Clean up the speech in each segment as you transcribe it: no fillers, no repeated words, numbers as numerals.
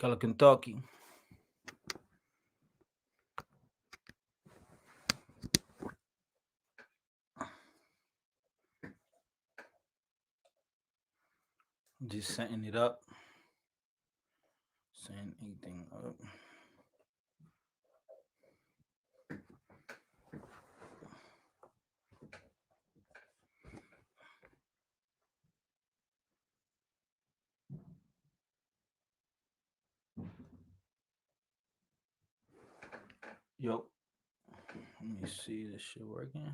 Cala Kentucky. Just setting it up. Setting anything up. Yo, let me see this shit working.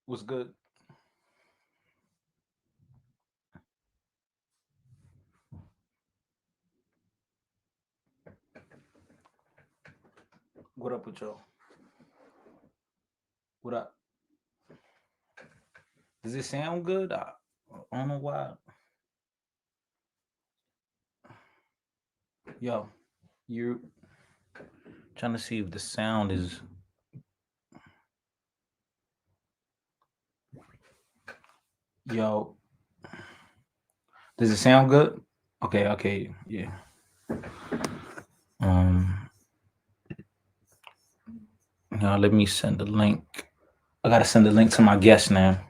What's good? What up with y'all? What up? Does it sound good? I don't know why. Yo, you're trying to see if the sound is. Yo, does it sound good? Okay, yeah. Now let me send the link. I gotta send the link to my guest now.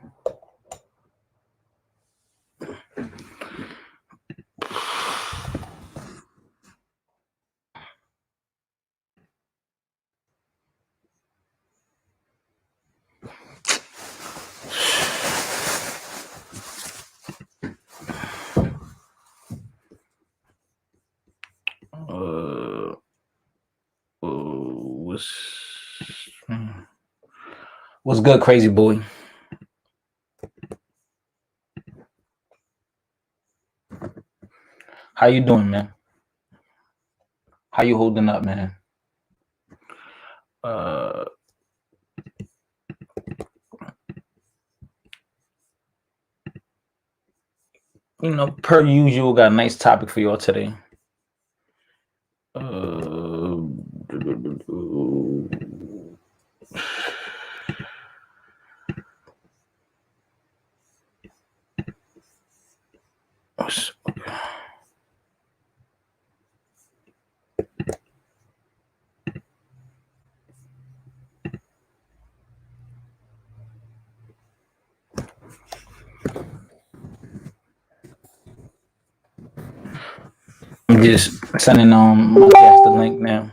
What's good, crazy boy? How you doing, man? How you holding up, man? Per usual, got a nice topic for y'all today. I'm just sending my guest the link now.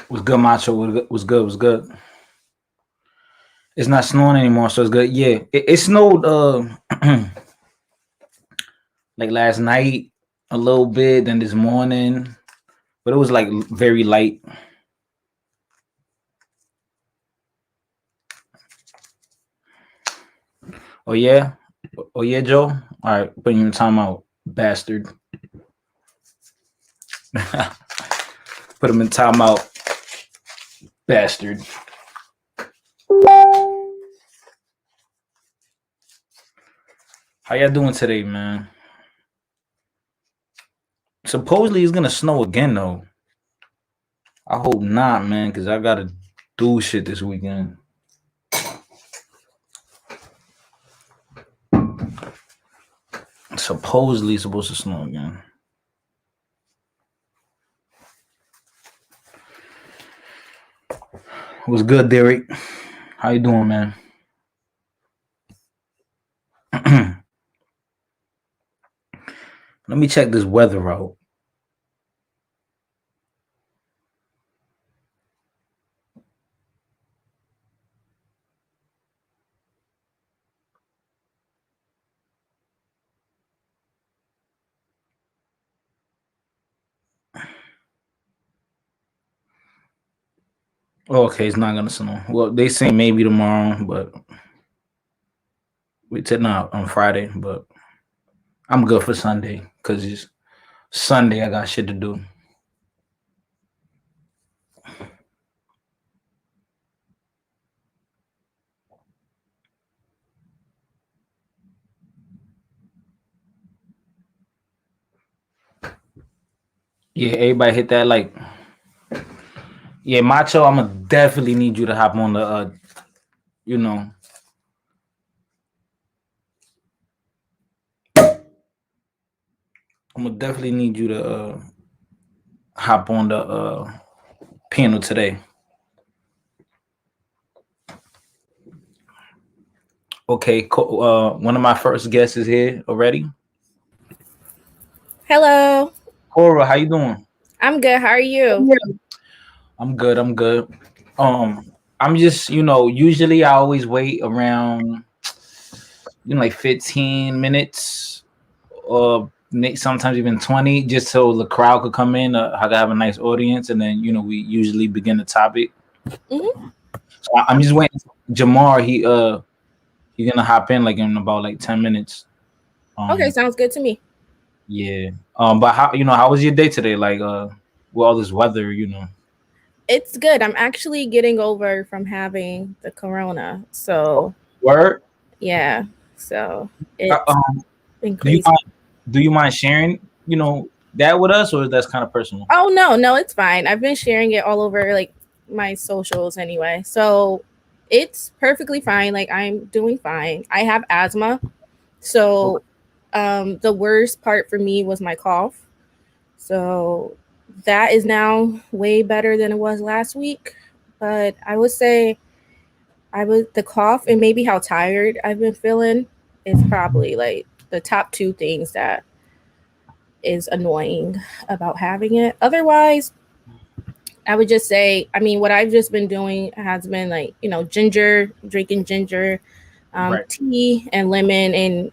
What's good, Macho? What's good? It's not snowing anymore, so it's good. Yeah, it snowed like last night a little bit, then this morning, but it was like very light. Oh yeah, Joe. All right, putting you in timeout, bastard. Put him in timeout, bastard. How y'all doing today, man? Supposedly it's gonna snow again though. I hope not, man, because I gotta do shit this weekend. Supposedly it's supposed to snow again. What's good, Derek? How you doing, man? Let me check this weather out. Okay, it's not gonna snow. Well, they say maybe tomorrow, but we said not on Friday. But I'm good for Sunday because it's Sunday. I got shit to do. Yeah, everybody hit that like. Yeah, Macho. I'ma definitely need you to hop on the. You know, I'm gonna definitely need you to hop on the panel today. Okay, one of my first guests is here already. Hello. Cora, how you doing? I'm good. How are you? I'm good. I'm good. I'm just, usually I always wait around, like 15 minutes or sometimes even 20, just so the crowd could come in. I could have a nice audience, and then we usually begin the topic. Hmm. So I'm just waiting. Jamar, he's gonna hop in like in about like 10 minutes. Okay, Um, sounds good to me. yeah. But how was your day today? Like, with all this weather. It's good. I'm actually getting over from having the corona. So, Word. yeah. So, Uh, it's um, been do you crazy. mind? Do you mind sharing? That with us, or that's kind of personal? Oh, no, no, it's fine. I've been sharing it all over like my socials anyway. So, it's perfectly fine. Like, I'm doing fine. I have asthma. Okay. So, the worst part for me was my cough. So that is now way better than it was last week. But I would say I was the cough and maybe how tired I've been feeling is probably like the top two things that is annoying about having it. Otherwise, I would just say, I mean, what I've just been doing has been like, ginger, drinking ginger, Right. tea and lemon, and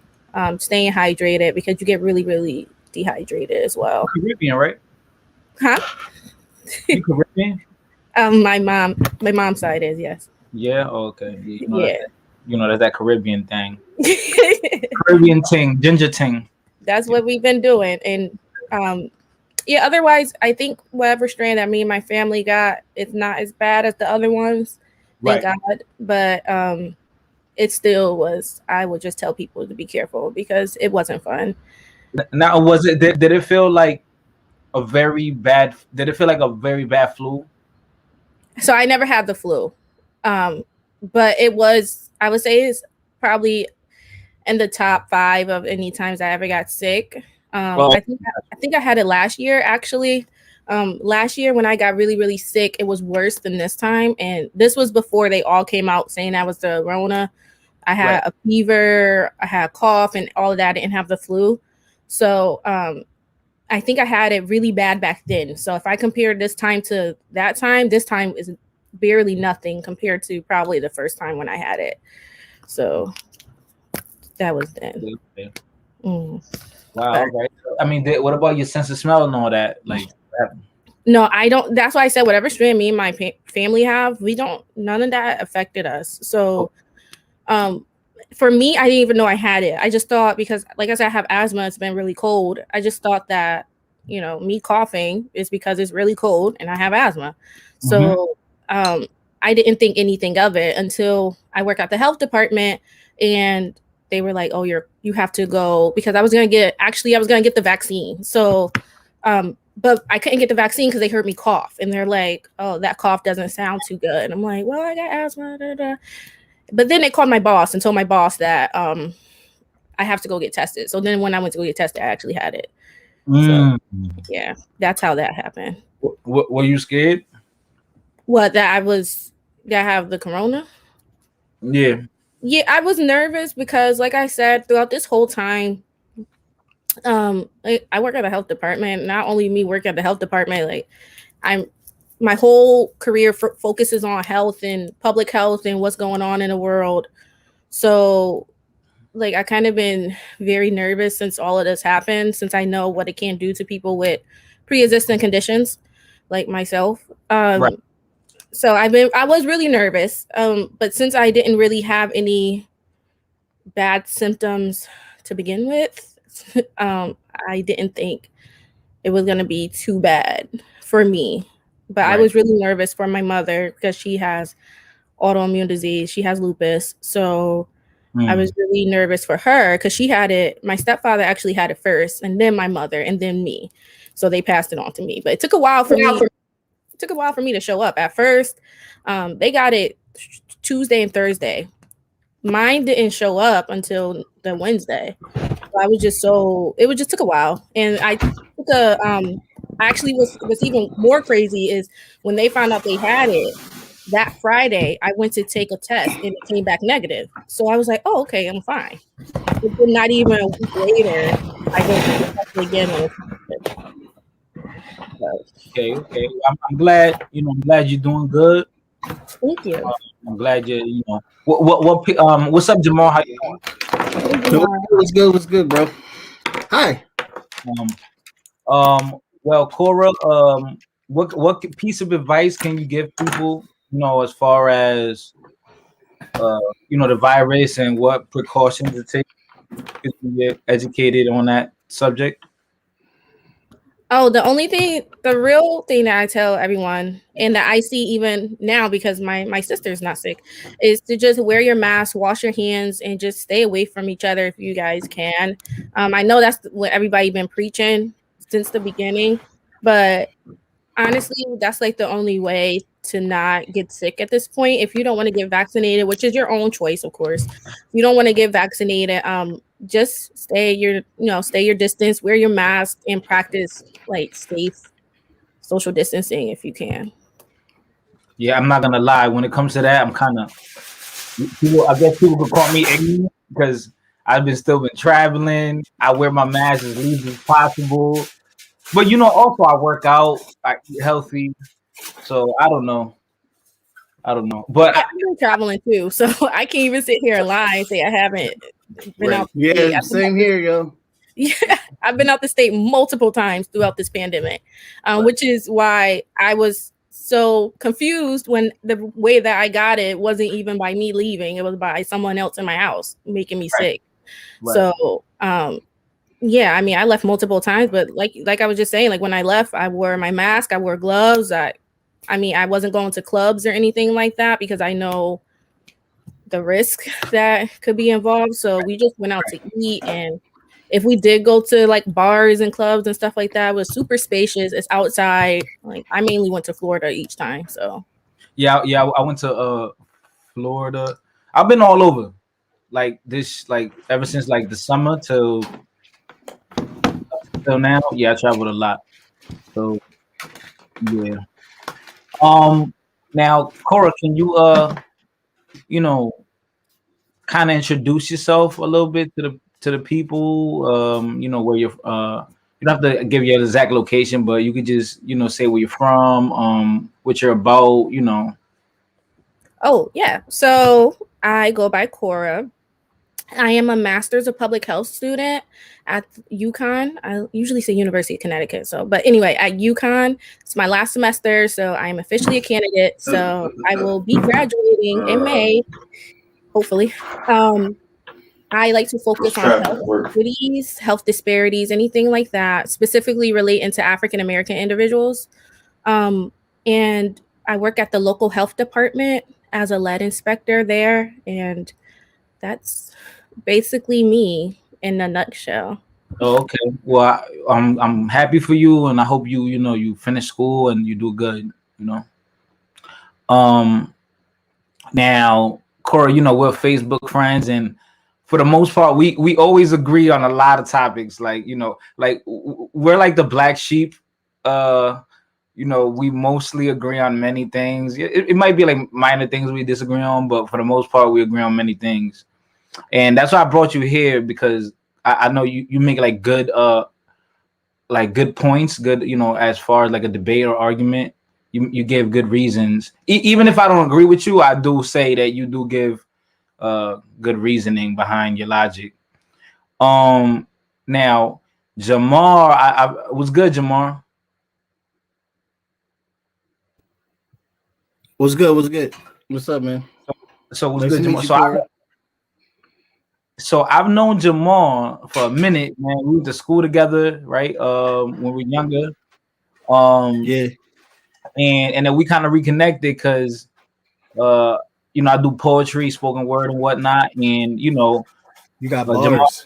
staying hydrated because you get really, really dehydrated as You well. Caribbean, right? Huh? You Caribbean? My mom's side is yes. Yeah. Okay. Yeah. Yeah. That's that Caribbean thing. Caribbean ting, ginger ting. That's what we've been doing. And yeah, otherwise I think whatever strand that me and my family got, it's not as bad as the other ones. Thank Right. God. But it still was, I would just tell people to be careful because it wasn't fun. Now, was it? Did it feel like a very bad? Did it feel like a very bad flu? So I never had the flu. Um, but it was, I would say it's probably in the top five of any times I ever got sick. Well, I think I had it last year actually. Last year when I got really really sick, it was worse than this time, and this was before they all came out saying I was the Rona. I right. had a fever, I had a cough, and all of that. I didn't have the flu, so I think I had it really bad back then. So if I compare this time to that time, this time is barely nothing compared to probably the first time when I had it. So that was then. Okay. Mm. Wow. But Right. I mean, what about your sense of smell and all that? Like, no, I don't. That's why I said whatever strain me and my family have, we don't. None of that affected us. So, um, for me, I didn't even know I had it. I just thought because, like I said, I have asthma. It's been really cold. I just thought that me coughing is because it's really cold and I have asthma. mm-hmm. So, I didn't think anything of it until I work at the health department and they were like, "Oh, you have to go," because I was gonna get the vaccine. So, but I couldn't get the vaccine because they heard me cough, and they're like, "Oh, that cough doesn't sound too good." And I'm like, "Well, I got asthma." Da, da. But then they called my boss and told my boss that I have to go get tested. So then when I went to go get tested, I actually had it. So Mm. yeah, that's how that happened. Were you scared? What that I have the corona? Yeah. Yeah, I was nervous because, like I said, throughout this whole time, I work at the health department. Not only me work at the health department, like I'm my whole career focuses on health and public health and what's going on in the world. So, like, I kind of been very nervous since all of this happened, since I know what it can do to people with pre-existing conditions like myself. Right. So I was really nervous. But since I didn't really have any bad symptoms to begin with, I didn't think it was gonna be too bad for me. But I Right. was really nervous for my mother because she has autoimmune disease. She has lupus. So I was Mm. really nervous for her because she had it. My stepfather actually had it first, and then my mother, and then me. So they passed it on to me. But it took a while for me. It took a while for me to show up. At first, they got it Tuesday and Thursday. Mine didn't show up until the Wednesday. So I was just so it was just took a while, and I took a actually what's even more crazy is when they found out they had it that Friday. I went to take a test and it came back negative. So I was like, oh, okay, I'm fine. But then not even a week later, I go to get tested again and it's negative. So, Okay. Okay. I'm glad. I'm glad you're doing good. thank you. I'm glad what's up, Jamal? How Hey, Jamar. What's good? What's good, bro? Hi. you? Well, Cora, what piece of advice can you give people? As far as the virus and what precautions to take if you get educated on that subject. Oh, the real thing that I tell everyone, and that I see even now because my sister's not sick, is to just wear your mask, wash your hands, and just stay away from each other if you guys can. I know that's what everybody been preaching since the beginning, but honestly, that's like the only way to not get sick at this point. If you don't want to get vaccinated, which is your own choice, of course, if you don't want to get vaccinated, just stay your distance, wear your mask, and practice like safe social distancing if you can. Yeah, I'm not gonna lie. When it comes to that, I'm kind of people. I guess people could call me ignorant because I've been traveling. I wear my mask as least as possible, but also I work out. I eat healthy, so I don't know. I don't know, but Yeah, I've been traveling too, so I can't even sit here and lie and say I haven't been Right. out the state. Yeah, same here, yo. Yeah, I've been out the state multiple times throughout this pandemic, which is why I was so confused when the way that I got it wasn't even by me leaving; it was by someone else in my house making me right, sick. right, So, yeah, I mean, I left multiple times, but like I was just saying, like when I left, I wore my mask, I wore gloves. I mean, I wasn't going to clubs or anything like that because I know the risk that could be involved. So we just went out to eat, and if we did go to like bars and clubs and stuff like that, it was super spacious. It's outside. Like I mainly went to Florida each time. So yeah, yeah. I went to Florida. I've been all over. Like ever since like the summer till now. Yeah, I traveled a lot. So yeah. Um. Now, Cora, can you you know, kind of introduce yourself a little bit to the people? Where you're. You don't have to give your exact location, but you could just say where you're from. What you're about. oh yeah. So I go by Cora. I am a master's of public health student at UConn. I usually say University of Connecticut. So, but anyway, at UConn, it's my last semester. So I am officially a candidate. So I will be graduating in May, hopefully. Um, I like to What's focus on traffic health at work? equities, health disparities, anything like that, specifically relating to African American individuals. Um, and I work at the local health department as a lead inspector there. And that's basically me in a nutshell. Oh, okay. Well, I'm happy for you, and I hope you finish school and you do good. You know. Um. Now, Cora, we're Facebook friends, and for the most part, we always agree on a lot of topics. Like we're like the black sheep. Uh, we mostly agree on many things. It might be like minor things we disagree on, but for the most part, we agree on many things. And that's why I brought you here because I know you make like good points, good as far as like a debate or argument. You give good reasons. Even if I don't agree with you, I do say that you do give good reasoning behind your logic. Um, Now, Jamar, I was good, Jamar. What's good? What's good? What's up, man? So what's Nice good, to Jamal? meet you, Corey. So I've known Jamal for a minute, man. We went to school together, right? When we were younger. Um, Yeah, and then we kind of reconnected because uh, I do poetry, spoken word, and whatnot. And you got Jamal, bars.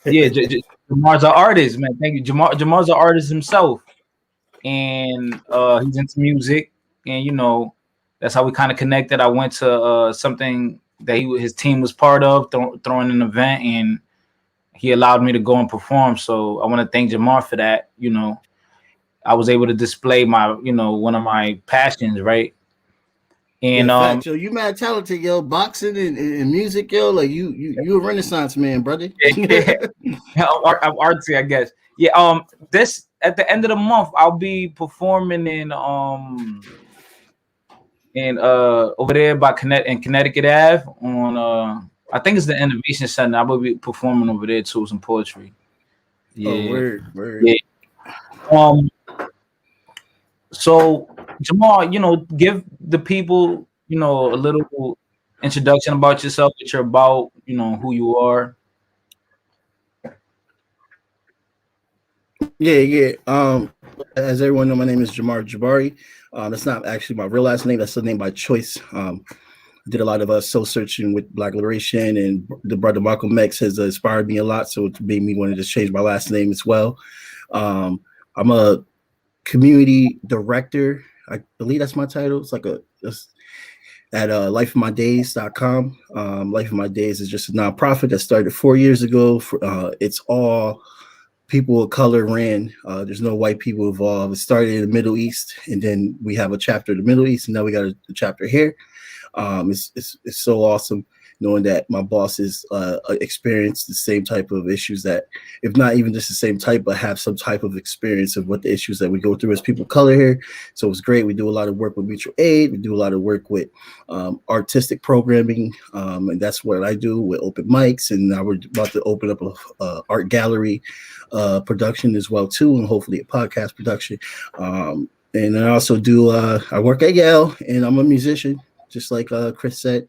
yeah, Jamal's an artist, man. Thank you, Jamal's an artist himself, and he's into music, and that's how we kind of connected. I went to something that his team was part of, throwing an event, and he allowed me to go and perform. So I want to thank Jamar for that. I was able to display my, one of my passions, right? Yeah, And fact, yo, you mad talented, yo. Boxing and music, yo. Like you a Renaissance man, brother. yeah, I'm artsy, I guess. Yeah. This at the end of the month, I'll be performing in over there by Connecticut Ave on I think it's the Innovation Center. I will be performing over there too, some poetry. Oh, Yeah, word. yeah. Um, so Jamal, give the people, a little introduction about yourself, what you're about, who you are. Yeah. As everyone know, my name is Jamar Jabari. That's not actually my real last name. That's the name by choice. I did a lot of soul searching with Black liberation, and the brother Malcolm X has inspired me a lot. So it made me want to just change my last name as well. I'm a community director. I believe that's my title. It's like at lifeofmydays.com. Life of My Days is just a nonprofit that started 4 years ago. It's all people of color ran. There's no white people involved. It started in the Middle East, and then we have a chapter in the Middle East, and now we got a chapter here. It's so awesome knowing that my bosses experience the same type of issues that, if not even just the same type, but have some type of experience of what the issues that we go through as people of color here. So it's great. We do a lot of work with mutual aid. We do a lot of work with artistic programming, and that's what I do with open mics. And now we're about to open up a art gallery production as well too, and hopefully a podcast production. And I also do. I work at Yale, and I'm a musician, just like Chris said.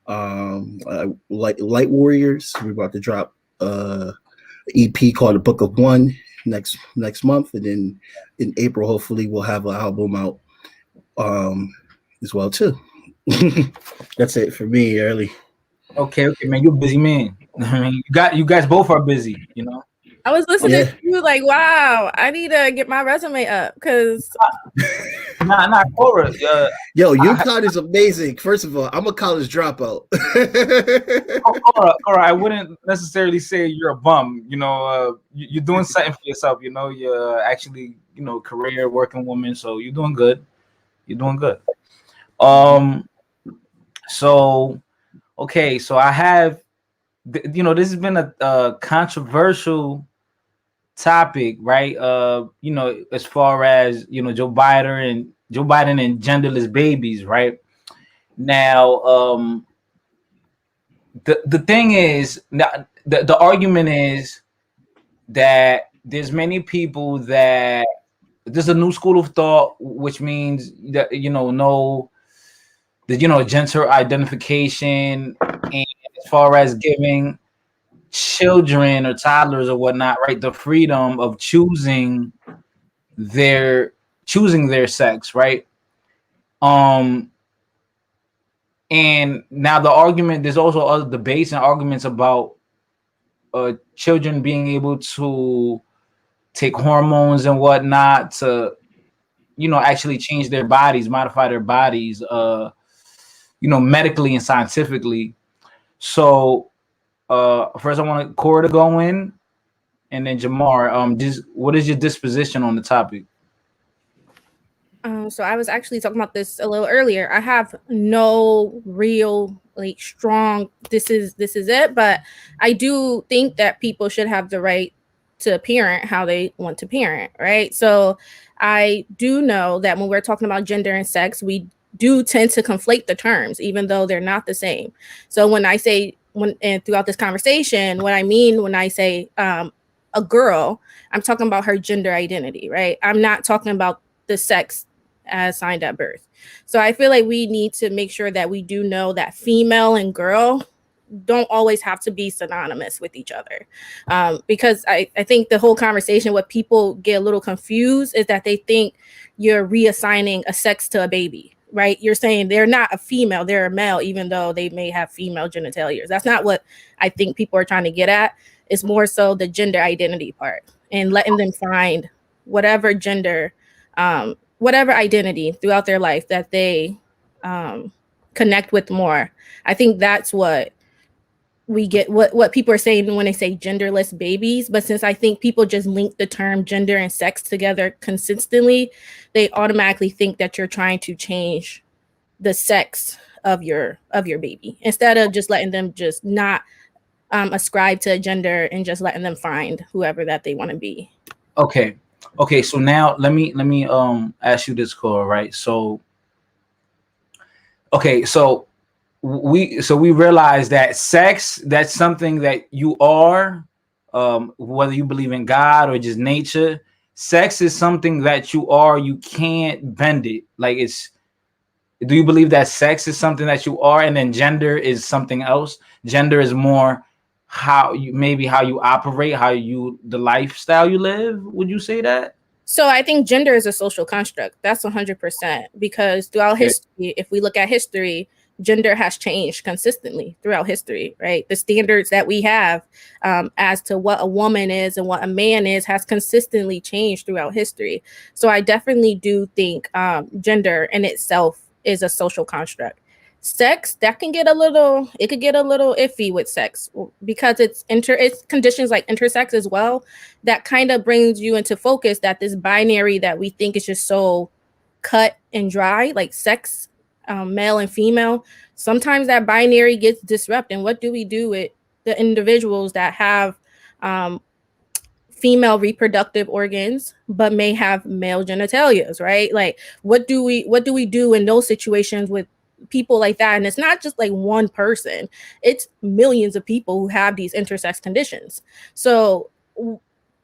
Light Warriors. We're about to drop EP called The Book of One next month, and then in April, hopefully, we'll have an album out as well too. That's it for me, early. Okay, man, you're a busy man. I mean, you guys both are busy. I was listening Yeah. to you like, wow, I need to get my resume up because Nah, Cora. Yo, UConn is amazing. First of all, I'm a college dropout. Cora, I wouldn't necessarily say you're a bum. You're doing something for yourself. You're actually, career working woman. So you're doing good. You're doing good. So okay, so I have, this has been a controversial topic, right? As far as Joe Biden and genderless babies, right? Now, the thing is, the argument is that there's many people that there's a new school of thought, which means that no, the gender identification, and as far as giving children or toddlers or whatnot, right, the freedom of their choosing their sex, right? Um, and now there's also other debates and arguments about children being able to take hormones and whatnot to, actually change their bodies, modify their bodies, medically and scientifically. So, first I want Cora to go in, and then Jamar. What is your disposition on the topic? so I was actually talking about this a little earlier. I have no real strong this is it, but I do think that people should have the right to parent how they want to parent, right? So I do know that when we're talking about gender and sex, we do tend to conflate the terms, even though they're not the same. So when I say and throughout this conversation, what I mean when I say a girl, I'm talking about her gender identity, right? I'm not talking about the sex as signed at birth. So I feel like we need to make sure that we do know that female and girl don't always have to be synonymous with each other. Because I think the whole conversation, what people get a little confused is that they think you're reassigning a sex to a baby, right? You're saying they're not a female, they're a male, even though they may have female genitalia. That's not what I think people are trying to get at. It's more so the gender identity part and letting them find whatever gender, whatever identity throughout their life that they connect with more. I think that's what we get, what people are saying when they say genderless babies. But since I think people just link the term gender and sex together consistently, they automatically think that you're trying to change the sex of your baby instead of just letting them just not ascribe to a gender and just letting them find whoever that they want to be. Okay. Okay, so now let me ask you this, Cora, right? So okay, so we realize that sex, that's something that you are, whether you believe in God or just nature. Sex is something that you are, you can't bend it. Like, it's, do you believe that sex is something that you are, and then gender is something else? Gender is more how you, maybe how you operate, how you, the lifestyle you live. Would you say that? So I think gender is a social construct. That's 100%, because throughout Okay. history, if we look at history, gender has changed consistently throughout history, right? The standards that we have as to what a woman is and what a man is has consistently changed throughout history. So I definitely do think gender in itself is a social construct. Sex, that can get a little, it could get a little iffy with sex because it's conditions like intersex as well that kind of brings you into focus that this binary that we think is just so cut and dry, like sex, male and female, sometimes that binary gets disrupted. And what do we do with the individuals that have female reproductive organs but may have male genitalias, right? Like what do we do in those situations with people like that? And it's not just like one person, it's millions of people who have these intersex conditions. So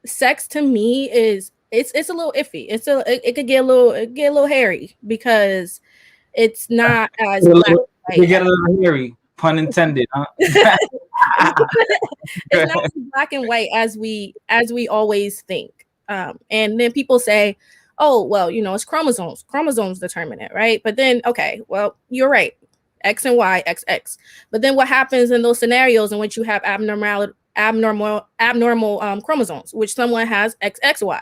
sex to me is, it's a little iffy. It could get a little hairy because it's not as black and They white get a little hairy, pun intended, huh? it's not as black and white as we always think. And then people say, oh well, it's chromosomes determine it, right? But then, okay, well, you're right, X and Y, XX. But then what happens in those scenarios in which you have abnormal chromosomes, which someone has XXY,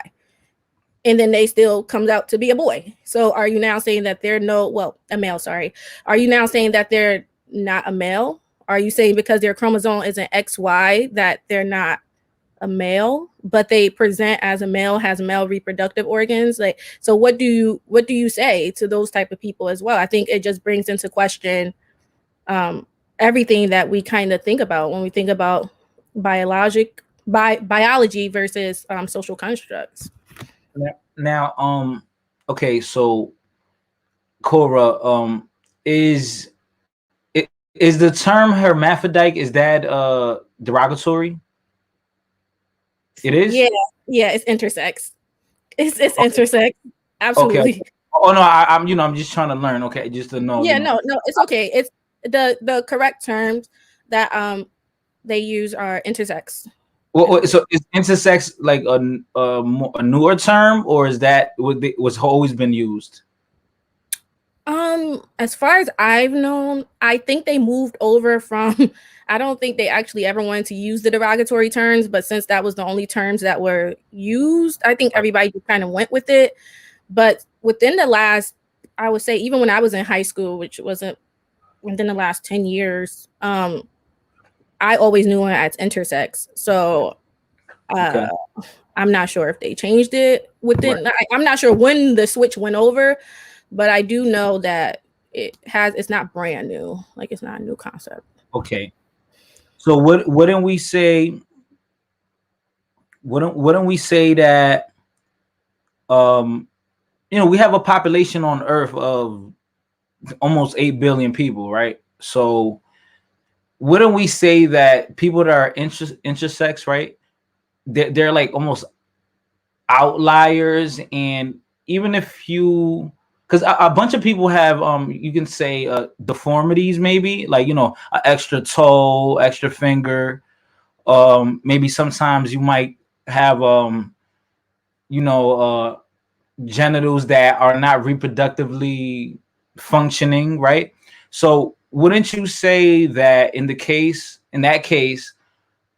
and then they still comes out to be a boy? So are you now saying that they're a male, sorry, are you now saying that they're not a male? Are you saying because their chromosome is an XY that they're not a male, but they present as a male, has male reproductive organs? Like, so what do you say to those type of people as well? I think it just brings into question um, everything that we kind of think about when we think about biology versus social constructs. Now, okay, so Cora, is the term hermaphrodite, is that derogatory? It is? Yeah, yeah, it's intersex. It's Okay. intersex. Okay. Absolutely. Oh no, I'm just trying to learn. Okay, just to know, Yeah, no, it's okay. It's the correct terms that they use are intersex. So is intersex like a newer term, or is that what's always been used? As far as I've known, I think they moved over from I don't think they actually ever wanted to use the derogatory terms, but since that was the only terms that were used, I think everybody just kind of went with it. But within the last, I would say, even when I was in high school, which wasn't within the last 10 years, I always knew it as intersex. So Okay. uh I'm not sure if they changed it Right. I'm not sure when the switch went over, but I do know that it's not brand new. Like, it's not a new concept. Okay. So wouldn't we say, wouldn't we say that um we have a population on Earth of almost 8 billion people, right? So wouldn't we say that people that are intersex, right? They're like almost outliers, and even if you because a bunch of people have you can say deformities, maybe like an extra toe, extra finger. Maybe sometimes you might have you know uh genitals that are not reproductively functioning, right? So wouldn't you say that in that case,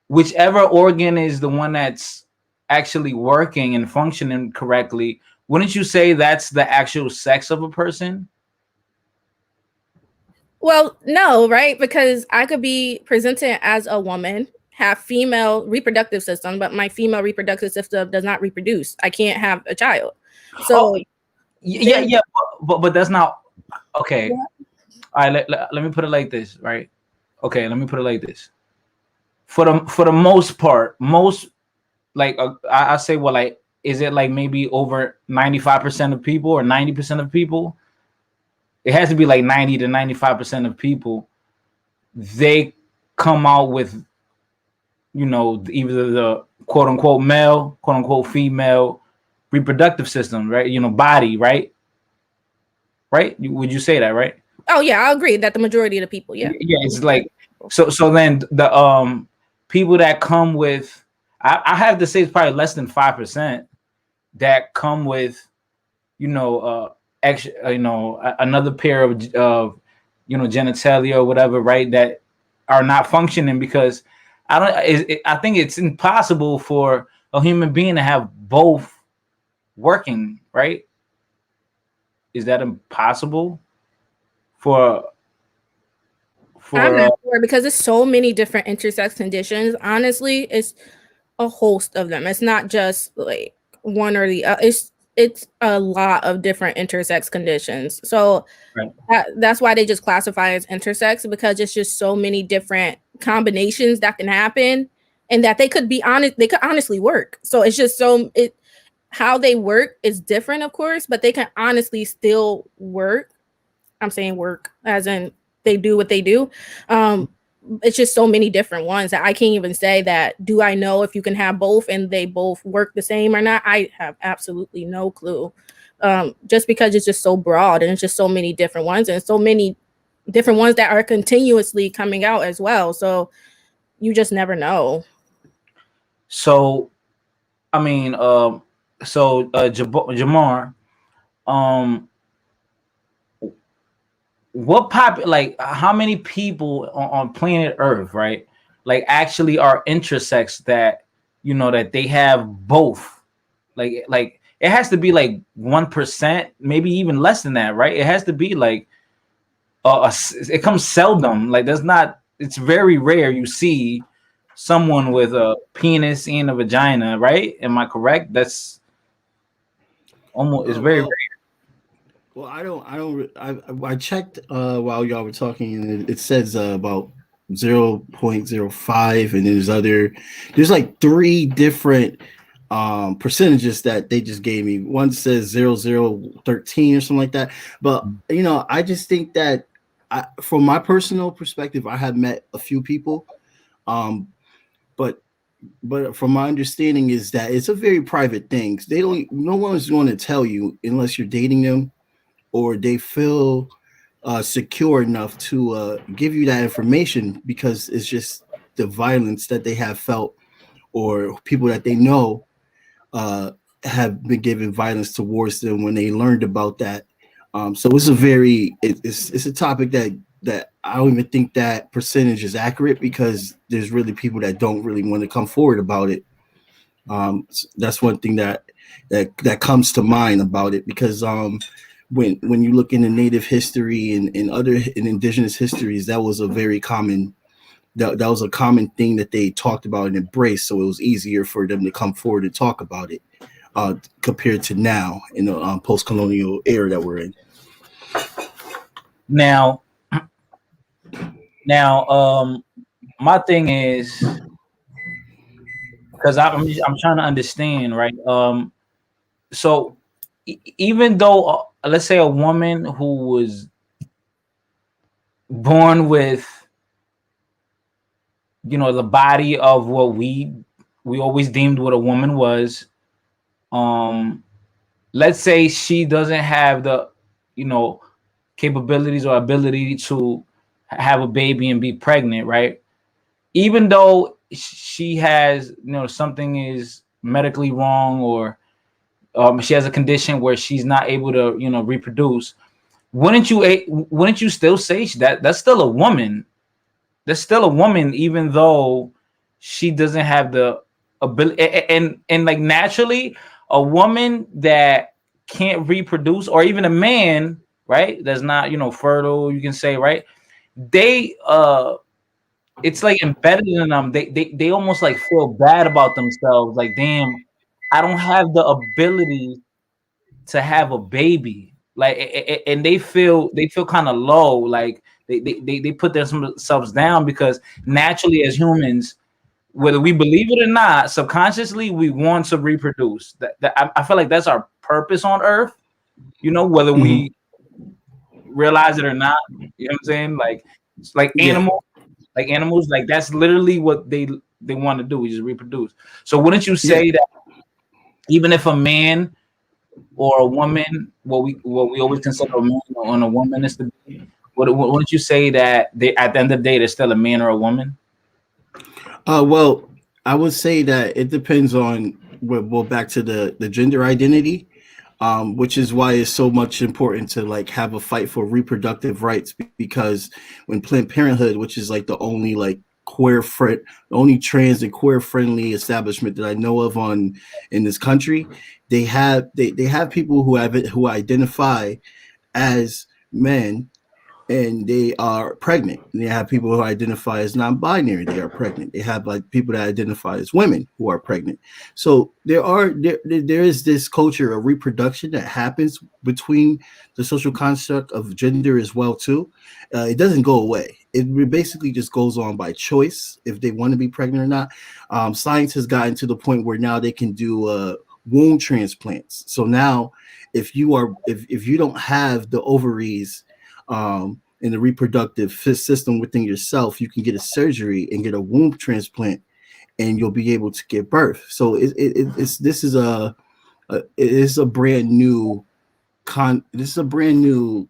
whichever organ is the one that's actually working and functioning correctly, wouldn't you say that's the actual sex of a person? Well, no, right? Because I could be presented as a woman, have female reproductive system, but my female reproductive system does not reproduce. I can't have a child. Oh, So yeah, then, yeah, but that's not okay. yeah. All right, let me put it like this, right? Okay, let me put it like this. For the most part, most like I say, well, like, is it like maybe over 95% of people or 90% of people? It has to be like 90 to 95% of people. They come out with either the quote unquote male, quote unquote female reproductive system, right? Body, right? Right? Would you say that, right? Oh yeah, I agree that the majority of the people, yeah. Yeah, The it's majority like of the people. so then the people that come with, I have to say it's probably less than 5% that come with extra, another pair of genitalia or whatever, right? That are not functioning because I think it's impossible for a human being to have both working, right? Is that impossible for I'm for not sure because there's so many different intersex conditions. Honestly, it's a host of them. It's not just like one or the other. It's a lot of different intersex conditions. So right. that's why they just classify as intersex because it's just so many different combinations that can happen and that they could be honest. They could honestly work. So it's just so it how they work is different, of course, but they can honestly still work. I'm saying work as in they do what they do. Um, it's just so many different ones that I can't even say that. Do I know if you can have both and they both work the same or not? I have absolutely no clue. Just because it's just so broad and it's just so many different ones and so many different ones that are continuously coming out as well. So you just never know. So I mean, Jamar, um, what like how many people on planet Earth, right? Like actually are intersex that that they have both. Like it has to be like 1%, maybe even less than that, right? It has to be like it comes seldom. Like there's not. It's very rare you see someone with a penis and a vagina, right? Am I correct? That's almost. It's Oh very well, well, I checked while y'all were talking, and it says about 0.05, and there's like three different percentages that they just gave me. One says 0013 or something like that. But rare. I just think that from my personal perspective, I have met a few people, um, but from my understanding is that it's a very private thing. They don't. No one's going to tell you unless you're dating them or they feel secure enough to give you that information because it's just the violence that they have felt or people that they know have been given violence towards them when they learned about that. So it's it's a topic that I don't even think that percentage is accurate because there's really people that don't really want to come forward about it. That's one thing that comes to mind about it because when you look into native history and other in indigenous histories, that was a very common that was a common thing that they talked about and embraced. So it was easier for them to come forward and talk about it compared to now in the post-colonial era that we're in. Now, now, my thing is because I'm trying to understand, right? So even though let's say a woman who was born with the body of what we always deemed what a woman was, um let's say she doesn't have you know, capabilities or ability to have a baby and be pregnant, right? Even though she has, you know, something is medically wrong, or she has a condition where she's not able to, you know, reproduce, wouldn't you still say that that's still a woman? That's still a woman, even though she doesn't have the ability. And like naturally, a woman that can't reproduce, or even a man, right, that's not, you know, fertile, you can say, right, they it's like embedded in them. They almost like feel bad about themselves. Like, damn, I don't have the ability to have a baby. Like, and they feel kind of low. Like they put themselves down, because naturally, as humans, whether we believe it or not, subconsciously we want to reproduce. I feel like that's our purpose on Earth. You know, whether Mhm. we realize it or not. You know what I'm saying? Like, it's like Yeah. animals, like that's literally what they want to do. We just reproduce. So wouldn't you Yeah. say that even if a man or a woman, what we always consider a man or a woman is to be, wouldn't you say that they, at the end of the day, they're still a man or a woman? Well, I would say that it depends on, well, back to the gender identity, which is why it's so much important to like have a fight for reproductive rights, because when Planned Parenthood, which is like the only like the only trans and queer friendly establishment that I know of on in this country, they have people who identify as men, and they are pregnant. And they have people who identify as non-binary, they are pregnant. They have like people that identify as women who are pregnant. So there is this culture of reproduction that happens between the social construct of gender as well too. It doesn't go away. It basically just goes on by choice if they want to be pregnant or not. Science has gotten to the point where now they can do womb transplants. So now if you don't have the ovaries in the reproductive system within yourself, you can get a surgery and get a womb transplant, and you'll be able to give birth. So it's this is it is a brand new this is a brand new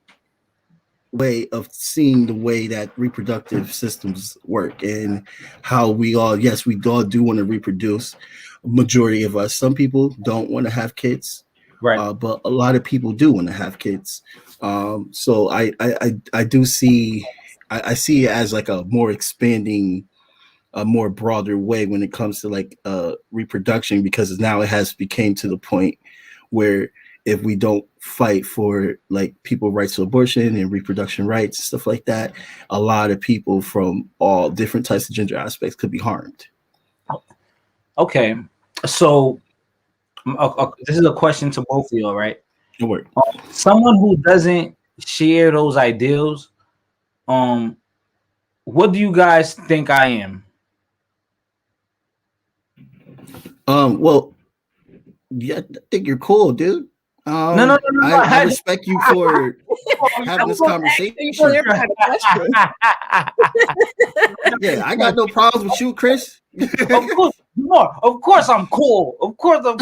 way of seeing the way that reproductive systems work, and how we all, yes, we all do want to reproduce. Majority of us, some people don't want to have kids, Right. but a lot of people do want to have kids. So I do see, I see it as like a more expanding, a more broader way when it comes to like reproduction, because now it has became to the point where if we don't fight for like people rights to abortion and reproduction rights, stuff like that, a lot of people from all different types of gender aspects could be harmed. Okay. So this is a question to both of you, right? No worry. Someone who doesn't share those ideals, um, what do you guys think I am? Well, yeah, I think you're cool, dude. No, no, no, no, no. I respect you for having this conversation. Clear by the question. Yeah, I got no problems with you, Chris. Of course, more. Of course, I'm cool. Of course, I'm.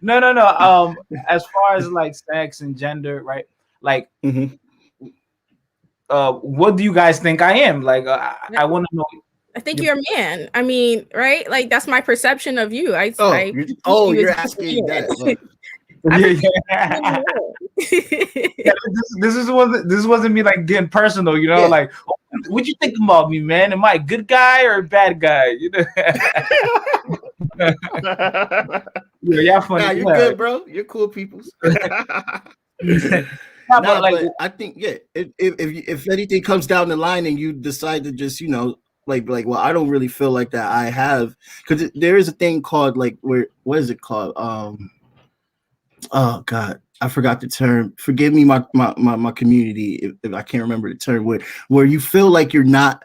No, no, no. As far as like sex and gender, right? Like, Mhm. what do you guys think I am? Like, I want to know. I think you're a man. I mean, right? Like that's my perception of you. You're asking that. Look. Yeah. This wasn't me like getting personal, you know. Yeah. Like, what you think about me, man? Am I a good guy or a bad guy? You know. Yeah, funny. Nah, you're good, bro. You're cool, people. But I think, yeah, if anything comes down the line and you decide to just, like, well, I don't really feel like that. I have, because there is a thing called like, what is it called? Oh God, I forgot the term. Forgive me, my community, if I can't remember the term. Where you feel like you're not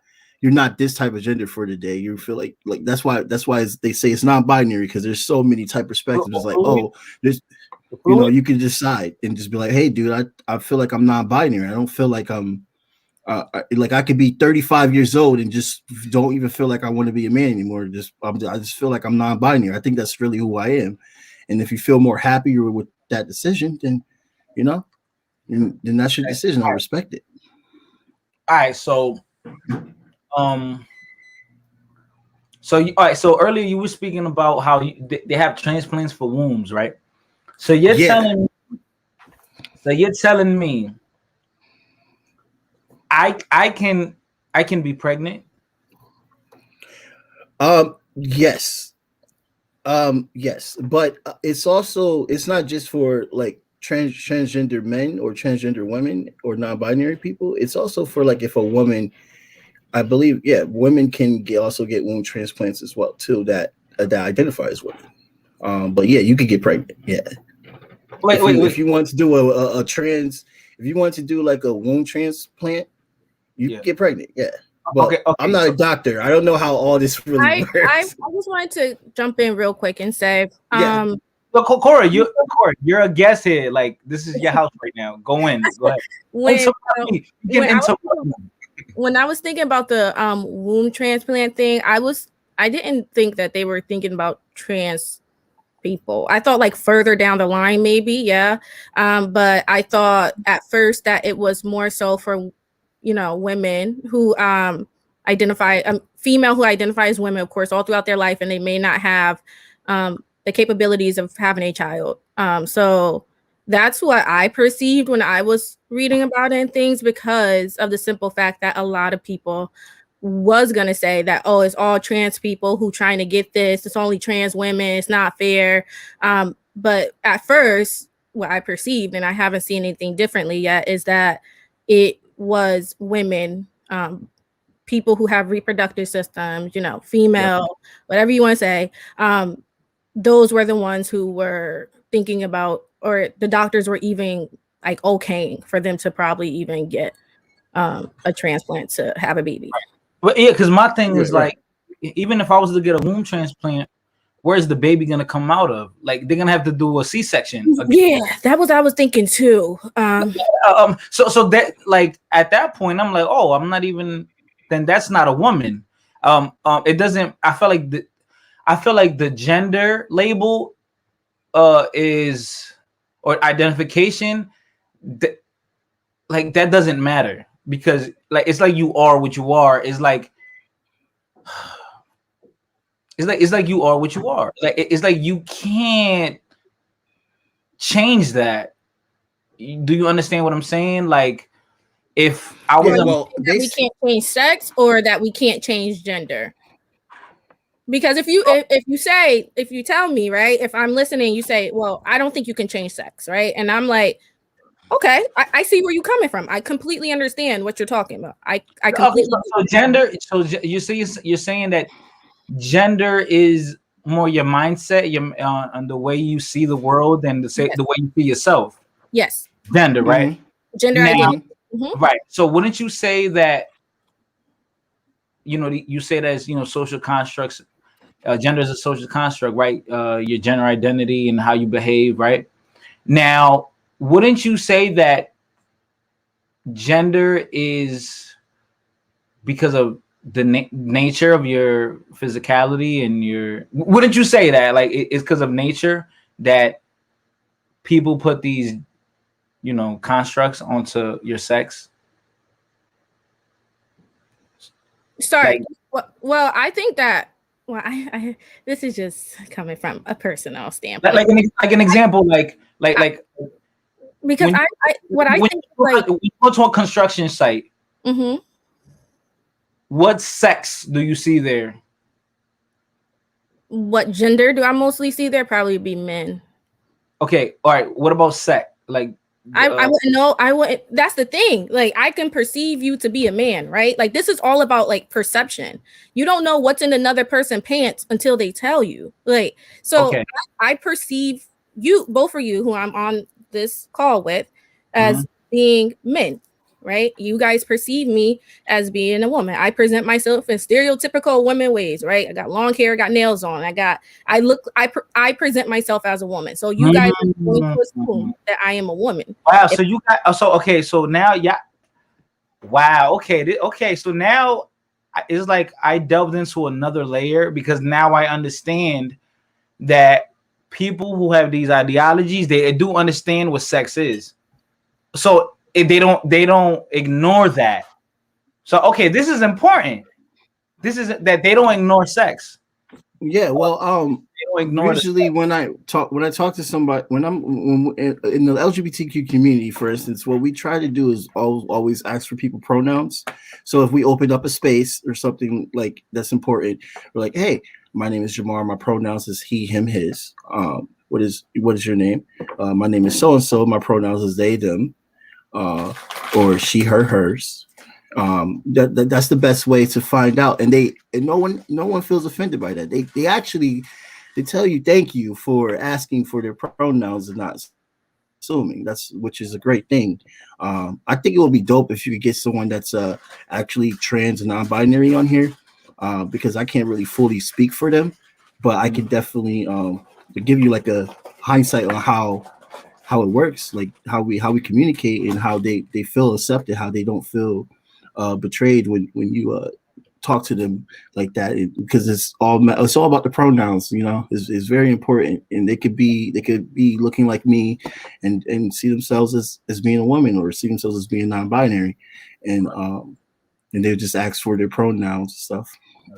this type of gender for today. You feel like that's why they say it's non-binary, because there's so many type perspectives. It's like, oh, there's, you can decide and just be like, hey, dude, I feel like I'm non-binary. I don't feel like I'm like I could be 35 years old and just don't even feel like I want to be a man anymore. I just feel like I'm non-binary. I think that's really who I am. And if you feel more happier with that decision, then you know, then that's your decision. I respect it. All right, um, all right, so earlier you were speaking about how they have transplants for wombs, right? So Yeah. you're telling me I can be pregnant. Yes. Yes, but it's not just for like transgender men or transgender women or non-binary people. It's also for like if a woman, I believe, yeah, women can also get womb transplants as well too that identify as women. But yeah, you could get pregnant. Yeah, if Wait. you want to do a trans, if you want to do like a womb transplant, you Yeah. can get pregnant. Yeah, but I'm Okay. not a So doctor. I don't know how all this really I works. just wanted to jump in real quick and say, Yeah. look, Cora, you're a guest here. Like this is your house right now. Go in. Go ahead. when Interrupt me. You when can I was interrupt me. when I was thinking about the womb transplant thing, I didn't think that they were thinking about trans people. I thought like further down the line, maybe, yeah. But I thought at first that it was more so for, women who identify, female who identify as women, of course, all throughout their life, and they may not have the capabilities of having a child. So that's what I perceived when I was reading about it and things, because of the simple fact that a lot of people was going to say that, oh, it's all trans people who trying to get this, it's only trans women, it's not fair. But at first, what I perceived, and I haven't seen anything differently yet, is that it was women, people who have reproductive systems, female, Yep. whatever you want to say. Those were the ones who were thinking about, or the doctors were even like okaying for them to probably even get a transplant to have a baby. But yeah, because my thing is Right. like, even if I was to get a womb transplant, where's the baby gonna come out of? Like they're gonna have to do a C-section again. Yeah, that was I was thinking too. So that like at that point, I'm like, oh, I'm not even. Then that's not a woman. It doesn't. I feel like the gender label, is or identification, like that doesn't matter because like it's like you are what you are. It's like you are what you are. Like it's like you can't change that. Do you understand what I'm saying? Like if I was Yeah. Or Well, that we can't change sex, or that we can't change gender. Because if you tell me, right, if I'm listening, you say, well, I don't think you can change sex, right? And I'm like, okay, I see where you're coming from. I completely understand what you're talking about. I okay, completely so gender. So you see, you're saying that gender is more your mindset, your and the way you see the world, and Yes. the way you see yourself. Yes. Gender, right? Gender Now, identity. right. So wouldn't you say that you say that as social constructs, gender is a social construct, right? Your gender identity and how you behave, right? Now, wouldn't you say that gender is because of the nature of your physicality and your wouldn't you say that like it's because of nature that people put these constructs onto your sex? Sorry. Like Well, I think that. Well, I this is just coming from a personal like, standpoint. like an example, I, like because when what I when think like. you go to a construction site, Mm-hmm. what sex do you see there? What gender do I mostly see there? Probably be men. Okay, all right. What about sex? Like, I wouldn't know. I wouldn't. That's the thing. Like, I can perceive you to be a man, right? Like, this is all about like perception. You don't know what's in another person's pants until they tell you. Like, so okay. I perceive you, both of you, who I'm on this call with, Mhm. as being men, right? You guys perceive me as being a woman. I present myself in stereotypical women ways, right? I got long hair, got nails on. I present myself as a woman. So you guys are going to Mhm. assume that I am a woman. Wow. If So you got okay. So now, yeah. Wow. Okay. Okay. So now it's like I delved into another layer because now I understand that people who have these ideologies, they do understand what sex is. So if they don't ignore that. So okay, this is important. This is that they don't ignore sex. Yeah, well, They don't ignore the usually sex. when I talk to somebody when in the LGBTQ community, for instance, what we try to do is always ask for people pronouns. So if we open up a space or something like that's important, we're like, hey, my name is Jamar. My pronouns is he, him, his. What is your name? My name is so and so. My pronouns is they, them, uh, or she, her, hers. That's the best way to find out, and no one feels offended by that. They actually they tell you thank you for asking for their pronouns and not assuming. Which is a great thing. I think it would be dope if you could get someone that's actually trans and non-binary on here, because I can't really fully speak for them, but I can definitely give you like a hindsight on how it works, like how we communicate and how they feel accepted, how they don't feel betrayed when you talk to them like that, because it's all about the pronouns. Is very important, and they could be looking like me and see themselves as being a woman, or see themselves as being non-binary, and they just ask for their pronouns and stuff.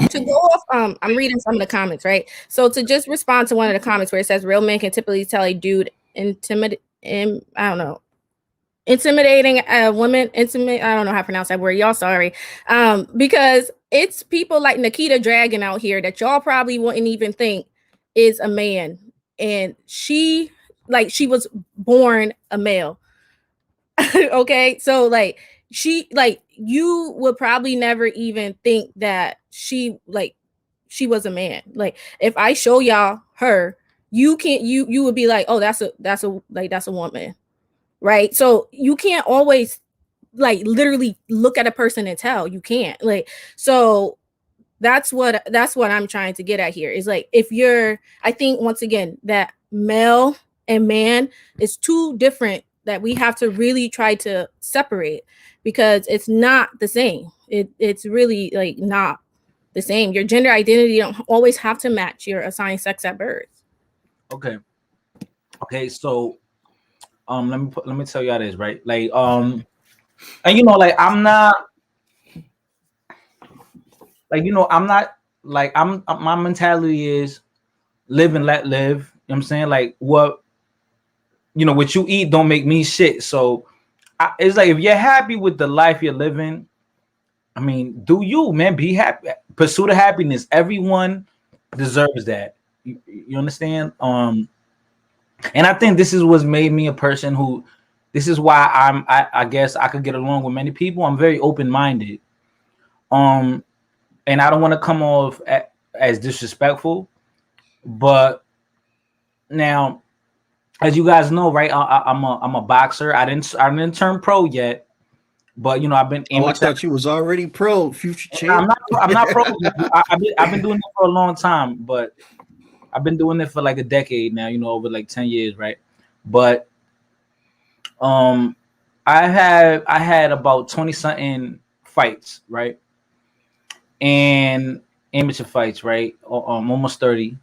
To go off, I'm reading some of the comments, right? So to just respond to one of the comments where it says real men can typically tell a dude I don't know, intimidating a woman, intimate. I don't know how to pronounce that word. Y'all sorry. Because it's people like Nikita Dragon out here that y'all probably wouldn't even think is a man. And she was born a male. Okay. So you would probably never even think that she was a man. Like if I show y'all her, you would be like, oh, that's a woman. Right. So you can't always literally look at a person and tell. You can't. So that's what I'm trying to get at here is I think once again that male and man is two different, that we have to really try to separate, because it's not the same. It's really not the same. Your gender identity don't always have to match your assigned sex at birth. Okay, so let me tell you how this, right? And I'm not my mentality is live and let live. You know what I'm saying? What you eat don't make me shit. So it's like if you're happy with the life you're living, I mean, do you, man? Be happy. Pursue the happiness. Everyone deserves that. You understand? And I think this is what's made me a person who. This is why I guess I could get along with many people. I'm very open-minded. And I don't want to come off as disrespectful, but now, as you guys know, right? I'm a boxer. I didn't turn pro yet, but I've been. I thought you was already pro, future champ. I'm not pro. I've been doing it for a long time, but I've been doing it for like a decade now. Over like 10 years, right? But I had about 20 something fights, right? And amateur fights, right? Almost 30.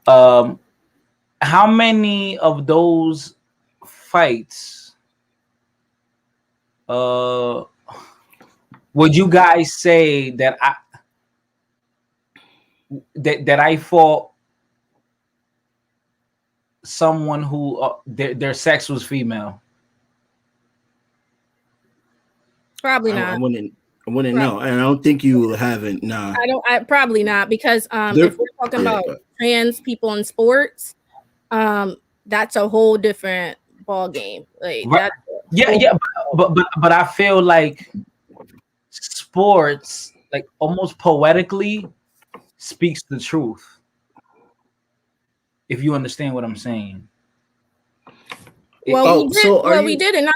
How many of those fights would you guys say that I fought someone who their sex was female? Probably not. I wouldn't know, and I don't think you haven't. Nah, I probably not, because if we're talking about trans people in sports, that's a whole different ball game. Right. But I feel like sports, almost poetically, speaks the truth. If you understand what I'm saying. Well, we did acknowledge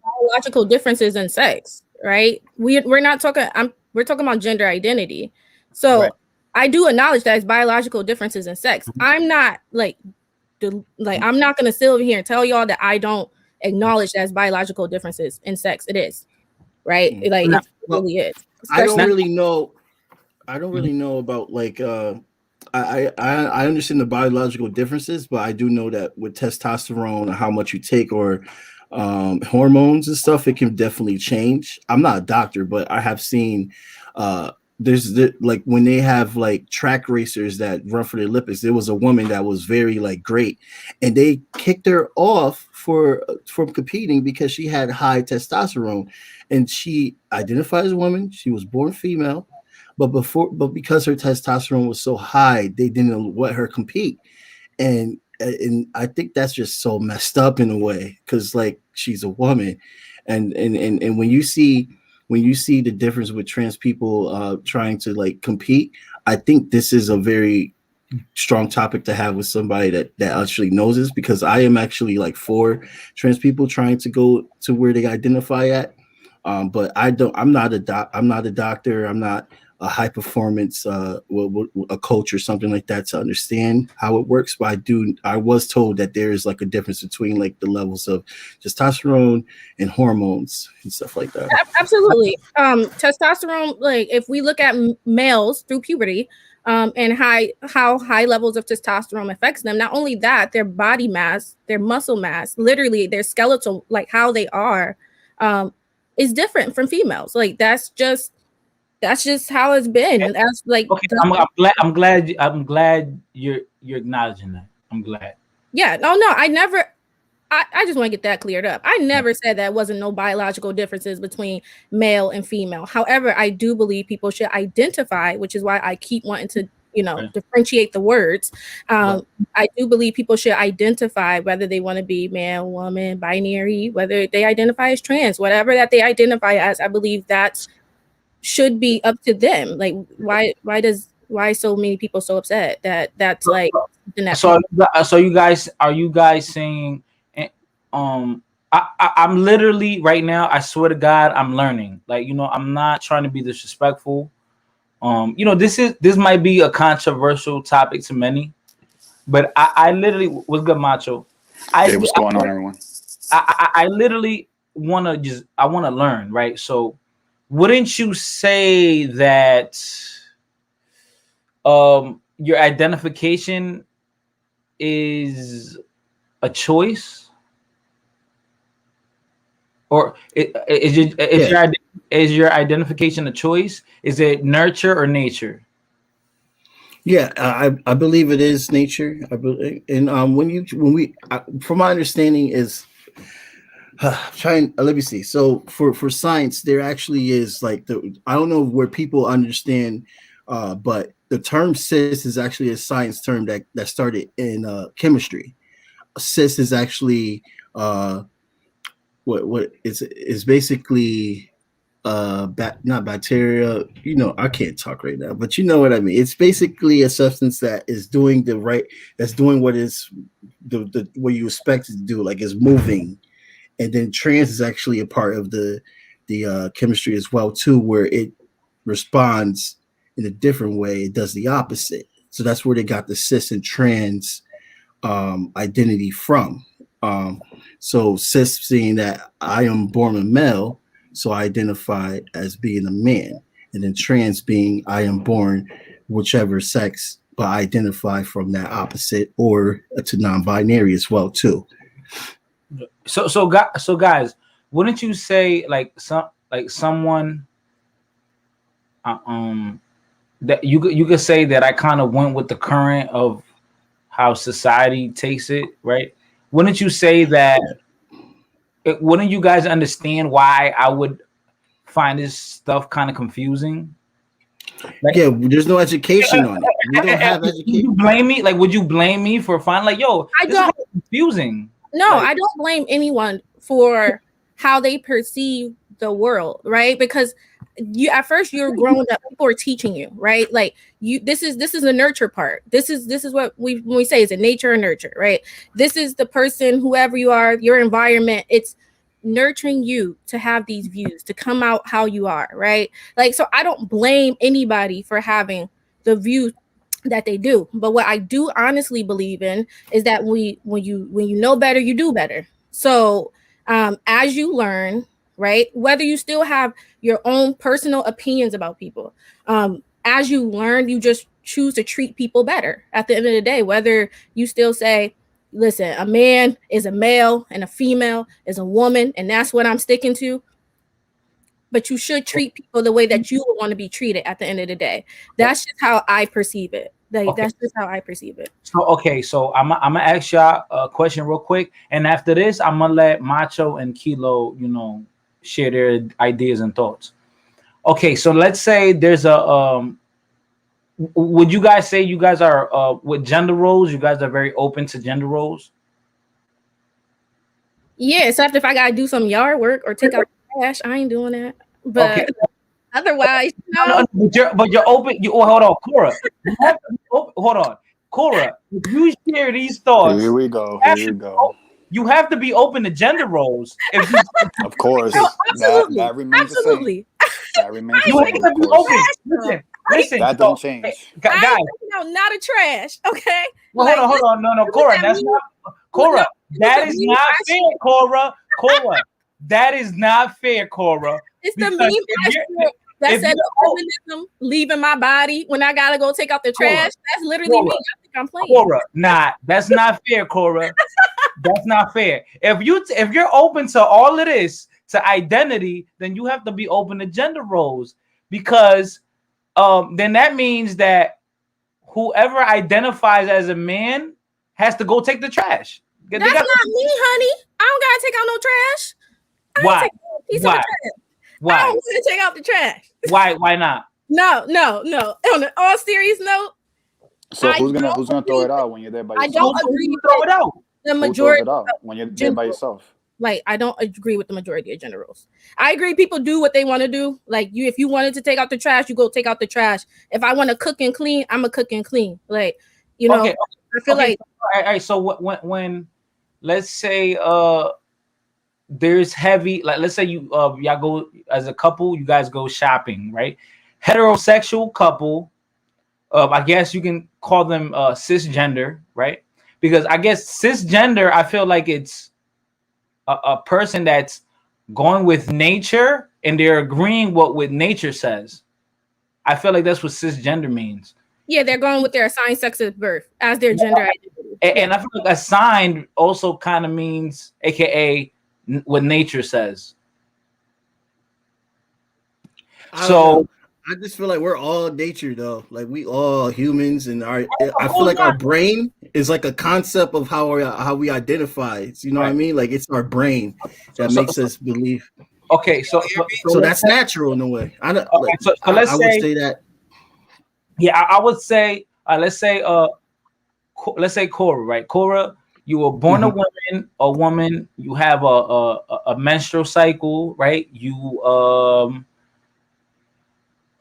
biological differences in sex, right? We're not talking. We're talking about gender identity. So right. I do acknowledge that it's biological differences in sex. I'm not I'm not gonna sit over here and tell y'all that I don't acknowledge that it's biological differences in sex. It is, right? It really is. I don't really know about I understand the biological differences, but I do know that with testosterone and how much you take or hormones and stuff, it can definitely change. I'm not a doctor, but I have seen like when they have like track racers that run for the Olympics, there was a woman that was very like great, and they kicked her off for from competing because she had high testosterone, and she identified as a woman. She was born female, but because her testosterone was so high, they didn't let her compete. And I think that's just so messed up in a way, because like she's a woman, and when you see the difference with trans people trying to like compete, I think this is a very strong topic to have with somebody that actually knows this, because I am actually like for trans people trying to go to where they identify at. But I'm not I'm not a doctor. I'm not a high performance a coach or something like that to understand how it works. But I was told that there is like a difference between like the levels of testosterone and hormones and stuff like that. Absolutely. Testosterone, like if we look at males through puberty, and how high levels of testosterone affects them. Not only that, their body mass, their muscle mass, literally their skeletal, like how they are, is different from females. Like that's just how it's been. And that's like Okay, I'm glad you're acknowledging that. I'm glad. yeah. No, I never. I just want to get that cleared up. I never said that wasn't no biological differences between male and female. However, I do believe people should identify, which is why I keep wanting to, differentiate the words. I do believe people should identify whether they want to be male, woman, binary, whether they identify as trans, whatever that they identify as. I believe that should be up to them. Like, why so many people so upset that that's like so you guys are you guys saying I'm literally right now, I swear to God, I'm learning. Like, I'm not trying to be disrespectful. This might be a controversial topic to many, but I literally was good, Macho. Hey, what's going on, everyone? I literally want to learn, right? So wouldn't you say that your identification is a choice? Or is your identification a choice? Is it nurture or nature? Yeah, I believe it is nature. I believe, and from my understanding is let me see. So for science, there actually is like I don't know where people understand, but the term cis is actually a science term that started in chemistry. Cis is actually what is basically not bacteria. I can't talk right now, but you know what I mean. It's basically a substance that is doing that's doing what is the what you expect it to do, like it's moving. And then trans is actually a part of the chemistry as well too, where it responds in a different way. It does the opposite. So that's where they got the cis and trans identity from. So cis seeing that I am born a male, so I identify as being a man, and then trans being I am born whichever sex, but I identify from that opposite or to non-binary as well too. So guys, wouldn't you say someone that you could say that I kind of went with the current of how society takes it, right? Wouldn't you say that? Wouldn't you guys understand why I would find this stuff kind of confusing? Yeah, there's no education on it. We don't have education. Would you blame me? Like, would you blame me for finding this is confusing? No, I don't blame anyone for how they perceive the world, right? Because at first you're growing up, people are teaching you, right? Like this is the nurture part. This is what when we say is a nature and nurture, right? This is the person, whoever you are, your environment, it's nurturing you to have these views, to come out how you are, right? Like, so I don't blame anybody for having the view that they do. But what I do honestly believe in is that when you know better, you do better. So as you learn, right, whether you still have your own personal opinions about people, as you learn, you just choose to treat people better at the end of the day. Whether you still say, listen, a man is a male and a female is a woman, and that's what I'm sticking to. But you should treat people the way that you would want to be treated at the end of the day. That's just how I perceive it. Like, that's just how I perceive it. So I'm gonna ask y'all a question real quick, and after this, I'm gonna let Macho and Kilo, share their ideas and thoughts. Okay, so let's say there's a would you guys say you guys are with gender roles? You guys are very open to gender roles? Yeah, except if I gotta do some yard work or take out the trash, I ain't doing that. But otherwise, no. But you're open. Hold on, Cora. Hold on, Cora. If you share these thoughts, here we go. You have to be open to gender roles. Of course, that remains the same. That remains the same. You have to be open. Listen. That don't change. Guys, not a trash. Okay. Well, hold on. No, Cora. That's not Cora. That is not fair, Cora. That is not fair, Cora. It's the meme that said the organism leaving my body when I gotta go take out the trash. That's literally me. I think I'm playing. Cora, that's not fair, Cora. That's not fair. If you're open to all of this, to identity, then you have to be open to gender roles, because then that means that whoever identifies as a man has to go take the trash. That's not me, honey. I don't gotta take out no trash. Why? Why? I don't want to take out the trash. Why not? No. On an all serious note. So who's gonna throw it out when you're there by yourself? I don't agree with throw it out. The majority when you're there by yourself. Like, I don't agree with the majority of gender roles. I agree people do what they want to do. Like, if you wanted to take out the trash, you go take out the trash. If I want to cook and clean, I'm a cook and clean. Like, I feel like. All right. So when let's say there's heavy, like let's say y'all go as a couple, you guys go shopping, right? Heterosexual couple, I guess you can call them cisgender, right? Because I guess cisgender, I feel like it's a person that's going with nature and they're agreeing what nature says. I feel like that's what cisgender means. Yeah, they're going with their assigned sex at birth as their gender identity. And I feel like assigned also kind of means, AKA, what nature says. So I just feel like we're all nature, though. Like, we all humans, and I feel like our brain is like a concept of how we identify. You know what I mean? Like, it's our brain that makes us believe. Okay, so that's natural in a way. I would say that. Yeah, I would say. Let's say Cora, right? Cora, you were born a woman. You have a menstrual cycle, right? You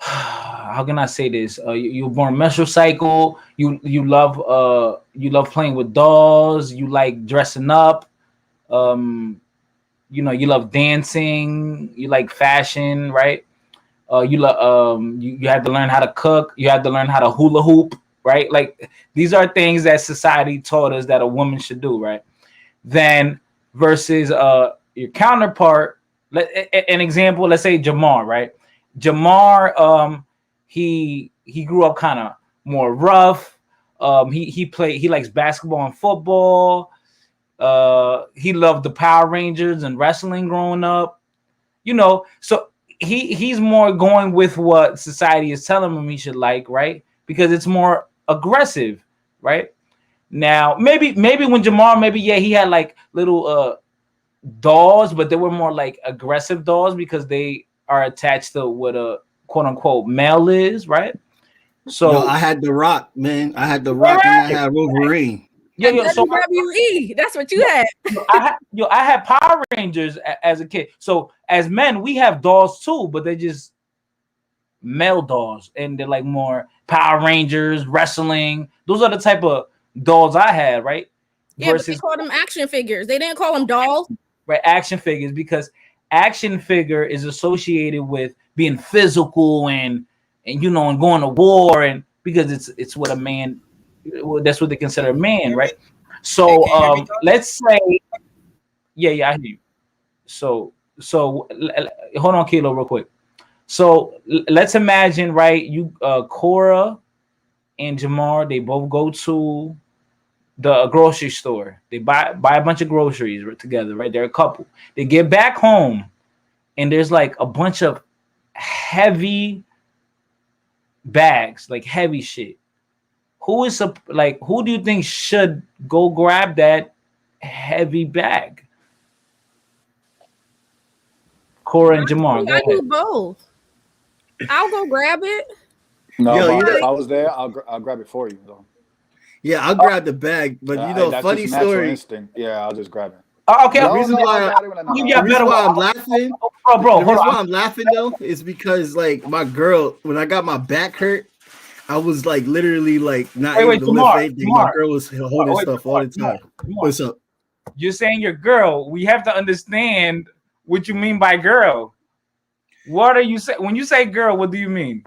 how can I say this? You were born menstrual cycle. You love playing with dolls. You like dressing up. You love dancing. You like fashion, right? You had to learn how to cook. You had to learn how to hula hoop, right? Like, these are things that society taught us that a woman should do, right? Then versus your counterpart, an example, let's say Jamar, right? Jamar, he grew up kind of more rough. He likes basketball and football. He loved the Power Rangers and wrestling growing up. So he's more going with what society is telling him he should like, right? Because it's more aggressive, right? Now, maybe when Jamar, he had like little dolls, but they were more like aggressive dolls because they are attached to what a quote unquote male is, right? So I had The Rock, man. I had The Rock, and I had Wolverine. So WWE, that's what you had. I had Power Rangers as a kid. So as men, we have dolls too, but they're just male dolls, and they're like more Power Rangers, wrestling. Those are the type of dolls I had, right? Yeah, but they called them action figures. They didn't call them dolls. Right, action figures, because action figure is associated with being physical and going to war, and because it's what a man. That's what they consider a man, right? So let's say, yeah, I hear you. So hold on, Kilo, real quick. So let's imagine, right? You, Cora and Jamar, they both go to the grocery store. They buy a bunch of groceries together, right? They're a couple. They get back home, and there's like a bunch of heavy bags, like heavy shit. Who do you think should go grab that heavy bag? Cora and Jamar, go I do ahead. both. I'll go grab it. No, Yo, but you if know- I was there, I'll grab it for you though. Yeah, I'll grab the bag, but That's funny just natural story. instinct. Yeah, I'll just grab it. Okay, The okay. reason why Yeah, the reason better why one. I'm laughing, Bro, the hold reason why on. I'm laughing though is because like my girl, when I got my back hurt, I was like literally like not able to lift anything. My girl was holding stuff all the time. What's up? You're saying your girl. We have to understand what you mean by girl. What are you saying? When you say girl, what do you mean?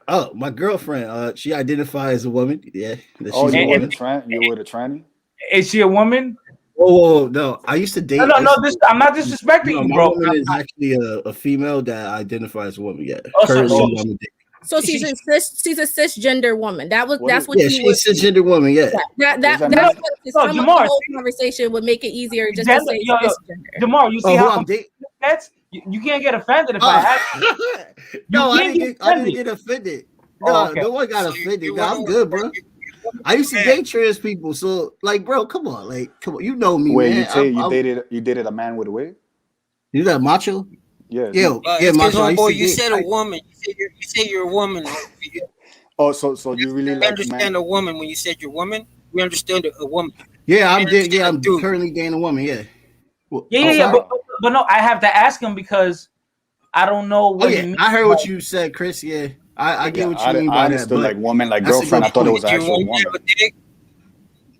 Oh, my girlfriend. She identifies as a woman. Yeah, that Oh, she's a you woman. with a tranny? Is she a woman? Whoa, no. I used to date. No. I'm not disrespecting No, you, my bro. woman is actually a female that identifies as a woman. Yeah, Oh, currently so- I'm a date. So she's a cisgender woman. That's what Yeah, you she's a cisgender woman. Yeah. that's mean? what some of the Jamar, whole conversation would make it easier just to say cisgender. Jamar, you see Oh, who how I'm dating? that's you can't get offended if I ask. No, I can't didn't get offended. No, Oh, okay. no one got offended. No, I'm good, bro. I used to date trans people, so like, bro, come on, you know me, Wait, man. you dated a man with a wig? You got macho? Yeah. Yeah, macho. You said a woman. You say you're a woman. Oh, so you really like understand a woman when you said you're a woman? We understand a woman. Yeah, I'm dude. currently dating a woman. Yeah. Well, Yeah, wow. but no, I have to ask him because I don't know what he means. I heard what you said, Chris. Yeah, I get what you mean by I that. understood But like woman, like that's a girlfriend. I good thought it point. was actual woman.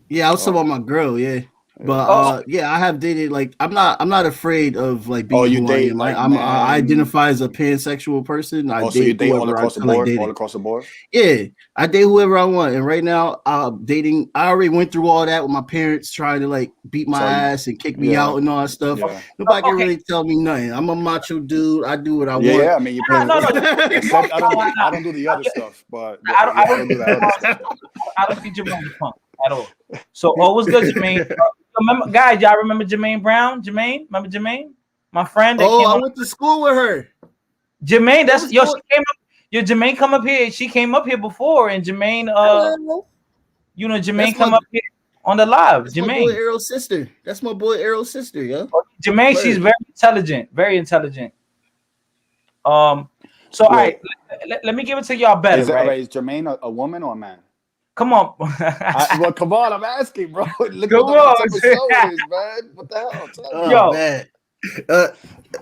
Yeah, I was talking about my girl. Yeah, but yeah, I have dated. Like, I'm not afraid of like being you who date, I am. like, I identify as a pansexual person. I so you date date all whoever across I the feel like board, dating. all across the board. Yeah, I date whoever I want. And right now, I'm dating. I already went through all that with my parents trying to like beat my ass and kick me out and all that stuff. Yeah. Nobody can really tell me nothing. I'm a macho dude. I do what I want. Yeah, I mean, you play. No. Except I don't do the other stuff, but I don't do the other stuff. I don't see Jermaine punk at all. So what was good, Jermaine? Remember, guys, y'all remember Jermaine Brown? Remember Jermaine? My friend. I went to school with her. Jermaine, she came up. Jermaine come up here. She came up here before, and Jermaine, Jermaine come up here on the live. That's Jermaine, my boy Errol's sister. That's my boy Errol's sister, yo. Jermaine, she's very intelligent. Very intelligent. So all right, let me give it to y'all better. Right? Is Jermaine a woman or a man? Come on. Well, come on, I'm asking, bro. Look Come what type of show it is, man. What the hell? Oh, man.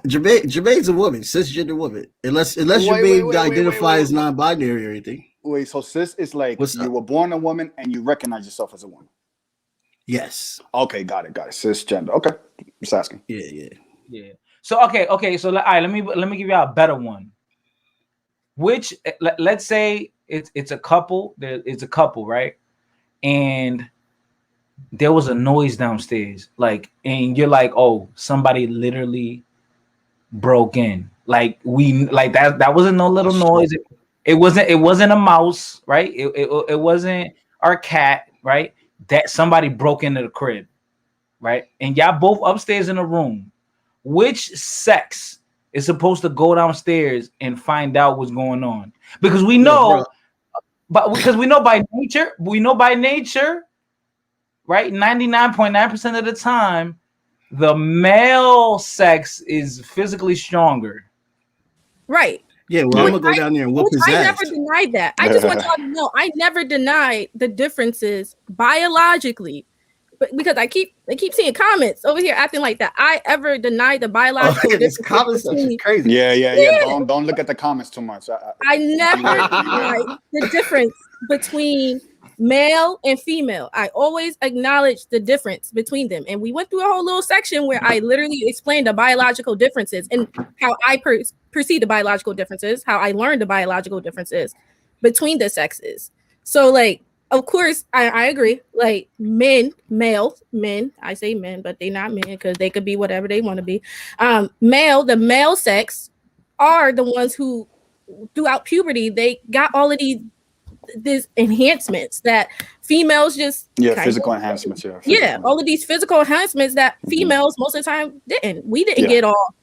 Jermaine's a woman, cisgender woman. Unless Jermaine identifies as non-binary or anything. Wait, so cis is like you were born a woman and you recognize yourself as a woman. Yes. Okay, got it. Cisgender. Okay, just asking. Yeah. So okay. So all right, let me give y'all a better one. Which let's say it's a couple. It's a couple, right? And there was a noise downstairs, and you're like, oh, somebody literally broke in. That wasn't no little noise. It wasn't a mouse, right? It wasn't our cat, right? That somebody broke into the crib, right? And y'all both upstairs in a room. Which sex is supposed to go downstairs and find out what's going on? Because we know, because we know by nature, right? 99.9% of the time, the male sex is physically stronger. Right. Yeah, well, I'm gonna go down there and whoop his ass. I never denied that. I just want y'all to know I never denied the differences biologically. But because I keep seeing comments over here acting like that. I ever denied the biological differences. Comments are crazy. Yeah. Don't look at the comments too much. I never denied the difference between male and female. I always acknowledge the difference between them. And we went through a whole little section where I literally explained the biological differences and how I perceive the biological differences, how I learned the biological differences between the sexes. So of course, I agree. Like men, I say men, but they're not men because they could be whatever they want to be. The male sex are the ones who throughout puberty, they got all of these these enhancements that females just physical enhancements. All of these physical enhancements that females most of the time didn't. We didn't get all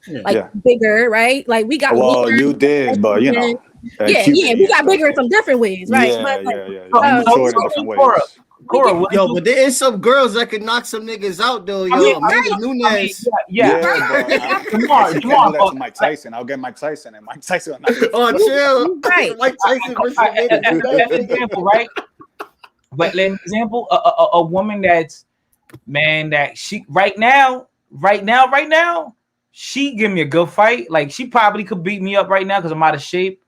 bigger, right? Like we got. Well, you did, but you know. We got bigger in some different ways, right? Matured in different ways. Cora, but there is some girls that could knock some niggas out, though. Amanda Nunes. Jamar, do that to Mike Tyson. I'll get Mike Tyson, and Mike Tyson. Chill. Right. Mike Tyson versus example, right? But an example, a woman that she right now, she give me a good fight. Like she probably could beat me up right now because I'm out of shape.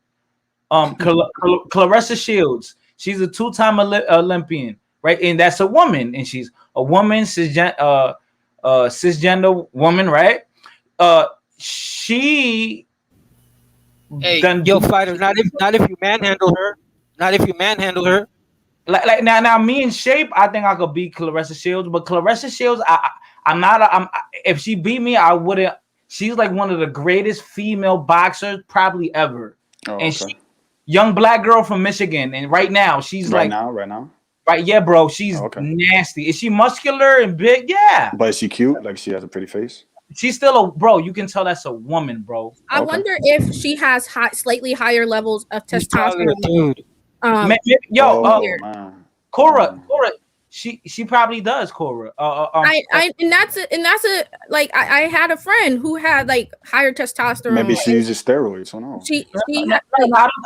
Claressa Shields, she's a 2-time Olympian, right? And that's a woman, and she's a woman, cisgender woman, right? She fighters, not if you manhandle her. Not if you manhandle her. Like now, me in shape, I think I could beat Claressa Shields. But Claressa Shields, I'm if she beat me, I wouldn't. She's like one of the greatest female boxers probably ever. And she, young black girl from Michigan, and right now she's right now. Right, yeah, bro. She's nasty. Is she muscular and big? Yeah. But is she cute? Like she has a pretty face? She's still a bro. You can tell that's a woman, bro. I wonder if she has slightly higher levels of testosterone. Cora, she probably does, Cora. I had a friend who had like higher testosterone. Maybe she uses steroids. I don't know.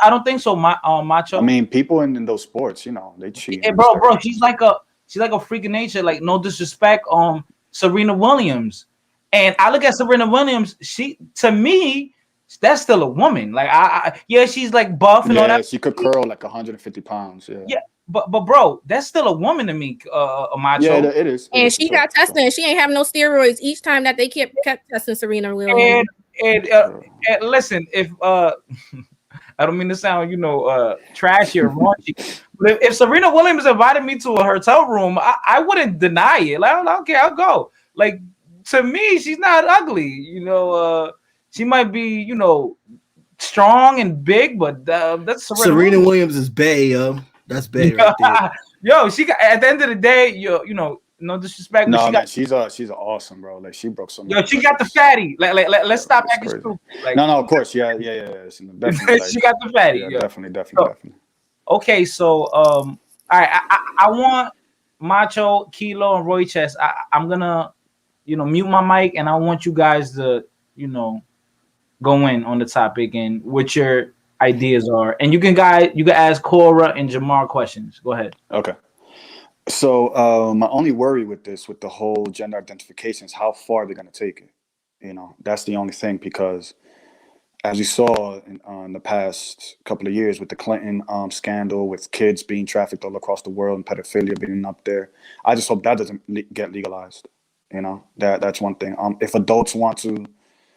I don't think so. Macho. I mean, people in those sports, they cheat. Yeah, bro, she's like a freak of nature. Like, no disrespect, Serena Williams, and I look at Serena Williams. To me, that's still a woman. Like, she's like buff and all that. She could curl like 150 pounds. Yeah. But bro, that's still a woman to me, Macho. Yeah, it is. And she got tested, and she ain't have no steroids each time that they kept testing Serena Williams. And listen, if I don't mean to sound trashy or raunchy, but if Serena Williams invited me to a hotel room, I wouldn't deny it. Like, okay, I'll go. Like, to me, she's not ugly. She might be strong and big, but that's Serena Williams is bae, yo. That's bad right there. Yo, she got at the end of the day, no disrespect. No, man, she's awesome, bro. Like she broke some. Yo, she got the fatty. Let's stop acting stupid. Like, no, of course, yeah. Definitely, she got the fatty. Yeah, definitely. Okay, so all right, I want Macho, Kilo, and Roy Chess. I'm gonna, mute my mic, and I want you guys to, go in on the topic and what your ideas are, and you can ask Cora and Jamar questions. Go ahead. Okay. So my only worry with the whole gender identification is how far they're going to take it. That's the only thing, because as we saw in the past couple of years with the Clinton scandal, with kids being trafficked all across the world and pedophilia being up there, I just hope that doesn't get legalized. That's one thing. If adults want to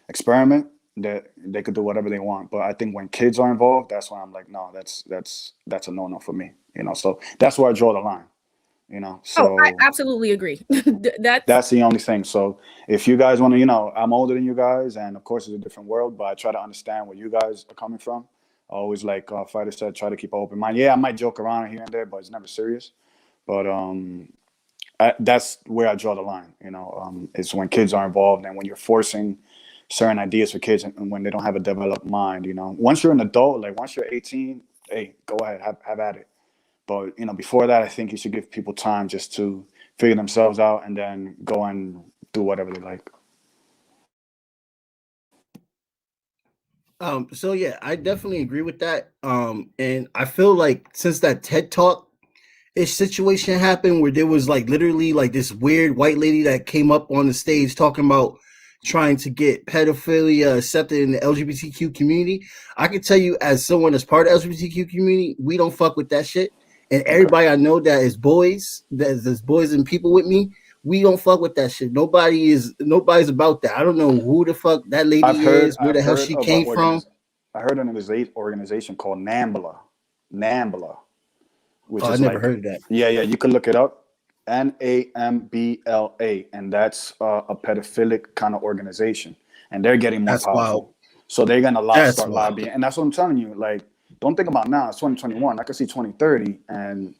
experiment, that they could do whatever they want, but I think when kids are involved, that's when I'm like, no, that's a no for me. So that's where I draw the line. So I absolutely agree. That's the only thing. So if you guys want to, I'm older than you guys, and of course it's a different world, but I try to understand where you guys are coming from. I always, like Fighter said, try to keep an open mind. Yeah, I might joke around here and there, but it's never serious. But that's where I draw the line. It's when kids are involved and when you're forcing certain ideas for kids and when they don't have a developed mind. Once you're an adult, like once you're 18, hey, go ahead, have at it. But before that, I think you should give people time just to figure themselves out and then go and do whatever they like. So yeah, I definitely agree with that. And I feel like since that TED Talk ish situation happened, where there was like literally like this weird white lady that came up on the stage talking about trying to get pedophilia accepted in the LGBTQ community, I can tell you, as someone that's part of the LGBTQ community, we don't fuck with that shit. And everybody I know that is boys, there's boys and people with me, we don't fuck with that shit. Nobody's about that. I don't know who the fuck that lady is, where the hell she came from. I heard of this organization called NAMBLA. Which I never heard of that. Yeah, you can look it up. NAMBLA, and that's a pedophilic kind of organization, and they're getting more powerful. Wild. So they're gonna start lobbying, and that's what I'm telling you. Like, don't think about now. It's 2021. I can see 2030, and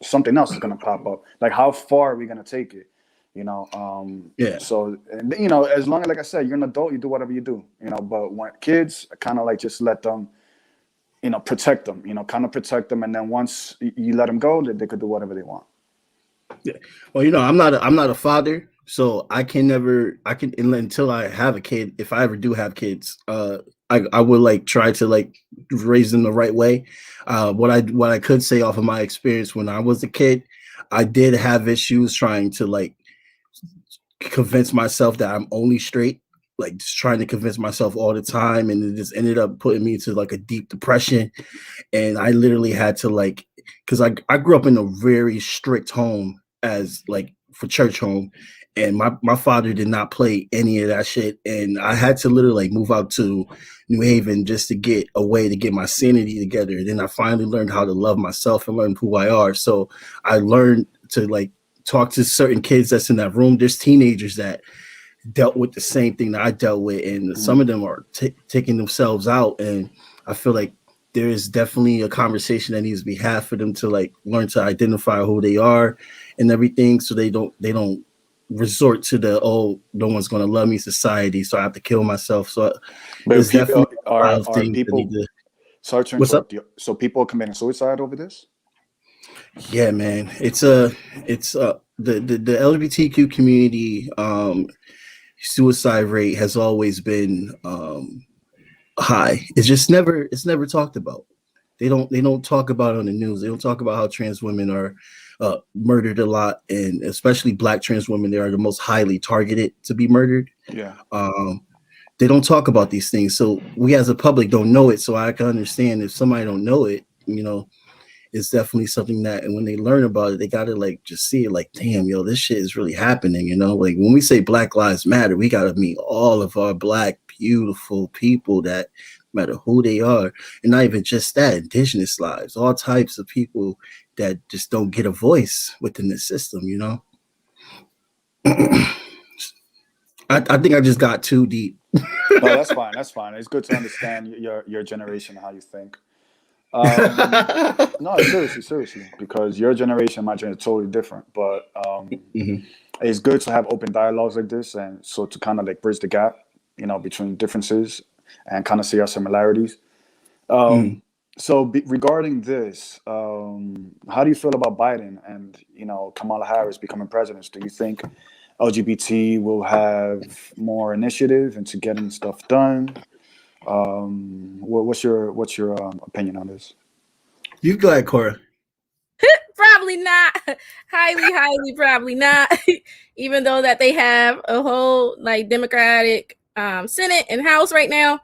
something else is gonna pop up. Like, how far are we gonna take it? Yeah. So, and, as long as, like I said, you're an adult, you do whatever you do. But when kids, kind of like just let them, protect them. Kind of protect them, and then once you let them go, they could do whatever they want. Yeah. Well, I'm not a father, so I can never, until I have a kid. If I ever do have kids, I would like try to like raise them the right way. What I could say off of my experience when I was a kid, I did have issues trying to like convince myself that I'm only straight, like just trying to convince myself all the time, and it just ended up putting me into like a deep depression. And I literally had to like, because I grew up in a very strict home as like for church home, and my father did not play any of that shit, and I had to literally like move out to New Haven just to get a way to get my sanity together. And then I finally learned how to love myself and learn who I are. So I learned to like talk to certain kids that's in that room. There's teenagers that dealt with the same thing that I dealt with, and some of them are taking themselves out. And I feel like there is definitely a conversation that needs to be had for them to like learn to identify who they are and everything, so they don't resort to the no one's going to love me society, so I have to kill myself. So But there's definitely a lot of are things that people? need to. Sorry to What's up? interrupt you. So people are committing suicide over this? Yeah, man, it's the LGBTQ community suicide rate has always been high. It's never talked about. They don't talk about it on the news. They don't talk about how trans women are murdered a lot, and especially Black trans women. They are the most highly targeted to be murdered. Yeah. They don't talk about these things, so we as a public don't know it. So I can understand if somebody don't know it. It's definitely something that, and when they learn about it, they gotta like just see it like, damn, yo, this shit is really happening. Like when we say Black Lives Matter, we gotta meet all of our Black beautiful people, that no matter who they are, and not even just that, Indigenous lives, all types of people that just don't get a voice within the system. I think I just got too deep. No, that's fine. That's fine. It's good to understand your generation and how you think. No, seriously, because your generation and my generation is totally different. But Mhm. it's good to have open dialogues like this, and so to kind of like bridge the gap, between differences and kind of see our similarities. Mhm. So regarding this, how do you feel about Biden and Kamala Harris becoming presidents? Do you think LGBT will have more initiative into getting stuff done? What's your opinion on this? You go ahead, Cora. Probably not. Highly probably not. Even though that they have a whole like Democratic Senate and House right now,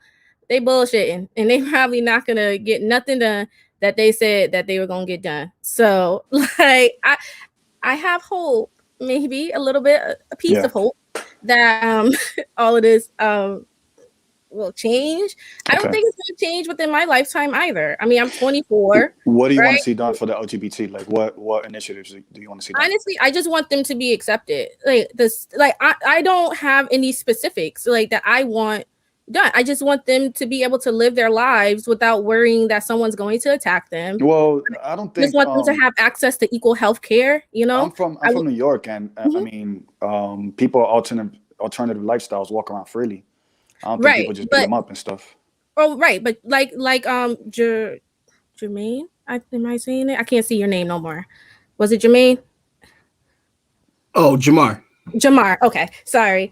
they bullshitting, and they probably not gonna get nothing done that they said that they were gonna get done. So like I have hope, maybe a little bit, a piece of hope that all of this will change. I don't Okay. think it's going to change within my lifetime either. I mean, I'm 24. What do you want right? to see done for the LGBT? Like, what initiatives do you want to see done? Honestly, I just want them to be accepted. Like this, like I don't have any specifics like that I want done. I just want them to be able to live their lives without worrying that someone's going to attack them. Well, I don't I just think want them to have access to equal health care. I'm from New York, and I mean, people alternative lifestyles walk around freely. I don't think people just beat them up and stuff. Oh, right, but like Jermaine, am I saying it? I can't see your name no more. Was it Jermaine? Oh, Jamar. Okay, sorry.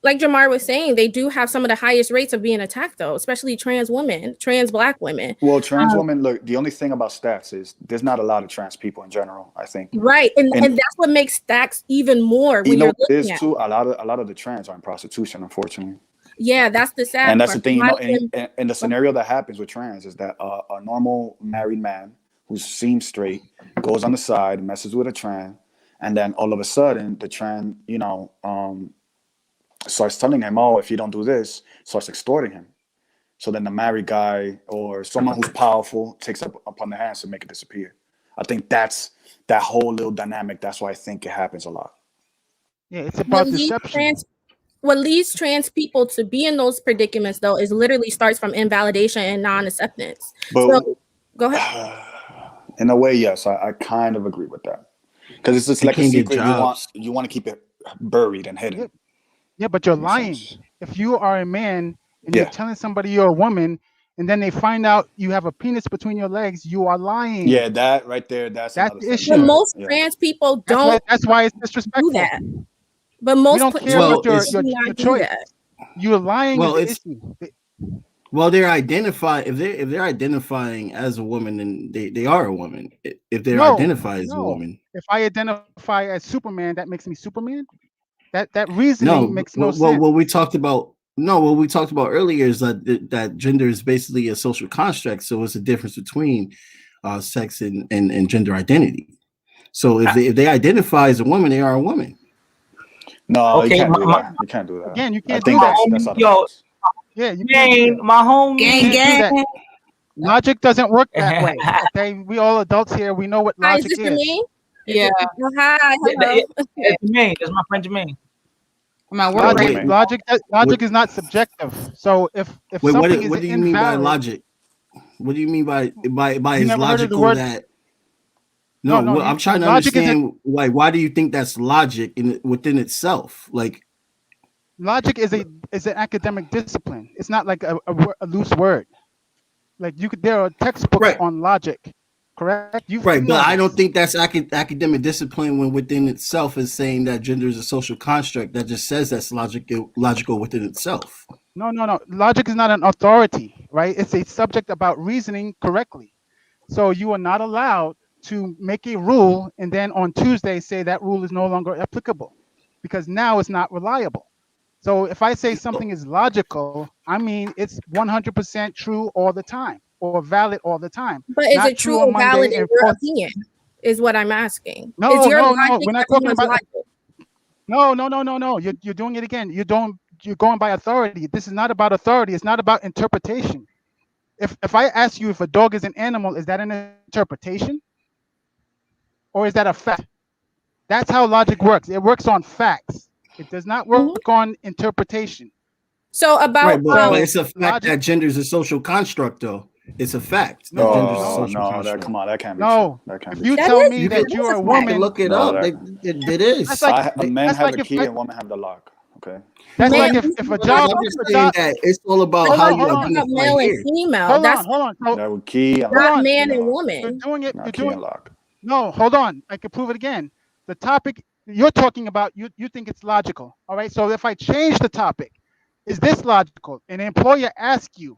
Like Jamar was saying, they do have some of the highest rates of being attacked, though, especially trans women, trans Black women. Well, trans women, look, the only thing about stats is there's not a lot of trans people in general, I think. Right, and that's what makes stats even more when you're looking at too. A lot of the trans are in prostitution, unfortunately. Yeah, that's the sad and that's part. the thing, and the scenario that happens with trans is that a normal married man who seems straight goes on the side, messes with a trans, and then all of a sudden the trans, starts telling him, oh, if you don't do this, starts extorting him. So then the married guy or someone who's powerful takes up upon the hands to make it disappear. I think that's that whole little dynamic. That's why I think it happens a lot. Yeah, it's about deception. what leads trans people to be in those predicaments, though, is literally starts from invalidation and non-acceptance. But So, go ahead. in a way, yes, I kind of agree with that, because it's just They like a can't get secret. jobs. You want to keep it buried and hidden. Yeah, but you're In a lying. sense. If you are a man and Yeah. you're telling somebody you're a woman, and then they find out you have a penis between your legs, you are lying. Yeah, that right there. That's That's another the thing. issue. But Yeah. most Yeah. trans people That's don't why it's do disrespectful. that. But We most don't care Well, about your it's- do not do choice. that. You're lying Well, is it's- the issue. Well, they're if they're identifying as a woman, then they are a woman. If they identify as a woman, If I identify as Superman, that makes me Superman. That reasoning makes no well, sense. what we talked about. No, what we talked about earlier is that gender is basically a social construct. So it's a difference between sex and gender identity. So if they identify as a woman, they are a woman. No, Okay, you can't do my- that. You can't do that. Again, you I can't think do that. that's out of Yo, bounds. Yeah, you can't do Gang, that. my homie. You can't do that. Logic doesn't work that way. Okay, we all adults here. We know what Hi, is logic this is. Jermaine? Yeah. Hi, hello. It's Jermaine. That's my friend Jermaine. I'm at work right Jermaine. now. Logic is not subjective. So if Wait, something what is do you mean by invalid, logic? What do you mean by You is never heard of the logical word- that? No, No, no, I'm trying to logic is understand. Like, why do you think that's logic within itself? Like, logic is an academic discipline. It's not like a loose word. Like there are textbooks Right. on logic, correct? right, but I don't this. think that's academic discipline when within itself is saying that gender is a social construct. That just says that's logical within itself. No. Logic is not an authority, right? It's a subject about reasoning correctly. So you are not allowed to make a rule and then on Tuesday say that rule is no longer applicable because now it's not reliable. So if I say something is logical, I mean it's 100% true all the time or valid all the time. But is Not it true on or Monday valid in and your false- opinion? Is what I'm asking. No, is your no, logic we're not talking everyone's about- logic? No. You're doing it again. You're going by authority. This is not about authority. It's not about interpretation. If I ask you if a dog is an animal, is that an interpretation? Or is that a fact? That's how logic works. It works on facts. It does not work on interpretation. So about Right, but it's a fact logic- that gender is a social construct, though. It's a fact. No, that gender's a No, social no, construct. come on, that can't be No. true. That can't If be you true. That tell is- me that that is you're a a fact. You can woman, look it No, up. that- It is. That's like- Men that's have like the if key I- and women have the lock. Okay. that's Man, like if a But job. I'm just saying that it's all about Hold how on, you hold on, identify male and here. female. Hold That's on. So, That would key and not lock. on, man Key and lock. woman. you're doing it. Not You're key doing and lock. No, hold on. I can prove it again. The topic you're talking about, you think it's logical. All right. So if I change the topic, is this logical? An employer asks you,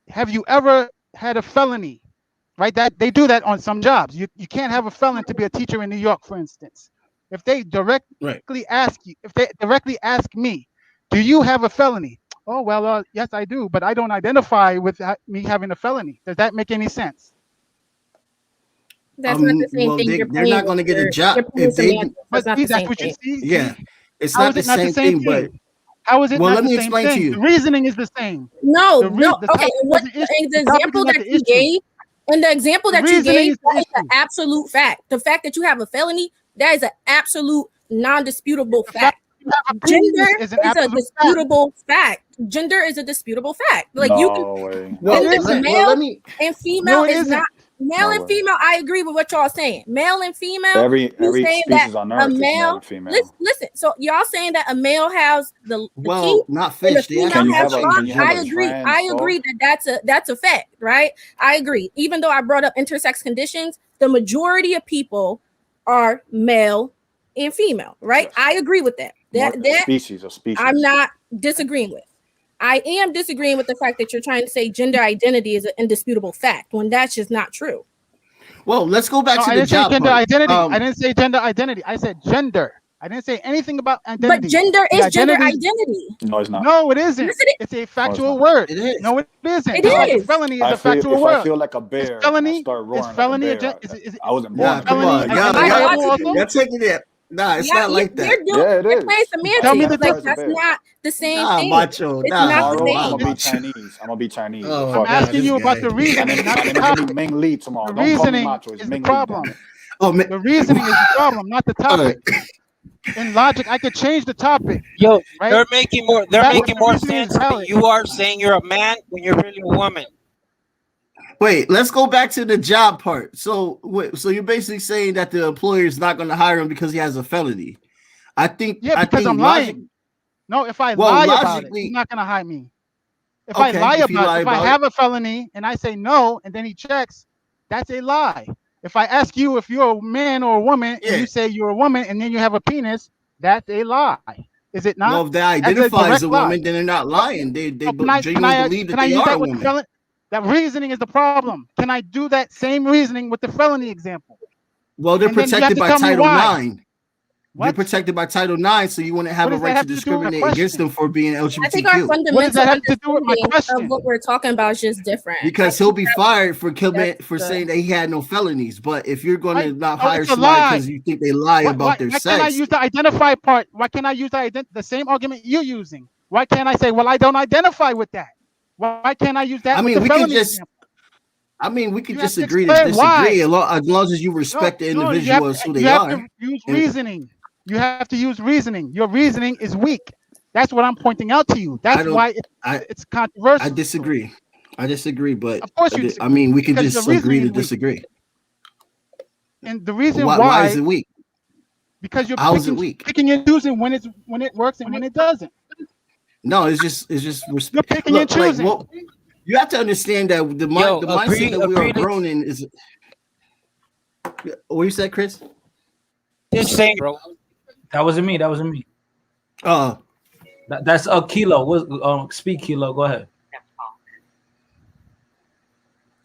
have you ever had a felony? Right? That they do that on some jobs. You can't have a felon to be a teacher in New York, for instance. If they directly ask you, if they directly ask me, do you have a felony? Oh, well, yes, I do, but I don't identify with me having a felony. Does that make any sense? That's not the same well, thing. they're not going to get a job You're if they. semantics. That's not the that's same what you thing. see. Yeah, it's How not is the it not same the same thing. But thing? How is it well, not let the me same explain to thing? you. The reasoning is the same. No, The no. the Okay, topic what is the issue. the The topic example is not that the you issue. gave, and the example The that you reasoning gave, is the that is an issue. absolute fact. The fact that you have a felony, that is an absolute, non-disputable The fact. fact that you have a penis Gender is an is a absolute fact. disputable fact. Gender is a disputable fact. Like you can, No way. well, It isn't. male let me. and female No, it is isn't. not. Male No and way. female, I agree with what y'all saying. Male and female, Every you saying that species on a earth is male male. and female. Listen. So y'all saying that a male has the key Well, not and the fish. They female actually has the have lock. can you have I a agree. trans I agree that that's a fact, right? I agree. Even though I brought up intersex conditions, the majority of people are male and female, right? Yes. I agree with that. That Species of species. I'm not disagreeing with. I am disagreeing with the fact that you're trying to say gender identity is an indisputable fact when that's just not true. Well, let's go back No, to I the didn't say job gender part. identity. I didn't say gender identity. I said gender. I didn't say anything about identity. But gender The is gender identity- identity. No, it's not. No, it isn't. Yes, it is. It's a factual not. word. It is. No, it isn't. It Just like is. a felony is I a feel, factual if word. I feel like a bear, felony- I start roaring is felony like a bear. a gen- is- I wasn't born. Nah, like a come bear. on, felony y'all, identifiable y'all, also? y'all taking it. Nah, it's not like that. Yeah, it They're is. playing semantics. Tell me the Like, difference. that's not the same Nah, thing. macho. It's Nah, not the Tomorrow, same. I'm gonna be macho. Chinese. I'm gonna be Chinese. Oh, I'm God, asking this you about guy. the My reasoning, name, not my the name is topic. Ming Lee tomorrow. The Don't call me reasoning macho. It's is the Ming Lee. problem. damn it. Oh, man. The reasoning is the problem, not the All topic. right. in logic, I could change the topic, Yo, right? they're making more. They're That making the more reasoning is sense than valid. you are saying you're a man when you're really a woman. Wait, let's go back to the job part. So, so you're basically saying that the employer is not going to hire him because he has a felony. I think. Yeah, because I'm lying. No, if I lie about it, he's not gonna hire me. If I lie about it, if I have a felony and I say no, and then he checks, that's a lie. If I ask you if you're a man or a woman, and you say you're a woman, and then you have a penis, that's a lie. Is it not? Well, if they identify as a woman, then they're not lying. They genuinely believe that they are a woman. That reasoning is the problem. Can I do that same reasoning with the felony example? Well, they're protected by Title IX. They're protected by Title IX, so you wouldn't have a right to discriminate against them for being LGBTQ. I think our fundamental understanding of what we're talking about is just different. Because he'll be fired for saying that he had no felonies. But if you're going to not hire somebody because you think they lie about their sex, why can't I use the identify part? Why can't I use the same argument you're using? Why can't I say, well, I don't identify with that? Why can't I use that? I mean, we can just. I mean, we can just agree to disagree as long as you respect the individual as who they are. You have to use reasoning. You have to use reasoning. Your reasoning is weak. That's what I'm pointing out to you. That's why it's controversial. I disagree. But of course you disagree. I mean, we can just agree to disagree. And the reason why is it weak? Because you're picking and choosing when it works and when it doesn't. No, it's just respect. You're picking and choosing. You have to understand that the mindset that we are grown in is. What you said, Chris? Just saying, bro. That wasn't me. That's Kilo. Speak, Kilo. Go ahead.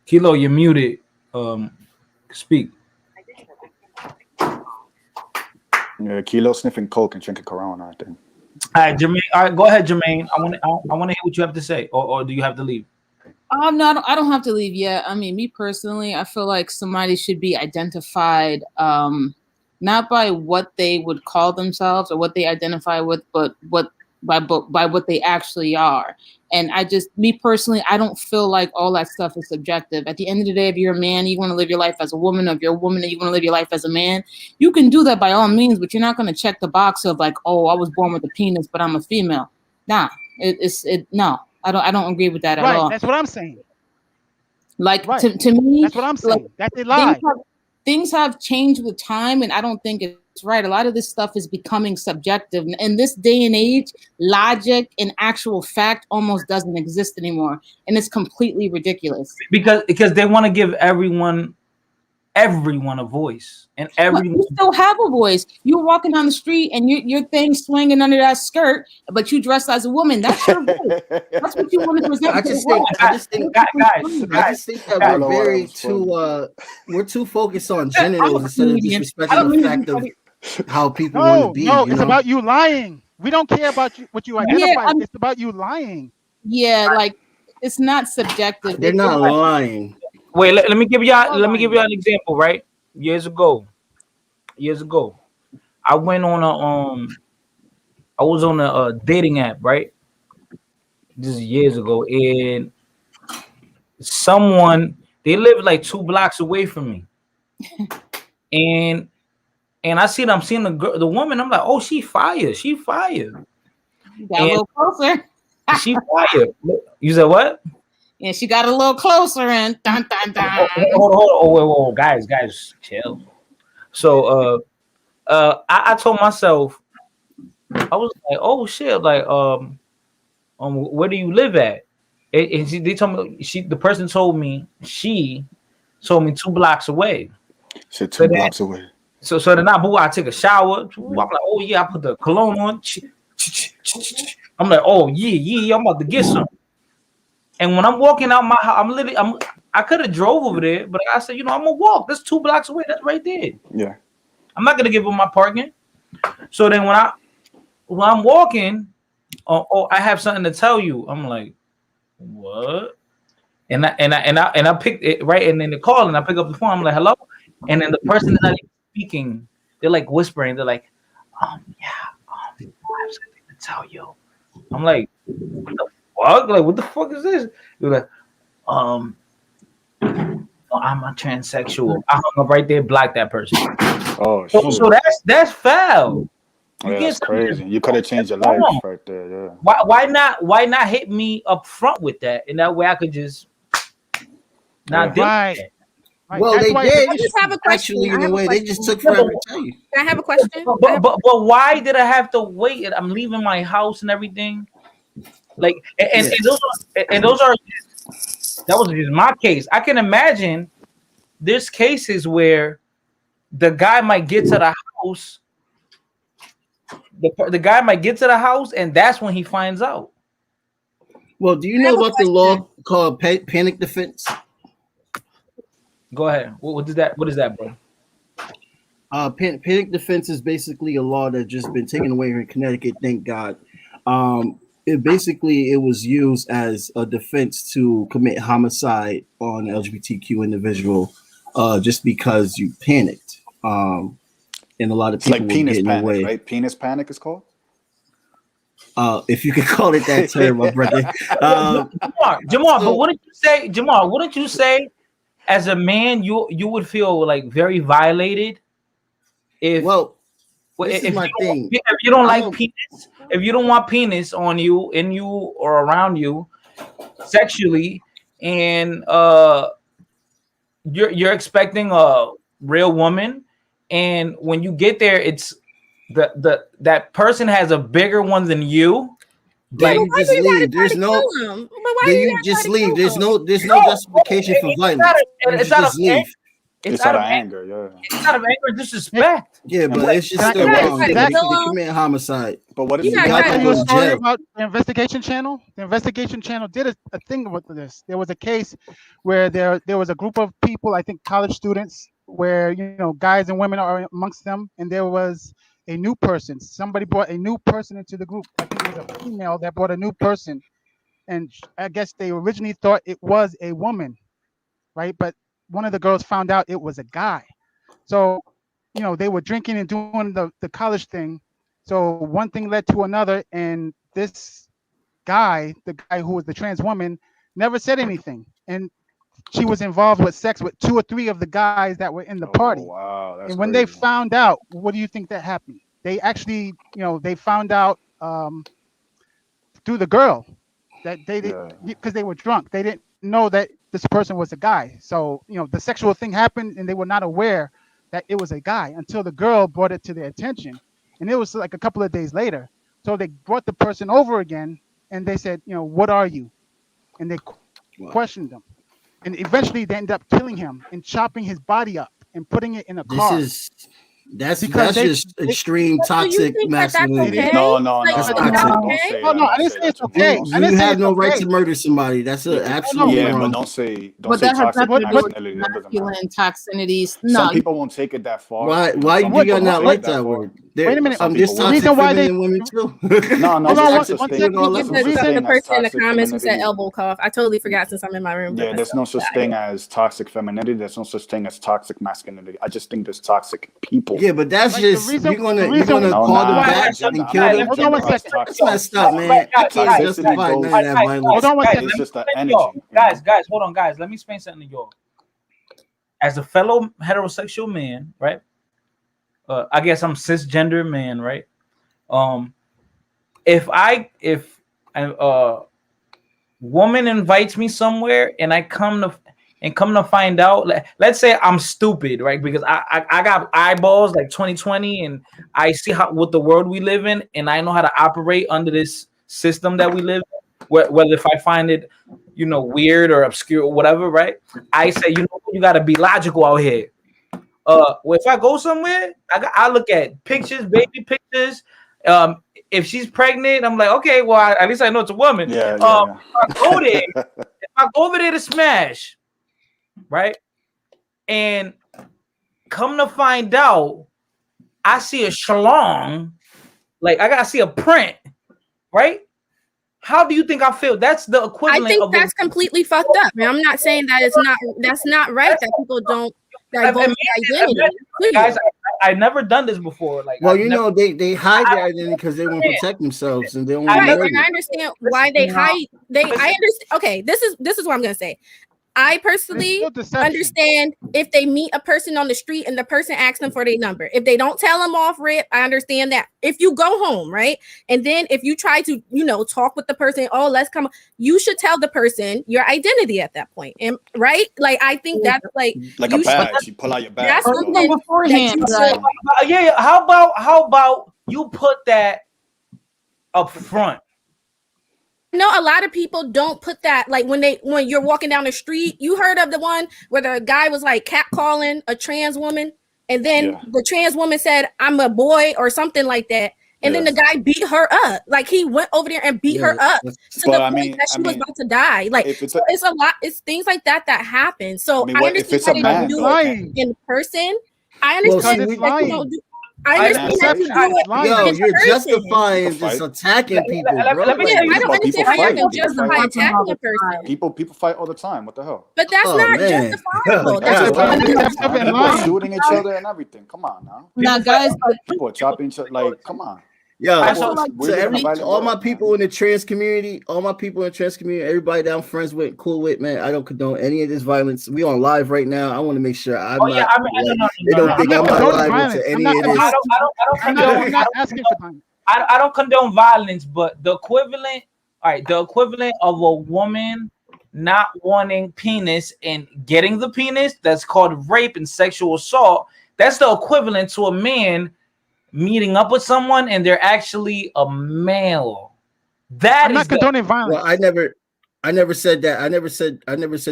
Kilo, you're muted. Speak. Yeah, Kilo sniffing coke and drinking Corona, I think. All right, Jermaine. All right, go ahead, Jermaine. I want to hear what you have to say, or do you have to leave? No, I don't have to leave yet. I mean, me personally, I feel like somebody should be identified. Not by what they would call themselves or what they identify with, but by what they actually are. And me personally, I don't feel like all that stuff is subjective. At the end of the day, if you're a man, you want to live your life as a woman. If you're a woman and you want to live your life as a man, you can do that by all means, but you're not going to check the box of like, oh, I was born with a penis, but I'm a female. Nah, no, I don't agree with that at all. That's what I'm saying. Like to me, that's what I'm saying. Like, that's a lie. Things have changed with time, and I don't think it's right. A lot of this stuff is becoming subjective. In this day and age, logic and actual fact almost doesn't exist anymore, and it's completely ridiculous. Because they want to give everyone a voice, and everyone you still have a voice. You're walking down the street and your thing swinging under that skirt, but you dressed as a woman. That's your voice. That's what you want to present. I just think that we're too focused on genitals instead of disrespecting the fact of how people want to be. No, it's about you lying. We don't care about what you identify. It's about you lying. Yeah, like it's not subjective. They're not lying. Wait, let me give y'all an example. Right, years ago, I went on I was on a dating app. Right, this is years ago, and they lived like 2 blocks away from me, and I'm seeing the woman. I'm like, oh, she fire. Got a little closer. She fire. You said what? And she got a little closer and dun dun dun. Hold on. Whoa, guys, chill. So I told myself, I was like, oh shit, like where do you live at? And they told me the person told me 2 blocks away. So 2 blocks away. So then I take a shower. I'm like, oh yeah, I put the cologne on. I'm like, oh yeah, I'm about to get some. And when I'm walking out my house, I could have drove over there, but I said, I'm gonna walk. That's 2 blocks away. That's right there. Yeah. I'm not gonna give them my parking. So then when I'm walking, I have something to tell you. I'm like, what? And I picked it right, and then they call, and I pick up the phone. I'm like, hello, and then the person is not even speaking. They're like whispering. They're like, I have something to tell you. I'm like, what the fuck? Like, what the fuck is this? They're like, I'm a transsexual. I hung up right there, blocked that person. Oh, so that's foul. You Yeah, can't that's tell me crazy. You could have changed your wrong. life right there. Yeah. Why not hit me up front with that, and that way I could just not deal Right. with it. Right. Well, That's they why did. I just have a question. Actually, I in a have a way, they question. just took Yeah, forever to tell you. Can I have a question? But why did I have to wait? I'm leaving my house and everything. Like and those are that was just my case. I can imagine there's cases where the guy might get to the house. The guy might get to the house, and that's when he finds out. Well, do you I know have a about the question. law called panic defense? Go ahead. What is that? What is that, bro? Panic defense is basically a law that's just been taken away in Connecticut. Thank God. It was used as a defense to commit homicide on an LGBTQ individual, just because you panicked. And a lot of It's people like were penis getting panic, away. right? Penis panic is called. If you could call it that term, my brother. Jamal, so- but wouldn't you say, Jamal? Wouldn't you say, as a man, you would feel like very violated if Well, this if is my thing. if you don't like I'm a- penis, if you don't want penis on you, in you, or around you sexually, and you're expecting a real woman, and when you get there, it's that person has a bigger one than you. Then Like, you just leave. There's no. Kill him? But why Then do you you gotta try just to leave. kill There's him? no justification for violence. You it's out of just leave. it's It's out out of of anger. Yeah. it's out of anger and disrespect. Yeah, but what- it's just Can I- still can I- wrong. can I- They can I- commit homicide. But what if You you gotta Can I try tell to you a go to story jail. about the investigation channel? The investigation channel did a thing with this. There was a case where there was a group of people, I think college students, where guys and women are amongst them, and there was a new person. Somebody brought a new person into the group. I think it was a female that brought a new person, and I guess they originally thought it was a woman, right? But one of the girls found out it was a guy. So they were drinking and doing the college thing. So one thing led to another, and this guy, the guy who was the trans woman, never said anything, and she was involved with sex with 2 or 3 of the guys that were in the party. Wow, that's And when crazy. they found out, what do you think that happened? They actually, they found out through the girl that they because they were drunk. They didn't know that this person was a guy. So the sexual thing happened, and they were not aware that it was a guy until the girl brought it to their attention, and it was like a couple of days later. So they brought the person over again, and they said, what are you? And they questioned him, and eventually they ended up killing him and chopping his body up and putting it in a car. That's Because just extreme toxic think that that's masculinity. okay? No, Like, That's is toxic. that don't okay? say Oh that. no, I Don't didn't say say it's that. okay. Don't I say didn't You say have it's no right okay. to murder somebody. That's absolutely Yeah, wrong. but don't say But that has toxic nothing to do with masculinity. That doesn't matter. masculine toxicities. Some No, people won't take it that far. Why Some do you people not won't like take it that far. word? Wait a minute. Some There's people The will. toxic reason why feminine women too. No, There's Hold on, toxic one feminine second. all You over. said such some thing the as person in the toxic comments who said femininity. elbow cough. I totally forgot since I'm in my room. Yeah, there's no such thing as toxic femininity. There's no such thing as toxic masculinity. I just think there's toxic people. Yeah, but that's Like, the just reason- you're gonna the reason- No, call them nah, back Hold and on, kill them. hold on one genderized second. That's toxic. messed up, man. I can't Toxicity justify goes- none of that violence. Hold on one second. It's just the Y'all, energy. you know? guys, hold on, guys. Let me explain something to y'all. As a fellow heterosexual man, right? I guess I'm cisgender man, right? If a woman invites me somewhere and I come to find out, let's say I'm stupid, right? Because I got eyeballs like 2020, and I see what the world we live in, and I know how to operate under this system that we live in. Whether if I find it, weird or obscure or whatever, right? I say, you got to be logical out here. If I go somewhere, I look at pictures, baby pictures. If she's pregnant, I'm like, okay, well, at least I know it's a woman. Yeah. If I go over there to smash, right, and come to find out, I see a schlong, like I gotta see a print, right? How do you think I feel? That's the equivalent. I think that's completely fucked up. And I'm not saying that that's not right that people don't divulge their identity. Guys, I've never done this before. Like, Well, they hide their identity because they want to protect themselves and they don't want to Right, murder. and I understand why they hide. I understand. Okay, this is what I'm gonna say. I It's personally still deception. understand if they meet a person on the street and the person asks them for their number. If they don't tell them off rip, I understand that. If you go home, right? And then if you try to, talk with the person, oh, let's come, you should tell the person your identity at that point. And right? Like, I think that's like Like you a badge. You pull out your badge. that's Or something even that beforehand, you like, should. Yeah. How about you put that up front? No, a lot of people don't put that, like when you're walking down the street. You heard of the one where the guy was like catcalling a trans woman, and then the trans woman said, "I'm a boy" or something like that, and then the guy beat her up. Like, he went over there and beat her up to the point that she was about to die. Like, it's a lot. It's things like that happen. So I understand why they don't do it in person. I understand that you don't do. I understand that you do it. Yo, you're justifying just attacking people, bro. I don't understand how you can justify attacking a person. People fight all the time. What the hell? But that's not justifiable. People shooting each other and everything. Come on now. Now, guys, people are chopping each other. Like, come on. Yo, all my people in the trans community, everybody that I'm friends with, cool with, man, I don't condone any of this violence. We on live right now. I want to make sure they don't think I'm not liable to any of this. I'm not asking for time. I don't condone violence, but the equivalent of a woman not wanting penis and getting the penis, that's called rape and sexual assault. That's the equivalent to a man meeting up with someone and they're actually a male. I'm not condoning violence. Well, I never said that. I never said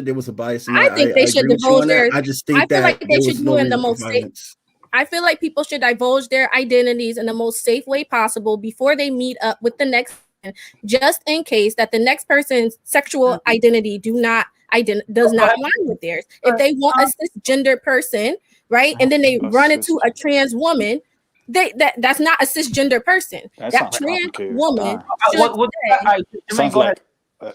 there was a bias in that. I think they should divulge their. I just think feel like they should do in the most safe. I feel like people should divulge their identities in the most safe way possible before they meet up with the next person, just in case that the next person's sexual identity does not align with theirs. If they want a cisgender person, right, and then they run into a trans woman, that's not a cisgender person. That trans woman sounds like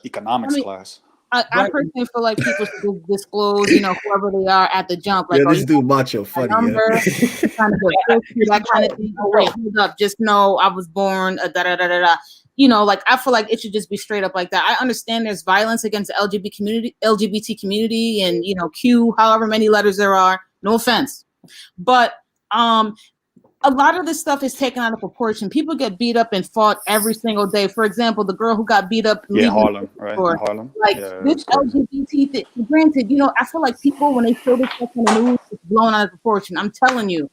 economics class. I personally feel like people should disclose, whoever they are at the jump. Like, this dude macho funny. Number, that kind of thing. Oh, wait, hold up. Just know I was born. Like, I feel like it should just be straight up like that. I understand there's violence against the LGBT community, and Q, however many letters there are. No offense, but a lot of this stuff is taken out of proportion. People get beat up and fought every single day. For example, the girl who got beat up. Harlem, right? Harlem. Like, this LGBT thing. Granted, I feel like people, when they show this stuff on the news, it's blown out of proportion. I'm telling you,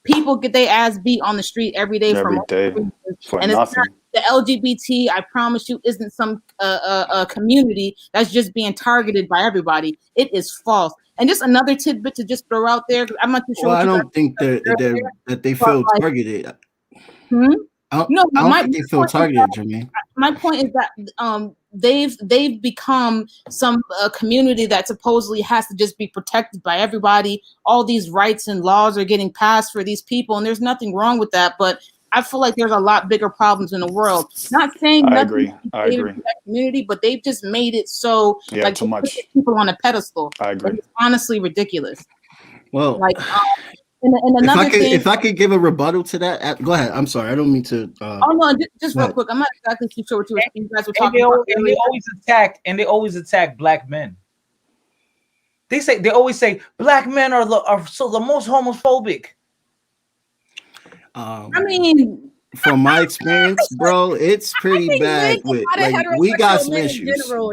people get their ass beat on the street every day. For and nothing. It's not, the LGBT, I promise you, isn't some community that's just being targeted by everybody. It is false. And just another tidbit to just throw out there. I'm not too sure. Well, I don't think that they feel targeted. I don't think they feel targeted, Jermaine. My point is that they've become some community that supposedly has to just be protected by everybody. All these rights and laws are getting passed for these people, and there's nothing wrong with that. But I feel like there's a lot bigger problems in the world. Not saying I nothing agree. That community, but they've just made it so like too much. Put people on a pedestal. I agree. It's honestly ridiculous. Well, like and another thing, if I could give a rebuttal to that, go ahead. I'm sorry, I don't mean to. Oh no, just real quick. I'm not exactly too sure what you guys were talking about. And they always attack black men. They always say black men are the most homophobic. I mean, from my experience, bro, it's pretty bad. With like, we got some issues. In general,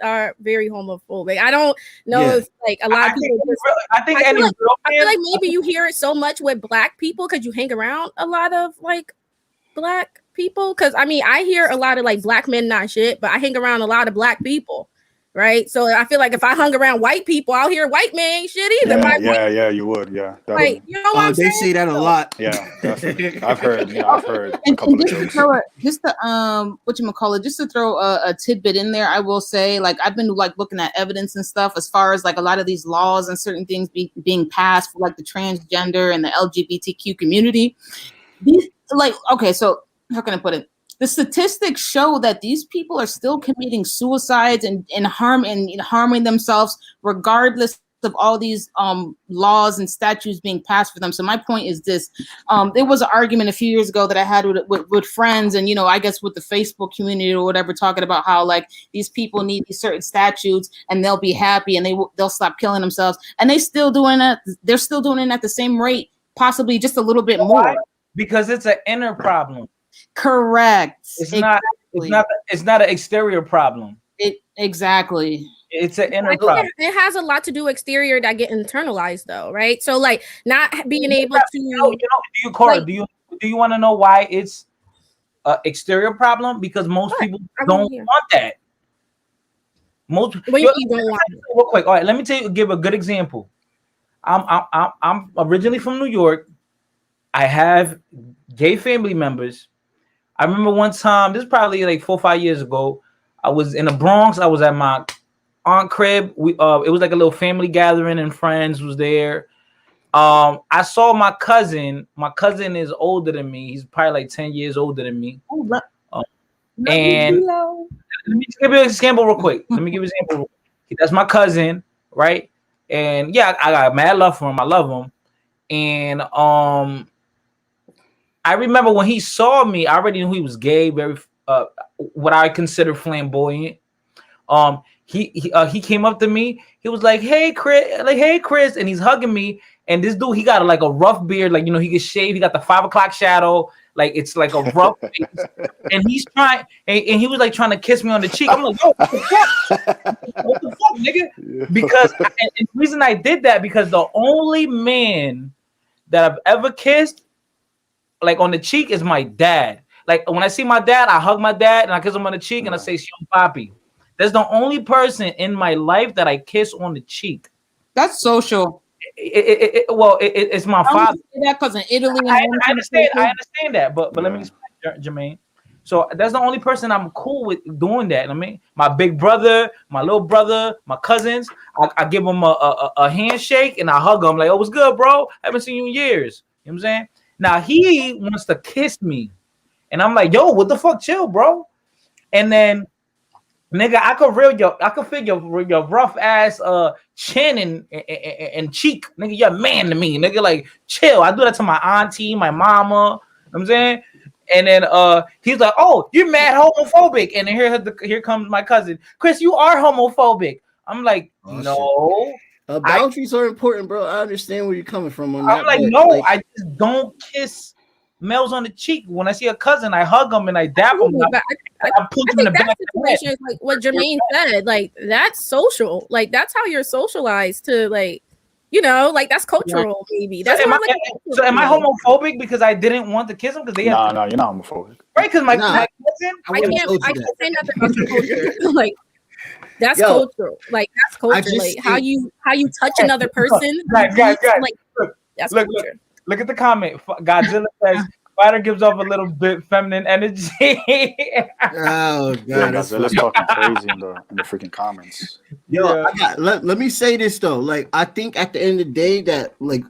are very homophobic. I don't know if like a lot of people. I feel like maybe you hear it so much with black people because you hang around a lot of like black people. Because I mean, I hear a lot of like black men not shit, but I hang around a lot of black people. Right, so I feel like if I hung around white people, I'll hear white man ain't shit either. Yeah, you would. Yeah, like, you know what I'm saying? They say that a lot. Yeah, definitely. I've heard. I've heard a couple of jokes. Just to throw a tidbit in there, I will say, like, I've been like looking at evidence and stuff as far as like a lot of these laws and certain things being passed for like the transgender and the LGBTQ community. So how can I put it? The statistics show that these people are still committing suicides and harming themselves, regardless of all these laws and statutes being passed for them. So my point is this: there was an argument a few years ago that I had with friends, and I guess with the Facebook community or whatever, talking about how like these people need these certain statutes and they'll be happy and they'll stop killing themselves, and they're still doing it at the same rate, possibly just a little bit more. Because it's an inner problem. Correct. It's not an exterior problem. Exactly. It's an inner problem. It has a lot to do with exterior that get internalized though, right? So like not being able to do you want to know why it's an exterior problem? Because most people don't want that. Real quick. All right, let me give a good example. I'm originally from New York. I have gay family members. I remember one time, this is probably like 4 or 5 years ago. I was in the Bronx. I was at my aunt crib. It was like a little family gathering and friends was there. I saw my cousin. My cousin is older than me. He's probably like 10 years older than me. And let me give you an example real quick. That's my cousin, right? And yeah, I got mad love for him. I love him. And I remember when he saw me, I already knew he was gay, very what I consider flamboyant. He came up to me. He was like, "Hey, Chris," and he's hugging me. And this dude, he got like a rough beard, like he can shave. He got the 5 o'clock shadow, like it's like a rough face. And he's trying, and he was like trying to kiss me on the cheek. I'm like, "Yo, what the fuck, nigga?" Yeah. Because and the reason I did that because the only man that I've ever kissed, like on the cheek, is my dad. Like when I see my dad, I hug my dad and I kiss him on the cheek and I say, "Shon Papi." That's the only person in my life that I kiss on the cheek. That's social. It's my father. That because in Italy, I understand that, but let me explain, Jermaine. So that's the only person I'm cool with doing that. I mean, my big brother, my little brother, my cousins, I give them a handshake and I hug them like, "Oh, what's good, bro? I haven't seen you in years." You know what I'm saying? Now he wants to kiss me, and I'm like, "Yo, what the fuck, chill, bro." And then, nigga, I could feel your rough ass chin and cheek, nigga. You're a man to me, nigga. Like, chill. I do that to my auntie, my mama. You know what I'm saying? And then he's like, "Oh, you're mad homophobic." And then here comes my cousin, "Chris, you are homophobic." I'm like, "No." Boundaries are important, bro. I understand where you're coming from on I'm that. like, "No, I just don't kiss males on the cheek. When I see a cousin, I hug them and I dap them. I punch them in the back. Situation is like what Jermaine said. Like that's social. Like that's how you're socialized to like, like that's cultural. Maybe that's am I homophobic because I didn't want to kiss them because they no, you're not homophobic, right? Because my cousin, I can't say nothing about your culture. Like that's cultural. Like that's culture. Like how you touch another person. Guys. Like that's culture. Look at the comment. Godzilla says Spider gives off a little bit feminine energy. Oh god, Godzilla's talking crazy in the freaking comments. Let me say this though. Like, I think at the end of the day that like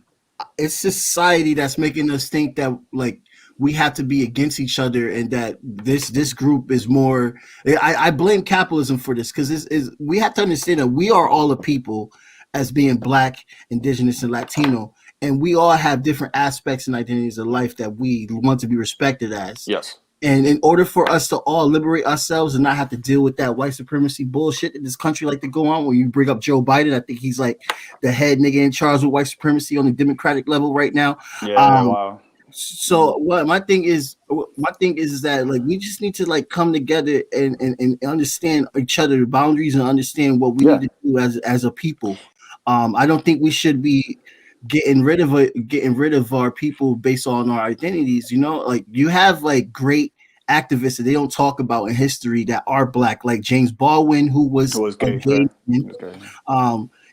it's society that's making us think that like we have to be against each other and that this group is more. I blame capitalism for this because we have to understand that we are all a people as being Black, Indigenous, and Latino. And we all have different aspects and identities of life that we want to be respected as. Yes. And in order for us to all liberate ourselves and not have to deal with that white supremacy bullshit that this country like to go on, when you bring up Joe Biden, I think he's like the head nigga in charge with white supremacy on the Democratic level right now. Yeah, wow. So what my thing is that like we just need to like come together and understand each other's boundaries and understand what we need to do as a people. I don't think we should be getting rid of our people based on our identities. Like you have like great activists that they don't talk about in history that are Black, like James Baldwin, who was gay.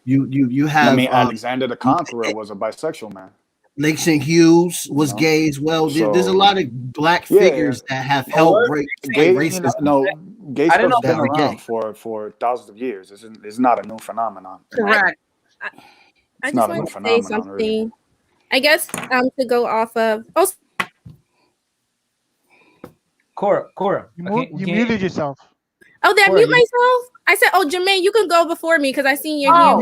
You have Alexander the Conqueror was a bisexual man. Lake St. Hughes was gay as well. There's a lot of Black figures that have helped break racism. Gay stuff has been around for thousands of years. It's not a new phenomenon. Correct. I just want to say something. Really. I guess to go off of. Oh, Cora, you muted yourself. Oh, did I mute myself? I said, "Oh, Jermaine, you can go before me because I seen your hand."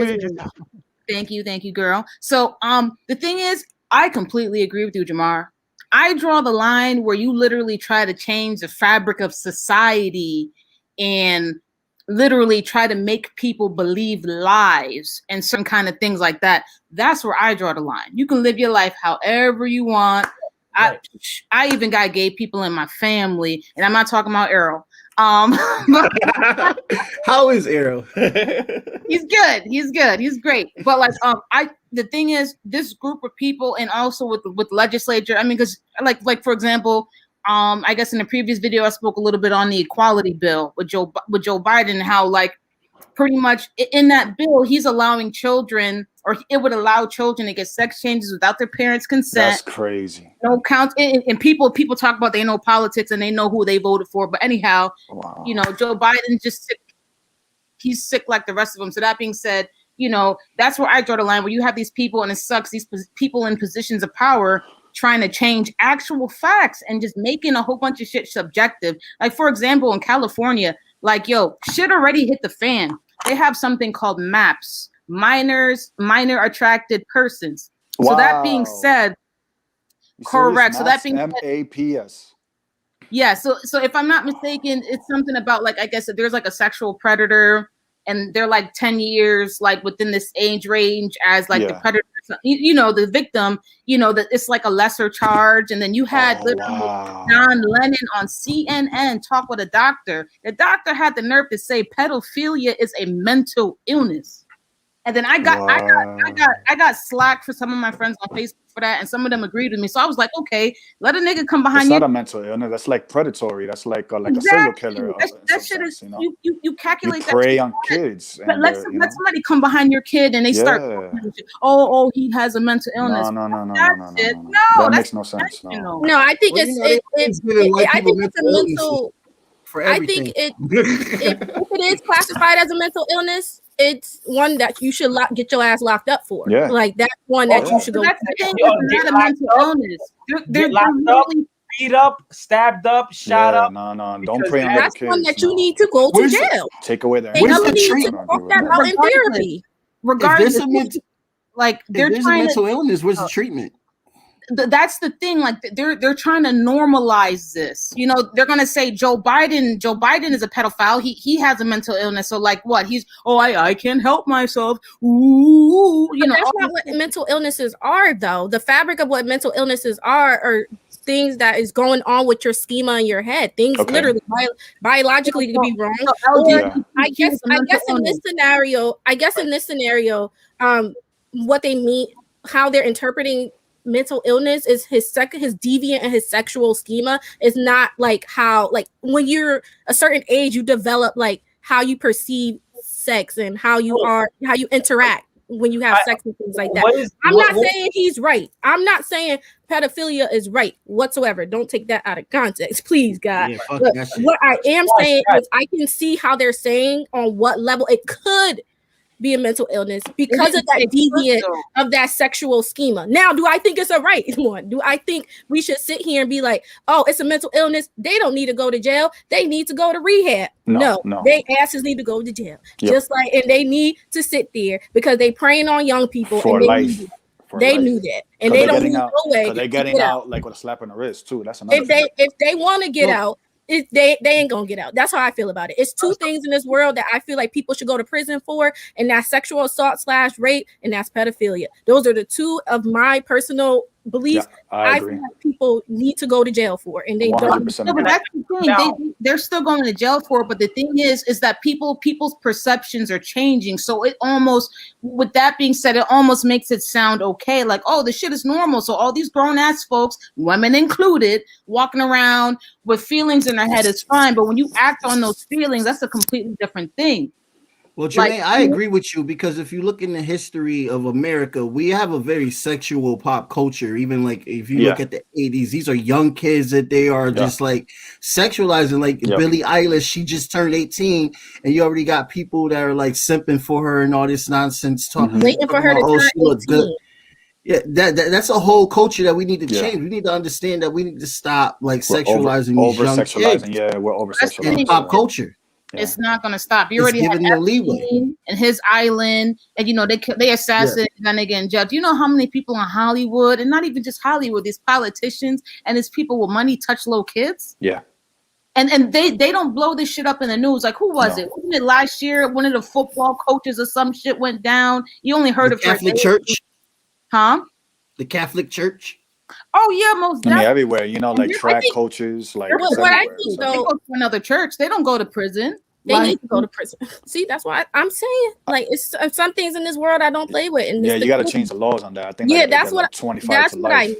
Thank you, girl. So, the thing is, I completely agree with you, Jamar. I draw the line where you literally try to change the fabric of society and literally try to make people believe lies and certain kind of things like that. That's where I draw the line. You can live your life however you want. I even got gay people in my family, and I'm not talking about Errol. How is Arrow? He's good. He's great. But like, the thing is, this group of people, and also with legislature. I mean, because like for example, I guess in the previous video I spoke a little bit on the equality bill with Joe Biden, and how like pretty much in that bill he's allowing children, or it would allow children to get sex changes without their parents' consent. That's crazy. No count. And people talk about they know politics and they know who they voted for. But anyhow, you know, Joe Biden he's sick like the rest of them. So that being said, you know, that's where I draw the line, where you have these people, and it sucks, these people in positions of power trying to change actual facts and just making a whole bunch of shit subjective. Like, for example, in California, like, yo, shit already hit the fan. They have something called MAPS, minor attracted persons. Wow. So that being said, correct. So that being said, MAPS. Yeah, so if I'm not mistaken, it's something about like, I guess if there's like a sexual predator and they're like 10 years like within this age range as like the predator, you know, the victim, you know, that it's like a lesser charge. And then you had literally John Lennon on CNN talk with a doctor. The doctor had the nerve to say pedophilia is a mental illness. And then I got slack for some of my friends on Facebook for that, and some of them agreed with me. So I was like, okay, let a nigga come behind you. It's not a mental illness. That's like predatory. That's like a serial killer. That shit is, you know? you calculate you prey on kids. But let somebody come behind your kid and they start. Oh, he has a mental illness. No. That makes no sense. No, I think I think it's a mental. I think if it is classified as a mental illness, it's one that you should get your ass locked up for. Yeah. Like that's one that you should go. That's the thing. It's not a mental illness. They're locked up, beat up, stabbed up, shot up. No. Don't prey on that's kids. One that you need to go to jail. Take away their. Where's the treatment? That out in therapy. Regardless, like there's a mental illness. Where's the treatment? That's the thing. Like they're trying to normalize this. You know, they're gonna say Joe Biden is a pedophile. He has a mental illness. So like what? I can't help myself. Ooh, you know, that's not what mental illnesses are, though. The fabric of what mental illnesses are things that is going on with your schema in your head. Things literally biologically could be wrong. I guess in this scenario, what they mean, how they're interpreting mental illness is his deviant and his sexual schema is not like how, like when you're a certain age, you develop like how you perceive sex and how you interact when you have sex and things like that. I'm not saying he's right. I'm not saying pedophilia is right whatsoever. Don't take that out of context, please, God. Yeah, but what I am saying is I can see how they're saying on what level it could be a mental illness because of that deviant of that sexual schema. Now, do I think it's a right one? Do I think we should sit here and be like, oh, it's a mental illness? They don't need to go to jail. They need to go to rehab. No. They asses need to go to jail. Just like, and they need to sit there because they preying on young people for and life. They knew that, and they don't move no way. They're getting out like with a slap on the wrist too. That's another. If they want to get out. They ain't gonna get out. That's how I feel about it. It's two things in this world that I feel like people should go to prison for, and that's sexual assault / rape, and that's pedophilia. Those are the two of my personal beliefs. I feel like people need to go to jail for, and they don't. No, but that's the thing. They're still going to jail for it. But the thing is that people's perceptions are changing. So it almost, with that being said, it almost makes it sound okay. Like, oh, the shit is normal. So all these grown ass folks, women included, walking around with feelings in their head is fine. But when you act on those feelings, that's a completely different thing. Well, Jermaine, I agree with you because if you look in the history of America, we have a very sexual pop culture. Even like if you look at the 80s, these are young kids that they are just like sexualizing. Like Billie Eilish, she just turned 18, and you already got people that are like simping for her and all this nonsense talking. Waiting for her to turn 18. Yeah, that's a whole culture that we need to change. We need to understand that we need to stop like sexualizing these young kids. Yeah, we're over sexualizing in pop culture. It's not going to stop. You It's already had giving the leeway. Epstein and his island, and they assassinated that nigga in jail. Do you know how many people in Hollywood, and not even just Hollywood, these politicians and these people with money touch little kids? Yeah. And they don't blow this shit up in the news. Like, who was it? Wasn't it last year? One of the football coaches or some shit went down. You only heard The of Catholic Church, huh? The Catholic Church. Oh yeah, most I definitely. mean, everywhere, like track coaches, like what I think, they go to another church. They don't go to prison. They need to go to prison. See, that's why I'm saying, like, it's some things in this world I don't play with. And you got to change the laws on that. I think. Yeah, like, that's what. Like 25 that's to what life.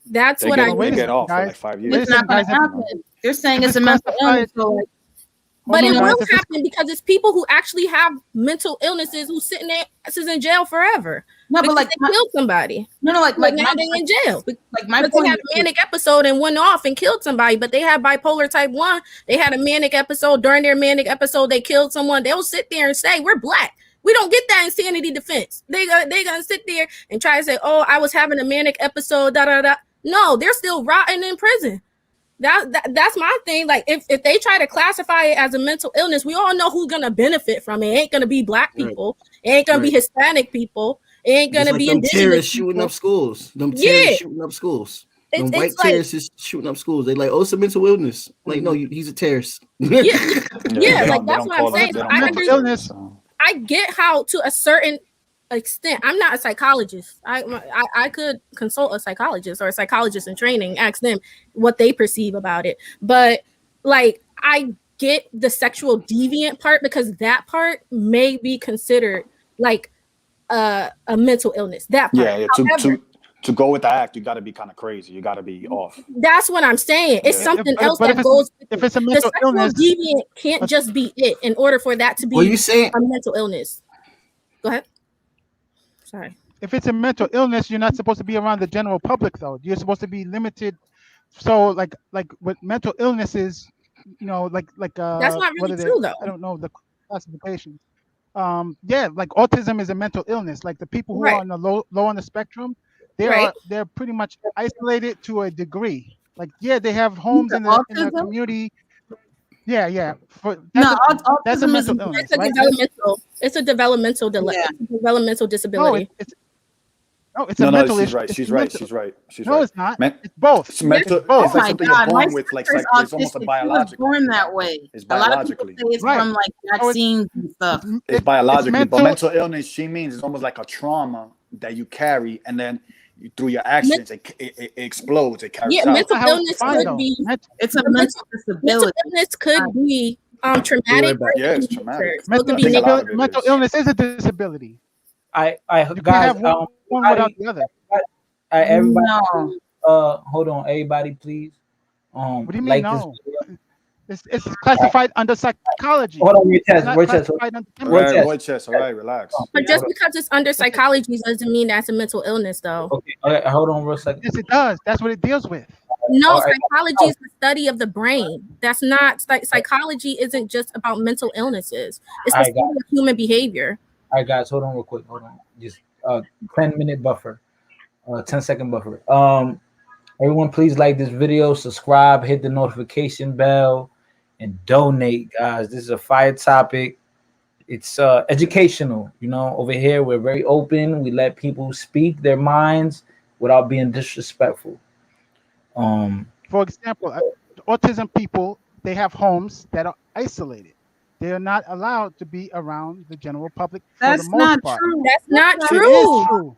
That's they what get, I. They get off for like 5 years. It's not going to happen. They're saying it's a mental illness. So like, but it will happen because it's people who actually have mental illnesses who sitting there in jail forever. No, but like they killed somebody. No, like now they're in jail. Like my point, they had a manic episode and went off and killed somebody, but they had bipolar type 1. They had a manic episode. During their manic episode, they killed someone. They'll sit there and say, "We're black. We don't get that insanity defense." They gonna sit there and try to say, "Oh, I was having a manic episode." Da da da. No, they're still rotting in prison. That's my thing. Like if they try to classify it as a mental illness, we all know who's gonna benefit from it. It ain't gonna be black people. It ain't gonna be Hispanic people. It ain't gonna be them indigenous terrorists people. shooting up schools. Them terrorists shooting up schools. Them white terrorists is shooting up schools. They like, oh, it's a mental illness. Like, no, he's a terrorist. Like that's what I'm saying. So I get how to a certain extent. I'm not a psychologist. I could consult a psychologist or a psychologist in training, ask them what they perceive about it. But like I get the sexual deviant part because that part may be considered like a mental illness. That part. Yeah. However, to go with the act, you got to be kind of crazy. You got to be off. That's what I'm saying. It's something else that goes. If it's a mental illness, deviant can't just be it. In order for that to be a mental illness. Go ahead. Sorry. If it's a mental illness, you're not supposed to be around the general public, though. You're supposed to be limited. So, like with mental illnesses, like that's not really true, though. I don't know the classification. Like autism is a mental illness. Like the people who are on the low on the spectrum, they're pretty much isolated to a degree. Like they have homes in the community. Yeah. That's a mental illness. It's a developmental delay. Yeah. It's a developmental disability. It's a mental issue. She's right. No, it's not. It's both. It's mental. Oh it's like something you're born with. Like it's almost a biological. Born that way. It's a lot of people say it's from like vaccines and stuff. It's biologically, but mental illness, she means it's almost like a trauma that you carry, and then through your actions, it explodes. It carries out. Mental illness could be. It's a mental disability. Mental illness could be traumatic. Yeah, it's traumatic. Mental illness is a disability. I you guys, have one without the other. Everybody, hold on, everybody, please. What do you mean no? It's classified under psychology. Hold on, your chest. Void chest. All right, relax. But just because it's under psychology doesn't mean that's a mental illness, though. Okay, hold on, real second. Yes, it does. That's what it deals with. No, psychology is the study of the brain. That's not psychology. Isn't just about mental illnesses. It's the study of human behavior. All right, guys, hold on real quick. Hold on. Just 10-minute buffer. 10-second buffer. Everyone, please like this video, subscribe, hit the notification bell, and donate, guys. This is a fire topic. It's educational. Over here, we're very open. We let people speak their minds without being disrespectful. For example, autism people, they have homes that are isolated. They are not allowed to be around the general public. That's not true. That's not true. It is true.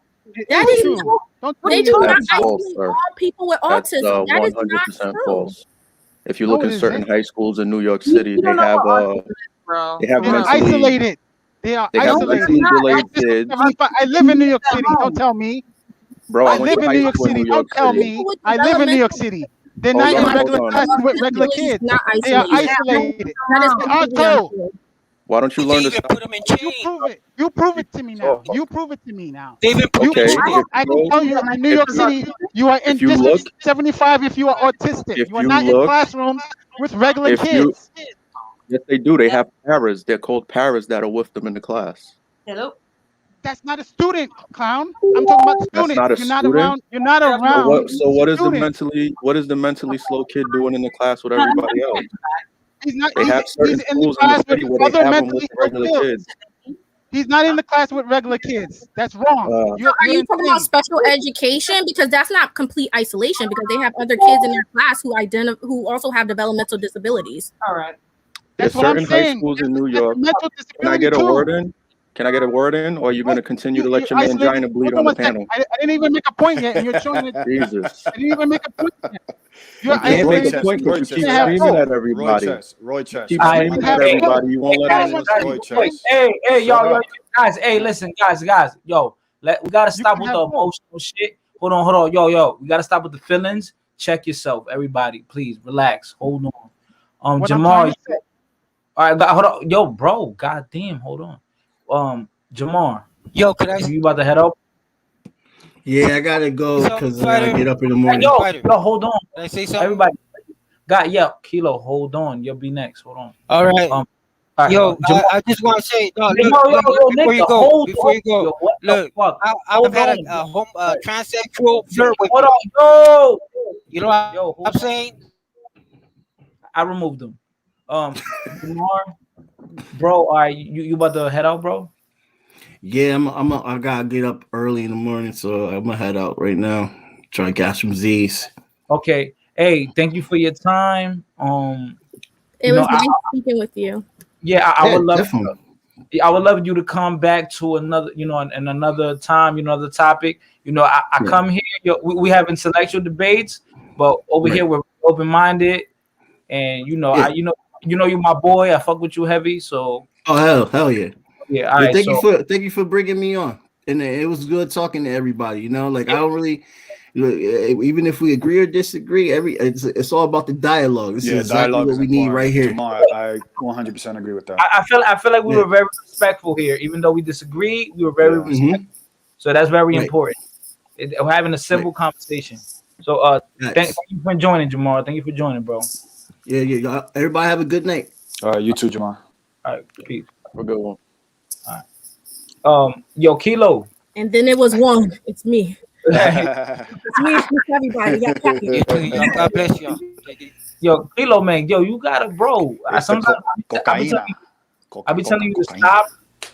That is true. They do not isolate all people with autism. That is not true. False. If you look at certain high schools in New York City, they have isolated. They are isolated. I live in New York City. Don't tell me. Bro, I live in New York City. Don't tell me. I live in New York City. They're not in regular classes with regular kids. They are isolated. They are told. Why don't you learn to put them in chains? You prove it to me now. You prove it to me now. They've been I can tell you in New York City, you are in district 75 if you are autistic. You are not in classrooms with regular kids. Yes, they do. They have paras. They're called paras that are with them in the class. Hello. That's not a student, clown. I'm talking about students. That's not a student? You're not around. So what is the mentally slow kid doing in the class with everybody else? He's not. They have certain He's in the schools in the class with city where they other have them with mentally the ill regular kids. kids. He's not in the class with regular kids. That's wrong. So are you talking about special education? Because that's not complete isolation, because they have other kids in their class who also have developmental disabilities. All right. That's There's what I'm certain high saying. schools in New That's York. mental Can I disability get a too. word in? Can I get a word in? Or are you going to continue to let your man isolated. Gina bleed Hold on the one second. panel? I didn't even make a point yet, and you're showing it. Jesus. I didn't even make a point yet. You're You can't make a isolated. point because you keep have screaming both. at everybody. Roy Chess. Keep screaming at everybody. You won't let anyone speak. Hey, yo, guys. Hey, listen, guys. Yo, we gotta stop with the emotional shit. Hold on. Yo, we gotta stop with the feelings. Check yourself, everybody. Please relax. Hold on. What Jamar. All right, hold on. Yo, bro. Goddamn, hold on. Jamar. Yo, could I? You about to head up? Yeah, I gotta go because I get up in the morning. Yo, hold on. Can I say something? Everybody, Kilo, hold on. You'll be next. Hold on. All right. All right, Yo, Jamar. I just want to say, no, Yo, look, before you nigga, go, hold before you on. go, Yo, what the look, fuck? I've Hold had on. a transsexual flirt with Hold me. on, yo. You know what Yo, I'm saying? I removed him. Jamar, bro, all right, you about to head out, bro? Yeah, I gotta get up early in the morning, so I'm gonna head out right now. Try to catch some Z's. Okay. Hey, thank you for your time. It was nice speaking with you. Yeah, I would love definitely. I would love you to come back to another, in another time, another topic. I come here, we having intellectual debates, but over here we're open minded, and you're my boy. I fuck with you heavy, so. Oh hell yeah. Yeah, all right. Thank you for bringing me on, and it was good talking to everybody. I don't really. Even if we agree or disagree, it's all about the dialogue. This is exactly what we need right here. Jamar, I 100% agree with that. I feel like we were very respectful here, even though we disagree. We were very respectful, so that's very important. We're having a civil conversation. So, thank you for joining, Jamar. Thank you for joining, bro. Yeah. Everybody have a good night. All right, you too, Jamar. All right, peace. Have a good one. All right. Yo, Kilo. And then it was one. It's me. It's me. It's everybody. God bless you. Yo, Kilo, man. Yo, you got it, bro. Sometimes I be telling you to stop,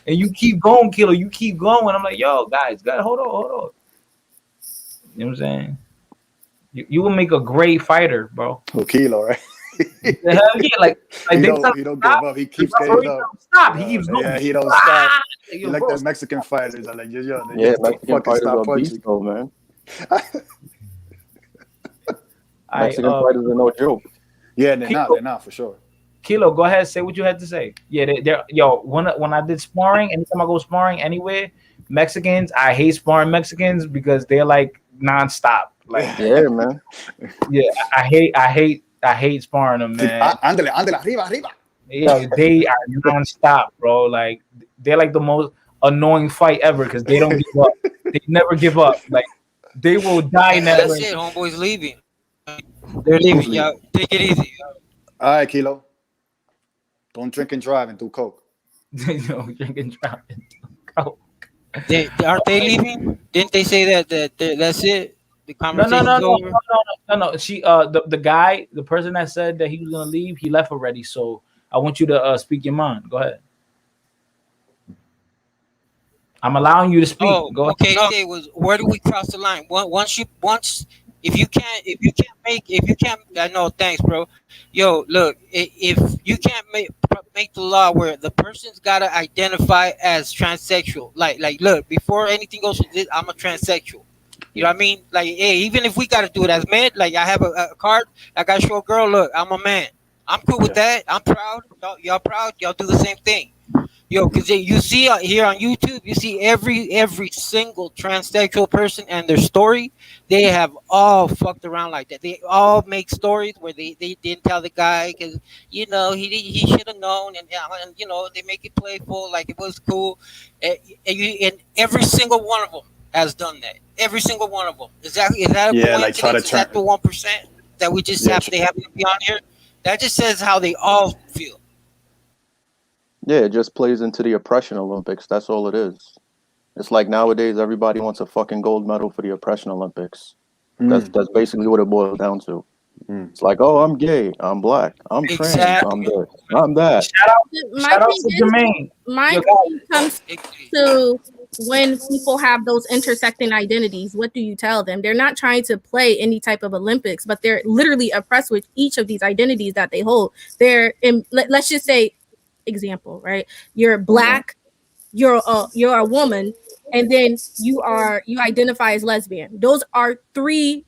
and you keep going, Kilo. You keep going. I'm like, yo, guys, hold on. You know what I'm saying? You will make a great fighter, bro. Kilo, right? Hell yeah, like he don't give up. He keeps getting up. Stop. He keeps going. Yeah, he don't stop. You like the Mexican fighters? Like, Mexican fighters are beasts, though, man. Mexican fighters are no joke. Yeah, they're not for sure. Kilo, go ahead, say what you had to say. Yeah, when I did sparring, anytime I go sparring anywhere, Mexicans, I hate sparring Mexicans because they're like nonstop. Like, yeah, man. Yeah, I hate sparring them, man. Ándale, arriba. Yeah, they are nonstop, bro. Like, they're like the most annoying fight ever because they don't give up. They never give up. Like, they will die in that That's ring. it, homeboys leaving. They're leaving. Yeah, take it easy. All right, Kilo. Don't drink and drive and do coke. Drink and drive and do coke. Aren't they leaving? Didn't they say that's it? The conversation's over? No. She, the guy, the person that said that he was gonna leave, he left already. So I want you to speak your mind. Go ahead. I'm allowing you to speak. Oh, go ahead. Okay. Where do we cross the line? If you can't. No, thanks, bro. Yo, look, if you can't make the law where the person's gotta identify as transsexual, like, look, before anything goes, I'm a transsexual. You know what I mean? Like, hey, even if we gotta do it as men, like I have a card, I gotta show a girl, look, I'm a man. I'm cool with that. I'm proud. Y'all proud? Y'all do the same thing. Yo, because you see here on YouTube, you see every single transsexual person and their story. They have all fucked around like that. They all make stories where they didn't tell the guy because he should have known, and they make it playful like it was cool. And every single one of them has done that. Every single one of them. Is that a coincidence? Like try to Is that the 1% that we just have to be on here? That just says how they all feel. Yeah, it just plays into the oppression Olympics. That's all it is. It's like nowadays everybody wants a fucking gold medal for the oppression Olympics. That's basically what it boils down to. It's like, oh, I'm gay, I'm black, I'm trans, I'm this, I'm that. Shout out to Jermaine. My thing comes to when people have those intersecting identities. What do you tell them? They're not trying to play any type of Olympics, but they're literally oppressed with each of these identities that they hold. They're in. Let's just say, example, right? You're black. You're a woman, and then you identify as lesbian. Those are three,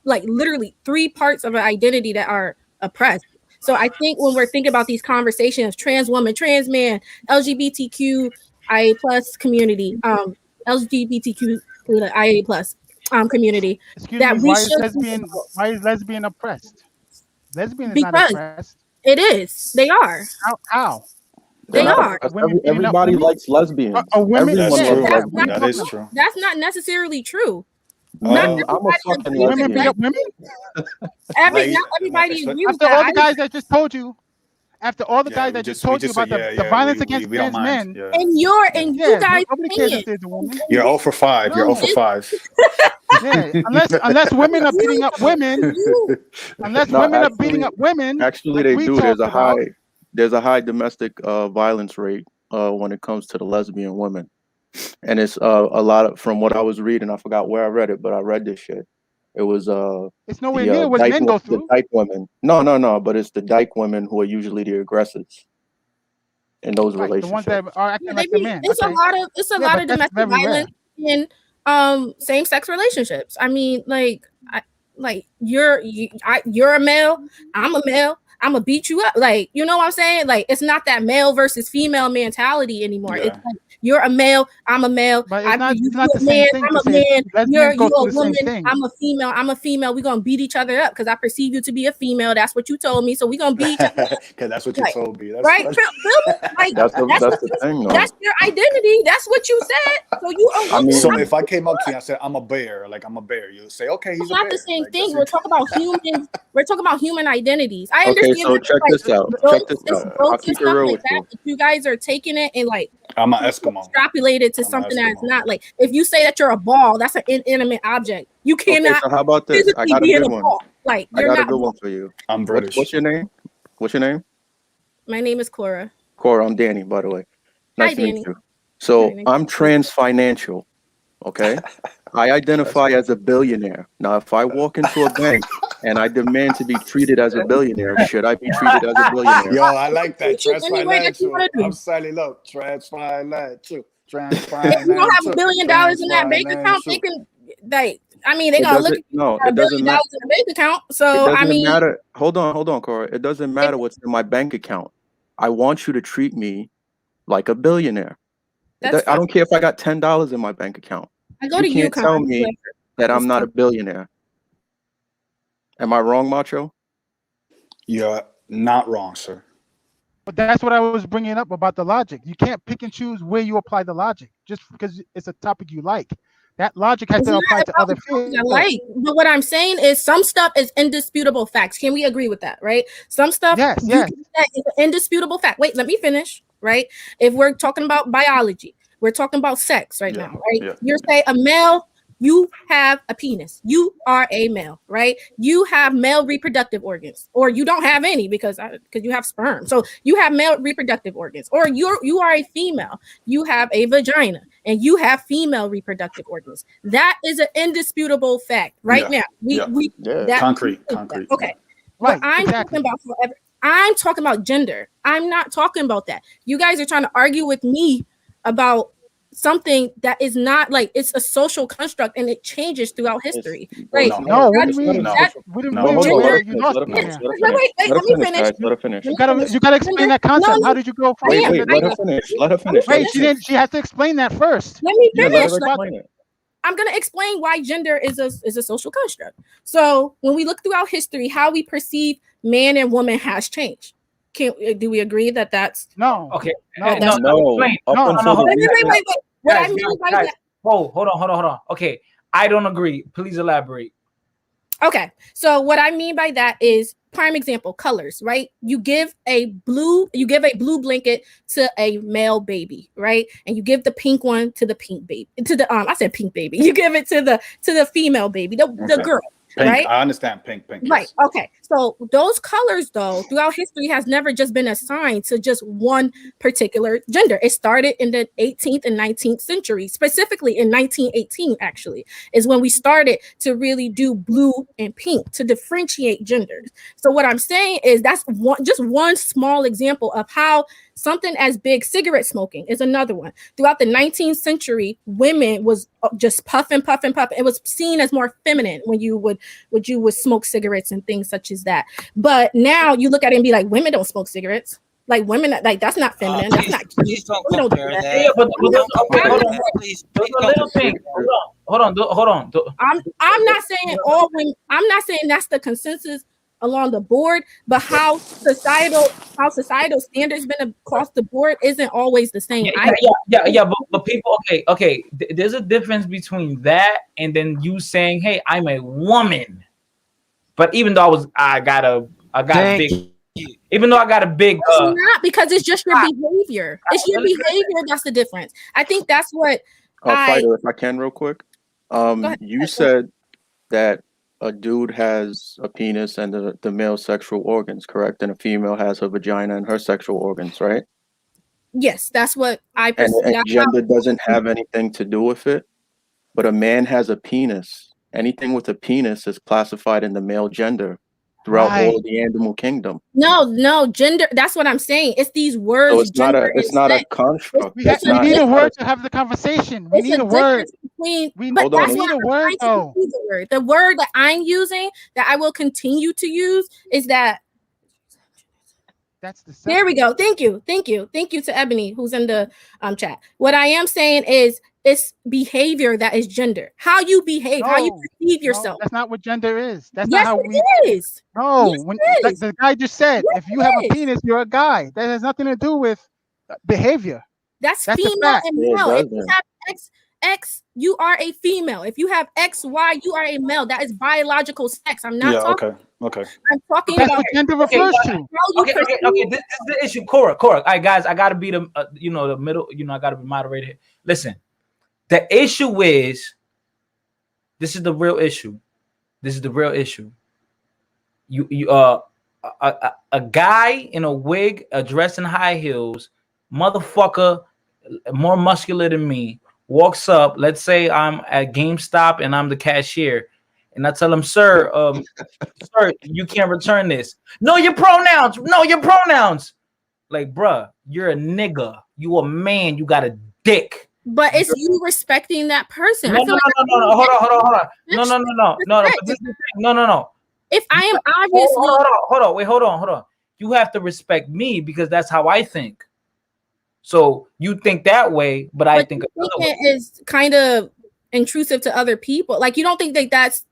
like literally three parts of an identity that are oppressed. So I think when we're thinking about these conversations, trans woman, trans man, LGBTQIA plus community, LGBTQIA plus community, Excuse that me, we why is lesbian oppressed? Lesbian is not because oppressed. it is. They are. How? They are. Everybody likes lesbians. Women, Everyone That's loves true. lesbians. That is true. That's not necessarily true. Man, I'm a fucking women beat lesbian. up women. Not everybody agrees with After all that. the guys I just told you, after all the guys I just told you about the violence against we don't trans mind. men, And you guys nobody cares if there's a woman. You're 0 for 5. You're 0 for 5. Yeah, unless women are beating up women, Actually, like they we do. talked about. There's a high domestic violence rate when it comes to the lesbian women, and it's a lot of, from what I was reading. I forgot where I read it, but I read this shit. It was It's nowhere near what men go through. the dyke women. No, but it's the dyke women who are usually the aggressors in those relationships. The ones that are acting like the man. It's a lot of domestic violence in same sex relationships. I mean, you're a male, I'm a male, I'm gonna beat you up. Like, you know what I'm saying? Like, it's not that male versus female mentality anymore. It's like, you're a male, I'm a male. But it's not you the a same man, thing I'm to a say man. You're go a through the same woman, thing. I'm a female. We're gonna beat each other up because I perceive you to be a female. That's what you told me. So we're gonna beat each other up. Because that's what you told me. Right? Like, that's the thing, though. That's your identity. That's what you said. So you are. I mean, so if I came up to you and I said I'm a bear, like I'm a bear, you say, okay, he's not a bear. the same like, thing. We're talking about humans. We're talking about human identities. I Okay, understand. so check this out. I'll keep it real with you. You guys are taking it and like I'm an Eskimo. Extrapolated to something that's not like, if you say that you're a ball, that's an inanimate object. You cannot. Okay, so how about this? I got a good one. Like, I got a good one for you. I'm British. What's your name? What's your name? My name is Cora. Cora, I'm Danny, by the way. Nice to Danny. meet you. So I'm trans financial. Okay. I identify as a billionaire. Now, if I walk into a bank and I demand to be treated as a billionaire, should I be treated as a billionaire? Yo, I like that. Trans financial. I'm silent. Look, trans financial. Trans financial. If you don't have $1 billion in that bank account, they can, like, I mean, they're gonna look at you. No, $1 billion in the bank account. So I mean, matter. Hold on, Cora. It doesn't matter what's in my bank account. I want you to treat me like a billionaire. I don't care if I got $10 in my bank account. I go to you can't tell me that I'm not a billionaire. Am I wrong, Macho? You're not wrong, sir. But that's what I was bringing up about the logic. You can't pick and choose where you apply the logic just because it's a topic you like. That logic has to apply to other fields. But what I'm saying is some stuff is indisputable facts. Can we agree with that, right? Some stuff yes. is an indisputable fact. Wait, let me finish, right? If we're talking about biology, we're talking about sex right now, right? Yeah. You're saying a male, you have a penis. You are a male, right? You have male reproductive organs, or you don't have any because you have sperm. So you have male reproductive organs, or you are a female. You have a vagina, and you have female reproductive organs. That is an indisputable fact right now. Concrete. Okay, right. I'm talking about gender. I'm not talking about that. You guys are trying to argue with me about something that is not, like, it's a social construct and it changes throughout history. Like, no, what do you mean? Let her finish. You gotta explain that concept. How did you go from let her finish. Wait, she has to explain that first. Let me finish. I'm going to explain why gender is a social construct. So when we look throughout history, how we perceive man and woman has changed. Do we agree that that's no? Okay, no. Wait. What I mean by that? Hold on. Okay, I don't agree. Please elaborate. Okay, so what I mean by that is, prime example, colors, right? You give a blue blanket to a male baby, right? And you give the pink one to the pink baby. I said pink baby. You give it to the female baby, the girl. Pink. Right? I understand pink. Right. Yes. Okay. So those colors, though, throughout history has never just been assigned to just one particular gender. It started in the 18th and 19th century, specifically in 1918, actually, is when we started to really do blue and pink to differentiate genders. So what I'm saying is that's just one small example of how something as big, cigarette smoking is another one. Throughout the 19th century, women was just puffing. It was seen as more feminine when you would smoke cigarettes and things such as that. But now you look at it and be like, women don't smoke cigarettes. Like women, like that's not feminine. That's not cute. Please don't We don't do compare that. that. Yeah, but Don't compare hold that. on. Please There's a don't little compare thing. that. Hold on. I'm not saying all women. I'm not saying that's the consensus along the board, but how societal standards been across the board isn't always the same. Yeah. But people, okay. There's a difference between that and then you saying, "Hey, I'm a woman." But even though I got a Thank big, you. even though I got a big, It's not, because it's just your behavior. It's your behavior that's the difference. I think that's what Fighter, if I can, real quick. Go ahead. You said that a dude has a penis and the male sexual organs, correct? And a female has her vagina and her sexual organs, right? Yes, that's what I And perceive. gender doesn't have anything to do with it. But a man has a penis. Anything with a penis is classified in the male gender throughout all of the animal kingdom. No, gender. That's what I'm saying. It's these words. So it's not a construct. We need a word to have the conversation. We need a word. We need a word, though. The word that I'm using, that I will continue to use, is that. That's the. There we go. Thank you to Ebony, who's in the chat. What I am saying is, it's behavior that is gender. How you behave, how you perceive yourself. That's not what gender is. That's yes, not how it is. No, yes, when it like is. the guy just said, yes, if you have a penis, you're a guy. That has nothing to do with behavior. That's female and male. If you have X, you are a female. If you have XY, you are a male. That is biological sex. I'm not talking. Okay. I'm talking That's about what gender refers to. Okay. This is the issue, Cora. All right, guys, I gotta be the the middle. I gotta be moderated. Listen, the issue is, this is the real issue. A guy in a wig, dressed in high heels, motherfucker, more muscular than me, walks up. Let's say I'm at GameStop and I'm the cashier, and I tell him, sir, you can't return this. Know your pronouns. Like, bruh, you're a nigga. You a man. You got a dick. But it's you respecting that person. No. Hold on. No. If I am obviously hold on. You have to respect me because that's how I think. So you think that way, but I think it is kind of intrusive to other people. Like, you don't think that that's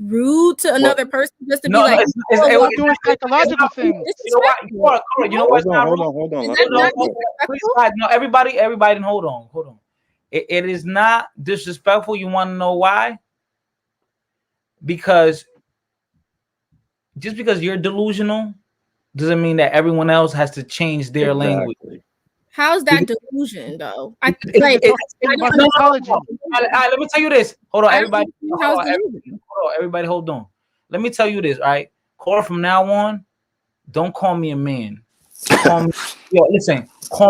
rude to another person just to be like, it's doing psychological things. You know what? Hold on. Please, guys, no, everybody, hold on. It is not disrespectful. You want to know why? Because just because you're delusional doesn't mean that everyone else has to change their language. How's that delusion, though? Let me tell you this. Hold on, everybody. Everybody, hold on. Let me tell you this, all right? Cora, from now on, don't call me a man. Call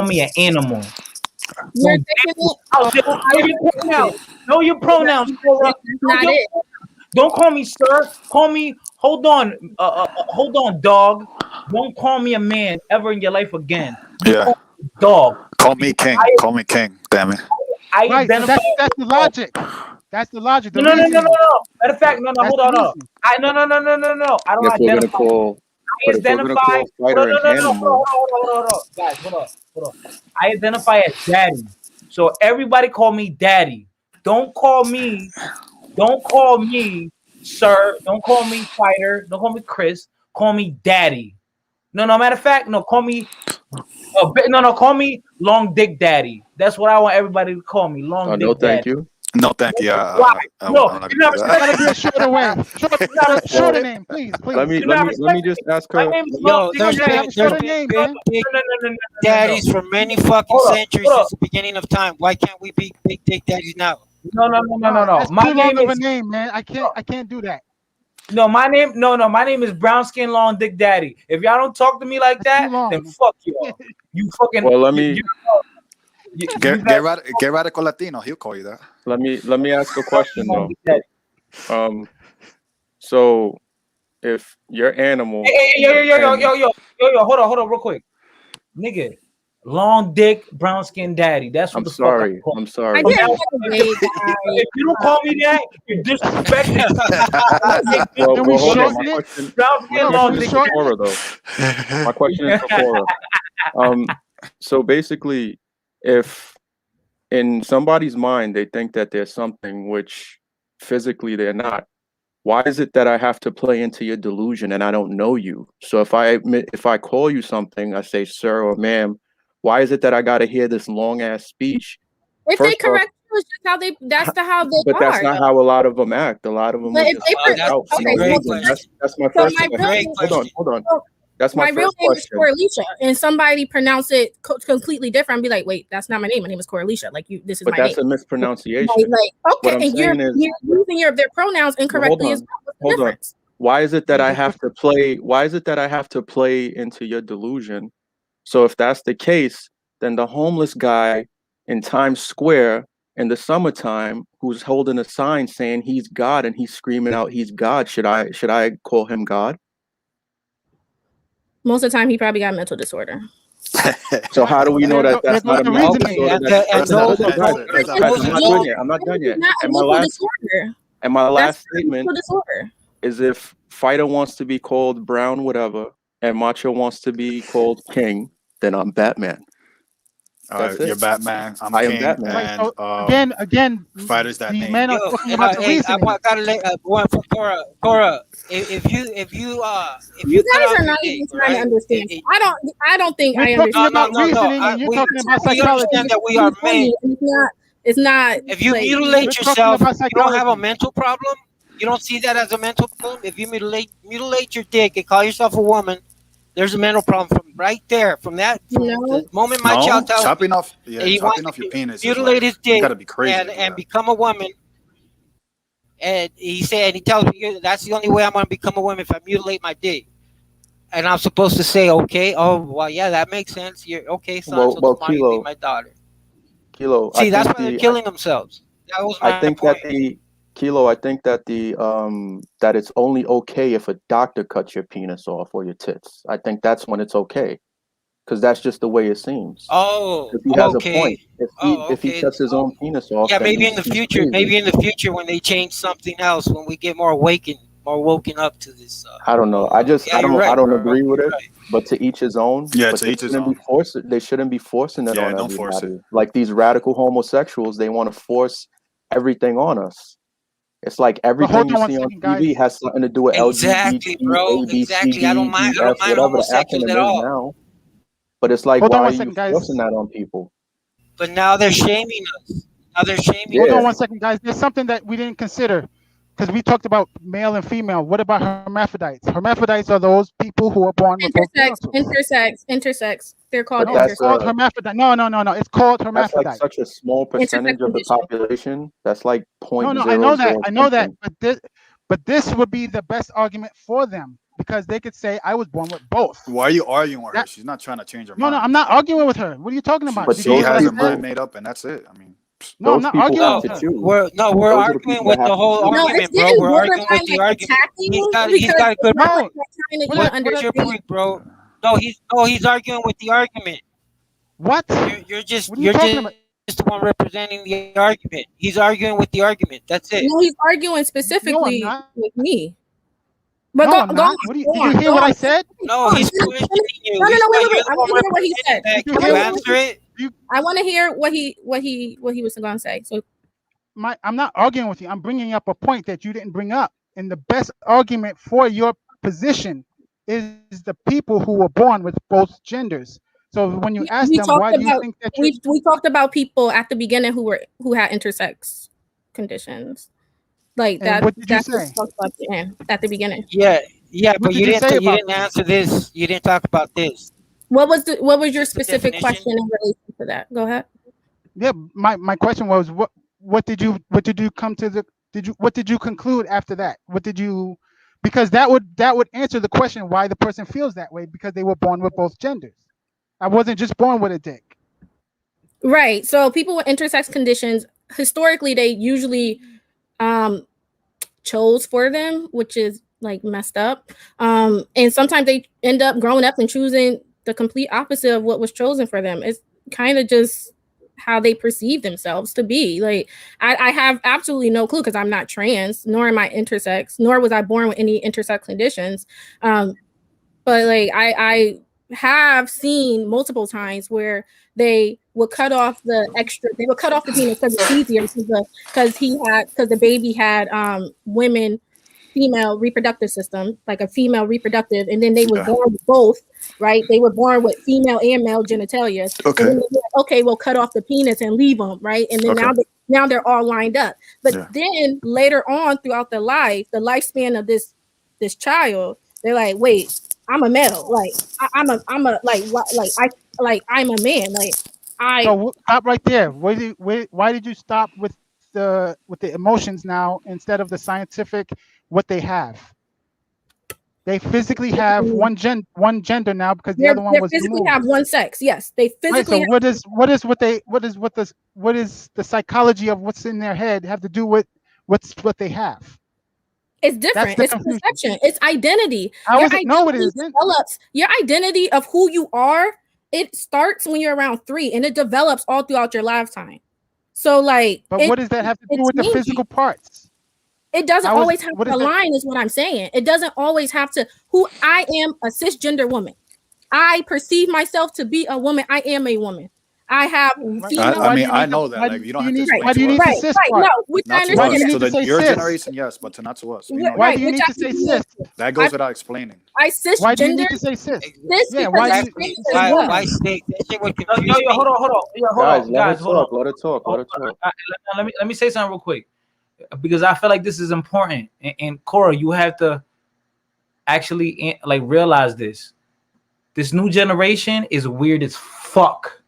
me an animal. Know your pronouns, Cora. Don't call me sir. Call me. Hold on, dog. Don't call me a man ever in your life again. Yeah. Dog. Call me king. Damn it. That's the logic. That's the logic. No. Matter of fact, no. Hold on. No. I don't identify. Hold on. Guys, hold on. I identify as daddy. So everybody call me daddy. Don't call me sir. Don't call me fighter. Don't call me Chris. Call me daddy. No. Matter of fact, no. Call me. Call me long dick daddy. That's what I want everybody to call me. Long dick daddy. Thank you. No, thank you. Why? Gotta be a shorter way. Shorter name, please. Let me just ask her. Yo, there's been daddies for many fucking centuries since the beginning of time. Why can't we be big dick daddies now? No. That's too long of a name, man. I can't do that. No, my name is Brown Skin Long Dick Daddy. If y'all don't talk to me like that, then fuck y'all. You fucking. Well, let me Get Radical Latino. He'll call you that. let me ask a question though. So if your animal, Yo, hold on, real quick, nigga. Long dick, brown skin daddy. That's what I'm the sorry. fuck I'm sorry. If you don't call me that, you're disrespecting. Well, hold on. My question is for Cora, though. My question is for Cora. So basically, if in somebody's mind they think that there's something which physically they're not, why is it that I have to play into your delusion and I don't know you? So if I call you something, I say sir or ma'am, why is it that I got to hear this long ass speech? If they correct you, it's just how they. That's how they but are. That's not how a lot of them act. A lot of them But are if just they out for no reason. That's my first question. Hold on. That's my real first name question. is Coralicia, and somebody pronounce it completely different. I'd be like, wait, that's not my name. My name is Coralicia. Like this is but my that's name. a mispronunciation. Okay, and you're using their pronouns incorrectly as well. What's the difference? Why is it that I have to play? Why is it that I have to play into your delusion? So if that's the case, then the homeless guy in Times Square in the summertime who's holding a sign saying he's God and he's screaming out he's God, should I call him God? Most of the time, he probably got a mental disorder. So how do we know that that's not a mental disorder? I'm not done yet. And my last statement is if Fighter wants to be called Brown whatever and Macho wants to be called King, then I'm Batman. You're Batman. I am Batman. And again, Fighter's that name. Men are talking about the reasoning. I gotta let one for Cora. If you guys are not even trying to understand. I don't think I understand. You're talking about psychology. That we are men. It's not. If you mutilate yourself, you don't have a mental problem. You don't see that as a mental problem. If you mutilate your dick and call yourself a woman, there's a mental problem from right there. From that, the moment my child tells chopping me off your penis, mutilate his dick, you gotta be crazy and become a woman. And he tells me that's the only way I'm gonna become a woman if I mutilate my dick. And I'm supposed to say, okay, oh well, yeah, that makes sense. You're okay, son. So tomorrow you be my daughter. Kilo. See, that's why they're killing themselves. That was my point. Kilo, I think that that it's only okay if a doctor cuts your penis off or your tits. I think that's when it's okay, because that's just the way it seems. Oh, he has a point. If he cuts his own penis off, yeah, maybe in the future. Maybe in the future when they change something else, when we get more woken up to this. I don't know. I don't agree with it. Right. But to each his own. Yeah, to each his own. They shouldn't be forcing it on don't everybody. Force it. Like these radical homosexuals, they want to force everything on us. It's like everything you see on TV has something to do with LGBT, bro. Exactly. I don't mind homosexuals at all. Now. But it's like, why are you forcing that on people? But now they're shaming us. Hold on 1 second, guys. There's something that we didn't consider. Because we talked about male and female. What about hermaphrodites? Hermaphrodites are those people who are born with intersex. They're called intersex. It's called hermaphrodite. No. It's called hermaphrodite. That's like such a small percentage of the population. That's like 0.0. No, I know that. But this would be the best argument for them because they could say, I was born with both. Why are you arguing with her? She's not trying to change her mind. No, I'm not arguing with her. What are you talking about? But she has her mind made up, and that's it. I mean. No, I'm not arguing with her. We're arguing with the whole argument, bro. We're arguing with the argument. He's got a good point. What's your point, bro? No, he's arguing with the argument. What? You're just the one representing the argument. He's arguing with the argument. That's it. No, he's arguing specifically with me. But did you hear what I said? No, he's questioning you. No, wait. I want to hear what he said. Can you answer it? I want to hear what he was going to say. So, I'm not arguing with you. I'm bringing up a point that you didn't bring up. And the best argument for your position is the people who were born with both genders. So when you ask them, why do you think that we talked about people at the beginning who had intersex conditions, like that. What did you say at the beginning? Yeah, but you didn't answer this. You didn't talk about this. What was your specific question in relation to that? Go ahead. Yeah, my question was what did you come to what did you conclude after that? because that would answer the question why the person feels that way, because they were born with both genders. I wasn't just born with a dick. Right. So people with intersex conditions, historically, they usually um, chose for them, which is like messed up. And sometimes they end up growing up and choosing the complete opposite of what was chosen for them. It's kind of just how they perceive themselves to be. Like I have absolutely no clue because I'm not trans, nor am I intersex, nor was I born with any intersex conditions. But like I have seen multiple times where they would cut off the penis because it's easier because the baby had women female reproductive system, like a female reproductive, and then they were born with both, right? They were born with female and male genitalia. Okay. And then they were, okay, we'll cut off the penis and leave them, right? And then now they're all lined up. But then later on throughout the lifespan of this child, they're like, wait, I'm a male. Like I'm a I'm a man. Like So stop right there. Why did you stop with the emotions now instead of the scientific what they have? They physically have one gender now because the other one was physically removed. have one sex. Yes, they physically. Right, so what is the psychology of what's in their head have to do with what they have? It's different. It's perception. It's identity. It isn't. Your identity of who you are. It starts when you're around 3, and it develops all throughout your lifetime. So, like, but what does that have to do with the physical parts? It doesn't always have to align, is what I'm saying. It doesn't always have to. Who I am, a cisgender woman. I perceive myself to be a woman. I am a woman. I have female. I know that. Like, you don't have to explain. Why do you need to cis part? No, which I understand. To your generation, yes, but not to us. Why do you need to say cis? That goes without explaining. I cisgender. Why do you need to say cis? Yeah, why snake? That shit would confuse me. Hold on. Guys, let it talk. Let me say something real quick, because I feel like this is important. And Cora, you have to actually like realize this. This new generation is weird as fuck.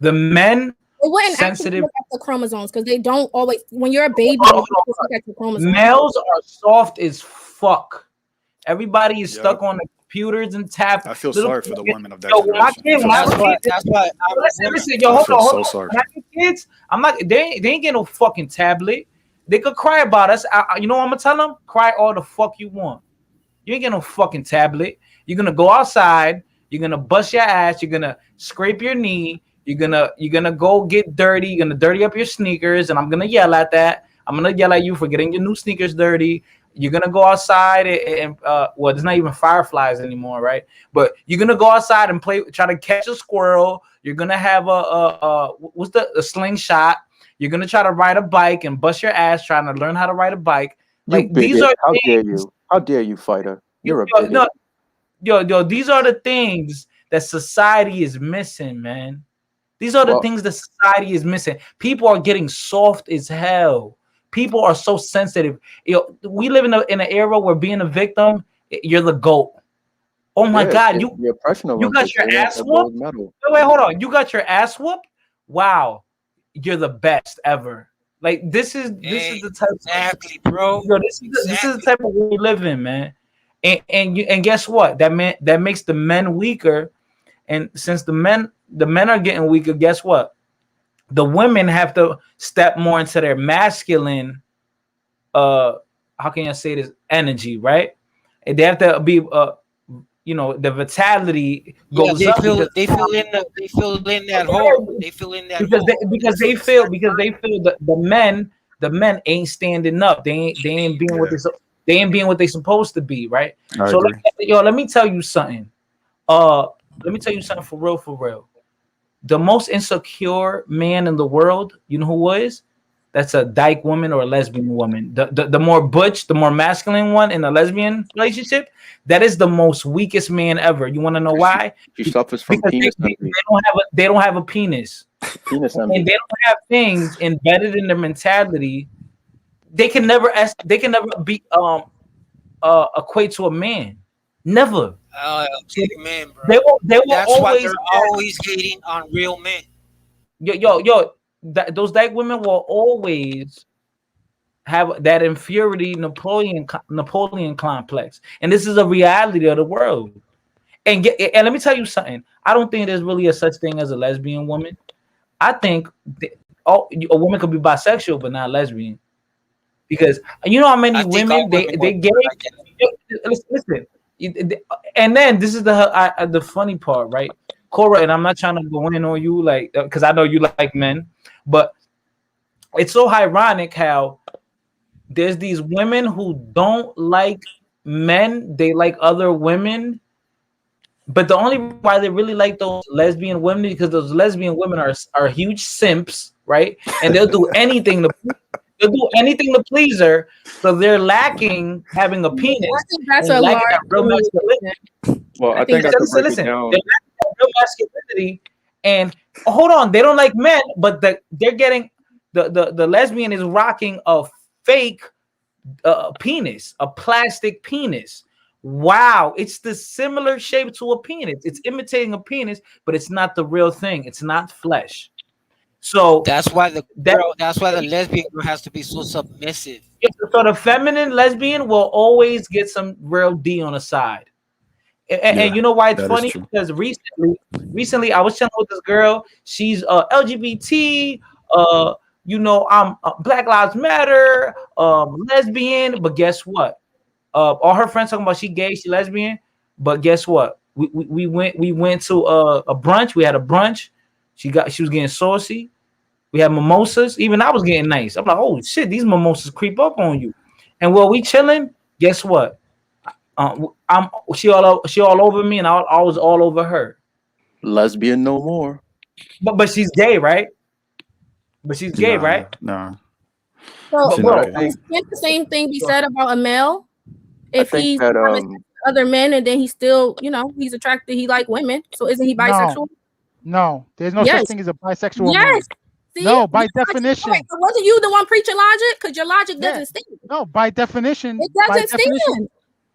The men it wouldn't sensitive look at the chromosomes because they don't always. When you're a baby, look at the chromosomes. Males are soft as fuck. Everybody is stuck on the computers and tabs. I feel sorry for the women of that generation. That's why. Listen, hold on. So sorry. Kids, I'm not. They ain't getting no fucking tablet. They could cry about us. You know what I'm gonna tell them? Cry all the fuck you want. You ain't getting no fucking tablet. You're gonna go outside. You're gonna bust your ass. You're gonna scrape your knee. You're gonna go get dirty. You're gonna dirty up your sneakers, and I'm gonna yell at that. I'm gonna yell at you for getting your new sneakers dirty. You're gonna go outside and well, there's not even fireflies anymore, right? But you're gonna go outside and try to catch a squirrel. You're gonna have a slingshot. You're gonna try to ride a bike and bust your ass trying to learn how to ride a bike. Like these are how dare you, fighter? You're a bigot. Yo, these are the things that society is missing, man. These are the things that society is missing. People are getting soft as hell. People are so sensitive. We live in an era where being a victim, you're the GOAT. Oh my God, you got your ass whooped. Wait, hold on. You got your ass whooped? Wow, you're the best ever. Like this is the type exactly, bro. This is the type of world we live in, man. And guess what? That makes the men weaker. And since the men are getting weaker, guess what? The women have to step more into their masculine, how can I say this, energy, right? And they have to be, the vitality goes up. They fill in that hole. They fill in that hole. Because they feel the men ain't standing up. They ain't being what they supposed to be, right? So let me tell you something. Let me tell you something for real. The most insecure man in the world, you know who was? That's a dyke woman or a lesbian woman. The more butch, the more masculine one in a lesbian relationship, that is the most weakest man ever. You want to know why? She suffers from penis envy. They don't have a penis. Penis envy. And they don't have things embedded in their mentality. They can never be equate to a man. Never. Man, bro. They will That's always. why they're always hating on real men. Those dyke women will always have that inferiority Napoleon complex, and this is a reality of the world. And let me tell you something. I don't think there's really a such thing as a lesbian woman. I think a woman could be bisexual but not lesbian, because you know how many I think all women women they will gay. like Listen, and then this is the funny part, right, Cora? And I'm not trying to go in on you, like, because I know you like men, but it's so ironic how there's these women who don't like men, they like other women, but the only why they really like those lesbian women because those lesbian women are huge simps, right? And they'll do anything to please her. So they're lacking having a I penis think that's and a lacking that real large. masculinity. Well, I I think think I that's could break it Listen, down. they're lacking that real masculinity. And hold on, they don't like men, but they're getting the lesbian is rocking a fake penis, a plastic penis. Wow, it's the similar shape to a penis. It's imitating a penis, but it's not the real thing. It's not flesh. So that that's why the lesbian girl has to be so submissive. so the feminine lesbian will always get some real D on the side. And Yeah, you know why it's that is funny? true. Because recently I was chilling with this girl. She's LGBT. You know, I'm Black Lives Matter, lesbian. But guess what? All her friends talking about she gay, she lesbian. But guess what? We went to a brunch. We had a brunch. She was getting saucy. We had mimosas. Even I was getting nice. I'm like, oh shit, these mimosas creep up on you. And while we chilling, guess what? I'm she all over me, and I was all over her. Lesbian no more. But she's gay, right? But she's gay, Nah, right? nah, So, But she's not but bro, gay. can't the same thing be said about a male? I If think he's that having sex with other men and then he's still, he's attracted, he like women. So isn't he No, bisexual? no, there's no such Yes. thing as a bisexual Yes. man. See? No, by All right, definition. so wasn't you the one preaching logic? Because your logic Yeah. doesn't stand. No, by definition. It By doesn't definition. stand.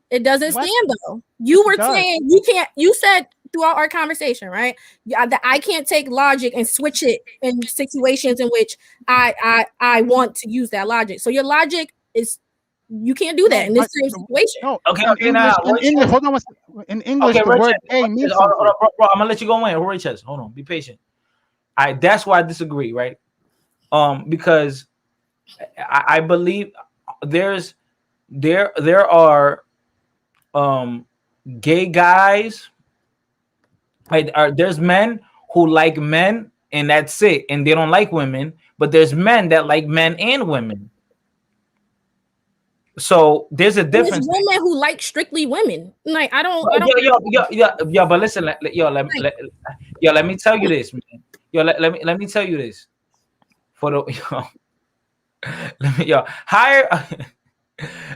It doesn't What? stand though. Yes, You it were does. saying you can't. You said throughout our conversation, right? Yeah, that I can't take logic and switch it in situations in which I want to use that logic. So your logic is you can't do No, that in this but same situation. no. okay, In okay, now English, in English, hold on. In English, okay, the word Richard, gay means hold something. on, bro, I'm gonna let you go in. Rory Chess, hold on, be patient. That's why I disagree, right? Because I believe there are gay guys. Right? There's men who like men, and that's it, and they don't like women. But there's men that like men and women. So there's a There's difference. women who like strictly women. Like I don't. Yo, but listen, yo, let me tell you this, man. Yo, let me tell you this. For the let me hire.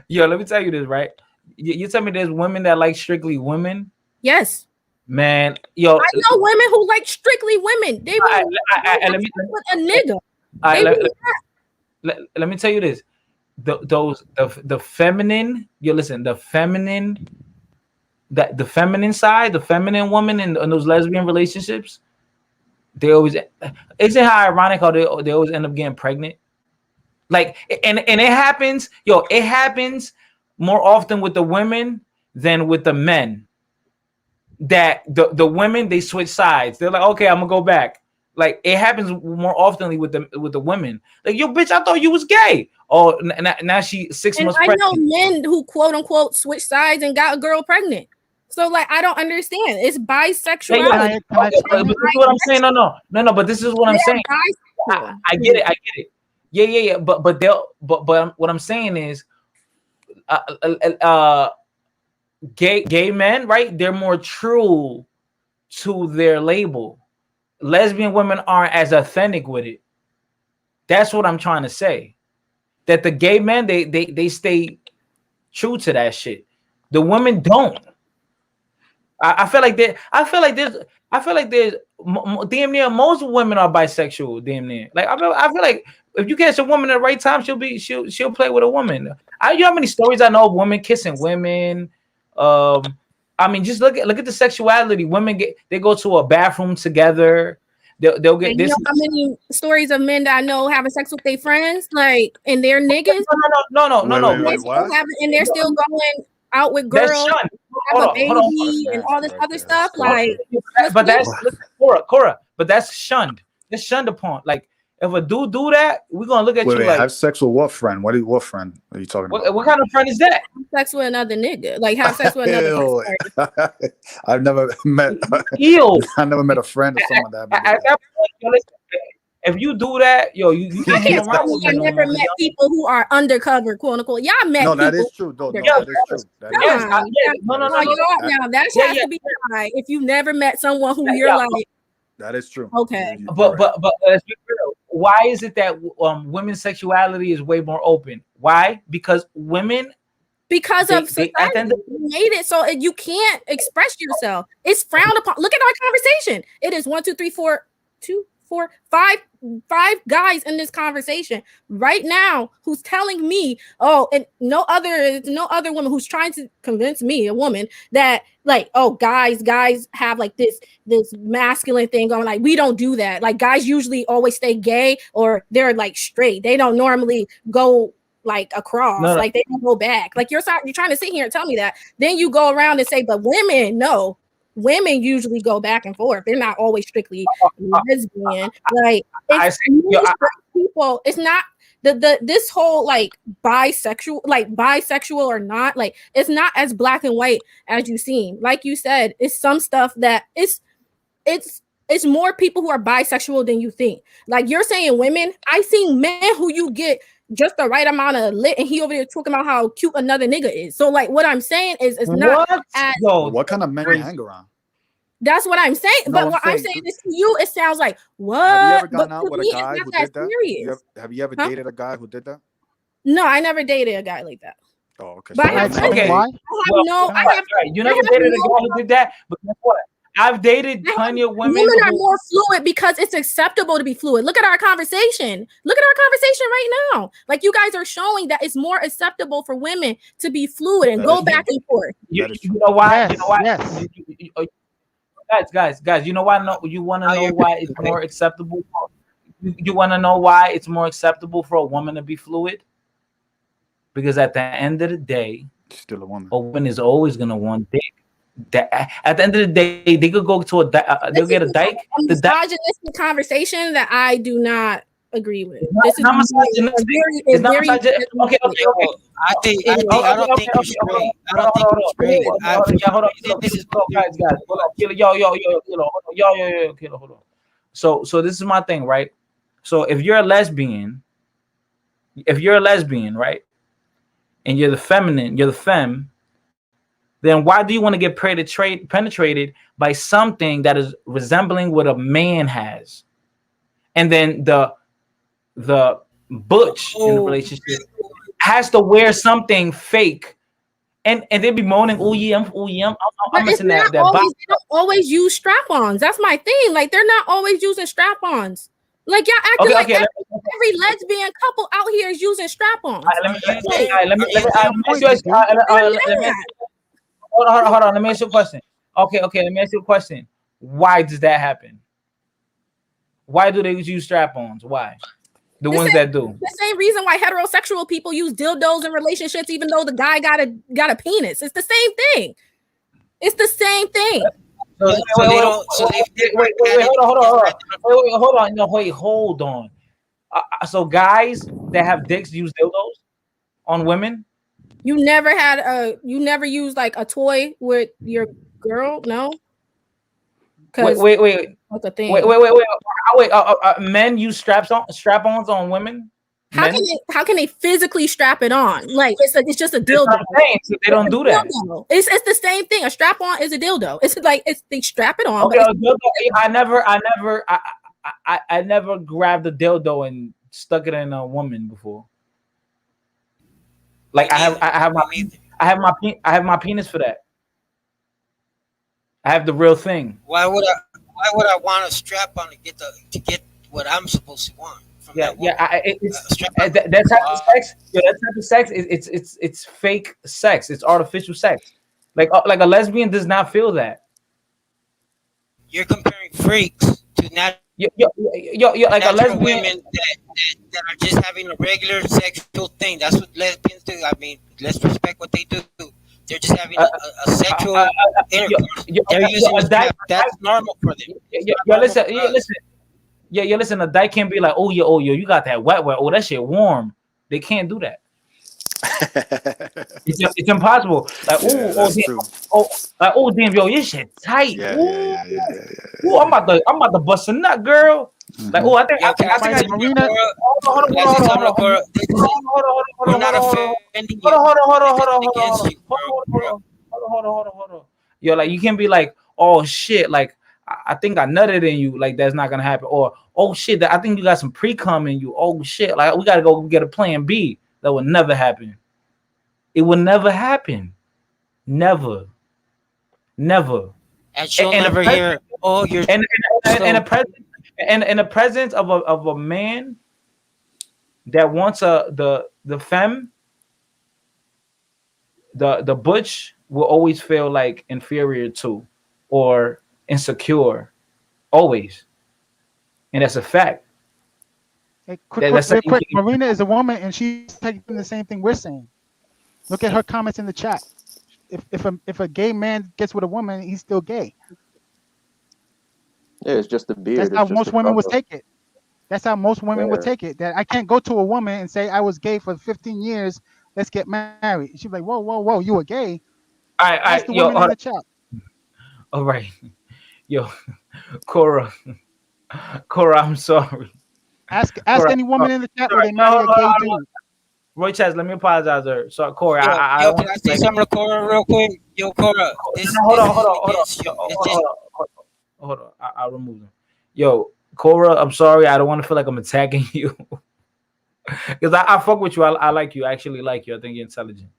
Yo, let me tell you this, right? You tell me there's women that like strictly women, Yes. man. Yo, I know women who like strictly women. They will let me with a nigga. I, They will let me tell you this. The feminine, you listen, the feminine, that the feminine side, the feminine woman in those lesbian relationships, they always, isn't it ironic how they always end up getting pregnant? Like, and it happens, it happens more often with the women than with the men. That the women, they switch sides. They're like, okay, I'm gonna go back. Like, it happens more oftenly with the women. Like, yo, bitch, I thought you was gay. Oh, now she 6 And months I know pregnant. men who quote unquote switch sides and got a girl pregnant. So like I don't understand. It's bisexuality. Can I Okay, but explain? this is what I'm saying. No. But this is what I'm They are saying. bisexual. I get it. I get it. Yeah. But they'll. But what I'm saying is, uh, uh, uh, gay men, right? They're more true to their label. Lesbian women aren't as authentic with it. That's what I'm trying to say. That the gay men, they stay true to that shit. The women don't. I feel like that. I feel like there's damn near most women are bisexual. Damn near. Like I feel like if you catch a woman at the right time, she'll play with a woman. You know how many stories I know of women kissing women. I mean, just look at the sexuality. Women they go to a bathroom together. they'll get And this. you know how many stories of men that I know having sex with their friends, like, and they're niggas. And they're still going out with That's girls, shunned. have a Hold on. baby, and all this right other there. stuff. That's Like, But that's Cora. But that's shunned. It's shunned upon. Like if a dude do that, we're gonna look at you like have sex with what friend? What friend are you talking about? what kind of friend is that? have sex with another nigga, like have sex with another person. I've never met. Ew. I never met a friend or someone that. At that point, yo, listen, if you do that, yo, you can't hang Can't around tell me with I me no never more. met people who are undercover, quote unquote. Y'all met No, people. that is true. No, Yeah, that is true. That is Yes, true. no. Now that has to be high if you've never met someone who you're like, That is true. okay. But let's be real. Why is it that women's sexuality is way more open? Why? Because women, because of society made it so you can't express yourself. It's frowned upon. Look at our conversation. It is 1, 2, 3, 4, 2, 4, 5 guys in this conversation right now who's telling me, oh, and no other woman who's trying to convince me, a woman, that like, oh, guys have like this masculine thing going, like we don't do that. Like guys usually always stay gay or they're like straight. They don't normally go like across, like they don't go back. Like you're trying to sit here and tell me that. Then you go around and say, but women, no. Women usually go back and forth. They're not always strictly lesbian. Like people, it's not this whole like bisexual or not, like it's not as black and white as you seem. Like you said, it's some stuff that it's more people who are bisexual than you think. Like you're saying women, I seen men who you get just the right amount of lit, and he over there talking about how cute another nigga is. So like what I'm saying is it's not what kind of men you hang around? That's what I'm saying. No, but what I'm saying is to you, it sounds like what? Have you ever gone but out to with me, a guy it's who not did that that? serious. Have you ever dated a guy who did that? No, I never dated a guy like that. Oh, okay. But So I have okay. Why? You never dated a guy who did that, but guess what? I've dated plenty of women. Women are more fluid because it's acceptable to be fluid. Look at our conversation. Look at our conversation right now. Like you guys are showing that it's more acceptable for women to be fluid and go back and forth. You know why? Yes, you know why? Yes. Guys. You know why? No, you want to know why it's more acceptable? You want to know why it's more acceptable for a woman to be fluid? Because at the end of the day, still a woman is always gonna want dick. That at the end of the day, they could go to they'll get a dyke. A misogynistic conversation that I do not agree with. This is not misogynistic. It's not misogynistic. Okay. I don't think you're straight. I don't think you're straight. Hold on. This is guys. Hold on. So this is my thing, right? So if you're a lesbian, right, and you're the feminine, you're the femme, then why do you want to get penetrated by something that is resembling what a man has? And then the butch in the relationship has to wear something fake, and they be moaning, oh yeah, I'm missing that. They don't always use strap-ons. That's my thing. Like they're not always using strap-ons. Like y'all acting like every lesbian couple out here is using strap-ons. Hold on. Let me ask you a question. Okay. Let me ask you a question. Why does that happen? Why do they use strap-ons? Why? The ones that do. The same reason why heterosexual people use dildos in relationships, even though the guy got a penis. It's the same thing. It's the same thing. Hold on. So guys that have dicks use dildos on women? You never used like a toy with your girl? No. Wait. That's a thing. Wait. Men use strap-ons on women? How can they physically strap it on? Like it's just a dildo. So they don't do that. It's the same thing. A strap-on is a dildo. It's like they strap it on. Okay, I never grabbed a dildo and stuck it in a woman before. Like I have my penis for that. I have the real thing. Why would I want a strap on to get what I'm supposed to want? That type of sex. Yeah, that type of sex. It's fake sex. It's artificial sex. Like a lesbian does not feel that. You're comparing freaks to natural Like a natural lesbian. women that are just having a regular sexual thing. That's what lesbians do. I mean, let's respect what they do. They're just having Uh, a sexual intercourse. They're using a your dyke. strap. That's normal for them. It's not normal Listen, for us. listen. Listen. A dyke can't be like, oh, you got that wet. Oh, that shit warm. They can't do that. It's impossible. Like, Yeah, oh, that's damn, true. damn, yo, your shit tight. Yeah, Ooh, yeah, yeah, yeah, yeah, ooh, I'm about to bust a nut, girl. Like, Mhm. I think, Yo, can I I say think I. something, Marina, Cora? Hold Can I on, say hold on, something, hold on, Cora? This hold isn't. on, hold on, We're hold on, not hold on, offending hold you. on, hold on, hold on, This hold on, isn't hold on, against you, bro. hold on. Yo, like you can't be like, oh shit, like I think I nutted in you, like that's not gonna happen. Or oh shit, I think you got some pre-cum in you. Oh shit, like we gotta go get a plan B. That would never happen. It would never happen. Never. And she'll And the never pres- hear, "Oh, you're and the so." presence and in the presence of a man that wants the femme, the butch will always feel like inferior to or insecure. Always. And that's a fact. hey, That's real something quick. Marina is a woman, and she's taking the same thing we're saying. Look at her comments in the chat. If a gay man gets with a woman, he's still gay. Yeah, it's just a That's beard. It's how just most a women would cover. take it. That's how most women would Yeah. take it. That I can't go to a woman and say I was gay for 15 years. Let's get married. She'd be like, whoa, you were gay. All Ask right, the yo, women in the chat. all right, yo, Cora, I'm sorry, Ask Cora. any woman in the chat will Sorry, they marry a gay dude. Roy Chaz, let me apologize to her. So, Corey, I Yo, don't can want I to say like. something to Cora real quick? Yo, Cora, this No, this hold isn't on, against you. It's just hold on. I'll remove them. Yo, Cora, I'm sorry. I don't want to feel like I'm attacking you because I fuck with you. I like you. I actually like you. I think you're intelligent.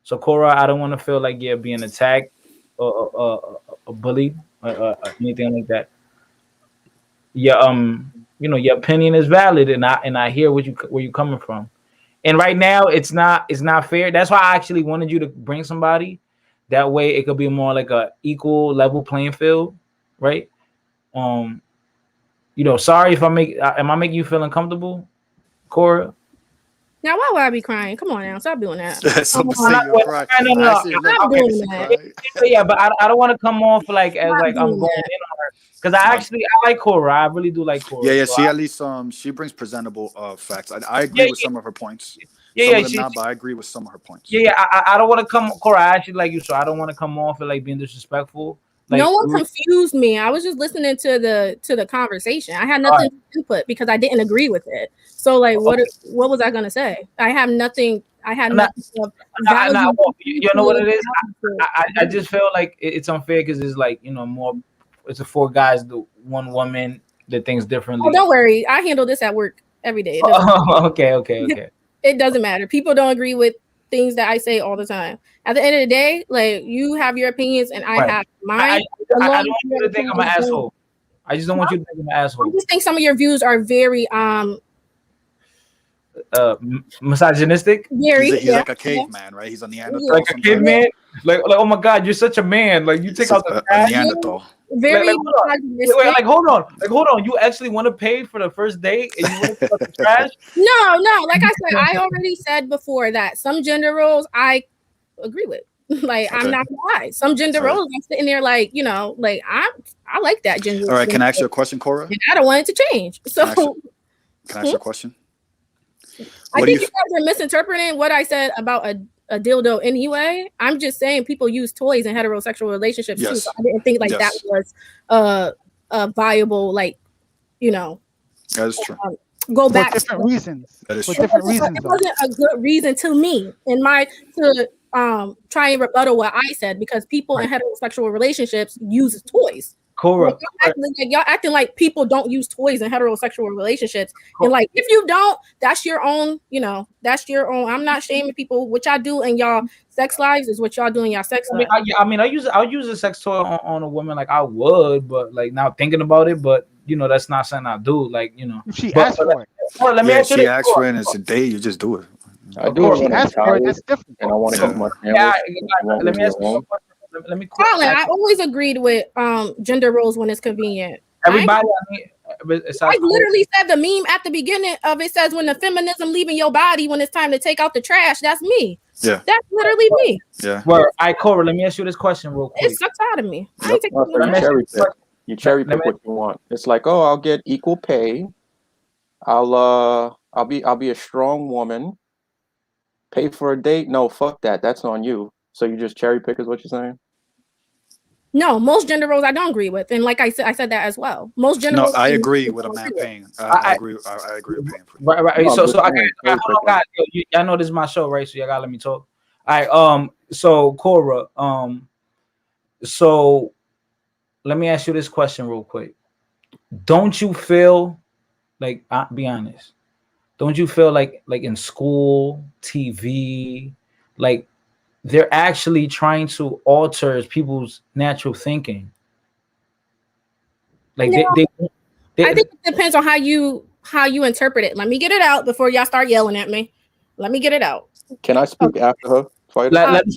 So, Cora, I don't want to feel like you're being attacked or bullied or anything like that. Yeah, your opinion is valid, and I hear where you coming from. And right now, it's not fair. That's why I actually wanted you to bring somebody. That way, it could be more like a equal level playing field, right? Um, sorry if am I making you feel uncomfortable, Cora? Now, why would I be crying? Come on now, stop doing that. Someone I'm say not. you're crying. No. I actually never Stop heard doing she that. cried. Yeah, but I don't want to come off like as Stop like I'm doing going that. in on her because I like Cora. I really do like Yeah, Cora. yeah. So She at least she brings presentable facts. I agree yeah, with some of her points. yeah, Some yeah. of them not, but I agree with some of her points. Yeah. I don't want to come, Cora. I actually like you, so I don't want to come off like being disrespectful. No Like, one confused me. I was just listening to the conversation. I had nothing to input because I didn't agree with it. So like what was I gonna say? I have nothing. I had Not, nothing of not, value. you know what it is? I just feel like it's unfair because it's like more. It's a four guys, the one woman that thinks Oh, differently. don't worry. I handle this at work every day. It doesn't matter. Okay. It doesn't matter. People don't agree with things that I say all the time. At the end of the day, like you have your opinions and I Right. have I mine. don't Along want with you your to think I'm an opinions, asshole. I just don't want you to think I'm an I asshole. just think some of your views are very Misogynistic. He's yeah. like a caveman, right? He's a Neanderthal Yeah. Like a kid, sometimes. man. Like oh my god, you're such a man. Like you take He's out the a trash. Neanderthal. Very Hold on. misogynistic. Hold on. You actually want to pay for the first date and you want to take out the trash? No. Like I said, I already said before that some gender roles I agree with. Like I'm Okay. not gonna lie. Some gender All right. roles I'm sitting there like, like I like that gender. All right. Can I ask you a question, Cora? And I don't want it to change. So Can I ask you a question? I think you guys are misinterpreting what I said about a dildo anyway. I'm just saying people use toys in heterosexual relationships too. So I didn't think like that was a viable, like, that is true. Go For back different reasons. That is For true. different reasons. It wasn't a good reason to me to try and rebuttal what I said because people in heterosexual relationships use toys. Cora, Like, y'all acting like people don't use toys in heterosexual relationships. And like if you don't, that's your own, that's your own. I'm not shaming people. What y'all do in y'all sex lives is what y'all do in y'all sex lives. I'll use a sex toy on a woman like I would, but like now thinking about it, but that's not something I do. Like If she asks for it. Let me ask you she this. asks for it and it's a day, you just do it. I do it when I'm Ask for it, tired that's different. and I want to Yeah. cook my sandwich. Let me ask you a question. Let me Colin, I always agreed with gender roles when it's convenient. everybody. I literally said the meme at the beginning of it says when the feminism leaving your body when it's time to take out the trash. That's me. Yeah, that's literally me. Yeah. Well, all right, Cora, let me ask you this question real quick. It sucks out of me. I Yep. ain't taking So you no cherry pick. You cherry pick what you want. It's like, oh, I'll get equal pay. I'll be a strong woman. Pay for a date? No, fuck that. That's on you. So you just cherry pick is what you're saying? No, most gender roles I don't agree with, and like I said that as well. Most gender roles. No, I agree with a man paying. I agree. I agree with paying for you. Right. No, So I saying, got hold on, guys. Y'all know this is my show, right? So y'all gotta let me talk. All right. So Cora. So let me ask you this question real quick. Don't you feel like? Be honest. Don't you feel like in school, TV, like they're actually trying to alter people's natural thinking? Like they I think it depends on how you interpret it. Let me get it out before y'all start yelling at me. Let me get it out. Can I speak after her? Let us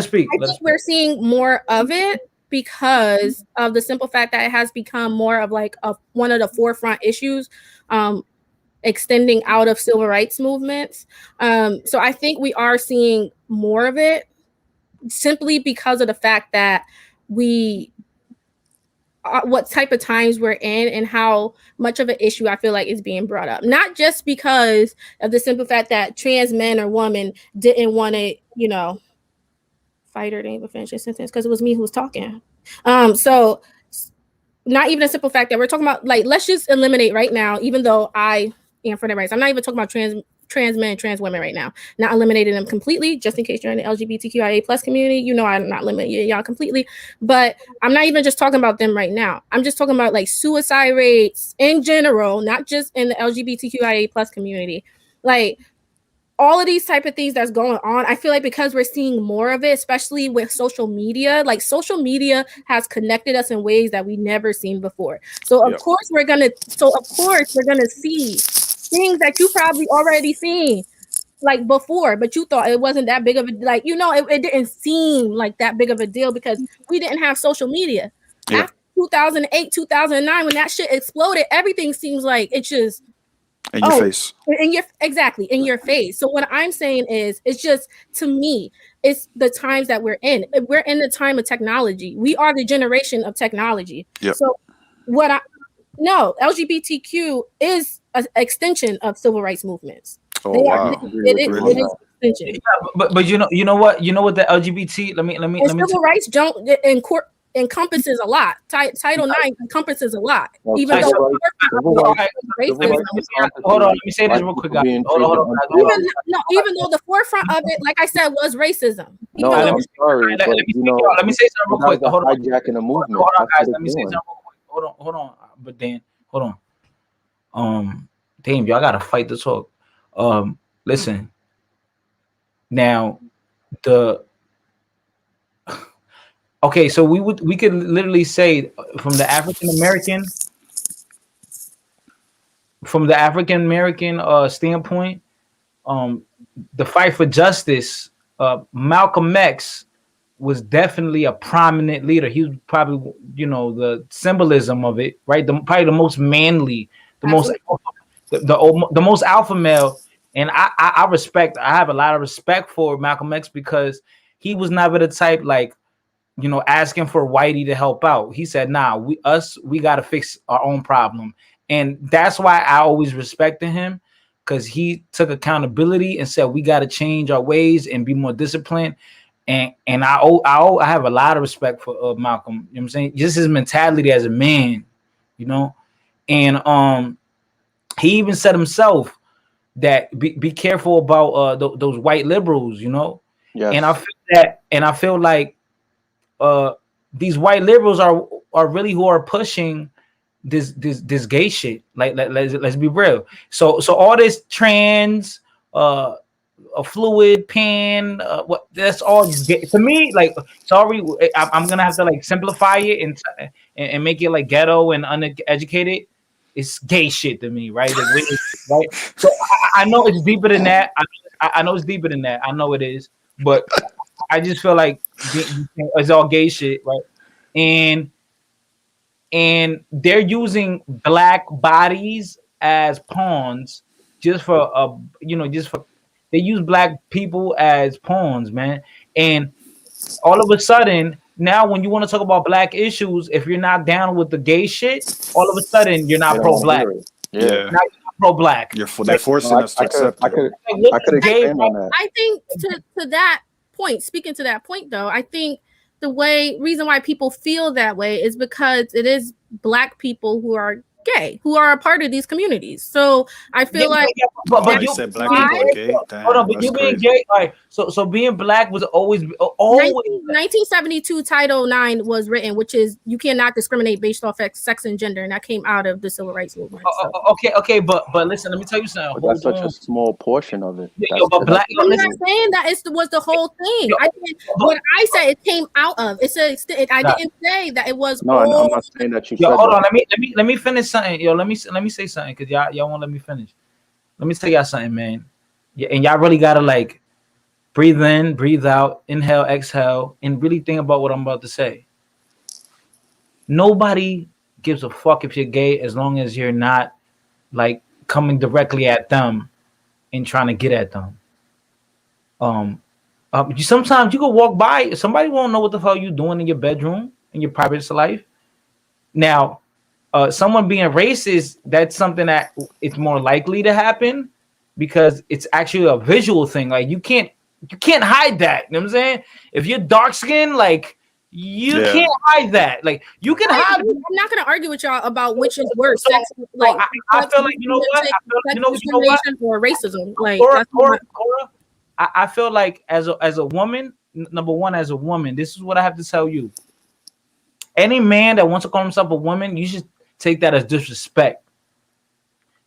speak. I think we're seeing more of it because of the simple fact that it has become more of like one of the forefront issues, extending out of civil rights movements. So I think we are seeing more of it simply because of the fact that what type of times we're in and how much of an issue I feel like is being brought up. Not just because of the simple fact that trans men or women didn't want to, fighter didn't even finish his sentence because it was me who was talking. So not even a simple fact that we're talking about, like, let's just eliminate right now, even though I am for the rights. I'm not even talking about trans men, trans women right now. Not eliminating them completely, just in case you're in the LGBTQIA plus community. I'm not limiting y'all completely, but I'm not even just talking about them right now. I'm just talking about like suicide rates in general, not just in the LGBTQIA plus community. Like all of these type of things that's going on, I feel like because we're seeing more of it, especially with social media, like social media has connected us in ways that we never seen before. So of course we're gonna see things that you probably already seen like before, but you thought it wasn't that big of a it didn't seem like that big of a deal because we didn't have social media. After 2008, 2009, when that shit exploded, everything seems like it's just in your face. In your face. So what I'm saying is, it's just, to me, it's the times that we're in. We're in the time of technology. We are the generation of technology. Yep. So LGBTQ is an extension of civil rights movements. Oh wow! It is extension. Yeah, but you know what the LGBT. Let me. Civil rights don't encompasses a lot. Title IX encompasses a lot. Even though hold on, let me say this real quick, guys. Hold on. Even though the forefront of it, like I said, was racism. No, I'm sorry, let me say something real quick. Hold on, hijacking a movement. Hold on, guys. Let me say something real quick. Hold on. But then, hold on. Damn, y'all gotta fight the talk. Listen. Now, okay, so we could literally say from the African American standpoint, the fight for justice, Malcolm X was definitely a prominent leader. He was probably, the symbolism of it, right? Probably the most manly, the most alpha male. And I have a lot of respect for Malcolm X because he was never the type like, asking for Whitey to help out. He said, nah, we got to fix our own problem. And that's why I always respected him, because he took accountability and said, we got to change our ways and be more disciplined. And I have a lot of respect for Malcolm. You know what I'm saying? Just his mentality as a man, and he even said himself that be careful about those white liberals, Yes. And I feel like these white liberals are really who are pushing this gay shit. Like let's be real. So all this trans, a fluid, pan, what that's all gay. To me. Like, sorry, I'm gonna have to like simplify it and make it like ghetto and uneducated. It's gay shit to me, right? Right. So I know it's deeper than that. I know it's deeper than that. I know it is, but I just feel like it's all gay shit, right? And and they're using black bodies as pawns just for just for they use black people as pawns, man. And all of a sudden, now when you want to talk about black issues, if you're not down with the gay shit, all of a sudden you're They not don't want to pro-black. hear it. Yeah. Now you're not pro-black. They're Like, forcing us to accept I it. could like, look I at could gay expand on that. I think to that point, speaking to that point though, I think the reason why people feel that way is because it is black people who are gay, who are a part of these communities. So I feel like but You you said black people are gay. hold Damn, on, but that's you being crazy. gay, like so being black was always 1972 Title IX was written, which is you cannot discriminate based off sex and gender, and that came out of the civil rights movement. So. okay, but listen, let me tell you something. But that's Hold such on. a small portion of it. But black, I'm listen, not saying that was the whole thing. Yo, I think what I said it came out of. It said I didn't say that it was. No, I'm not saying that you yo, said hold that. on. Let me finish something. Yo, let me say something because y'all won't let me finish. Let me tell y'all something, man. Yeah, and y'all really gotta like breathe in, breathe out, inhale, exhale, and really think about what I'm about to say. Nobody gives a fuck if you're gay as long as you're not like coming directly at them and trying to get at them. Sometimes you can walk by, somebody won't know what the hell you doing in your bedroom, in your private life. Now, someone being racist, that's something that it's more likely to happen because it's actually a visual thing. Like you can't hide that. You know what I'm saying? If you're dark skinned, like you can't hide that. Like you can hide. I'm not gonna argue with y'all about which is worse, So, sex, like I feel like you know what? sex discrimination or racism. Like Cora, I feel like as a woman, number one, as a woman, this is what I have to tell you. Any man that wants to call himself a woman, you should take that as disrespect.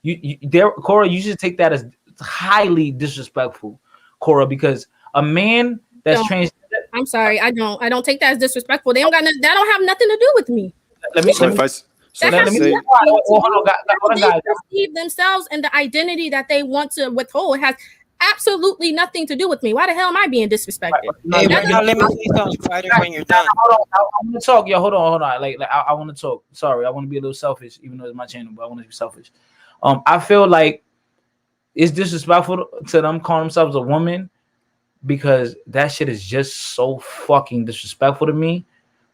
Cora, you should take that as highly disrespectful, Cora, because a man that's transgender. I'm sorry, I don't take that as disrespectful. That don't have nothing to do with me. Let me perceive themselves and the identity that they want to withhold has absolutely nothing to do with me. Why the hell am I being disrespected? Hey, now let me say something, Spider, when you're done. Hold on, I want to talk, yo. Hold on. Like I want to talk. Sorry, I want to be a little selfish, even though it's my channel, but I want to be selfish. I feel like it's disrespectful to them calling themselves a woman because that shit is just so fucking disrespectful to me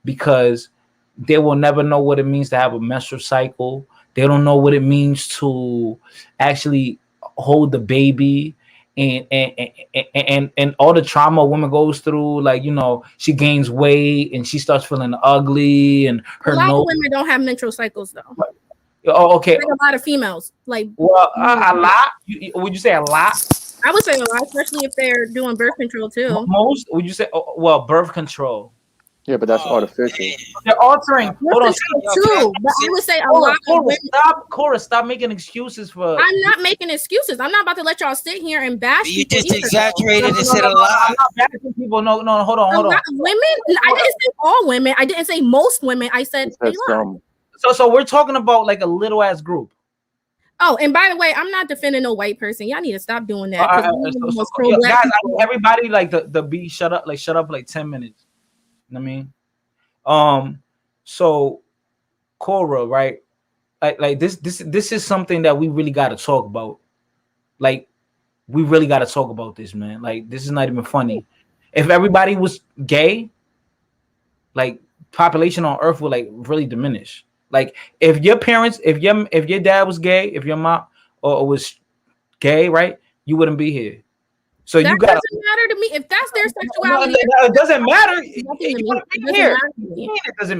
because they will never know what it means to have a menstrual cycle. They don't know what it means to actually hold the baby and all the trauma a woman goes through. Like, you know, she gains weight and she starts feeling ugly and her a lot of women don't have menstrual cycles though. Oh, okay. Like a lot of females, like a lot. Would you say a lot? I would say a lot, especially if they're doing birth control too. Most? Would you say? Well, birth control. Yeah, but that's artificial. They're altering. Hold on. Too, but I would say a lot of women. Cora, stop making excuses for. I'm not making excuses. I'm not about to let y'all sit here and bash. You just exaggerated and said a lot. I'm not bashing people. No, hold on. Women. I didn't say all women. I didn't say most women. I said a lot. So we're talking about like a little ass group. Oh, and by the way, I'm not defending no white person. Y'all need to stop doing that. Guys, I need everybody like the be shut up like 10 minutes. You know what I mean? So Cora, right? Like this is something that we really got to talk about. Like we really got to talk about this, man. Like this is not even funny. If everybody was gay, like population on Earth would like really diminish. Like if your parents, if your dad was gay, if your mom or was gay, right, you wouldn't be here. So that doesn't matter to me. If that's their sexuality, it doesn't matter. It doesn't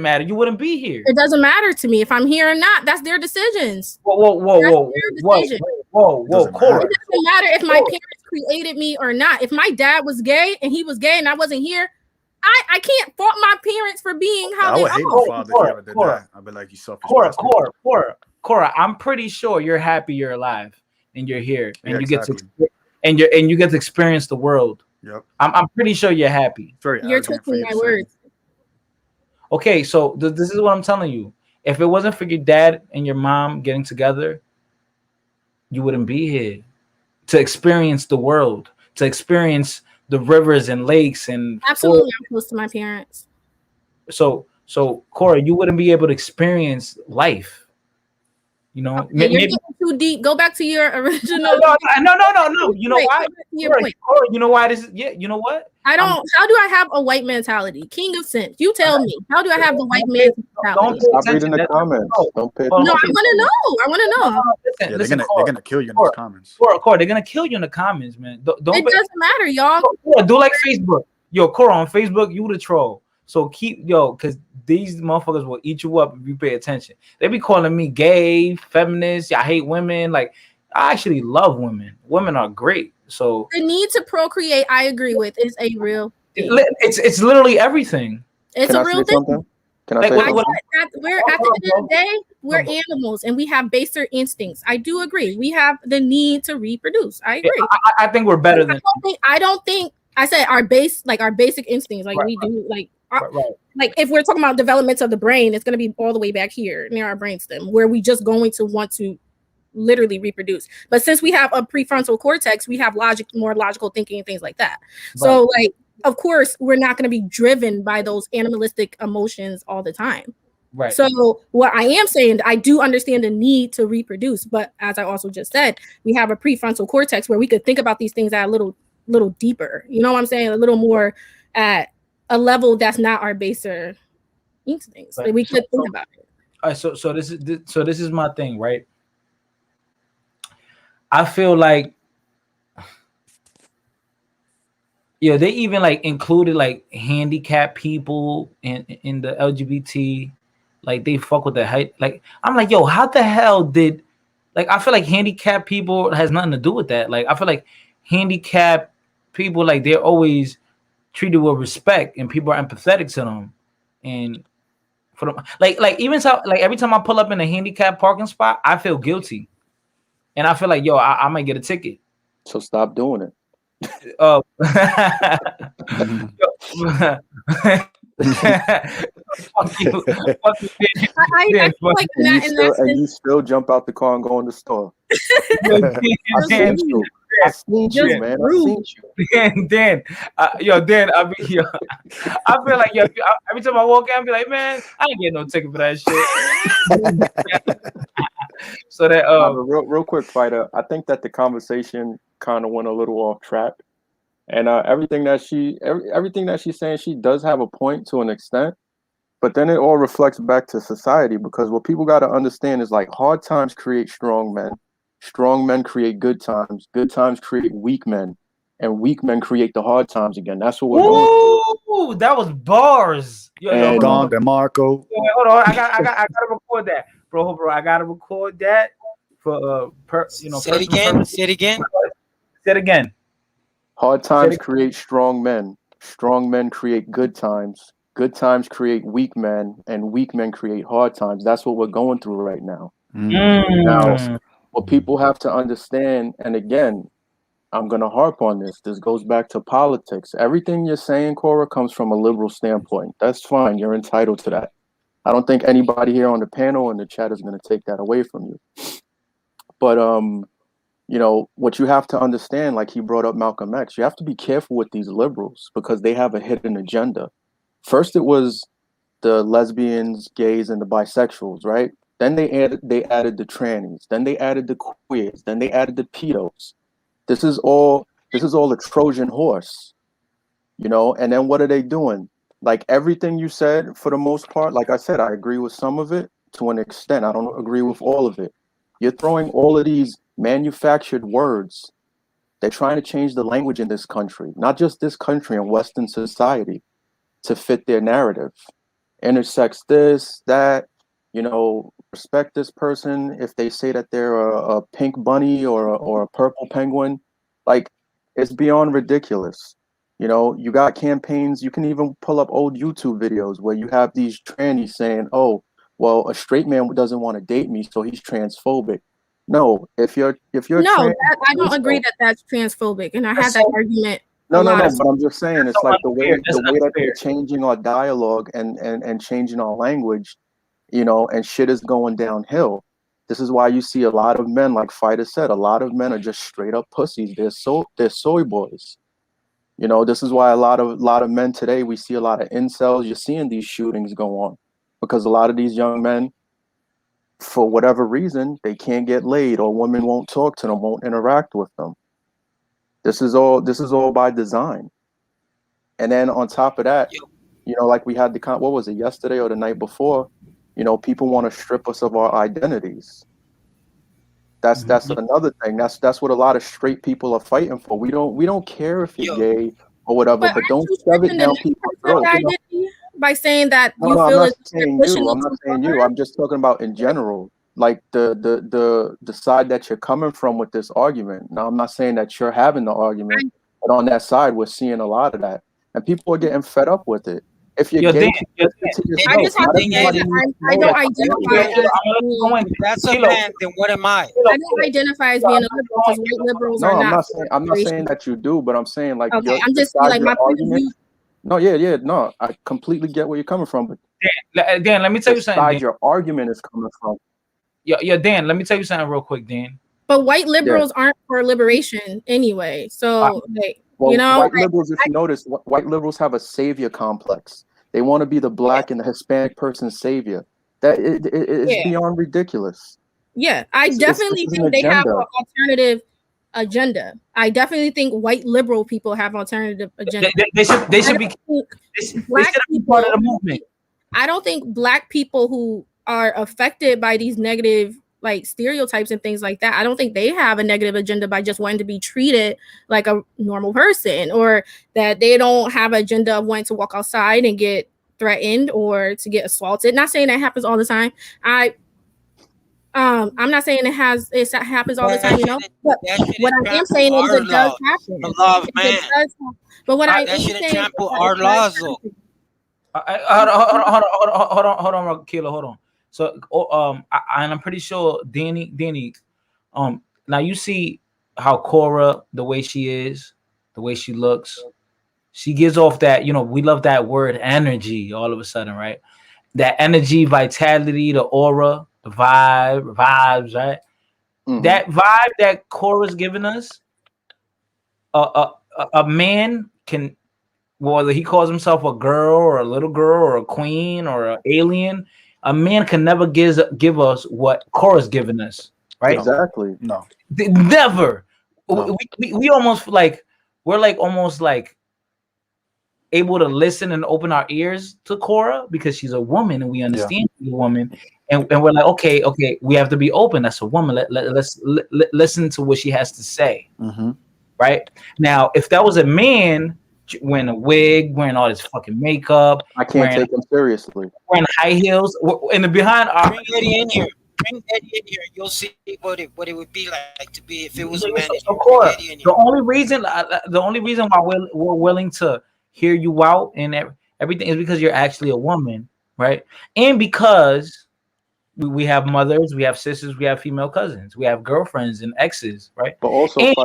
matter. You wouldn't be here. It doesn't matter to me if I'm here or not. That's their decisions. Whoa, Cora. It doesn't matter if my parents created me or not. If my dad was gay and he was gay and I wasn't here, I can't fault my parents for being how they are. I would hate my father if he ever did that. I'd be like, you selfish. Cora, I'm pretty sure you're happy you're alive and you're here and you get to experience the world. Yep. I'm pretty sure you're happy. You're twisting my words. Okay, so this is what I'm telling you. If it wasn't for your dad and your mom getting together, you wouldn't be here to experience the world, to experience the rivers and lakes and absolutely. I'm close to my parents. So So Cora, you wouldn't be able to experience life. You know, Okay, you're getting too deep. Go back to your original. No. You know why? Cora, you know why this is? Yeah, you know what? I don't. How do I have a white mentality? King of sense. You tell me. How do I have the white man's mentality? Stop reading the comments. Don't pay attention. No, I want to know. I want to know. Yeah, they're gonna kill you in Cora, those comments. Cora, they're gonna kill you in the comments, man. Don't. It doesn't matter, y'all. Cora, do like Facebook. Yo, Cora, on Facebook, you the troll. So because these motherfuckers will eat you up if you pay attention. They be calling me gay, feminist. I hate women. Like, I actually love women. Women are great. So the need to procreate, I agree with, is a real thing. It's literally everything. It's a real thing. Can I say something? We're at the end of the day, we're animals and we have baser instincts. I do agree. We have the need to reproduce. I agree. I think we're better than. I don't think I said our basic instincts, like we do, like. Like if we're talking about developments of the brain, it's going to be all the way back here near our brainstem, where we just going to want to literally reproduce. But since we have a prefrontal cortex, we have more logical thinking and things like that. Right. So like, of course, we're not going to be driven by those animalistic emotions all the time. Right. So what I am saying, I do understand the need to reproduce, but as I also just said, we have a prefrontal cortex where we could think about these things at a little deeper. You know what I'm saying? A little more at a level that's not our baser instincts. Right. Like we could think about it. All right, so this is my thing, right? I feel like they even like included like handicapped people in the LGBT, like they fuck with the height. Like I'm like, yo, how the hell did like I feel like handicapped people has nothing to do with that. Like I feel like handicapped people, like they're always treated with respect and people are empathetic to them. And for them, like even so, like every time I pull up in a handicapped parking spot, I feel guilty. And I feel like, yo, I might get a ticket. So stop doing it. Fuck you. And you still jump out the car and go in the store. I seen you. I seen you, man. I seen you. Dan, I feel like every time I walk in, I be like, man, I ain't getting no ticket for that shit. So that real quick, fighter. I think that the conversation kind of went a little off track, and everything that she's saying, she does have a point to an extent, but then it all reflects back to society, because what people got to understand is like hard times create strong men create good times create weak men, and weak men create the hard times again. That's what we're going through. That was bars. Yo, Don DeMarco. Hold on, I gotta record that. Bro, I gotta record that for Say it again. Say it again. Hard times create strong men. Strong men create good times. Good times create weak men, and weak men create hard times. That's what we're going through right now. Now, what people have to understand, and again, I'm gonna harp on this. This goes back to politics. Everything you're saying, Cora, comes from a liberal standpoint. That's fine. You're entitled to that. I don't think anybody here on the panel and the chat is going to take that away from you. But, what you have to understand, like he brought up Malcolm X, you have to be careful with these liberals because they have a hidden agenda. First, it was the lesbians, gays, and the bisexuals, right? Then they added the trannies. Then they added the queers. Then they added the pedos. This is all a Trojan horse, And then what are they doing? Like everything you said, for the most part, like I said, I agree with some of it to an extent. I don't agree with all of it. You're throwing all of these manufactured words. They're trying to change the language in this country, not just this country and Western society, to fit their narrative. Intersex this, that, respect this person if they say that they're a pink bunny or a purple penguin. Like, it's beyond ridiculous. You got campaigns. You can even pull up old YouTube videos where you have these trannies saying, oh, well, a straight man doesn't want to date me, so he's transphobic. No, if you're I don't agree that that's transphobic, and I had that argument. No, but I'm just saying it's like the way that they're changing our dialogue and changing our language, and shit is going downhill. This is why you see a lot of men, like Fighter said, a lot of men are just straight up pussies. They're soy boys. You know, this is why a lot of men today, we see a lot of incels. You're seeing these shootings go on because a lot of these young men, for whatever reason, they can't get laid, or women won't talk to them, won't interact with them. This is all by design. And then on top of that, you know, like we had what was it, yesterday or the night before? You know, people want to strip us of our identities. That's another thing. That's what a lot of straight people are fighting for. We don't care if you're gay or whatever, but don't shove it down people's throats. By saying that No, you I'm feel not it's saying you. I'm not saying you. I'm just talking about in general. Like the side that you're coming from with this argument. Now, I'm not saying that you're having the argument, but on that side, we're seeing a lot of that, and people are getting fed up with it. If you're gay, I just have to say that I don't identify as that's a man, then what am I? I don't identify as being a liberal because white liberals no, are I'm not. I'm not saying that you do, but I'm saying like okay, I'm just like my point of view. No, yeah, no, I completely get where you're coming from, but Dan, let me tell you something. Dan. Your argument is coming from. Yeah, Dan, let me tell you something real quick, Dan. But white liberals aren't for liberation anyway. So, you know, white liberals, if you notice, white liberals have a savior complex. They want to be the black and the Hispanic person's savior. That is beyond ridiculous. Yeah, I definitely think they have an alternative agenda. I definitely think white liberal people have alternative agenda. They should be part of the movement. I don't think black people who are affected by these negative like stereotypes and things like that, I don't think they have a negative agenda by just wanting to be treated like a normal person, or that they don't have an agenda of wanting to walk outside and get threatened or to get assaulted. Not saying that happens all the time. I'm not saying it happens all the time, you know. But what I am saying is it does happen. The law of man. But what I that am shouldn't saying trample our laws, though. Hold on, Kayla, hold on. So, and I'm pretty sure Danny, now you see how Cora, the way she is, the way she looks, she gives off that, you know, we love that word energy all of a sudden, right? That energy, vitality, the aura, the vibes, right? Mm-hmm. That vibe that Cora's giving us, a man can, whether he calls himself a girl or a little girl or a queen or an alien, a man can never give us what Cora's giving us, right? Exactly. No. Never. No. We almost like, we're like almost like able to listen and open our ears to Cora because she's a woman and we understand she's a woman. And we're like, okay, we have to be open. That's a woman. Let's listen to what she has to say. Mm-hmm. Right? Now, if that was a man wearing a wig, wearing all this fucking makeup, I can't take him seriously. Wearing high heels, in the behind. Bring Eddie in here. Bring Eddie in here. You'll see what it would be like to be if it was a man. The only reason why we're willing to hear you out and everything is because you're actually a woman, right? And because we have mothers, we have sisters, we have female cousins, we have girlfriends and exes, right? But also, let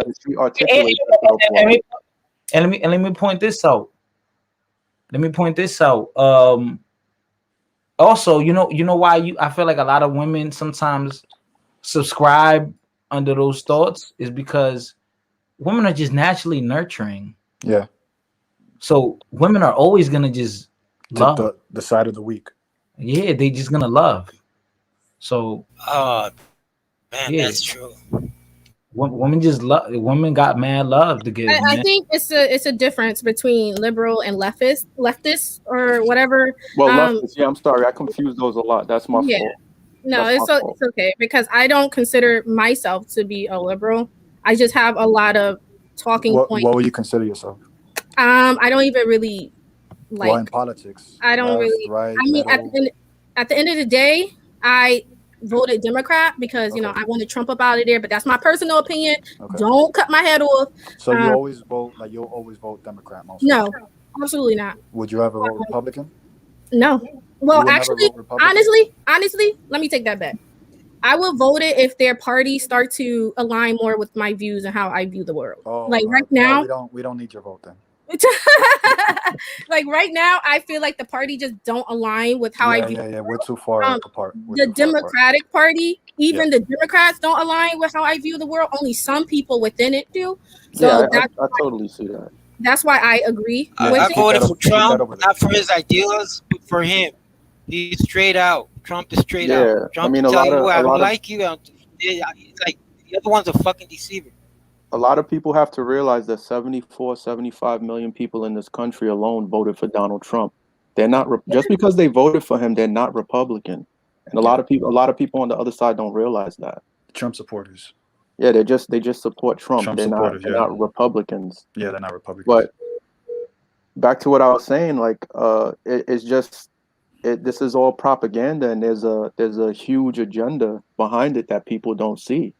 me point this out. Also, you know why I feel like a lot of women sometimes subscribe under those thoughts is because women are just naturally nurturing. Yeah. So women are always gonna just love the side of the weak. Yeah, they just gonna love. So, man, that's true. Women just love. Women got mad love to give. I think it's a difference between liberal and leftist or whatever. Well, leftist. Yeah, I'm sorry, I confuse those a lot. That's my fault. No, it's okay because I don't consider myself to be a liberal. I just have a lot of talking points. What would you consider yourself? I don't even really like. Well, in politics, I don't really. Right, I mean, at the end of the day, I voted Democrat because I wanted Trump up out of there, but that's my personal opinion. Okay. Don't cut my head off. So you always vote you'll always vote Democrat most? No, absolutely not. Would you ever vote Republican? No. Well, actually, honestly, let me take that back. I will vote it if their party start to align more with my views and how I view the world. Oh, like right now, we don't need your vote then. Like right now, I feel like the party just don't align with how I view. Yeah, we're too far apart. The Democratic Party, even the Democrats don't align with how I view the world. Only some people within it do. So I totally see that. That's why I agree Yeah, with I it. voted for keep that Trump, over there. not for his ideas, but for him. He's straight out. Trump is straight out. Yeah, I Trump mean, will tell you, I don't like you. It's like the other one's a fucking deceiver. a lot of people have to realize that 74, 75 million people in this country alone voted for Donald Trump. They're not just because they voted for him, they're not Republican. And a lot of people on the other side don't realize that. Trump supporters. Yeah, they just support Trump. Trump They're supporters, they're yeah. not Republicans. Yeah, they're not Republicans. But back to what I was saying, like it's just this is all propaganda, and there's a huge agenda behind it that people don't see.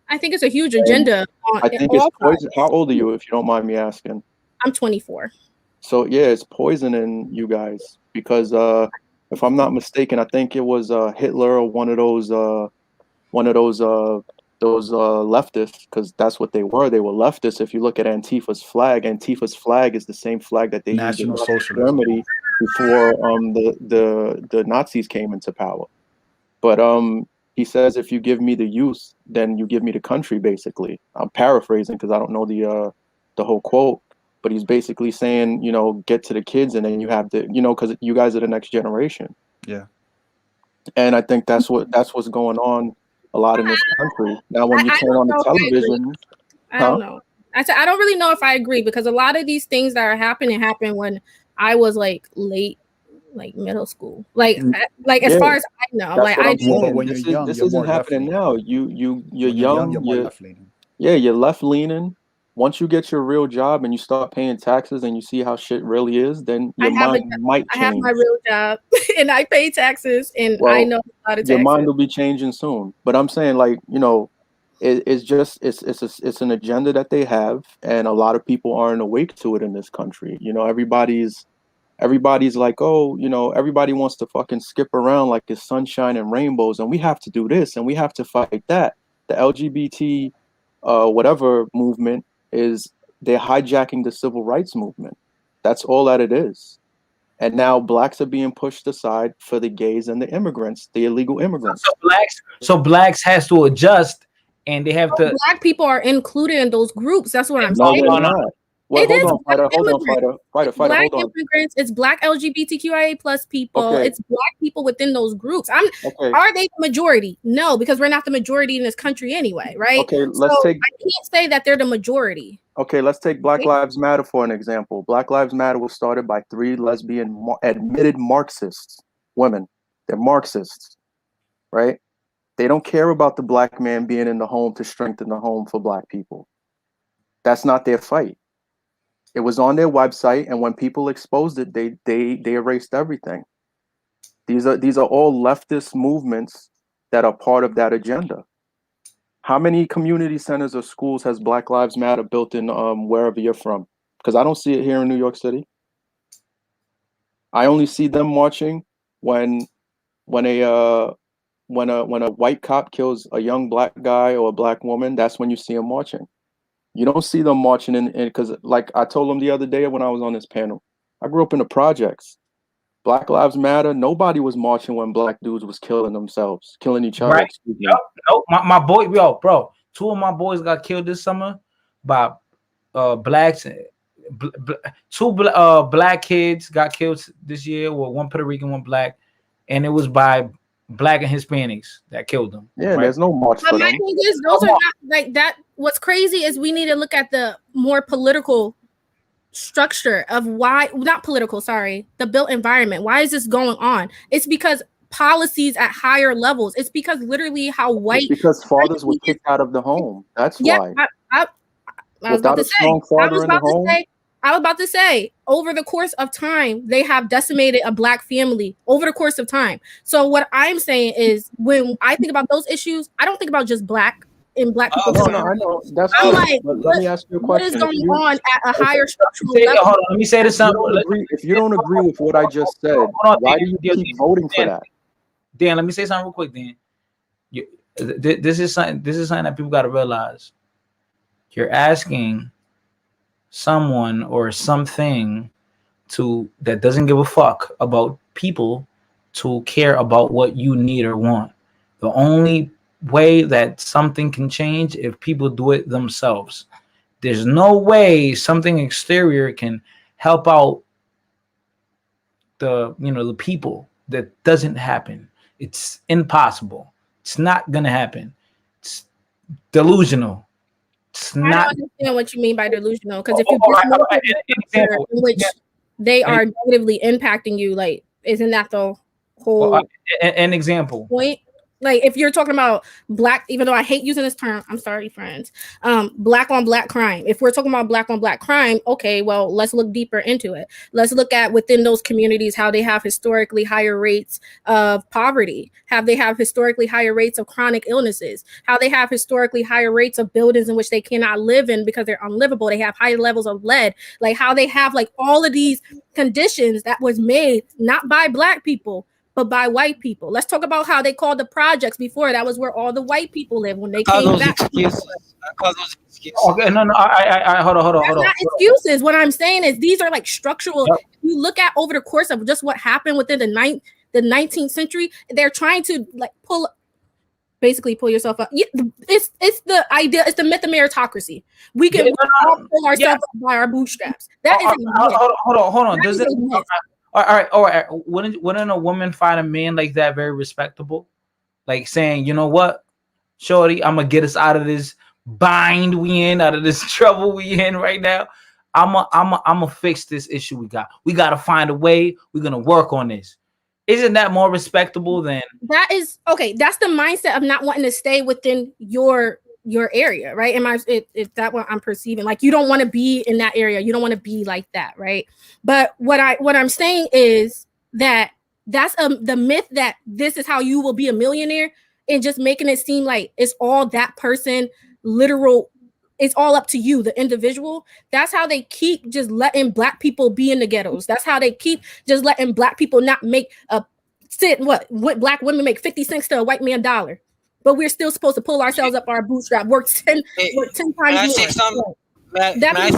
I think it's a huge agenda on I think it's all poison. sides. How old are you, if you don't mind me asking? I'm 24. So yeah, it's poisoning you guys because if I'm not mistaken, I think it was Hitler or one of those leftists, because that's what they were. They were leftists. If you look at Antifa's flag is the same flag that they used in National Nazi Socialism. Germany before the Nazis came into power. But he says, if you give me the use, then you give me the country. Basically, I'm paraphrasing because I don't know the whole quote. But he's basically saying, get to the kids, and then you have to, because you guys are the next generation. Yeah. And I think that's what's going on a lot in this country. Now, when you turn on the television, I don't know. I said I don't really know if I agree, because a lot of these things that are happening happened when I was like late, like middle school. Like as far as I know, like I saying. When you're young, this you're isn't more happening now. You're young. You're more left leaning. Yeah, you're left leaning. Once you get your real job and you start paying taxes and you see how shit really is, then your mind might change. I have my real job and I pay taxes, and I know a lot of taxes. Your mind will be changing soon. But I'm saying, like, it's an agenda that they have, and a lot of people aren't awake to it in this country. Everybody's like, oh, everybody wants to fucking skip around like it's sunshine and rainbows, and we have to do this and we have to fight that. The LGBT whatever movement they're hijacking the civil rights movement. That's all that it is. And now blacks are being pushed aside for the gays and the immigrants, the illegal immigrants. So blacks has to adjust, and they have to. Black people are included in those groups. That's what I'm saying. No, they're not. Well, hold on, fighter. Black Hold on. immigrants. It's black LGBTQIA plus people. Okay. It's black people within those groups. Are they the majority? No, because we're not the majority in this country anyway, right? Okay, I can't say that they're the majority. Okay, let's take Black Lives Matter for an example. Black Lives Matter was started by 3 lesbian admitted Marxists, women. They're Marxists, right? They don't care about the black man being in the home to strengthen the home for black people. That's not their fight. It was on their website, and when people exposed it, they erased everything. These are all leftist movements that are part of that agenda. How many community centers or schools has Black Lives Matter built in wherever you're from? Because I don't see it here in New York City. I only see them marching when a white cop kills a young black guy or a black woman. That's when you see them marching. You don't see them marching in because, like I told them the other day when I was on this panel, I grew up in the projects. Black Lives Matter. Nobody was marching when black dudes was killing themselves, killing each other. Right. No, my boy, bro. 2 of my boys got killed this summer by blacks. 2 black kids got killed this year. Well, 1 Puerto Rican, 1 black, and it was by black and Hispanics that killed them. Yeah, right? There's no march for them. My thing is, those are not like that. What's crazy is we need to look at the more political structure of why, not political, sorry, the built environment. Why is this going on? It's because policies at higher levels. It's because literally how white. It's because fathers were kicked out of the home. That's why. I was about to say. I was about to say, over the course of time, they have decimated a black family over the course of time. So what I'm saying is, when I think about those issues, I don't think about just black and black people. No, I know. That's I'm right. like, let me ask you a question. What is going on at a higher structural level? Hold on, let me say this. If you don't agree with what I just said, why do you keep voting for that? Dan, let me say something real quick. Dan, this is something that people got to realize. You're asking someone or something that doesn't give a fuck about people to care about what you need or want. The only way that something can change if people do it themselves. There's no way something exterior can help out the people. That doesn't happen. It's impossible. It's not gonna happen. It's delusional. It's I don't not. understand what you mean by delusional. Because if you just look at the structure in which they are negatively impacting you, like, isn't that the whole an example point? Like, if you're talking about black, even though I hate using this term, I'm sorry, friends. Black on black crime. If we're talking about black on black crime, okay, well, let's look deeper into it. Let's look at within those communities how they have historically higher rates of poverty, how they have historically higher rates of chronic illnesses, how they have historically higher rates of buildings in which they cannot live in because they're unlivable. They have higher levels of lead, like how they have like all of these conditions that was made not by black people but by white people. Let's talk about how they called the projects before. That was where all the white people lived when they came back. I call those excuses. Okay, no, I hold on. That's not excuses. What I'm saying is these are like structural. Yep. You look at over the course of just what happened within the 19th century, they're trying to like pull yourself up. It's the idea. It's the myth of meritocracy. We can all pull ourselves up by our bootstraps. That is hold on. Does it? All right. Wouldn't a woman find a man like that very respectable? Like saying, you know what, shorty, I'm gonna get us out of this bind we in, out of this trouble we in right now. I'm gonna fix this issue we got. We gotta find a way. We're gonna work on this. Isn't that more respectable than that? Is okay. That's the mindset of not wanting to stay within your area, right? Is that what I'm perceiving? Like, you don't want to be in that area. You don't want to be like that, right? But what I'm saying is that's the myth that this is how you will be a millionaire, and just making it seem like it's all that person literal. It's all up to you, the individual. That's how they keep just letting black people be in the ghettos. That's how they keep just letting black people not make what black women make 50 cents to a white man dollar. But we're still supposed to pull ourselves up our bootstrap, work 10 times more. That makes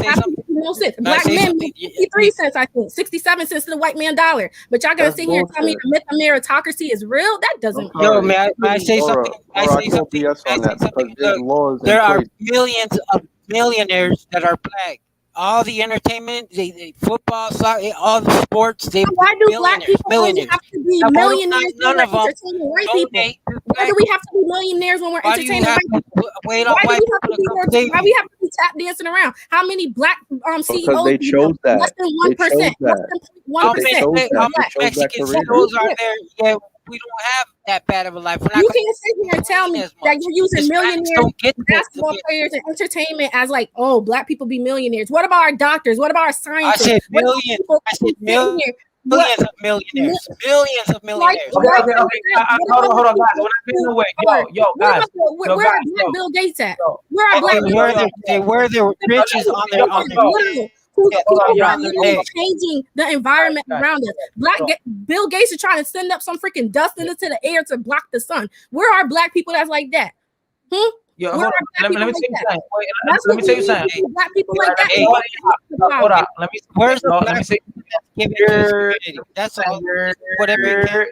no sense. Black men make 53 cents, I think, 67 cents to the white man dollar. But y'all gonna sit here and tell me the myth of meritocracy is real? That doesn't. Yo, may I say something? I say something. There are millions of millionaires that are black. All the entertainment, they football, soccer, all the sports. Why do black people only have to be millionaires when we're entertaining white people? Why do we have to be millionaires when we're entertaining white people? Why do we have to be tap dancing around? How many black CEOs? Because they chose that. Less than 1%. Less than 1%. How many Mexican CEOs are there? Yeah, we don't have that bad of a life. You can't sit here and tell me that you're using millionaires, basketball players, and entertainment as like, oh, black people be millionaires. What about our doctors? What about our scientists? I said millions. Millions of millionaires. Millions of millionaires. Okay. Hold on, guys. We're not getting away. Yo, guys. Where are Black Bill Gates at? Where are Black? They wear their riches on their. Who's changing the environment around us? Bill Gates is trying to send up some freaking dust into the air to block the sun. Where are black people that's like that? Yo, hold on. Let me tell you something. Let me tell you something. Black people like that. Hold on. Where's the black? That's all. Whatever.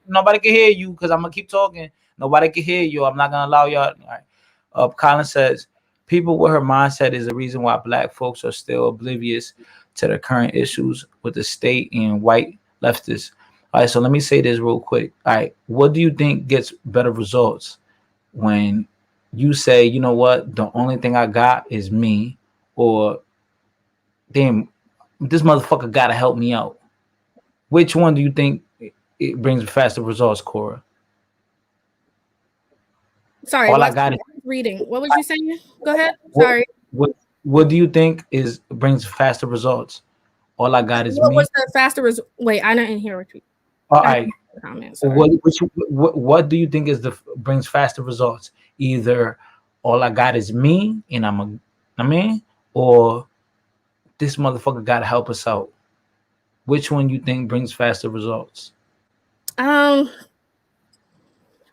Nobody can hear you because I'm gonna keep talking. Nobody can hear you. I'm not gonna allow y'all. All right. Colin says, people with her mindset is the reason why black folks are still oblivious to the current issues with the state and white leftists. All right, so let me say this real quick. All right, what do you think gets better results when you say, you know what, the only thing I got is me, or damn, this motherfucker gotta help me out? Which one do you think it brings faster results, Cora? Sorry, all I got is reading. What was you saying? Go ahead. Sorry. What do you think brings faster results? All I got is what me. Was the faster result? Wait, I didn't hear what you. All right. What do you think brings faster results? Either all I got is me, and or this motherfucker gotta help us out. Which one you think brings faster results?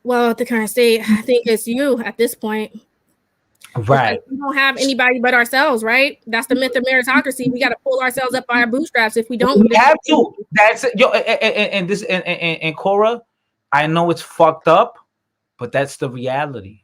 Well, at the current state, I think it's you at this point. Right. We don't have anybody but ourselves, right? That's the myth of meritocracy. We got to pull ourselves up by our bootstraps. If we don't, we have to. That's it. Yo, and Cora, I know it's fucked up, but that's the reality.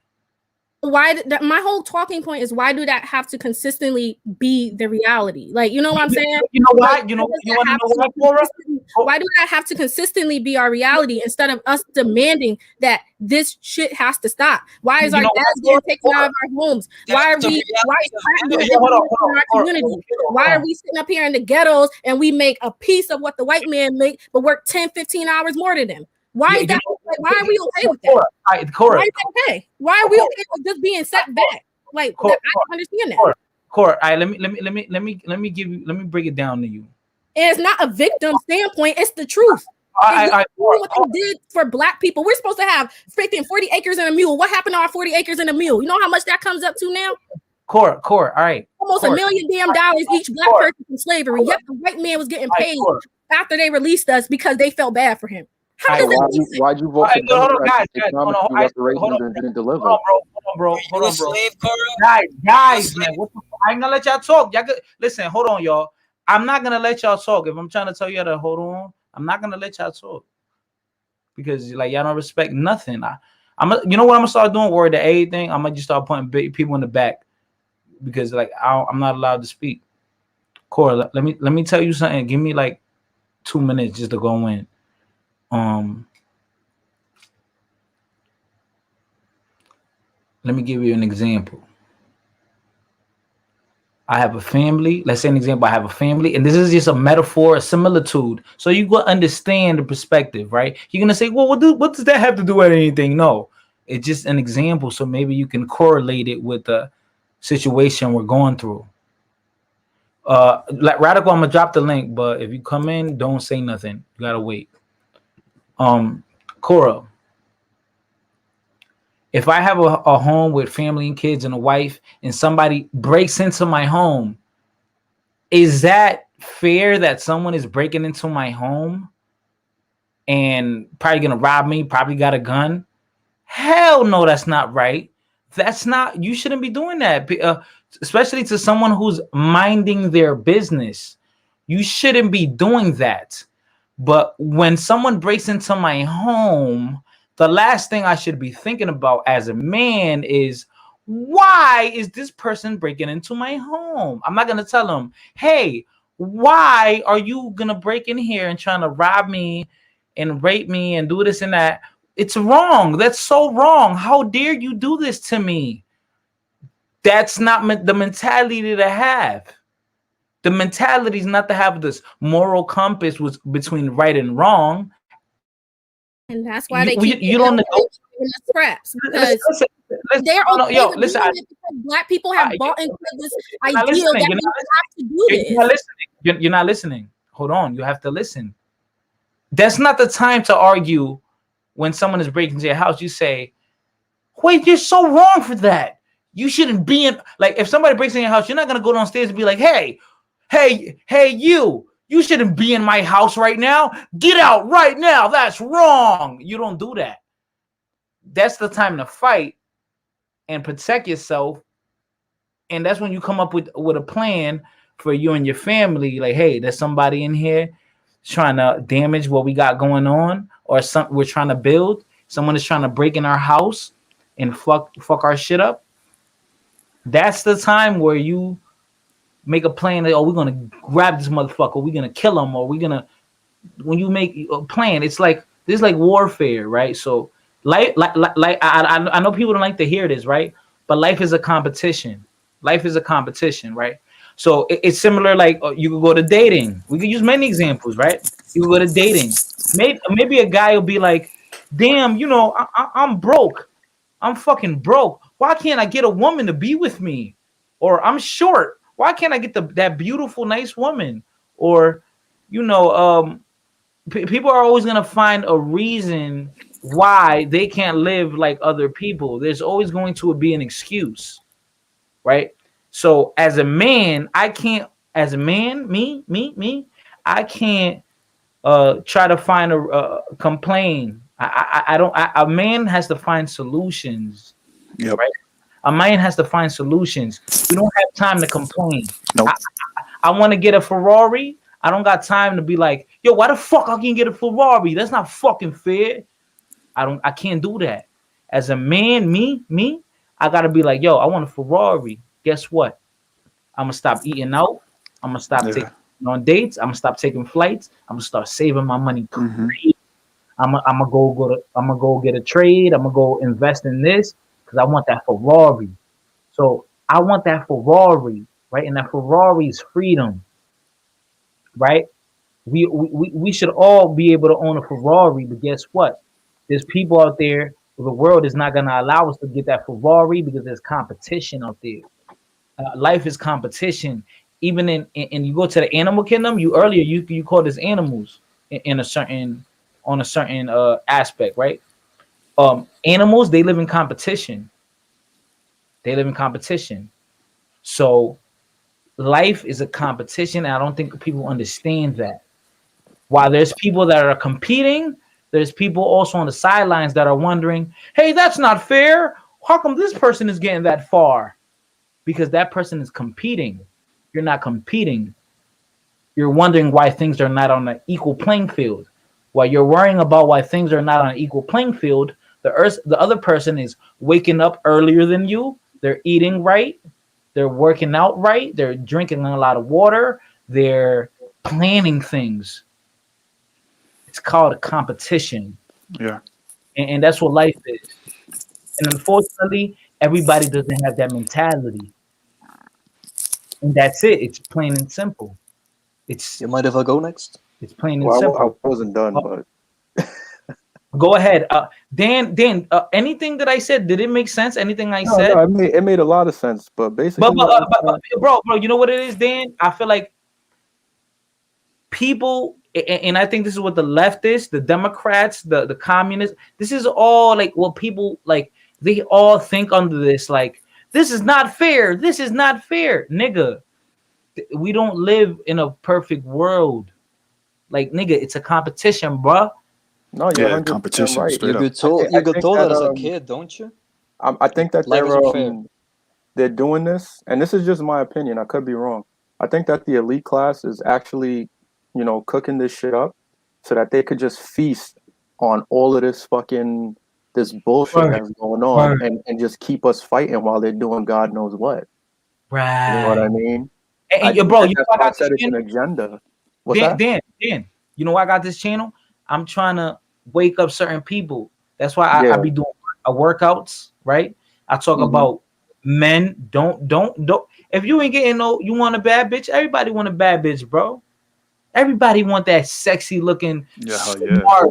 My whole talking point is, why do that have to consistently be the reality? Like, you know what I'm saying? You know why? Like, You want to know why, Cora? why do that have to consistently be our reality instead of us demanding that this shit has to stop? Why is our dads getting taken out of our homes? Why is crack getting implemented in our community? Why are we sitting up here in the ghettos and we make a piece of what the white man make, but work 10, 15 hours more than them? Why is that? Like, why are we okay with that? Why is that okay? Why are we okay with just being set back? Like, I don't understand that. Cora, all right, let me break it down to you. And it's not a victim standpoint; it's the truth. What they did for black people. We're supposed to have freaking 40 acres and a mule. What happened to our 40 acres and a mule? You know how much that comes up to now? Cora, all right. Almost $1 million damn dollars each black person from slavery. Yet the white man was getting paid after they released us because they felt bad for him. How does that make sense? Why'd you vote for Democrats? Hold on, didn't deliver. Hold on, bro. Guys, man. I ain't gonna let y'all talk. Y'all good. Listen, hold on, y'all. I'm not gonna let y'all talk. If I'm trying to tell y'all to hold on, I'm not gonna let y'all talk because like y'all don't respect nothing. You know what I'm gonna start doing? Word to everything. I'm gonna just start putting big people in the back because like I'm not allowed to speak. Cora, let me tell you something. Give me like 2 minutes just to go in. Let me give you an example. I have a family. Let's say an example. I have a family, and this is just a metaphor, a similitude, so you go understand the perspective, right? You're gonna say, "Well, what does that have to do with anything?" No, it's just an example, so maybe you can correlate it with the situation we're going through. Like Radical, I'm gonna drop the link, but if you come in, don't say nothing. You gotta wait. Cora, if I have a home with family and kids and a wife and somebody breaks into my home, is that fair that someone is breaking into my home and probably gonna rob me, probably got a gun? Hell no, that's not right. That's not, you shouldn't be doing that, especially to someone who's minding their business. You shouldn't be doing that. But when someone breaks into my home, the last thing I should be thinking about as a man is, why is this person breaking into my home? I'm not going to tell them, hey, why are you going to break in here and trying to rob me and rape me and do this and that? It's wrong. That's so wrong. How dare you do this to me? That's not the mentality to have. The mentality is not to have this moral compass between right and wrong. And that's why you don't know scraps, because they're okay with doing it because black people have bought into this ideal that we have to do this. You're not listening. Hold on. You have to listen. That's not the time to argue when someone is breaking into your house. You say, wait, you're so wrong for that. You shouldn't be in, like, if somebody breaks in your house, you're not going to go downstairs and be like, hey, you shouldn't be in my house right now. Get out right now. That's wrong. You don't do that. That's the time to fight and protect yourself. And that's when you come up with a plan for you and your family. Like, hey, there's somebody in here trying to damage what we got going on, or something we're trying to build. Someone is trying to break in our house and fuck our shit up. That's the time where you make a plan that, oh, we're gonna grab this motherfucker, we're gonna kill him, or we're gonna. When you make a plan, it's like this is like warfare, right? So, like I know people don't like to hear this, right? But life is a competition. Life is a competition, right? So it's similar. Like you could go to dating. We could use many examples, right? You could go to dating. Maybe a guy will be like, "Damn, I'm broke. I'm fucking broke. Why can't I get a woman to be with me?" Or I'm short. Why can't I get that beautiful, nice woman? Or, people are always gonna find a reason why they can't live like other people. There's always going to be an excuse, right? So as a man, I can't. As a man, me, I can't try to find a complain. I don't. A man has to find solutions. Yep. Right. A man has to find solutions. We don't have time to complain. Nope. I want to get a Ferrari. I don't got time to be like, yo, why the fuck I can't get a Ferrari? That's not fucking fair. I can't do that. As a man, me, I gotta be like, yo, I want a Ferrari. Guess what? I'm gonna stop eating out. I'm gonna stop taking on dates. I'm gonna stop taking flights. I'm gonna start saving my money. I'm gonna go get a trade. I'm gonna go invest in this because I want that Ferrari. So I want that Ferrari, right? And that Ferrari is freedom, right? We should all be able to own a Ferrari, but guess what? There's people out there. The world is not gonna allow us to get that Ferrari because there's competition out there. Life is competition. Even in you go to the animal kingdom. You call this animals in a certain on a certain aspect, right? Animals, they live in competition. They live in competition. So life is a competition. And I don't think people understand that. While there's people that are competing, there's people also on the sidelines that are wondering, hey, that's not fair. How come this person is getting that far? Because that person is competing. You're not competing. You're wondering why things are not on an equal playing field. While you're worrying about why things are not on an equal playing field, the other person is waking up earlier than you. They're eating right. They're working out right. They're drinking a lot of water. They're planning things. It's called a competition. Yeah. And that's what life is. And unfortunately, everybody doesn't have that mentality. And that's it. It's plain and simple. It's You mind if I go next? It's plain and Well, I simple. wasn't done, but Go ahead. Dan, anything that I said, did it make sense? Anything I said? no, it made a lot of sense. But basically, But bro, you know what it is, Dan? I feel like people, and I think this is what the leftists, the Democrats, the communists, this is all like what people like. They all think under this, like, this is not fair. This is not fair, nigga. We don't live in a perfect world. Like, nigga, it's a competition, bruh. no, you're Yeah, 100% competition, right. straight You up. got told I you got think told that that as a kid, don't you? I think that Life isn't fair. they're doing this, and this is just my opinion. I could be wrong. I think that the elite class is actually, cooking this shit up so that they could just feast on all of this bullshit Right. that's going on, Right. and just keep us fighting while they're doing God knows what. You know what I Right. mean? And think bro, that you know that's I why I got this said it's an channel? agenda. What's that? Dan, you know why I got this channel? I'm trying to wake up certain people. That's why I Yeah. be doing workouts, right? I talk Mhm. about men don't. If you ain't getting you want a bad bitch. Everybody want a bad bitch, bro. Everybody want that sexy looking, Yeah, hell smart,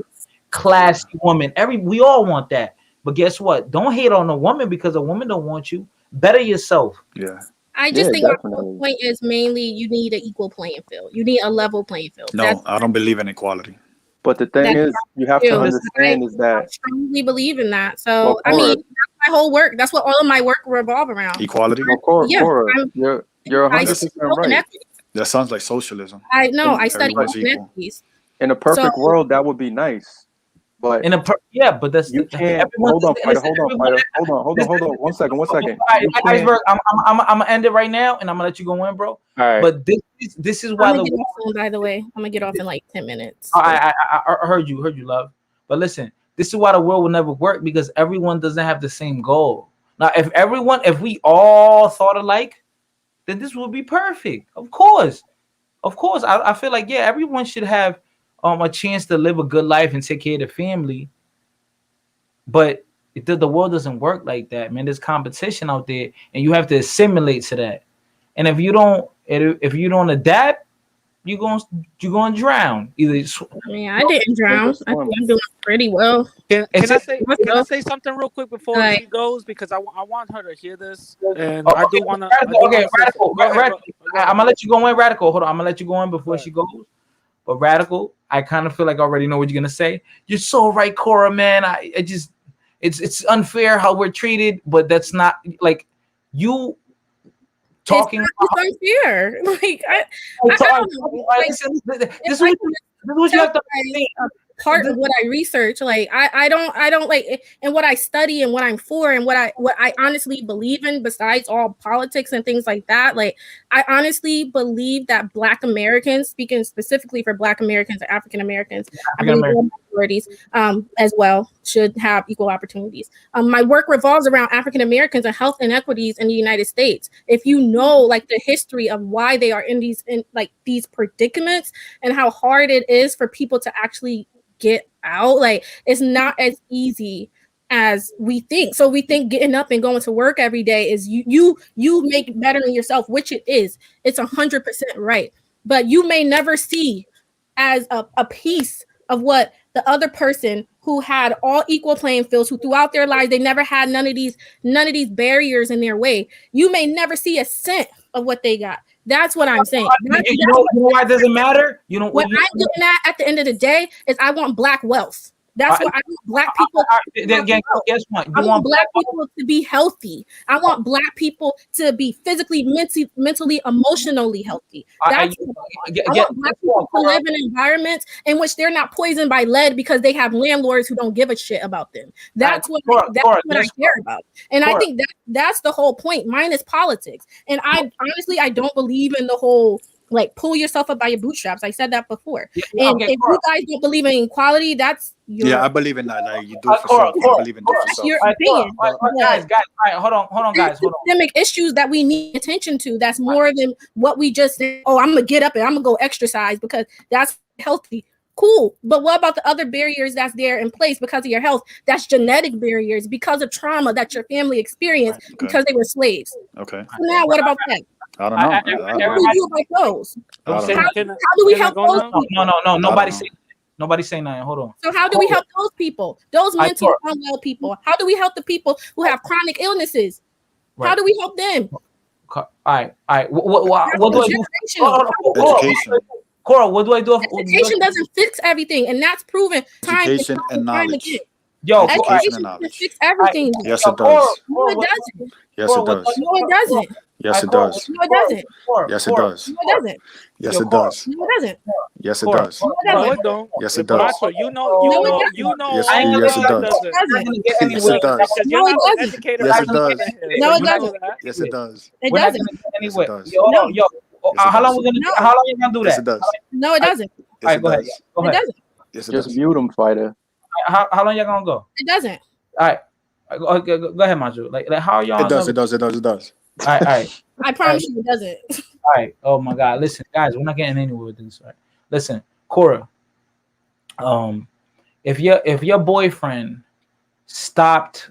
classy woman. We all want that. But guess what? Don't hate on a woman because a woman don't want you. Better yourself. Yeah. I just think my whole point is mainly you need an equal playing field. You need a level playing field. No, I don't believe in equality. But the thing is, you have to understand is I that strongly believe in that. So Well, I mean, Cora- that's my whole work. That's what all of my work revolve around. Equality? Yeah, Cora, you're I 100% study health and right. equity. That sounds like socialism. I know I study Everyone's health and equal. equities. In a perfect So- world, that would be nice. But but that's you can't. Hold on, fighter. Hold on. 1 second. 1 second. You can't- Iceberg, I'm gonna end it right now, and I'm gonna let you go in, bro. All right. But this is why I'm gonna get off in, by the way. I'm gonna get off in like 10 minutes. I heard you, love. But listen, this is why the world will never work because everyone doesn't have the same goal. Now, if we all thought alike, then this would be perfect. Of course. I feel like everyone should have a chance to live a good life and take care of the family. But the world doesn't work like that, man. There's competition out there, and you have to assimilate to that. And if you don't adapt, you're going to drown. I mean, I didn't drown. I think I'm doing pretty well. Can I say something real quick before she goes because I want her to hear this and I do want to. Radical. I'm gonna let you go in, Radical. Hold on, I'm gonna let you go in before she goes. But Radical, I kind of feel like I already know what you're gonna say. You're so right, Cora, man. I just it's unfair how we're treated, but that's not like you talking. It's unfair. Like I don't know. This is what you have to understand. part of what I research. Like I don't like, and what I study and what I'm for and what I honestly believe in, besides all politics and things like that. Like I honestly believe that Black Americans, speaking specifically for Black Americans and African Americans, I believe all minorities as well should have equal opportunities. My work revolves around African Americans and health inequities in the United States. If you know like the history of why they are in these predicaments and how hard it is for people to actually get out, like it's not as easy as we think. So we think getting up and going to work every day is you make bettering yourself, which it is. It's 100% right. But you may never see as a piece of what the other person who had all equal playing fields, who throughout their lives they never had none of these barriers in their way. You may never see a cent of what they got. That's what I'm saying. You know why it doesn't matter? You know what I'm getting at the end of the day is I want Black wealth. That's what I want Black people. Guess what? I want Black people to be healthy. I want Black people to be physically, mentally, emotionally healthy. That's I want Black people to live in environments in which they're not poisoned by lead because they have landlords who don't give a shit about them. That's what I care about. And I think that's the whole point. Mine is politics. And I honestly don't believe in the whole like pull yourself up by your bootstraps. I said that before. And if you guys don't believe in equality, that's your I believe in that. Like you do it for self. I believe in it for self. Your opinion. Guys, all right, hold on, guys. Hold on. Systemic issues that we need attention to. That's more than what we just said. Oh, I'm gonna get up and I'm gonna go exercise because that's healthy. Cool. But what about the other barriers that's there in place because of your health? That's genetic barriers because of trauma that your family experienced because they were slaves. Okay. So now what about that? I don't know. What do we do about those? How do we help those people? No. Nobody say nothing. Hold on. So how do we help those people? Those mentally unwell people? How do we help the people who have chronic illnesses? How do we help them? All right. What do I do? Education. Cora, what do I do? Education doesn't fix everything, and that's proven time Education and knowledge. Education doesn't fix everything. Yes, it does. No, it doesn't. Yes, it does. No, it doesn't. Yes, it does. No, it doesn't. Yes, it does. No, it doesn't. Yes, it does. No, it doesn't. Yes, it does. No, it don't. Yes, it does. You know. Yes, it does. Yes, it does. No, it doesn't. Yes, it does. No, it doesn't. Yes, it does. It doesn't. Anyway, yo. How long you gonna do that? Yes, it does. No, it doesn't. All right, go ahead. It doesn't. Yes, it Just does. mute him, fighter. How long y'all gonna go? It doesn't. All right. Go ahead, Maju. Like how y'all? It does. It does. It does. It does. All right. I promise you, it doesn't. All right. Oh my God. Listen, guys, we're not getting anywhere with this. Right? Listen, Cora. If your boyfriend stopped,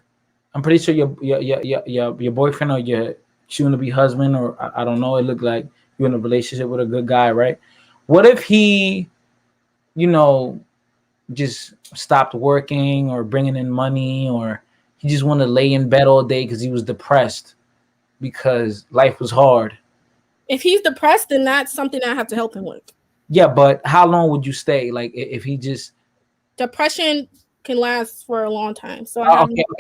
I'm pretty sure your boyfriend or your soon-to-be husband, or I don't know, it looked like you're in a relationship with a good guy, right? What if he, just stopped working or bringing in money, or he just wanted to lay in bed all day because he was depressed because life was hard? If he's depressed, then that's something I have to help him with. Yeah, but how long would you stay? Like if he just depression can last for a long time. So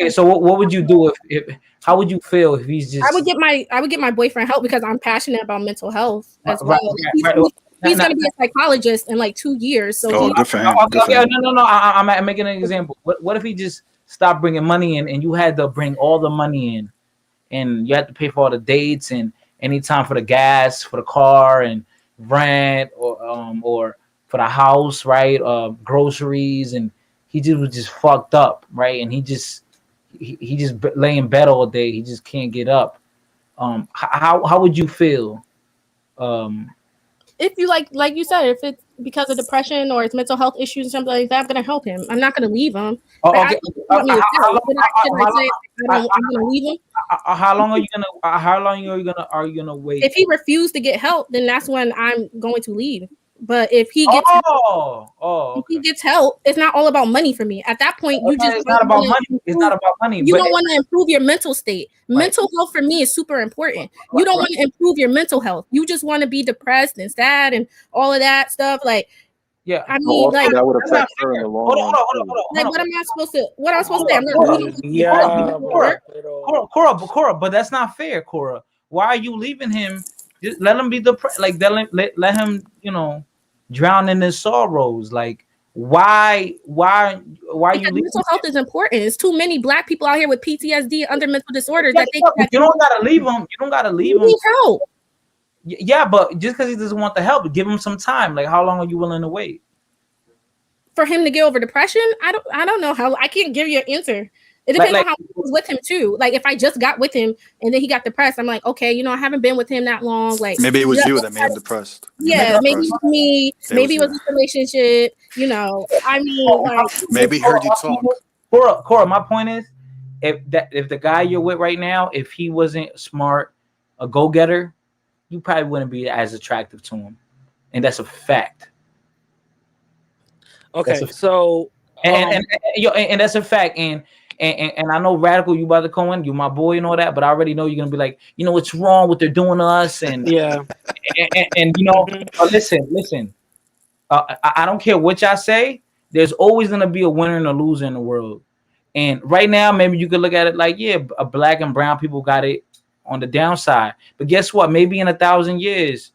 okay. So what would you do if how would you feel if he's just? I would get my boyfriend help because I'm passionate about mental health as well. Right. He's going to be a psychologist in like 2 years. So good for him. No. I'm making an example. What if he just stopped bringing money in and you had to bring all the money in, and you had to pay for all the dates and any time for the gas for the car and rent or for the house, right? Groceries, and he just was just fucked up, right? And he just lay in bed all day. He just can't get up. How would you feel? If you like you said, if it's because of depression or it's mental health issues or something like that, I'm gonna help him. I'm not gonna leave him. Okay. I'm gonna leave him. How long are you gonna wait? If he refused to get help, then that's when I'm going to leave. But if he gets if he gets help, it's not all about money for me. At that point, it's not about money. It's not about money. You don't want to improve your mental state. Right. Mental health for me is super important. You don't want to improve your mental health. You just want to be depressed and sad and all of that stuff. Like, yeah, I mean, like, that would affect her in the long run. Hold on. Like, what am I supposed to? What am I supposed to say? I'm not leaving. Cora, but that's not fair, Cora. Why are you leaving him? Just let him be depressed. Like let him, drown in his sorrows. Like, Why because you leaving? mental health is important. It's too many Black people out here with PTSD and other mental disorders that they You don't gotta leave him. You don't gotta leave him. need help. Yeah, but just because he doesn't want the help, give him some time. Like, how long are you willing to wait? For him to get over depression, I don't know how. I can't give you an answer. It depends on how I was with him too. Like if I just got with him and then he got depressed, I'm like, okay, I haven't been with him that long. Like maybe it was you that made him depressed. Yeah, maybe it was me. Maybe it was this relationship. I mean, like maybe he heard you talk. Cora, my point is, if the guy you're with right now, if he wasn't smart, a go-getter, you probably wouldn't be as attractive to him, and that's a fact. Okay, so and that's a fact, and I know Radical, you about to come in, you my boy and all that, but I already know you're gonna be like, what's wrong, what they're doing to us, and yeah, and listen, I don't care what y'all say. There's always gonna be a winner and a loser in the world, and right now maybe you could look at it like, yeah, Black and brown people got it on the downside, but guess what? Maybe in 1,000 years.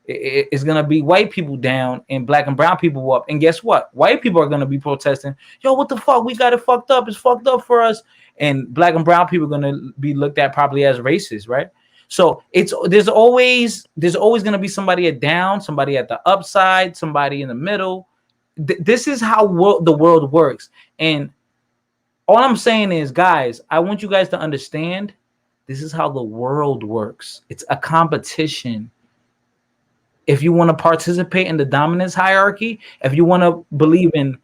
It's gonna be white people down and Black and brown people up. And guess what? White people are gonna be protesting. Yo, what the fuck? We got it fucked up. It's fucked up for us. And Black and brown people are gonna be looked at probably as racist, right? So there's always gonna be somebody at down, somebody at the upside, somebody in the middle. This is how the world works. And all I'm saying is, guys, I want you guys to understand. This is how the world works. It's a competition. If you want to participate in the dominance hierarchy, if you want to believe in,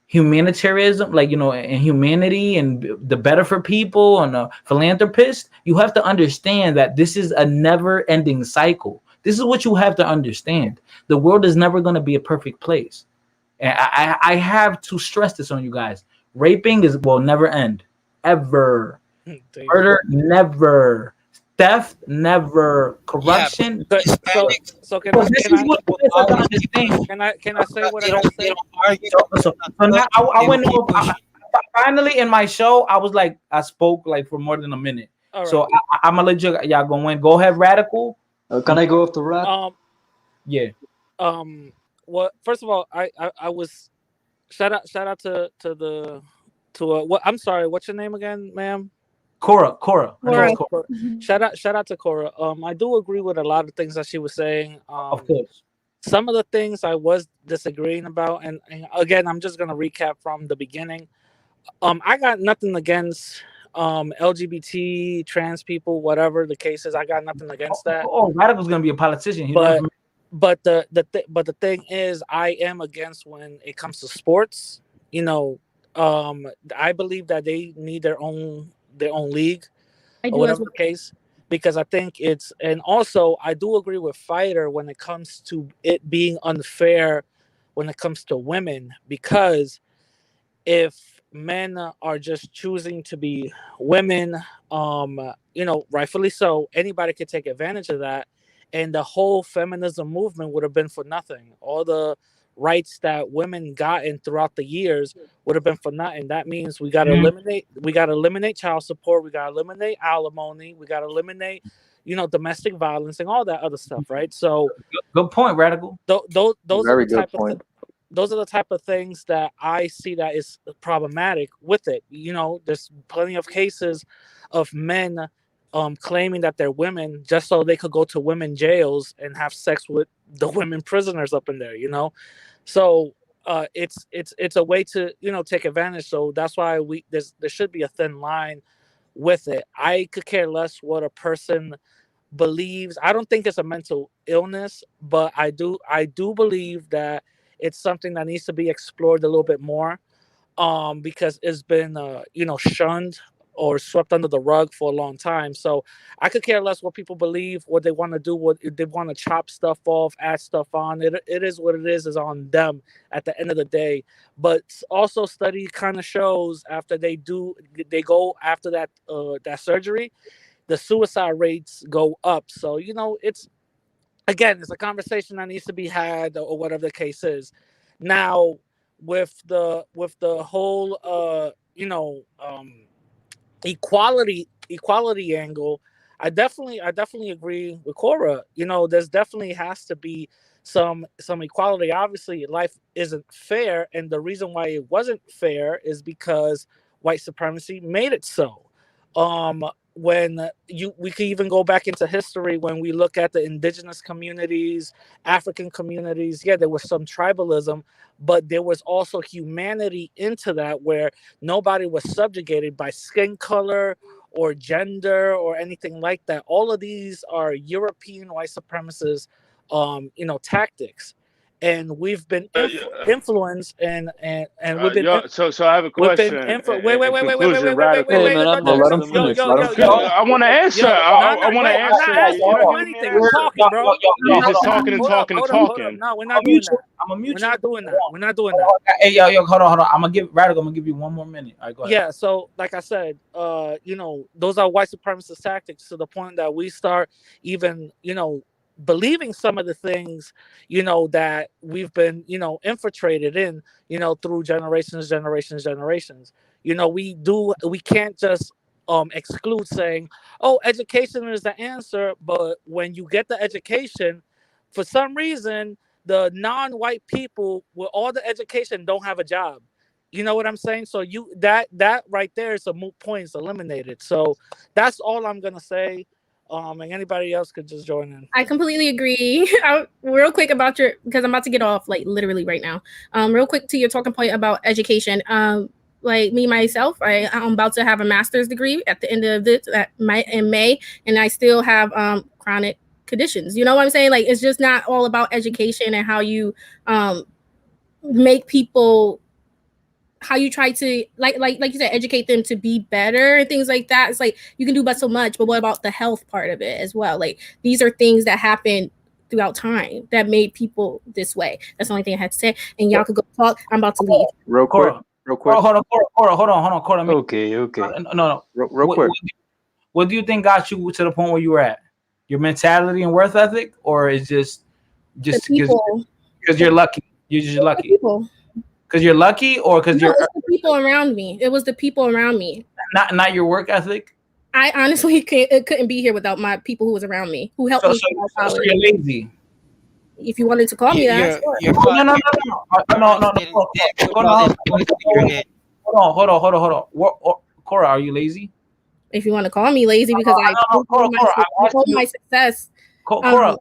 humanitarianism, and humanity and the better for people and a philanthropist, you have to understand that this is a never-ending cycle. This is what you have to understand. The world is never going to be a perfect place. And I have to stress this on you guys. Raping will never end, ever. Murder, never. Theft, never. Corruption. Yeah, so can I say what I gotta say? So now I went over. Finally, in my show, I was like, I spoke like for more than a minute. Right. So I'm gonna let y'all go in. Go ahead, Radical. Can I go after Rad? Yeah. Well, first of all, I was shout out to what? I'm sorry. What's your name again, ma'am? Cora. Shout out to Cora. I do agree with a lot of things that she was saying. Of course. Some of the things I was disagreeing about, and again, I'm just gonna recap from the beginning. I got nothing against LGBT, trans people, whatever the case is. I got nothing against that. Radical's gonna be a politician. But the thing is, I am against when it comes to sports. I believe that they need their own league, or whatever the case, because I think and also I do agree with Fighter when it comes to it being unfair when it comes to women, because if men are just choosing to be women, rightfully so, anybody could take advantage of that, and the whole feminism movement would have been for nothing. All the rights that women gotten throughout the years would have been for nothing. That means we got to eliminate child support, we got to eliminate alimony, we got to eliminate domestic violence and all that other stuff, right? So good point, Radical. Those are the type of things that I see that is problematic with it. There's plenty of cases of men claiming that they're women just so they could go to women jails and have sex with the women prisoners up in there, So it's a way to take advantage. So that's why there should be a thin line with it. I could care less what a person believes. I don't think it's a mental illness, but I do believe that it's something that needs to be explored a little bit more, because it's been shunned or swept under the rug for a long time. So I could care less what people believe, what they want to do, what if they want to chop stuff off, add stuff on. It is what it is on them at the end of the day. But also study kind of shows after they go after that surgery, the suicide rates go up. So it's a conversation that needs to be had, or whatever the case is. Now with the whole equality angle, I definitely agree with Cora. There's definitely has to be some equality. Obviously, life isn't fair, and the reason why it wasn't fair is because white supremacy made it so. Um, when we could even go back into history when we look at the indigenous communities, African communities. Yeah, there was some tribalism, but there was also humanity into that, where nobody was subjugated by skin color or gender or anything like that. All of these are European white supremacist, tactics, and we've been influenced and we've been so I have a we've question. been wait, In wait, wait, wait, wait, conclusion, wait, wait, wait, wait, Hey, radical. wait, man, no, I'm no, Let just him yo, finish. yo, Let him yo, finish. yo, I want to answer. yo, I want to I'm not answer. asking you to do anything. I'm talking, bro. You're just talking and Hold up, talking and hold up, hold up. talking. No, we're I'm not gonna doing mute you. that. I'm gonna We're mute you. not doing that. We're not doing that. Hey, yo, hold on. I'm gonna give Radical. I'm gonna give you one more minute. All right, go ahead. Yeah, so like I said, those are white supremacist tactics, to the point that we start even, believing some of the things, that we've been, infiltrated in, through generations. We can't just exclude saying, oh, education is the answer, but when you get the education, for some reason, the non-white people with all the education don't have a job. You know what I'm saying? So that right there is a moot point. It's eliminated. So that's all I'm gonna say. And anybody else could just join in. I completely agree. Real quick about because I'm about to get off like literally right now. Real quick to your talking point about education. Like me myself, I'm about to have a master's degree at the end of this in May, and I still have chronic conditions. You know what I'm saying? Like it's just not all about education and how you make people, how you try to like you said, educate them to be better and things like that. It's like you can do but so much, but what about the health part of it as well? Like these are things that happen throughout time that made people this way. That's the only thing I had to say. And y'all could go talk. I'm about to leave. Real quick. Hold on, Cora. Okay. No. Real quick. What do you think got you to the point where you were at? Your mentality and worth ethic, or is just because you're lucky? You're just lucky. Because you're lucky, or because you're the people around me. It was the people around me. Not your work ethic. I honestly couldn't be here without my people who was around me, who helped me. So you're lazy. If you wanted to call me that, no. Hold on. Cora, are you lazy? If you want to call me lazy, because I told my success. Cora,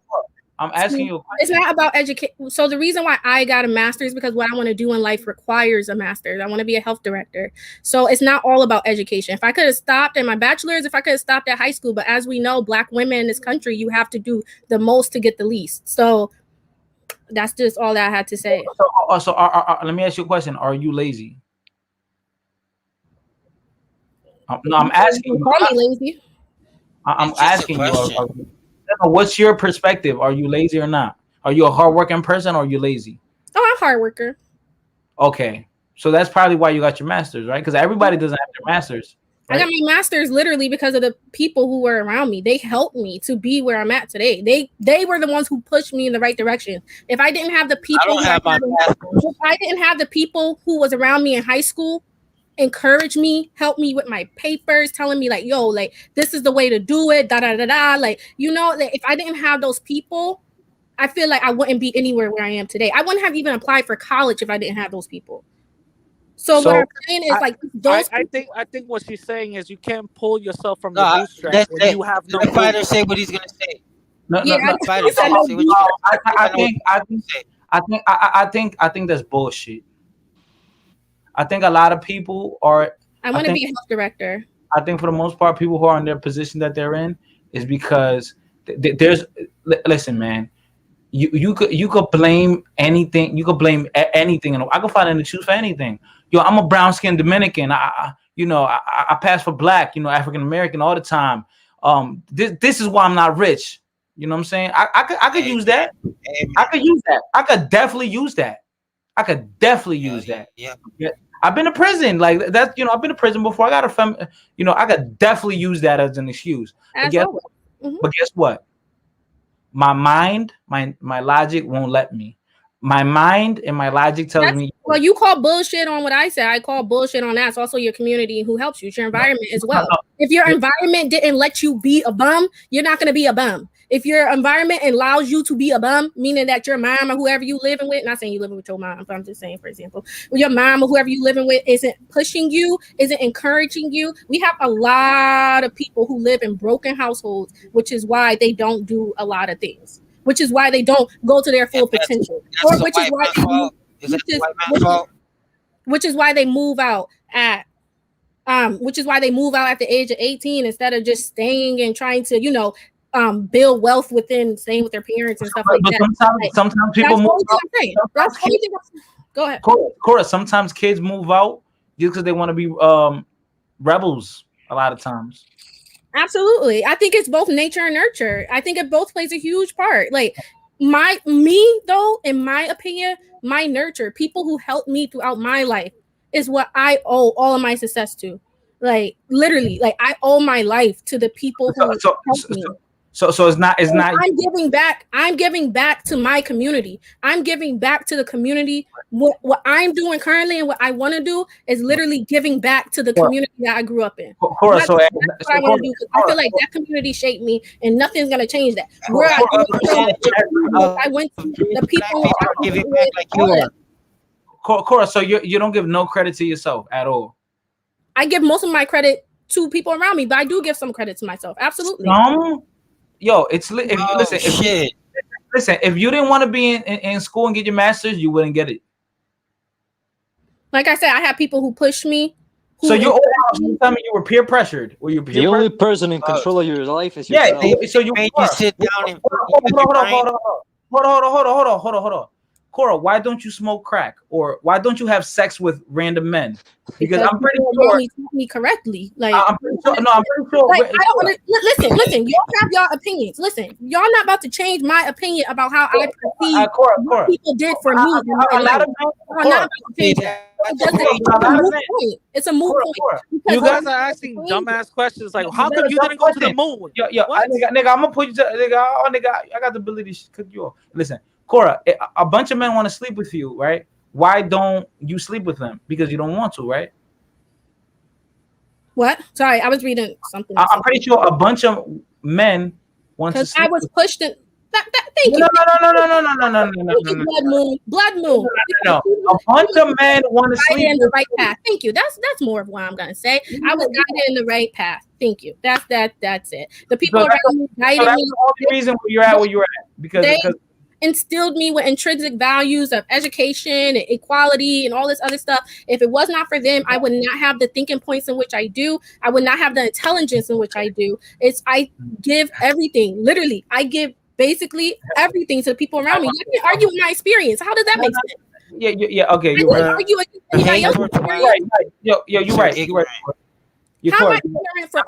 I'm asking you a question. It's not about education. So the reason why I got a master's is because what I want to do in life requires a master's. I want to be a health director. So it's not all about education. If I could have stopped at my bachelor's, if I could have stopped at high school, but as we know, Black women in this country, you have to do the most to get the least. So that's just all that I had to say. So let me ask you a question. Are you lazy? No, I'm asking you. Call me lazy. I'm asking you. What's your perspective? Are you lazy or not? Are you a hardworking person or are you lazy? Oh, I'm a hard worker. Okay. So that's probably why you got your master's, right? Because everybody doesn't have their master's. Right? I got my master's literally because of the people who were around me. They helped me to be where I'm at today. They were the ones who pushed me in the right direction. If I didn't have the people, if I didn't have the people who was around me in high school, encourage me, help me with my papers, telling me like, yo, like this is the way to do it, like, like, if I didn't have those people, I feel like I wouldn't be anywhere where I am today. I wouldn't have even applied for college if I didn't have those people. So what I'm saying is like those. I think what she's saying is you can't pull yourself from the bootstrap when you have no. Let Fighter say what he's gonna say. I think that's bullshit. I think a lot of people are. I want to be a health director. I think for the most part, people who are in their position that they're in is because there's. Listen, man, you could blame anything. You could blame anything, and I could find an excuse for anything. Yo, I'm a brown skinned Dominican. I pass for Black. African American all the time. This is why I'm not rich. You know what I'm saying? I could use that. I could use that. I could definitely use that. Yeah. I've been to prison, like that. I've been to prison before. I got I could definitely use that as an excuse. But guess what? My mind, my logic won't let me. My mind and my logic tells me Well, you call bullshit on what I said. I call bullshit on that. It's also your community who helps you. It's your environment as well. If your environment didn't let you be a bum, you're not going to be a bum. If your environment allows you to be a bum, meaning that your mom or whoever you living with, not saying you living with your mom, but I'm just saying, for example, your mom or whoever you living with isn't pushing you, isn't encouraging you. We have a lot of people who live in broken households, which is why they don't do a lot of things, which is why they don't go to their full potential, or which is why which is why they move out at which is why they move out at the age of 18 instead of just staying and trying to, build wealth within staying with their parents and stuff like that. Sometimes people move out. That's the only thing. Go ahead. Cora, sometimes kids move out just because they want to be rebels a lot of times. Absolutely. I think it's both nature and nurture. I think it both plays a huge part. Like me though, in my opinion, my nurture, people who helped me throughout my life is what I owe all of my success to. Like literally, like I owe my life to the people who helped me. So it's not. I'm giving back to my community. I'm giving back to the community. What I'm doing currently and what I want to do is literally giving back to the community that I grew up in. That's what I want to do. I feel like that community shaped me, and nothing's gonna change that. Where I went to, the people I giving back like you are. Cora, so you don't give no credit to yourself at all. I give most of my credit to people around me, but I do give some credit to myself. Absolutely. Yo, it's if you didn't want to be in school and get your master's, you wouldn't get it. Like I said, I have people who push me. So you tell me you were peer pressured, or you peer the only person in control of your life is yourself. Yeah, so you made you sit down and hold on. Cora, why don't you smoke crack, or why don't you have sex with random men? Because I'm pretty sure you taught me correctly. Like I'm pretty sure. No, I'm pretty sure. Like, I don't listen. Y'all have your opinions. Listen, y'all not about to change my opinion about how I perceive what people did for me. A lot of it's a moot point. You guys are asking dumbass questions like, how come you didn't go to the moon? Nigga, I'm gonna put you to nigga. I got the ability to cook you off. Listen, Cora, a bunch of men want to sleep with you, right? Why don't you sleep with them? Because you don't want to, right? What? Sorry, I was reading something. I'm pretty sure a bunch of men want to sleep. I was pushed in. Thank you. No. Blood moon. No. A bunch of men want to sleep in the right path. Thank you. That's more of what I'm gonna say. I was guided in the right path. Thank you. That's it. The people around me guided me. That's the only reason where you're at because instilled me with intrinsic values of education and equality and all this other stuff. If it was not for them, I would not have the thinking points in which I do. I would not have the intelligence in which I do. I give everything. Literally, I give basically everything to the people around me. You can argue with my experience. How does that make sense? Yeah. Okay, you're right. Argue with anybody else's experience. You're right. How am I ignorant for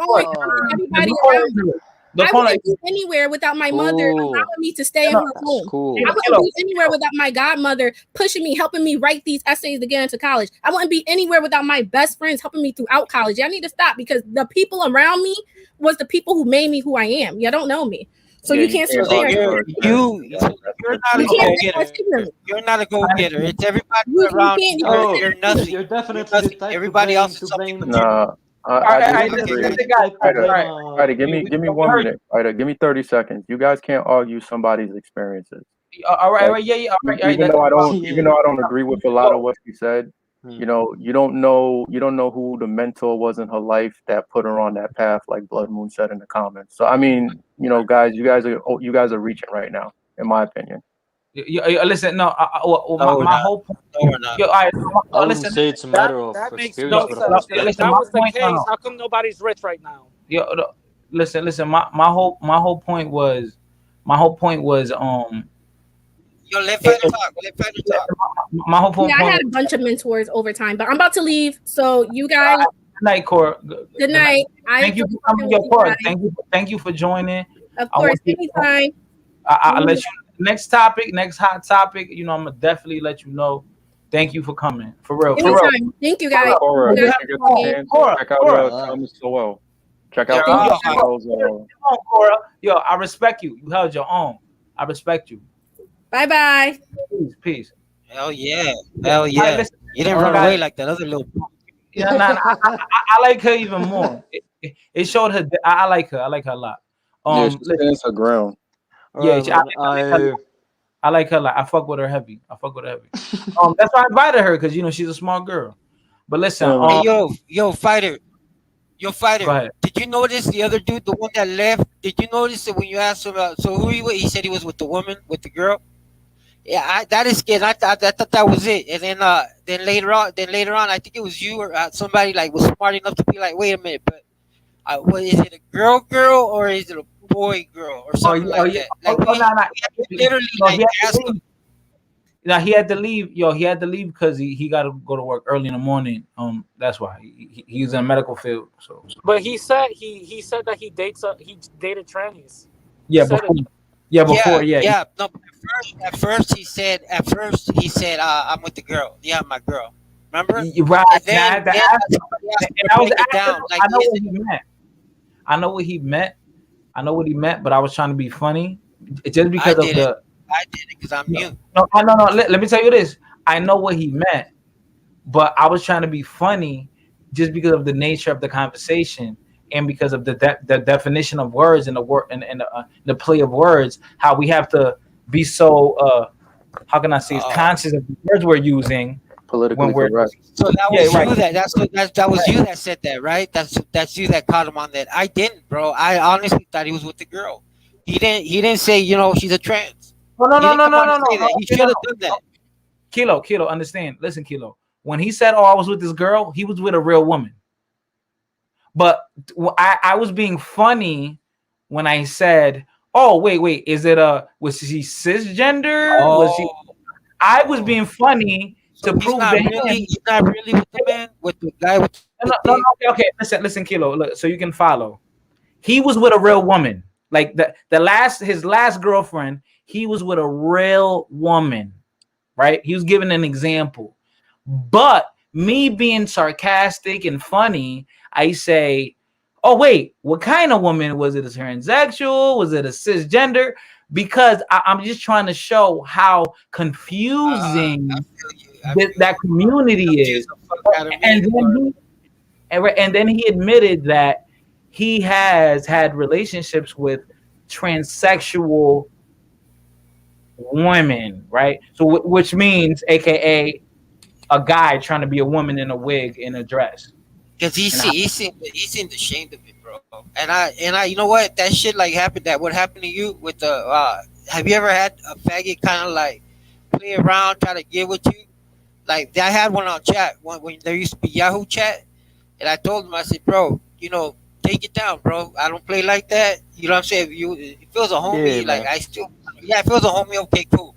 everybody around me? I wouldn't be anywhere without my mother allowing me to stay in her home. I wouldn't be anywhere without my godmother pushing me, helping me write these essays to get into college. I wouldn't be anywhere without my best friends helping me throughout college. I need to stop because the people around me was the people who made me who I am. You don't know me. So you can't sit there. You're not a go-getter. You're not a go-getter. It's everybody around you. You're nothing. You're definitely everybody else is something. All right, give me 1 minute. All right, give me 30 seconds. You guys can't argue somebody's experiences. All right, yeah. Even though I don't agree with a lot of what you said, you know, you don't know who the mentor was in her life that put her on that path, like Blood Moon said in the comments. So I mean, you know, guys, you guys are reaching right now, in my opinion. Listen, no, my whole point. I wouldn't say it's a matter of experience. If that was the case, how come nobody's rich right now? Listen. My whole point was. Let Fighter talk. My whole point. Yeah, I had a bunch of mentors over time, but I'm about to leave. So you guys. Good night, Cora. Good night. Thank you for coming, Cora. Thank you for joining. Of course, anytime. I'll let you. Next hot topic. You know, I'm gonna definitely let you know. Thank you for coming. For real. Thank you guys. Cora, check out Thomas Sowell. Check out Cora. Yo, I respect you. You held your own. I respect you. Bye. Peace. Hell yeah. Yeah, Hell I yeah. listen. You didn't You run guys, away like that other little. yeah, nah, nah, I like her even more. It showed her. I like her. I like her a lot. Yeah, she Listen, stands her ground. All yeah, right, I like, man. I like her. I like her. Like I fuck with her heavy. I fuck with her heavy. That's why I invited her because she's a smart girl. But listen, Yeah, Hey, man. yo, go fighter. ahead. Did you notice the other dude, the one that left? Did you notice that when you asked him about so who he was? He said he was with the woman, with the girl. Yeah, that is scared. I thought that was it. And then later on, I think it was you or somebody like was smart enough to be like, wait a minute, but what is it, a girl, or is it a boy girl, or Oh something yeah, oh like yeah. that? Oh, Like oh no, no. we had to literally No, he like had to ask him. leave. Now he had to leave. Yo, he had to leave because he got to go to work early in the morning. That's why he's in the medical field. So But he said that he dated trannies. He yeah, said before, it. yeah, Yeah, before, yeah, yeah. No, but at first he said, I'm with the girl. Yeah, my girl. Remember? right. And And I then had to then ask him, somebody asked him and to I was break it asking down. him. Like, I know is what it? he meant. I know what he meant. I know what he meant, but I was trying to be funny, just I because of did it. the. I did it because I'm No, you. no, no. Let me tell you this. I know what he meant, but I was trying to be funny, just because of the nature of the conversation and because of the definition of words and the word and the play of words. How we have to be so how can I say, Oh, conscious of the words we're using when Politically we're, correct. so that yeah, was right, you that was you that said that, right? That's you that caught him on that. I didn't, bro. I honestly thought he was with the girl. He didn't say she's a trans. no, no, He no, didn't no, come no, out and no, say no, that. He okay, no, should have done no. that. Kilo, understand. Listen, Kilo. When he said, "Oh, I was with this girl," he was with a real woman. But I was being funny when I said, "Oh, wait, is it was she cisgender? Was she?" Oh, I was oh. being funny So to he's prove to not really him. he's not really with the man, with the guy with the No, no, dick. no, okay. Listen, Kilo. Look, so you can follow. He was with a real woman. Like his last girlfriend, he was with a real woman, right? He was giving an example. But me being sarcastic and funny, I say, "Oh wait, what kind of woman was it? A transsexual? Was it a cisgender?" Because I'm just trying to show how I confusing feel you. I feel that you, bro. You community is. confuse the fuck out of me, And then or he admitted that he has had relationships with transsexual women, right? So which means, AKA, a guy trying to be a woman in a wig in a dress. because he And see he seemed ashamed of it, bro. And I you know what, that shit like happened, that what happened to you with the have you ever had a faggot kind of like play around, try to get with you? Like I had one on chat when there used to be Yahoo chat, and I told him, I said, bro, take it down, bro. I don't play like that. You know what I'm saying? If it feels a Yeah, homie, like man. I still, yeah, if it feels a homie, okay, cool.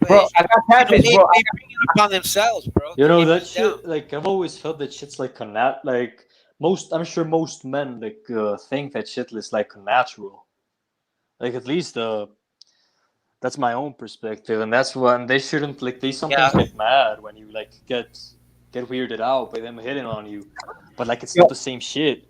But bro, I got catfish, they bro. bring it upon themselves, bro. You know They that bring it down. shit. Like I've always felt that shit's like like most. I'm sure most men like think that shit is like natural. Like at least that's my own perspective, and that's when they shouldn't like. They sometimes Yeah. get mad when you like get weirded out by them hitting on you, but like it's Yo, not the same shit.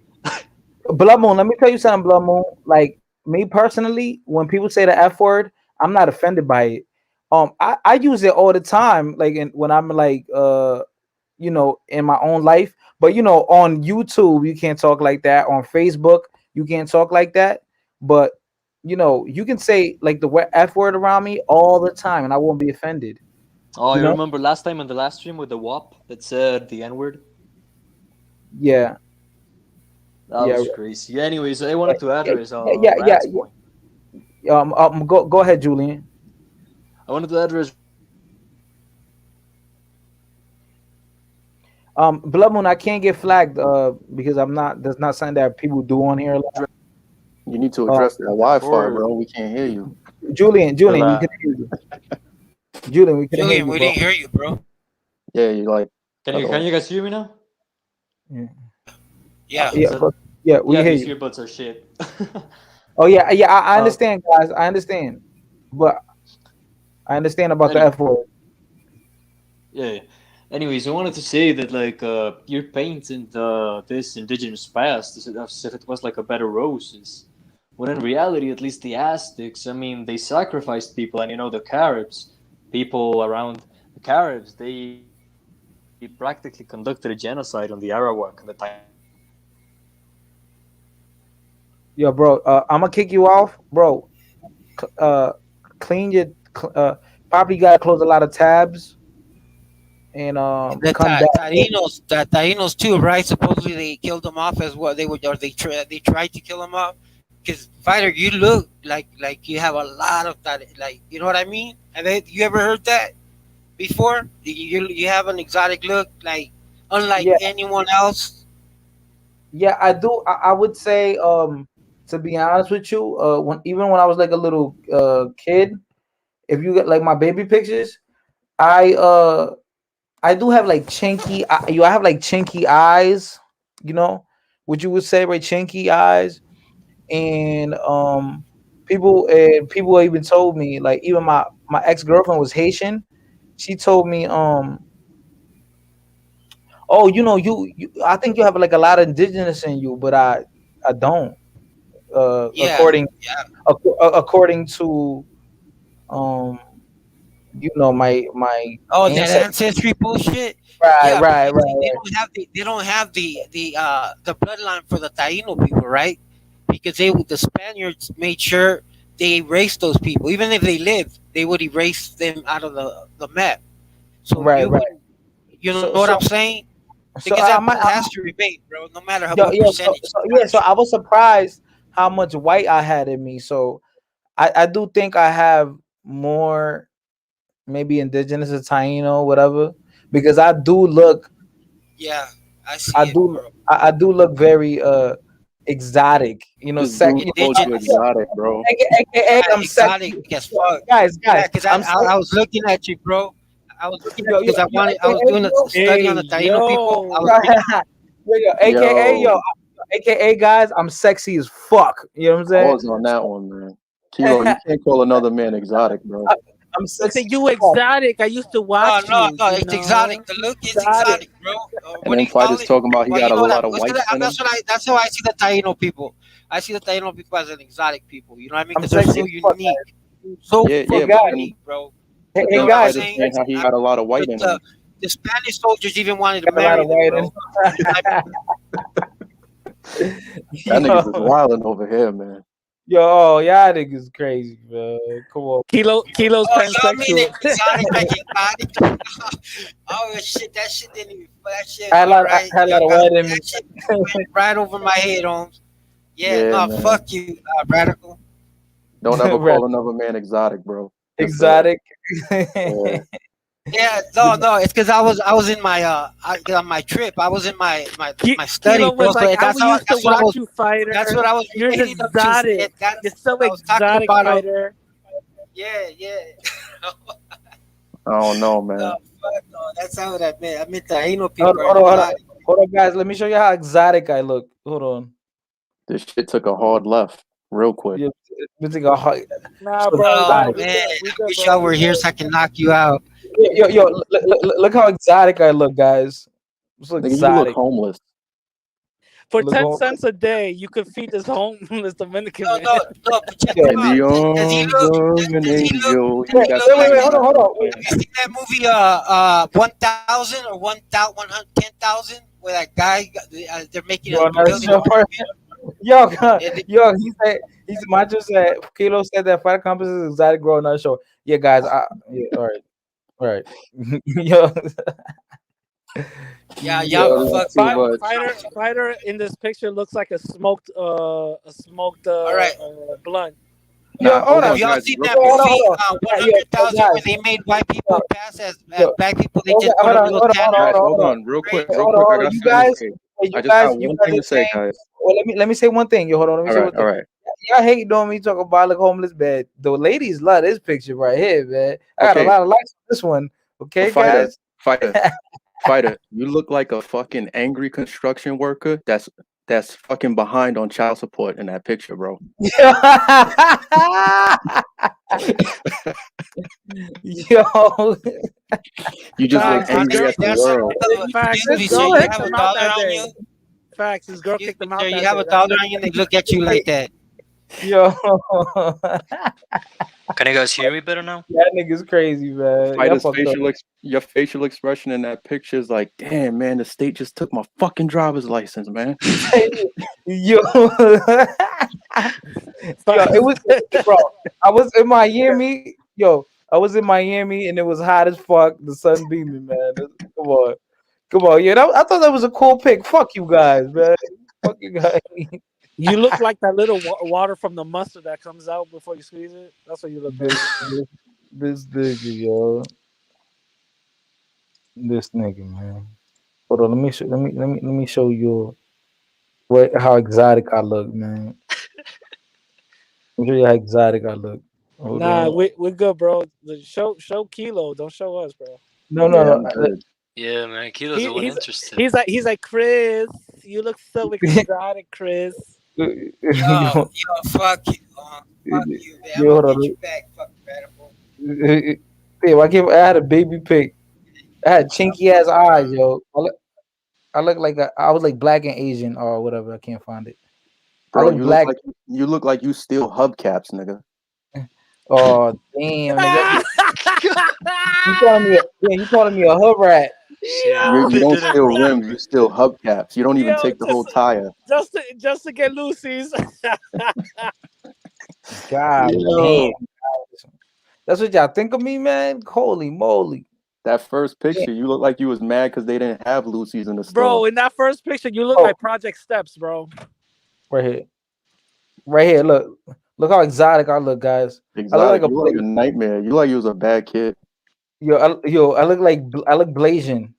Blood Moon, let me tell you something, Blood Moon. Like me personally, when people say the F word, I'm not offended by it. I use it all the time, like when I'm like in my own life. But on YouTube, you can't talk like that. On Facebook, you can't talk like that. But you can say like the F word around me all the time, and I won't be offended. Oh, You you know? remember last time on the last stream with the WAP that said the N word? Yeah, That yeah, was crazy. Yeah, anyways, I wanted to yeah, address yeah, yeah, Rand's point. yeah. Go ahead, Julian. I wanted to address. Blood Moon, I can't get flagged because I'm not. That's not something that people do on here a lot. You need to Uh, address that Wi-Fi, Or bro. We can't hear you. Julian, we Rela- can hear you. Julian, we can hear Julian, you, we bro. didn't hear you, bro. Yeah, you like cut can off. you guys hear me now? Yeah, Yeah. yeah, Is that bro. Yeah, we yeah? hear These you. earbuds are shit. Oh yeah, yeah. I uh, understand, guys. I understand, but I understand about the any, F word. yeah. Anyways, I wanted to say that like you're painting this indigenous past as if it was like a bed of roses, when in reality, at least the Aztecs, I mean, they sacrificed people, and the Caribs, people around the Caribs, they practically conducted a genocide on the Arawak and the Yo, bro, I'm gonna kick you off, bro. Uh, clean your. Probably gotta close a lot of tabs and The come back. Taínos too, right? Supposedly they killed them off as well. They would, or they tried to kill them off. Because fighter, you look like you have a lot of that. Like, you know what I mean? Have you ever heard that before? You have an exotic look, like unlike Yeah, anyone else. yeah, I do. I would say, to be honest with you, when I was like a little kid, if you get like my baby pictures, I I do have like I have like chinky eyes, you know, what you would say, right? Chinky eyes, and people even told me, like, even my ex girlfriend was Haitian. She told me, oh, you I think you have like a lot of indigenous in you, but I don't. Yeah, yeah. According to um my Oh, that ancestors. ancestry bullshit. Right, Yeah, right, because right, they right. don't have the bloodline for the Taino people, right? Because the Spaniards made sure they erased those people, even if they lived, they would erase them out of the map. So Right, you right. would, you know So what I'm so saying? so Because I that might blood has to remain, bro, no matter yo, what yeah, so, percentage so you yeah, got so to I show. was surprised how much white I had in me. So I do think I have more, maybe indigenous or Taino, whatever, because Yeah, I I see it, do bro. I do look very exotic, This dude called you Indigenous, exotic, bro. AKA I'm exotic sexy. as fuck. Yeah, Guys, because I'm I sexy. was looking at you, bro. I was looking at you because Yo, I was AKA doing a yo, study Hey, on the Taino people. I was yo. reading. AKA Yo, AKA guys, I'm sexy as fuck. You know what I'm saying? pause on that one, man. Kilo, you can't call another man exotic, bro. I'm I say sexy as you fuck. exotic. I used to No, watch no, you, no. you It's know. exotic. The look is Exotic. exotic, bro. And What do then you call fighters it? talking about he Well, you got a know what? lot of What's gonna, whites in him. that's how I see the Taino people. I see the Taino people as an exotic people. You know what I mean? I'm Because they're sexy so as fuck, guys. unique, so Yeah, Hey yeah, fucking guys, unique, bro. hey, You hey know then what I'm guys, fighters saying? saying how he got a lot of white in him. The Spanish soldiers even wanted to got a lot marry of them, white bro. You know what I mean? That niggas is yo, wilding over here, man. yo, y'all niggas crazy, man. Come on. Kilo's Oh, y'all mean pansexual. exotic like exotic? Oh shit, that shit didn't even. That shit, I had a all lot, I right. had a lot of white in me. That shit went right over my head, Holmes. Yeah, Yeah, no, man. fuck you, radical. Don't ever Right. call another man exotic, bro. Just Exotic. yeah. Yeah, no, it's because I was in my on my trip. I was in my study, Kilo bro. was So like, I used to that's what I watch was you, fighter. that's what I was You're relating up to. exotic. You're That's so I was talking exotic, about. fighter. Yeah, yeah. I don't know, No, man. fuck no. That's not what I meant. I meant the Taino Hold, people are hold on, hold on, exotic. hold on, guys. Let me show you how exotic I look. Hold on. This shit took a hard left real quick. Yeah, it's like a hot, Nah, so bro. Oh Nah, exotic. we man, good. We I good, wish bro. y'all We were here good. so I can knock you out. Look how exotic I look, guys. I'm so Nigga, you look exotic. homeless. For Look, 10 cents a day, you could feed this homeless Dominican No, man. no, no. But check yeah. him In out. the Does he arms look? of an Does he look? angel. Does You he ain't got look to like sing Wait, all hold on, that, hold bro. on. Wait. Have you seen that movie? 1,000 or 10,000, where that guy they're making Bro, not building a sure. pyramid. Yo, And yo, Macho said, Kilo said that Fighter Compass is exotic growing not show. Yeah, guys, yeah, all right. Yo, yeah, y'all yo, Yo, this is fucked too up. much. Fighter in this picture looks like a smoked All right. blunt. yo, Nah, hold hold Have on. on, y'all guys. seen Real that quick. movie, Hold on. Yo, 100,000, where guys, they made white yo, people pass as yo, black people? They okay, just put a little tab on Guys, their hold hold on. on. Real quick. Hey, Real hold on, quick. I hold on. got something to say. You I just got guys, one are thing to say, saying. guys. Well, let me say one thing. Yo, hold on. Let me say one All thing. right. Y'all hating on me talking about like homeless bed. The ladies love this picture right here, man. I got a Okay, lot of likes on this one. Okay, fighter, guys. fighter. You look like a fucking angry construction worker that's fucking behind on child support in that picture, bro. Yo, You just look Facts. His angry girl, Honestly, at the that's world. facts. excuse His me, girl sir. You kicked have a him out dollar that on day. you. Facts. His girl Excuse kicked me, him sir. out You that have day. a That's dollar on you, and they look at you like that. Yo, Can you guys hear me better now? that nigga's crazy, man. Y'all Fighter's fucked up. your facial expression in that picture is like, damn, man, the state just took my fucking driver's license, man. Yo, it was, bro. I was in Miami. Yo, I was in Miami and it was hot as fuck. The sun beaming, man. Come on. Yeah, I thought that was a cool pick. Fuck you guys, man. Fuck you guys. You look like that little water from the mustard that comes out before you squeeze it. That's what you look like. This nigga, yo. This nigga, man. Hold on, let me show you how exotic I look, man. Let me show you how exotic I look. Hold Nah, on. we're good, bro. Show Kilo. Don't show us, bro. No. Yeah, man. Kilo's the one interested. He's like Chris. You look so exotic, Chris. Yo, fuck you. Fuck you, man. I'm Yo, hold gonna on. get you back, fucking radical. Damn, I had a baby pic. I had chinky ass eyes, yo. I look like I was like black and Asian or whatever. I can't find it. Bro, I look black. you look like you steal hubcaps, nigga. Oh damn, nigga. You calling me a hood rat? You don't steal rims, you steal hubcaps. You don't even take the whole tire. Just to get Lucy's. God damn. That's what y'all think of me, man? Holy moly. That first picture, you look like you was mad because they didn't have Lucy's in the store. Bro, in that first picture, you look like Project Steps, bro. Right here. Look how exotic I look, guys. Exotic. You look like a nightmare. You look like you was a bad kid. Yo, I look Blasian.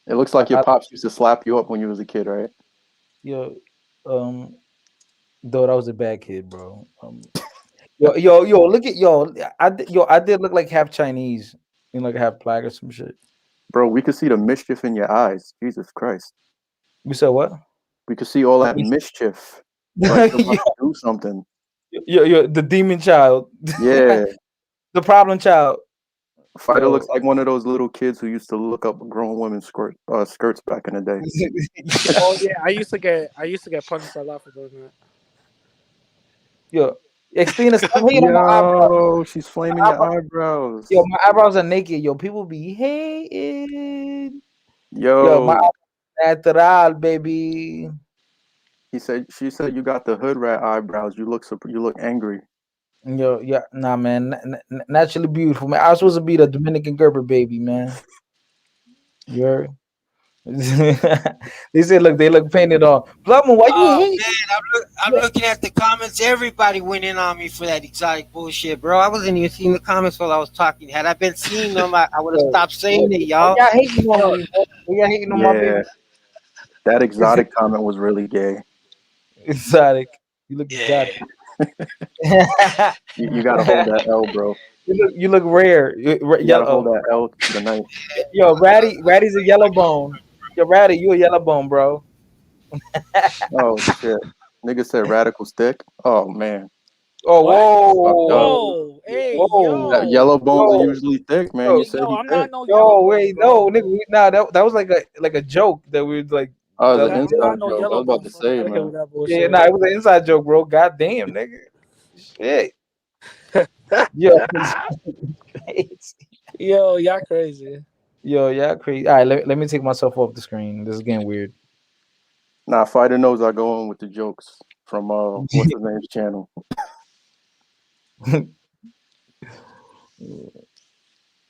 It looks like your pops used to slap you up when you was a kid, right? Yo, though I was a bad kid, bro. Yo, look at I did look like half Chinese, like half black or some shit. Bro, we could see the mischief in your eyes. Jesus Christ. You said what? We could see all that mischief. Like you're about to do something. Yo, the demon child. Yeah. The problem child. Fighter looks like one of those little kids who used to look up grown women's skirts back in the day. Oh yeah, I used to get punished a lot for doing that. Yo, Xtina, stop hating on my eyebrows. She's flaming your eyebrows. Yo, my eyebrows are naked. Yo, people be hating. Yo, my natural, baby. She said you got the hood rat eyebrows. You look angry. Yo, yeah, nah, man. Naturally beautiful, man. I was supposed to be the Dominican Gerber baby, man. You're. They said, look, they look painted on. Bloodman, why you hate? Man, I'm looking at the comments. Everybody went in on me for that exotic bullshit, bro. I wasn't even seeing the comments while I was talking. Had I been seeing them, I would have stopped saying it, y'all. Y'all hating on me, bro. Y'all hating on my baby. That exotic comment was really gay. Exotic. You look exotic. You gotta hold that L, bro. You look rare. You gotta hold that L tonight. Yo, Ratty's a yellow bone. Yo, Ratty, you a yellow bone, bro. Oh shit. Nigga said radical stick. Oh man. Oh whoa. Hey, whoa. That yellow bones are usually thick, man. You said I'm not no yo, wait, no, nigga. Nah, that was like a joke that we like. Oh, it was an inside joke. I was about to say, man. Yeah, nah, it was an inside joke, bro. God damn, nigga. Shit. Yo, y'all crazy. Yo, y'all crazy. All right, let me take myself off the screen. This is getting weird. Nah, Fighter knows I go on with the jokes from what's his name's channel.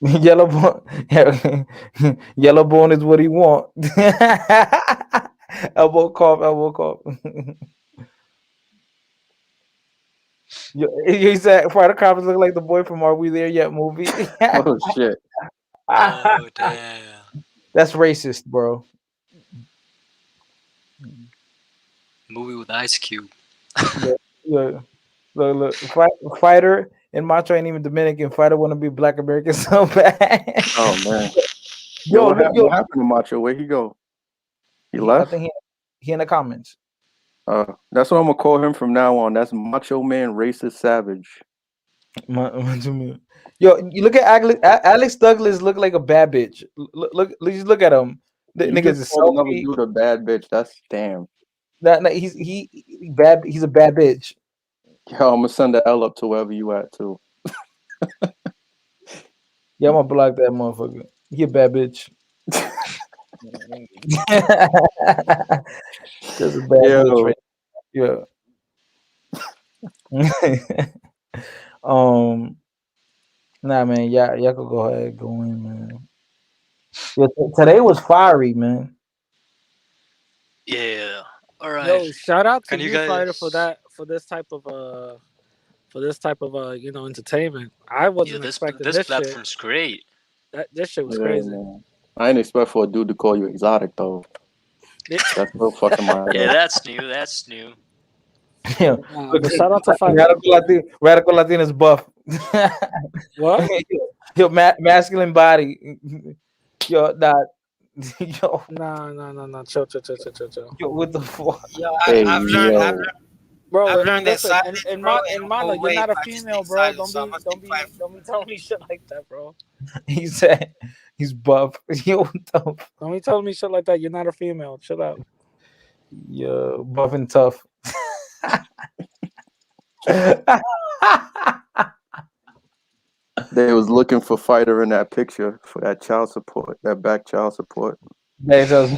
Yellow bone is what he want. Elbow cough. You said Fighter Cops look like the boy from Are We There Yet movie. Oh shit. Oh damn. That's racist, bro. Movie with Ice Cube. Look. Fighter and Macho ain't even Dominican. Fighter want to be Black American so bad. Oh man. What happened to Macho? Where'd he go? He left? I think he in the comments. That's what I'm gonna call him from now on. That's Macho Man Racist Savage. Yo, you look at Alex Douglas look like a bad bitch. Look at him. The niggas is another dude a bad bitch. That's damn. He bad. He's a bad bitch. Yo, I'm gonna send the L up to wherever you at too. Yeah, I'm gonna block that motherfucker. He a bad bitch. Just a bad bitch, Yo, right? Yeah. um. Nah, man. Y'all could go ahead, go in, man. Yeah, today was fiery, man. Yeah. All right. Yo, shout out to Can you you, fighter, guys? for this type of entertainment. I Yeah, wasn't this expecting this this shit. platform's great. This shit was yeah, crazy. man. I ain't expect for a dude to call you exotic though. That's still fucking my head Yeah, up. that's new. That's new. Yeah. But shout out to fighter. Radical Latin is buff. What? Yo, masculine body. Yo, nah. Yo, No. Chill. yo, what the fuck? Yeah, Hey, I've yo. Bro, learned that listen, silence, bro, and ain't no Mala, you're way not if a I just female, stay bro. silent. So I must keep quiet. Don't be telling me shit like that, bro. He said he's buff. Yo, what the Don't be telling me shit like that. You're not a female. Chill out. yeah, buff and tough. They was looking for fighter in that picture for that child support, that back child support. They just-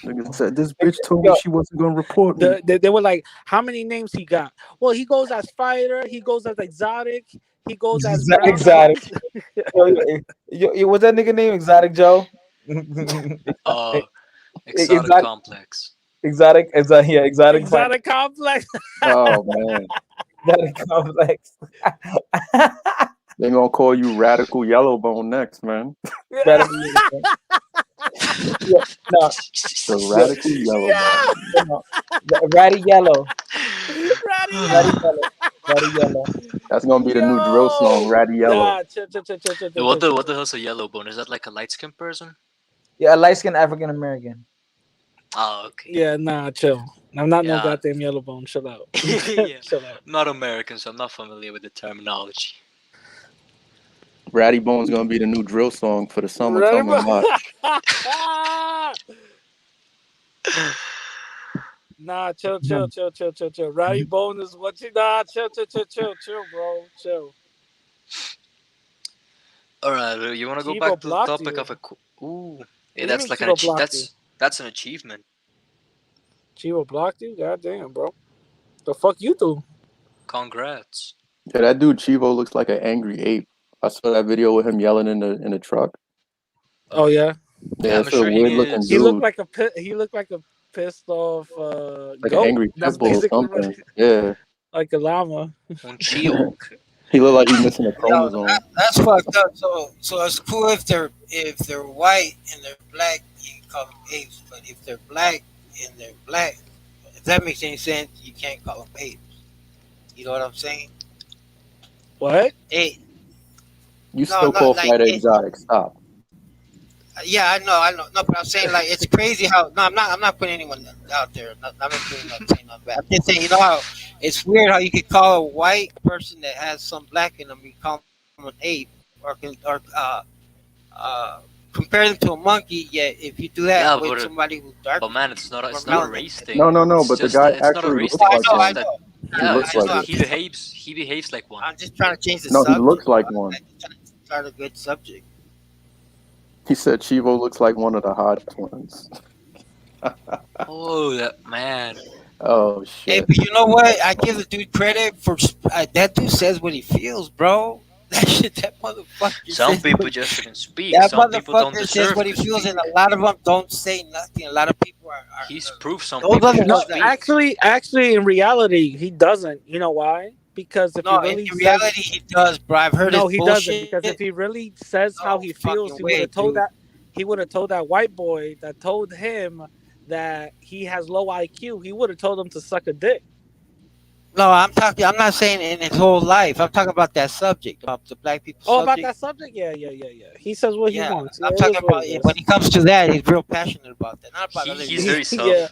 Nigga said this bitch told me Yo, she wasn't gonna report me. They were like, how many names he got? Well, he goes as fighter. He goes as exotic. He goes as brown exotic. rice. What's that nigga name? Exotic Joe. Exotic exotic, complex. yeah, exotic, Exotic complex. Oh man, exotic complex. they gonna call you radical yellow bone next, man. Radical yellow. Yeah, no, The yeah, radical yellow bone. no. Ratty yellow, Ratty ratty yellow, ratty yellow. That's gonna be the new drill song, Yo. Ratty Yellow. Nah, chill. What the hell's a yellow bone? Is that like a light skinned person? Yeah, a light skinned African American. Oh, okay. Yeah, nah, chill. I'm not no Yeah. goddamn yellow bone. Chill out. Yeah. Chill out. I'm not American, so I'm not familiar with the terminology. Ratty Bone's gonna be the new drill song for the Ratty summertime. Watch. Nah, chill. Ratty bone is what you nah, chill, bro. Chill. All right, you want to go Chivo back to the blocked topic you. of a? Ooh, What yeah, do you that's mean like Chivo blocked you? that's an achievement. Chivo blocked you? God damn, bro. The fuck you do? Congrats. Yeah, that dude Chivo looks like an angry ape. I saw that video with him yelling in the truck. Oh yeah. Yeah, Yeah, I'm it's a sure he weird looking is. He looked dude, like a pissed off like an goat. angry That's pit bull or basically what something. Yeah, like a llama. Un chio. he looked like he's missing a Yo, chromosome. that's fucked up. So it's cool if they're white and they're black, you can call them apes. But if they're black and they're black, if that makes any sense, you can't call them apes. You know what I'm saying? What? Hey, You no, still not call like fighter it. exotic? Stop. Yeah, I know. No, but I'm saying like it's crazy how. No, I'm not putting anyone out there. I'm not doing saying nothing bad. I'm just saying, you know how it's weird how you could call a white person that has some black in them, you call them an ape, or compare them to a monkey. Yet if you do that Yeah, with somebody who's dark, but man, it's not more a melanin. race thing. No. It's But the just guy it's not a actually race looks thing. I It's like know, I just one. that know. He yeah, looks it's I like know. just it. he behaves like one. I'm just trying to change the No, he looks subject. like I'm one. trying to start a good subject. He said Chivo looks like one of the Hodge twins. Oh, that man. Oh Hey, shit. but you know what? I give the dude credit for that dude says what he feels, bro. That motherfucker Some says people what, just shouldn't speak. that Some people don't motherfucker says deserve what he to feels, speak. and a lot of them don't say nothing. A lot of people He's proof some those people are the should No, ones that speak. actually, in reality, he doesn't. You know why? Because if he no. really In says reality, he does, bro. I've heard his no, he doesn't. bullshit. Because if he really says how No he feels, fucking he would way, have told dude. that white boy that told him that he has low IQ. He would have told him to suck a dick. No, I'm talking. I'm not saying in his whole life. I'm talking about that subject, about the black people Oh, about subject. that subject? Yeah. He says what he Yeah, wants. Yeah, I'm it talking is what about it when is. he comes to that, he's real passionate about that. Not about other He's shit. very Yeah. self.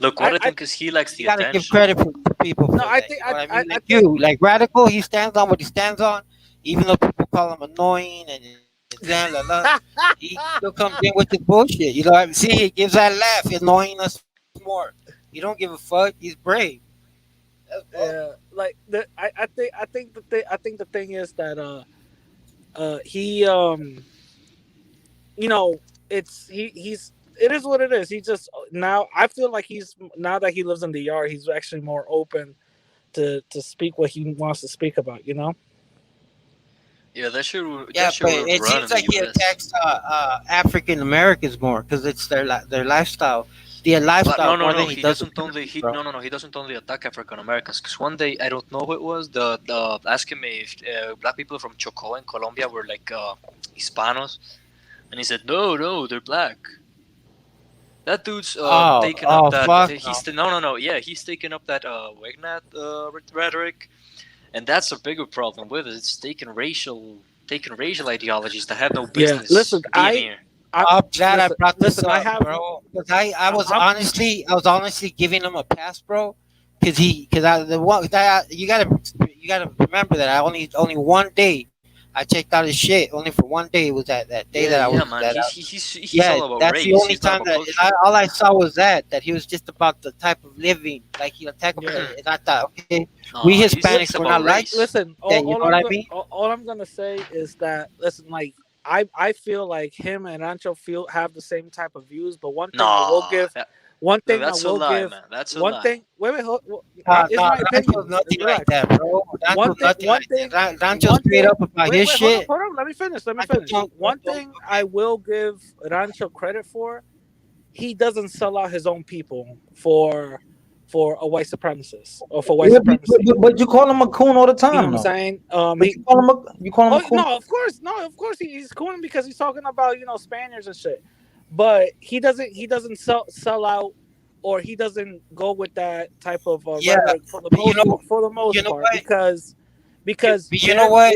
Look, what I think is he likes the You gotta give attention. credit to people for No, I that. think You know what I mean? I Like think you, like Radical, he stands on what he stands on, even though people call him annoying and then he still comes in with his bullshit. You know what I mean? See, he gives that laugh, annoying us more. He don't give a fuck. He's brave. Yeah, like I think the thing is that he you know, he's it is what it is. He just now I feel like he's now that he lives in the yard, he's actually more open to speak what he wants to speak about. You know. Yeah, Yeah, that shit but would it run in seems the like he U.S. attacks African Americans more because it's their lifestyle, their But lifestyle no, no, more no. than he He does the doesn't only Puritans, he bro. no, no, no. He doesn't only attack African Americans. Because one day I don't know who it was. The asking me if black people from Chocó in Colombia were like Hispanos, and he said no, no, they're black. That dude's taking up Oh, that fuck no. he's no, no, no. Yeah, he's taking up that Wignat rhetoric, and that's a bigger problem with it. It's taking racial ideologies that have no Yeah. business being here. I'm glad I brought this listen. I up, have. bro. Because I was I'm, honestly giving him a pass, bro. Because I the one that you gotta remember that I only one day I checked out his shit only for one day. It was that day Yeah, that I yeah, was man. that. He's Yeah, all about that's the race. only He's not time about that culture. all I saw was that he was just about the type of living, like he attacked. yeah. And I thought, okay, we No, Hispanics, he's we're not about like race. Listen, that. You know what I mean? all I'm gonna say is that listen, like I feel like him and Rancho feel have the same type of views, but No, one thing I that's a will lie, give, man. That's a one lie. thing. Wait, it's No, my Rancho's opinion. nothing like Relax. that, bro. Rancho's nothing One like thing, that. Rancho's one straight thing. up about his Wait, shit. hold on. Let me finish. Rancho don't, One thing I will give Rancho credit for, he doesn't sell out his own people for a white supremacist or for white Yeah, supremacy. but you call him a coon all the You know time, what I'm though. saying? But you call him a Oh coon. no, of course, he's cool because he's talking about Spaniards and shit. But he doesn't sell out, or he doesn't go with that type of yeah. rhetoric for the But most you know part what? because But you know what?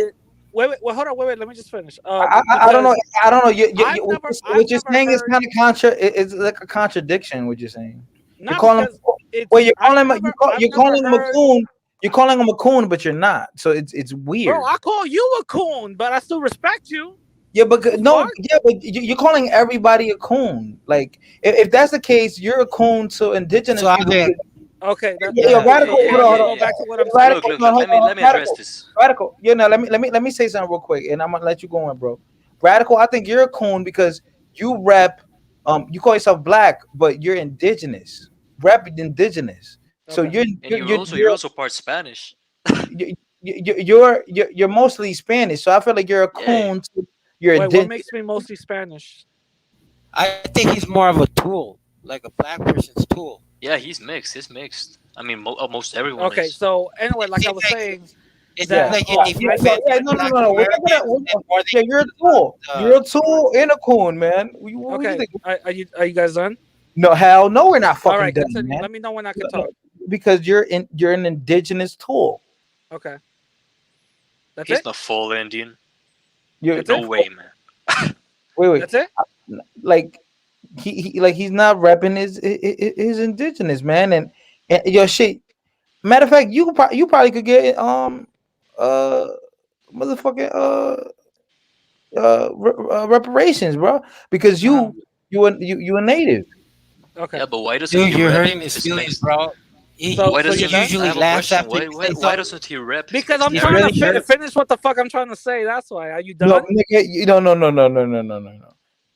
hold on, wait, let me just finish. I don't know. Because I don't know. I've What you're never saying is heard, kind of it's like a contradiction. What you're saying. You're not calling him. because Well, it's I've you're never calling him a heard. coon. You're calling him a coon, but you're not. So it's Bro, weird. I call you a coon, but I still respect you. Yeah, but The no, fuck? yeah, but you're calling everybody a coon. Like if that's the case, you're a coon to indigenous So people. Okay, Yeah, radical. okay. Hold Let on, me hold go on. back to what I'm Look, saying. Radical. look, No, look. hold Let me on. address Radical. this. Radical. Yeah, no. Let me say something real quick, and I'm gonna let you go in, bro. Radical. I think you're a coon because you rep. You call yourself black, but you're indigenous. Rep indigenous. So Okay. And you're also part Spanish. you're mostly Spanish. So I feel like you're a Yeah. coon. You're Wait, what indigenous. makes me mostly Spanish? I think he's more of a tool, like a black person's tool. Yeah, he's mixed. He's mixed. I mean, almost everyone Okay, is. so anyway, It like I seems was like saying, it seems Yeah. that like you Yeah, defend no, Black no. We're not Americans and more than yeah, you you're a do tool. the. You're a tool and a coon, man. What do you okay, think? are you guys done? No, hell no, we're not All fucking right, done, continue. man. Let me know when I can No, no, talk. because you're an indigenous tool. Okay, that's He's it. not full Indian. You're That's No it. way, man. wait. That's it. Like he's not repping his indigenous, man. And your shit. Matter of fact, you probably could get uh motherfucking reparations, bro, because Uh-huh. you a native. Okay. Yeah, but why doesn't Dude, he you're rep hurting his his feelings, mixed? bro. So Why so He you're doesn't? done? I usually have a laughs question. after Why you why say why something. doesn't he rep his Because mixed I'm He's trying heritage? really to hurt. finish what the fuck I'm trying to say. That's why. Are you No, done? nigga, no.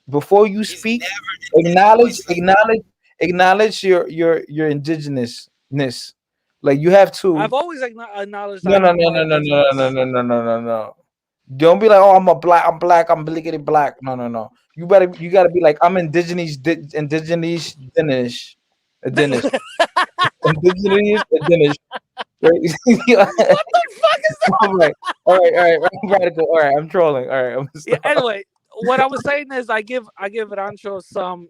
Before you He's speak, never in his acknowledge, voice like that. acknowledge, acknowledge your indigenousness. Like you have to. I've always acknowledged No, I no, am no, part no, no, no, no, indigenous. no, no, no, no, no. Don't be like, oh, I'm black, I'm blickety black. No, no, no. You gotta be like, I'm indigenous, Danish, Danish. Right? What the fuck is that? all right, radical. All right, I'm trolling. All right, I'm gonna Yeah. stop. Anyway, what I was saying is I give Rancho some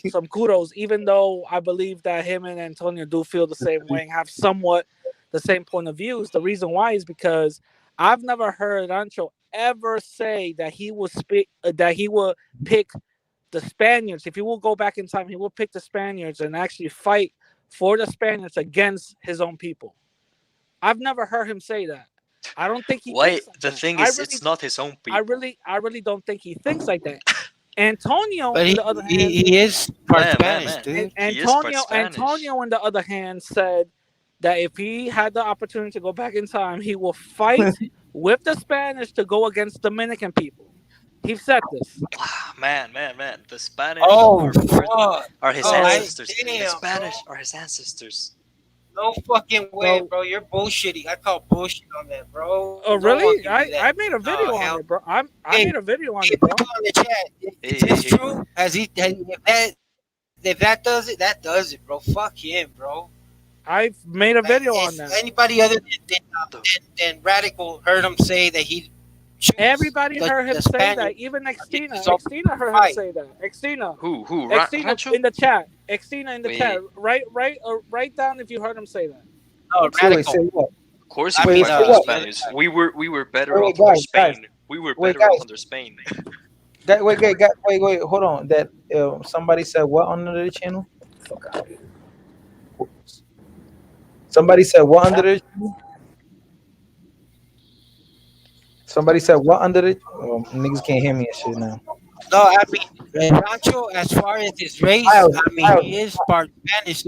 some kudos, even though I believe that him and Antonio do feel the same way and have somewhat the same point of views. The reason why is because I've never heard Rancho ever say that he will pick the Spaniards. If he will go back in time, he will pick the Spaniards and actually fight for the Spaniards against his own people. I've never heard him say that. I don't think he Why? thinks like The that. thing is, it's not his own people. I really don't think he thinks like that. Antonio, But on he, the other hand, he is part Man, man, Spanish, man. dude. He is part Spanish. Antonio, on the other hand, said that if he had the opportunity to go back in time, he will fight with the Spanish to go against Dominican people. He said this. Man, man, man. The Spanish Oh fuck! are his Oh, ancestors. The damn, bro. Spanish are his ancestors. No fucking way, So, bro. You're bullshitting. I call bullshit on that, bro. oh No one can really? do that. I made a No, video on hell. it, bro. I Hey, made a video on hey, it, bro. people in the chat. Hey, Is hey, this hey. true? If that does it, that does it, bro. Fuck him, bro. I've made a video on If that. anybody other than Radical heard him say that he choose Everybody heard him the say Spaniard that. Even Xtina. is over Xtina heard him fight. say that. Xtina. Who? Xtina Rancho? in the chat. Xtina in the Wait. chat. Write down if you heard him say that. No, Wait, say Radical. what? Of course I he mean, went for the what? Spanish. We were better Wait, off under guys. Spain. We were Wait, better off guys. under Spain. Wait, hold on. That somebody said what under the channel? Fuck out of here. Somebody said what under the channel? Somebody said what under the niggas can't hear me and shit now. No, I mean, Rancho, as far as his race, I mean, he is part Spanish.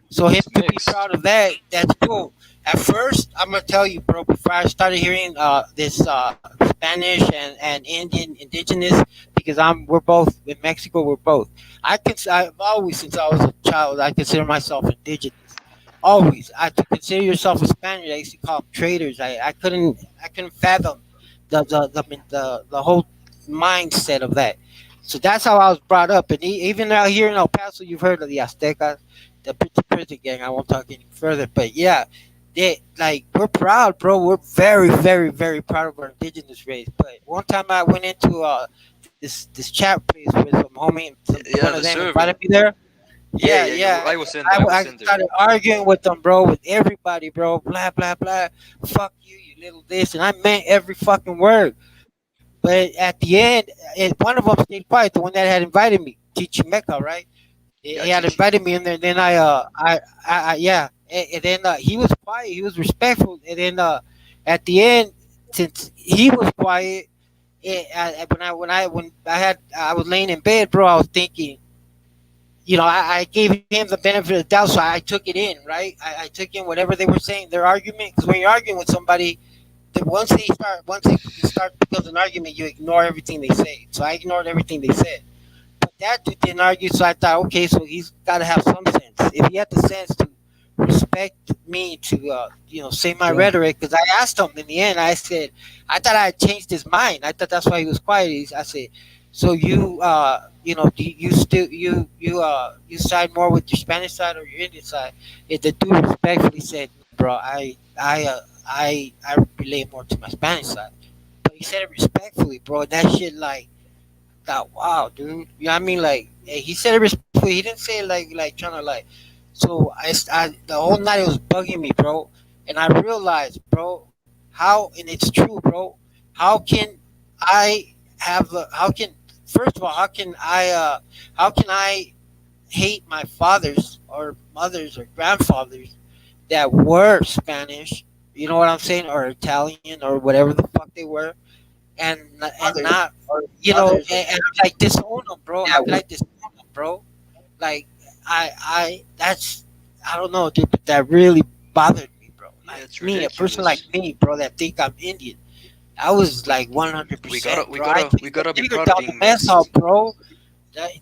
So him to be proud of that, that's cool. At first, I'm gonna tell you, bro. Before I started hearing this Spanish and Indian indigenous, because we're both in Mexico. We're both. I've always, since I was a child, I consider myself indigenous. Always, to consider yourself a Spaniard, I used to call them traitors. I couldn't fathom the whole mindset of that. So that's how I was brought up. And even out here in El Paso, you've heard of the Aztecas, the prison gang. I won't talk any further, but yeah, we're proud, bro. We're very, very, very proud of our indigenous race. But one time I went into this chat place with some homie, one of them invited me there. Yeah. I was in there. I started arguing with them, bro, with everybody, bro. Blah blah blah. Fuck you, you little this, and I meant every fucking word. But at the end, one of them stayed quiet. The one that had invited me, Chichimeca, right? He had invited me in there. And then yeah, and then he was quiet. He was respectful. And then at the end, since he was quiet, when I was laying in bed, bro, I was thinking, I gave him the benefit of the doubt, so I took it in, right? I took in whatever they were saying, their argument, because when you're arguing with somebody, once it starts becomes an argument, you ignore everything they say. So I ignored everything they said. But that dude didn't argue, so I thought, okay, so he's got to have some sense. If he had the sense to respect me to, say my rhetoric, because I asked him in the end, I said, I thought I had changed his mind. I thought that's why he was quiet. I said, so do you still you side more with your Spanish side or your Indian side? If the dude respectfully said, bro, I relate more to my Spanish side, but he said it respectfully, bro. That shit thought, wow, dude. You know what I mean? Like, hey, he said it respectfully. He didn't say it like trying to like. So the whole night it was bugging me, bro, and I realized, bro, and it's true, bro. How can I how can first of all how can I hate my fathers or mothers or grandfathers that were Spanish, you know what I'm saying, or Italian or whatever the fuck they were, and not, and like disown them, bro. I like disown them, bro. Like that's, I don't know, dude, but that really bothered me, bro. Like it's me, a person ridiculous. like me, bro, that think I'm Indian. I was like 100%. We gotta be proud of down the being mess mixed. hall, bro.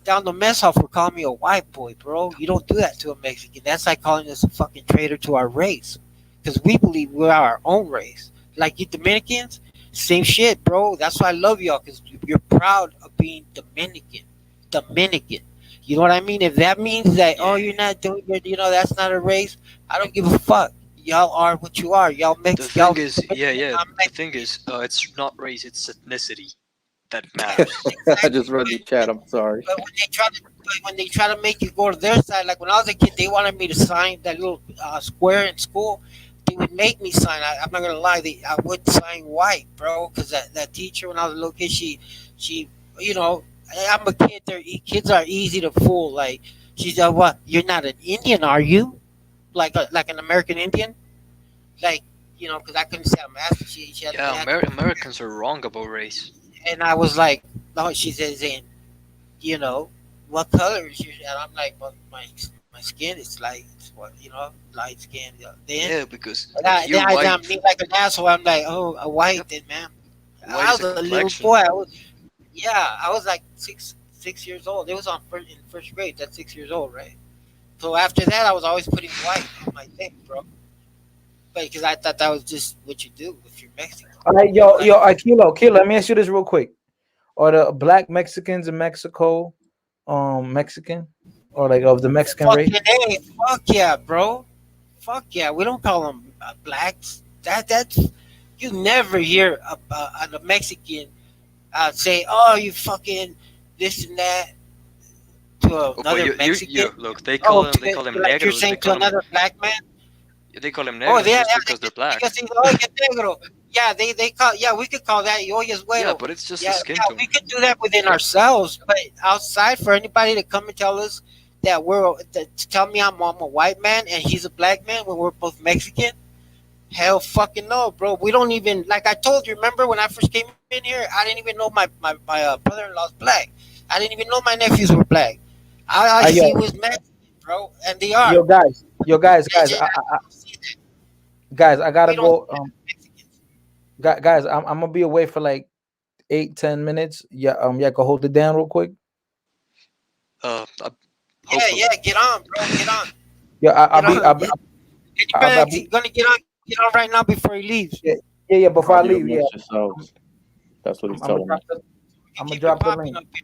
Down the mess hall for calling me a white boy, bro. You don't do that to a Mexican. That's like calling us a fucking traitor to our race, because we believe we're our own race. Like you Dominicans, same shit, bro. That's why I love y'all, because you're proud of being Dominican. You know what I mean? If that means that, oh, you're not doing it, that's not a race, I don't give a fuck. Y'all are what you are. Y'all The mix. thing Y'all. is, the thing is, it's not race, it's ethnicity that matters. I just read the chat. I'm sorry. But when they try to make you go to their side, like when I was a kid, they wanted me to sign that little square in school. They would make me sign. I'm not gonna lie, I would sign white, bro, because that teacher when I was a little kid, she, I'm a kid. Kids are easy to fool. Like she said, "What? You're not an Indian, are you? Like an American Indian? Like, because I couldn't say I'm asking." She had Yeah, Americans are wrong about race. and I was like, no, she says, you know, what color is your? And I'm like, well, my skin is light. It's what light skin. Then Yeah, because and like you're I white, mean like an asshole. I'm like, oh, a white yep, then, man. white I is was a a little boy. complexion. I was like 6 years old. It was in first grade. That's 6 years old, right? So after that, I was always putting white on my thing, bro. Because I thought that was just what you do if you're Mexican. All right, You know yo, what I yo, mean? Kilo. Let me ask you this real quick: are the black Mexicans in Mexico, Mexican, or like of the Mexican race? Fucking A, fuck yeah, bro. Fuck yeah. We don't call them blacks. That's you never hear a Mexican say, "Oh, you fucking this and that" to Oh, but another you Mexican. look, they call Oh, them they call them like you're negros. saying to another black man. They call them Oh, negros just because they're black. because he's oh, you're negro. Yeah, they call. Yeah, we could call that "Oye Yeah, güero." but it's just a Yeah, skin yeah, we tone. could do that within ourselves, but outside for anybody to come and tell us that to tell me I'm a white man and he's a black man when we're both Mexican. Hell fucking no, bro. We don't even like I told you. Remember when I first came in here? I didn't even know my brother-in-law's black. I didn't even know my nephews were black. All I Yo, see was Mexican, bro, and they are. yo, guys, guys, I gotta We don't go. Guys, I'm gonna be away for like 8-10 minutes. Yeah, yeah, can hold it down real quick. Uh, Yeah, hopefully. get on, bro. Get on. Yeah, I'll Get be, on. I'll be, And you I'll better be, gonna get on right now before he leaves. yeah. Before I Audio leave, yeah, amongst yourselves. That's what he's I'm gonna telling me. drop the, I'm gonna Keep it drop the popping link. up here.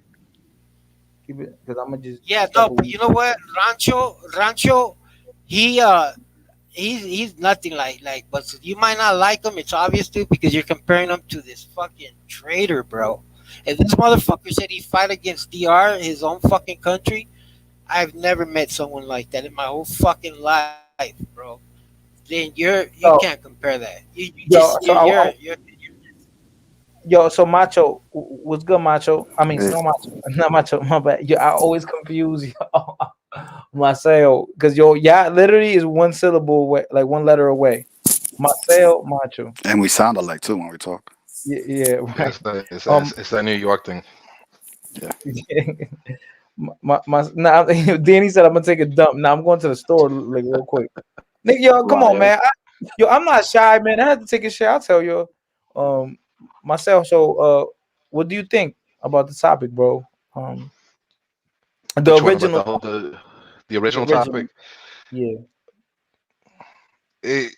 Keep it, because I'm gonna just Yeah, step no, but away. you know what? Rancho, he he's nothing but you might not like him, it's obvious too, because you're comparing him to this fucking traitor, bro. If this motherfucker said he fight against DR, his own fucking country, I've never met someone like that in my whole fucking life, bro. Then you can't So, compare that. You just yo, so you're yo, so Macho, what's good, Macho? I mean, Hey, no Macho, not Macho. My bad. Yeah, I always confuse yo, Marcel, because yo, yeah, literally is one syllable away, like one letter away. Marcel, Macho. and we sound alike too when we talk. Yeah, yeah, Yeah, right. it's that New York thing. Yeah. Now, Danny said I'm gonna take a dump. Now I'm going to the store like real quick. Nigga, yo, come on, Liar. man. I'm not shy, man. I had to take a shit. I'll tell you. Myself. So, what do you think about the topic, bro? The Which one about original, the the original original, topic? yeah. It,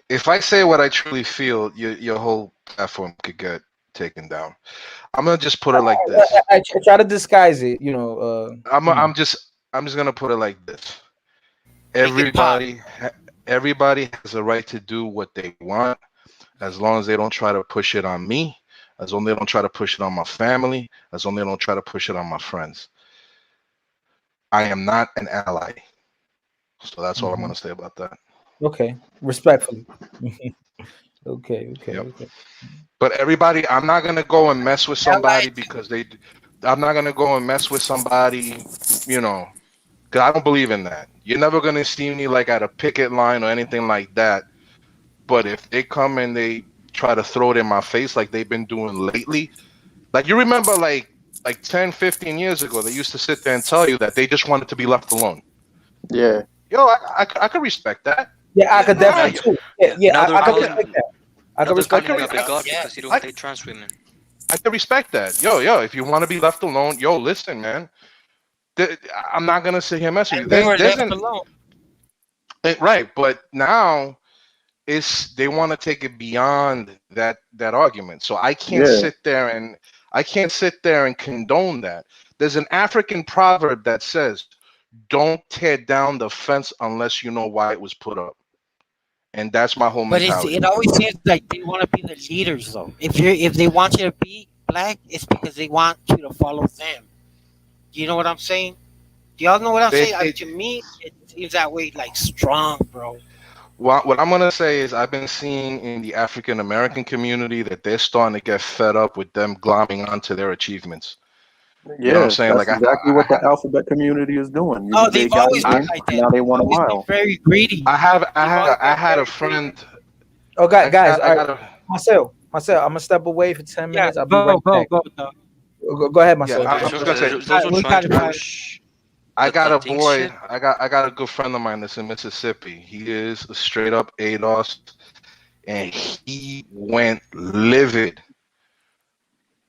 if I say what I truly feel, your whole platform could get taken down. I'm gonna just put it like this. I try to disguise it, I'm just gonna put it like this. make it pop. Everybody has a right to do what they want, as long as they don't try to push it on me, as long as they don't try to push it on my family, as long as they don't try to push it on my friends. I am not an ally. So that's all I'm Mhm. gonna say about that. Okay, respectfully. Okay. Yep. But everybody, I'm not gonna go and mess with somebody because I'm not gonna go and mess with somebody, because I don't believe in that. You're never gonna see me like at a picket line or anything like that. But if they come and they try to throw it in my face like they've been doing lately, like you remember like 10, 15 years ago, they used to sit there and tell you that they just wanted to be left alone. Yeah. Yo, I could respect that. Yeah, I could Now, definitely too. Yeah, now they're I could calling respect that. I now could they're respect calling you that. a bigot because you don't date trans women. I can respect that. Yo, if you want to be left alone, yo, listen, man. I'm not gonna sit here and mess with you. And they were There's left an alone. right, but now they want to take it beyond that argument. So Yeah. I can't sit there and condone that. There's an African proverb that says, "Don't tear down the fence unless you know why it was put up," and that's my whole But mentality. it always seems like they want to be the leaders though. If they want you to be black, it's because they want you to follow them. Do you know what I'm saying? Do y'all know what I'm It, saying? it, To me, it seems that way, like strong, bro. what I'm gonna say is I've been seeing in the African American community that they're starting to get fed up with them glomming onto their achievements. You know what I'm Yeah, saying? that's Like exactly what the alphabet community is doing. Oh, They they've got always been in, like that. now they They've want a always been mile. very greedy. I They've always been had a very greedy. friend. Oh, guys, I all right. got a Marcel, I'm gonna step away for 10 Yeah, minutes. I'll be go, right go, back. go, dog. Go ahead, Yeah, myself. I'm just gonna say. Those who We're trying trying to to find. push I the got a thing boy. shit. I got a good friend of mine that's in Mississippi. He is a straight up ADOS, and he went livid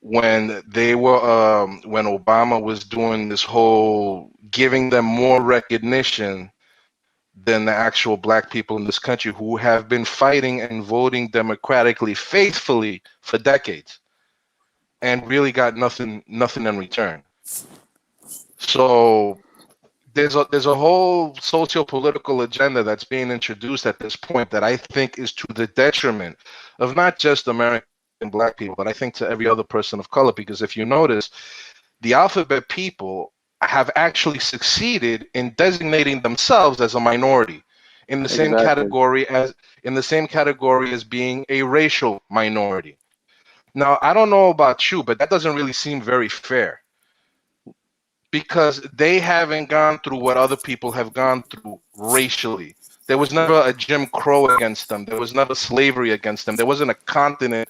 when they were when Obama was doing this whole giving them more recognition than the actual black people in this country who have been fighting and voting democratically faithfully for decades and really got nothing in return. So there's a whole socio-political agenda that's being introduced at this point that I think is to the detriment of not just American black people, but I think to every other person of color. Because if you notice, the alphabet people have actually succeeded in designating themselves as a minority in the same Exactly. category as being a racial minority. Now, I don't know about you, but that doesn't really seem very fair because they haven't gone through what other people have gone through racially. There was never a Jim Crow against them. There was never slavery against them. There wasn't a continent,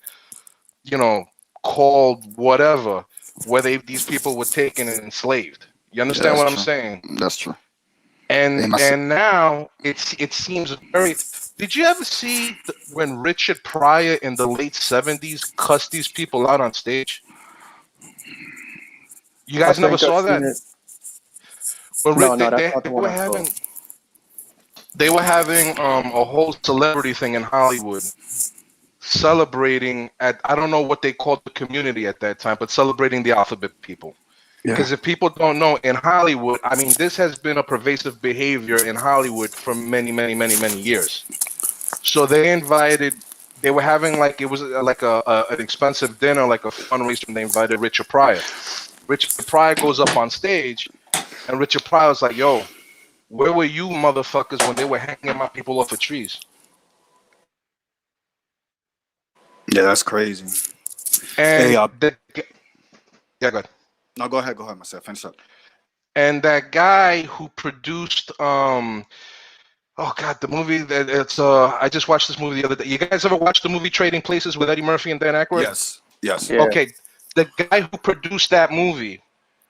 you know, called whatever, where these people were taken and enslaved. You Yeah, understand that's what I'm true. saying? That's true. Hey, And my, and now it seems very. Did you ever see when Richard Pryor in the late '70s cussed these people out on stage? You I guys never think I've saw seen that? it. When No, no, that's not the they one were I saw. having a whole celebrity thing in Hollywood celebrating at, I don't know what they called the community at that time, but celebrating the alphabet people. yeah. Because if people don't know, in Hollywood, I mean, this has been a pervasive behavior in Hollywood for many, many, many, many years. So they were having like, it was like an expensive dinner, like a fundraiser, and they invited Richard Pryor. Richard Pryor goes up on stage, and Richard Pryor's like, yo, where were you motherfuckers when they were hanging my people off of trees? Yeah, that's crazy. Hey, And yeah, go ahead. no, go ahead, myself. Finish up. And that guy who produced oh god, the movie that it's I just watched this movie the other day. You guys ever watched the movie Trading Places with Eddie Murphy and Dan Aykroyd? Yes, yes. Yeah. Okay, the guy who produced that movie,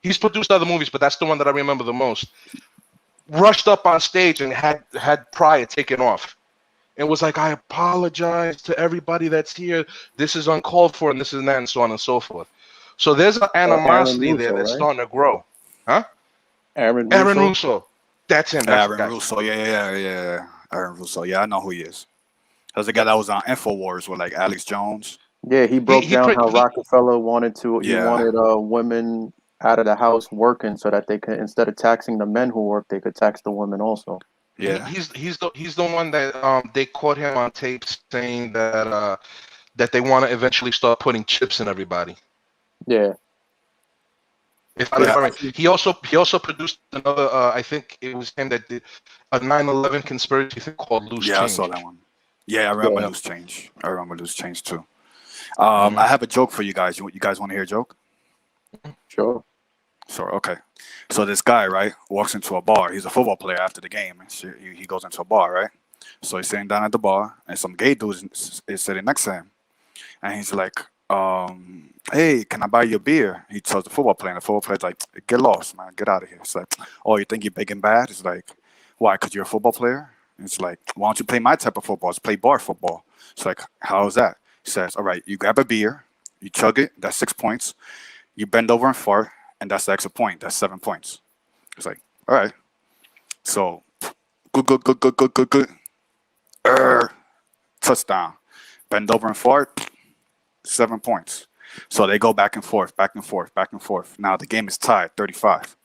he's produced other movies, but that's the one that I remember the most. Rushed up on stage and had Pryor taken off. It was like, I apologize to everybody that's here. This is uncalled for, and this and that, and so on and so forth. So there's an Aaron animosity there Russo, that's right? starting to grow. Huh? Aaron Aaron Russo. Russo. That's him. That's the Aaron guy. Russo. Yeah. Aaron Russo. Yeah, I know who he is. That's the guy that was on InfoWars with like Alex Jones. Yeah, he broke down how he Rockefeller wanted Yeah. women out of the house working so that they could, instead of taxing the men who work, they could tax the women also. Yeah. He's the one that they caught him on tape saying that they want to eventually start putting chips in everybody. Yeah. If I remember right. He also produced another I think it was him that did a 9/11 conspiracy thing called Loose Yeah, Change. I saw that one. Yeah, I remember Loose Change. I remember Loose Change too. I have a joke for you guys. You guys want to hear a joke? Sure. Okay. So this guy, right, walks into a bar. He's a football player after the game. And he goes into a bar, right? So he's sitting down at the bar, and some gay dude is sitting next to him. And he's like, hey, can I buy you a beer? He tells the football player, and the football player's like, get lost, man. Get out of here. It's like, oh, you think you're big and bad? It's like, why? Because you're a football player? And it's like, why don't you play my type of football? It's play bar football. It's like, how's that? He says, all right, you grab a beer, you chug it, that's 6 points. You bend over and fart, and that's the extra point. That's 7 points. It's like, all right. So, good. Touchdown. Bend over and fart, 7 points. So they go back and forth. Now the game is tied, 35.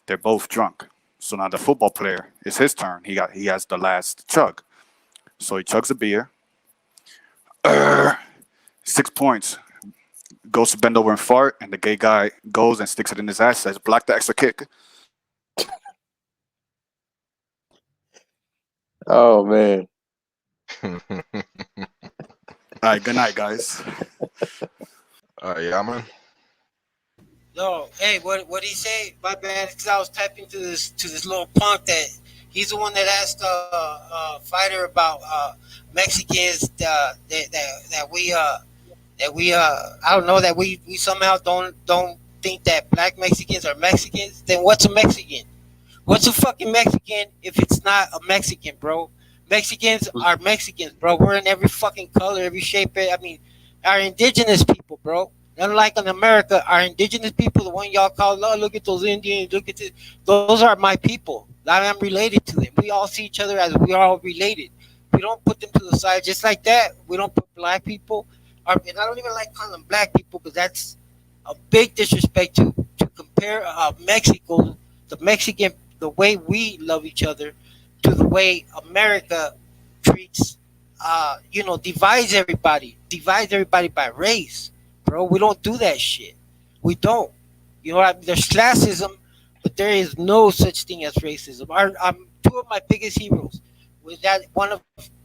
They're both drunk. So now the football player, it's his turn. He has the last chug. So he chugs a beer. 6 points. Goes to bend over and fart, and the gay guy goes and sticks it in his ass, says, block the extra kick. Oh, man. All right, good night, guys. Yeah, man. No, hey, what he say? My bad, because I was typing to this little punk that he's the one that asked fighter about Mexicans that we I don't know, that we somehow don't think think that black Mexicans are Mexicans, then what's a Mexican? What's a fucking Mexican if it's not a Mexican, bro? Mexicans are Mexicans, bro. We're in every fucking color, every shape. I mean, our indigenous people, bro. Unlike in America, our indigenous people, the one y'all call, oh, look at those Indians, look at this. Those are my people. I am related to them. We all see each other as we are all related. We don't put them to the side just like that. We don't put black people, and I don't even like calling them black people because that's a big disrespect to compare Mexico, the Mexican, the way we love each other, to the way America treats, divides everybody by race, bro. We don't do that shit. We don't. You know what I mean? There's classism, but there is no such thing as racism. Two of my biggest heroes, with that one of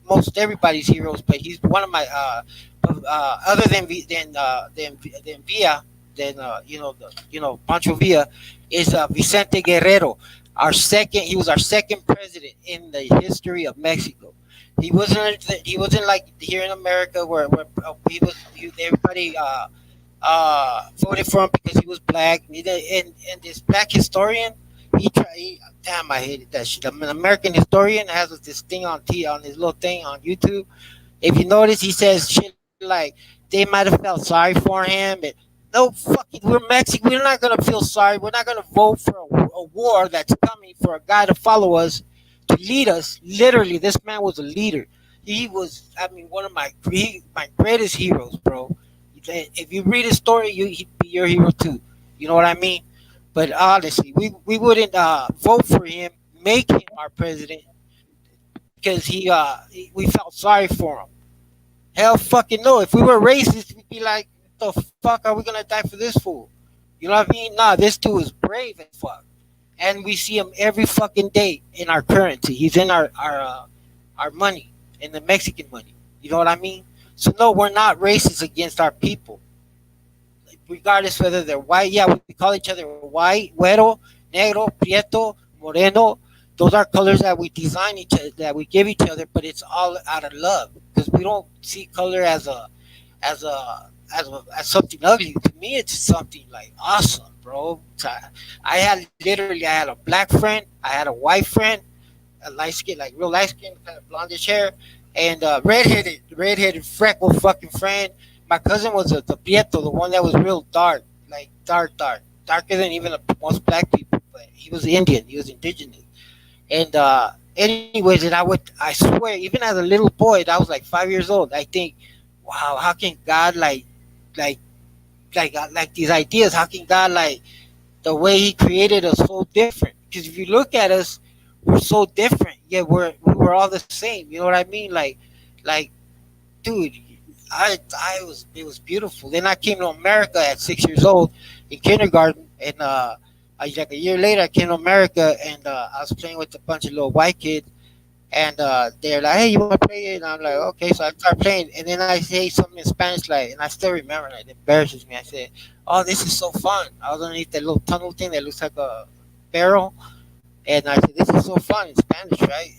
most everybody's heroes, but he's one of my other than than Villa, than Pancho Villa, is Vicente Guerrero. He was our second president in the history of Mexico. He wasn't like here in America where everybody voted for him because he was black. And this black historian, damn, I hated that shit. An American historian has this thing on his little thing on YouTube. If you notice, he says shit like they might have felt sorry for him. And no, fucking, we're Mexican. We're not gonna feel sorry. We're not gonna vote for a war that's coming for a guy to follow us, to lead us. Literally, this man was a leader. He was, I mean, one of my greatest heroes, bro. If you read his story, he'd be your hero too. You know what I mean? But honestly, we wouldn't vote for him, make him our president because we felt sorry for him. Hell fucking no. If we were racist, we'd be like, what the fuck are we gonna die for this fool? You know what I mean? Nah, this dude is brave as fuck. And we see him every fucking day in our currency. He's in our money, in the Mexican money. You know what I mean? So no, we're not racist against our people. Regardless whether they're white, yeah, we call each other white, güero, negro, prieto, moreno. Those are colors that we design each other, that we give each other, but it's all out of love because we don't see color as a as something ugly. To me, it's something like awesome, bro. So I had a black friend, I had a white friend, a light skin, like real light skin, kind of blondish hair, and redheaded freckle fucking friend. My cousin was the Prieto, the one that was real dark, like darker than even most black people. But he was Indian, he was indigenous. And anyways, and I swear, even as a little boy, I was like 5 years old. I think, wow, how can God like like these ideas? How can God the way He created us so different? Because if you look at us, we're so different, yet we're all the same. You know what I mean? Like, dude, I was it was beautiful. Then I came to America at 6 years old in kindergarten, and like a year later, I came to America, and I was playing with a bunch of little white kids, and they're like, "Hey, you want to play?" And I'm like, "Okay." So I start playing, and then I say something in Spanish, and I still remember it. It embarrasses me. I said, "Oh, this is so fun." I was underneath that little tunnel thing that looks like a barrel, and I said, "This is so fun in Spanish, right?"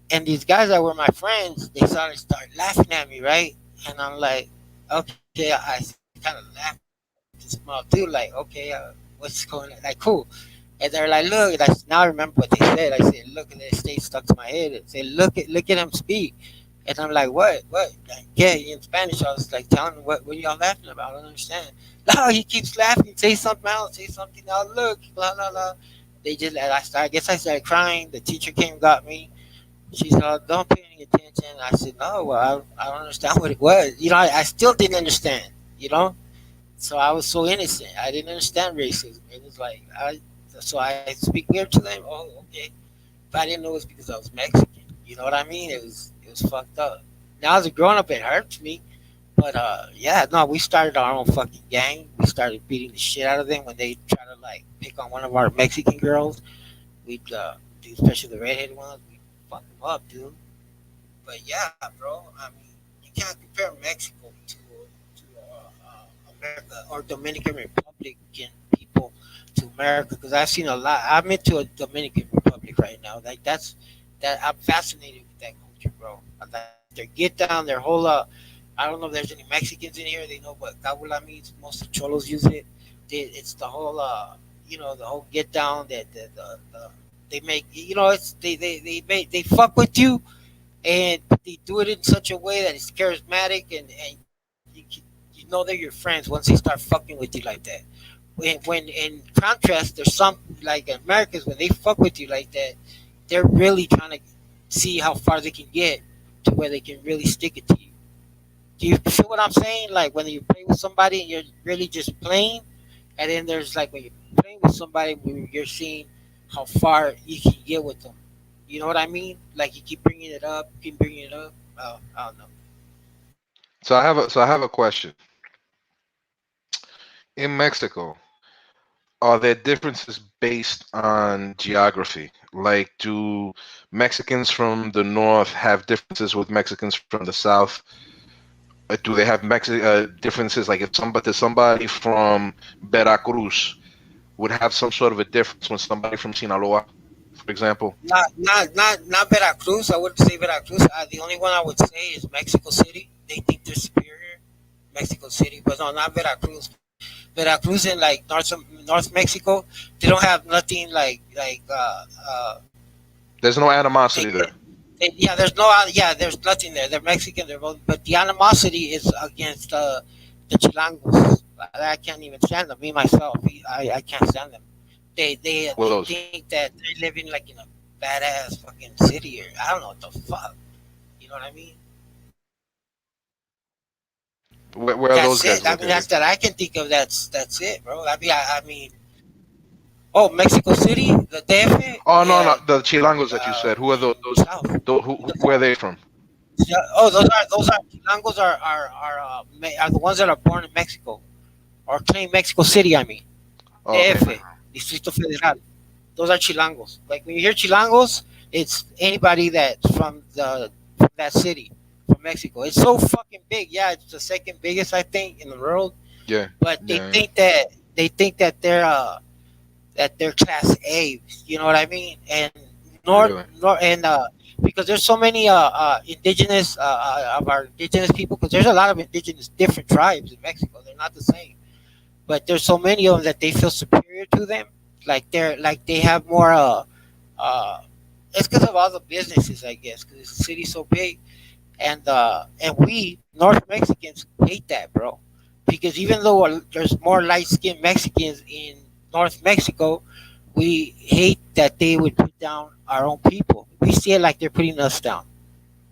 And these guys that were my friends, they started start laughing at me, right? And I'm like, okay, I kind of laughed at this small dude, like, okay, what's going on? Like, cool. And they're like, look, and now I remember what they said. I said, look, and it stayed stuck to my head. It said, look at him speak. And I'm like, what? Like, yeah, in Spanish. I was like telling him, what are y'all laughing about? I don't understand. No, he keeps laughing. Say something else. Say something else. Look, blah blah blah. They just, I guess I started crying. The teacher came, got me. She said, "Oh, don't pay any attention." I said, "No, well, I don't understand what it was." I still didn't understand. You know, so I was so innocent. I didn't understand racism. It was like so I speak weird to them. Oh, okay. But I didn't know it was because I was Mexican. You know what I mean? It was fucked up. Now as a grown up, it hurts me. But yeah, no, we started our own fucking gang. We started beating the shit out of them when they try to pick on one of our Mexican girls. We'd do, especially the redheaded ones. We fuck them up, dude. But yeah, bro. I mean, you can't compare Mexico to America or Dominican Republican people to America because I've seen a lot. I'm into a Dominican Republic right now. Like that. I'm fascinated with that culture, bro. Like their get down, their whole. I don't know if there's any Mexicans in here. They know what cabula means. Most of the cholos use it. it's the whole the whole get down that they make, it's they fuck with you, and they do it in such a way that it's charismatic, and you know they're your friends once they start fucking with you like that. When in contrast, there's some like Americans, when they fuck with you like that, they're really trying to see how far they can get to where they can really stick it to you. Do you feel what I'm saying? Like when you play with somebody and you're really just playing, and then there's like when you're playing with somebody where you're seeing how far you can get with them. You know what I mean? Like you keep bringing it up, keep bringing it up. I don't know. So I have a question. In Mexico, are there differences based on geography? Like, do Mexicans from the north have differences with Mexicans from the south? Do they have differences? Like, if somebody from Veracruz would have some sort of a difference when somebody from Sinaloa, for example? Not Veracruz. I wouldn't say Veracruz. The only one I would say is Mexico City. They think they're superior. Mexico City, but no, not Veracruz. Veracruz in like North Mexico, they don't have nothing There's no animosity there. There's nothing there. They're Mexican, they're both, but the animosity is against the Chilangos. I can't even stand them. Me myself, I can't stand them. They think that they're living like in a badass fucking city, or I don't know what the fuck. You know what I mean? Where are those guys it. I mean, that's that I can think of. That's it, bro. I mean, oh, Mexico City, the DF. Oh no, the Chilangos that you said. Who are those? Where are they from? Oh, those are Chilangos are the ones that are born in Mexico or claim Mexico City. I mean, DF, Distrito Federal. Those are Chilangos. Like when you hear Chilangos, it's anybody that's from that city, from Mexico. It's so fucking big. Yeah, it's the second biggest I think in the world. Yeah. But they think that they're class A. You know what I mean? And because there's so many indigenous of our indigenous people, because there's a lot of indigenous different tribes in Mexico. They're not the same, but there's so many of them that they feel superior to them. Like they have more. It's because of all the businesses, I guess, because the city's so big, and we North Mexicans hate that, bro, because even though there's more light skinned Mexicans in North Mexico, we hate that they would put down our own people. We see it like they're putting us down.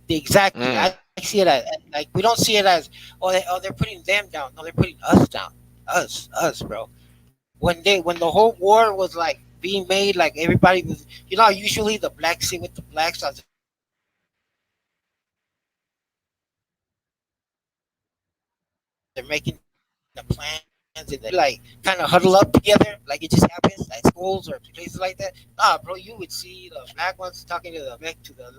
Exactly. I see it as like we don't see it as they're putting them down. No, they're putting us down. Us, bro. When the whole war was like being made, like everybody was, usually the blacks sit with the blacks as they're making the plans, and they're like kind of huddle up together, like it just happens at schools or places like that. Nah, bro, you would see the black ones talking to the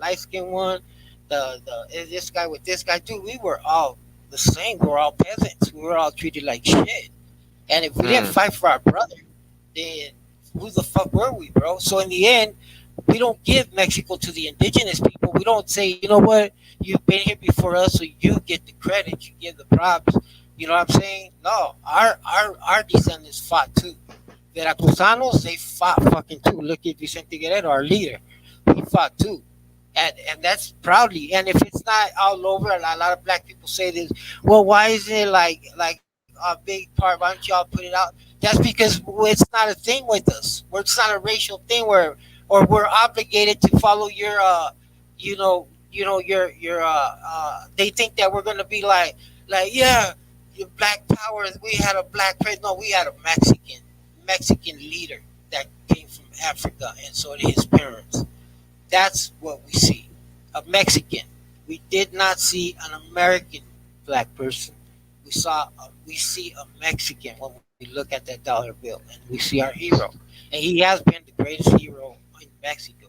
light skinned one, this guy with this guy. Dude, we were all the same. We were all peasants. We were all treated like shit. And if we didn't fight for our brother, then who the fuck were we, bro? So in the end, we don't give Mexico to the indigenous people. We don't say, you know what, you've been here before us, so you get the credit, you give the props. You know what I'm saying? No, our descendants fought too. Veracruzanos, they fought fucking too. Look at Vicente Guerrero, our leader. He fought too. And that's proudly. And if it's not all over, and a lot of black people say this, well, why isn't it like a big part? Why don't y'all put it out? That's because it's not a thing with us. It's not a racial thing or we're obligated to follow your they think that we're gonna be like yeah, your black power. We had a black president. No, we had a Mexican leader that came from Africa, and so did his parents. That's what we see. A Mexican. We did not see an American black person. We see a Mexican when we look at that dollar bill, and we see our hero, and he has been the greatest hero in Mexico.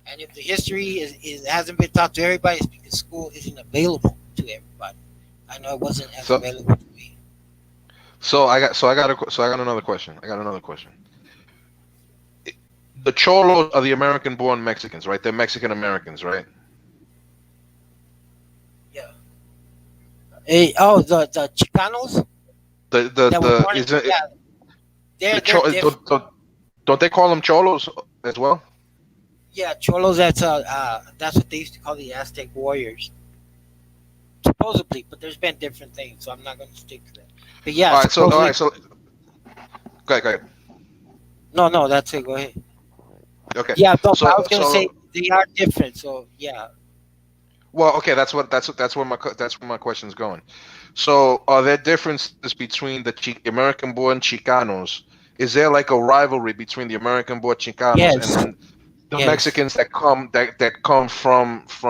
And if the history hasn't been taught to everybody, it's because school isn't available to everybody. I know it wasn't as available to me. I got another question. The Cholos are the American-born Mexicans, right? They're Mexican Americans, right? Yeah. Hey, the Chicanos. The they're different. Don't they call them cholos as well? Yeah, cholos. That's what they used to call the Aztec warriors, supposedly. But there's been different things, so I'm not going to stick to that. But yeah, All supposedly. right, so go ahead. No, no, that's it. Go ahead. Okay, Yeah, no, but I so was gonna say they are different. So yeah, well, okay, that's where my question is going. So, are there differences between the American-born Chicanos? Is there like a rivalry between the American-born Chicanos and yes, then the yes, Mexicans that come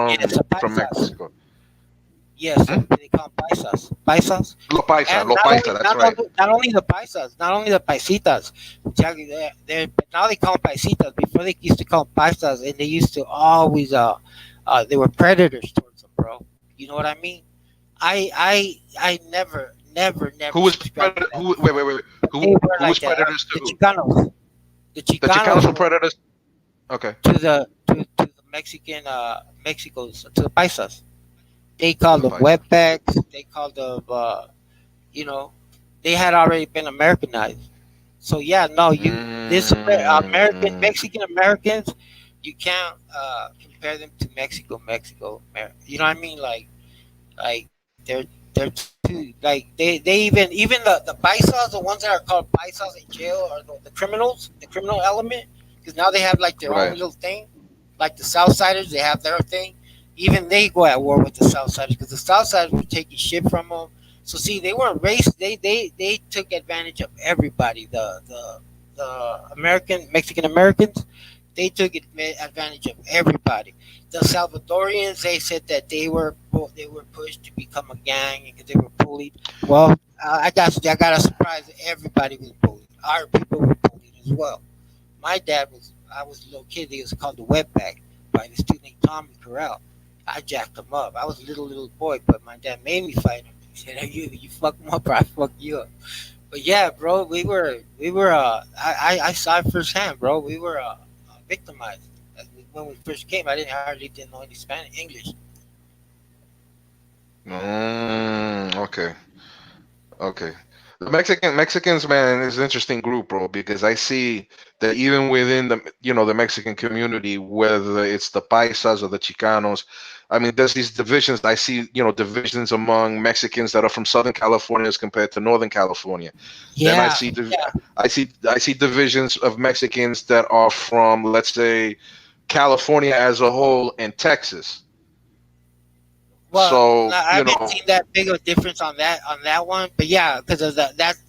yes, the from paisas. Mexico? Yes, Hmm? they call them paisas, paisas, and Lo paisa, that's right. not only the paisas, not only the paisitas. But now they call them paisitas. Before they used to call them paisas, and they used to always they were predators towards them, bro. You know what I mean? I never Who was subscribed to predator? that Who? Wait, before. wait, wait. But they Who? were Who was like that. predators to The who? Chicanos, the The Chicanos Chicanos were were predators. Okay. to the Mexican Mexico's to the paisas. They To called the them paisa. wetbacks. They called them, you know, they had already been Americanized. So yeah, no, American Mm, Mexican Americans, you can't compare them to You know what I mean? Like they're too like they even the paisas, the ones that are called paisas in jail, are the criminals, the criminal element, because now they have like their own right. little thing. Like the Southsiders, they have their thing. Even they go at war with the Southsiders because the Southsiders were taking shit from them. So see, they weren't race. They took advantage of everybody. The American Mexican Americans, they took advantage of everybody. The Salvadorians, they said that they were pushed to become a gang because they were bullied. Well, I got a surprise. Everybody was bullied. Our people were bullied as well. My dad was I was a little kid. He was called the wetback by this dude named Tommy Corral. I jacked him up. I was a little boy, but my dad made me fight him. He said, "Hey, you fuck him up, or I fuck you up." But yeah, bro, we were I saw it firsthand, bro. We were victimized. When we first came. I didn't know any Spanish English. Okay. Okay. The Mexicans, man, is an interesting group, bro, because I see that even within the Mexican community, whether it's the Paisas or the Chicanos, I mean, there's these divisions. I see, divisions among Mexicans that are from Southern California as compared to Northern California. Then Yeah, yeah. I see divisions of Mexicans that are from, let's say, California as a whole and Texas. Well, So, I haven't seen that big of a difference on that one, but yeah, because of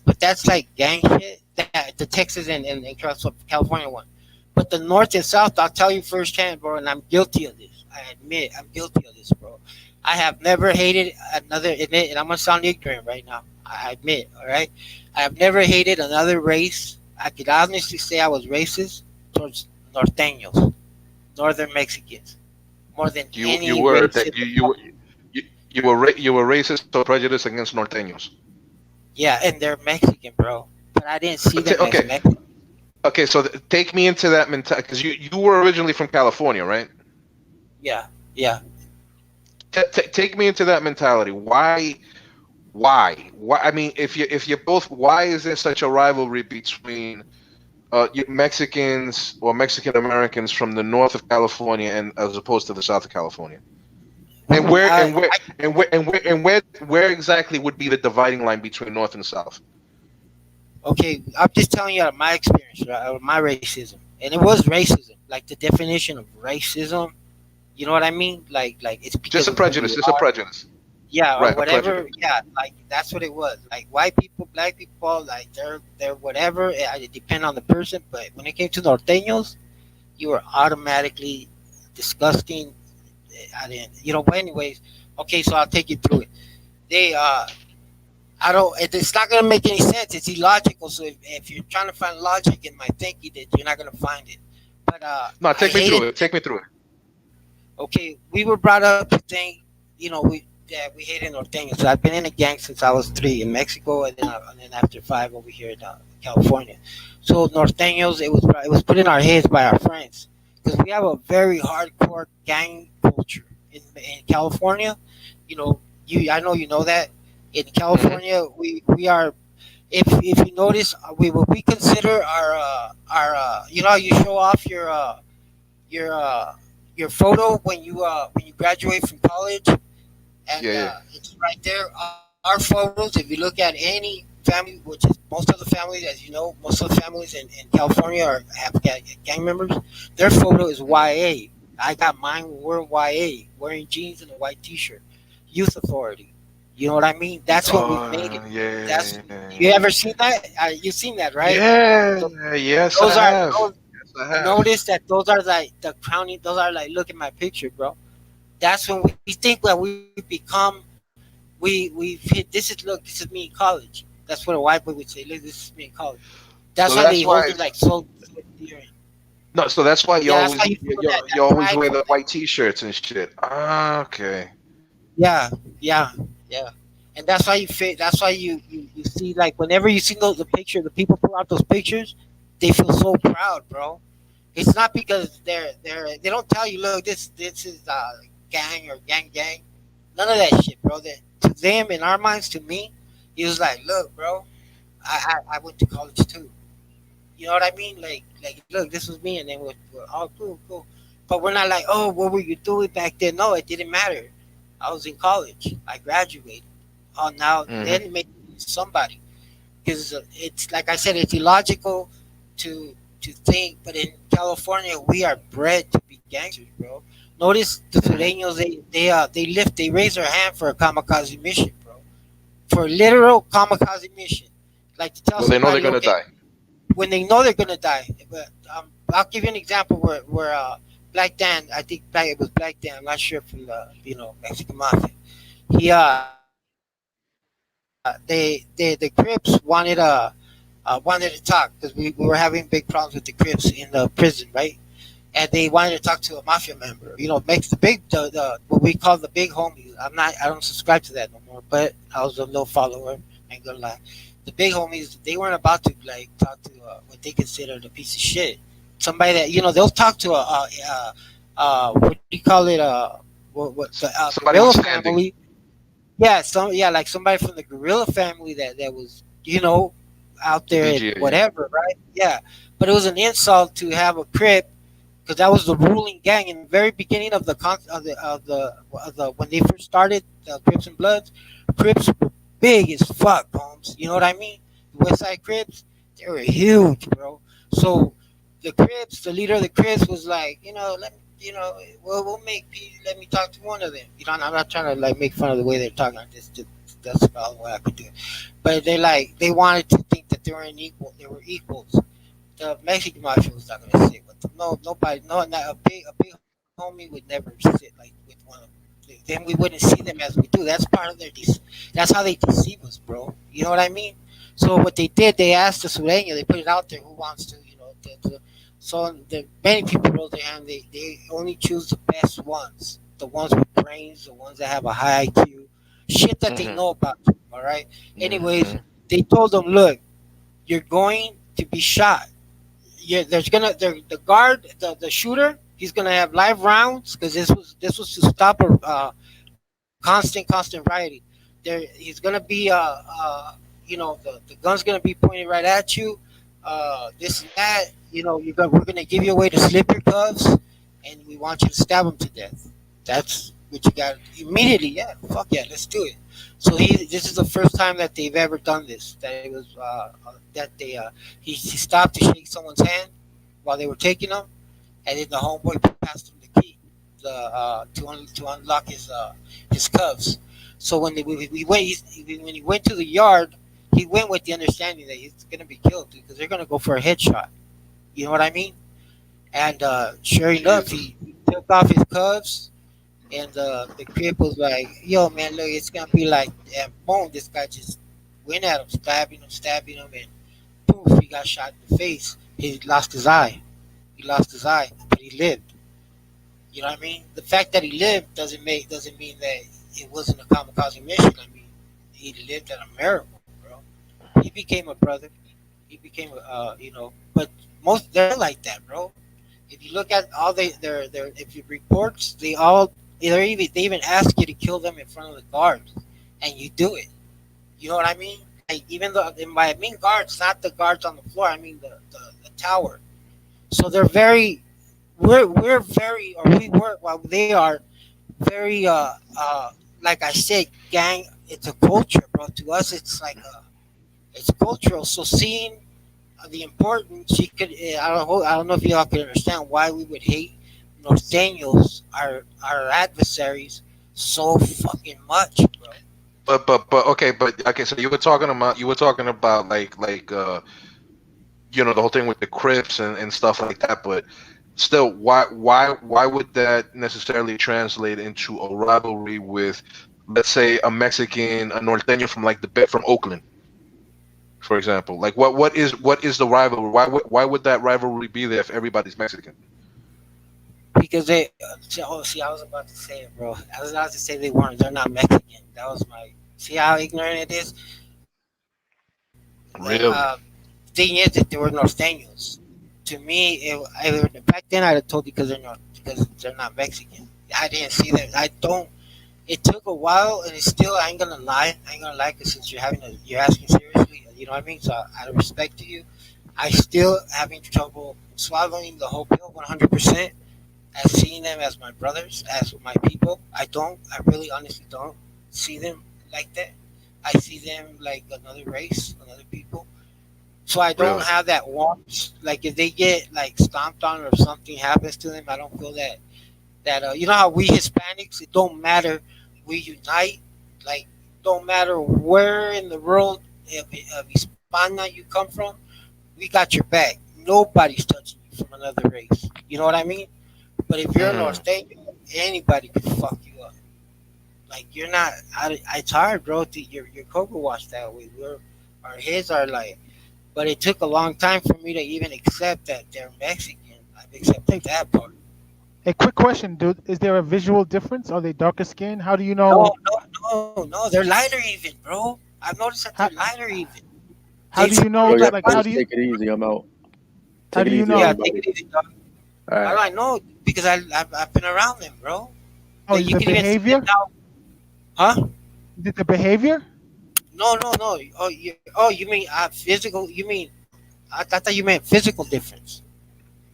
but that's like gang shit. That the Texas and California one, but the North and South, I'll tell you firsthand, bro, and I'm guilty of this. I admit I'm guilty of this, bro. I have never hated and I'm gonna sound ignorant right now. I admit, all right. I have never hated another race. I could honestly say I was racist towards Norteños, Northern Mexicans, more than you any were race that in the you were racist or prejudiced against Norteños. Yeah, and they're Mexican, bro. But I didn't see them as Okay, Mexican. okay. So take me into that mentality because you were originally from California, right? Yeah, yeah. Take me into that mentality. Why? I mean, if you both, why is there such a rivalry between Mexicans or Mexican Americans from the north of California and as opposed to the south of California? And where exactly would be the dividing line between north and south? Okay, I'm just telling you out of my experience, right, of my racism, and it was racism, like the definition of racism. You know what I mean? Like it's Just because a of who prejudice. you Just a are. prejudice. Yeah, or Right, a prejudice. whatever. Yeah, like that's what it was. Like white people, black people, like they're whatever. It depend on the person. But when it came to norteños, you were automatically disgusting. I didn't, But anyways, okay. So I'll take you through it. They I don't. It's not gonna make any sense. It's illogical. So if you're trying to find logic in my thinking, that you're not gonna find it. But No, I take me through hated. it. Take me through it. Okay, we were brought up to think, we hated norteños. So I've been in a gang since I was 3 in Mexico, and then after 5 over here in California. So norteños, it was put in our heads by our friends because we have a very hardcore gang culture in California. You know, I know you know that in Hmm. California we are if you notice, we what we consider you know how you show off your your photo when you graduate from college, and Yeah, yeah. it's right there. Our photos, if you look at any family, which is most of the families, as you know, most of the families in California have gang members. Their photo is Mm. YA. I got mine. We're YA, wearing jeans and a white T-shirt. Youth Authority. You know what I mean? That's what we've made it. That's you Yeah. ever seen that? You've seen that, right? Yeah. So Yes, I those are have. those. Yes, I have. Notice that those are like the crowning. Those are like, look at my picture, bro. That's when we think that we become we've hit. This is me in college. That's what a white boy would say. Look, this is me in college. That's why So they that's hold it why. like so dear. No, so that's why you Yeah, that's always why you feel you that always pride wear from the them. white t-shirts and shit. Ah, okay. Yeah, yeah, yeah. And that's why you feel. That's why you see, like, whenever you see those the picture, the people pull out those pictures, they feel so proud, bro. It's not because they don't tell you, look, this is gang or gang. None of that shit, bro. That to them, in our minds, to me, he was like, look, bro, I went to college too. You know what I mean? Like, look, this was me, and then we're all cool. But we're not like, oh, what were you doing back then? No, it didn't matter. I was in college. I graduated. Oh, now Hmm. then it made me somebody, because it's like I said, it's illogical to think, but in California we are bred to be gangsters, bro. Notice the Hmm. Sureños, they raise their hand for a kamikaze mission, bro, for literal kamikaze mission, like to tell Well, they know they're somebody, gonna okay, die. when they know they're gonna die. But I'll give you an example where Black Dan, I think it was Black Dan, I'm not sure, from the Mexican mafia. He the Crips wanted to talk, because we were having big problems with the Crips in the prison, right? And they wanted to talk to a mafia member. Makes the what we call the big homies. I don't subscribe to that no more, but I was a low follower. Ain't gonna lie. The big homies, they weren't about to like talk to what they considered a piece of shit. Somebody that they'll talk to what do you call it, what the Somebody with gorilla standing. family. Yeah, like somebody from the gorilla family that was out The there and BG, yeah. whatever, right? Yeah, but it was an insult to have a crip, because that was the ruling gang in the very beginning of the when they first started the Crips and Bloods. Crips were big as fuck, Holmes. You know what I mean? The West Side Crips, they were huge, bro. So the leader of the Crips was like, let me, we'll make peace. Let me talk to one of them. I'm not trying to like make fun of the way they're talking. That's about what I could do. But they wanted to think that they were equals. The Mexican mafia was not gonna sit with them. No, nobody, no, not a big homie would never sit like with one of them. Then we wouldn't see them as we do. That's part of that's how they deceive us, bro. You know what I mean? So what they did, they asked the Sureño, they put it out there, who wants to, so many people roll their hand. They only choose the best ones, the ones with brains, the ones that have a high IQ, shit that they Hmm. know about. All right. Anyways, Hmm. they told them, look, you're going to be shot. Yeah, the guard, the shooter, he's gonna have live rounds, because this was to stop a constant rioting. He's gonna be the gun's gonna be pointed right at you. This and that. We're gonna give you a way to slip your cuffs, and we want you to stab him to death. That's what you got immediately. Yeah, fuck yeah, let's do it. So this is the first time that they've ever done this. That it was that he stopped to shake someone's hand while they were taking him, and then the homeboy passed him the key, to unlock his cuffs. So we went, when he went to the yard, he went with the understanding that he's gonna be killed, because they're gonna go for a headshot. You know what I mean? And sure enough, Jesus. he took off his cuffs, and the crip was like, "Yo, man, look, it's gonna be like," and boom, this guy just went at him, stabbing him, and poof, he got shot in the face. He lost his eye. But he lived. You know what I mean? The fact that he lived doesn't mean that it wasn't a kamikaze mission. I mean, he lived at a miracle, bro. He became a brother. He became but most they're like that, bro. If you look at all their if you reports, they even ask you to kill them in front of the guards, and you do it. You know what I mean? even though I mean guards, not the guards on the floor. I mean the tower. So they're very, we're very, or we were, well, they are very, like I said, gang. It's a culture, bro. To us, it's like it's cultural. So seeing the importance, you could, I don't know if y'all can understand why we would hate Norteños, our adversaries, so fucking much, bro. But okay, so you were talking about the whole thing with the Crips and stuff like that, but still, why would that necessarily translate into a rivalry with, let's say, a Mexican, a norteño from from Oakland, for example? Like what is the rivalry? Why would that rivalry be there if everybody's Mexican? Because see, I was about to say it, bro. I was about to say they're not Mexican. That was my, see how ignorant it is. Really? Thing is that they were Norteños. To me, back then I'd have told you because they're not Mexican. I didn't see that. I don't. It took a while, and it's still. I ain't gonna lie. I ain't gonna lie, because since you're asking seriously, you know what I mean. So out of respect to you, I still having trouble swallowing the whole pill 100%. As seeing them as my brothers, as my people. I don't. I really, honestly don't see them like that. I see them like another race, another people. So I don't Really? have that warmth. Like if they get like stomped on or something happens to them, I don't feel that you know how we Hispanics, it don't matter, we unite. Like don't matter where in the world of Hispana you come from, we got your back. Nobody's touching you from another race. You know what I mean? But if you're a Mm. Norteño, anybody could fuck you up. Like you're not. It's hard, bro. Your cocoa wash that way. Our heads are like. But it took a long time for me to even accept that they're Mexican. I've accepted Hey, that part. a quick question, dude. Is there a visual difference? Are they darker skin? How do you No, know? no. They're lighter even, bro. I've noticed that they're How, lighter even. how They do you Yo, know? y'all Like, boys take it easy. I'm out. how Take do it you easy, yeah, know? take everybody. it easy, dog. All How do right. I know? Because I've been around them, bro. Oh, That is you the can even see them behavior? now, huh? Is it the behavior? No. You mean physical? You mean I thought you meant physical difference.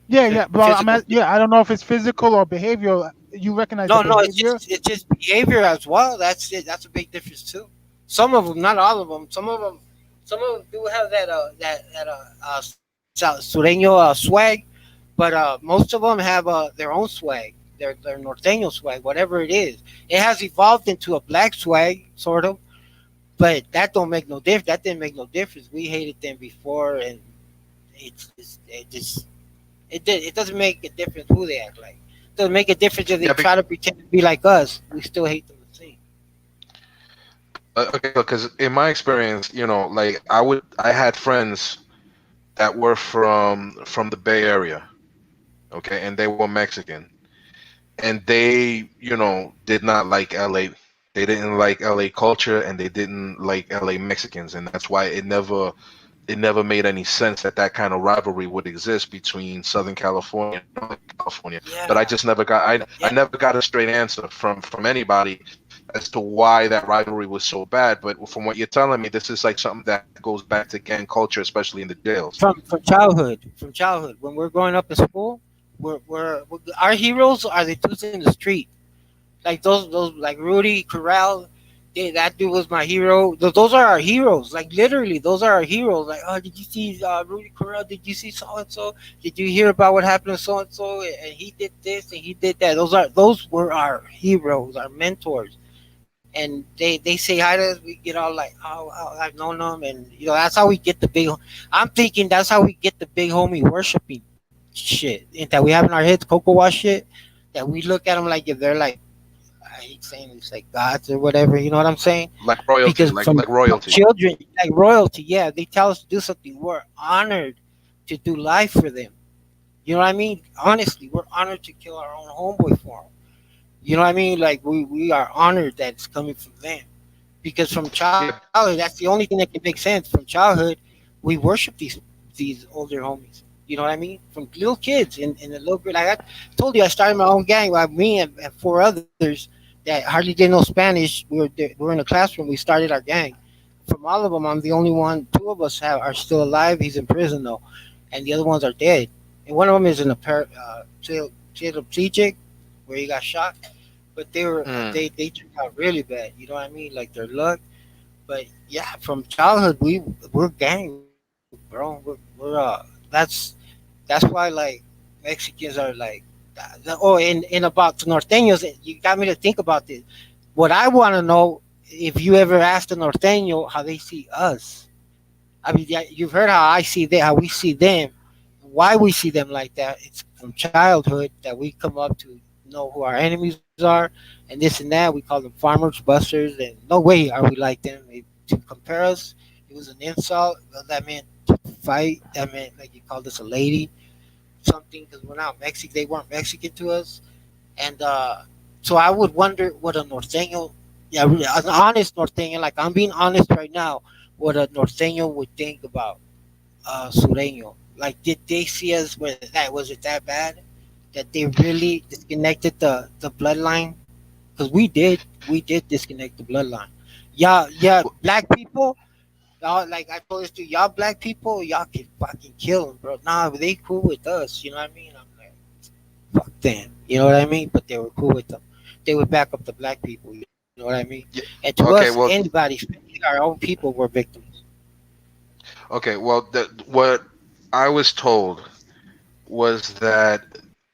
Yeah, yeah. Well, Physical. yeah. I don't know if it's physical or behavioral. You recognize the No. behavior? It's just behavior as well. That's it. That's a big difference too. Some of them, not all of them. Some of them do have sureño swag, but most of them have their own swag, their norteño swag, whatever it is. It has evolved into a black swag, sort of, but that don't make no difference. That didn't make no difference. We hated them before, and it just it doesn't make a difference who they act like. It doesn't make a difference if they Yeah. try to pretend to be like us. We still hate them the same. Okay, because in my experience, like I had friends that were from the Bay Area, okay, and they were Mexican, and they, did not like LA. They didn't like LA culture, and they didn't like LA Mexicans, and that's why it never made any sense that that kind of rivalry would exist between Southern California and Northern California. But I Yeah, just never got I yeah. never got a straight answer from anybody as to why that rivalry was so bad. But from what you're telling me, this is like something that goes back to gang culture, especially in the jails. From childhood. When we're growing up in school, we're our heroes are the dudes in the street. Like those like Rudy Corral. That dude was my hero. Those are our heroes. Like literally, those are our heroes. Like, oh, did you see Rudy Corral? Did you see so and so? Did you hear about what happened to so and so? And he did this and he did that. Those were our heroes, our mentors. And they say hi to us. We get all like, oh, I've known them, and that's how we get the big. I'm thinking that's how we get the big homie worshiping shit and that we have in our heads, cocoa wash shit. That we look at them like if they're like, I hate saying it's like gods or whatever. You know what I'm saying? Like royalty, Because like from like royalty. children, like royalty, yeah, they tell us to do something. We're honored to do life for them. You know what I mean? Honestly, we're honored to kill our own homeboy for them. You know what I mean? Like we are honored that it's coming from them. Because from Yeah, childhood, that's the only thing that can make sense. From childhood, we worship these older homies. You know what I mean? From little kids in the little group. Like I told you, I started my own gang. Like me and four others that hardly did no Spanish. We were in a classroom. We started our gang. from all of them, I'm the only one. Two of us are still alive. He's in prison though, and the other ones are dead. And one of them is in a paraplegic, where he got shot. But they turned out really bad. You know what I mean? Like their luck. But yeah, from childhood we're gang, bro. That's why like Mexicans are like. Oh, and about the norteños, you got me to think about this. What I want to know, if you ever asked a norteño how they see us. I mean, yeah, you've heard how I see them, how we see them, why we see them like that. It's from childhood that we come up to know who our enemies are, and this and that. We call them farmers, busters, and no way are we like them. To compare us, it was an insult. Well, that meant to fight. That meant like you called us a lady, something, because we're not Mexican. They weren't Mexican to us, and so I would wonder what a norteño, yeah, really, an honest norteño, like I'm being honest right now, what a norteño would think about sureño. Like, did they see us where that was it that bad that they really disconnected the bloodline? Because we did disconnect the bloodline. Yeah, yeah, black people. Y'all, like I told this to y'all, black people, y'all can fucking kill them, bro. Nah, they cool with us. You know what I mean? I'm like, fuck them. You know what I mean? But they were cool with them. They would back up the black people. You know what I mean? Yeah. And to us, Okay. Well. anybody, especially our own people, were victims. Okay. Well. What I was told was that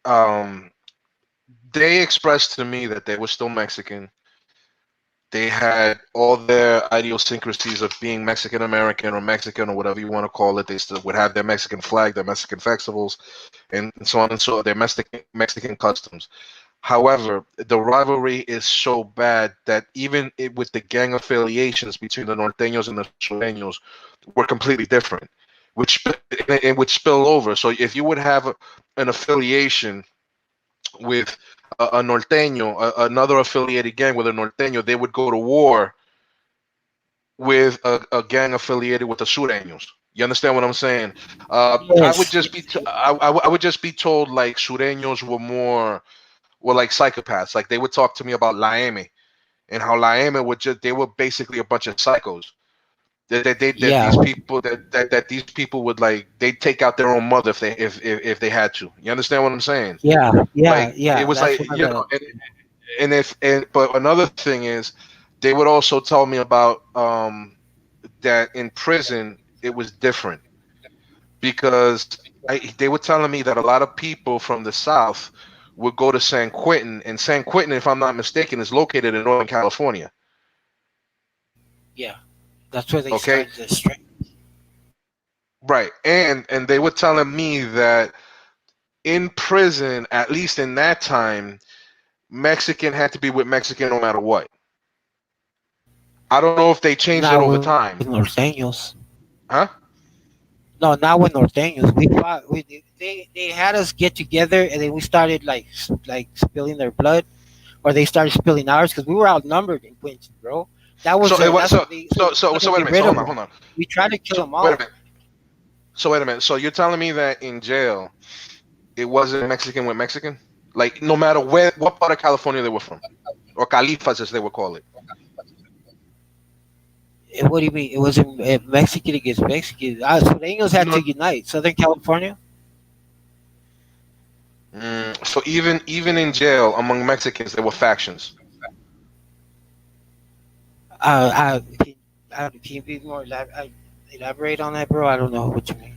um, they expressed to me that they were still Mexican. They had all their idiosyncrasies of being Mexican American or Mexican or whatever you want to call it. They still would have their Mexican flag, their Mexican festivals, and so on and so on, their Mexican customs. However, the rivalry is so bad that even with the gang affiliations between the norteños and the sureños were completely different, which it would spill over. So if you would have an affiliation with a norteño, another affiliated gang with a norteño, they would go to war with a gang affiliated with the sureños. You understand what I'm saying? I would Yes. just be I would just be told like sureños were like psychopaths. Like they would talk to me about La M and how La M would just they were basically a bunch of psychos. That Yeah. these people that these people would like they'd take out their own mother if they had to. You understand what I'm saying? Yeah. Yeah. Like it Yeah. was That's like one of you the. know, and but another thing is they would also tell me about that in prison it was different because they were telling me that a lot of people from the South would go to San Quentin, and San Quentin, if I'm not mistaken, is located in Northern California. Yeah. That's where they Okay, started the strength. right, and they were telling me that in prison, at least in that time, Mexican had to be with Mexican no matter what. I don't know if they changed it Not over with time, norteños. huh? No, not with norteños. We fought. They had us get together, and then we started like spilling their blood, or they started spilling ours because we were outnumbered in Quincy, bro. That was So it their. was That's what they. So we so couldn't wait a get minute. So rid hold of on, them. hold on. We tried to kill So them wait a all. minute. So wait a minute. So you're telling me that in jail it wasn't Mexican with Mexican? Like no matter what part of California they were from, or Califas as they would call it. What do you mean? It wasn't Mexican against Mexican. Sureños had No. to unite. Southern California. So even in jail among Mexicans there were factions. Can, can you be more elaborate on that, bro? I don't know what you mean.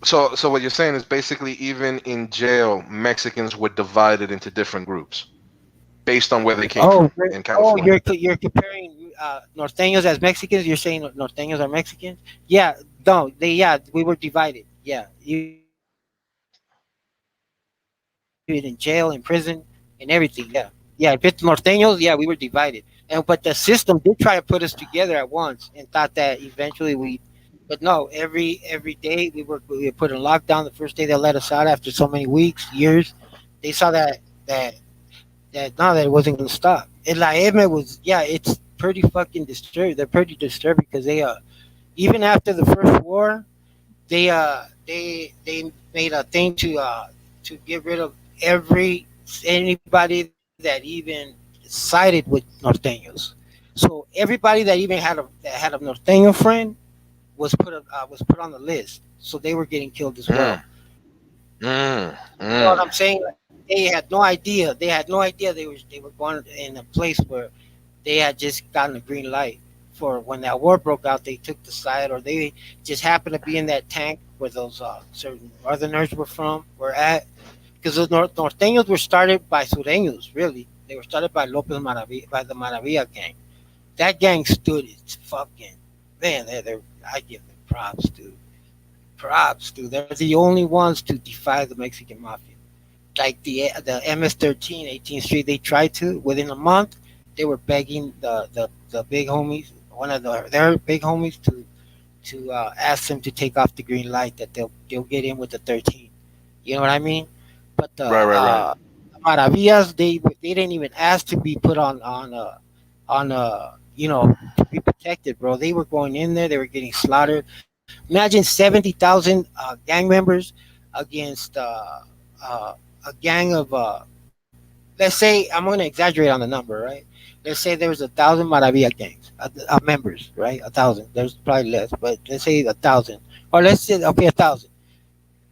So what you're saying is basically even in jail Mexicans were divided into different groups based on where they came Oh, from in California. you're comparing norteños as Mexicans. You're saying norteños are Mexicans? Yeah, no, we were divided. Yeah, even in jail, in prison, and everything. Yeah, if it's norteños, yeah, we were divided. And but the system did try to put us together at once, and thought that eventually we. But no, every day we were put in lockdown. The first day they let us out after so many weeks, years, they saw that no, that it wasn't gonna stop. And La M was, yeah, it's pretty fucking disturbed. They're pretty disturbed because even after the first war, they made a thing to get rid of anybody that even sided with norteños. So So everybody that even had a norteño friend was put on the list. So they were getting killed as well. You know what I'm saying? Like, they had no idea. They had no idea they were going in a place where they had just gotten a green light for when that war broke out. They took the side, or they just happened to be in that tank where those certain northerners were at. Because the norteños were started by sureños, really. They were started by Lopez Maravilla, by the Maravilla gang. That gang stood its fucking man. They're I give them props, dude. Props, dude. They're the only ones to defy the Mexican mafia. Like the MS-13, 18th Street, they tried to. Within a month, they were begging the big homies, one of their big homies, to ask them to take off the green light that they'll get in with the 13. You know what I mean? But the Right. Maravillas, they didn't even ask to be put on to be protected, bro. They were going in there, they were getting slaughtered. Imagine 70,000 gang members against a gang of let's say, I'm going to exaggerate on the number, right? Let's say there was 1,000 Maravilla gangs, members, right? 1,000. There's probably less, but let's say 1,000, or let's say okay, 1,000,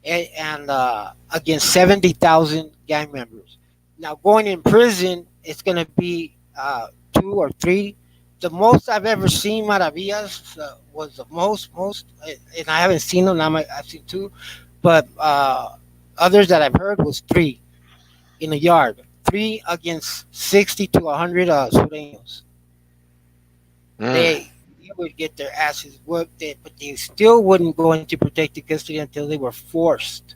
and against 70,000 gang members. Now going in prison, it's going to be two or three. The most I've ever seen Maravillas was the most, and I haven't seen them. I've seen two, but others that I've heard was three in a yard, three against 60 to 100 sureños. They would get their asses whooped, but they still wouldn't go into protected custody until they were forced.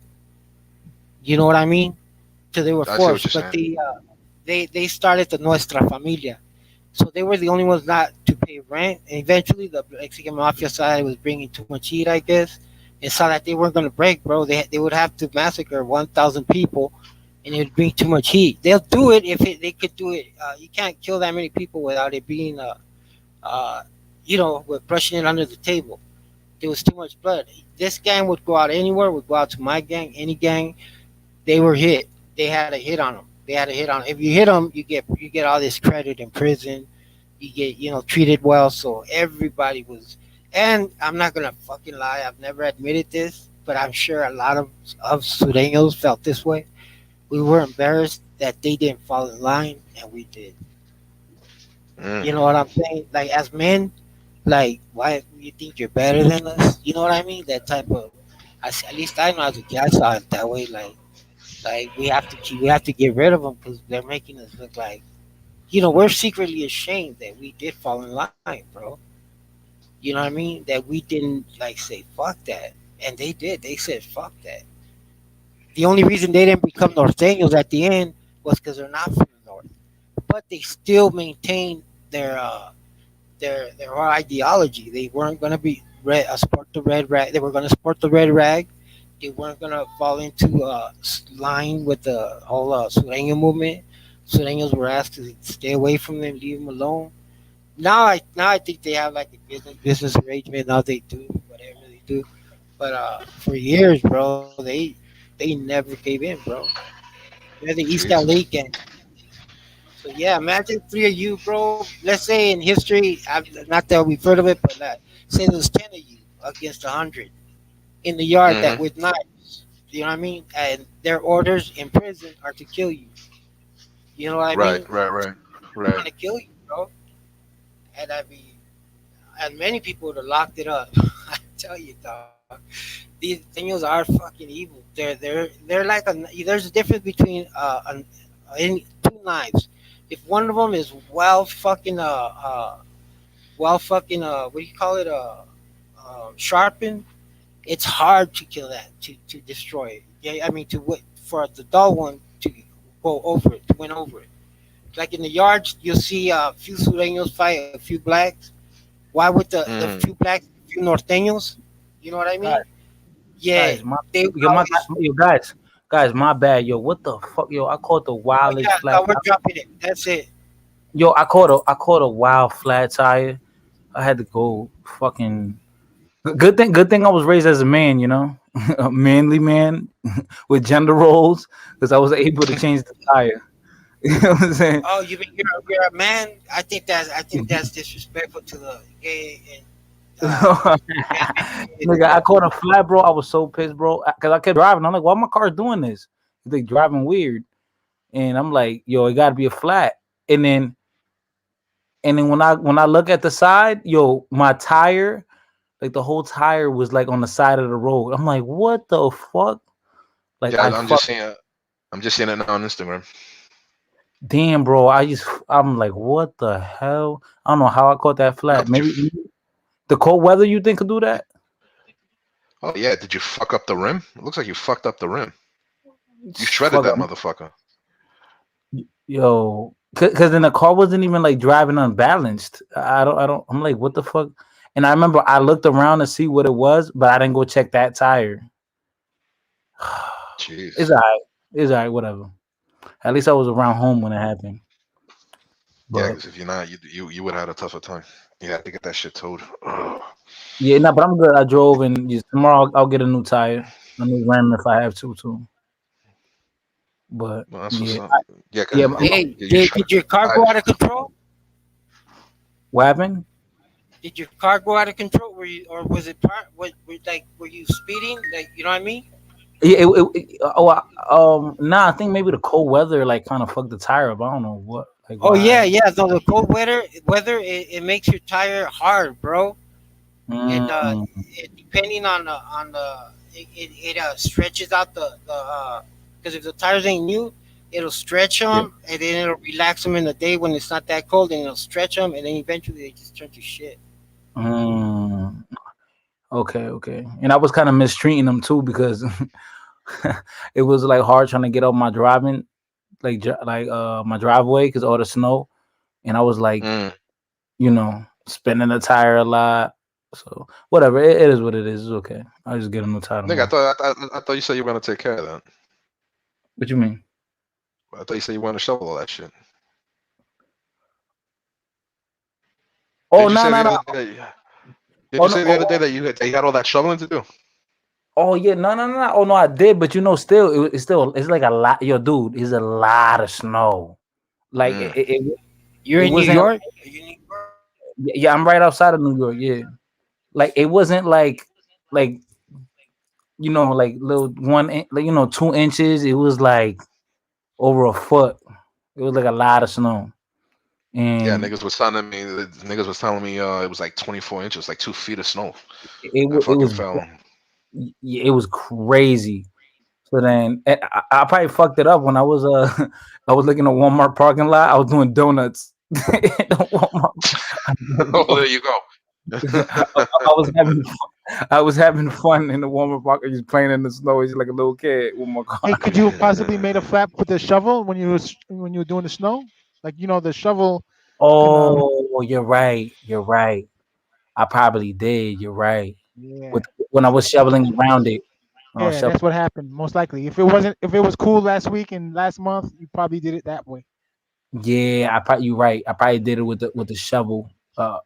You know what I mean? Till they were I see what forced. you're But saying. they started the Nuestra Familia, so they were the only ones not to pay rent. And eventually, the Mexican mafia side was bringing too much heat, I guess, and saw that they weren't going to break, bro. They would have to massacre 1,000 people, and it would bring too much heat. They'll do it if they could do it. You can't kill that many people without it being uh, with brushing it under the table. There was too much blood. This gang would go out anywhere. Would go out to my gang, any gang. They were hit. They had a hit on them. They had a hit on 'em. If you hit them, you get all this credit in prison. You get treated well. So everybody was. And I'm not gonna fucking lie. I've never admitted this, but I'm sure a lot of Sureños felt this way. We were embarrassed that they didn't fall in line, and we did. You know what I'm saying? Like as men, like why you think you're better than us? You know what I mean? That type of. At least I know as a kid, I saw it that way. Like we have to get rid of them because they're making us look like we're secretly ashamed that we did fall in line, bro. You know what I mean? That we didn't like say fuck that, and they did. They said fuck that. The only reason they didn't become norteños at the end was because they're not from the north, but they still maintained their ideology. They weren't going to be sport the red rag. They were going to sport the red rag. They weren't going to fall into line with the whole Sureño movement. Sureños were asked to stay away from them, leave them alone. Now I think they have like a business arrangement. Now they do whatever they do. But for years, bro, they never gave in, bro. They're the East LA Jesus. gang. So yeah, imagine three of you, bro. Let's say in history, not that we've heard of it, but say there's 10 of you against 100 in the yard that Hmm. with knives. You know what I mean? And their orders in prison are to kill you. You know what I Right, mean? right, right, They're right. gonna kill you, bro. And I mean, and many people would have locked it up. I tell you, dog. These things are fucking evil. They're like there's a difference between two knives. If one of them is what do you call it sharpened, it's hard to kill that to destroy it. Yeah, I mean for the dull one to go over it, to win over it. Like in the yards, you'll see a few sureños fight a few blacks. Why would the few Mm. blacks, a few norteños? You know what I Guys, mean? Yeah, guys, my they would yo, my always. yo, guys, my bad, yo. What the fuck, yo? I caught the Oh wildest yeah, flat. no, we're dropping it. That's it. Yo, I caught a wild flat tire. I had to go fucking. Good thing I was raised as a man, a manly man with gender roles, because I was able to change the tire. You know what I'm saying? Oh, you mean you're a man? I think that's disrespectful to the gay and lesbian Nigga, I community, caught a flat, bro. I was so pissed, bro, because I kept driving. I'm like, why my car doing this? They driving weird, and I'm like, yo, it got to be a flat. And then when I look at the side, yo, my tire, like the whole tire was like on the side of the road. I'm like, what the fuck? Like Yeah, I I'm fuck, just seeing. I'm just seeing it now on Instagram. damn, bro. I'm like, what the hell? I don't know how I caught that No, flat. Maybe the cold weather you think could do that? oh yeah, did you fuck up the rim? It looks like you fucked up the rim. You shredded Fuck that up. motherfucker. Yo, because then the car wasn't even like driving unbalanced. I don't. I'm like, what the fuck? And I remember I looked around to see what it was, but I didn't go check that tire. Jeez. It's alright. It's alright. Whatever. At least I was around home when it happened. Yeah, But because if you're not, you would have had a tougher time. You had to get that shit towed. Ugh. yeah, no, but I'm good. I drove, and just tomorrow I'll get a new tire, a new rim if I have to too. But Well, that's what's yeah, up. Yeah, yeah. because Hey, you shredded did your car the go out tires. of control? What happened? Did your car go out of control? Were you, or was it part? Were you speeding? Like, you know what I mean? Yeah. Nah. I think maybe the cold weather like kind of fucked the tire up. I don't know what, like Oh why. yeah, yeah. So the cold weather it makes your tire hard, bro. And Mm, depending on the it stretches out the because if the tires ain't new, it'll stretch yeah. them and then it'll relax them in the day when it's not that cold, and it'll stretch them and then eventually they just turn to shit. Mm, okay. And I was kind of mistreating them too because it was like hard trying to get up my driving, my driveway because all the snow, and I was like, Mm. spinning the tire a lot. So whatever, it is what it is. It's okay. I'll just get a new tire Nigga, tomorrow. I thought you said you were gonna take care of that. What you mean? I thought you said you want to shovel all that shit. Oh Did you no say no the no. other day? Did Oh you no. say the other day that you had all that shoveling to do? Oh yeah, no. Oh no, I did, but still, it's like a lot. Yo, dude, it's a lot of snow. Like Mm. You're it in New wasn't. York. Yeah, I'm right outside of New York. Yeah, like it wasn't like like little like 2 inches. It was like over a foot. It was like a lot of snow, Yeah, and niggas was telling me it was like 24 inches, like 2 feet of snow. I it fucking was fell. yeah, it was crazy. So then I probably fucked it up when I was I was looking at Walmart parking lot. I was doing donuts. The Oh, Walmart. there you go. I was having I was having fun in the Walmart park. Just playing in the snow. He's like a little kid with my car. Hey, could you possibly made a flap with the shovel when you were doing the snow? Like the shovel can Oh, you're right. You're right. I probably did. You're right. yeah. With when I was shoveling around it. When I was Yeah, shoveling. that's what happened. Most likely. If it was cool last week and last month, you probably did it that way. Yeah, you're right. I probably did it with the shovel. Going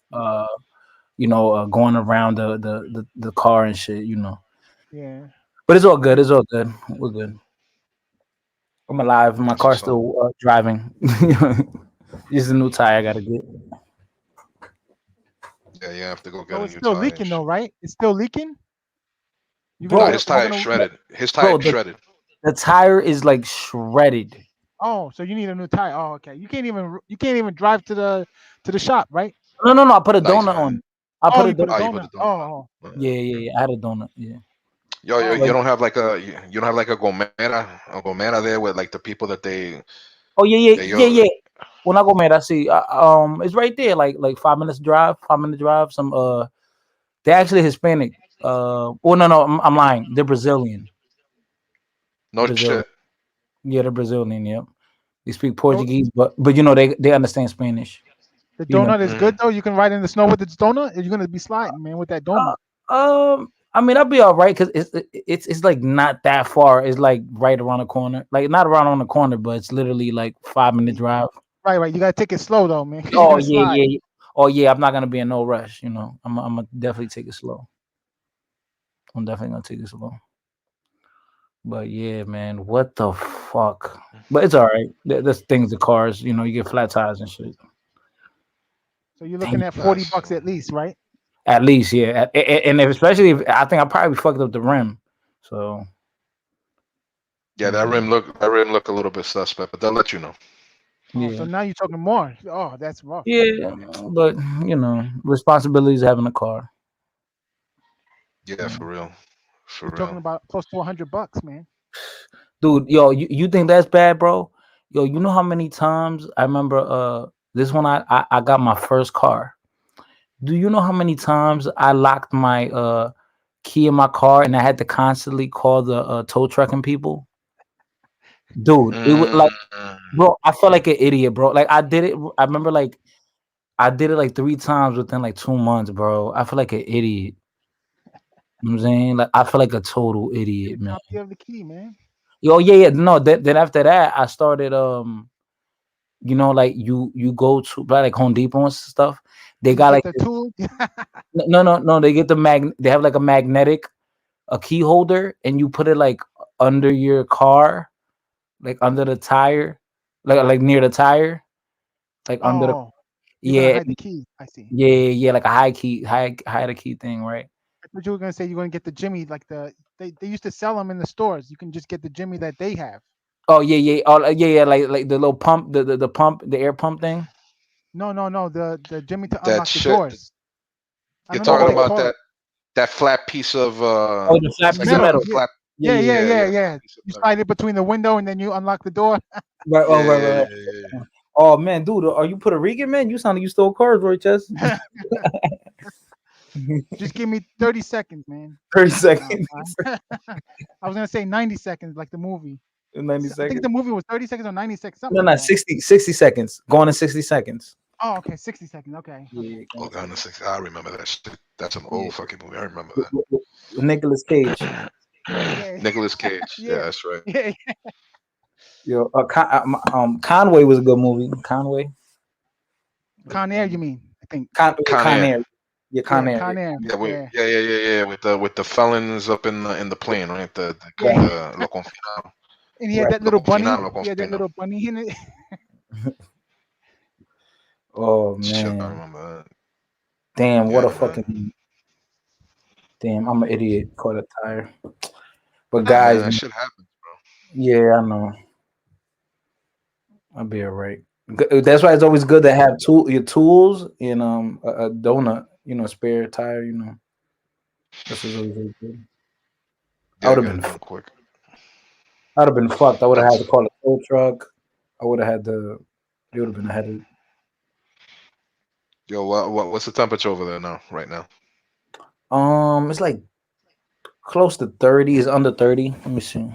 around the car and shit. Yeah. But it's all good. It's all good. We're good. I'm alive. My That's car's what's up. still driving. Just a new tire I gotta get. Yeah, you have to go get So a it's new still tire and leaking shit. though, right? It's still leaking? You Nah, gonna Bro, his we're tire is gonna shredded. His tire bro, is shredded. the tire is like shredded. Oh, so you need a new tire. Oh, okay. You can't even drive to the shop, right? No. I put a No, he's donut fine. on it. I Oh, put a you put a donut. Oh, you put donut. the donut Oh, on. Yeah. I had a donut. Yeah. Yo, oh, you Like, don't have like a gomera there with like the people that oh yeah. they yo. When I go, man, I see. It's right there. Like 5 minutes drive. 5 minute drive. They're actually Hispanic. Oh no, I'm lying. They're Brazilian. No Brazilian. shit. Yeah, they're Brazilian. Yep. They speak oh, Portuguese, but they understand Spanish. the You know. donut is good Mm. though. You can ride in the snow with this donut. You're gonna be sliding, man, with that donut. I mean, I'll be all right because it's like not that far. It's like right around the corner. Like not around on the corner, but it's literally like 5 minute drive. Right. You gotta take it slow though, man, because you're Oh gonna yeah, slide. yeah. Oh yeah, I'm not gonna be in no rush. I'm gonna definitely take it slow. I'm definitely gonna take it slow. But yeah, man, what the fuck? But it's all right. There's things to cars, you know, you get flat tires and shit. So you're looking Damn. at $40 at least, right? At least, yeah. And especially if I think I probably fucked up the rim. So Yeah, that rim look a little bit suspect, but they'll let you know. Oh, yeah. so now you're talking more. Oh, that's rough. Yeah, but you know, responsibilities of having a car. Yeah, for real. For You're talking real. about close to $100, man. Dude, yo, you think that's bad, bro? Yo, you know how many times I remember this one I got my first car. Do you know how many times I locked my key in my car and I had to constantly call the tow trucking people? Dude, it was like, bro, I felt like an idiot, bro. Like I did it. I remember like I did it like 3 times within like 2 months, bro. I feel like an idiot. You know what I'm saying? Like I feel like a total idiot, man. Copy of the key, man. Yo, yeah. No, then after that, I started you know, like you go to like Home Depot and stuff. They And you got get like the this, tool. no. They get they have like a magnetic a key holder, and you put it like under your car, like under the tire, like near the tire, like under the Oh, you're gonna yeah, hide the key. I see. yeah, like a hide a key thing, right? I thought you were gonna say you're gonna get the Jimmy, like they used to sell them in the stores. You can just get the Jimmy that they have. Oh yeah, like the little pump, the pump, the air pump thing. No, the Jimmy to That unlock the shit. doors. I You're don't know what talking they about call it. that flat piece of Oh, the flat it's like piece of a Metal. metal. Yeah, flat. Yeah, yeah, yeah. Flat piece of You metal. slide it between the window and then you unlock the door. Right. Oh, right. Yeah. Oh man, dude, are you Puerto Rican, man? You sound like you stole cars, Roy Chess. Just give me 30 seconds, man. 30 No, seconds. I was gonna say 90 seconds, like the movie. 90 I think seconds. the movie was 30 seconds or 90 seconds, something No, like no, that. 60 seconds. Going in 60 seconds. Oh, okay, 60 seconds. Okay. Yeah, Oh, God, I remember that shit. That's an yeah. old fucking movie. I remember With Nicolas Cage. Yeah. Nicolas Cage. Yeah, Yeah. that's right. Yeah. Yo, Conway was a good movie. Conway. Con Air, you mean? I think. Con Con Air. Air. Yeah, Con Yeah, Air. Con Air. Yeah, Yeah. with the felons up in the plane, right? Yeah. The lo confinado. And he had Right. that Lo little bunny. confinado, lo He had that confino. little bunny in it. Oh Shit, I man. remember that. Damn, what a Yeah, man. fucking damn, I'm an idiot. Caught a tire. But Nah, guys, man, that shit happens, bro. yeah, I know. I'll be all right. That's why it's always good to have your tools and a donut, you know, spare tire, you know. This is always really good. I Yeah, would have get been it done quick. I'd have been fucked. I would have had That's to call a tow truck. I would have had to. It would have been a headache. yo. What's the temperature over there now? Right now? It's like close to 30. It's under 30. Let me see.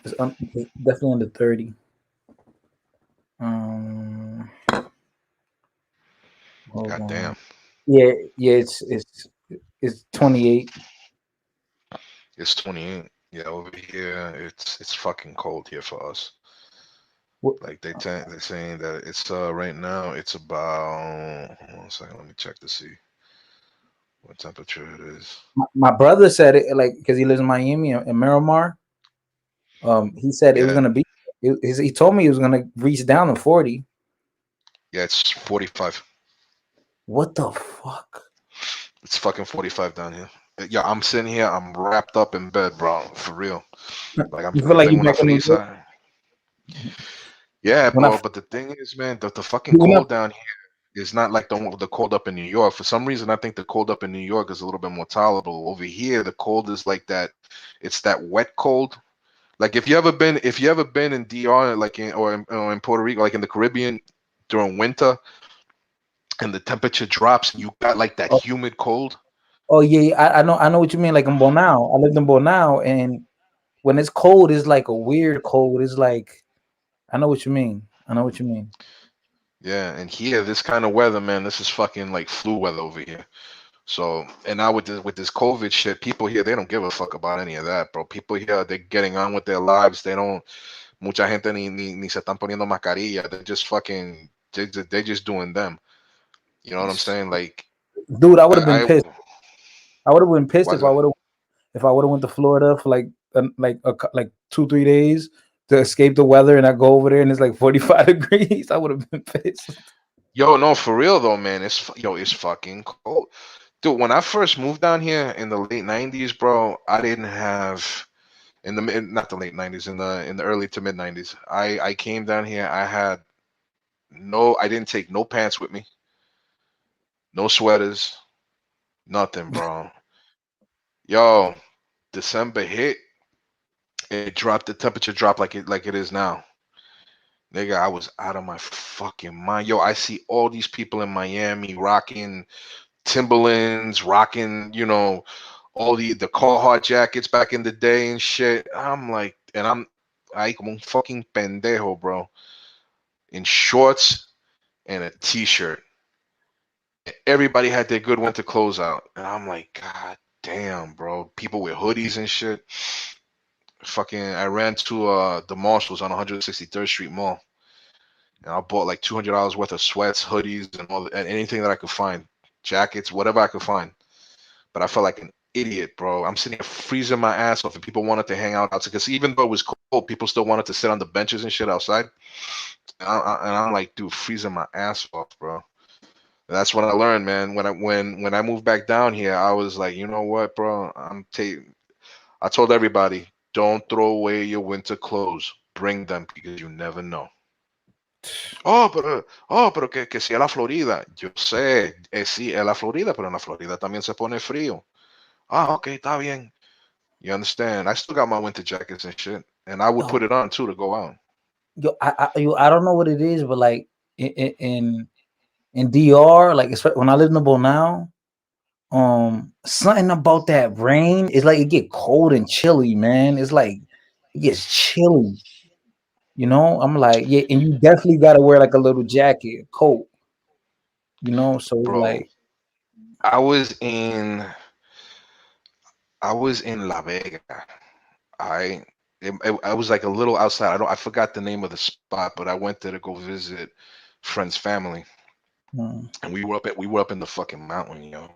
It's definitely under 30. Um, hold God on. damn. Yeah. It's 28. It's 28. Yeah, over here it's fucking cold here for us. What, Like they're saying that it's right now it's about hold on a second, let me check to see what temperature it is. my brother said it like because he lives in Miami in Miramar. He said it was Yeah. gonna be. He told me it was gonna reach down to 40. Yeah, it's 45. What the fuck? It's fucking 45 down here. Yeah, I'm sitting here, I'm wrapped up in bed, bro. For real. Like You feel like you tengo una back in New York? frisa. Yeah, When bro, but the thing is, man, the fucking when I cold down here is not like the cold up in New York. For some reason, I think the cold up in New York is a little bit more tolerable. Over here, the cold is like that. It's that wet cold. Like if you ever been in DR, like or in Puerto Rico, like in the Caribbean during winter, and the temperature drops, and you got like that oh, humid cold. oh yeah, I know what you mean. Like in Bonao, I lived in Bonao, and when it's cold, it's like a weird cold. It's like I know what you mean. I know what you mean. Yeah, and here, this kind of weather, man, this is fucking like flu weather over here. So, and now with this COVID shit, people here they don't give a fuck about any of that, bro. People here they're getting on with their lives. They don't. Mucha gente ni se están poniendo mascarilla. They're just fucking. They're just doing them. You know what I'm saying? Like, Dude, I would have been I pissed. I would have been pissed was if I would have went to Florida for like like 2-3 days to escape the weather, and I go over there and it's like 45 degrees, I would have been pissed. Yo, no, for real though, man. It's fucking cold, dude. When I first moved down here in the late '90s, bro, I didn't have not the late '90s, in the early to mid '90s. I came down here. I didn't take no pants with me, no sweaters, nothing, bro. Yo, December hit, it dropped. The temperature dropped like it is now. Nigga, I was out of my fucking mind. Yo, I see all these people in Miami rocking Timberlands, rocking, all the Carhartt jackets back in the day and shit. I'm like, and I'm ahí como un fucking pendejo, bro, in shorts and a t-shirt. Everybody had their good winter clothes out, and I'm like, God damn, bro. People with hoodies and shit. Fucking, I ran to the Marshalls on 163rd Street Mall, and I bought like $200 worth of sweats, hoodies, and anything that I could find, jackets, whatever I could find. But I felt like an idiot, bro. I'm sitting here freezing my ass off, and people wanted to hang out outside because even though it was cold, people still wanted to sit on the benches and shit outside. And I'm like, dude, freezing my ass off, bro. And that's what I learned, man. When I moved back down here, I was like, you know what, bro? I told everybody, don't throw away your winter clothes. Bring them because you never know. Pero que si es la Florida. Yo sé, sí, es la Florida, pero en la Florida también se pone frío. Ok, está bien. You understand? I still got my winter jackets and shit, and I would put it on too to go out. I don't know what it is, but like in DR, like when I live in the Bonao, something about that rain is like it get cold and chilly, man. It's like it gets chilly. I'm like, yeah, and you definitely got to wear like a little jacket, coat. So it's Bro, like I was in La Vega. I was like a little outside. I forgot the name of the spot, but I went there to go visit friends' family, and we were up in the fucking mountain, yo.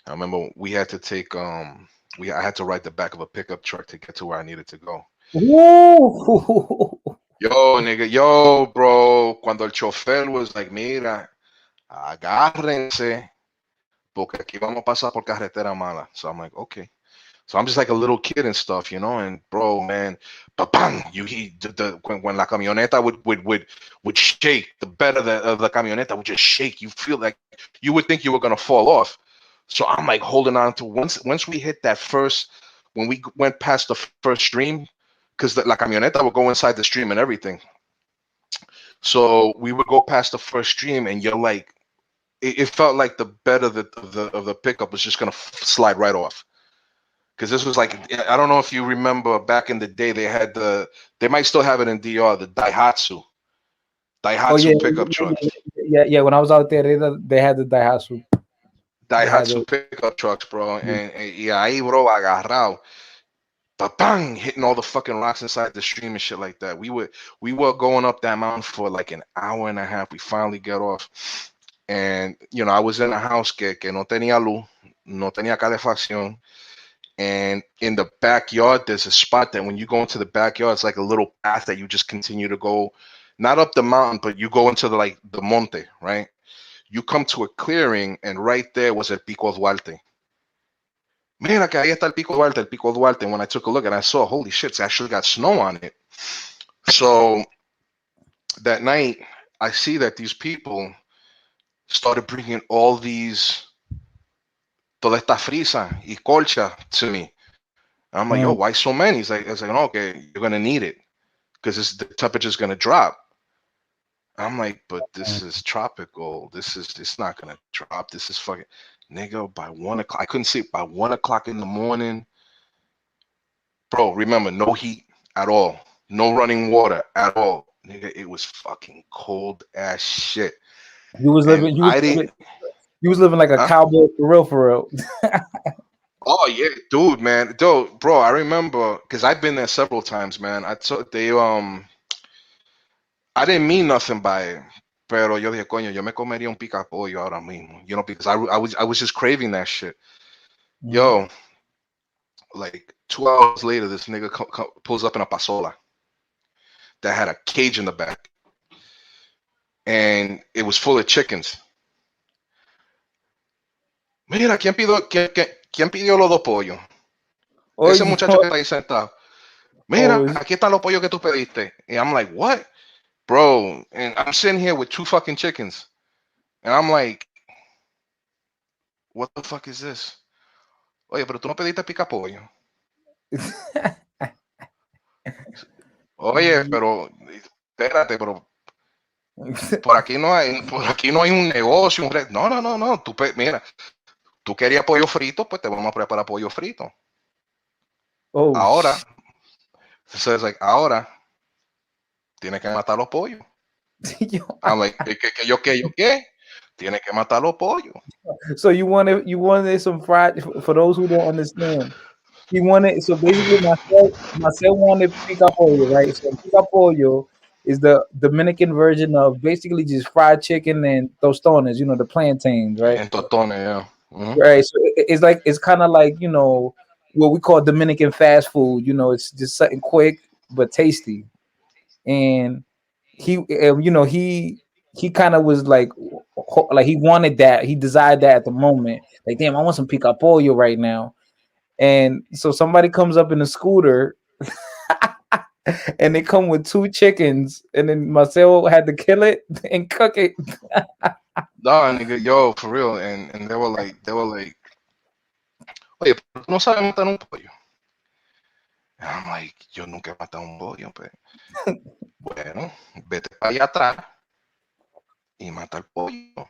I remember we had to take I had to ride the back of a pickup truck to get to where I needed to go. woo! Yo, nigga, yo, bro. Cuando el chofer was like, mira, agárrense, porque aquí vamos a pasar por carretera mala. So I'm like, okay. So I'm just like a little kid and stuff, and bro, man, bang, when la camioneta would shake, the bed of the camioneta would just shake. You feel like you would think you were gonna fall off. So I'm like holding on to once we hit that when we went past the first stream, because la camioneta would go inside the stream and everything. So we would go past the first stream, and you're like, it felt like the bed of the pickup was just gonna slide right off. Because this was like, I don't know if you remember back in the day, they might still have it in DR, the Daihatsu pickup trucks. Yeah. When I was out there, they had the Daihatsu pickup trucks, bro. And ahí, bro, agarrado. Bang, hitting all the fucking rocks inside the stream and shit like that. We were going up that mountain for like an hour and a half. We finally get off. And, I was in a house que no tenía luz, no tenía calefacción. And in the backyard, there's a spot that when you go into the backyard, it's like a little path that you just continue to go, not up the mountain, but you go into the monte, right? You come to a clearing, and right there was El Pico Duarte. Mira que ahí está el Pico Duarte. And when I took a look and I saw, holy shit, it's actually got snow on it. So that night, I see that these people started bringing all these toda esta frisa y colcha to me. And I'm like, yo, why so many? It's like, no, okay, you're gonna need it because the temperature's gonna drop. I'm like, but this is tropical. It's not gonna drop. This is fucking nigga. By 1 o'clock, I couldn't sleep. By 1 o'clock in the morning, bro. Remember, no heat at all, no running water at all, nigga. It was fucking cold ass shit. You was living like a cowboy for real. Oh yeah, dude, man, bro. I remember because I've been there several times, man. I didn't mean nothing by it, pero yo dije, coño, yo me comería un pica pollo ahora mismo, because I was just craving that shit. Yo, like 2 hours later, this nigga pulls up in a pasola that had a cage in the back, and it was full of chickens. Mira, ¿quién pidió los 2 pollos? Ese Oye, muchacho que está ahí sentado. Mira, oh, aquí están los pollos que tú pediste. And I'm like, what? Bro, and I'm sitting here with 2 fucking chickens. And I'm like, what the fuck is this? Oye, pero tú no pediste pica pollo. Oye, pero espérate, pero por aquí no hay un negocio, no. Mira, tú querías pollo frito, pues te vamos a preparar pollo frito. oh, Ahora, so it's like, ahora tienes que matar los pollos. I'm like, ¿qué? Tienes que matar los pollos. So you wanted some fried, for those who don't understand. He wanted, so basically Marcel wanted pica pollo, right? So pica pollo is the Dominican version of basically just fried chicken and tostones, the plantains, right? En tostones, yeah. Mm-hmm. Right. So it's kind of like, what we call Dominican fast food. It's just something quick but tasty. And he kind of was like he wanted that. He desired that at the moment. Like, damn, I want some pica pollo right now. And so somebody comes up in a scooter and they come with 2 chickens, and then Marcel had to kill it and cook it. No, nigga, yo, for real. And they were like, oye, pero tú no sabes matar un pollo. And I'm like, yo nunca he matado un pollo, pues. Bueno, vete para allá atrás y mata el pollo.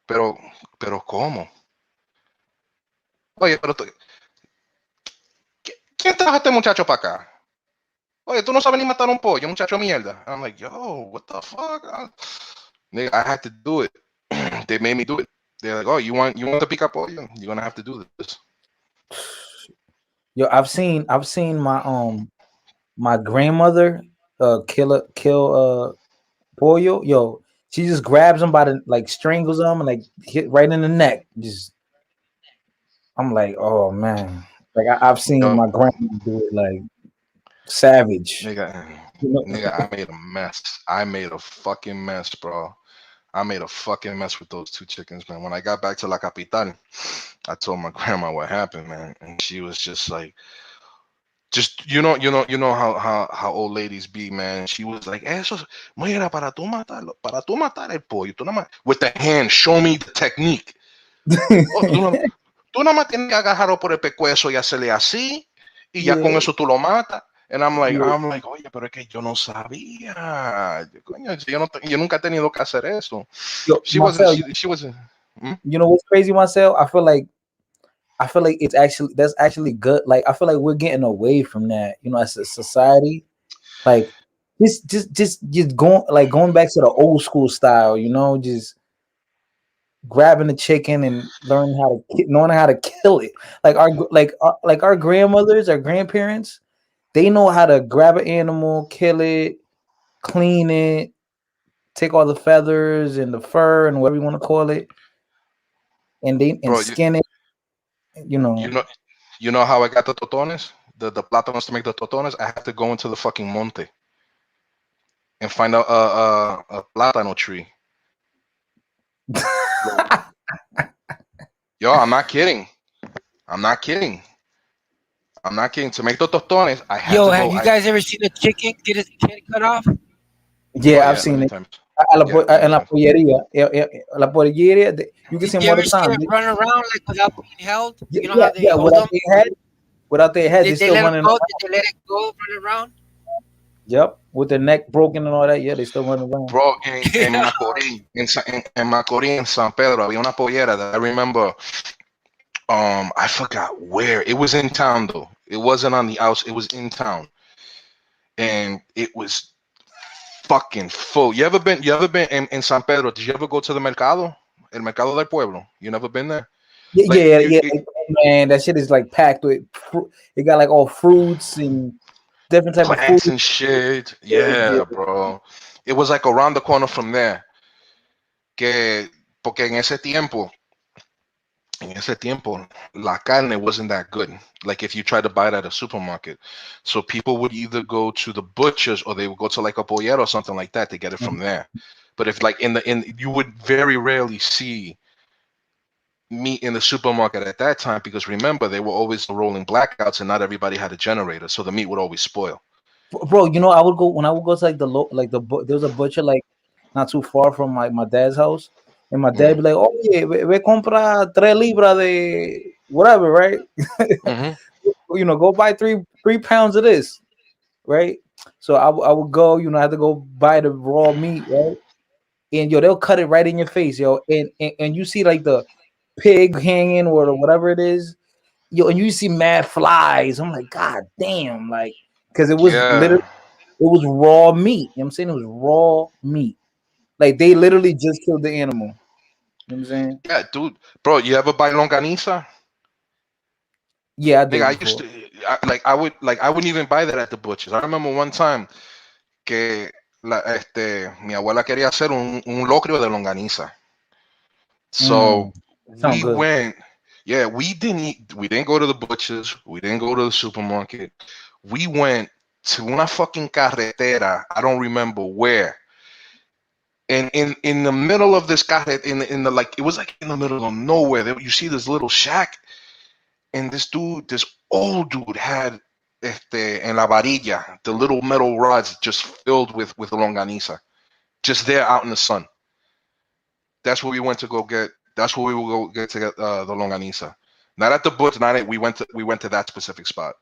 Pero ¿cómo? Oye, pero ¿quién trajo a este muchacho para acá? Oye, tú no sabes ni matar un pollo, muchacho mierda. I'm like, yo, what the fuck? Nigga, I had to do it. They made me do it. They're like, oh, you want to pick up pollo? You're gonna have to do this. Yo, I've seen my grandmother kill pollo. Yo, she just grabs him by strangles him and hit right in the neck. I'm like, oh man. Like I've seen my grandma do it like savage. Nigga, I made a mess. I made a fucking mess, bro. I made a fucking mess with those 2 chickens, man. When I got back to La Capital, I told my grandma what happened, man, and she was just like, you know how old ladies be, man. She was like, eso, mira, para tú matar el pollo, tú nada más, with the hand, show me the technique. Tú nada más tienes que agarrarlo por el pescuezo y hacerle así, y ya con eso tú lo matas. And I'm like, oye, pero es que yo no sabía. Coño, yo nunca he tenido que hacer eso. Yo, she Marcel, wasn't. You know what's crazy, Marcel? I feel like that's actually good. Like, I feel like we're getting away from that, as a society. Like, just going back to the old school style, just grabbing the chicken and knowing how to kill it. Like our grandmothers, our grandparents, they know how to grab an animal, kill it, clean it, take all the feathers and the fur and whatever you want to call it, and skin it. You know how I got the totones, the plátanos to make the totones. I have to go into the fucking monte and find a plátano tree. Yo, I'm not kidding. To make the tostones, I have to go. Have you guys ever seen a chicken get its head cut off? Yeah, I've seen it. En la pollería. La pollería, you can see them all the time. They run around like without being held. You know how they hold without them? Without their head, they still running around. Did they let it go, run around? Yep, with their neck broken and all that. Yeah, they still running around. Bro, en Macorís, in San Pedro, había una pollera that I remember. I forgot where. It was in town though. It wasn't on the outs. It was in town, and it was fucking full. You ever been in San Pedro? Did you ever go to the mercado? El mercado del pueblo. You never been there? Yeah. Man, that shit is like packed with. It got like all fruits and different type plants of food and shit. Yeah, bro. It was like around the corner from there. Porque en ese tiempo en ese tiempo, la carne wasn't that good. Like if you tried to buy it at a supermarket. So people would either go to the butchers or they would go to like a pollero or something like that to get it from there. But if like you would very rarely see meat in the supermarket at that time because remember they were always rolling blackouts and not everybody had a generator, so the meat would always spoil. Bro, you know, I would go when I would go to like there was a butcher like not too far from my dad's house, and my dad be like, "Oh yeah, ve compra 3 libras de whatever, right? You know, go buy 3 pounds of this, right?" So I would go, you know, I had to go buy the raw meat, right? And yo, they'll cut it right in your face, yo, and you see like the pig hanging or whatever it is, yo, and you see mad flies. I'm like, God damn, like, because it was literally. It was raw meat. You know what I'm saying? It was raw meat. Like they literally just killed the animal. You know what I'm saying? Yeah, dude. Bro, you ever buy longaniza? Yeah, I Nigga, did I used before. to I wouldn't even buy that at the butchers. I remember one time que mi abuela quería hacer un locrio de longaniza. So Sound we good. went, yeah, we didn't go to the butchers, we didn't go to the supermarket. We went to una fucking carretera, I don't remember where. And in the middle of this carretera, in the like, it was like in the middle of nowhere. You see this little shack, and this old dude had en la varilla, the little metal rods just filled with longaniza, just there out in the sun. That's where we went to go get. That's where we will go get to get the longaniza. Not at the butcher. Not at, we went to that specific spot,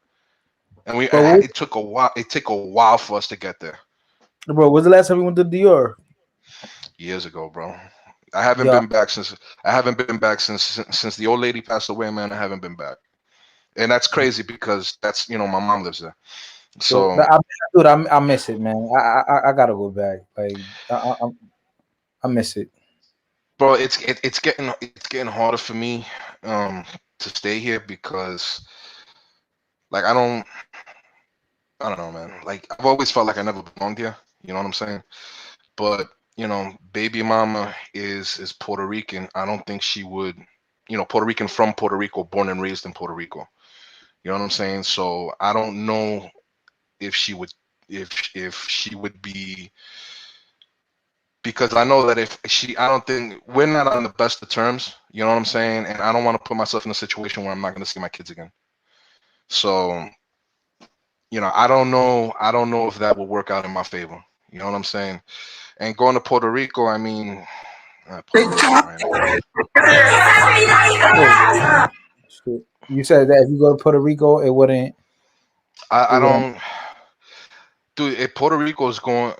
and it took a while. It took a while for us to get there. Bro, when's the last time we went to Dior? Years ago, bro. I haven't Yeah. been back since. I haven't been back since the old lady passed away, man. I haven't been back, and that's crazy because that's my mom lives there. So Dude, I miss it, man. I gotta go back. Like I miss it. bro, it's getting harder for me to stay here because like I don't know, man. Like I've always felt like I never belonged here. You know what I'm saying? But baby mama is Puerto Rican. I don't think she would, Puerto Rican from Puerto Rico, born and raised in Puerto Rico. You know what I'm saying? So I don't know if she would if she would be, because I know that I don't think we're not on the best of terms. You know what I'm saying? And I don't want to put myself in a situation where I'm not going to see my kids again. So I don't know if that will work out in my favor. You know what I'm saying? And going to Puerto Rico, I mean, Puerto Rico, right? You said that if you go to Puerto Rico, it wouldn't. I don't, dude. Puerto Rico is going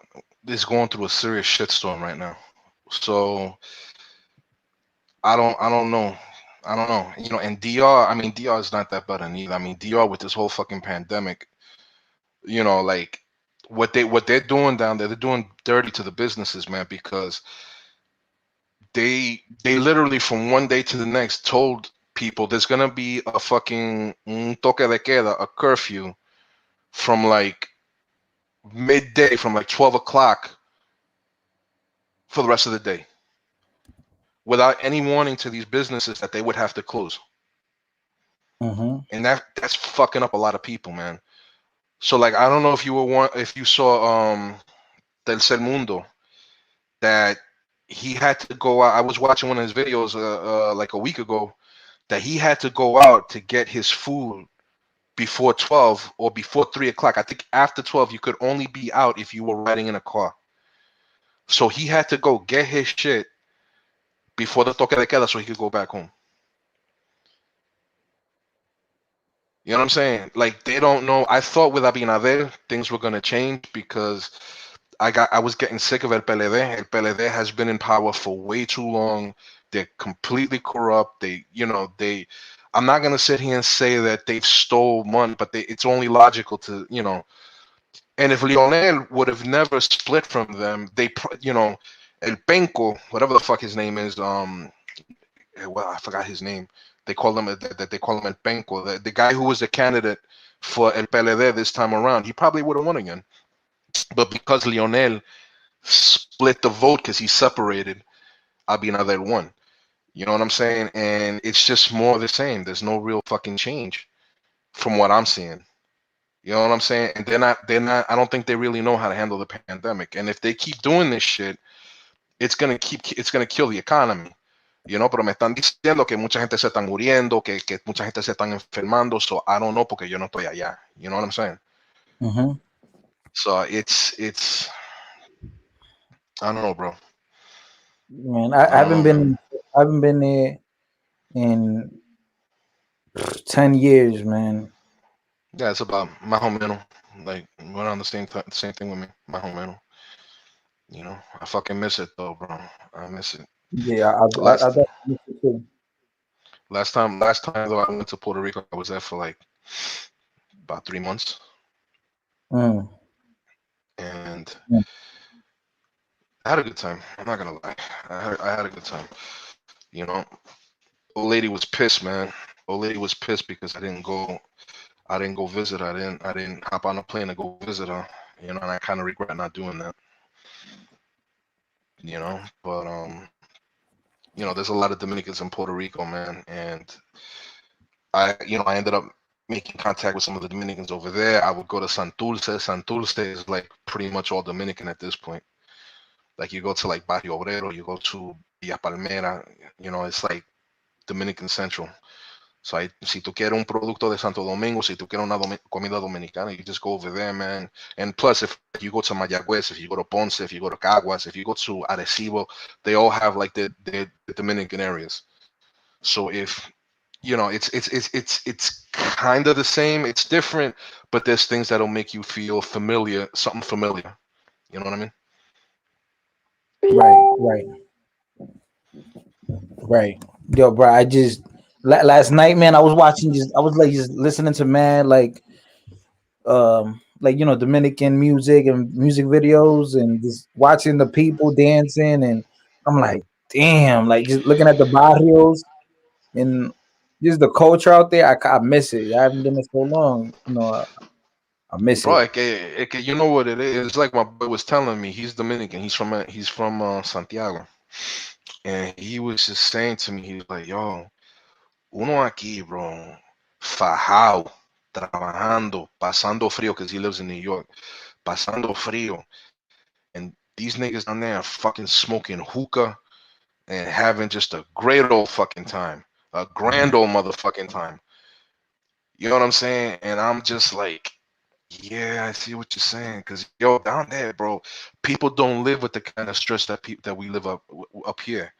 through a serious shitstorm right now. So I don't know. I don't know. And DR, I mean, DR is not that bad either. I mean, DR with this whole fucking pandemic, like what they're doing down there, they're doing dirty to the businesses, man, because they literally from one day to the next told people there's gonna be a fucking un toque de queda, a curfew from like midday, from like 12 o'clock for the rest of the day, without any warning to these businesses that they would have to close. And that's fucking up a lot of people, man. So like I don't know if you saw Tercer Mundo, that he had to go out. I was watching one of his videos like a week ago, that he had to go out to get his food before 12 or before 3 o'clock. I think after 12 you could only be out if you were riding in a car. So he had to go get his shit before the toque de queda so he could go back home. You know what I'm saying? Like they don't know. I thought with Abinader things were gonna change because I was getting sick of El PLD. El PLD has been in power for way too long. They're completely corrupt. I'm not gonna sit here and say that they've stole money, but it's only logical to. And if Lionel would have never split from them, El Penco, whatever the fuck his name is, well, I forgot his name. They call him they call him El Penco, the guy who was the candidate for El PLD this time around. He probably would have won again, but because Lionel split the vote because he separated, Abinader won. You know what I'm saying? And it's just more of the same. There's no real fucking change from what I'm seeing. You know what I'm saying? And they're not, I don't think they really know how to handle the pandemic. And if they keep doing this shit, it's gonna kill the economy. You know, pero me están diciendo que mucha gente se está muriendo, que mucha gente se están enfermando. So I don't know porque yo no estoy allá. You know what I'm saying? Mm-hmm. So it's I don't know, bro. Man, I don't know, man. I haven't been there in 10 years, man. Yeah, it's about más o menos. Like we're on the same thing with me. Más o menos. You know, I fucking miss it though, bro. I miss it. Yeah, I Last definitely miss it too. last time though, I went to Puerto Rico. I was there for like about 3 months, Mm. and Mm. I had a good time. I'm not gonna lie. I had a good time. You know, old lady was pissed, man. Old lady was pissed because I didn't go. I didn't go visit her. I didn't hop on a plane to go visit her. You know, and I kind of regret not doing that. You know, but there's a lot of Dominicans in Puerto Rico, man, and I ended up making contact with some of the Dominicans over there. I would go to Santurce. Santurce is like pretty much all Dominican at this point. Like you go to like Barrio Obrero, you go to Villa Palmera, it's like Dominican Central. So si tú quieres un producto de Santo Domingo, si tú quieres una comida dominicana, you just go over there, man. And plus, if you go to Mayagüez, if you go to Ponce, if you go to Caguas, if you go to Arecibo, they all have like the Dominican areas. So if it's kind of the same. It's different, but there's things that'll make you feel familiar, something familiar. You know what I mean? Right. Right. Yo, bro, I just last night, man, I was like just listening to man like Dominican music and music videos and just watching the people dancing and I'm like, damn, like just looking at the barrios and just the culture out there. I miss it. I haven't been there so long. I miss Bro, it. you know what it is. It's like my boy was telling me. He's Dominican. He's from Santiago, and he was just saying to me, he's like, "Yo, uno aquí, bro, fajado, trabajando, pasando frío, because he lives in New York, pasando frío, and these niggas down there are fucking smoking hookah and having just a great old fucking time, a grand old motherfucking time." You know what I'm saying? And I'm just like, yeah, I see what you're saying. Because yo, down there, bro, people don't live with the kind of stress that we live up here.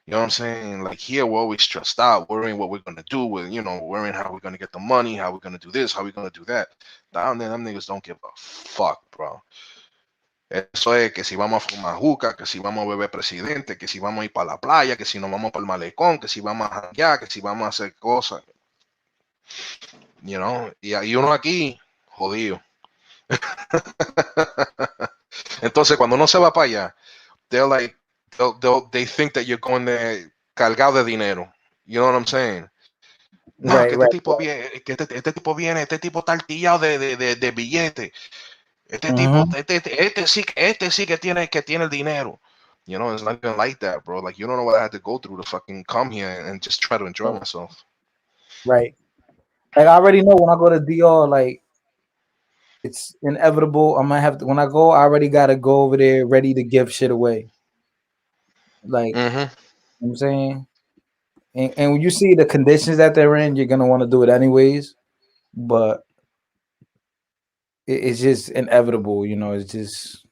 You know what I'm saying? Like here, we're always stressed out, worrying what we're gonna do with, worrying how we're gonna get the money, how we're gonna do this, how we're gonna do that. Down there, them niggas don't give a fuck, bro. Eso es que si vamos a fumar juca, que si vamos a beber presidente, que si vamos a ir para la playa, que si nos vamos para el malecón, que si vamos a janguear, que si vamos a hacer cosas, y hay uno aquí, jodido. Entonces, cuando uno se va para allá, they're like, they think that you're going there cargado de dinero. You know what I'm saying? No, que Right. este tipo está artillado de billetes. Mm-hmm. Este sí que tiene el dinero. It's not even like that, bro. Like, you don't know what I had to go through to fucking come here and just try to enjoy myself. Right. Like I already know when I go to DR, like it's inevitable. I might have to when I go. I already gotta go over there ready to give shit away. Like Mm-hmm. you know what I'm saying, and when you see the conditions that they're in, you're gonna want to do it anyways. But it's just inevitable. It's just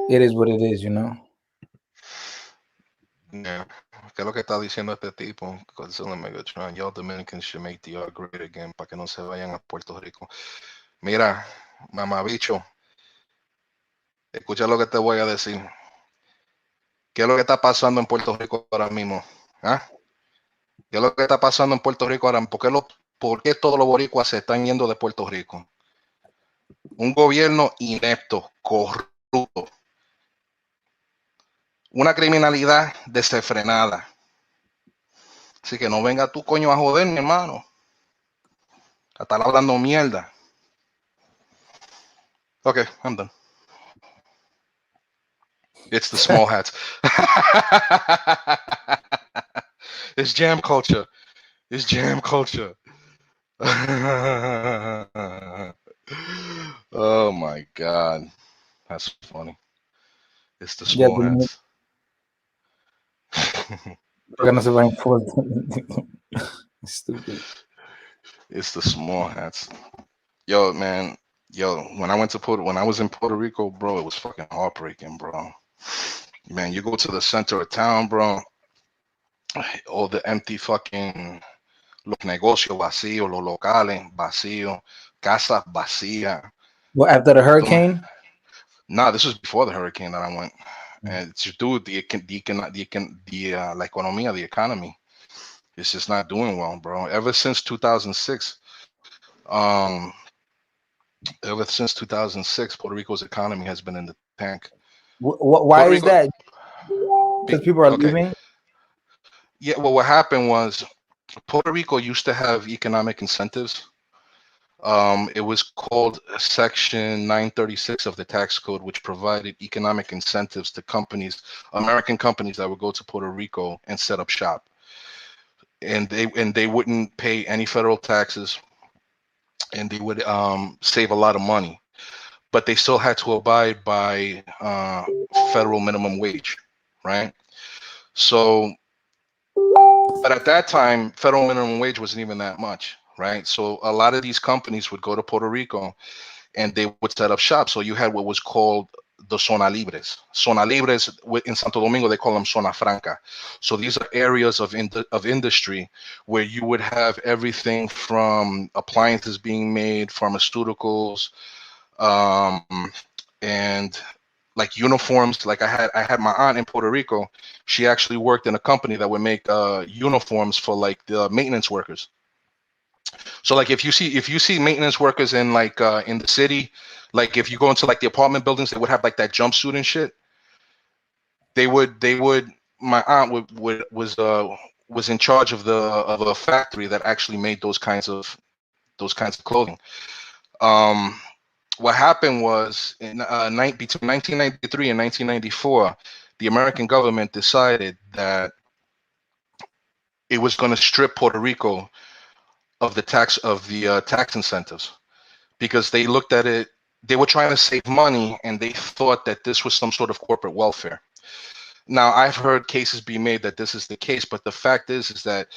it is what it is. Yeah. ¿Qué es lo que está diciendo este tipo? Godzilla Megatron. Y'all Dominicans should make the art great again para que no se vayan a Puerto Rico. Mira, mamabicho, escucha lo que te voy a decir. ¿Qué es lo que está pasando en Puerto Rico ahora mismo? ¿Ah? ¿Qué es lo que está pasando en Puerto Rico ahora? ¿Por qué todos los boricuas se están yendo de Puerto Rico? Un gobierno inepto, corrupto, una criminalidad desenfrenada. Así que no venga tú, coño, a joder, mi hermano. A estar hablando mierda. Okay, I'm done. It's the small hats. It's jam culture. It's jam culture. Oh my god, that's funny. It's the Yeah, small hats. gonna survive for stupid. It's the small hats. Yo, man. Yo, when I was in Puerto Rico, bro, it was fucking heartbreaking, bro. Man, you go to the center of town, bro. All the empty fucking los negocios vacíos, los locales vacíos, casas vacías. Well, after the hurricane. Nah, this was before the hurricane that I went. And it's to do with la economía, the economy. It's just not doing well, bro. Um, ever since 2006, Puerto Rico's economy has been in the tank. Why is that? Because people are leaving. Yeah, well, what happened was Puerto Rico used to have economic incentives. It was called Section 936 of the tax code, which provided economic incentives to companies, American companies that would go to Puerto Rico and set up shop. And they wouldn't pay any federal taxes, and they would save a lot of money, but they still had to abide by federal minimum wage, right? So, but at that time, federal minimum wage wasn't even that much, right? So a lot of these companies would go to Puerto Rico and they would set up shop. So you had what was called the zona libres. Zona libres in Santo Domingo, they call them zona franca. So these are areas of industry where you would have everything from appliances being made, pharmaceuticals, and like uniforms. Like I had my aunt in Puerto Rico. She actually worked in a company that would make uniforms for like the maintenance workers. So like if you see maintenance workers in like in the city, like if you go into like the apartment buildings, they would have like that jumpsuit and shit. They would my aunt was in charge of a factory that actually made those kinds of clothing. What happened was between 1993 and 1994, the American government decided that it was going to strip Puerto Rico of the tax incentives, because they looked at it, they were trying to save money and they thought that this was some sort of corporate welfare. Now, I've heard cases be made that this is the case, but the fact is that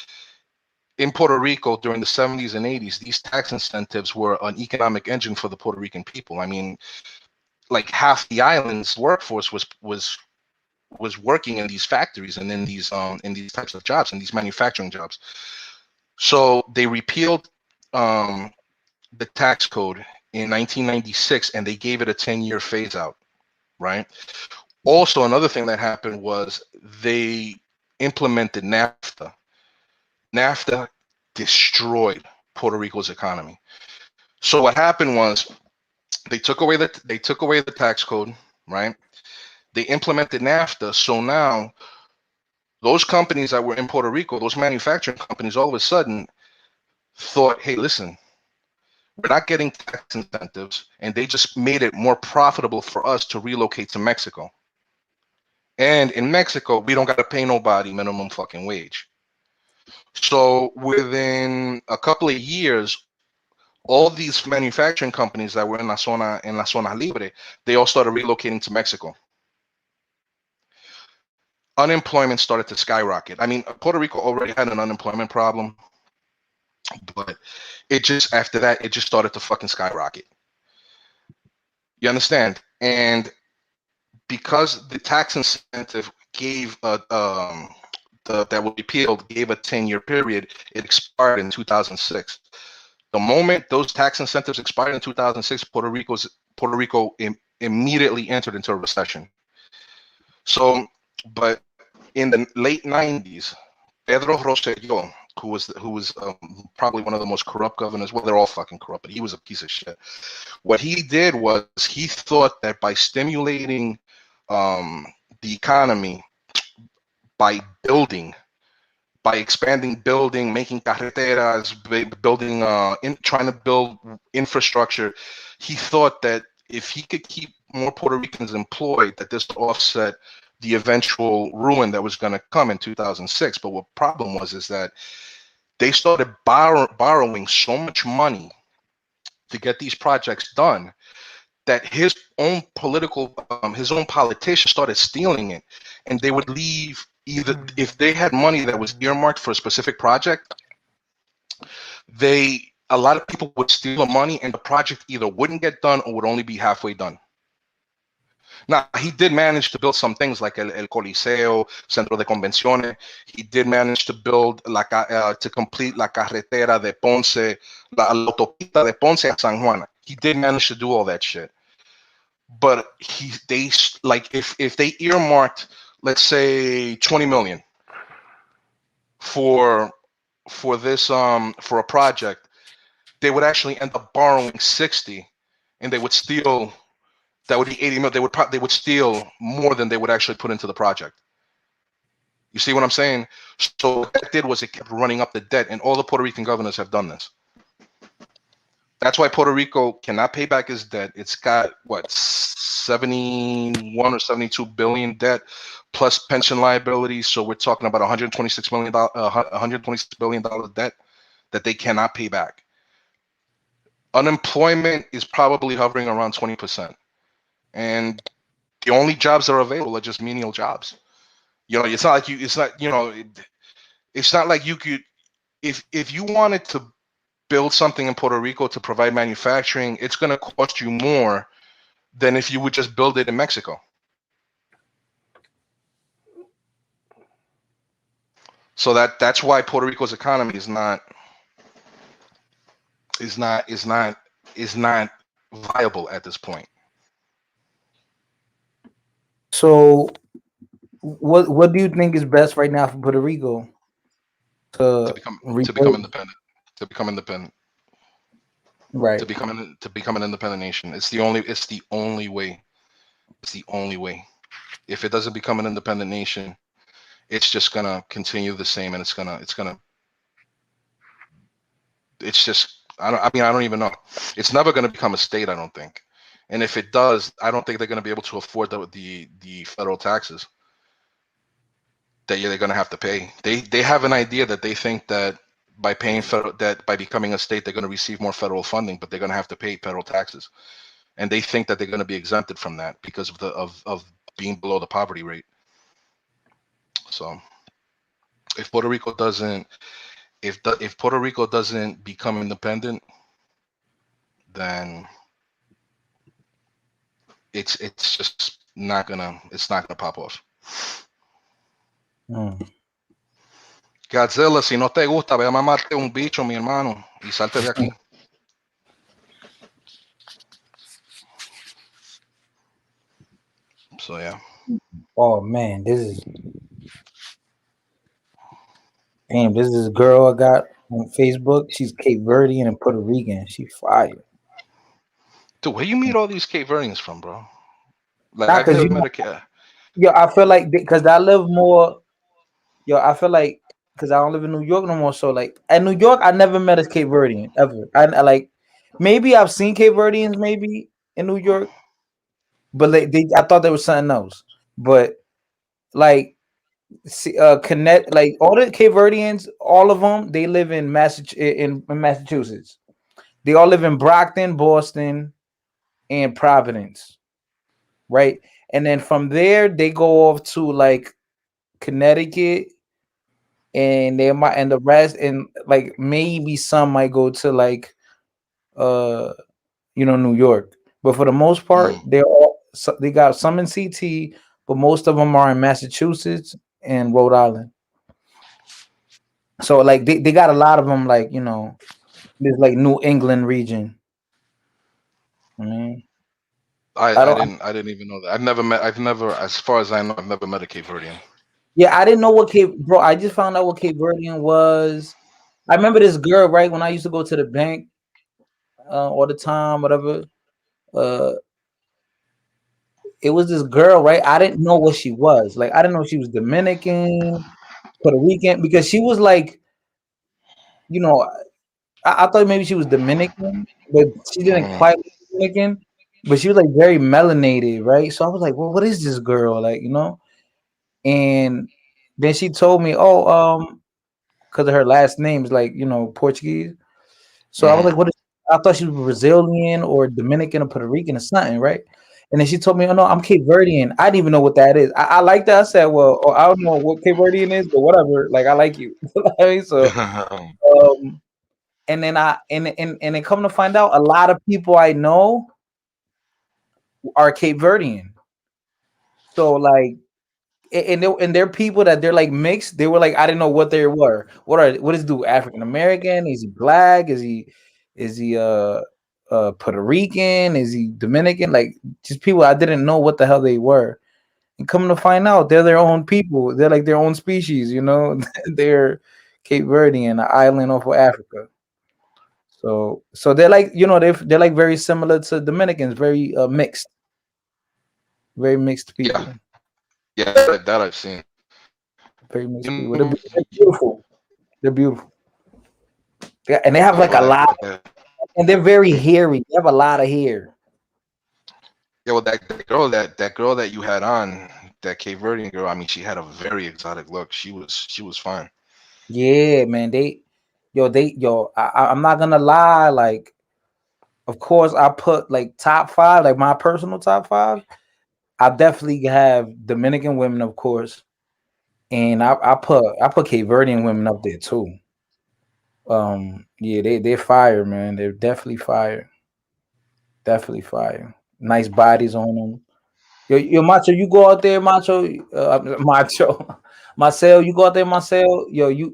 in Puerto Rico during the 70s and 80s, these tax incentives were an economic engine for the Puerto Rican people. I mean, like half the island's workforce was working in these factories and in these types of jobs, in these manufacturing jobs. So they repealed the tax code in 1996 and they gave it a 10-year phase out, right? Also, another thing that happened was they implemented NAFTA. NAFTA destroyed Puerto Rico's economy. So what happened was they took away the tax code, right? They implemented NAFTA. So now those companies that were in Puerto Rico, those manufacturing companies, all of a sudden thought, hey, listen, we're not getting tax incentives, and they just made it more profitable for us to relocate to Mexico. And in Mexico, we don't got to pay nobody minimum fucking wage. So within a couple of years, all these manufacturing companies that were in la zona libre, they all started relocating to Mexico. Unemployment started to skyrocket. I mean, Puerto Rico already had an unemployment problem, but after that, it just started to fucking skyrocket. You understand? And because the tax incentive gave that was repealed, gave a 10-year period, it expired in 2006. The moment those tax incentives expired in 2006, Puerto Rico immediately entered into a recession. So, but in the late 90s, Pedro Rosselló, who was probably one of the most corrupt governors. Well, they're all fucking corrupt, but he was a piece of shit. What he did was he thought that by stimulating the economy, by expanding building, making carreteras, trying to build infrastructure, he thought that if he could keep more Puerto Ricans employed, that this would offset the eventual ruin that was going to come in 2006. But what problem was is that they started borrowing so much money to get these projects done that his own politicians started stealing it, and they would leave either if they had money that was earmarked for a specific project, a lot of people would steal the money, and the project either wouldn't get done or would only be halfway done. Now, he did manage to build some things like el Coliseo, Centro de Convenciones. He did manage to build to complete la carretera de Ponce, la autopista de Ponce a San Juan. He did manage to do all that shit. But if they earmarked, let's say, 20 million for this for a project, they would actually end up borrowing 60, and they would steal. That would be 80 million. They would steal more than they would actually put into the project. You see what I'm saying? So what that did was it kept running up the debt, and all the Puerto Rican governors have done this. That's why Puerto Rico cannot pay back its debt. It's got what, 71 or 72 billion debt plus pension liabilities. So we're talking about 126 billion dollars debt that they cannot pay back. Unemployment is probably hovering around 20%. And the only jobs that are available are just menial jobs. You know, it's not like it's not like you could, if you wanted to build something in Puerto Rico to provide manufacturing, it's going to cost you more than if you would just build it in Mexico. So that's why Puerto Rico's economy is not viable at this point. So, what do you think is best right now for Puerto Rico to become independent? To become independent. Right. To become an independent nation. It's the only way. It's the only way. If it doesn't become an independent nation, it's just gonna continue the same, and it's just I don't even know. It's never gonna become a state, I don't think. And if it does, I don't think they're gonna be able to afford the federal taxes that they're gonna have to pay. They have an idea that they think that by paying by becoming a state, they're gonna receive more federal funding, but they're gonna have to pay federal taxes. And they think that they're gonna be exempted from that because of being below the poverty rate. So if Puerto Rico doesn't become independent, then it's just not gonna pop off. Godzilla, si no te gusta, ve a mamarte un bicho, mi hermano, y salte de aquí. So yeah. Oh man, this is a girl I got on Facebook. She's Cape Verdean and Puerto Rican. She fire. Dude, where you meet all these Cape Verdeans from, bro? Like, I've never met a kid. Yo, I feel like because I live more. Yo, I feel like because I don't live in New York no more. So like in New York, I never met a Cape Verdean ever. I like maybe I've seen Cape Verdeans maybe in New York, but like I thought there was something else. But like connect like all the Cape Verdeans, all of them, they live in Massachusetts. They all live in Brockton, Boston, and Providence, right? And then from there they go off to like Connecticut, and they might, and the rest, and like maybe some might go to like New York. But for the most part, they got some in CT, but most of them are in Massachusetts and Rhode Island. So like they got a lot of them, like this like New England region. I didn't even know that. I've never, as far as I know, I've never met a Cape Verdean. Yeah, I didn't know what bro. I just found out what Cape Verdean was. I remember this girl, right, when I used to go to the bank all the time, whatever. It was this girl, right? I didn't know what she was. Like, I didn't know if she was Dominican, Puerto Rican, because she was like, I thought maybe she was Dominican, but she didn't quite look Dominican. But she was like very melanated, right? So I was like, well, what is this girl? Like, And then she told me, oh, because of her last name is like, Portuguese. So I was like, what is, I thought she was Brazilian or Dominican or Puerto Rican or something, right? And then she told me, oh no, I'm Cape Verdean. I didn't even know what that is. I like that. I said, well, I don't know what Cape Verdean is, but whatever. Like, I like you. I mean, so and then and then come to find out, a lot of people I know are Cape Verdean. So like, and they're people that they're like mixed. They were like, I didn't know what they were. What is dude? African American? Is he black? Is he Puerto Rican? Is he Dominican? Like, just people I didn't know what the hell they were. And coming to find out, they're their own people. They're like their own species. They're Cape Verdean, an island off of Africa. So they're like, they're like very similar to Dominicans, very mixed, very mixed people. Yeah, that I've seen. Very mixed people. They're beautiful. They're beautiful. Yeah, and they have like a lot, and they're very hairy. They have a lot of hair. Yeah, well, that girl that you had on, that Cape Verdean girl. I mean, she had a very exotic look. She was fine. Yeah, man. I'm not gonna lie. Like, of course, I put like top five, like my personal top five. I definitely have Dominican women, of course, and I put Cape Verdean women up there too. Yeah, they're fire, man. They're definitely fire. Definitely fire. Nice bodies on them. Yo, Macho, you go out there, Macho, Macho, Marcel, you go out there, Marcel. Yo, you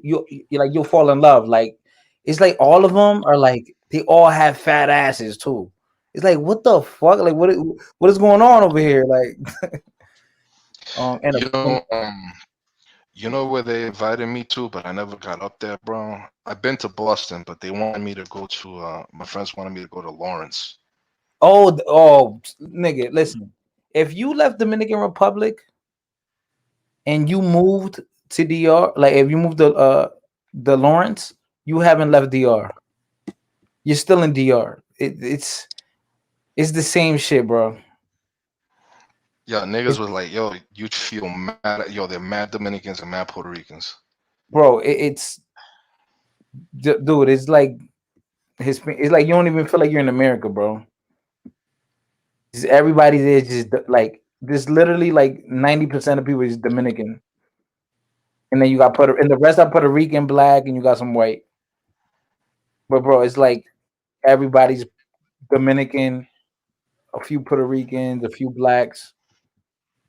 like, you'll fall in love. Like, it's like all of them are like, they all have fat asses too. It's like, what the fuck? Like, what is going on over here? Like, and You know, you know where they invited me to, but I never got up there, bro. I've been to Boston, but they wanted me to go to. My friends wanted me to go to Lawrence. Nigga, listen. If you left Dominican Republic and you moved to DR, like if you moved to the Lawrence, you haven't left DR. You're still in DR. It's the same shit, bro. Yeah, niggas was like, yo, you'd feel mad. Yo, they're mad Dominicans and mad Puerto Ricans. Bro, dude. It's like it's like you don't even feel like you're in America, bro. Everybody there just like there's literally like 90% of people is Dominican, and then you got and the rest are Puerto Rican, black, and you got some white. But bro, it's like everybody's Dominican, a few Puerto Ricans, a few blacks,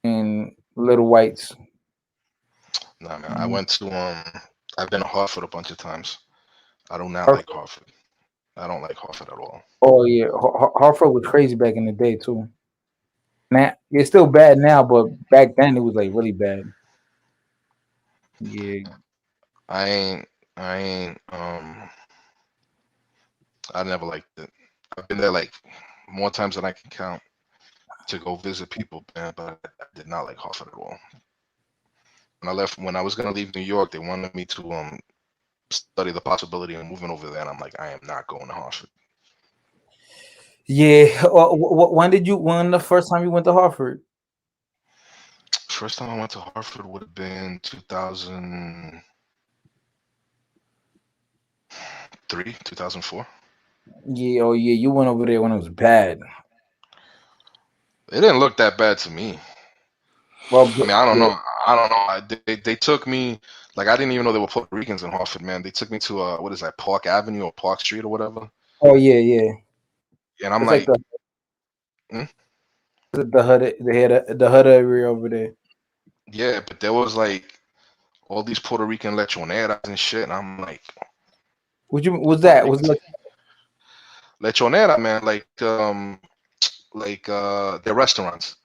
and little whites. Nah, man. I went to I've been to Hartford a bunch of times. I do not like Hartford. I don't like Hartford at all. Oh yeah, Hartford was crazy back in the day too. Now it's still bad now, but back then it was like really bad. Yeah. I never liked it. I've been there like more times than I can count to go visit people, man, but I did not like Hartford at all. When I was gonna leave New York, they wanted me to study the possibility of moving over there, and I'm like, I am not going to Hartford. Yeah. When the first time you went to Hartford? First time I went to Hartford would have been 2003, 2004. Yeah. Oh yeah, you went over there when it was bad. It didn't look that bad to me. Well, I mean, I don't know. They took me, like, I didn't even know there were Puerto Ricans in Hartford, man. They took me to what is that, Park Avenue or Park Street or whatever. Oh yeah. And I'm it's like, the hood area over there. Yeah, but there was like all these Puerto Rican lechoneras and shit, and I'm like, What was that? Was like lechonera, man, they're restaurants,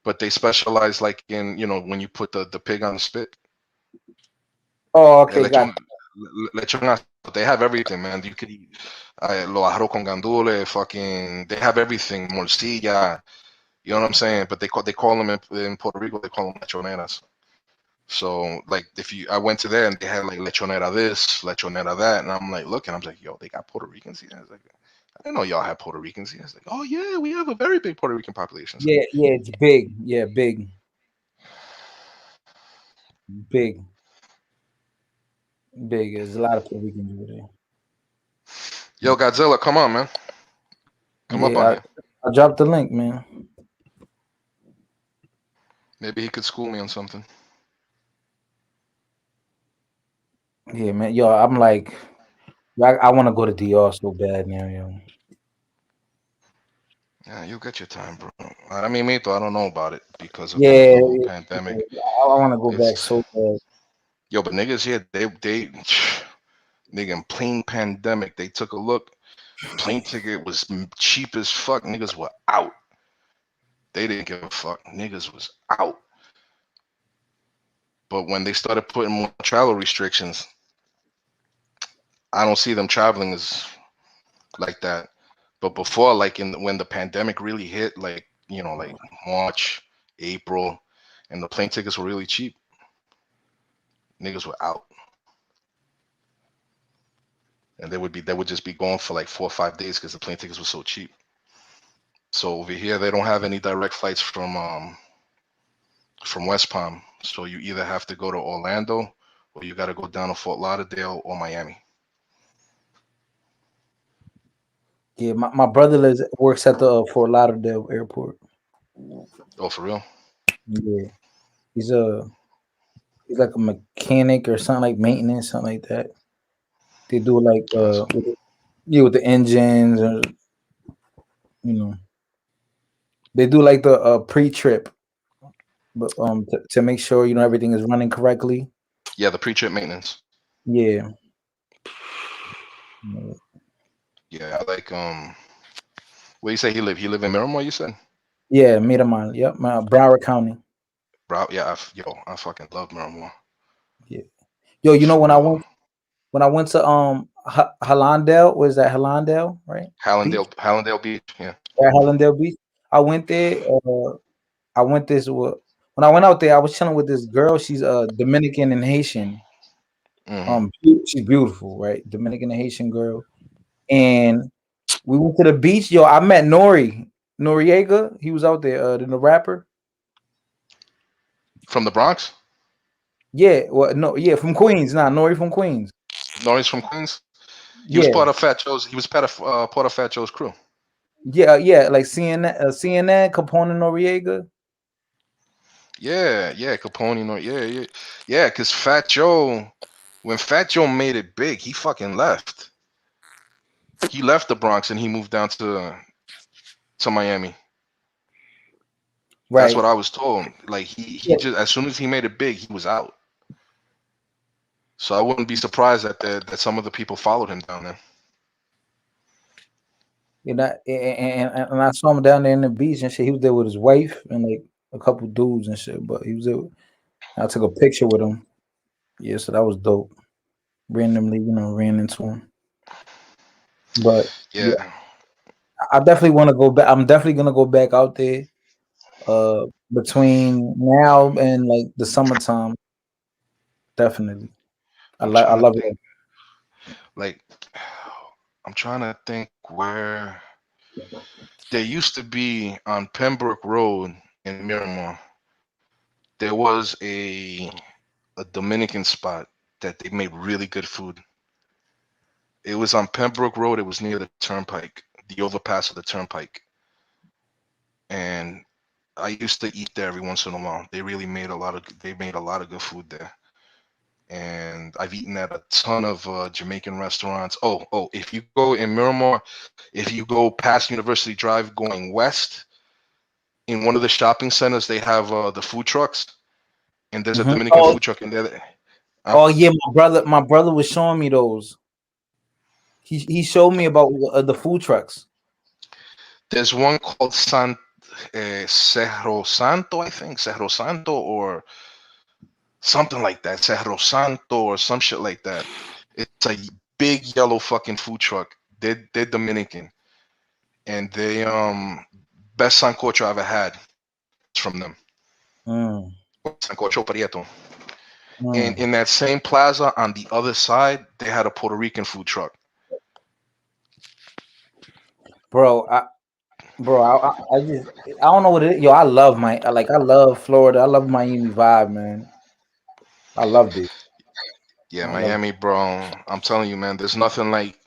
but they specialize like in, when you put the pig on the spit. Oh, okay, got lechonas, but they have everything, man. You could eat lo arroz con gandule, fucking, they have everything, morcilla, you know what I'm saying? But they call them in Puerto Rico, they call them lechoneras. So like I went to there and they had like lechonera this, lechonera that, and I'm like looking, I'm like, yo, they got Puerto Ricans here. I was like, I didn't know y'all had Puerto Ricans here. It's like, oh yeah, we have a very big Puerto Rican population. So, yeah, it's big. Yeah, big. Big. Big. There's a lot of Puerto Ricans over there. Yo, Godzilla, come on, man. Come up on Yeah, here. I dropped the link, man. Maybe he could school me on something. Yeah, man. Yo, I'm like, I want to go to DR so bad now, yo. Yeah, you get your time, bro. I mean, me too. I don't know about it because of the Yeah, whole pandemic. I want to go back It's so bad. yo, but niggas here, they nigga in plain pandemic. They took a look. Plane ticket was cheap as fuck. Niggas were out. They didn't give a fuck. Niggas was out. But when they started putting more travel restrictions, I don't see them traveling as like that. But before, like when the pandemic really hit, like like March, April, and the plane tickets were really cheap, niggas were out, and they would just be going for like 4 or 5 days because the plane tickets were so cheap. So over here, they don't have any direct flights from West Palm. So you either have to go to Orlando or you got to go down to Fort Lauderdale or Miami. Yeah, my brother works at the Fort Lauderdale airport. Oh, for real? Yeah, he's a he's like a mechanic or something, like maintenance, something like that. They do like with the engines, or they do like the pre-trip, but to make sure everything is running correctly. Yeah, the pre-trip maintenance. Yeah. Yeah, I like where you say he live? He live in Miramar, you said? Yeah, Miramar. Yep, Broward County. Bro, yeah, I fucking love Miramar. Yeah. Yo, For real. when I went to Hallandale, was that Hallandale, right? Hallandale Beach, yeah. Yeah, Hallandale Beach. I went there. I went this when I went out there. I was chilling with this girl. She's Dominican and Haitian. She's beautiful, right? Dominican and Haitian girl. And we went to the beach. Yo, I met Noriega. He was out there, the rapper. From the Bronx? Yeah, well, no, yeah, from Queens. Nah, Nori from Queens. Nori's from Queens? He was Yeah. part of Fat Joe's. He was part of Fat Joe's crew. Yeah, like CNN, Capone Noriega. Yeah, Capone, yeah. Because Fat Joe, when Fat Joe made it big, he fucking left. He left the Bronx and he moved down to Miami. Right. That's what I was told. Like he just as soon as he made it big, he was out. So I wouldn't be surprised that some of the people followed him down there. And I saw him down there in the beach and shit. He was there with his wife and like a couple dudes and shit. But he was there. I took a picture with him. Yeah, so that was dope. Randomly, ran into him. But yeah, I definitely want to go back. I'm definitely gonna go back out there. Between now and like the summertime, definitely. I love it. Like, I'm trying to think where there used to be on Pembroke Road in Miramar. There was a Dominican spot that they made really good food. It was on Pembroke Road. It was near the turnpike, the overpass of the turnpike. And I used to eat there every once in a while. They made a lot of good food there. And I've eaten at a ton of Jamaican restaurants. Oh, if you go in Miramar, if you go past University Drive going west, in one of the shopping centers, they have the food trucks. And there's a Dominican food truck in there. Oh yeah, my brother was showing me those. He showed me about the food trucks. There's one called Cerro Santo, I think Cerro Santo or something like that, Cerro Santo or some shit like that. It's a big yellow fucking food truck. They're Dominican, and they best sancocho I ever had from them. Sancocho Prieto. And in that same plaza on the other side, they had a Puerto Rican food truck. Bro, I just I don't know what it is. Yo, I love Florida. I love Miami vibe, man. I loved it. Yeah, I loved Miami, bro. I'm telling you, man. There's nothing like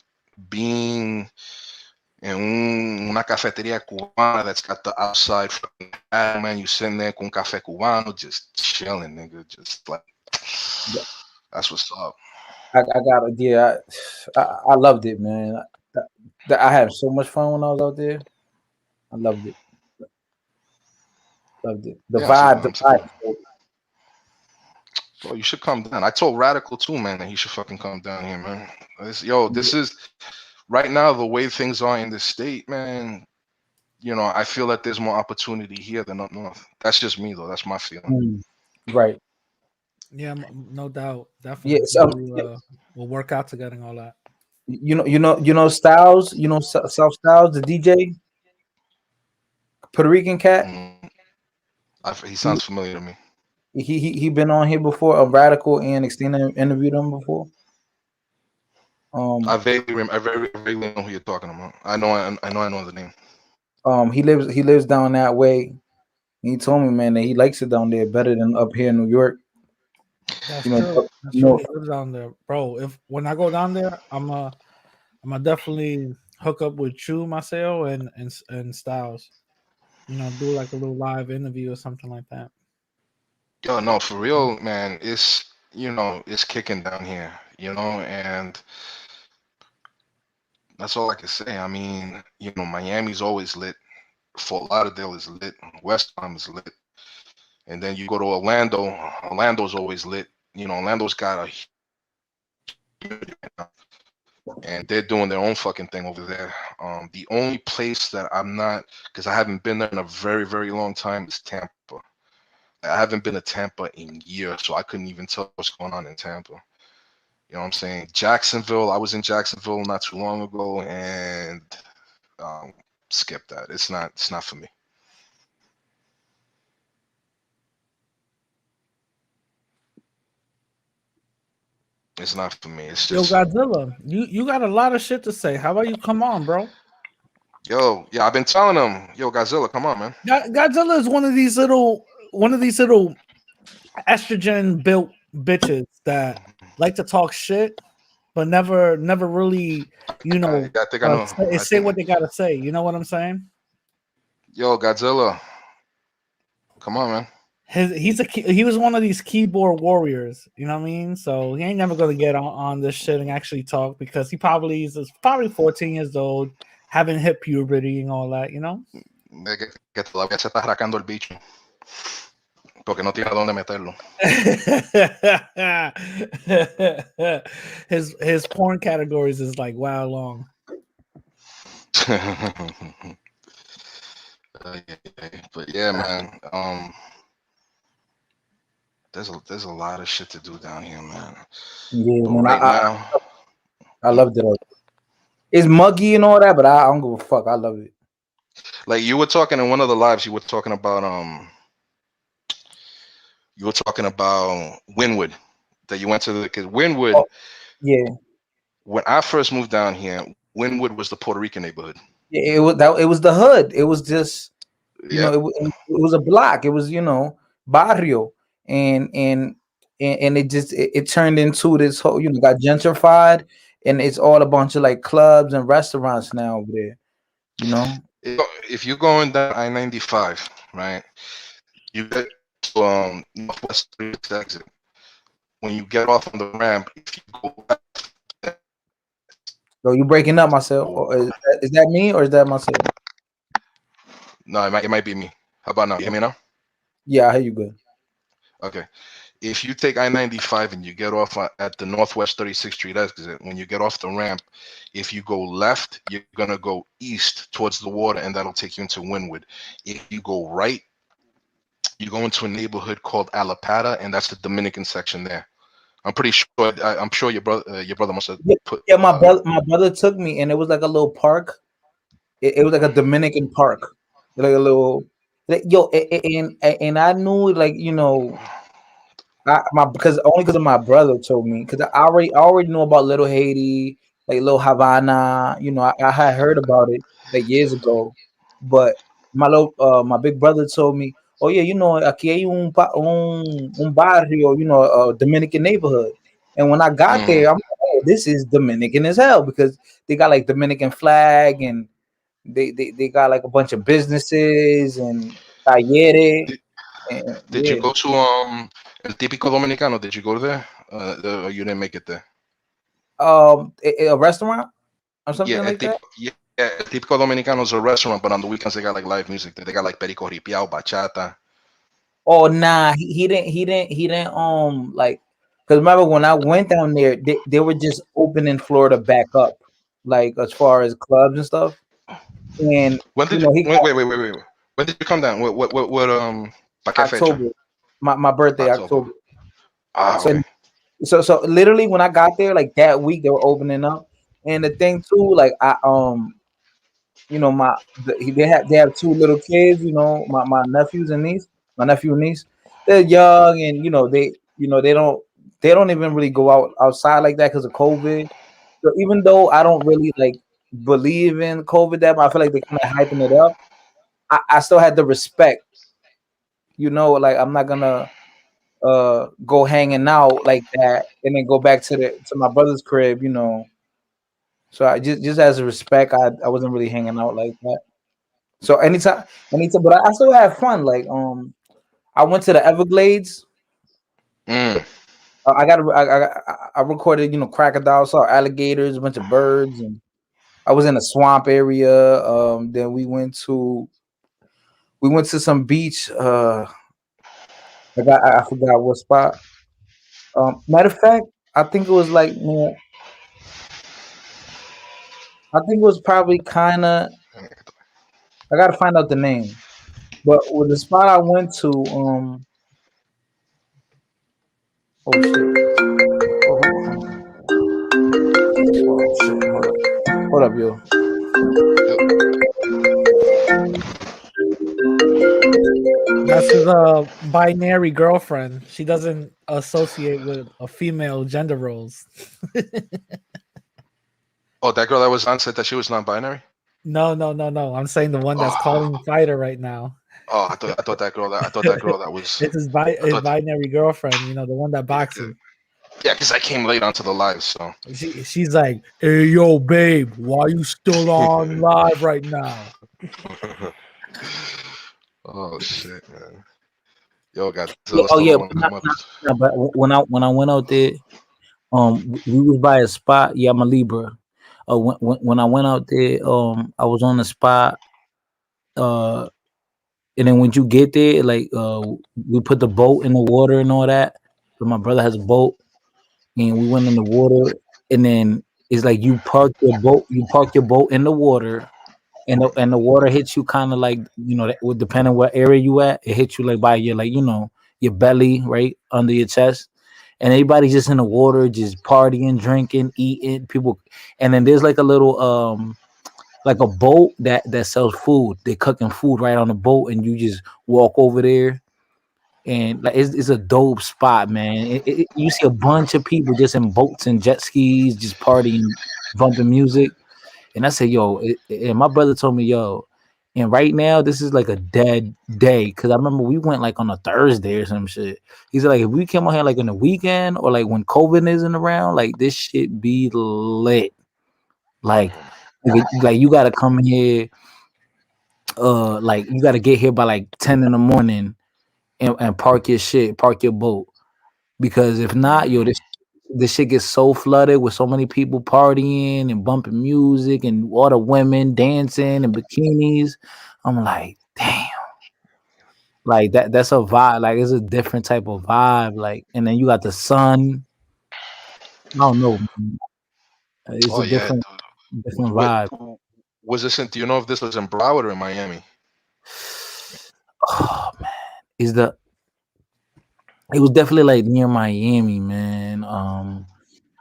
being in una cafeteria cubana that's got the outside fucking patio, man. You sitting there con café cubano, just chilling, nigga. Just like it. that's what's up. I got it. Yeah, I loved it, man. I had so much fun when I was out there. I loved it. Loved it. The Yeah, so vibe, the I'm saying, vibe. bro, you should come down. I told Radical too, man, that he should fucking come down here, man. This is right now the way things are in this state, man. You know, I feel that there's more opportunity here than up north. That's just me, though. That's my feeling. Right. Yeah, no doubt, definitely. Yes. We'll work out together and all that. Styles. South Styles, the DJ, Puerto Rican cat. He sounds familiar to me. He been on here before. A Radical and Extina interviewed him before. I vaguely know who you're talking about. I know the name. He lives down that way. He told me, man, that he likes it down there better than up here in New York. That's true. That's true. He lives down there, bro. If when I go down there, I'm a definitely hook up with Chew, Marcel, and Styles. Do like a little live interview or something like that. Yo, no, for real, man. It's kicking down here, and that's all I can say. I mean, Miami's always lit. Fort Lauderdale is lit. West Palm is lit. And then you go to Orlando. Orlando's always lit. Orlando's got and they're doing their own fucking thing over there. The only place that I'm not, because I haven't been there in a very, very long time, is Tampa. I haven't been to Tampa in years, so I couldn't even tell what's going on in Tampa. You know what I'm saying? Jacksonville, I was in Jacksonville not too long ago, and skip that. It's not for me. It's not for me. It's just Yo, Godzilla, you got a lot of shit to say. How about you come on, bro? Yo, yeah, I've been telling them, yo, Godzilla, come on, man. Godzilla is one of these little estrogen built bitches that like to talk shit, but never really, I think I know. say what they gotta say. You know what I'm saying? Yo, Godzilla, come on, man. He was one of these keyboard warriors, you know what I mean? So he ain't never gonna get on this shit and actually talk because he probably is 14 years old, having hit puberty and all that, Que todavía se está arrancando el bicho. Porque no tiene dónde meterlo. His porn categories is like wow long. But yeah, man. There's a lot of shit to do down here, man. Yeah, but man. Right now, I loved it. It's muggy and all that, but I don't give a fuck. I love it. Like you were talking in one of the lives, you were talking about Wynwood, that you went to because Wynwood. Yeah. When I first moved down here, Wynwood was the Puerto Rican neighborhood. Yeah, it was the hood. It was just, it was a block. It was, barrio, and it turned into this whole, got gentrified, and it's all a bunch of like clubs and restaurants now over there. If you're going down I-95, right, you get to Northwest exit. When you get off on the ramp, if you go back, so you breaking up, myself? Is that me or is that myself? No, it might be me. How about now? You hear me now? Yeah, I hear you good. Okay. If you take I-95 and you get off at the Northwest 36th Street exit, when you get off the ramp, if you go left, you're going to go east towards the water, and that'll take you into Wynwood. If you go right, you go into a neighborhood called Alapata, and that's the Dominican section there. I'm pretty sure. I'm sure your brother must have put. Yeah, my brother took me, and it was like a little park. It was like a Dominican park, like a little. And I knew, like, because of my brother told me, because I already know about Little Haiti, like Little Havana. I had heard about it like years ago, but my big brother told me, oh yeah, aquí hay un barrio, a Dominican neighborhood. And when I got there, I'm like, oh, this is Dominican as hell because they got like Dominican flag and they got like a bunch of businesses and talleres. And Did you yeah, go to El Típico Dominicano? Did you go there? Or you didn't make it there? a restaurant or something Yeah, like that. El Típico Dominicano is a restaurant, but on the weekends they got like live music. They got like perico ripiao, bachata. Oh nah, he didn't like because remember when I went down there, they were just opening Florida back up, like as far as clubs and stuff. And When did you he wait, got wait, wait, wait, wait? When did you come down? What pa qué fecha? October, my birthday October. October. Ah, So okay. so literally when I got there, like that week they were opening up. And the thing too, like I they have two little kids, my nephews and niece, my nephew and niece. They're young and they don't even really go outside like that because of COVID. So even though I don't really like believe in COVID that much, I feel like they're kind of hyping it up. I still had the respect, like I'm not gonna go hanging out like that and then go back to my brother's crib. So I just as a respect, I wasn't really hanging out like that. So anytime, but I still have fun. Like I went to the Everglades. Mm. I recorded, crocodiles, saw alligators, a bunch of birds, and I was in a swamp area. Then we went to some beach. I forgot what spot. Matter of fact, I think it was like, I think it was probably kind of. I gotta find out the name. But with the spot I went to, oh shit, oh shit, hold up, yo. That's his binary girlfriend. She doesn't associate with a female gender roles. Oh, that girl that was on said that she was non-binary. No. I'm saying the one that's calling fighter right now. Oh, I thought that girl that was. It's his binary girlfriend. The one that boxes. Yeah, because I came late onto the live, so. She's like, "Hey, yo, babe, why you still on live right now?" Oh shit, man. Yo, Yeah, Godzilla oh still yeah, don't come up. but when I went out there, we was by a spot. Yeah, I'm a Libra. When I went out there, I was on the spot. Uh, and then when you get there, like, we put the boat in the water and all that. So my brother has a boat, and we went in the water, and then it's like you park your boat in the water, and the water hits you kind of like, that would depend on what area you at. It hits you like by your, like, your belly, right under your chest, and everybody's just in the water, just partying, drinking, eating. People, and then there's like a little like a boat that sells food. They're cooking food right on the boat, and you just walk over there, and like it's a dope spot, man. You see a bunch of people just in boats and jet skis, just partying, bumping music. And I said, yo, and my brother told me, yo, and right now this is like a dead day because I remember we went like on a Thursday or some shit. He said, like, if we came out here like in the weekend or like when COVID isn't around, like this shit be lit. Like you gotta come here, like you gotta get here by like 10 in the morning and park your boat. Because if not, yo, this shit gets so flooded with so many people partying and bumping music and all the women dancing in bikinis. I'm like, damn, like that's a vibe. Like it's a different type of vibe. Like, and then you got the sun. I don't know, man. It's Oh a yeah, different dude. vibe. Was this in? Do you know if this was in Broward or in Miami? Oh man, is the it was definitely like near Miami, man.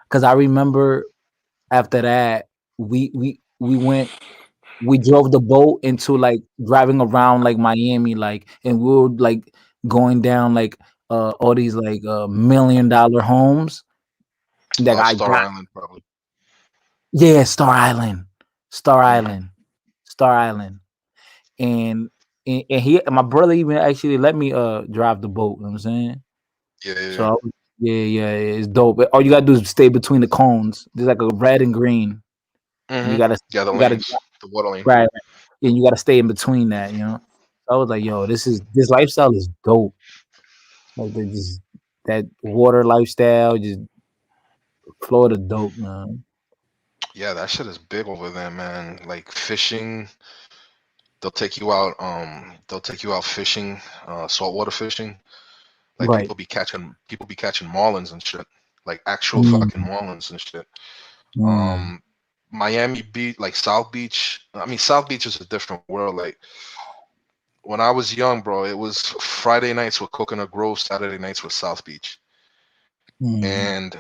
Because I remember after that we drove the boat into like driving around like Miami, like, and we were like going down like all these like $1 million homes that I Star got. Island, probably. Yeah, Star Island, Star Mm. Island, Star Island, and and my brother even actually let me drive the boat. You know what I'm saying? Yeah. So yeah, it's dope. All you gotta do is stay between the cones. There's like a red and green. And you gotta Yeah, the you gotta lanes, the water lane. right, and you gotta stay in between that. So I was like, yo, this lifestyle is dope. Like that water lifestyle, just Florida dope, man. Yeah, that shit is big over there, man. Like fishing, they'll take you out. They'll take you out fishing, saltwater fishing. Like Right. people be catching marlins and shit. Like actual Mm. fucking marlins and shit. Mm. Miami Beach, like South Beach. I mean, South Beach is a different world. Like when I was young, bro, it was Friday nights with Coconut Grove, Saturday nights with South Beach. Mm. And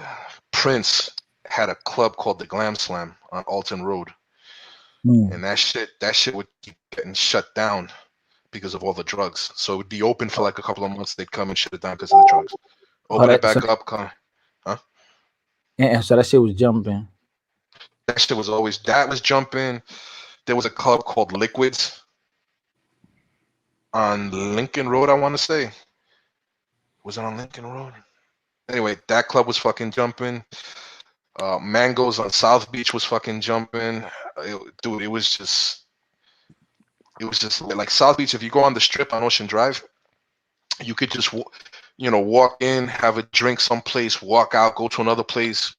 Prince had a club called the Glam Slam on Alton Road. Mm. And that shit would keep getting shut down because of all the drugs. So it would be open for like a couple of months. They'd come and shut it down because of the drugs. Open it back up, huh? Yeah, so that shit was jumping. That was jumping. There was a club called Liquids on Lincoln Road, I want to say. Was it on Lincoln Road? Anyway, that club was fucking jumping. Mangoes on South Beach was fucking jumping. Dude, it was just like South Beach. If you go on the strip on Ocean Drive, you could just walk in, have a drink someplace, walk out, go to another place,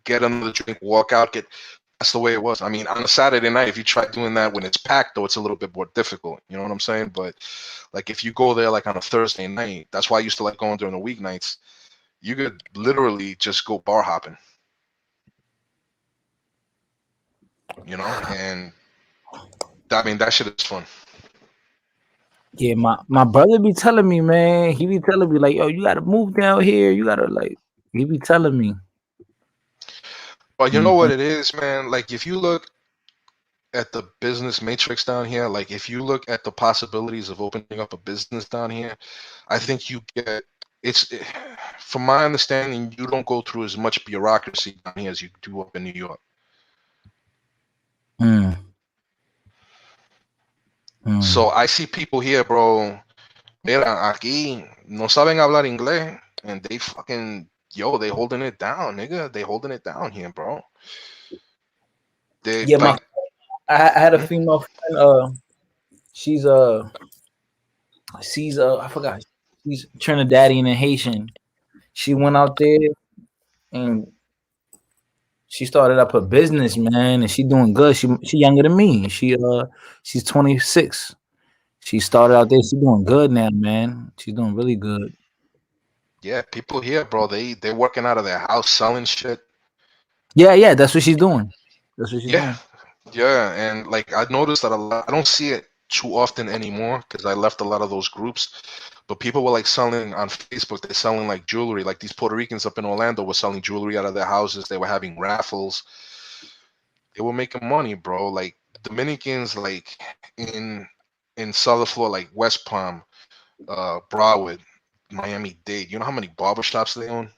get another drink, walk out, that's the way it was. I mean, on a Saturday night, if you try doing that when it's packed, though, it's a little bit more difficult. You know what I'm saying? But like if you go there like on a Thursday night, that's why I used to like going during the weeknights. You could literally just go bar hopping. And I mean that shit is fun. Yeah, my brother be telling me, man. He be telling me like, yo, you gotta move down here. You gotta he be telling me. But you know what it is, man? Like if you look at the business matrix down here, like if you look at the possibilities of opening up a business down here, I think from my understanding, you don't go through as much bureaucracy down here as you do up in New York. So I see people here, bro. Mira, aquí no saben hablar inglés, and they fucking they holding it down, nigga. They holding it down here, bro. I had a female friend. She's I forgot. She's Trinidadian and Haitian. She went out there and she started up a business, man, and she doing good. She younger than me. She's 26. She started out there. She's doing good now, man. She's doing really good. Yeah, people here, bro. They're working out of their house selling shit. Yeah, that's what she's doing. That's what she's doing. Yeah, and like I noticed that a lot. I don't see it too often anymore because I left a lot of those groups. But people were like selling on Facebook. They're selling like jewelry. Like these Puerto Ricans up in Orlando were selling jewelry out of their houses. They were having raffles. They were making money, bro. Like Dominicans, like in Southern Florida, like West Palm, Broward, Miami-Dade. You know how many barbershops they own?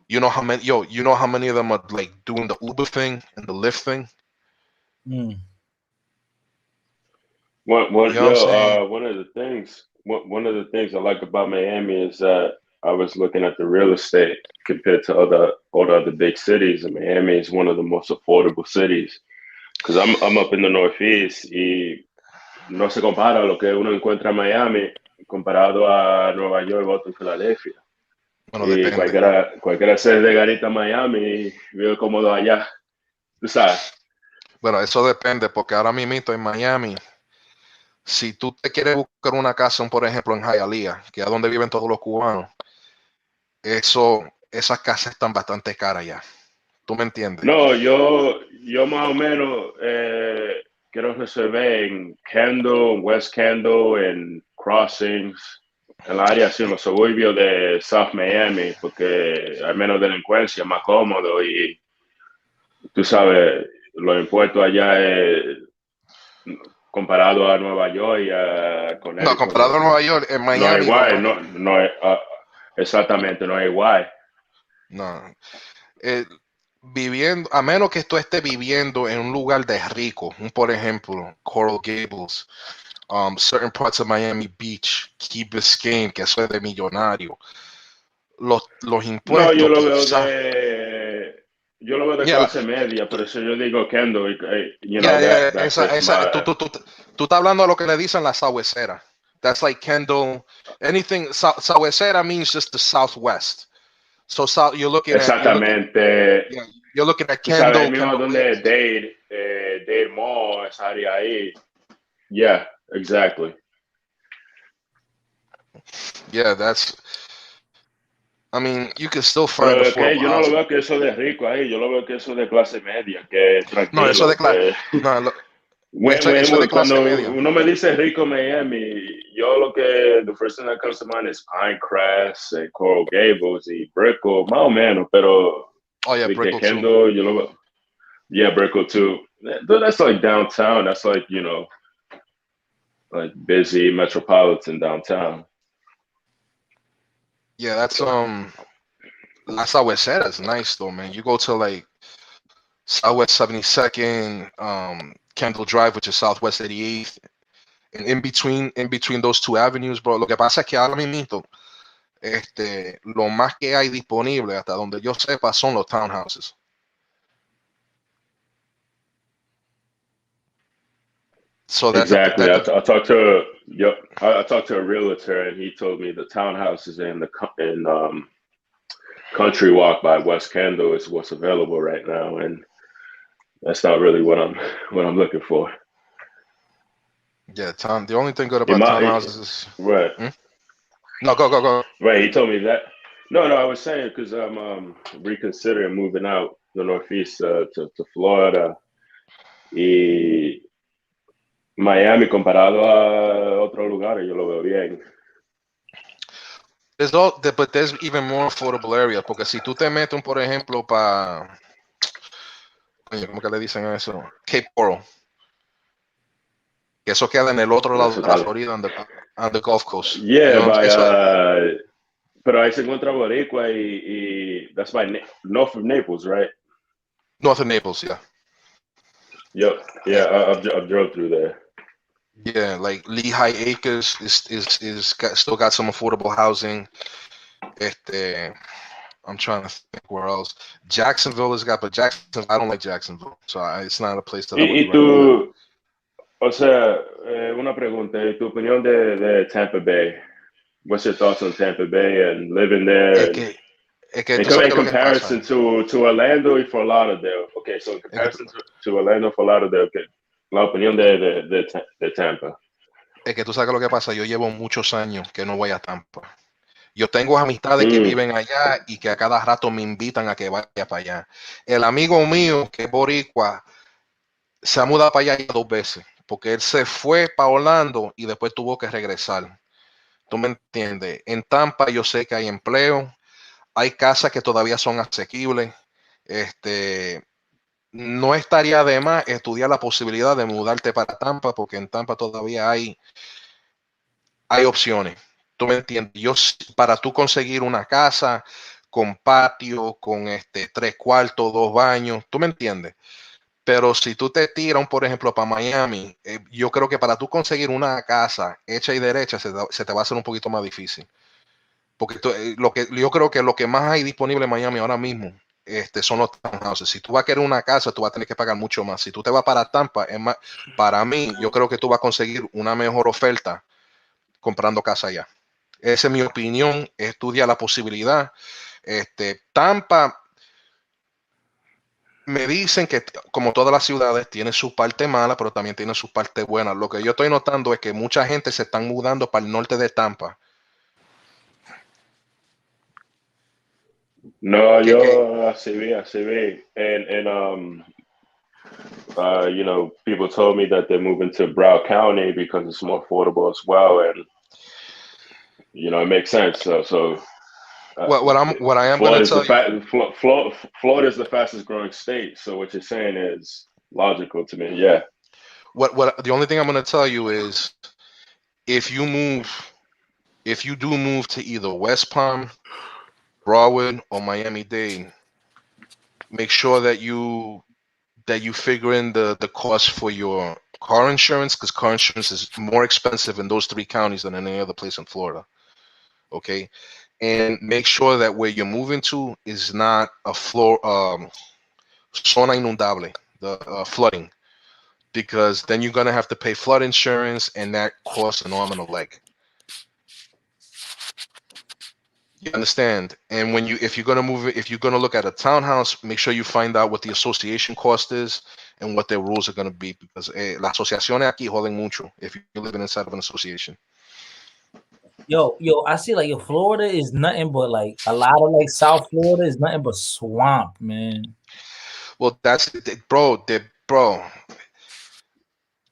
You know how many? You know how many of them are like doing the Uber thing and the Lyft thing? One of the things I like about Miami is that I was looking at the real estate compared to all the other big cities, and Miami is one of the most affordable cities. Because I'm up in the Northeast y no se compara lo que uno encuentra en Miami comparado a Nueva York, Boston, Filadelfia. Bueno, Y cualquiera se de garita a Miami y vive cómodo allá. Tú sabes. Bueno, eso depende, porque ahora mismo en Miami, si tú te quieres buscar una casa, por ejemplo, en Hialeah, que es donde viven todos los cubanos, esas casas están bastante caras ya. ¿Tú me entiendes? No, yo más o menos quiero reservar en Kendall, West Kendall, en Crossings, en la área así, en los suburbios de South Miami, porque hay menos delincuencia, más cómodo y tú sabes, los impuestos allá comparado a Nueva York y a Connecticut. No, comparado a Nueva York, en Miami. No es igual, no es, exactamente, no es igual. No. Viviendo, a menos que tú estés viviendo en un lugar de rico, por ejemplo, Coral Gables, certain parts of Miami Beach, Key Biscayne, que eso es de millonario. Los No, impuestos, quizás. yo lo veo de Yeah, clase media, por eso yo digo Kendall, yeah, that fits esa, my. tú estás hablando de lo que le dicen la sabuesera. That's like Kendall. Anything, sabuesera means just the southwest. So you're looking at, Exactamente. yeah, you're looking at Tú sabes, ahí Kendall, mismo Kendall donde Lakes. Dade Mall, esa área ahí. Yeah, exactly. Yeah, that's. I mean, you can still find Pero que affordable yo no lo housing. veo que eso de rico ahí, yo lo veo que eso de clase media, que No, eso tranquilo, de clase. que No, eso de clase cuando media. uno me dice rico Miami, yo lo que the first thing that comes to mind is Pinecrest, Coral Gables y Brickell, más o menos, pero Oh yeah, de que Brickell too. Kendall, yo lo veo. Yeah, Brickell too. That's like downtown. That's like, like busy metropolitan downtown. Yeah, that's La Sabuesera is nice though, man. You go to like Southwest 72nd, Kendall Drive, which is Southwest 88th, and in between those two avenues, bro. Lo que pasa es que ahora mismo, lo más que hay disponible, hasta donde yo sepa, son los townhouses. So Exactly. I talked to I talked to a realtor, and he told me the townhouses in Country Walk by West Kendall is what's available right now, and that's not really what I'm looking for. Yeah, the only thing good about townhouses is right. No, go. Right, he told me that. No, I was saying because I'm reconsidering moving out the Northeast to Florida. Y Miami comparado a otros lugares, yo lo veo bien. But there's even more affordable areas, porque si tú te metes, por ejemplo, para, ¿cómo que le dicen a eso? Cape Coral. Que eso queda en el otro lado de la Florida, on the Gulf Coast. Yeah, pero ahí se encuentra Boricua y that's by north of Naples, right? North of Naples, yeah. Yep, yeah, I've drove through there. Yeah, like Lehigh Acres still got some affordable housing. I'm trying to think where else. Jacksonville has got, but Jacksonville, I don't like Jacksonville, so it's not a place that I would recommend. O sea, una pregunta, tu opinión de Tampa Bay. What's your thoughts on Tampa Bay and living there? In comparison to Orlando y Fort Lauderdale. Okay, so in comparison to Orlando y Fort Lauderdale, okay, la opinión de Tampa. Es que tú sabes lo que pasa, yo llevo muchos años que no voy a Tampa. Yo tengo amistades que viven allá y que a cada rato me invitan a que vaya para allá. El amigo mío, que es boricua, se ha mudado para allá 2 veces, porque él se fue para Orlando y después tuvo que regresar. ¿Tú me entiendes? En Tampa yo sé que hay empleo, hay casas que todavía son asequibles. No estaría de más estudiar la posibilidad de mudarte para Tampa, porque en Tampa todavía hay opciones. ¿Tú me entiendes? Para tú conseguir una casa con patio, con 3 cuartos, 2 baños, ¿tú me entiendes? Pero si tú te tiras, por ejemplo, para Miami, yo creo que para tú conseguir una casa hecha y derecha se te va a hacer un poquito más difícil. Porque yo creo que lo que más hay disponible en Miami ahora mismo son los townhouses. Si tú vas a querer una casa, tú vas a tener que pagar mucho más. Si tú te vas para Tampa, para mí, yo creo que tú vas a conseguir una mejor oferta comprando casa allá. Esa es mi opinión. Estudia la posibilidad. Tampa, me dicen que como todas las ciudades tiene su parte mala, pero también tiene su parte buena. Lo que yo estoy notando es que mucha gente se están mudando para el norte de Tampa. No, yo así vi. And people told me that they're moving to Broward County because it's more affordable as well, and it makes sense. So what I am going to tell you, Florida is the fastest growing state. So what you're saying is logical to me. Yeah. What the only thing I'm going to tell you is, if you do move to either West Palm, Broward, or Miami-Dade, make sure that you that you figure in the cost for your car insurance, because car insurance is more expensive in those 3 counties than in any other place in Florida. Okay, and make sure that where you're moving to is not a zona inundable, the flooding, because then you're gonna have to pay flood insurance, and that costs an arm and a leg. You understand? And when if you're gonna move it, if you're gonna look at a townhouse, make sure you find out what the association cost is and what their rules are gonna be, because la asociaciones aquí joden mucho if you're living inside of an association. Yo, I see like Florida is nothing but like a lot of like South Florida is nothing but swamp, man. Well, that's bro. Bro,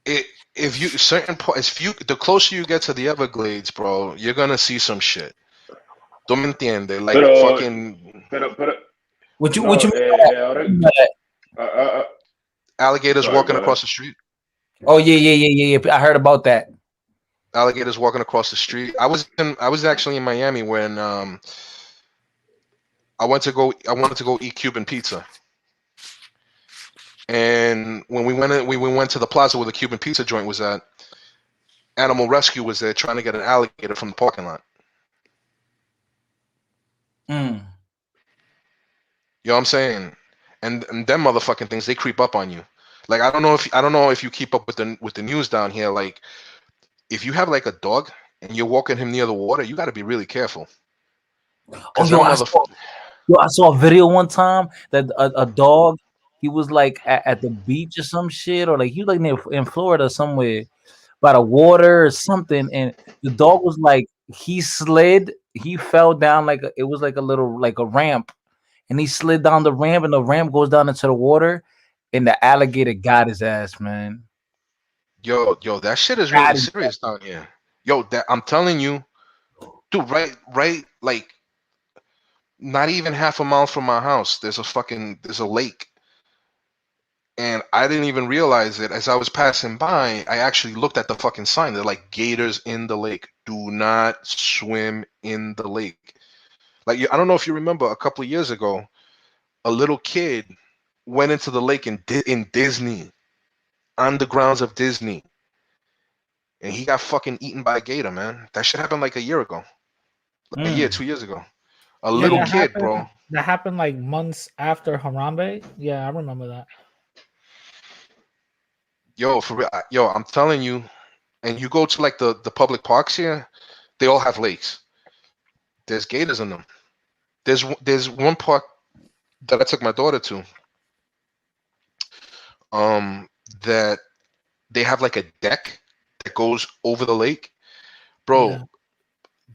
if you certain parts, if you the closer you get to the Everglades, bro, you're gonna see some shit. Don't me entiende? Like fucking. What you no, mean by that? Alligators sorry, walking brother. across the street. Oh yeah. I heard about that. Alligators walking across the street. I was actually in Miami when I wanted to go eat Cuban pizza. And when we went to the plaza where the Cuban pizza joint was at, Animal Rescue was there trying to get an alligator from the parking lot. Mm. You know what I'm saying? And them motherfucking things, they creep up on you. Like I don't know if you keep up with the news down here. Like if you have like a dog and you're walking him near the water, you got to be really careful. Oh yo, I saw a video one time that a dog, he was like at the beach or some shit, or like he was like near in Florida somewhere by the water or something, and the dog was like he fell down like it was like a little like a ramp, and he slid down the ramp, and the ramp goes down into the water, and the alligator got his ass, man. Yo, that shit is really serious down here. Yo, that I'm telling you, dude, right, like not even half a mile from my house, there's a lake. And I didn't even realize it. As I was passing by, I actually looked at the fucking sign. They're like, gators in the lake. Do not swim in the lake. Like, I don't know if you remember a couple of years ago, a little kid went into the lake in Disney, on the grounds of Disney. And he got fucking eaten by a gator, man. That shit happened like a year ago. Like a year, 2 years ago. A little that kid, happened, bro. That happened like months after Harambe. Yeah, I remember that. Yo, for real, yo, I'm telling you, and you go to like the public parks here, they all have lakes. There's gators in them. There's one park that I took my daughter to. That they have like a deck that goes over the lake. Bro, Yeah.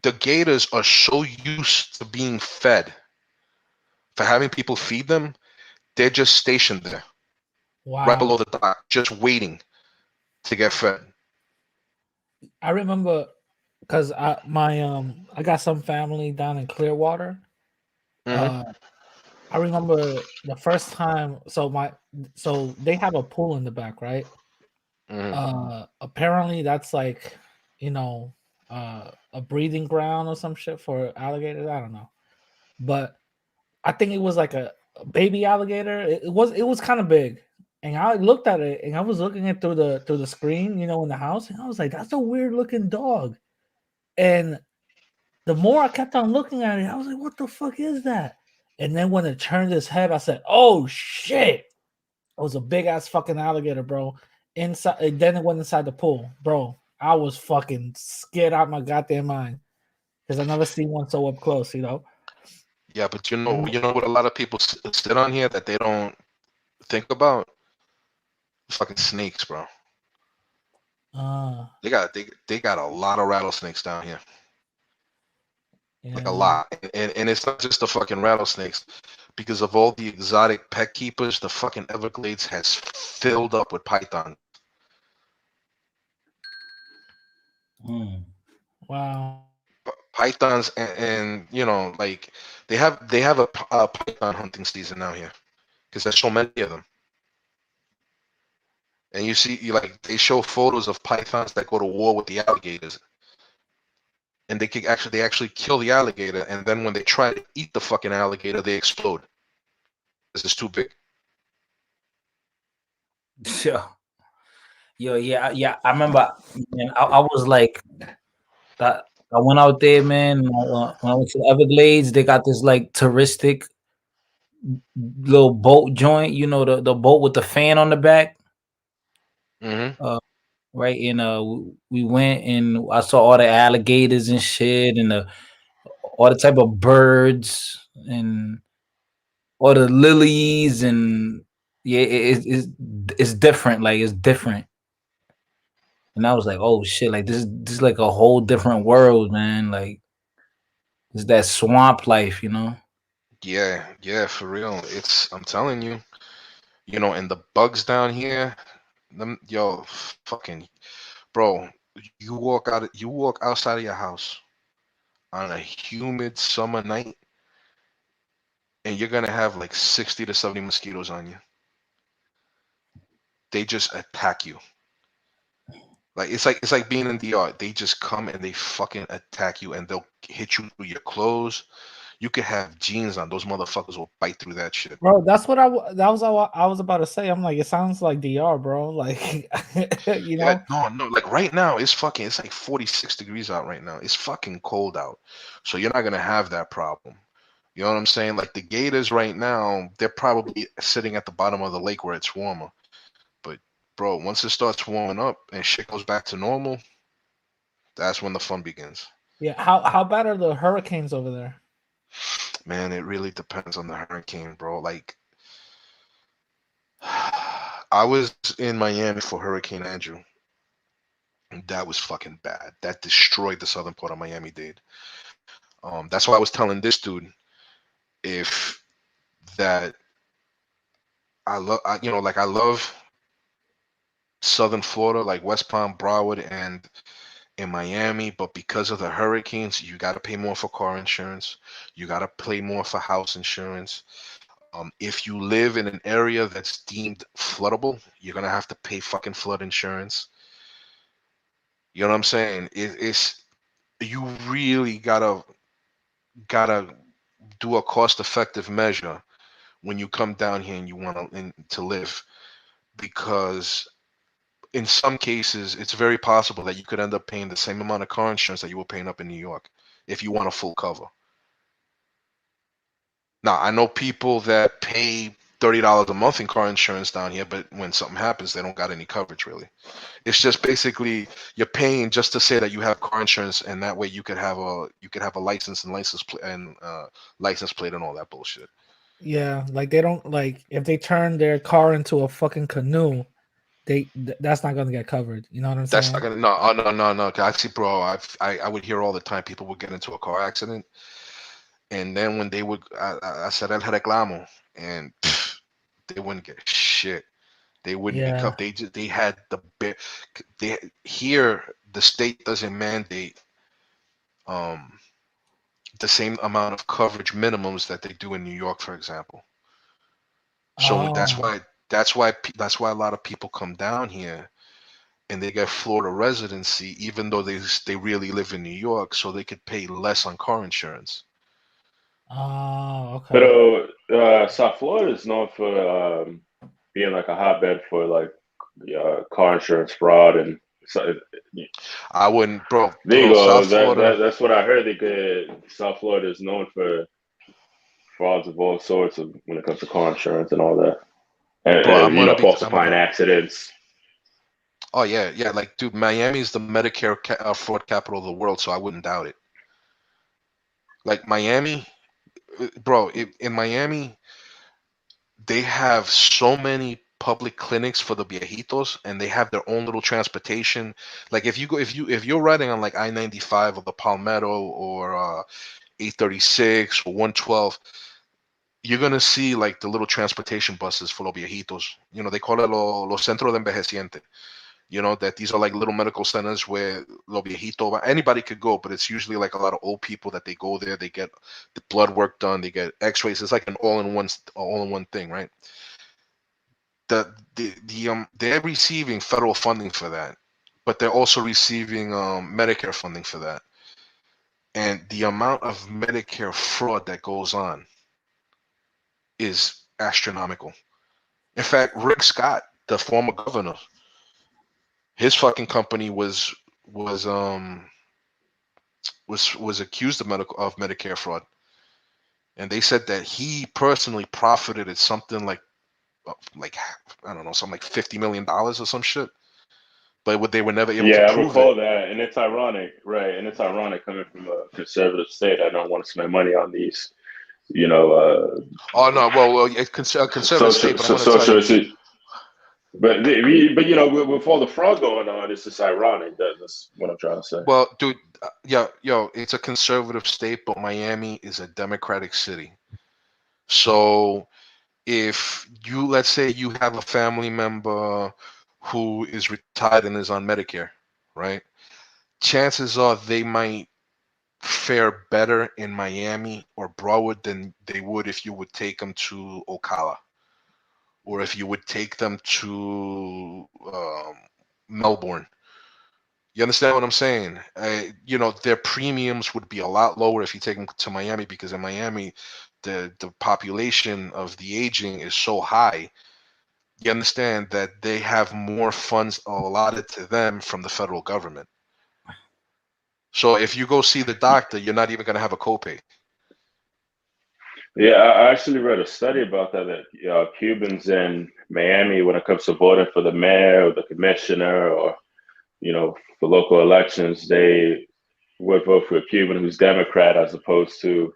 the gators are so used to being fed, for having people feed them, they're just stationed there. Wow. Right below the dock, just waiting to get fed. I remember because I got some family down in Clearwater. Mhm. I remember the first time. So they have a pool in the back, right? Apparently that's like, a breeding ground or some shit for alligators. I don't know, but I think it was like a baby alligator. It was kind of big, and I looked at it, and I was looking at through the screen, in the house, and I was like, "That's a weird looking dog." And the more I kept on looking at it, I was like, "What the fuck is that?" And then when it turned its head, I said, "Oh shit!" It was a big ass fucking alligator, bro. Inside, and then it went inside the pool, bro. I was fucking scared out my goddamn mind because I never seen one so up close, Yeah, but you know what a lot of people sit on here that they don't think about? Fucking snakes, bro. They got a lot of rattlesnakes down here. Like a lot. And it's not just the fucking rattlesnakes. Because of all the exotic pet keepers, the fucking Everglades has filled up with pythons. Wow. Pythons and like they have a python hunting season now here because there's so many of them. And they show photos of pythons that go to war with the alligators, and they actually kill the alligator, and then when they try to eat the fucking alligator, they explode. This is too big. Yeah. Yeah. I remember, man. I was like, that. I went out there, man. When I went to the Everglades, they got this like touristic little boat joint. You know, the boat with the fan on the back. Mm-hmm. Right. And we went and I saw all the alligators and shit, and all the type of birds and all the lilies, and yeah, it's different. Like it's different. And I was like, oh shit, like this is like a whole different world, man. Like it's that swamp life, you know? Yeah, for real. I'm telling you, and the bugs down here, fucking, bro, you walk outside of your house on a humid summer night, and you're gonna have like 60 to 70 mosquitoes on you. They just attack you. Like it's like being in the yard. They just come and they fucking attack you, and they'll hit you through your clothes. You could have jeans on; those motherfuckers will bite through that shit. Bro, that's what that was all I was about to say. I'm like, it sounds like DR, bro. Like, you Yeah, know. no. Like right now, it's like 46 degrees out right now. It's fucking cold out, so you're not gonna have that problem. You know what I'm saying? Like the gators right now, they're probably sitting at the bottom of the lake where it's warmer. But bro, once it starts warming up and shit goes back to normal, that's when the fun begins. Yeah. How bad are the hurricanes over there? Man, it really depends on the hurricane, bro. Like I was in Miami for Hurricane Andrew. And that was fucking bad. That destroyed the southern part of Miami, did. That's why I was telling this dude if that like I love southern Florida, like West Palm, Broward, and in Miami, but because of the hurricanes, you got to pay more for car insurance. You got to pay more for house insurance. If you live in an area that's deemed floodable, you're gonna have to pay fucking flood insurance. You know what I'm saying? It's you really gotta do a cost-effective measure when you come down here and you want to live, because in some cases it's very possible that you could end up paying the same amount of car insurance that you were paying up in New York if you want a full cover. Now, I know people that pay $30 a month in car insurance down here, but when something happens, they don't got any coverage really. It's just basically you're paying just to say that you have car insurance, and that way you could have a license and license plate and all that bullshit. Yeah, like they don't like if they turn their car into a fucking canoe, that's not gonna get covered. You know what I'm That's not saying? gonna no, oh, no. I see, bro. I would hear all the time people would get into a car accident, and then when they would, I said el reclamo, and they wouldn't get shit. They wouldn't be Yeah. covered. They had they here the state doesn't mandate um the same amount of coverage minimums that they do in New York, for example. So that's Oh. why that's why a lot of people come down here and they get Florida residency, even though they really live in New York, so they could pay less on car insurance. Oh, okay. But South Florida is known for being like a hotbed for like car insurance fraud and so. I wouldn't, bro. There you South go. Florida. That's what I heard. South Florida is known for frauds of all sorts of when it comes to car insurance and all that, Bro, and falsifying accidents. Oh yeah. Like, dude, Miami is the Medicare fraud capital of the world, so I wouldn't doubt it. Like Miami, bro. In Miami, they have so many public clinics for the viejitos, and they have their own little transportation. Like if you're riding on like I-95 or the Palmetto or 836 or 112, you're gonna see like the little transportation buses for los viejitos. They call it los centros de envejeciente. That these are like little medical centers where lo viejito, anybody could go, but it's usually like a lot of old people that they go there. They get the blood work done. They get X-rays. It's like an all-in-one thing, right? They're receiving federal funding for that, but they're also receiving Medicare funding for that. And the amount of Medicare fraud that goes on is astronomical. In fact, Rick Scott the former governor. His fucking company was accused of Medicare fraud, and they said that he personally profited at something like I don't know, something like $50 million or some shit. But they were never able to Yeah, I prove it. recall that, and it's ironic, right? And it's ironic coming from a conservative state. I don't want to spend money on these, you know, Oh no, well, it's a conservative state, but I'm going to tell you. But you know, with all the fraud going on, it's just ironic. That's what I'm trying to say. Well, dude, yeah, yo, it's a conservative state, but Miami is a Democratic city. So if you, let's say you have a family member who is retired and is on Medicare, right? Chances are they might fare better in Miami or Broward than they would if you would take them to Ocala, or if you would take them to Melbourne. You understand what I'm saying? Their premiums would be a lot lower if you take them to Miami, because in Miami, the population of the aging is so high. You understand that they have more funds allotted to them from the federal government. So if you go see the doctor, you're not even going to have a copay. Yeah, I actually read a study about that. That Cubans in Miami, when it comes to voting for the mayor or the commissioner, or for local elections, they would vote for a Cuban who's Democrat as opposed to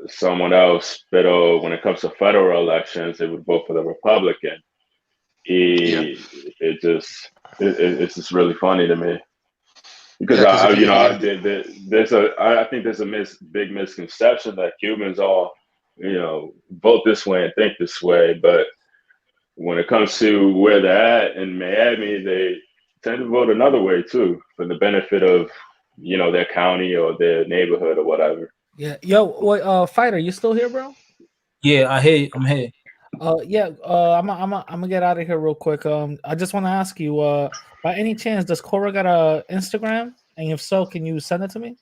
someone else. But when it comes to federal elections, they would vote for the Republican. Yeah. It's just really funny to me because Yeah, because I think there's a big misconception that Cubans all vote this way and think this way, but when it comes to where they're at in Miami, they tend to vote another way too, for the benefit of their county or their neighborhood or whatever. Yeah, yo, wait, fighter, you still here, bro? Yeah, I hear you. I'm here. Yeah, I'm gonna get out of here real quick. I just want to ask you, by any chance, does Cora got a Instagram? And if so, can you send it to me?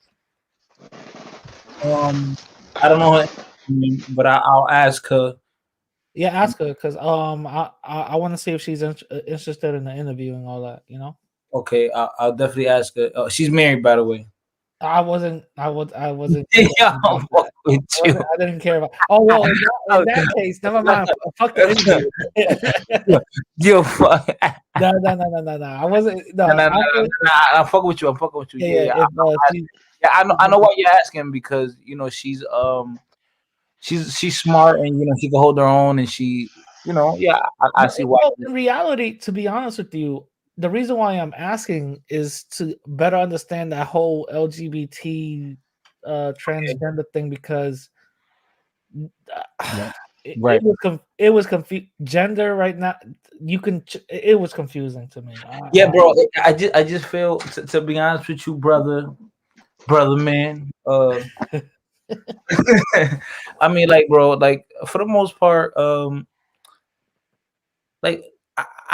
I don't know her name, but I'll ask her. Yeah, ask her because I want to see if she's interested in the interview and all that. Okay, I'll definitely ask her. She's married, by the way. I wasn't. Yeah, I'm fucking with you. I didn't care about. Oh well, in that case, never mind. Fuck the interview. Yo, fuck. No. I wasn't. No, I'm fucking with you. I'm fucking with you. Yeah. I know why you're asking, because she's smart, and she can hold her own, and she, I see why. Well, in reality, to be honest with you, the reason why I'm asking is to better understand that whole LGBT transgender thing, because it was confused. Gender right now, it was confusing to me. Yeah, bro. I just feel, to be honest with you, brother man. I mean, like, bro, like, for the most part, like,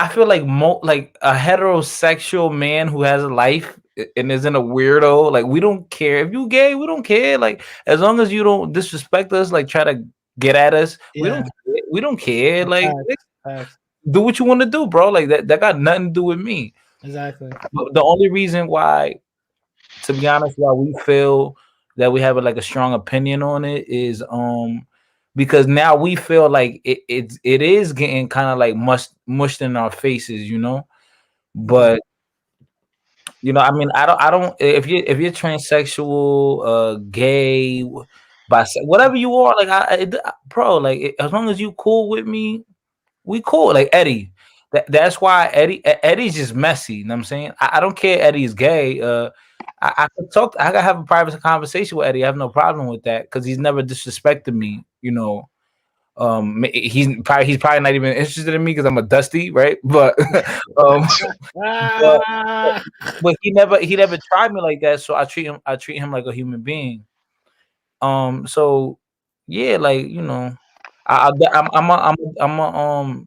I feel like like a heterosexual man who has a life and isn't a weirdo. Like, we don't care if you gay. We don't care. Like, as long as you don't disrespect us, like, try to get at us. Yeah. We don't care. Like, Facts. do what you want to do, bro. Like, that got nothing to do with me. Exactly. But the only reason why, to be honest, why we feel that we have a strong opinion on it is because now we feel like it is getting kind of like mushed in our faces, But I mean, I don't if you're transsexual, gay, whatever you are, like bro, like, as long as you cool with me, we cool. Like Eddie. That's why Eddie's just messy. You know what I'm saying? I don't care Eddie's gay. I could talk. I could have a private conversation with Eddie. I have no problem with that, because he's never disrespected me. He's probably not even interested in me because I'm a dusty, right? But but he never tried me like that. So I treat him like a human being. So yeah, like, I'm a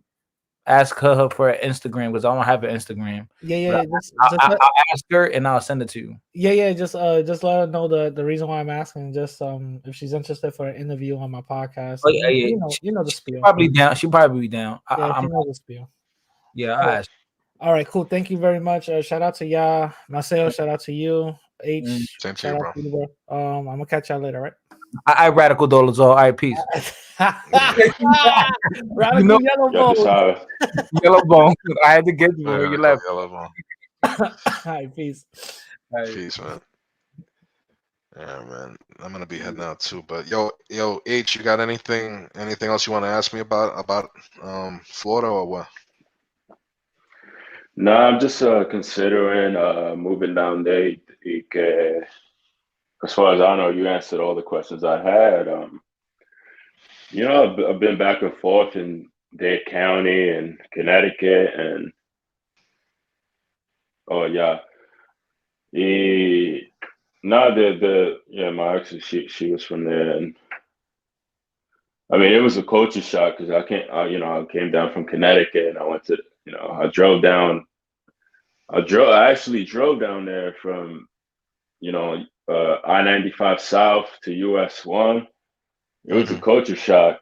ask her for an Instagram, because I don't have an Instagram. Yeah. I'll ask her and I'll send it to you. Yeah. Just let her know the reason why I'm asking. Just if she's interested for an interview on my podcast. Oh, yeah. You know the spiel. She'll probably be down. Yeah, she knows the spiel. Yeah, All I right. asked. All right, cool. Thank you very much. Shout out to y'all. Marcel, shout out to you. H, Same to shout you, out bro. to you, bro. I'm gonna catch y'all later, right? I radical dollars. All right, peace. Radical know, yellow Ya tú bone. sabes. yellow bone. I had to get you I before you gotta left. go yellow bone. All right, peace. All right. Peace, man. Yeah, man. I'm gonna be heading out too. But yo, H, you got anything else you want to ask me about Florida or what? No, I'm just considering moving down there. As far as I know, you answered all the questions I had. I've been back and forth in Dade County and Connecticut, and oh yeah, the no, my ex, she was from there, and I mean, it was a culture shock because I came down from Connecticut, and I went to, I drove down. I actually drove down there from, I-95 South to US 1. It was a culture shock.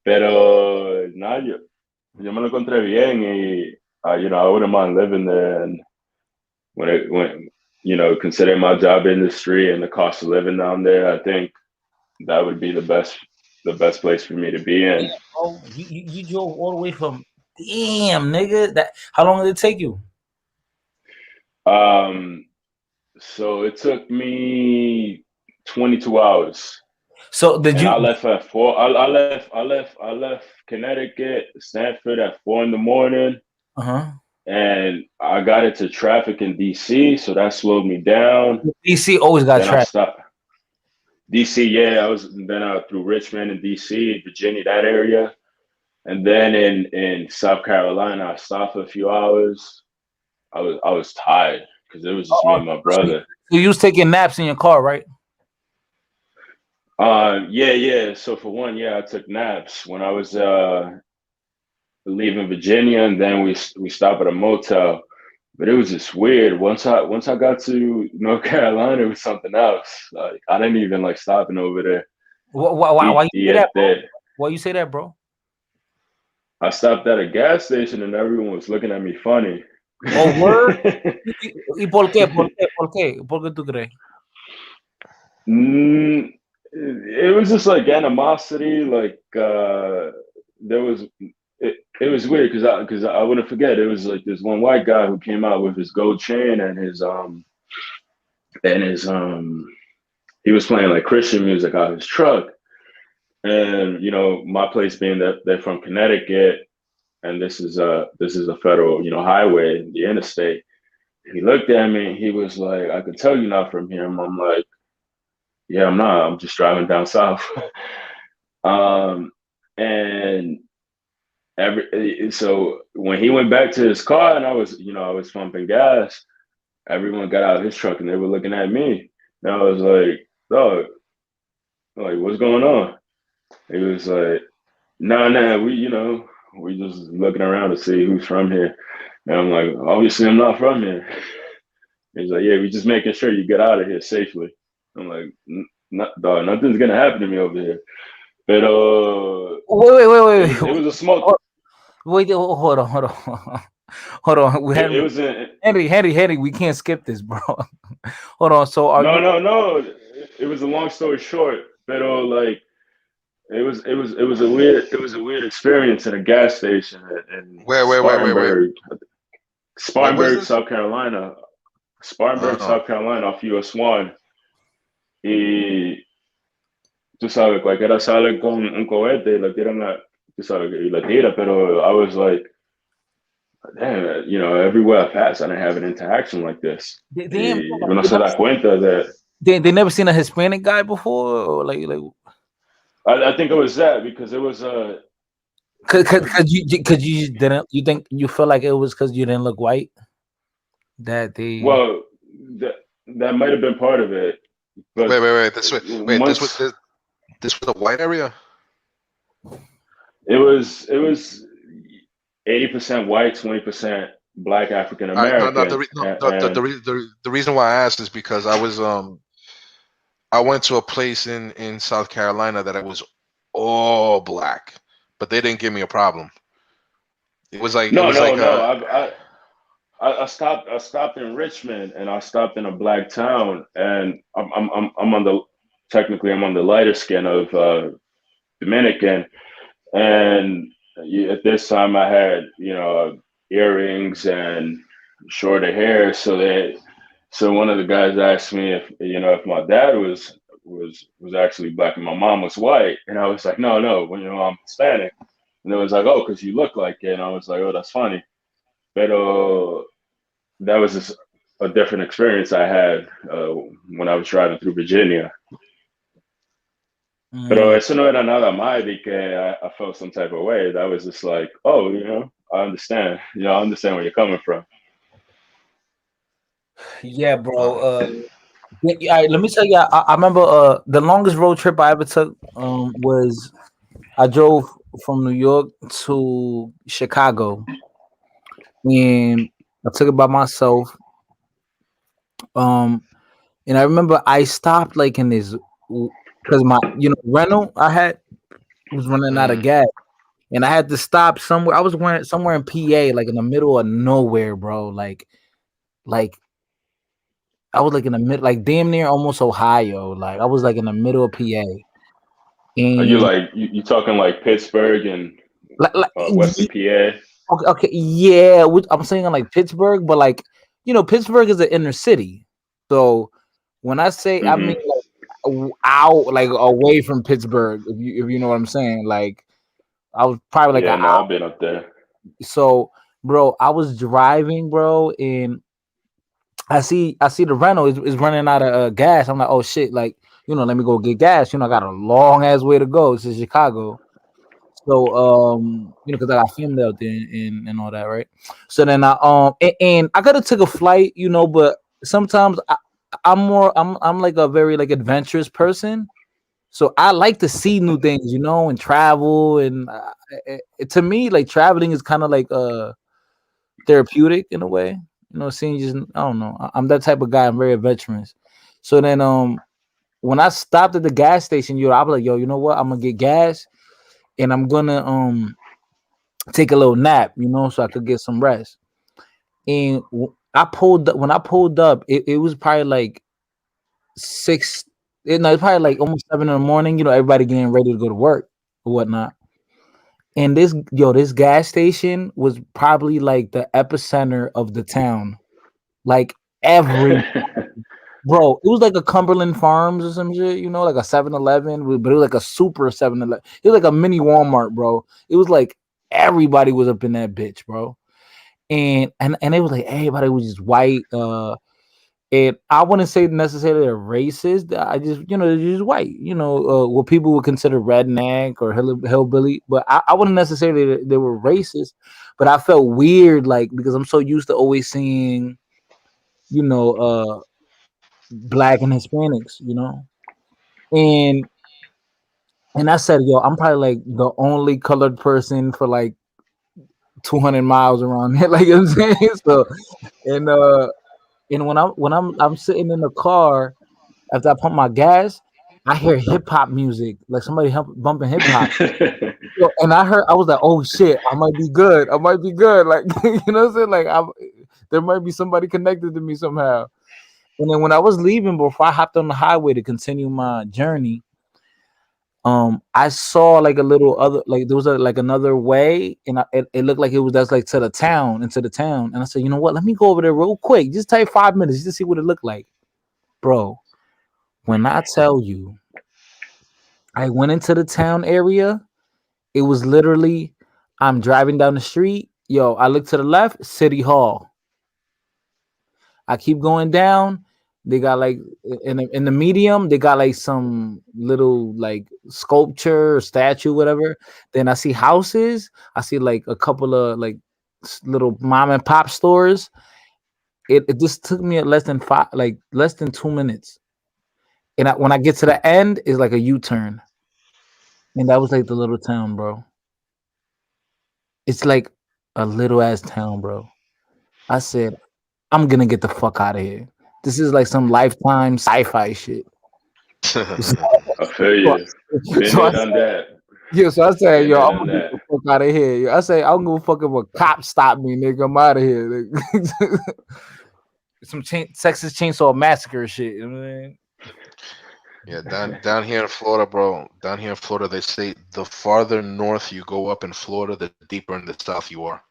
Pero nada, yo me lo encontré bien y, I wouldn't mind living there. And considering my job industry and the cost of living down there, I think that would be the best place for me to be in. Oh, you drove all the way from. Damn, nigga. How long did it take you? So it took me 22 hours. So did you? I left at 4. I left Connecticut, Stanford at 4 in the morning, and I got into traffic in DC, so that slowed me down. DC always got Then I traffic. stopped. DC, yeah, I was then through Richmond and DC, Virginia, that area, and then in South Carolina, I stopped for a few hours. I was tired because it was just me and my brother. So you was taking naps in your car, right? Yeah. So for one, yeah, I took naps when I was leaving Virginia, and then we stopped at a motel. But it was just weird. Once I got to North Carolina, it was something else. Like I didn't even like stopping over there. Why you say that, bro? There. Why you say that, bro? I stopped at a gas station and everyone was looking at me funny. Oh, word? ¿Y por qué? ¿Por qué? ¿Por qué? ¿Por qué tú crees? It was just like animosity. Like there was. It was weird because I wouldn't forget. It was like this one white guy who came out with his gold chain and his he was playing like Christian music out of his truck. And my place being that they're from Connecticut, and this is a federal highway, the interstate. He looked at me. He was like, "I could tell you're not from here." I'm like, "Yeah, I'm not. I'm just driving down south." And so when he went back to his car and I was pumping gas, everyone got out of his truck and they were looking at me. And I was like, "Dog, like what's going on?" He was like, "Nah, we just looking around to see who's from here." And I'm like, "Obviously I'm not from here." He's like, "Yeah, we just making sure you get out of here safely." I'm like, "Dog, nothing's gonna happen to me over here." But wait. It was a small. Wait, hold on. Hold on. It was in Henry. We can't skip this, bro. Hold on. So are you? No. It was a long story short, but like it was a weird experience at a gas station in Wait. Spartanburg, South Carolina. South Carolina, off US 1. Y tú sabes, cualquiera sale con un cohete y la tiran tú sabes, y la tira, pero I was like, damn, everywhere I pass, I didn't have an interaction like this. Damn, Uno se da cuenta that they never seen a Hispanic guy before, or like. I think it was that because it was Cause you didn't, you think you feel like it was because you didn't look white that they. Well, that might have been part of it. But wait. This was a white area. It was 80% white, 20% Black African American. The reason why I asked is because I went to a place in South Carolina that it was all Black, but they didn't give me a problem. It was like it No, was no, like no. a. I stopped. I stopped in Richmond, and I stopped in a black town, and I'm on the technically I'm on the lighter skin of Dominican, and at this time I had earrings and shorter hair, so one of the guys asked me if my dad was actually black and my mom was white, and I was like, no, no, I'm Hispanic, and it was like, oh, because you look like it, and I was like, oh, that's funny, but that was just a different experience I had when I was driving through Virginia. Pero eso no era nada mal de que I felt some type of way. That was just like, oh, I understand. I understand where you're coming from. Yeah, bro. Yeah, all right, let me tell you. I remember the longest road trip I ever took was I drove from New York to Chicago, and I took it by myself. Um, and I remember I stopped like in this because my rental I had was running out of gas, and I had to stop somewhere. I was going somewhere in PA, like in the middle of nowhere, bro. Like I was like in the mid, like damn near almost Ohio. Like I was like in the middle of PA, Are you and like you talking like Pittsburgh and like Western PA? okay, yeah, I'm saying like Pittsburgh, but like Pittsburgh is an inner city. So when I say, I mean Mm-hmm. like out, like away from Pittsburgh, if you know what I'm saying. Like I was probably like Yeah, an no, hour. I've been up there. So, bro, I was driving, bro, and I see the rental is running out of gas. I'm like, oh shit, like let me go get gas. I got a long ass way to go to Chicago. So because I got family out there and all that, right? So then and I could have took a flight, but sometimes I'm like a very like adventurous person. So I like to see new things, and travel. And to me, like traveling is kind of like therapeutic in a way. Seeing just I don't know. I'm that type of guy. I'm very adventurous. So then when I stopped at the gas station, I was like, yo, you know what? I'm gonna get gas and I'm gonna take a little nap, so I could get some rest. And when I pulled up, it was probably like six. No, it's probably like almost 7 in the morning. Everybody getting ready to go to work or whatnot. And this gas station was probably like the epicenter of the town. Like every bro, it was like a Cumberland Farms or some shit, like a 7-Eleven, but it was like a super 7-Eleven. It was like a mini Walmart, bro. It was like everybody was up in that bitch, bro. And it was like everybody was just white. And I wouldn't say necessarily they're racist. I just, they're just white. What people would consider redneck or hillbilly. But I wouldn't necessarily they were racist. But I felt weird, like because I'm so used to always seeing, black and Hispanics, and I said, yo, I'm probably like the only colored person for like 200 miles around here, like I'm saying. So, and when I'm sitting in the car after I pump my gas, I hear hip hop music, like somebody bumping hip hop. And I was like, oh shit, I might be good. I might be good. Like you know what I'm saying? Like there might be somebody connected to me somehow. And then when I was leaving, before I hopped on the highway to continue my journey, I saw like a little other, like there was like another way, and it looked like that's like to the town, into the town. And I said, you know what? Let me go over there real quick. Just take 5 minutes just to see what it looked like, bro. When I tell you, I went into the town area. It was literally, I'm driving down the street. Yo, I look to the left, City Hall. I keep going down. They got like in the medium, they got like some little like sculpture or statue, whatever. Then I see houses. I see like a couple of like little mom and pop stores. It just took me less than 2 minutes. And when I get to the end, it's like a U-turn. And that was like the little town, bro. It's like a little ass town, bro. I said, I'm gonna get the fuck out of here. This is like some Lifetime sci-fi shit. I feel you. Been So there, I done said, that. Yeah, so I say, Get yo, hit I'm on gonna get that. the fuck out of here. Yo, I say, I don't give a fuck if a cop stop me, nigga. I'm out of here. Some Texas Chainsaw Massacre shit. You know what I mean? Yeah, down here in Florida, bro. Down here in Florida, they say the farther north you go up in Florida, the deeper in the south you are.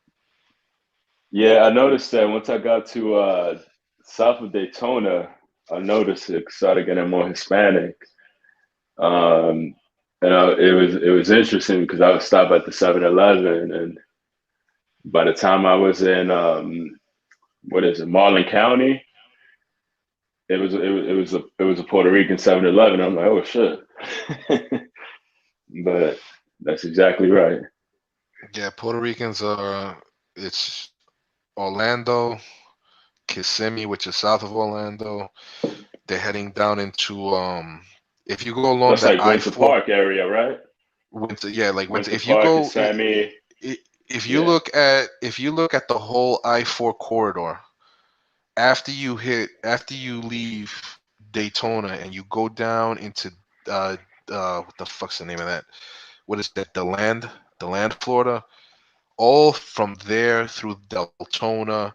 Yeah, I noticed that once I got to south of Daytona, I noticed it started getting more Hispanic. And it was interesting because I would stop at the 7-Eleven, and by the time I was in what is it, Marlin County, it was a Puerto Rican 7-Eleven. I'm like, oh shit. But that's exactly right. Yeah, Puerto Ricans are. It's Orlando, Kissimmee, which is south of Orlando. They're heading down into if you go along That's that like I Winter four Park area, right? Winter, yeah, like Winter. Winter If you Park, go, Kissimmee. Yeah. if you look at the whole I-4 corridor, after you leave Daytona and you go down into uh what the fuck's the name of that? What is that? The land, Florida. All from there through Deltona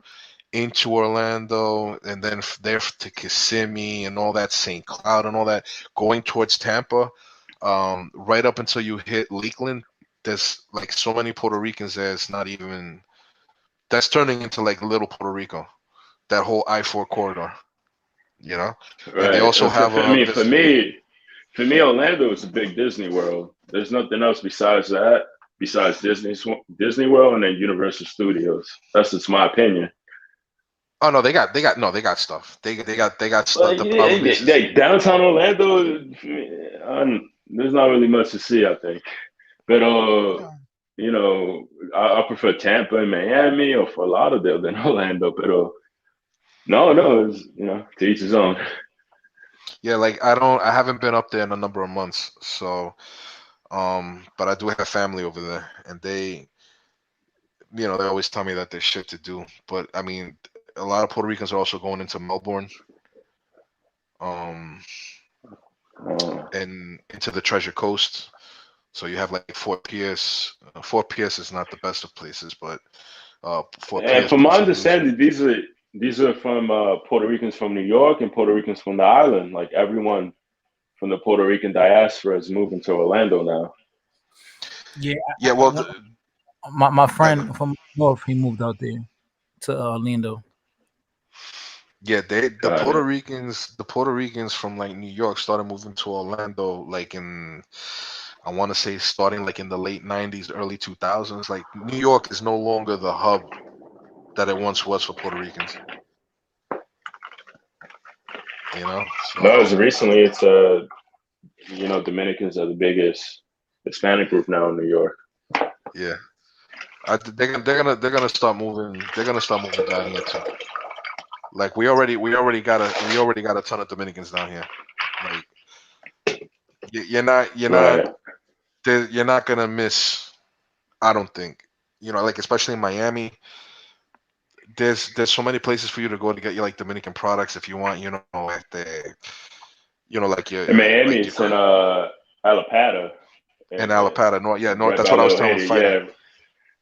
into Orlando, and then there to Kissimmee and all that, St. Cloud and all that, going towards Tampa, right up until you hit Lakeland. There's like so many Puerto Ricans there. It's not even. That's turning into like little Puerto Rico. That whole I-4 corridor, you know. And they Right. also For, have for me, for this. me, for me, Orlando is a big Disney World. There's nothing else besides that, besides Disney World and then Universal Studios. That's just my opinion. Oh no, they got stuff. They got stuff. But The yeah, problem is like downtown Orlando, there's not really much to see, I think. But I prefer Tampa and Miami or Fort Lauderdale than Orlando. But no, it's to each his own. yeah, like I haven't been up there in a number of months, so but I do have family over there, and they always tell me that there's shit to do. But I mean, a lot of Puerto Ricans are also going into Melbourne, um, and into the Treasure Coast. So you have like Fort Pierce. Fort Pierce is not the best of places, but Fort And Pierce, from my Point St. Lucie. understanding, these are from Puerto Ricans from New York and Puerto Ricans from the island. Like everyone from the Puerto Rican diaspora is moving to Orlando now. Yeah, Yeah, well, my friend from North, he moved out there to Orlando. yeah, the Got it. Puerto Ricans from like New York started moving to Orlando like I want to say starting like in the late '90s, early 2000s. Like New York is no longer the hub that it once was for Puerto Ricans. No, So as recently, it's Dominicans are the biggest Hispanic group now in New York. yeah, they're gonna start moving. They're gonna start moving down here too. Like we already got a ton of Dominicans down here. Like Right. you're not gonna miss. I don't think. Like especially in Miami, there's so many places for you to go to get your like Dominican products if you want. If like In your Miami, like your it's in Alapata, in and Alapata. No, yeah, no, right that's by what I was Little telling Haiti. Fighter.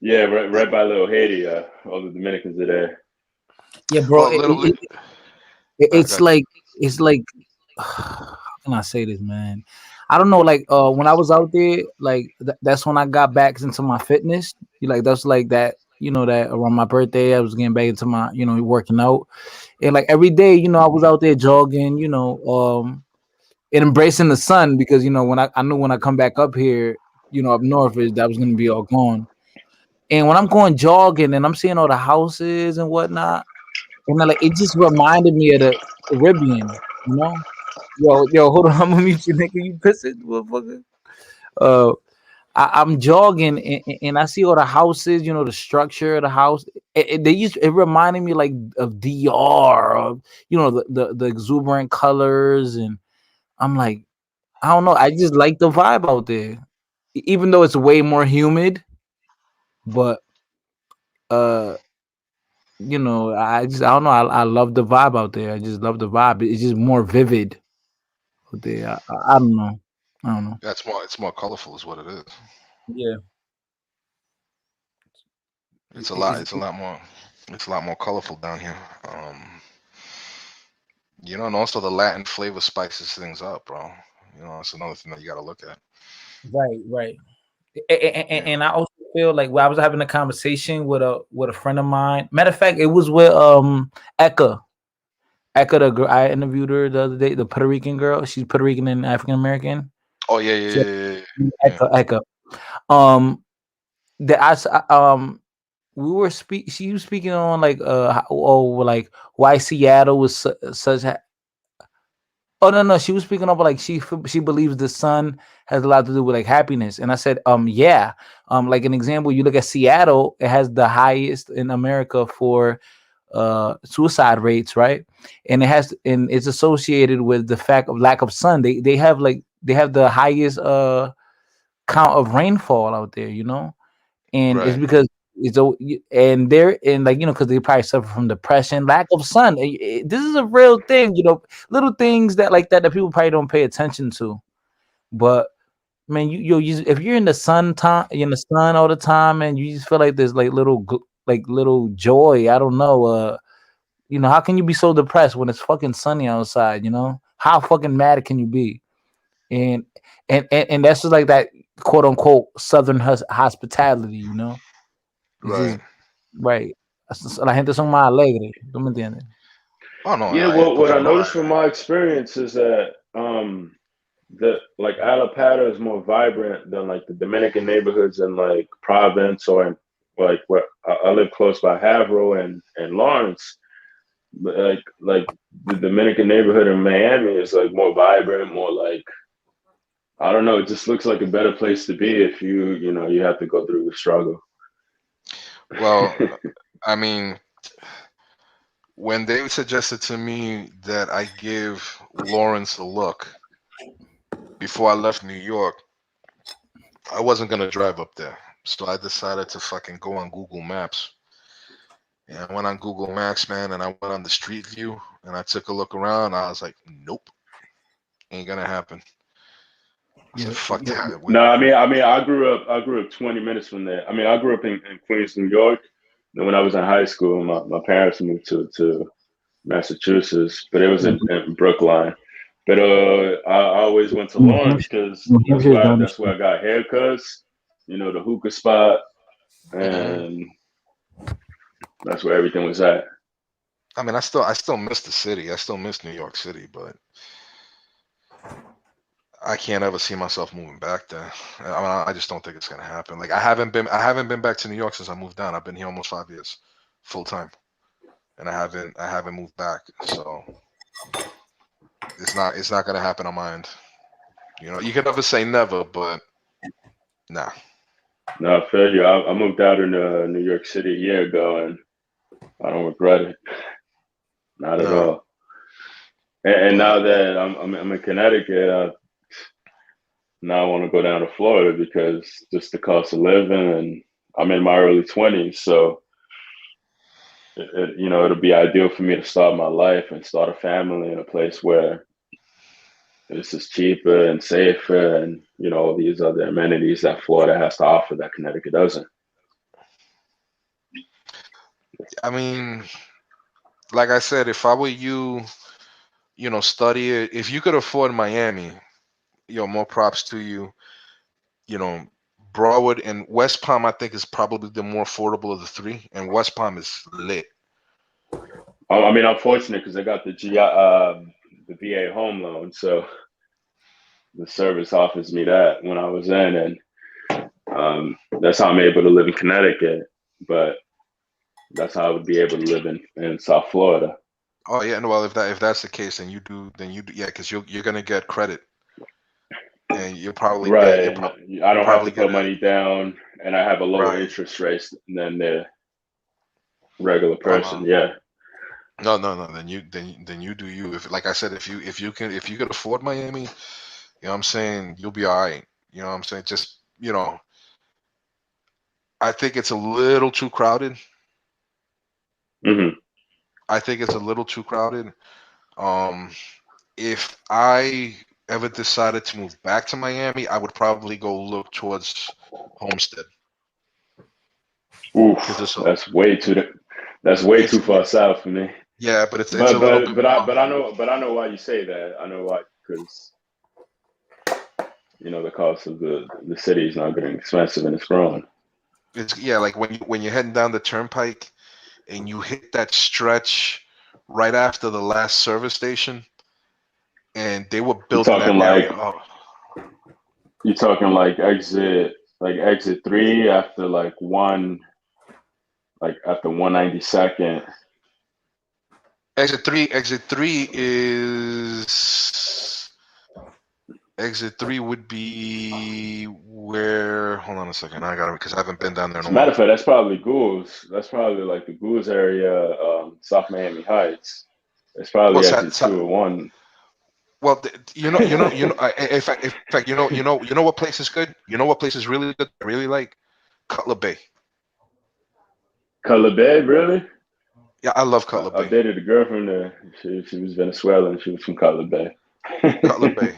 Yeah, right, Yeah, right by Little Haiti. All the Dominicans are there. Yeah, bro. well, little. It's God. like how can I say this, man? I don't know. Like when I was out there, like that's when I got back into my fitness. That's like that. That around my birthday, I was getting back into my working out, and like every day, I was out there jogging. And embracing the sun because when I knew when I come back up here, up north is that was gonna be all gone. And when I'm going jogging and I'm seeing all the houses and whatnot, and like it just reminded me of the Caribbean, you know. Yo, hold on, I'm gonna mute you, nigga. You pissing, motherfucker. Uh, I'm jogging and I see all the houses, the structure of the house. It reminded me like of DR, of the exuberant colors, and I'm like, I don't know. I just like the vibe out there, even though it's way more humid. But uh, I don't know. I love the vibe out there. I just love the vibe. It's just more vivid out there. I don't know. I don't know. Yeah, it's more colorful, is what it is. Yeah. It's a lot more colorful down here. And also the Latin flavor spices things up, bro. It's another thing that you got to look at. Right. And I also feel like I was having a conversation with a friend of mine. Matter of fact, it was with Eka. Eka, the girl I interviewed her the other day, the Puerto Rican girl. She's Puerto Rican and African American. Oh yeah. Eka. That we were she was speaking on like like why Seattle was such. Oh no, she was speaking of like she believes the sun has a lot to do with like happiness, and I said yeah, like an example, you look at Seattle, it has the highest in America for suicide rates, right? And it's associated with the fact of lack of sun. They have the highest count of rainfall out there, and it's Right. because and they're in like because they probably suffer from depression, lack of sun. This is a real thing, little things that people probably don't pay attention to. But man, if you're in the sun all the time, and you just feel like there's like little joy. I don't know. How can you be so depressed when it's fucking sunny outside? How fucking mad can you be? And and that's just like that quote unquote Southern hospitality. It's Right. just right. La gente son más alegres. ¿Tú me entiendes? Oh no. Yeah, what I noticed from my experience is that the like Alapata is more vibrant than like the Dominican neighborhoods in like Province or in, like where I live close by Havro and Lawrence. But like the Dominican neighborhood in Miami is like more vibrant, more like I don't know. It just looks like a better place to be if you have to go through the struggle. Well, I mean, when they suggested to me that I give Lawrence a look before I left New York, I wasn't gonna drive up there, so I decided to fucking go on Google Maps. And I went on Google Maps, man, and I went on the Street View, and I took a look around. I was like, nope, ain't gonna happen. I said, fuck that. No, I grew up 20 minutes from there. I mean, I grew up in Queens, New York. And when I was in high school, my parents moved to Massachusetts, but it was in Brookline. But I always went to Lawrence because that's where I got haircuts, the hookah spot, and that's where everything was at. I mean, I still miss the city. I still miss New York City, but I can't ever see myself moving back there. I just don't think it's gonna happen. Like I haven't been back to New York since I moved down. I've been here almost 5 years, full time, and I haven't moved back. So it's not gonna happen on my end. You can never say never, but nah. No, I feel you. I moved out in New York City a year ago, and I don't regret it, not at all. And now that I'm in Connecticut, now I want to go down to Florida because just the cost of living, and I'm in my early 20s, so it'll be ideal for me to start my life and start a family in a place where this is cheaper and safer, and all these other amenities that Florida has to offer that Connecticut doesn't. I mean, like I said, if I were you, study it. If you could afford Miami, more props to you. Broward and West Palm, I think, is probably the more affordable of the three, and West Palm is lit. I mean, I'm fortunate because I got the the VA home loan, so the service offers me that when I was in, and that's how I'm able to live in Connecticut. But that's how I would be able to live in South Florida. Oh yeah, no. Well, if that's the case, then you do, yeah, because you're gonna get credit, and you probably right. I don't have to put money down, and I have a lower interest rate than the regular person. Yeah. No. Then you do you. If, like I said, if you could afford Miami, what I'm saying, you'll be all right. What I'm saying, just I think it's a little too crowded. Mm-hmm. I think it's a little too crowded. If I ever decided to move back to Miami, I would probably go look towards Homestead. Oof, that's way too far south for me. Yeah, but it's a little bit. I know why you say that. I know why, because the cost of the city is now getting expensive and it's growing. It's like when you're heading down the turnpike and you hit that stretch right after the last service station, and they were built in that area. You're talking like exit 3 after after 192nd. Exit 3 would be where? Hold on a second, I got it because I haven't been down there in a while. Matter of fact, that's probably Goulds. That's probably like the Goulds area, South Miami Heights. It's probably exit 201. Well, in fact, you know what place is good? You know what place is really good? I really like Cutler Bay. Cutler Bay, really? Yeah, I love Cutler Bay. I dated a girl from there. She was Venezuelan. She was from Cutler Bay. Cutler Bay.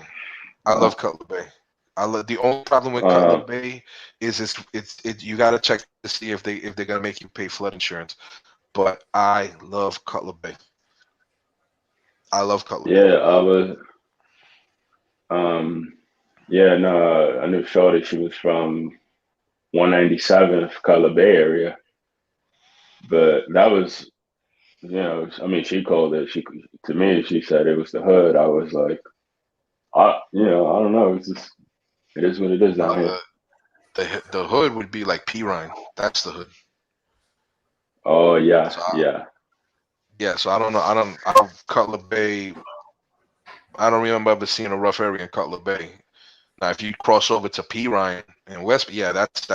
I love Cutler Bay. The only problem with Cutler Bay is you got to check to see if they're gonna make you pay flood insurance. But I love Cutler Bay. I love Cutler Bay. Yeah, I was. Yeah, no, I knew Shorty. She was from 197th Cutler Bay area, but that was, I mean, she called it. To me, she said it was the hood. I was like, I don't know. It's just, it is what it is down here. The hood would be like Pirine. That's the hood. Oh yeah, yeah. Yeah, so I don't know. Cutler Bay. I don't remember ever seeing a rough area in Cutler Bay. Now, if you cross over to Pirine and West, yeah, that's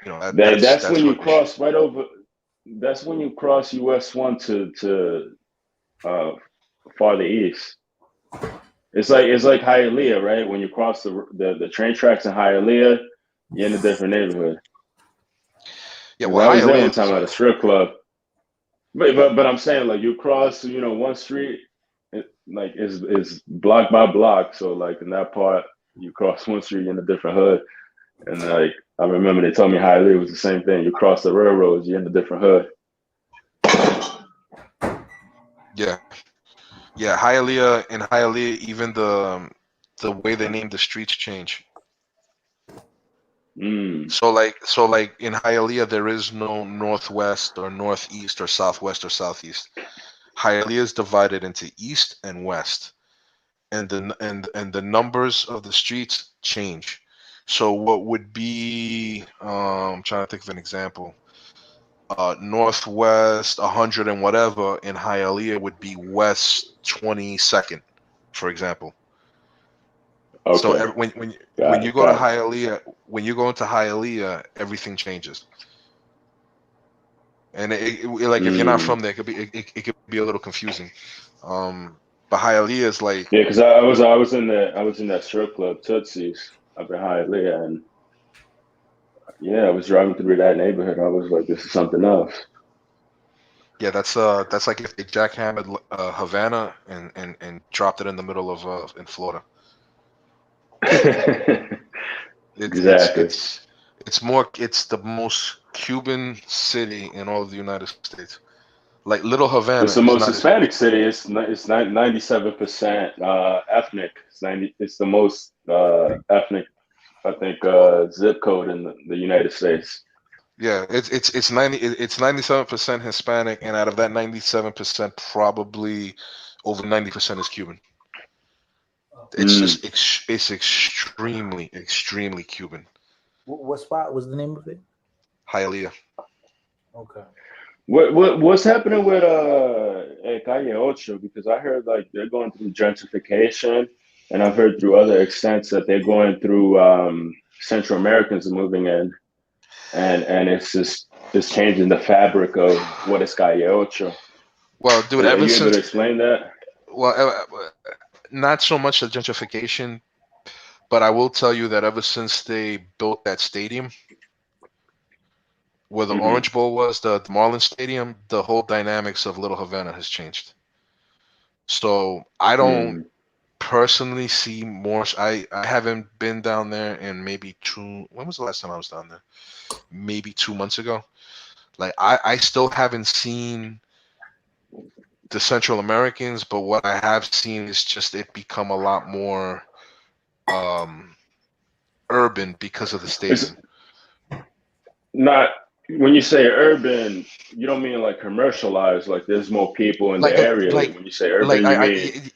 when you cross right over. That's when you cross US 1 to farther east. It's like Hialeah, right? When you cross the train tracks in Hialeah, you're in a different neighborhood. Yeah, well, I was there one time at a strip club. But I'm saying, like, you cross, one street, like is block by block. So like in that part, you cross one street in a different hood, and like I remember they told me Hialeah was the same thing. You cross the railroads, you're in a different hood. Yeah, Hialeah, even the way they name the streets change. So like in Hialeah, there is no northwest or northeast or southwest or southeast. Hialeah is divided into east and west, and the numbers of the streets change. So what would be I'm trying to think of an example. Northwest 100 and whatever in Hialeah would be west 22nd, for example. Okay. So when you go to Hialeah, when you go into Hialeah, everything changes. And if you're not from there, it could be a little confusing. But Hialeah is like, yeah, because I was in that strip club Tootsie's up in Hialeah, and yeah, I was driving through that neighborhood. I was like, this is something else. Yeah, that's like if they jackhammered Havana and dropped it in the middle of in Florida. Exactly. It's the most Cuban city in all of the United States. Like Little Havana. It's the most Hispanic city. It's 97% ethnic. It's the most ethnic, I think, zip code in the United States. Yeah, it's 97% Hispanic, and out of that 97%, probably over 90% is Cuban. It's just it's extremely Cuban. What spot was the name of it? Hialeah. Okay. What's happening with Calle Ocho? Because I heard like they're going through gentrification, and I've heard through other extents that they're going through Central Americans are moving in, and it's changing the fabric of what is Calle Ocho. Well, dude, are you able to explain that? Well, not so much the gentrification, but I will tell you that ever since they built that stadium where the Orange Bowl was, the Marlins Stadium, the whole dynamics of Little Havana has changed. So I don't personally see more. I haven't been down there in maybe when was the last time I was down there? Maybe 2 months ago. Like I still haven't seen the Central Americans, but what I have seen is just it become a lot more urban because of the stadium. It's not when you say urban, you don't mean like commercialized. Like there's more people in the area. When you say urban, you mean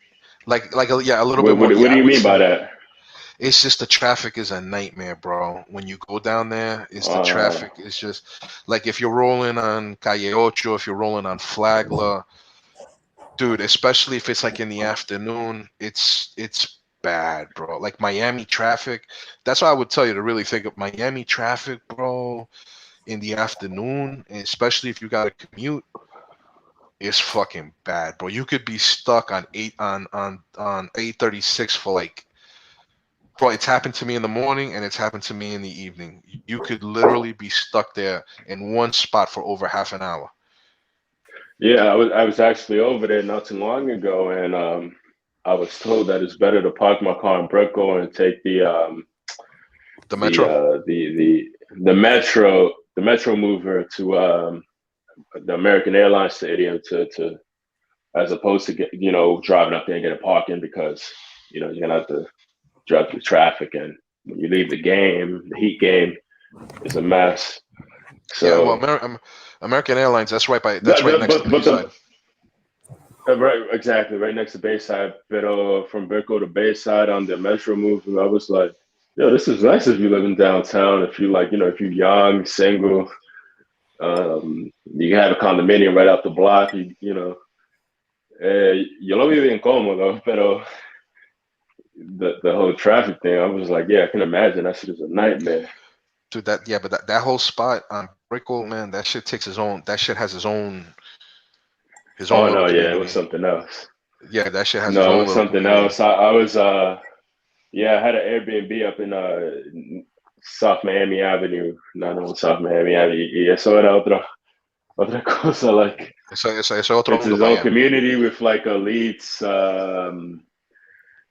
yeah, a little what? bit more. What Yeah, do I you would mean by say that? it's just the traffic is a nightmare, bro. When you go down there, it's the traffic. It's just like if you're rolling on Calle Ocho, if you're rolling on Flagler, dude, especially if it's like in the afternoon, it's bad, bro. Like Miami traffic. That's why I would tell you to really think of Miami traffic, bro, in the afternoon, and especially if you got to commute, is fucking bad, bro. You could be stuck on 836 for like, bro, it's happened to me in the morning and it's happened to me in the evening. You could literally be stuck there in one spot for over half an hour. Yeah, I was actually over there not too long ago, and I was told that it's better to park my car in Brickell and take metro, the metro mover to the American Airlines Stadium to as opposed to driving up there and getting parking because you're gonna have to drive through traffic, and when you leave the Heat game, it's a mess. yeah, well, So American Airlines, that's right next to Bayside. Right, exactly, right next to Bayside. But from Brickell to Bayside on the metro move, I was like, yo, this is nice if you live in downtown. If you if you're young, single, you have a condominium right off the block. Yo lo viví incómodo, pero the whole traffic thing, I was like, yeah, I can imagine that shit is a nightmare. Dude, but that whole spot on Brickell, man, that shit takes his own. That shit has his own. Oh little no, community. yeah, it was something else. Yeah, that shit has No, his own it was little something community. else. I was yeah, I had an Airbnb up in South Miami Avenue, not on South Miami Avenue. Y eso era otra cosa. Like Eso otro it's mundo his own Miami. community with like elites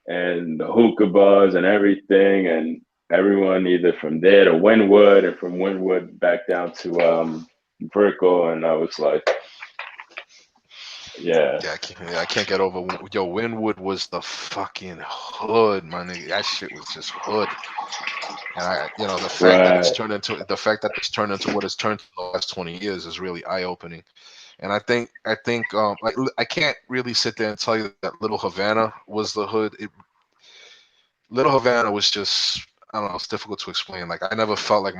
and the hookah bars and everything, and everyone either from there to Wynwood and from Wynwood back down to Brickell, and I was like, yeah. I can't get over. Yo, Wynwood was the fucking hood, my nigga. That shit was just hood. And the fact that it's turned into what it's turned to the last 20 years is really eye opening. And I think like I can't really sit there and tell you that Little Havana was the hood. Little Havana was just, I don't know, it's difficult to explain. Like I never felt like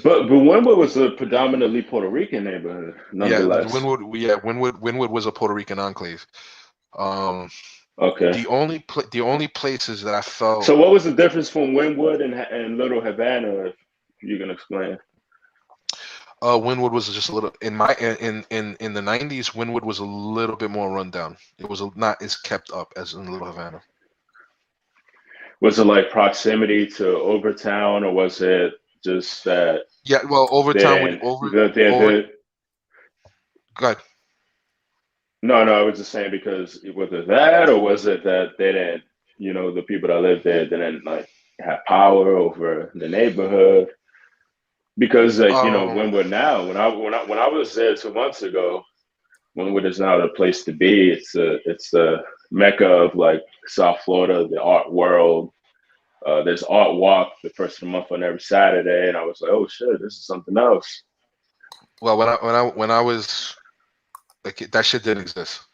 But Wynwood was a predominantly Puerto Rican neighborhood, nonetheless. Wynwood was a Puerto Rican enclave. Okay. The only places that I felt. So what was the difference from Wynwood and Little Havana? If you can explain. Wynwood was just a little in the 90s. Wynwood was a little bit more rundown. It was not as kept up as in Little Havana. Was it like proximity to Overtown, or was it just that? Yeah, well, Overtown. Go ahead. No, I was just saying because was it that, or was it that they didn't, the people that lived there didn't like have power over the neighborhood? Because Wynwood now, when I was there 2 months ago, Wynwood is now the place to be. It's the mecca of like South Florida, the art world. There's Art Walk the first of the month on every Saturday, and I was like, oh shit, this is something else. Well, when I was like, that shit didn't exist.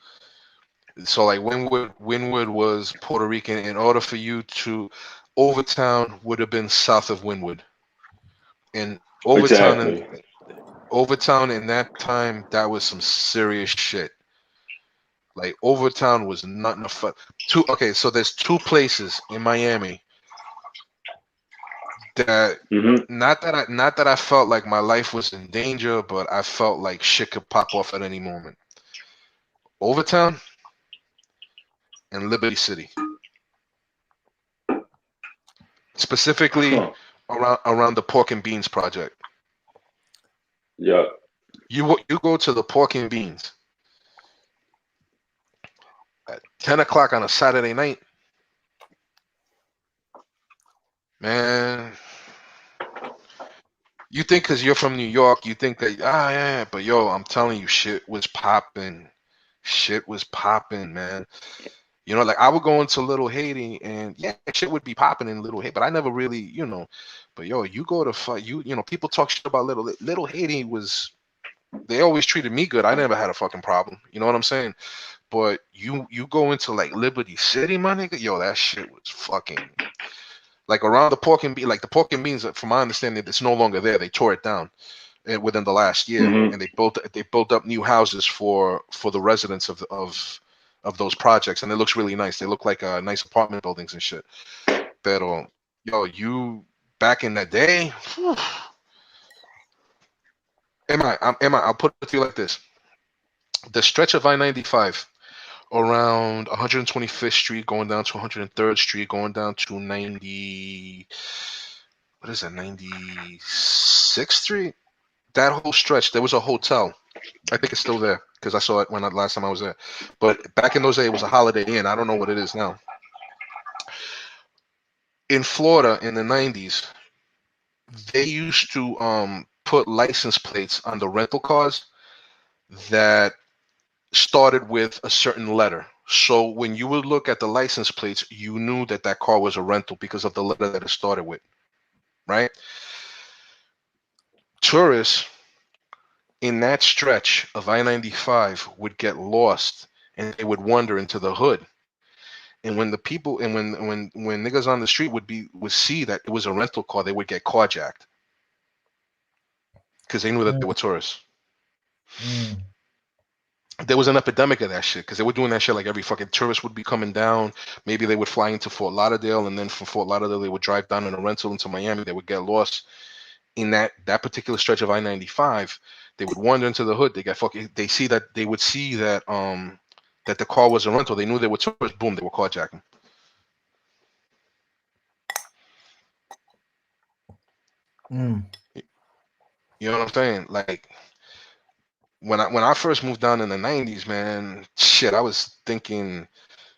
So like Wynwood was Puerto Rican. In order for you to, Overtown would have been south of Wynwood, and Overtown in that time, that was some serious shit. Like Overtown was nothing to fuck. Okay, so there's two places in Miami that not that I felt like my life was in danger, but I felt like shit could pop off at any moment. Overtown and Liberty City, specifically around the Pork and Beans project. Yeah, you go to the Pork and Beans. 10 o'clock on a Saturday night. Man, you think because you're from New York, you think that, yeah, but yo, I'm telling you, shit was popping. Shit was popping, man. You know, like I would go into Little Haiti and yeah, shit would be popping in Little Haiti, but I never really, you know, but yo, you go to you know, people talk shit about Little Haiti was, they always treated me good. I never had a fucking problem. You know what I'm saying? But you go into like Liberty City, my nigga, yo, that shit was fucking like around the pork and bean, like the pork and beans. From my understanding, it's no longer there. They tore it down within the last year, and they built up new houses for the residents of those projects, and it looks really nice. They look like nice apartment buildings and shit. Pero yo, you back in the day, whew, I'll put it to you like this: the stretch of I-95 around 125th Street, going down to 103rd Street, going down to 90. What is that? 96th Street. That whole stretch, there was a hotel. I think it's still there because I saw it last time I was there. But back in those days, it was a Holiday Inn. I don't know what it is now. In Florida in the 90s, they used to put license plates on the rental cars that started with a certain letter. So when you would look at the license plates, you knew that that car was a rental because of the letter that it started with, right? Tourists in that stretch of I-95 would get lost and they would wander into the hood. And when the people and when niggas on the street would see that it was a rental car, they would get carjacked because they knew that they were tourists. There was an epidemic of that shit because they were doing that shit like every fucking tourist would be coming down. Maybe they would fly into Fort Lauderdale, and then from Fort Lauderdale they would drive down in a rental into Miami. They would get lost in that particular stretch of I-95. They would wander into the hood. They got fucking. They would see that that the car was a rental. They knew they were tourists. Boom, they were carjacking. You know what I'm saying? Like when I first moved down in the 90s, man, shit, I was thinking,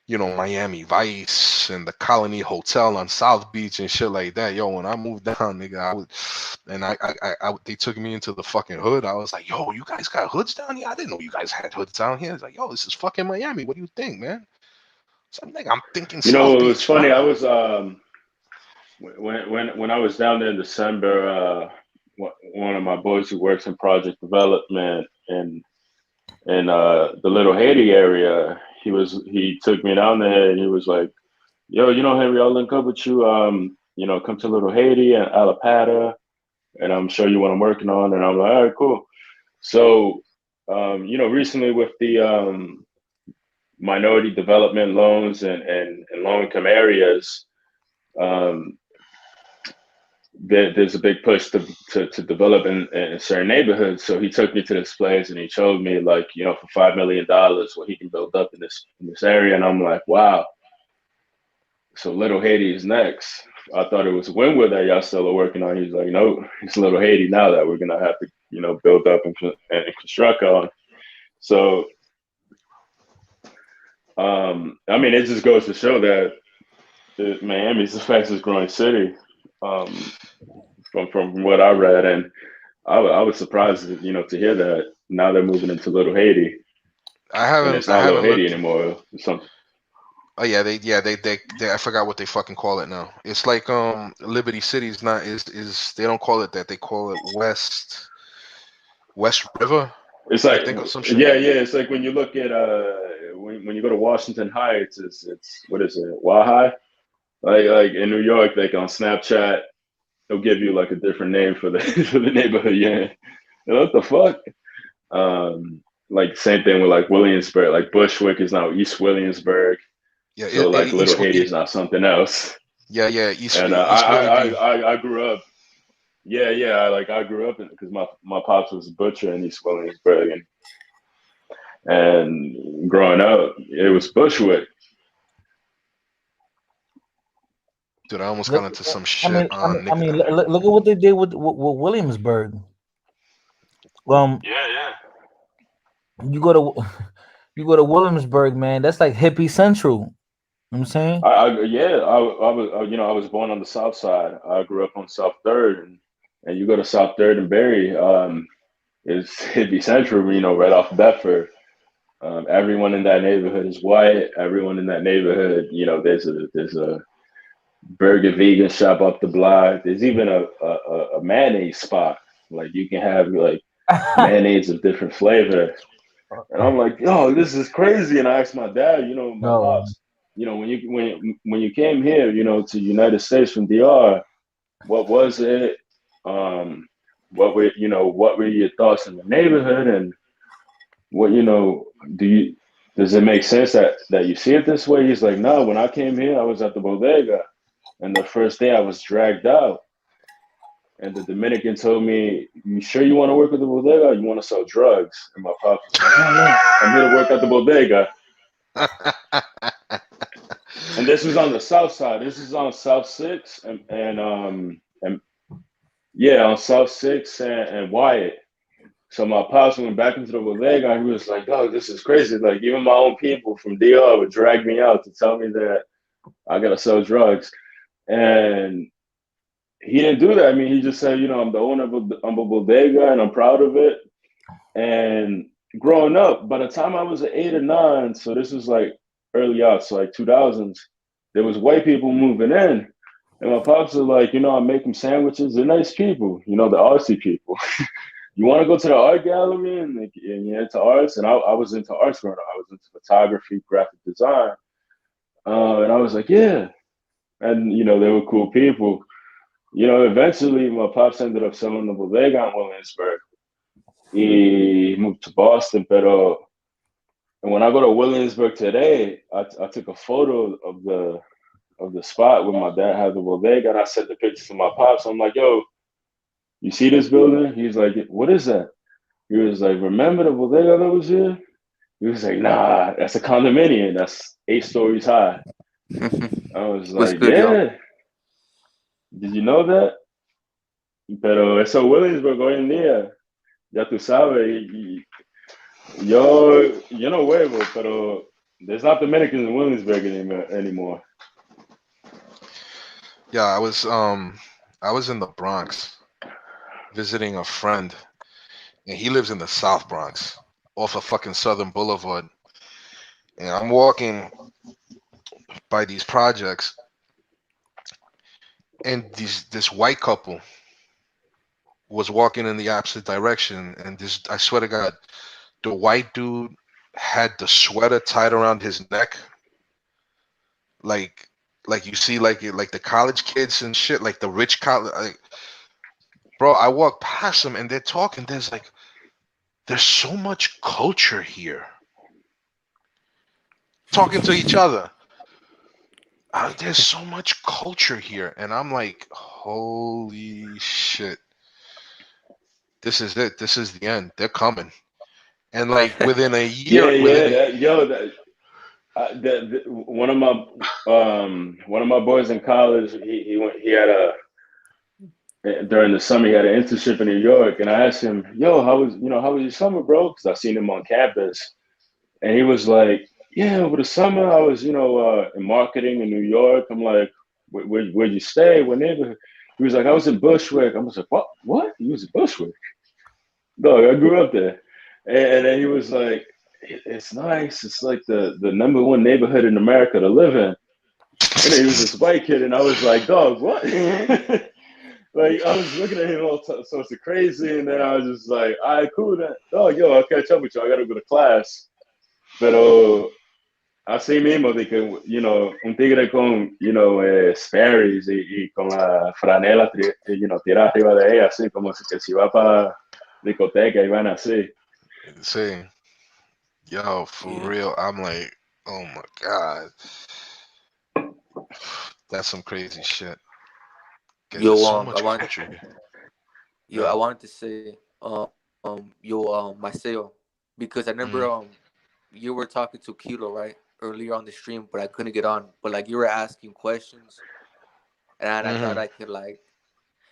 you know, Miami Vice and the Colony Hotel on South Beach and shit like that. Yo, when I moved down, nigga, they took me into the fucking hood. I was like, yo, you guys got hoods down here? I didn't know you guys had hoods down here. It's like, yo, this is fucking Miami. What do you think, man? So I'm thinking You know, South it was Beach. funny. Man. I was when I was down there in December. One of my boys who works in project development and in the Little Haiti area, he took me down there and he was like, "Yo, you know, Henry, I'll link up with you. You know, come to Little Haiti and Alapata, and I'm show you what I'm working on." And I'm like, "All right, cool." So, you know, recently with the minority development loans and low income areas, there's a big push to develop in certain neighborhoods. So he took me to this place and he showed me, like, you know, for $5 million what he can build up in this area. And I'm like, wow. So Little Haiti is next. I thought it was Wynwood that y'all still are working on. He's like, no, it's Little Haiti now that we're gonna have to, you know, build up and construct on. So, I mean, it just goes to show that Miami's the fastest growing city. From what I read, and I was surprised, you know, to hear that now they're moving into Little Haiti. And it's not Little Haiti anymore. It's something. Oh yeah, they I forgot what they fucking call it now. It's like Liberty City is not is they don't call it that. They call it West River. It's like, I think, or some shit. yeah. It's like when you look at when you go to Washington Heights, it's what is it, Wahai? Like in New York, like on Snapchat, they'll give you like a different name for the for the neighborhood. Yeah, what the fuck? Like same thing with like Williamsburg. Like Bushwick is now East Williamsburg. Yeah, so like Little Haiti is now something else. Yeah, East. And I grew up. Yeah, I grew up because my pops was a butcher in East Williamsburg, and growing up, it was Bushwick. Dude, I almost got into some shit. I mean, look at what they did with Williamsburg. Yeah. You go to You go to Williamsburg, man. That's like hippie central. You know what I'm saying? I was born on the South Side. I grew up on South Third, and you go to South Third and Berry, it's hippie central. Right off Bedford. Everyone in that neighborhood is white. Everyone in that neighborhood, there's a burger vegan shop up the block. There's even a mayonnaise spot. Like you can have like mayonnaise of different flavor. And I'm like, yo, this is crazy. And I asked my dad, my No. pops, when you came here, to United States from DR, what was it? Um, what were your thoughts in the neighborhood, and what does it make sense that you see it this way? He's like, no. When I came here, I was at the bodega, and the first day I was dragged out, and the Dominican told me, "You sure you want to work at the bodega? Or you want to sell drugs?" And my pops was like, "No, no, I'm here to work at the bodega." And this was on the south side. This is on South Six and yeah, on South Six and Wyatt. So my pops went back into the bodega, and he was like, "Oh, this is crazy! Like even my own people from DR would drag me out to tell me that I gotta sell drugs." And he didn't do that. I mean, he just said, "I'm the owner of a bodega, and I'm proud of it." And growing up, by the time I was 8 or 9, so this was like early aughts, so like 2000s, there was white people moving in. And my pops was like, I'm making sandwiches. They're nice people, the artsy people. You want to go to the art gallery and you're into arts? And I was into arts growing up. I was into photography, graphic design. And I was like, yeah. And, they were cool people. Eventually my pops ended up selling the bodega in Williamsburg. He moved to Boston, and when I go to Williamsburg today, I took a photo of the spot where my dad had the bodega, and I sent the picture to my pops. I'm like, yo, you see this building? He's like, what is that? He was like, remember the bodega that was here? He was like, nah, that's a condominium. That's 8 stories high. I was What's like, good, y'all? yeah. Did you know that? Pero eso Williamsburg hoy en día, ya tú sabes, yo no huevo, pero there's not Dominicans in Williamsburg anymore. Yeah, I was in the Bronx visiting a friend, and he lives in the South Bronx, off of fucking Southern Boulevard. And I'm walking by these projects, and this white couple was walking in the opposite direction, and I swear to God, the white dude had the sweater tied around his neck, like you see like the college kids and shit, like the rich college. Like, bro, I walk past them and they're talking. There's so much culture here, talking to each other. There's so much culture here, and I'm like, holy shit. This is it. This is the end. They're coming. And like within a year, one of my boys in college, he had during the summer he had an internship in New York, and I asked him, yo, how was your summer, bro? Because I seen him on campus, and he was like, yeah, over the summer I was in marketing in New York. I'm like, where'd you stay? What neighborhood? He was like, I was in Bushwick. I was like, what? He was in Bushwick? No, I grew up there. And then he was like, it's nice. It's like the number one neighborhood in America to live in. And then he was this white kid, and I was like, dog, what? Like, I was looking at him all sorts of crazy, and then I was just like, all right, cool then. Dog, yo, I'll catch up with you. I got to go to class. Pero así mismo, de que, un tigre con, Sperry's y con la franela, tirada arriba de ella, así como que si va para discoteca y van así. See, yo, for real, I'm like, oh my God. That's some crazy shit. Yo, There's so much culture here. Yo, I wanted to say, Maceo, because I remember, you were talking to Kilo, right, earlier on the stream, but I couldn't get on. But like you were asking questions, and I thought I could like,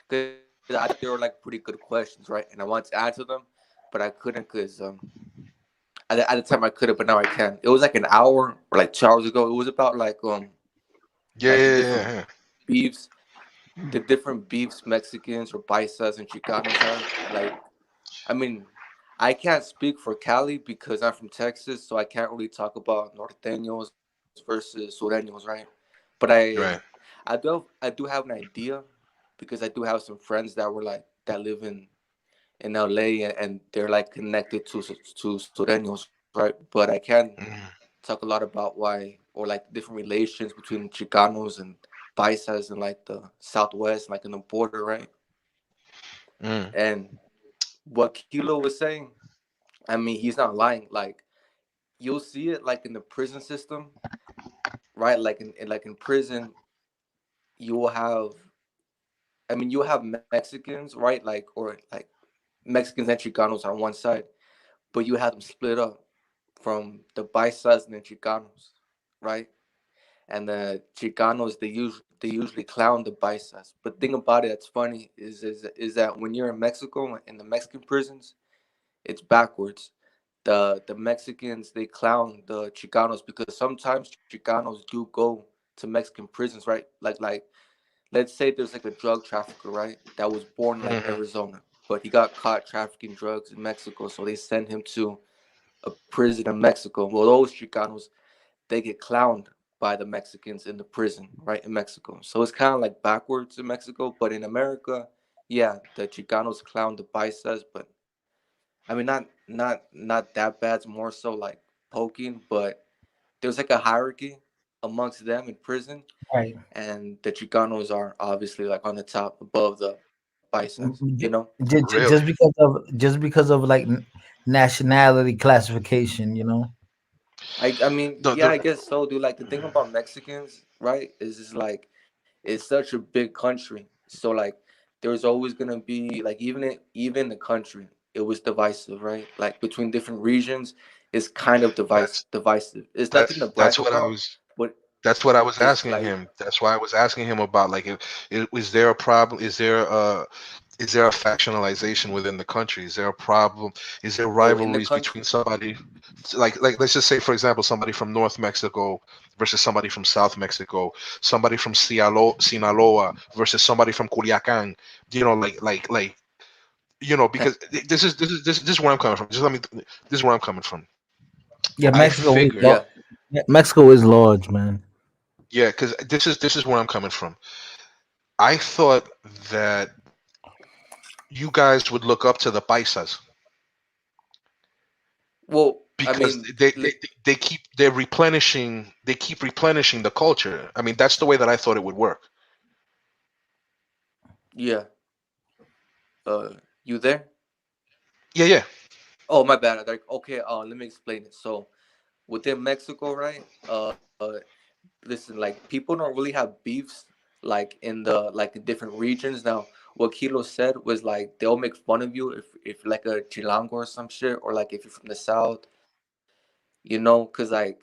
cause I thought they were like pretty good questions, right? And I wanted to answer them, but I couldn't, cause at the time I couldn't, but now I can. It was like an hour or like 2 hours ago. It was about Yeah, like the yeah, different yeah, yeah. beefs, Mexicans or paisas and Chicanos have. Like, I mean, I can't speak for Cali because I'm from Texas, so I can't really talk about norteños versus sureños, right? But Right. I do have an idea because I do have some friends that were like that live in LA, and they're like connected to sureños, right? But I can Mhm. talk a lot about why, or like different relations between Chicanos and paisas in like the Southwest, like in the border, right? Mm. And what Kilo was saying, I mean, he's not lying. Like, you'll see it like in the prison system, right? Like in prison, you will have. I mean, you have Mexicans, right? Like, or like Mexicans and Chicanos on one side, but you have them split up from the paisas and the Chicanos, right? And the Chicanos, they usually clown the paisas. But thing about it that's funny is that when you're in Mexico, in the Mexican prisons, it's backwards. The Mexicans, they clown the Chicanos because sometimes Chicanos do go to Mexican prisons, right? Like let's say there's like a drug trafficker, right? That was born in like Mhm. Arizona, but he got caught trafficking drugs in Mexico, so they send him to a prison in Mexico. Well, those Chicanos, they get clowned by the Mexicans in the prison, right, in Mexico. So it's kind of like backwards in Mexico, but in America, yeah, the Chicanos clown the paisas, but I mean, not that bad. It's more so like poking, but there's like a hierarchy amongst them in prison, Right. and the Chicanos are obviously like on the top above the paisas, you know. Really? Just because of like nationality classification, you know. I mean, The, yeah, the, I guess so, dude. Like the thing about Mexicans, right, is just like it's such a big country. So like there's always gonna be like even the country, it was divisive, right? Like between different regions, it's kind of that's divisive. It's nothing to that's brag what I about, was. but That's what I was it's asking like him. That's why I was asking him about like, is there a problem? Is there a factionalization within the country? Is there a problem? Is there oh in the rivalries between country. somebody, like let's just say for example somebody from North Mexico versus somebody from South Mexico, somebody from Sinaloa versus somebody from Culiacan. You know, because this is where I'm coming from. Just let me. This is where I'm coming from. Yeah, I Mexico is figured, Mexico is large, man. yeah, because this is where I'm coming from. I thought that you guys would look up to the paisas Well, I because mean, they keep replenishing the culture. I mean, that's the way that I thought it would work. yeah. You there? Yeah, yeah, Oh, my bad. Like, okay, let me explain it. So within Mexico, right? Listen, like people don't really have beefs like in different regions. Now, what Kilo said was like they'll make fun of you if you're like a chilango or some shit, or like if you're from the south, because like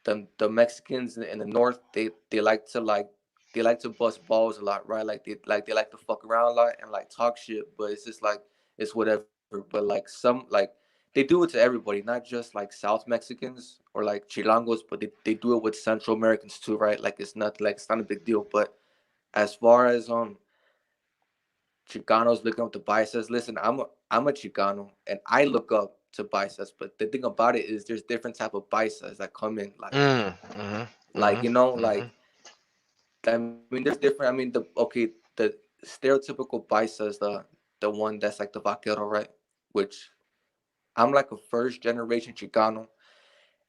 the Mexicans in the north, they like to bust balls a lot, right? Like they like to fuck around a lot and like talk shit, but it's just like it's whatever. But like they do it to everybody, not just like South Mexicans or like Chilangos, but they do it with Central Americans too, right? Like it's not a big deal. But as far as Chicanos looking up to biceps, listen, I'm a Chicano and I look up to biceps, but the thing about it is there's different type of biceps that come in mm-hmm, like mm-hmm. I mean there's different. I mean the stereotypical paisa is the one that's like the vaquero, right? Which I'm like a first generation Chicano,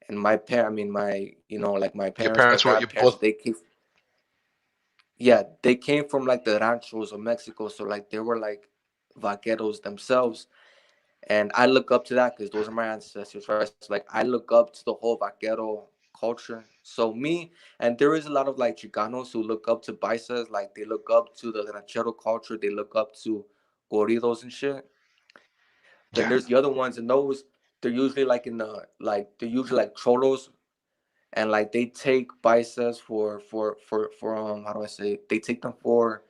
and I mean my like my Your parents, my parents were you grandparents, both? they came from like the ranchos of Mexico, so like they were like vaqueros themselves, and I look up to that because those are my ancestors, right? So like I look up to the whole vaquero culture. So me, and there is a lot of like Chicanos who look up to paisas, like they look up to the ranchero culture, they look up to corridos and shit. Then there's the Yeah, other ones, and those they're usually like they're usually like cholos, and like they take paisas for how do I say it? They take them for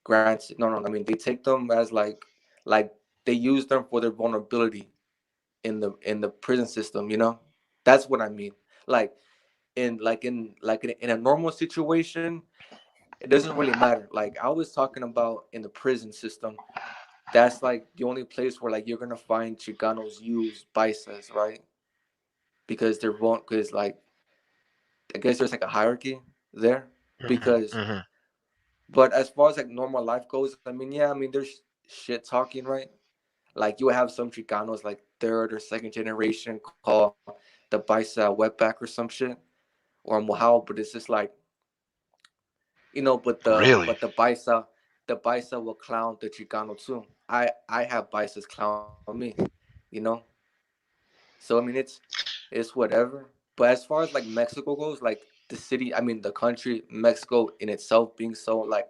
granted. No, I mean they take them as like they use them for their vulnerability, in the prison system. You know, that's what I mean. Like in a normal situation, it doesn't really matter. Like I was talking about in the prison system, that's like the only place where like you're gonna find Chicanos use biceps, right? Because they're won't because like I guess there's like a hierarchy there. Because but as far as like normal life goes, I mean, yeah, I mean there's shit talking, right? Like you have some Chicanos like third or second generation call the bicep wetback or some shit or mojao, but it's just like but the Really? the bicep will clown the Chicano too. I have biceps clown me, you know. So I mean it's whatever. But as far as like Mexico goes, like the city, I mean the country, Mexico in itself being so like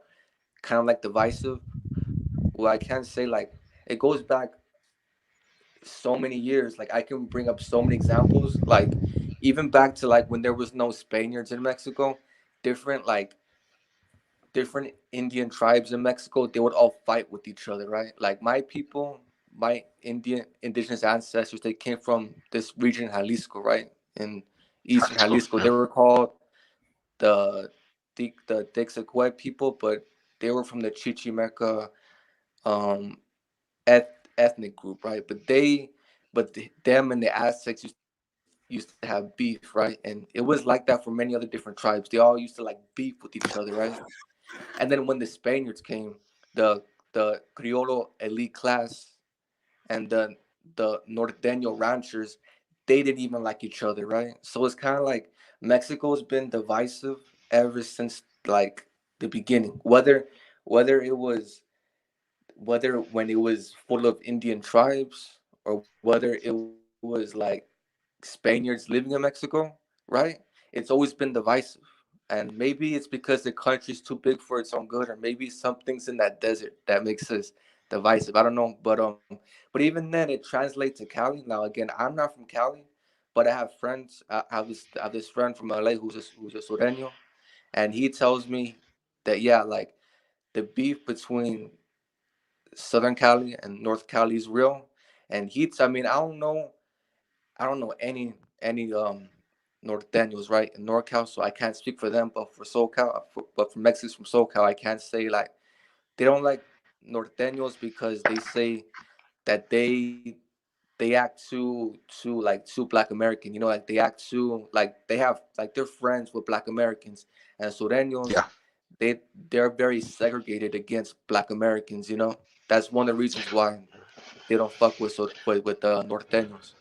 kind of like divisive. Well, I can't say like it goes back so many years. Like I can bring up so many examples. Like even back to like when there was no Spaniards in Mexico, different like different Indian tribes in Mexico, they would all fight with each other, right? Like my people, my indigenous ancestors, they came from this region in Jalisco, right? In eastern Jalisco, Jalisco, yeah. they were called the the Texacoy people, but they were from the Chichimeca um, ethnic group, right? Them and the Aztecs used to have beef, right? And it was like that for many other different tribes. They all used to like beef with each other, right? And then when the Spaniards came, the the Criollo elite class and the Norteño ranchers, they didn't even like each other, right? So it's kind of like Mexico's been divisive ever since like the beginning. Whether when it was full of Indian tribes or whether it was like Spaniards living in Mexico, right? It's always been divisive. And maybe it's because the country's too big for its own good, or maybe something's in that desert that makes us divisive. I don't know, but even then, it translates to Cali. Now, again, I'm not from Cali, but I have friends. I have this friend from LA who's a Sureño, and he tells me that yeah, like the beef between Southern Cali and North Cali is real. And I mean, I don't know any Norteños, right, in NorCal, so I can't speak for them. But for SoCal, but for Mexicans from SoCal, I can't say like they don't like Norteños because they say that they act too like too Black American. Like they act too like they have like they're friends with Black Americans and Sureños. Yeah. They're very segregated against Black Americans. That's one of the reasons why they don't fuck with Norteños.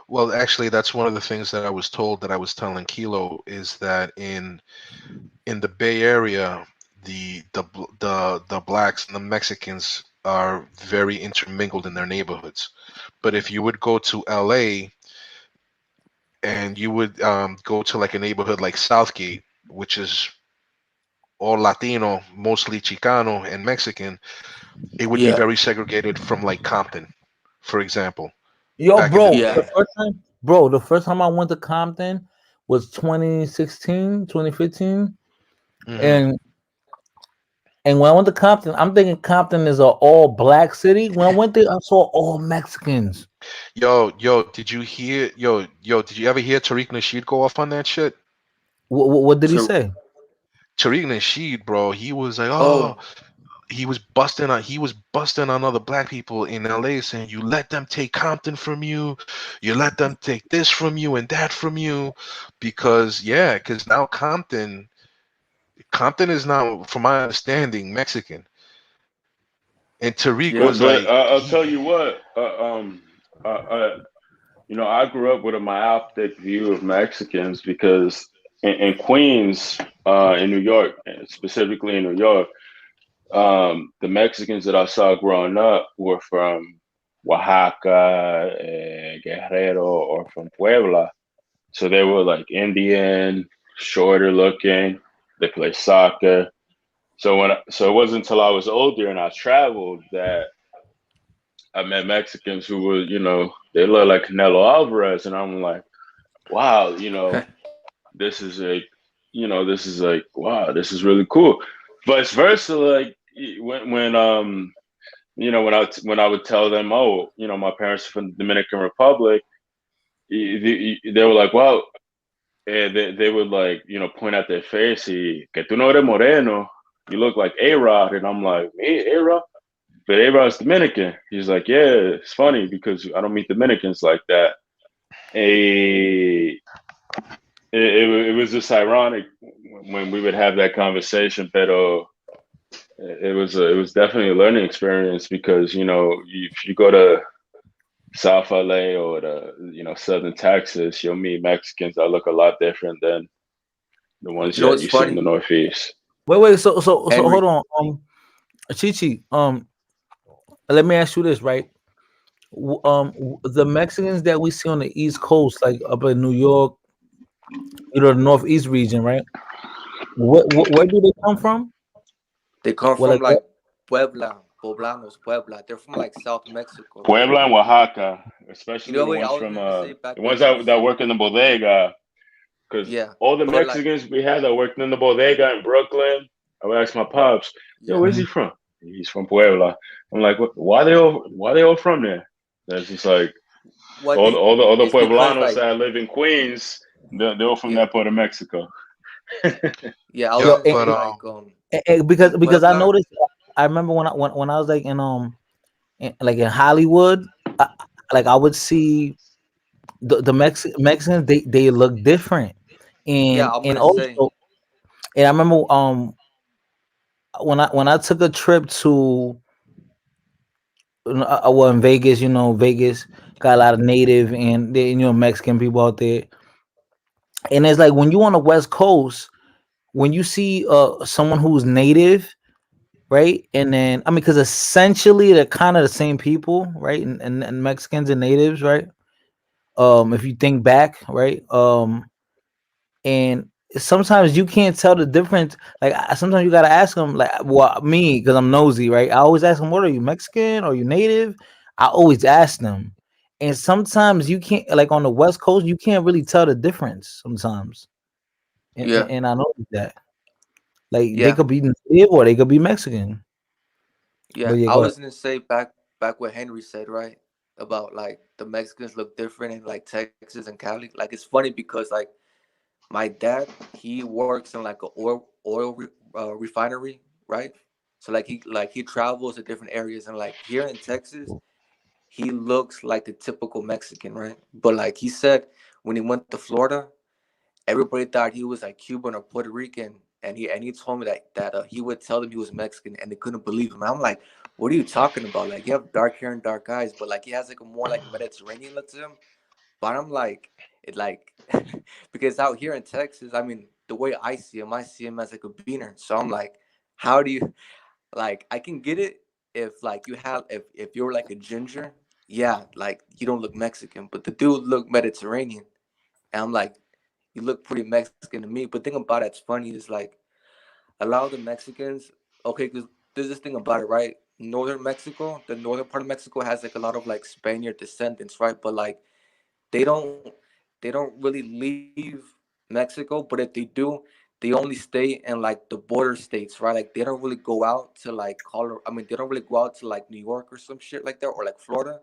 Well, actually, that's one of the things that I was told that I was telling Kilo is that in the Bay Area, the blacks and the Mexicans are very intermingled in their neighborhoods. But if you would go to LA and you would go to like a neighborhood like Southgate, which is all Latino, mostly Chicano and Mexican, it would be Yeah, very segregated from like Compton, for example, Yo, back in the bro, day. yeah, the first time I went to Compton was 2016, 2015. Hmm. And when I went to Compton, I'm thinking Compton is a all black city. When I went there, I saw all Mexicans. Yo, did you hear? Did you ever hear Tariq Nasheed go off on that shit? What did he to say? Tariq Nasheed, bro, he was like, oh, oh he was busting on other black people in LA saying you let them take Compton from you, you let them take this from you and that from you, because now Compton is now, from my understanding, Mexican. And Tariq yeah, was But like, I'll he tell you what. I grew up with a myopic view of Mexicans because in Queens, in New York, and specifically in New York, the Mexicans that I saw growing up were from Oaxaca, Guerrero, or from Puebla. So they were like Indian, shorter looking. They play soccer. So it wasn't until I was older and I traveled that I met Mexicans who were, they look like Canelo Alvarez, and I'm like, wow, this is wow, this is really cool. Vice versa, like when when I would tell them, oh, my parents are from the Dominican Republic, they were like, well, they would like, point at their face, que tú no eres moreno, you look like A-Rod, and I'm like, me, A-Rod? But A-Rod's Dominican. He's like, yeah, it's funny because I don't meet Dominicans like that. A it was just ironic when we would have that conversation, but it was definitely a learning experience because if you go to South LA or Southern Texas, you'll meet Mexicans that look a lot different than the ones You know that what's you see in the funny, Northeast. Wait. So hold Henry? on. Chichi. Let me ask you this, right? The Mexicans that we see on the East Coast, like up in New York, the Northeast region, right? Where do they come from? They come Well, from like what? like Puebla, Poblanos, Puebla. They're from like South Mexico. Puebla and Oaxaca, You especially know, the wait, I ones was from gonna say back the what ones Henry that said. work in the bodega. Because Yeah, all the but like, Mexicans we had that worked in the bodega in Brooklyn, I would ask my pops, "Yo, yeah, where's he from?" He's from Puebla. I'm like, why they all from there? That's just like what all the, they? all the other It's because Pueblanos like, that live in Queens. They're all from yeah, that part of Mexico. yeah. I was Yeah, Yo, gonna but say like, because in I Puebla, noticed. I remember when I was like like in Hollywood, I, like I would see the Mexicans. They look different, yeah, and I'm and gonna say, also, and I remember when I took a trip to well in Vegas, Vegas got a lot of native and Mexican people out there, and it's like when you on the West Coast, when you see someone who's native, right, and then I mean because essentially they're kind of the same people, right, and Mexicans and natives, right, if you think back, right, and sometimes you can't tell the difference. Like sometimes you gotta ask them, like, well, me because I'm nosy, right? I always ask them, "What are you, Mexican? Are you native?" I always ask them, and sometimes you can't, like on the West Coast, you can't really tell the difference sometimes, yeah, and I know that, like they yeah, could be native or they could be Mexican. But yeah. yeah, I go ahead. was gonna say back what Henry said, right? About like the Mexicans look different in like Texas and Cali. Like it's funny because like my dad, he works in like a oil refinery, right? So like he travels to different areas, and like here in Texas, he looks like the typical Mexican, right? But like he said, when he went to Florida, everybody thought he was like Cuban or Puerto Rican, and he told me that he would tell them he was Mexican, and they couldn't believe him. And I'm like, what are you talking about? Like you have dark hair and dark eyes, but like he has like a more like Mediterranean look to him. But I'm like, it like because out here in Texas, I mean, the way I see him as like a beaner. So I'm like, how do you like? I can get it if like you have if you're like a ginger, yeah, like you don't look Mexican, but the dude look Mediterranean, and I'm like, you look pretty Mexican to me. But thing about it's funny is like a lot of the Mexicans, okay, because there's this thing about it, right? Northern Mexico, the northern part of Mexico has like a lot of like Spaniard descendants, right? But like they don't they don't really leave Mexico, but if they do, they only stay in like the border states, right? Like they don't really go out to like Colorado. I mean, they don't really go out to like New York or some shit like that, or like Florida.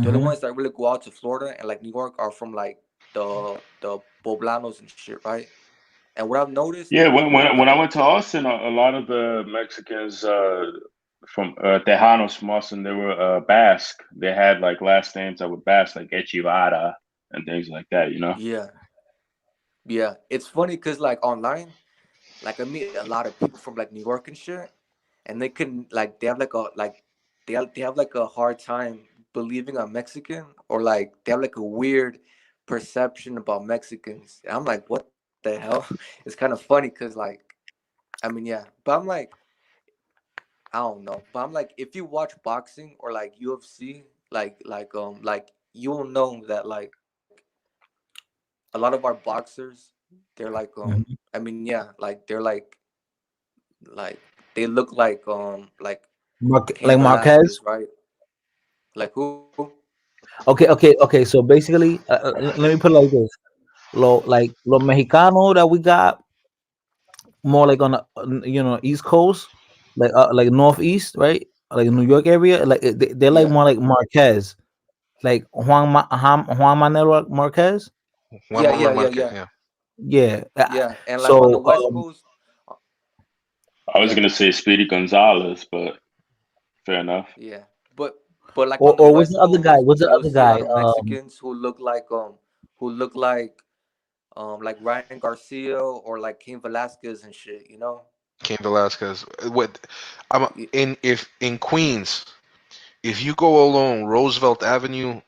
The only Hmm. ones that really go out to Florida and like New York are from like the poblanos and shit, right? And what I've noticed, Yeah, when I went to Austin, a lot of the Mexicans from Tejanos from Austin, they were Basque. They had like last names that were Basque, like Echivada and things like that. yeah, yeah, it's funny because like online, like I meet a lot of people from like New York and shit, and they can like they have like a hard time believing I'm Mexican, or like they have like a weird perception about Mexicans. And I'm like, what the hell? It's kind of funny because like I mean, yeah, but I'm like, I don't know, but I'm like, if you watch boxing or like UFC, like you'll know that like a lot of our boxers, they're like Hmm. I mean, yeah, like they're like they look like Cain Like Velasquez, Marquez. right? Like who? Okay. So basically, let me put it like this: los Mexicano that we got more like on the East Coast, like northeast, right? like New York area, like they're like more like Marquez, like Juan Manuel Marquez. Yeah, Juan yeah, Manuel yeah, Marquez, yeah, yeah. Yeah. yeah. And like on the So West Coast, I was yeah, gonna say Speedy Gonzalez, but fair enough. yeah. But like on the what's West the other guy? Coast, What's the you'll other see a lot guy? of Mexicans who look like Ryan Garcia or like Cain Velasquez and shit. You know? Cain Velasquez. What? I'm Y- in Queens. If you go along Roosevelt Avenue,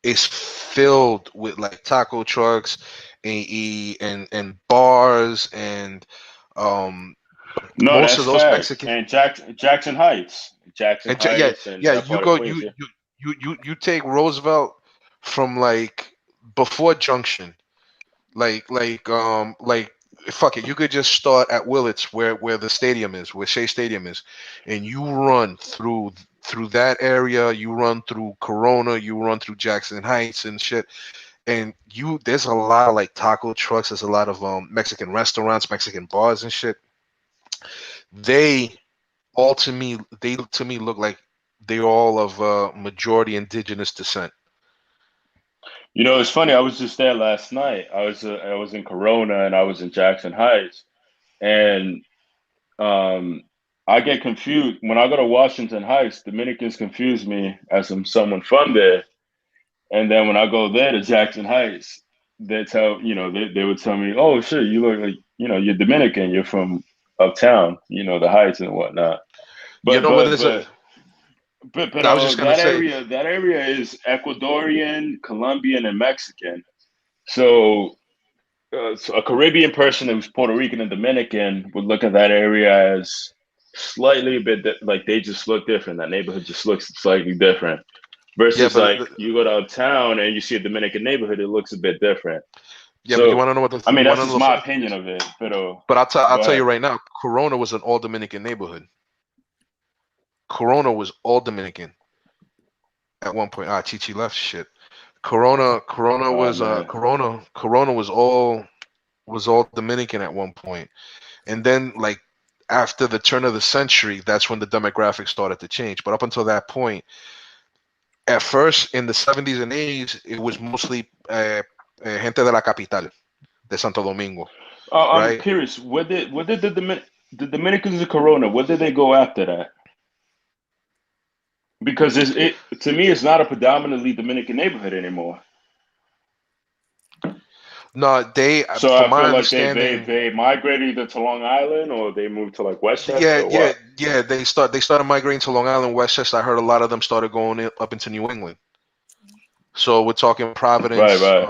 it's filled with like taco trucks and bars and um No, most of that's those facts. Mexican And Jackson Heights, Jackson and yeah, Heights, and yeah, that you part of go Queens. Yeah. you take Roosevelt from like before Junction, like fuck it, you could just start at Willits where the stadium is, where Shea Stadium is, and you run through that area, you run through Corona, you run through Jackson Heights and shit, and there's a lot of like taco trucks, there's a lot of Mexican restaurants, Mexican bars and shit. They they to me look like they're all of majority indigenous descent. You know, it's funny. I was just there last night. I was in Corona and I was in Jackson Heights, and um, I get confused when I go to Washington Heights. Dominicans confuse me as I'm someone from there, and then when I go there to Jackson Heights, they would tell me, "Oh shit, you look like you're Dominican. You're from uptown. The Heights and whatnot." You But know what but is a but but I was just gonna say, that area is Ecuadorian, Colombian, and Mexican. So a Caribbean person who's Puerto Rican and Dominican would look at that area as slightly a bit like they just look different. That neighborhood just looks slightly different. yeah, Versus but like you go downtown and you see a Dominican neighborhood, it looks a bit different. you So want to know what I mean you want that's to know just the my funny? opinion of it. But I'll Go tell you ahead. right now, Corona was an all Dominican neighborhood. Corona was all Dominican at one point. Ah, Chichi left. Shit. Corona Oh was man. Corona was all Dominican at one point, and then like after the turn of the century, that's when the demographics started to change. But up until that point, at first in the 70s and 80s, it was mostly gente de la capital, de Santo Domingo, I'm right? curious. What did the Dominicans of Corona? What did they go after that? Because it to me, it's not a predominantly Dominican neighborhood anymore. No, they, So from I my feel like understanding, they migrated either to Long Island or they moved to like Westchester yeah, or yeah, what. yeah. They started migrating to Long Island, Westchester. I heard a lot of them started going up into New England. So we're talking Right, Providence. right.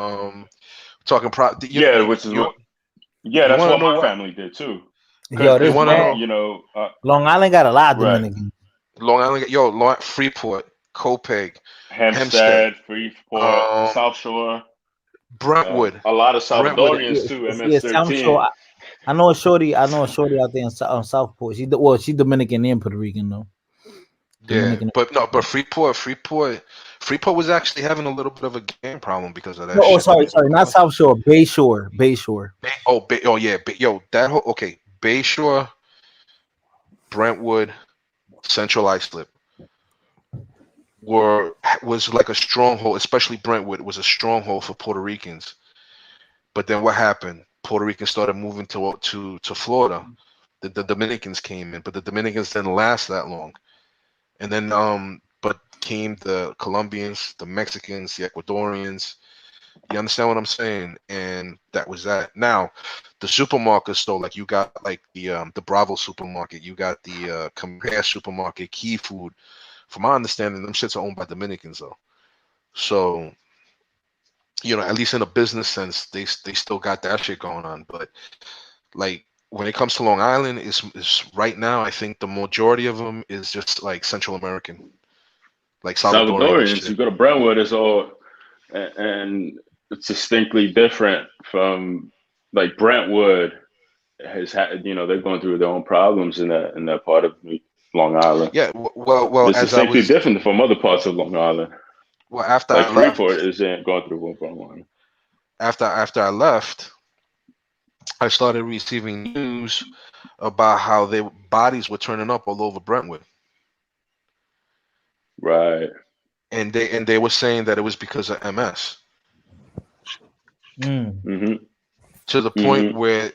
Talking Yeah, which is what. Yeah, you that's want to what know my what family did too. Because Yo, you this because want to man, know? Long Island got a lot of right, Dominicans. Long Island, Freeport, Copeg, Hempstead, Hempstead, Freeport, um, South Shore, Brentwood, a lot of Brentwood. Salvadorians too. Yeah, South MS-13. Shore. I know a shorty. I know a shorty out there on Southport. She Dominican and Puerto Rican though. Yeah, Dominican. but no, but Freeport was actually having a little bit of a gang problem because of that No, oh, shit. sorry, not South Shore. Bay Shore. Bay Shore. Oh yeah, yo, that whole okay, Bayshore, Brentwood, Central Islip were was like a stronghold, especially Brentwood was a stronghold for Puerto Ricans. But then what happened? Puerto Ricans started moving to Florida. The Dominicans came in, but the Dominicans didn't last that long. And then but came the Colombians, the Mexicans, the Ecuadorians. You understand what I'm saying? And that was that. Now, the supermarkets though, like you got like the Bravo supermarket, you got the Compare supermarket, Key Food. From my understanding, them shits are owned by Dominicans though. So, at least in a business sense, they still got that shit going on. But like when it comes to Long Island, is right now I think the majority of them is just like Central American, like Salvadorian and Salvadorians. shit. You go to Brentwood, it's all and it's distinctly different from like Brentwood has had. They're going through their own problems in that part of Long Island. Yeah, well, It's as I distinctly was, different from other parts of Long Island. after I Like left, Freeport isn't going through one problem. after I left, I started receiving news about how their bodies were turning up all over Brentwood. Right. And they were saying that it was because of MS. Mm-hmm. To the point where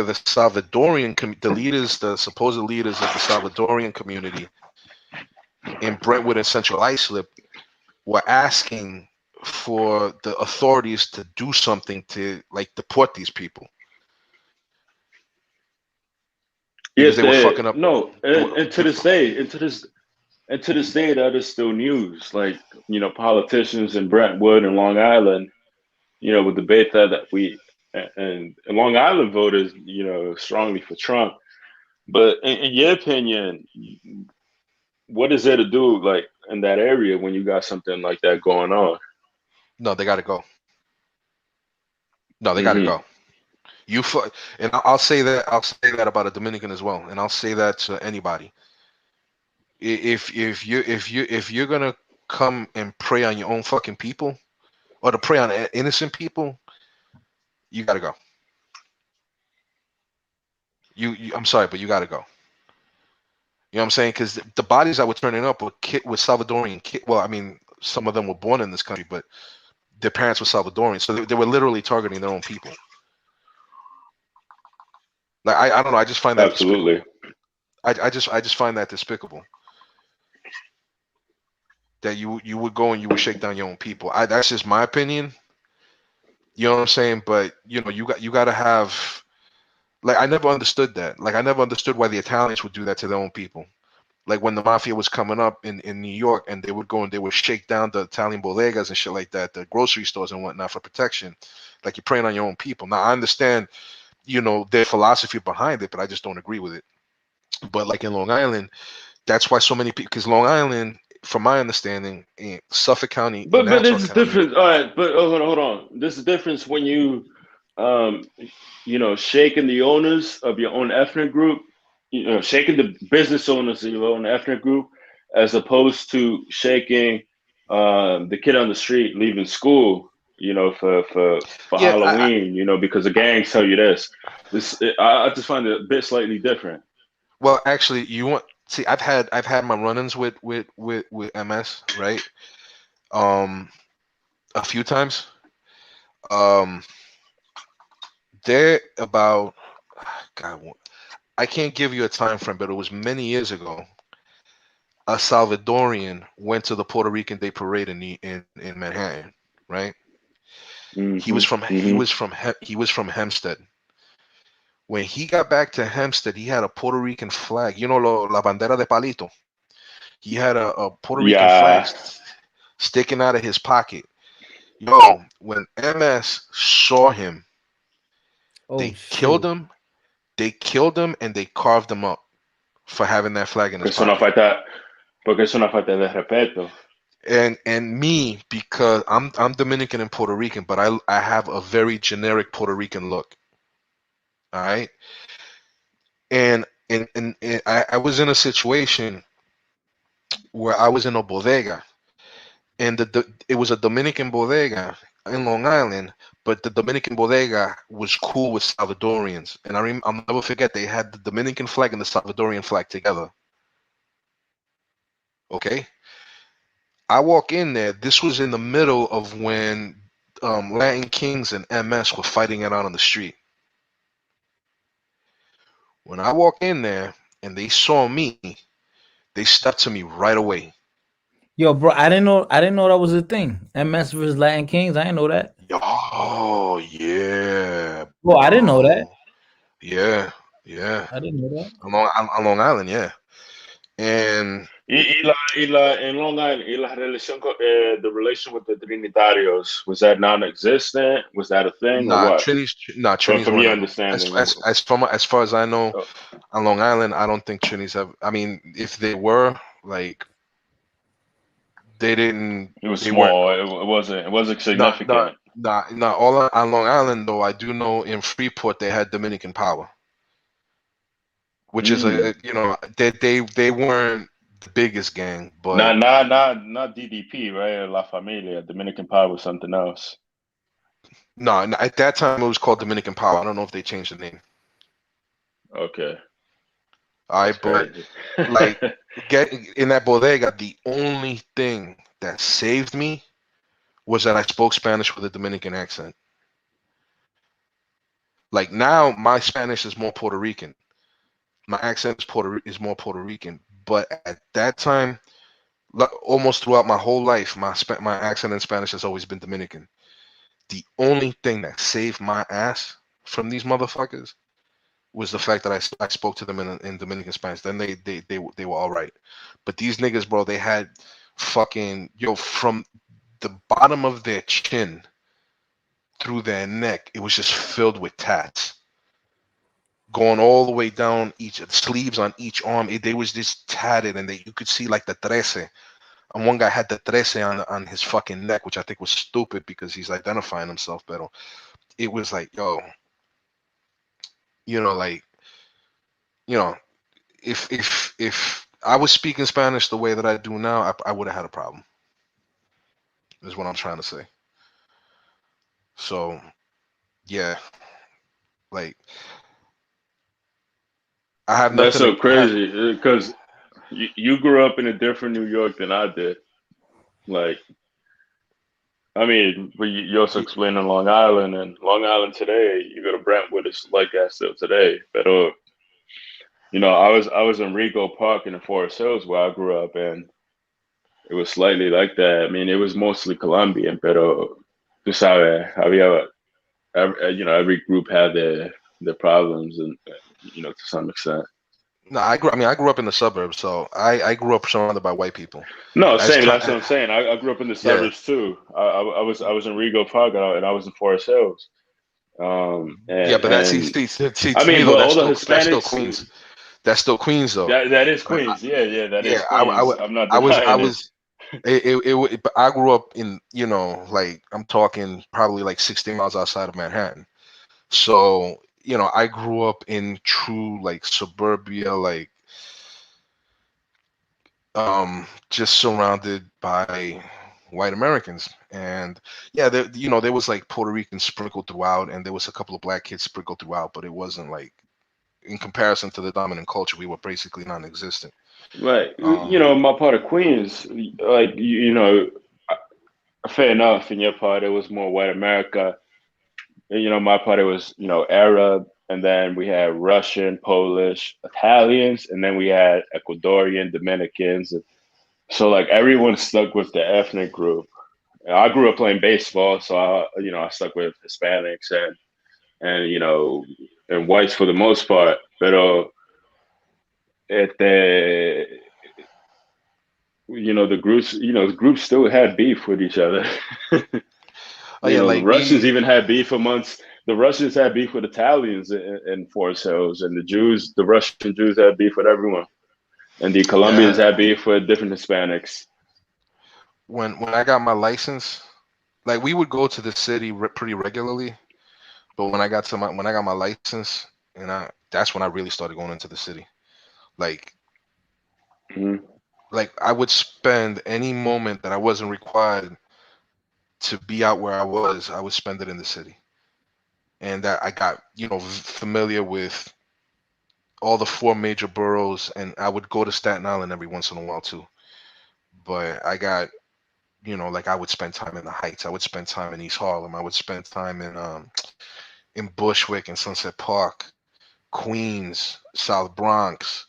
the Salvadorian the leaders, the supposed leaders of the Salvadorian community in Brentwood and Central Islip were asking for the authorities to do something to like deport these people because Yes, they were they fucking up. no, and to this day, that is still news. Like, politicians in Brentwood and Long Island, would debate that and Long Island voters, strongly for Trump. But in your opinion, what is there to do like in that area when you got something like that going on? No, they got to go. No, they got to Hmm. go. And I'll say that. I'll say that about a Dominican as well, and I'll say that to anybody. If you're gonna come and prey on your own fucking people, or to prey on innocent people, you gotta go. I'm sorry, but you gotta go. You know what I'm saying? Because the bodies that were turning up were Salvadorian kid. Well, I mean, some of them were born in this country, but their parents were Salvadorian, so they were literally targeting their own people. Like I don't know. I just find that despicable. Absolutely. I just find that despicable. That you would go and you would shake down your own people. That's just my opinion. You know what I'm saying? But you got to have, like, I never understood that. Like, I never understood why the Italians would do that to their own people. Like when the mafia was coming up in New York, and they would go and they would shake down the Italian bodegas and shit like that, the grocery stores and whatnot for protection. Like, you're preying on your own people. Now I understand, their philosophy behind it, but I just don't agree with it. But like in Long Island, that's why so many people, because Long Island, from my understanding, in Suffolk County, in But Nassau this is County. different. All right, but hold on. This is difference when you, um, shaking the owners of your own ethnic group, shaking the business owners of your own ethnic group, as opposed to shaking the kid on the street leaving school, for Yeah, Halloween, because the gangs tell you this. I just find it a bit slightly different. well, actually, I've had my run-ins with MS, right? Um, a few times. Um, they're about, God, I can't give you a time frame, but it was many years ago. A Salvadorian went to the Puerto Rican Day Parade in Manhattan, right? He was from he Hmm. was from he was from Hempstead. When he got back to Hempstead, he had a Puerto Rican flag. La bandera de palito. He had a Puerto Rican flag Yeah. sticking out of his pocket. Yo, when MS saw him, Oh they killed shit. him. They killed him and they carved him up for having that flag in Porque his es una pocket. falta, porque es una falta de respeto. And me, because I'm Dominican and Puerto Rican, but I have a very generic Puerto Rican look. All right. And I was in a situation where I was in a bodega, and it was a Dominican bodega in Long Island, but the Dominican bodega was cool with Salvadorians, and I'll never forget, they had the Dominican flag and the Salvadorian flag together. Okay, I walk in there. This was in the middle of when Latin Kings and MS were fighting it out on the street. When I walk in there and they saw me, they stepped to me right away. Yo, bro, I didn't know that was a thing. MS versus Latin Kings. I didn't know that. Oh yeah, Bro, I didn't know that. bro. Yeah, yeah. I didn't know that. On Long Island, yeah. And En Long Island, y la relación the relation with the Trinitarios, was that non-existent? Was that a thing or nah, what? Trinities From weren't your ever. As understanding. as as from as far as I know, Oh, on Long Island, I don't think Trinities have. I mean, if they were, like, they didn't. it was They weren't. small. It wasn't Not not significant. not all on Long Island though. I do know in Freeport they had Dominican power, which is Mm. they weren't the biggest gang, but Not DDP, right? La Familia. Dominican Power was something else. no, at that time it was called Dominican Power. I don't know if they changed the name. Okay. All That's right, but crazy. like get in that bodega, the only thing that saved me was that I spoke Spanish with a Dominican accent. Like now, my Spanish is more Puerto Rican. My accent is more Puerto Rican. But at that time, almost throughout my whole life, my accent in Spanish has always been Dominican. The only thing that saved my ass from these motherfuckers was the fact that I spoke to them in Dominican Spanish. Then they were all right. But these niggas, bro, they had fucking from the bottom of their chin through their neck, it was just filled with tats. Going all the way down each sleeves on each arm, they was just tatted, and you could see like the trece. And one guy had the trece on his fucking neck, which I think was stupid because he's identifying himself better. It was like, yo, like, if I was speaking Spanish the way that I do now, I would have had a problem. Is what I'm trying to say. So, yeah, like I have That's nothing. so crazy because you grew up in a different New York than I did. Like, I mean, but you also explained on Long Island, and Long Island today, you go to Brentwood, it's like that still today. But I was in Rego Park in the Forest Hills where I grew up, and it was slightly like that. I mean, it was mostly Colombian, pero tú sabes, every group had their problems, and to some extent. No, I grew up in the suburbs, so I grew up surrounded by white people. No, As same. That's time, what I'm saying. I grew up in the yeah, suburbs too. I was in Rego Park, and I was in Forest Hills. yeah, but And see I to me mean, though, but all the that's still Hispanics, Queens. That's still Queens though. that is Like, Queens. Yeah, that yeah, is Queens. I'm not I denying it. was. But I grew up in, like I'm talking probably like 60 miles outside of Manhattan. So, I grew up in true like suburbia, like just surrounded by white Americans. And yeah, there was like Puerto Ricans sprinkled throughout, and there was a couple of black kids sprinkled throughout, but it wasn't like in comparison to the dominant culture, we were basically non-existent. Like, Um, my part of Queens, like, fair enough. In your part, it was more white America. And, my part, it was, Arab. And then we had Russian, Polish, Italians. And then we had Ecuadorian, Dominicans. So, like, everyone stuck with the ethnic group. I grew up playing baseball. So, I stuck with Hispanics and and whites for the most part. But este, the groups still had beef with each other. oh yeah, The like Russians even had beef amongst the Russians had beef with Italians in Forest Hills, and the Russian Jews had beef with everyone, and the Colombians yeah. had beef with different Hispanics. When I got my license, like we would go to the city pretty regularly, but when I got my license, and that's when I really started going into the city. Like Mm-hmm. like I would spend any moment that I wasn't required to be out where I would spend it in the city. And that I got, familiar with all the four major boroughs, and I would go to Staten Island every once in a while too. But I got, like I would spend time in the Heights, I would spend time in East Harlem, I would spend time in Bushwick and Sunset Park, Queens, South Bronx,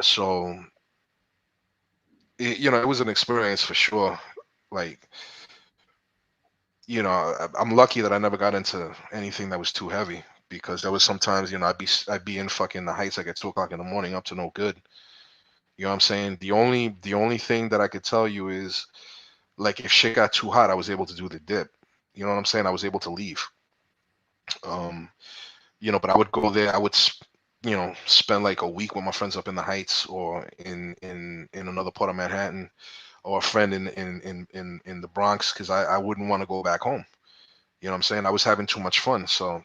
So it was an experience for sure. Like, I'm lucky that I never got into anything that was too heavy, because there was sometimes, I'd be in fucking the Heights like at 2 o'clock in the morning up to no good. You know what I'm saying? The only thing that I could tell you is, like, if shit got too hot, I was able to do the dip. You know what I'm saying? I was able to leave. Um, but I would go there. I would, spend like a week with my friends up in the Heights, or in another part of Manhattan, or a friend in the Bronx, because I wouldn't want to go back home. You know what I'm saying? I was having too much fun. So,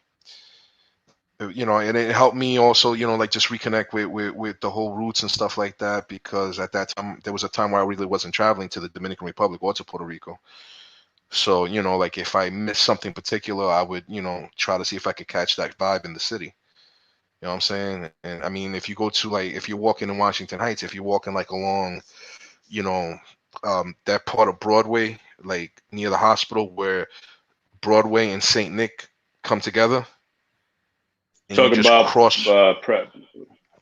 and it helped me also, like just reconnect with the whole roots and stuff like that, because at that time, there was a time where I really wasn't traveling to the Dominican Republic or to Puerto Rico. So, like if I missed something particular, I would, try to see if I could catch that vibe in the city. You know what I'm saying? And I mean, if you go to like, if you're walking in Washington Heights, if you're walking like along, you know, that part of Broadway, like near the hospital where Broadway and Saint Nick come together, and you Talking just about cross the Presbyterian.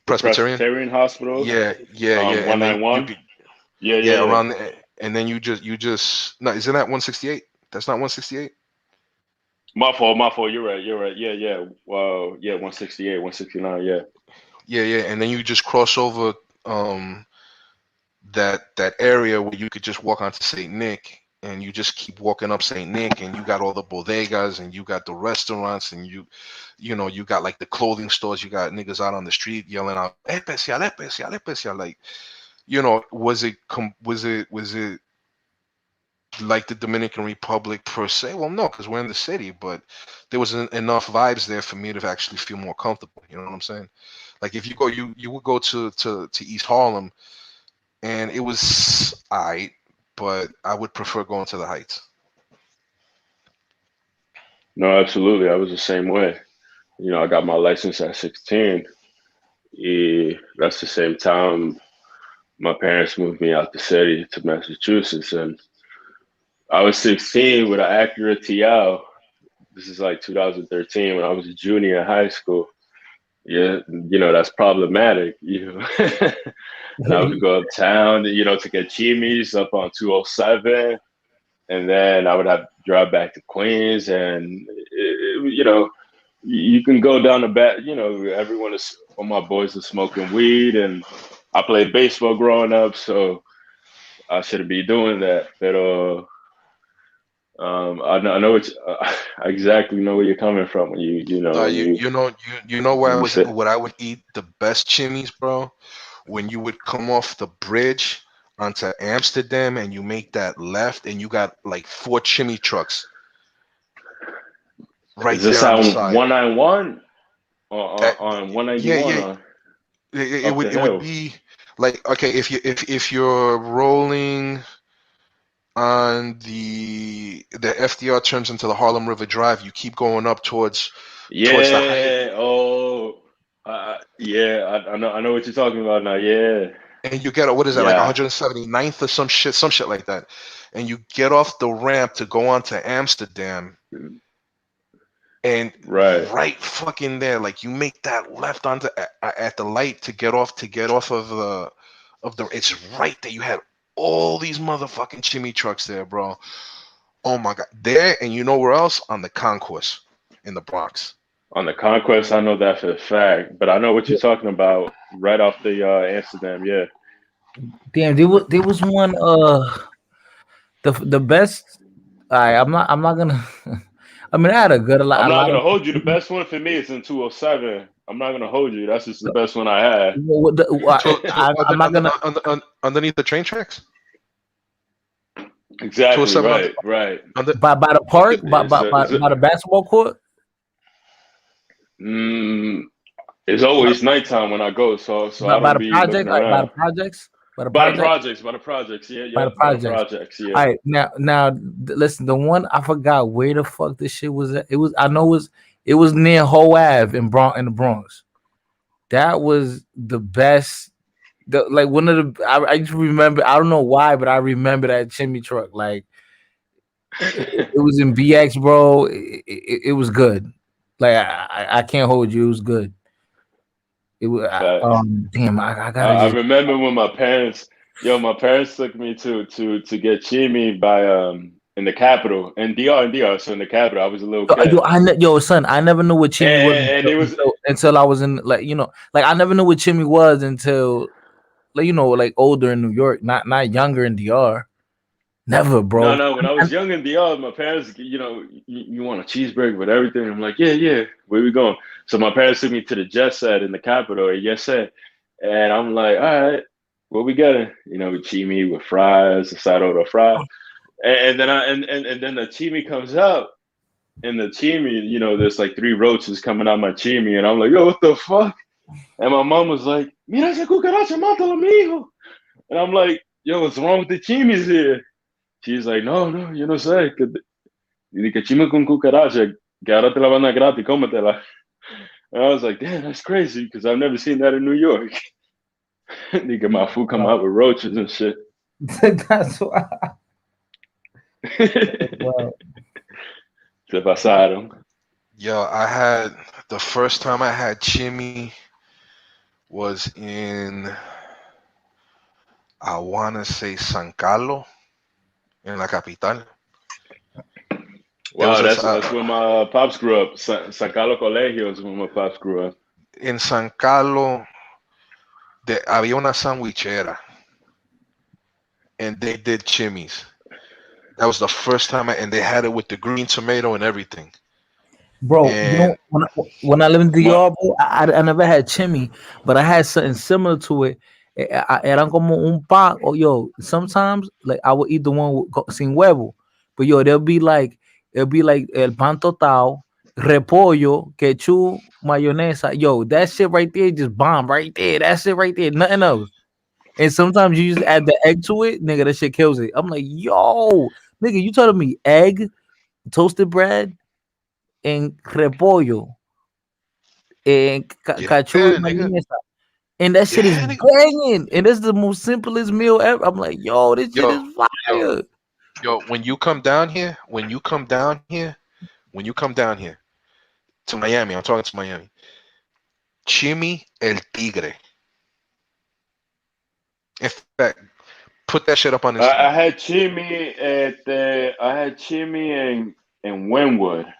Presbyterian hospital, Yeah, yeah, yeah, and then you 191. could, Yeah, yeah, yeah, yeah. around the, and then you just no, isn't that 168? That's not 168. My fault, my fault. You're right, you're right. Yeah, yeah. Well, yeah, 168, 169. Yeah. Yeah, yeah, and then you just cross over um that area where you could just walk onto Saint Nick, and you just keep walking up Saint Nick, and you got all the bodegas, and you got the restaurants, and you know, you got like the clothing stores, you got niggas out on the street yelling out especial, especial, especial, like, you know, was it like the Dominican Republic per se? Well, no, because we're in the city, but there was enough vibes there for me to actually feel more comfortable. You know what I'm saying? Like if you go, you would go to East Harlem, and it was alright, but I would prefer going to the Heights. No, absolutely. I was the same way. You know, I got my license at 16. Yeah, that's the same time my parents moved me out the city to Massachusetts, and I was 16 with an Acura TL. This is like 2013 when I was a junior in high school. Yeah, you know, that's problematic, you know. And I would go uptown, you know, to get chimis up on 207, and then I would have to drive back to Queens, and you know, you can go down the back. You know, everyone is, all my boys are smoking weed, and I played baseball growing up, so I shouldn't be doing that. But I know it's I exactly know where you're coming from when you know when You know where you say what I would eat the best chimneys, bro? When you would come off the bridge onto Amsterdam and you make that left, and you got like four chimney trucks right is this there on the on side. 191 That on yeah, 191 yeah, or it up would the it would hill? be like, okay, if you're rolling on the FDR turns into the Harlem River Drive, you keep going up towards the height, Yeah. Oh, yeah. I know what you're talking about now. Yeah. and you get, what is that, like Yeah. 179th or some shit like that, and you get off the ramp to go onto Amsterdam, and Right. right fucking there, like you make that left onto at the light to get off of the, it's right there. You had all these motherfucking chimney trucks there, bro. Oh my god, there, and you know where else? On the Concourse in the Bronx. On the Conquest, I know that for a fact, but I know what you're talking about right off the Amsterdam. Yeah. Damn, there was one the best. I'm not gonna. I mean, I had I'm a not lot gonna of. hold you. The best one for me is in 207. I'm not gonna hold you. That's just the best one I had. I'm not gonna. Underneath the train tracks. Exactly. 207 Right. Right. By the park, Is it, by the basketball court. mm, it's always nighttime when I go, so I By don't the be looking project, like by the around. projects, by the By the project, projects, by the projects. Yeah, by yeah, the by the projects. projects. Yeah. All right, now, listen. The one I forgot where the fuck this shit was at. It was, I know it was near Hoe Ave in the Bronx. That was the best. Like one of the, I just remember. I don't know why, but I remember that chimney truck. Like it was in BX, bro. It was good. Like I can't hold you. It was good. It was Facts. damn. I gotta I just. remember when my parents took me to get chimi by in the capital in DR, so in the capital. I was a little kid, Yo, son, I never knew what chimney was and it was until I was in, like, like I never knew what chimney was until, like, like older in New York, not younger in DR. Never, bro. no. When I was young in DR, my parents, you want a cheeseburger with everything. I'm like, yeah, yeah. Where we going? So my parents took me to the Jet Set in the capital, Yes Set, and I'm like, all right, what we getting? With chimi with fries, a side order of fries. And then and then the chimi comes out, and the chimi, there's like three roaches coming out my chimi, and I'm like, yo, what the fuck? And my mom was like, mira esa cucaracha, mátala, mijo. And I'm like, yo, what's wrong with the chimis here? She's like, no, yo no sé, que chimi con cucaracha, que ahora te la van a gratis, cómetela. And I was like, damn, that's crazy because I've never seen that in New York. Nigga, my food come out with roaches and shit. That's why. Wow. Se pasaron. Yo, I had the first time I had chimi was in, I wanna say San Carlos in la capital. There Wow, was that's where my pops grew up. San Carlos Colegio is where my pops grew up. in San Carlos había una sandwichera and they did chimis. That was the first time, and they had it with the green tomato and everything. Bro, you And know when I lived in My, DR, bro, I never had chimney, but I had something similar to it. Eran como un pan. Or yo, sometimes like I would eat the one with sin huevo, but yo, it'll be like el pan total, repollo, ketchup, mayonesa. Yo, that shit right there just bomb right there. That shit right there, nothing else. And sometimes you just add the egg to it, nigga. That shit kills it. I'm like, yo, nigga, you telling me egg, toasted bread, and repollo and yeah, cachorro y nigga, mayonesa. And that shit is yeah, nigga. banging. And this is the most simplest meal ever. I'm like, yo, this shit Yo, is yo, fire. yo. When you come down here to Miami, I'm talking to Miami. Chimi el Tigre. In fact, put that shit up on I Instagram. had chimi I had chimi in Wynwood.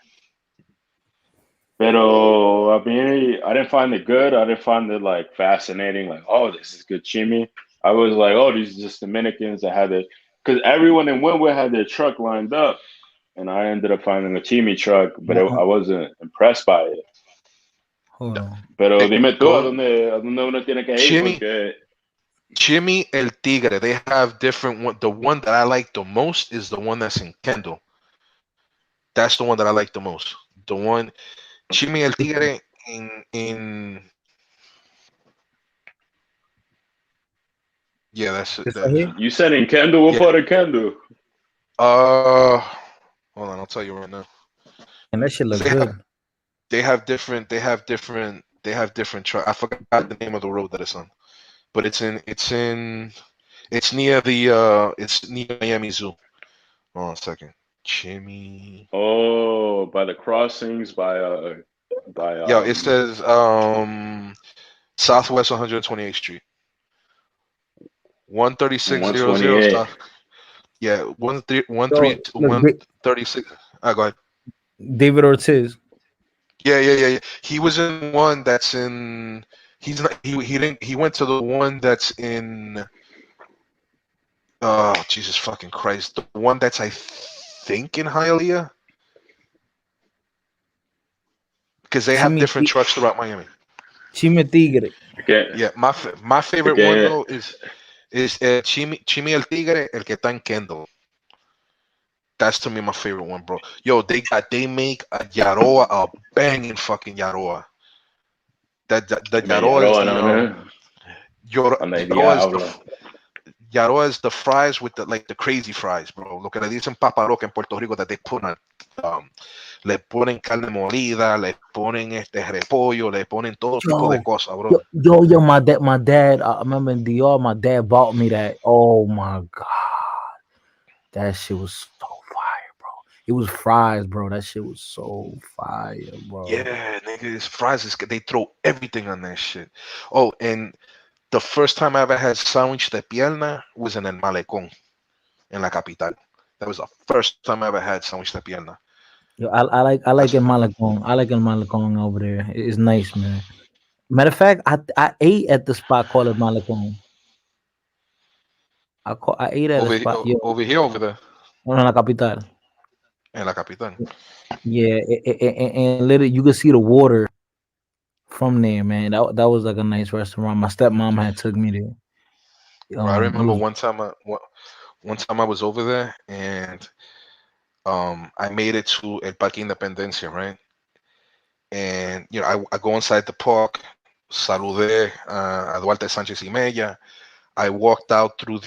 Pero I mean, I didn't find it good. I didn't find it like fascinating. Like, oh, this is good chimi. I was like, oh, these are just Dominicans that had it, because everyone in Wynwood had their truck lined up, and I ended up finding a chimi truck, but I wasn't impressed by it. Hold on. Pero dime tú, Go a dónde uno tiene que ir? Chimi, Porque Chimi el Tigre. They have different one. The one that I like the most is the one that's in Kendall. That's the one that I like the most. The one Chimi el Tigre in yeah, that's it. This right here? you said in Kendall, what Yeah. part of Kendall? Uh, hold on, I'll tell you right now. And that shit 'Cause look good. they have different I forgot the name of the road that it's on, but it's near it's near Miami Zoo. Hold on a second. Chimmy. Oh, by the crossings, by Yo, it says Southwest 128th Street. 13600 128. South. Yeah, Yo, look, 136. Go ahead. David Ortiz. Yeah. He was in one that's in. He's not. He didn't. He went to the one that's in. Oh Jesus fucking Christ! The one that's I think in Hialeah, because they have different trucks throughout Miami. Chimi Tigre. Yeah, my favorite one though is Chimi el Tigre, el que está en Kendall. That's to me my favorite one, bro. Yo, they make a Yaroa, a banging fucking Yaroa. The Yaroa is Yaroa is the fries with the crazy fries, bro. Lo que le dicen papaloca en Puerto Rico that they put on, le ponen carne molida, le ponen repollo, le ponen todo tipo de cosas, bro. Yo, my dad. I remember in DR, my dad bought me that. Oh my god, that shit was so fire, bro. It was fries, bro. That shit was so fire, bro. Yeah, nigga, it's fries. They throw everything on that shit. Oh, and the first time I ever had sándwich de pierna was in El Malecón, in la capital. That was the first time I ever had sándwich de pierna. Yo, I like El Malecón. I like El Malecón over there. It's nice, man. Matter of fact, I ate at the spot called El Malecón. I ate at a spot. Yo, Over here, over there. no, en la capital. En la capital. Yeah, and literally you could see the water from there, man. That was like a nice restaurant. My stepmom had took me there. Bro, I remember Was, one time I was over there and I made it to El Parque Independencia, right? And I go inside the park, saludé a Duarte Sánchez y Mella. I walked out through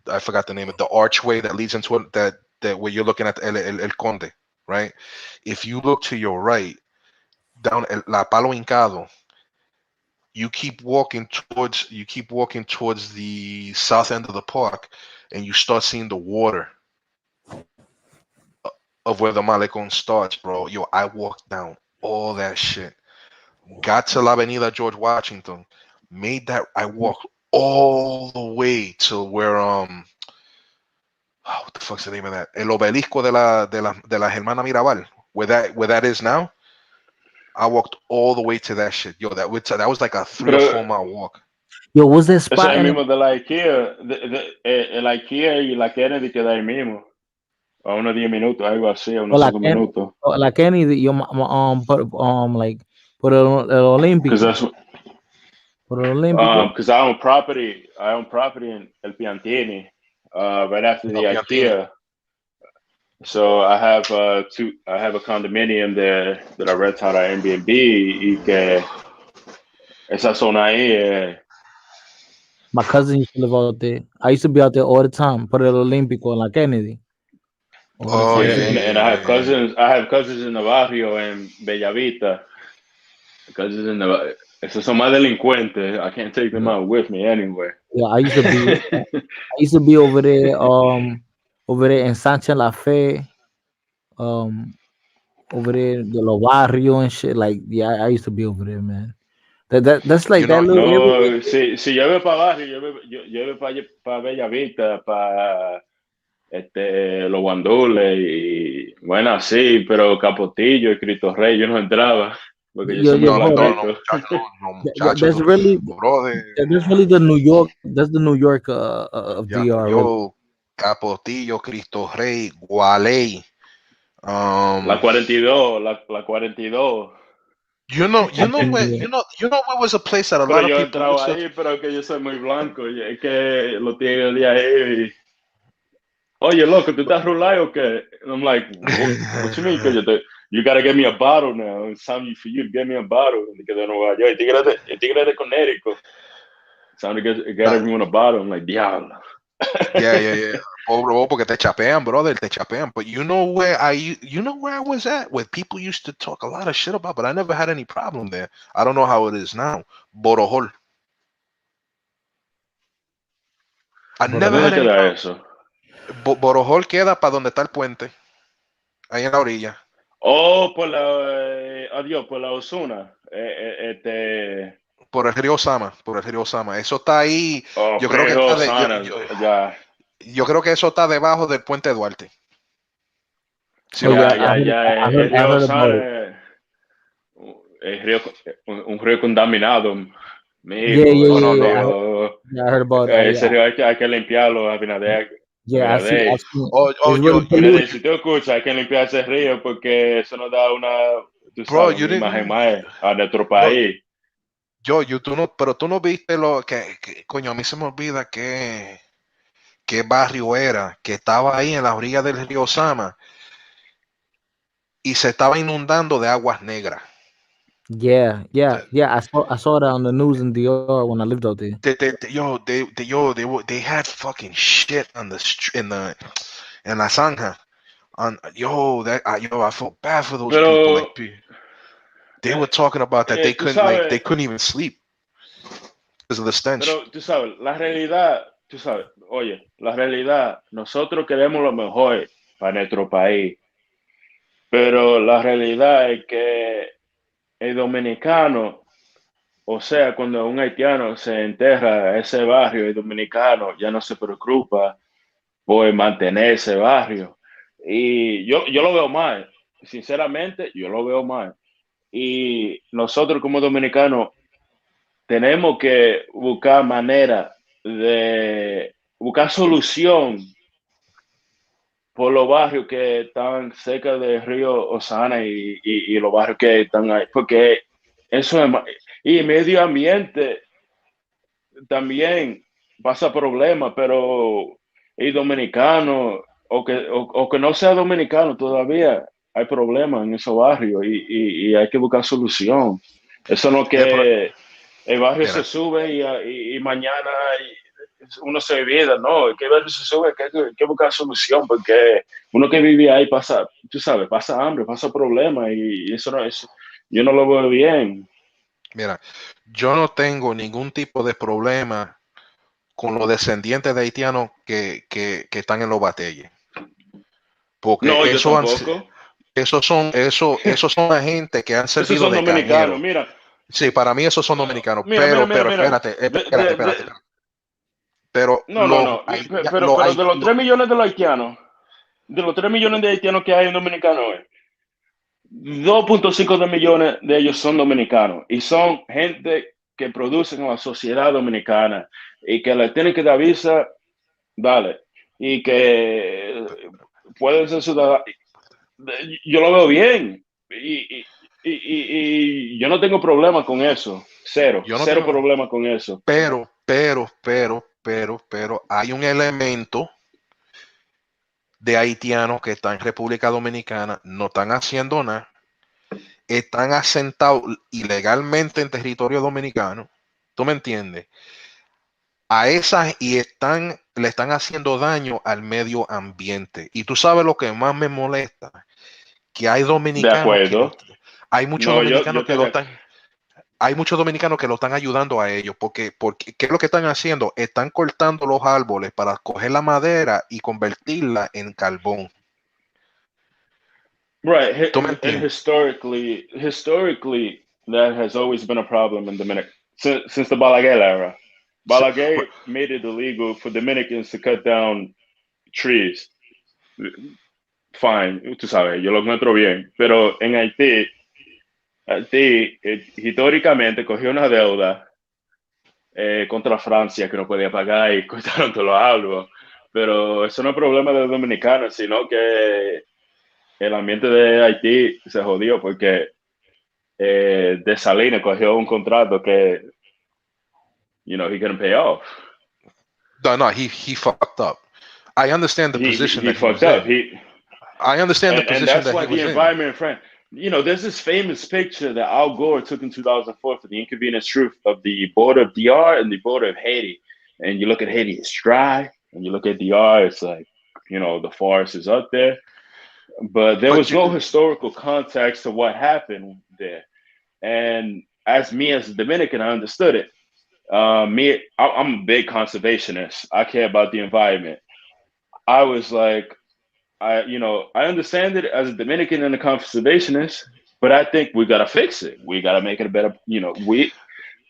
I forgot the name of the archway that leads into that where you're looking at El Conde, right? If you look to your right, down La Palo Hincado, you keep walking towards the south end of the park, and you start seeing the water of where the Malecon starts, bro. Yo, I walked down all that shit. Got to La Avenida George Washington. I walked all the way to where what the fuck's the name of that? El obelisco de la Germana Mirabal, where that is now. I walked all the way to that shit. Yo, that was like a 3 or 4 mile walk. Yo, what's that Ese es spot el in mismo de la IKEA. El IKEA y la Kennedy queda ahí mismo. A unos 10 minutos, algo así, a unos 5 minutos. la Kennedy, yo, like, por el Olímpico. Por el Olímpico. Because I own property in El Piantini, right after the IKEA. So I have a condominium there that I rent out at Airbnb, y que esa zona ahí. My cousin used to live out there. I used to be out there all the time. Por el Olímpico en la Kennedy. Oh yeah, and I have cousins. I have cousins in the barrio in Bellavista. Cousins in the. Esos son más delincuentes. I can't take them out with me anywhere. Yeah, I used to be over there in Sancha La Fe, over there the Los Barrio and shit. Like, yeah, I used to be over there, man. That's like that little area. No, si yo voy para barrio, yo voy para Bellavista, para los Guandules y bueno, sí, pero Capotillo y Cristo Rey yo no entraba porque yo soy muy blanquito. That's really the New York. That's the New York of DR. Yo, Capotillo, Cristo Rey, Gualey. La 42, la 42. You know what was a place that a lot of people entraba ahí, pero que yo soy muy blanco, y es que lo tiene de ahí. Oye, loco, ¿tú estás rulado o qué? And I'm like, what you mean? You gotta get me a bottle now. It's time for you to get me a bottle. De Nueva York. El tigre de Connecticut. It's time to get everyone a bottle. I'm like, diablo. Yeah. Bro, porque te chapean, brother, te chapean. But you know where I was at, where people used to talk a lot of shit about, but I never had any problem there. I don't know how it is now. Borojol. I never had any problem. Eso? Borojol queda para donde está el puente, ahí en la orilla. Oh, por la Osuna. Por el río Sama, Eso está ahí. Oh, yo creo que yo creo que eso está debajo del puente Duarte. Sí, el río Osana es un río contaminado. Yeah, I heard about that. Ese río hay que limpiarlo, Abinader. Yeah, Si tú escuchas, hay que limpiar ese río porque eso nos da una imagen más a nuestro país. Pero tú no viste lo que coño, a mí se me olvida qué barrio era, que estaba ahí en la orilla del río Sama y se estaba inundando de aguas negras. Yeah. I saw that on the news in DR when I lived out there. They had fucking shit on in la zanja. I felt bad for those people. Like, they were talking about that they couldn't even sleep because of the stench. Pero tú sabes, la realidad, nosotros queremos lo mejor para nuestro país, pero la realidad es que el dominicano, o sea, cuando un haitiano se enterra a ese barrio, el dominicano ya no se preocupa por mantener ese barrio. Y yo lo veo mal, sinceramente, yo lo veo mal. Y nosotros como dominicanos tenemos que buscar manera de buscar solución por los barrios que están cerca del río Osana y los barrios que están ahí, porque eso es, y medio ambiente también pasa problemas, pero el dominicano o que no sea dominicano todavía hay problemas en esos barrios y hay que buscar solución. Eso no que el barrio se sube y mañana uno se olvida, no, que el barrio se sube, que hay que buscar solución, porque uno que vive ahí pasa, tú sabes, pasa hambre, pasa problemas y eso no es, Yo no lo veo bien. Mira, yo no tengo ningún tipo de problema con los descendientes de haitianos que están en los batalles. Porque No, yo tampoco. esos son la gente que han Esos servido son de dominicanos. cañero. Mira, Sí, para mí esos son dominicanos, pero mira. espérate. Pero No, no, no. Pero de los 3 millones de los haitianos, de los 3 millones de haitianos que hay en Dominicano hoy, 2.5 de millones de ellos son dominicanos y son gente que producen en la sociedad dominicana y que le tienen que dar visa, dale, y que pueden ser ciudadanos. Yo lo veo bien y yo no tengo problema con eso, yo no cero tengo, problema con eso. pero hay un elemento de haitianos que están en República Dominicana, no están haciendo nada, están asentados ilegalmente en territorio dominicano. ¿Tú me entiendes? A esas y le están haciendo daño al medio ambiente. Y tú sabes lo que más me molesta, que hay De dominicanos acuerdo. hay muchos No, dominicanos yo que te... lo están, hay muchos dominicanos que lo están ayudando a ellos, porque ¿qué es lo que están haciendo? Están cortando los árboles para coger la madera y convertirla en carbón. Right, ¿Tú me and entiendes? historically, that has always been a problem in Dominican since the Balaguer era. Balaguer made it illegal for Dominicans to cut down trees. Fine, tú sabes, yo lo encuentro bien. Pero en Haití históricamente cogió una deuda contra Francia que no podía pagar y cortaron todos los árboles. Pero eso no es problema de los dominicanos, sino que el ambiente de Haití se jodió porque de Salinas cogió un contrato que, he couldn't pay off. No, he fucked up. I understand the position He that he was fucked up. in. I understand the And position that's that why he the was in. environment, friend. There's this famous picture that Al Gore took in 2004 for the inconvenience truth of the border of DR and the border of Haiti. And you look at Haiti, it's dry. And you look at DR, it's like, the forest is up there. But there was no historical context to what happened there. And as a Dominican, I understood it. I'm a big conservationist. I care about the environment. I was like, I understand it as a Dominican and a conservationist, but I think we gotta fix it. We gotta make it a better.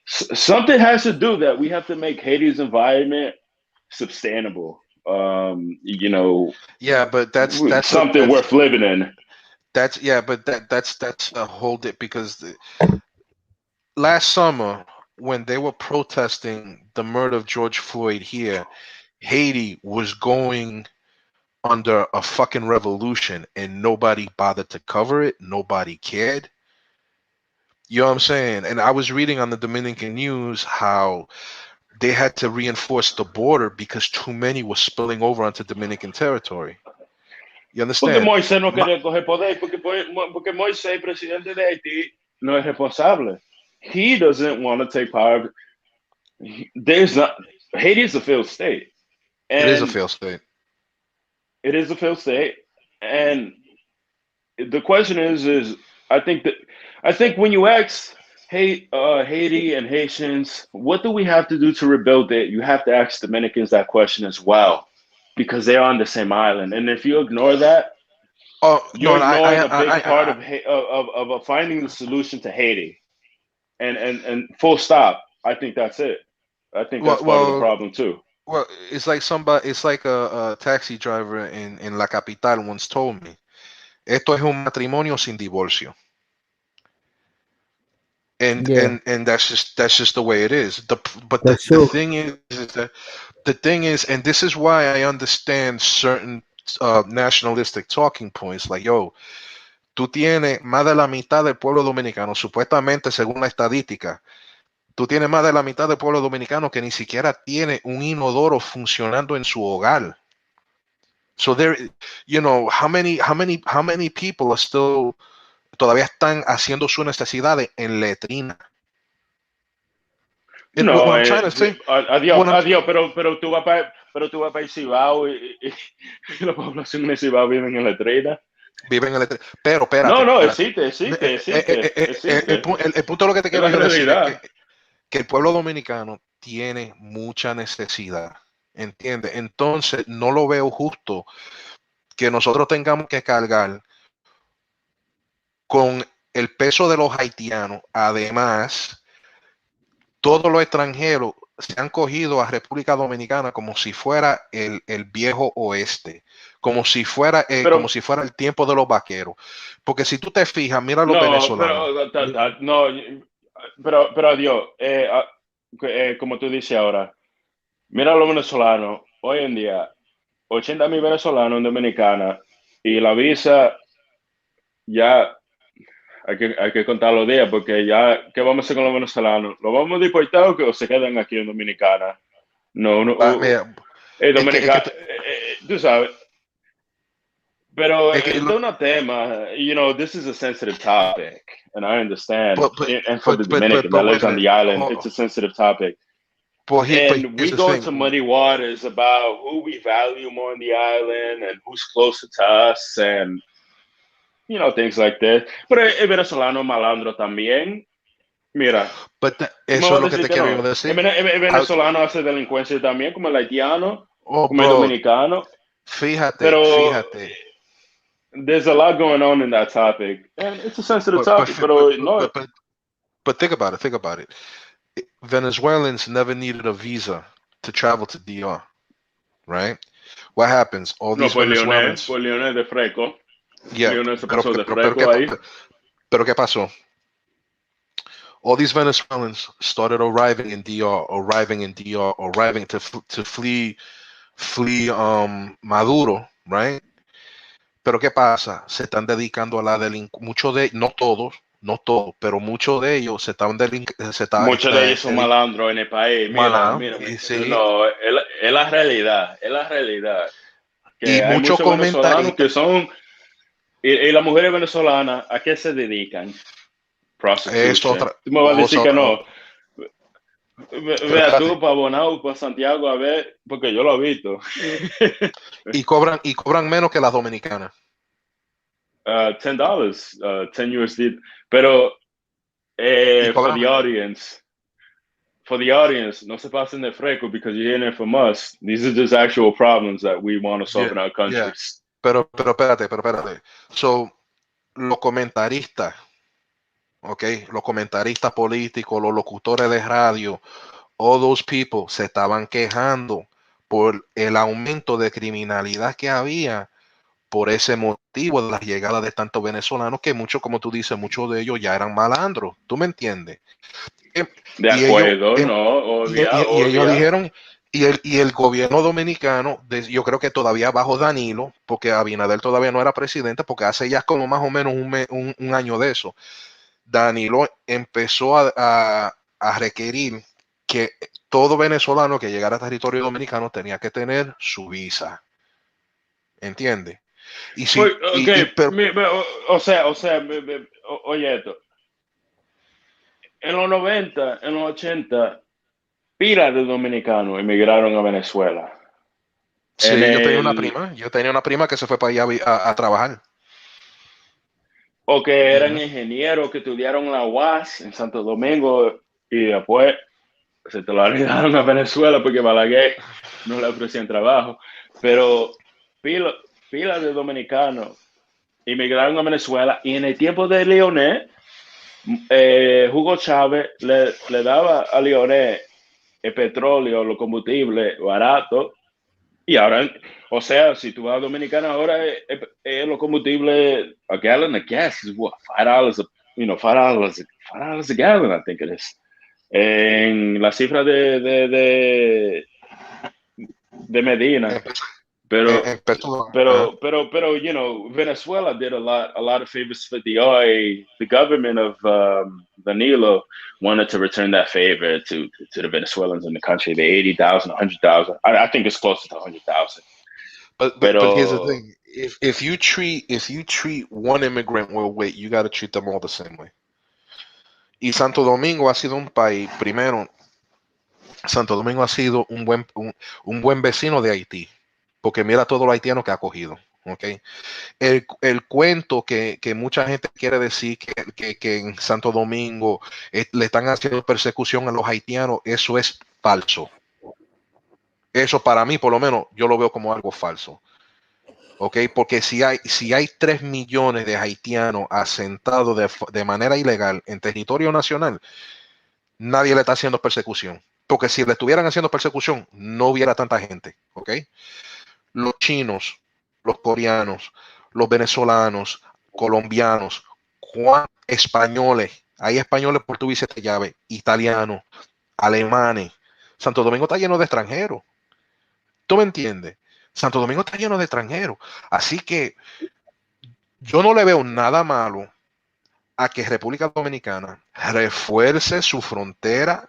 Something has to do that. We have to make Haiti's environment sustainable. Yeah, but that's something worth living in. That's a whole because last summer when they were protesting the murder of George Floyd here, Haiti was going under a fucking revolution and nobody bothered to cover it. Nobody cared. You know what I'm saying? And I was reading on the Dominican news how they had to reinforce the border because too many were spilling over onto Dominican territory. You Porque understand? Moisés no quería coger poder, porque Moisés, presidente de Haití, no es responsable. He doesn't want to take power. Haiti is a failed state. It is a failed state. It is a failed state. And the question is I think when you ask Haiti and Haitians, what do we have to do to rebuild it? You have to ask Dominicans that question as well, because they are on the same island. And if you ignore that, you're ignoring a big part of finding the solution to Haiti. And full stop. I think that's it. I think that's part of the problem too. Well, it's like a taxi driver in La Capital once told me, esto es un matrimonio sin divorcio. And that's just the way it is. The thing is, and this is why I understand certain nationalistic talking points, like, yo, tú tienes más de la mitad del pueblo dominicano, supuestamente según la estadística, tú tienes más de la mitad del pueblo dominicano que ni siquiera tiene un inodoro funcionando en su hogar. So there, how many people are still todavía están haciendo sus necesidades en letrina. No, adiós, pero tú vas para el Cibao y la población de Cibao viven en letrina. Viven en el pero espérate, No, no, espérate. existe. El punto de lo que te Es quiero la yo decir es realidad. que el pueblo dominicano tiene mucha necesidad, ¿entiendes? Entonces no lo veo justo que nosotros tengamos que cargar con el peso de los haitianos. Además, todos los extranjeros se han cogido a República Dominicana como si fuera el viejo oeste, como Pero si fuera el tiempo de los vaqueros. Porque si tú te fijas, mira a los no, venezolanos. no, pero adiós. Como tú dices ahora, mira a los venezolanos. Hoy en día, 80,000 venezolanos en Dominicana y la visa ya hay que contar los días porque ya, ¿qué vamos a hacer con los venezolanos? ¿Los vamos a deportar o se quedan aquí en Dominicana? No, no, Mira, Dominicana, tú sabes. Pero es que este es un tema, this is a sensitive topic, and I understand. but, And for the Dominican that wait lives a on minute. the island, it's a sensitive topic. But And here's we the go into thing. muddy waters about who we value more on the island and who's closer to us and, things like that. Pero el venezolano malandro también. Mira, tú me Eso vas es a lo que decir te que quiero no. yo decir. El venezolano hace delincuencia también, como el haitiano, Oh, como el bro, dominicano. fíjate. Pero there's a lot going on in that topic, and it's a sensitive topic. Pero no, But think about it. Venezuelans never needed a visa to travel to DR, right? What happens? All no, these Venezuelans. por Leonel de Freco. Yeah, Leonel se pasó de Freco ahí. pero ¿qué pasó? All these Venezuelans started arriving in DR, arriving to flee Maduro, right? Pero ¿qué pasa? Se están dedicando a la delincuencia. Muchos de no todos, pero muchos de ellos se están Muchos de ellos son malandros en el país. Mira. Sí. No, es la realidad. Es la realidad. Que Y hay muchos muchos venezolanos que comentaristas. son. Y las mujeres venezolanas, ¿a qué se dedican? Prostitution. Tú me vas a decir que no. Vea tú para Bonao, para Santiago, a ver, porque yo lo he visto. y cobran menos que las dominicanas. $10, 10 USD. Pero for the audience, no se pasen de freco because you're hearing it from us. These are just actual problems that we want to solve in our countries. Pero espérate. So, los comentaristas, los comentaristas políticos, los locutores de radio, all those people se estaban quejando por el aumento de criminalidad que había por ese motivo de la llegada de tantos venezolanos que muchos, como tú dices, muchos de ellos ya eran malandros. ¿Tú me entiendes? De acuerdo, y ellos dijeron, y el gobierno dominicano, yo creo que todavía bajo Danilo, porque Abinader todavía no era presidente, porque hace ya como más o menos un año de eso, Danilo empezó a requerir que todo venezolano que llegara a territorio dominicano tenía que tener su visa. ¿Entiendes? Y si, oye esto. En los 90, en los 80, pilas de dominicanos emigraron a Venezuela. Sí, yo tenía una prima que se fue para allá a trabajar. O que eran ingenieros que estudiaron la UAS en Santo Domingo y después se te lo olvidaron a Venezuela porque Balaguer no le ofrecían trabajo. Pero pilas de dominicanos emigraron a Venezuela y en el tiempo de Leonel, Hugo Chávez le daba a Leonel el petróleo, los combustibles baratos. Y ahora, o sea, si tú vas a Dominicana ahora, los combustibles, a gallon of gas is what, $5, $5 a gallon, I think it is. En la cifra de Medina. Pero, Venezuela did a lot of favors for the government of Danilo wanted to return that favor to the Venezuelans in the country, the 80,000, 100,000. I think it's closer to 100,000. But here's the thing: if you treat one immigrant well, you got to treat them all the same way. Y Santo Domingo ha sido un país, primero, Santo Domingo ha sido un buen vecino de Haití, porque mira todo lo haitiano que ha cogido, ¿ok? El cuento que mucha gente quiere decir que en Santo Domingo le están haciendo persecución a los haitianos, eso es falso. Eso para mí, por lo menos, yo lo veo como algo falso. ¿Ok? Porque si hay 3 millones de haitianos asentados de manera ilegal en territorio nacional, nadie le está haciendo persecución. Porque si le estuvieran haciendo persecución, no hubiera tanta gente. ¿Ok? Los chinos, los coreanos, los venezolanos, colombianos, españoles, hay españoles portugueses de llave, italianos, alemanes. Santo Domingo está lleno de extranjeros. ¿Tú me entiendes? Santo Domingo está lleno de extranjeros. Así que yo no le veo nada malo a que República Dominicana refuerce su frontera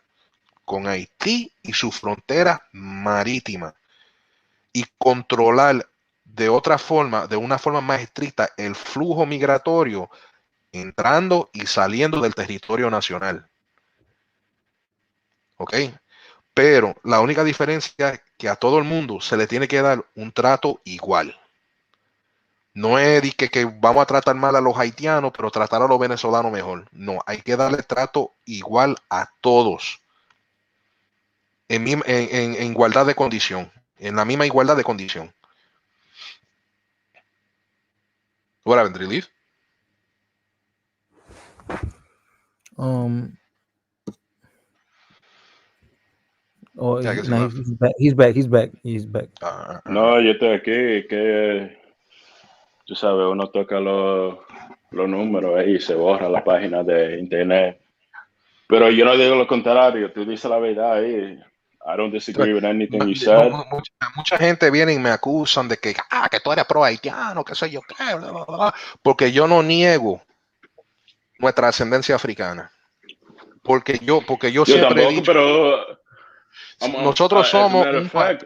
con Haití y su frontera marítima y controlar de una forma más estricta, el flujo migratorio entrando y saliendo del territorio nacional. ¿Ok? Pero la única diferencia es que a todo el mundo se le tiene que dar un trato igual. No es de que vamos a tratar mal a los haitianos, pero tratar a los venezolanos mejor. No, hay que darle trato igual a todos. En igualdad de condición. En la misma igualdad de condición. What happened, did he leave? Oh, Yeah, I guess he no, left. he's back. No, yo estoy aquí, que tú sabes, uno toca los números ahí y se borra la página de internet. Pero yo no digo lo contrario, tú dices la verdad ahí. I don't disagree with anything you said. Mucha gente viene y me acusan de que tú eres pro haitiano, que sé yo qué, bla, bla, bla, porque yo no niego nuestra ascendencia africana. Porque yo Yo siempre he tampoco, dicho, pero nosotros as a somos matter of fact,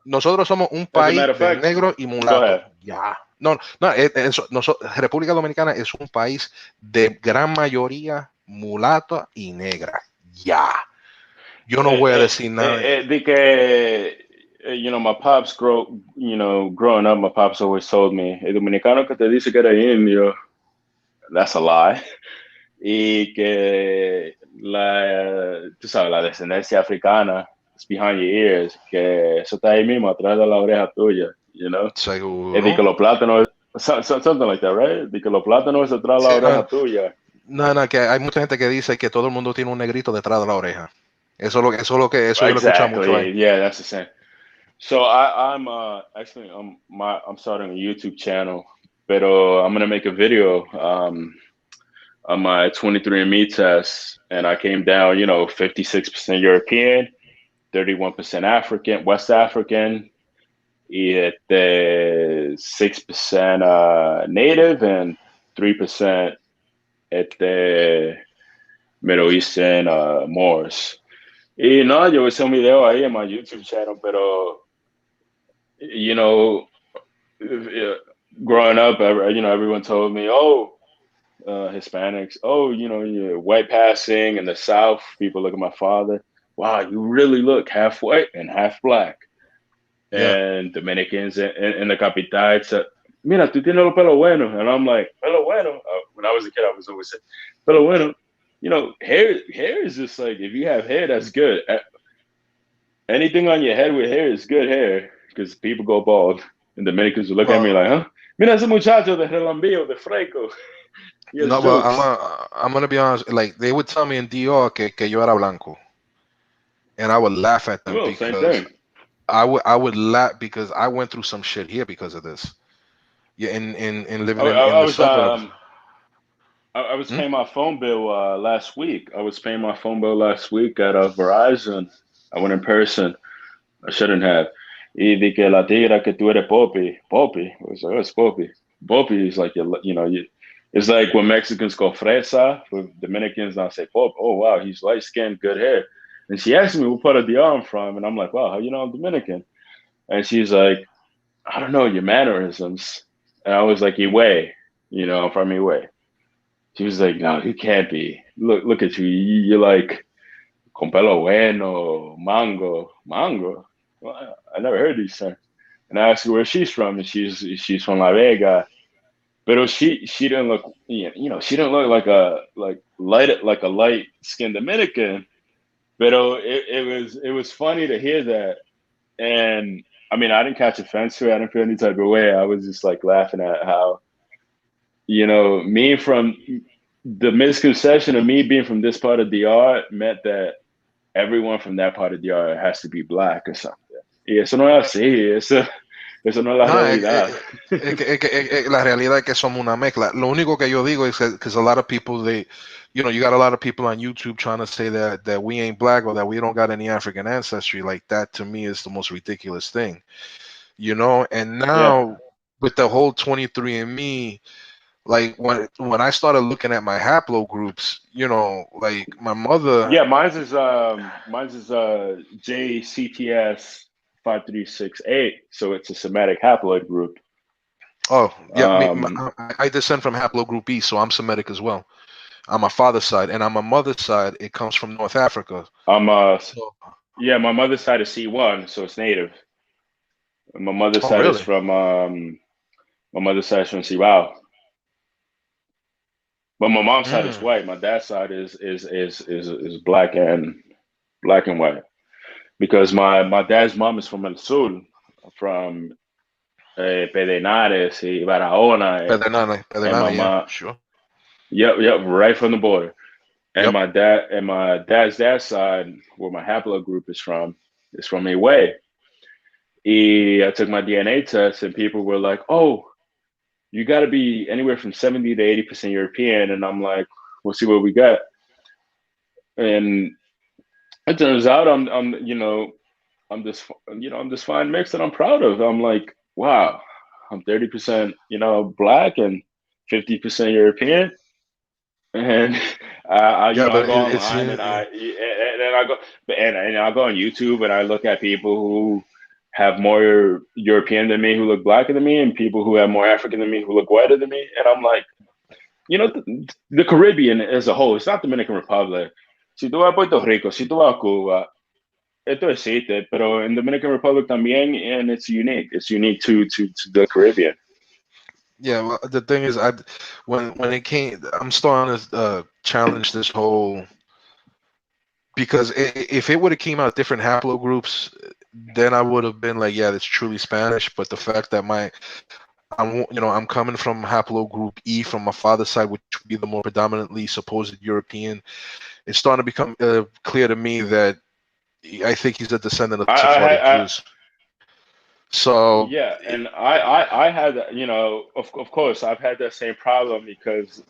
un as a matter país of de fact, negros y go mulatos. ahead. Ya. No, República Dominicana es un país de gran mayoría mulata y negra. Ya. Yo no voy a decir nada. De que, my pops growing up, my pops always told me, el dominicano que te dice que eres indio, that's a lie. Y que tú sabes, la descendencia africana is behind your ears, que eso está ahí mismo, atrás de la oreja tuya, Seguro. De que los plátanos, something like that, right? De que los plátanos atrás de la oreja tuya. No, que hay mucha gente que dice que todo el mundo tiene un negrito detrás de la oreja. Eso yo lo he escuchado mucho ahí. Yeah, that's the same. So I'm actually I'm starting a YouTube channel, but I'm gonna make a video on my 23andMe test, and I came down, 56% European, 31% African, West African, y 6% Native, and 3% Middle Eastern Moors. Y no, yo hice un video ahí en my YouTube channel, pero growing up, everyone told me, oh, Hispanics, oh, you're white passing in the South. People look at my father. Wow, you really look half white and half black. Yeah. And Dominicans in the capital said, mira, tú tienes los pelo bueno. And I'm like, pelo bueno? When I was a kid, I was always saying, pelo bueno. Hair is just like, if you have hair, that's good. Anything on your head with hair is good hair, because people go bald. And Dominicans will look at me like, huh? Mira ese muchacho de relambío, de freco. No, but I'm gonna be honest. Like, they would tell me in DR que yo era blanco, and I would laugh at them because I would laugh because I went through some shit here because of this. Yeah, in living in the suburbs. I was paying my phone bill last week. I was paying my phone bill last week at Verizon. I went in person. I shouldn't have. Y de que la tira que tú eres Poppy. Poppy. I was like, oh, it's Poppy. Poppy is like, it's like when Mexicans call fresa, with Dominicans now say Pop. Oh, wow, he's light skinned, good hair. And she asked me what part of DR I'm from. And I'm like, wow, how you know I'm Dominican? And she's like, I don't know, your mannerisms. And I was like, Iwe, I'm from Iwe. She was like, no, you can't be. Look at you. You're like, con pelo bueno, mango. Mango? Well, I never heard these terms. And I asked her where she's from, and she's from La Vega. But she didn't look, she didn't look like a light skinned Dominican. But it was funny to hear that. And I mean, I didn't catch offense to it. I didn't feel any type of way. I was just like laughing at how, me from the misconception of me being from this part of DR meant that everyone from that part of DR has to be black or something. Y eso no es así. Eso no es la No, realidad. la realidad es que somos una mezcla. Lo único que yo digo es because a lot of people, you got a lot of people on YouTube trying to say that we ain't black or that we don't got any African ancestry. Like that to me is the most ridiculous thing, And now with the whole 23andMe, like when I started looking at my haplogroups, like my mother. Yeah, mine's is JCTS 5368. So it's a Semitic haploid group. Oh, yeah, I descend from haplogroup E, so I'm Semitic as well. On my father's side, and on my mother's side, it comes from North Africa. Yeah, my mother's side is C1, so it's native. And my mother's side really? is from Cibao. But my mom's side is white. My dad's side is black and white. Because my dad's mom is from El Sur, from Pedernales y Barahona. Pedernales, yeah, sure. Yep, right from the border. And my dad's side, where my haplogroup is from Away. I took my DNA test, and people were like, "Oh, you got to be anywhere from 70 to 80% European." And I'm like, "We'll see what we got." And it turns out I'm this fine mix that I'm proud of. I'm like, wow, I'm 30%, black and 50% European. And I go online and I go and I go on YouTube and I look at people who have more European than me who look blacker than me, and people who have more African than me who look whiter than me. And I'm like, the Caribbean as a whole, it's not Dominican Republic. Si tú vas a Puerto Rico, si tú vas a Cuba, esto existe, pero in Dominican Republic también, and it's unique. It's unique to the Caribbean. Yeah, well, the thing is, when it came, I'm starting to challenge this whole, because if it would have came out different haplogroups, then I would have been like, yeah, that's truly Spanish. But the fact that I'm coming from haplogroup E from my father's side, which would be the more predominantly supposed European, it's starting to become clear to me that I think he's a descendant of Sephardic Jews. So yeah, and I had, of course I've had that same problem, because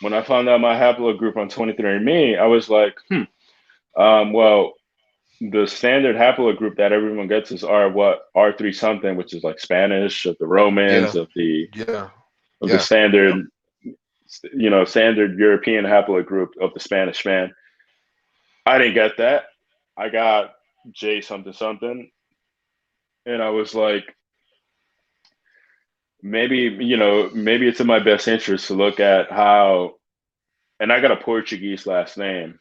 when I found out my haplogroup on 23andMe, I was like, well, the standard haplogroup that everyone gets is R3 something, which is like Spanish, of the Romans, of the standard, standard European haplogroup of the Spanish man. I didn't get that. I got J something something. And I was like, maybe it's in my best interest to look at how, and I got a Portuguese last name,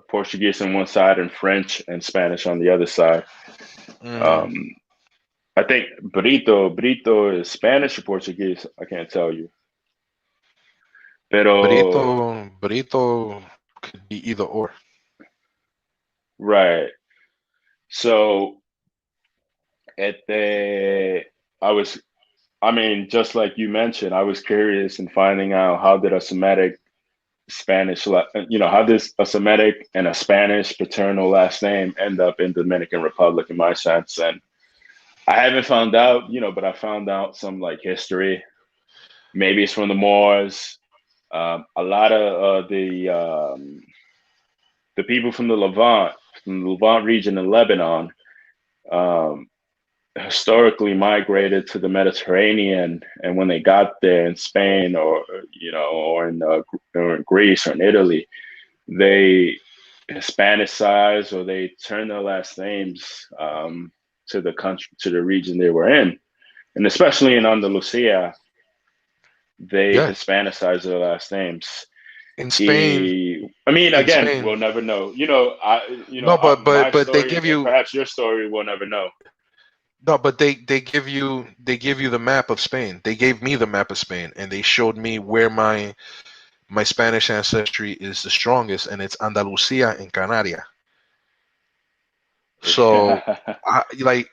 Portuguese on one side and French and Spanish on the other side. I think Brito is Spanish or Portuguese. I can't tell you. Pero Brito could be either or. Right. So just like you mentioned, I was curious in finding out how did a Semitic Spanish, how does a Semitic and a Spanish paternal last name end up in the Dominican Republic, in my sense. And I haven't found out, but I found out some like history. Maybe it's from the Moors. A lot of the people from the Levant region in Lebanon, historically migrated to the Mediterranean, and when they got there in Spain or in Greece or in Italy, they Hispanicized, or they turned their last names to the country, to the region they were in, and especially in Andalusia, they Hispanicized their last names. In Spain, Spain, we'll never know. But they give you, perhaps your story, we'll never know. No, but they give you the map of Spain. They gave me the map of Spain, and they showed me where my Spanish ancestry is the strongest, and it's Andalusia and Canaria. So,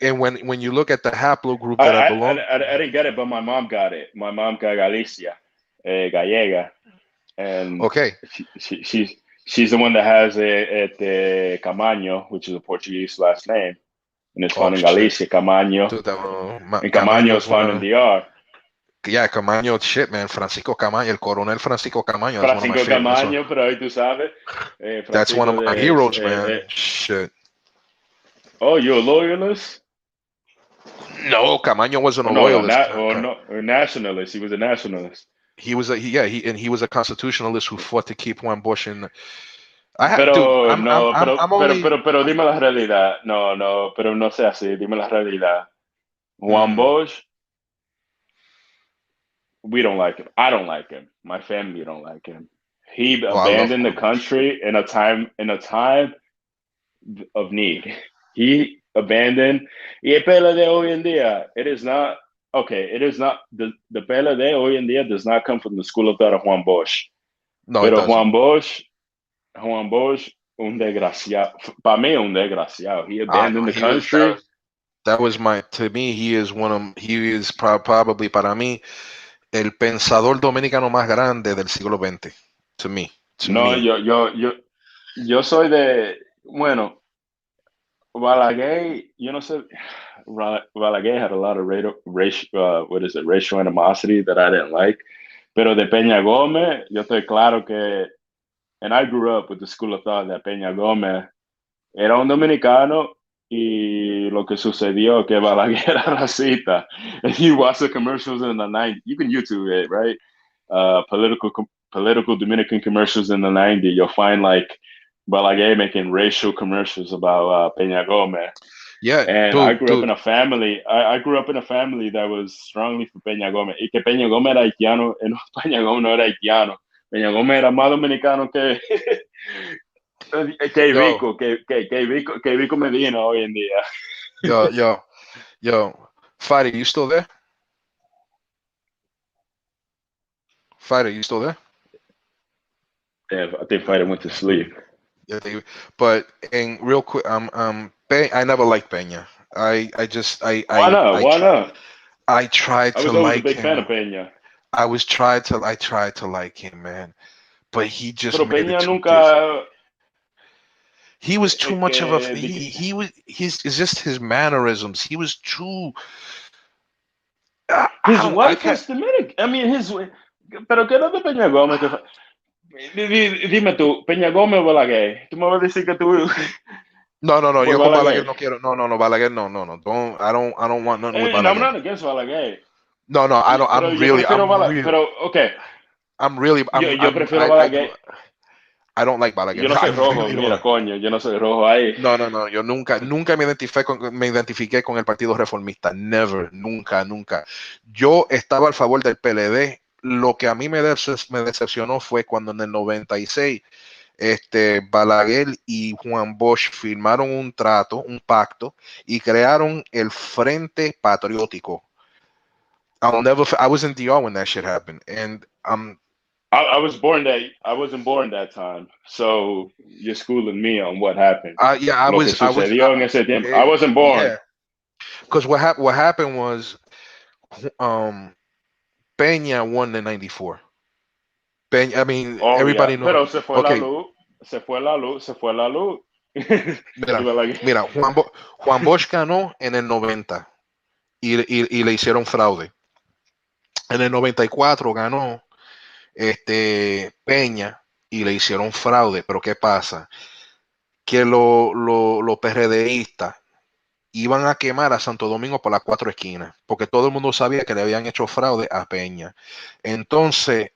and when you look at the haplogroup that I belong, I didn't get it, but my mom got it. My mom got Galicia, Gallega, and okay, she's the one that has the Camaño, which is a Portuguese last name, and it's oh found in shit, Galicia, Camaño, dude, and Camaño Camaño is is one found in of DR. yeah, Camaño shit, man. Francisco Camaño, el coronel Francisco Camaño. That's one of my Francisco favorite. Camaño, pero ahí tú sabes, That's one Francisco of my de heroes, man. Shit. oh, you're a loyalist? No, Camaño wasn't Oh a no, loyalist. a nationalist. He was a nationalist. He was he was a constitutionalist who fought to keep Juan Bosch in. Dude, Pero no, I'm only pero dime la realidad. No, pero no sea así. Dime la realidad. Juan Bosch, we don't like him. I don't like him. My family don't like him. He oh, I love abandoned the Juan Bosch. country in a time of need. He abandoned. Y el PLD hoy en día, it is not okay. It is not the PLD hoy en día does not come from the school of thought of Juan Bosch. No, it Pero doesn't. Juan Bosch, un desgraciado. Para mí, un desgraciado. He No, abandoned the he was country. that was my to me. He is probably para mí el pensador dominicano más grande del siglo XX. To me, No, yo soy de, bueno, Balaguer, yo no sé, Balaguer had a lot of racial animosity that I didn't like. Pero de Peña Gómez, yo estoy claro que, and I grew up with the school of thought that Peña Gómez era un dominicano y lo que sucedió que Balaguer era racista. And you watch the commercials in the 90s, you can YouTube it, right? Political Dominican commercials in the 90s, you'll find like Balaguer making racial commercials about Peña Gómez. Yeah, and dude, I grew up in a family. I grew up in a family that was strongly for Peña Gómez. Y que Peña Gómez era haitiano, y no, Peña Gómez no era haitiano. Peña Gómez era más dominicano que que Vico Medina hoy en día. Yo, Fadi, you still there? Fadi, you still there? Yeah, I think Fighter went to sleep. Yeah, but in real quick, I never liked Peña. I Why not? I tried I to was always a like big fan him. of Peña. I tried to like him, man, but he just Pero made Peña it too nunca. different. He was too Es much of a que, he was it's just his mannerisms. He was too. His wife was Dominican. I mean, pero que no de Peña Gómez. Dime tú, Peña Gómez o Balaguer. Tú me vas a decir que tú. No, Por yo con Balaguer. Balaguer no quiero. No, Balaguer, no. I don't want nothing with And I'm Balaguer. not against Balaguer. No, I don't. Pero yo prefiero Balaguer. Pero, okay. Yo prefiero Balaguer. I don't like Balaguer. Yo no soy rojo, mira, coño, yo no soy rojo ahí. No, yo nunca me identifiqué con el Partido Reformista. Never, nunca. Yo estaba a favor del PLD. Lo que a mí me decepcionó fue cuando en el 96 Balaguer y Juan Bosch firmaron un pacto y crearon el Frente Patriótico. I was in DR when that shit happened, and I wasn't born that time, so you're schooling me on what happened. Yeah, Lo que sucedió en ese tiempo. I wasn't born. Because what happened was, Peña won in '94. Peña, I mean, everybody knows. Pero se fue la luz. Mira, Juan Bosch ganó en el 90 y le hicieron fraude. En el 94 ganó Peña y le hicieron fraude. Pero ¿qué pasa? Que los PRDistas iban a quemar a Santo Domingo por las 4 esquinas, porque todo el mundo sabía que le habían hecho fraude a Peña. Entonces,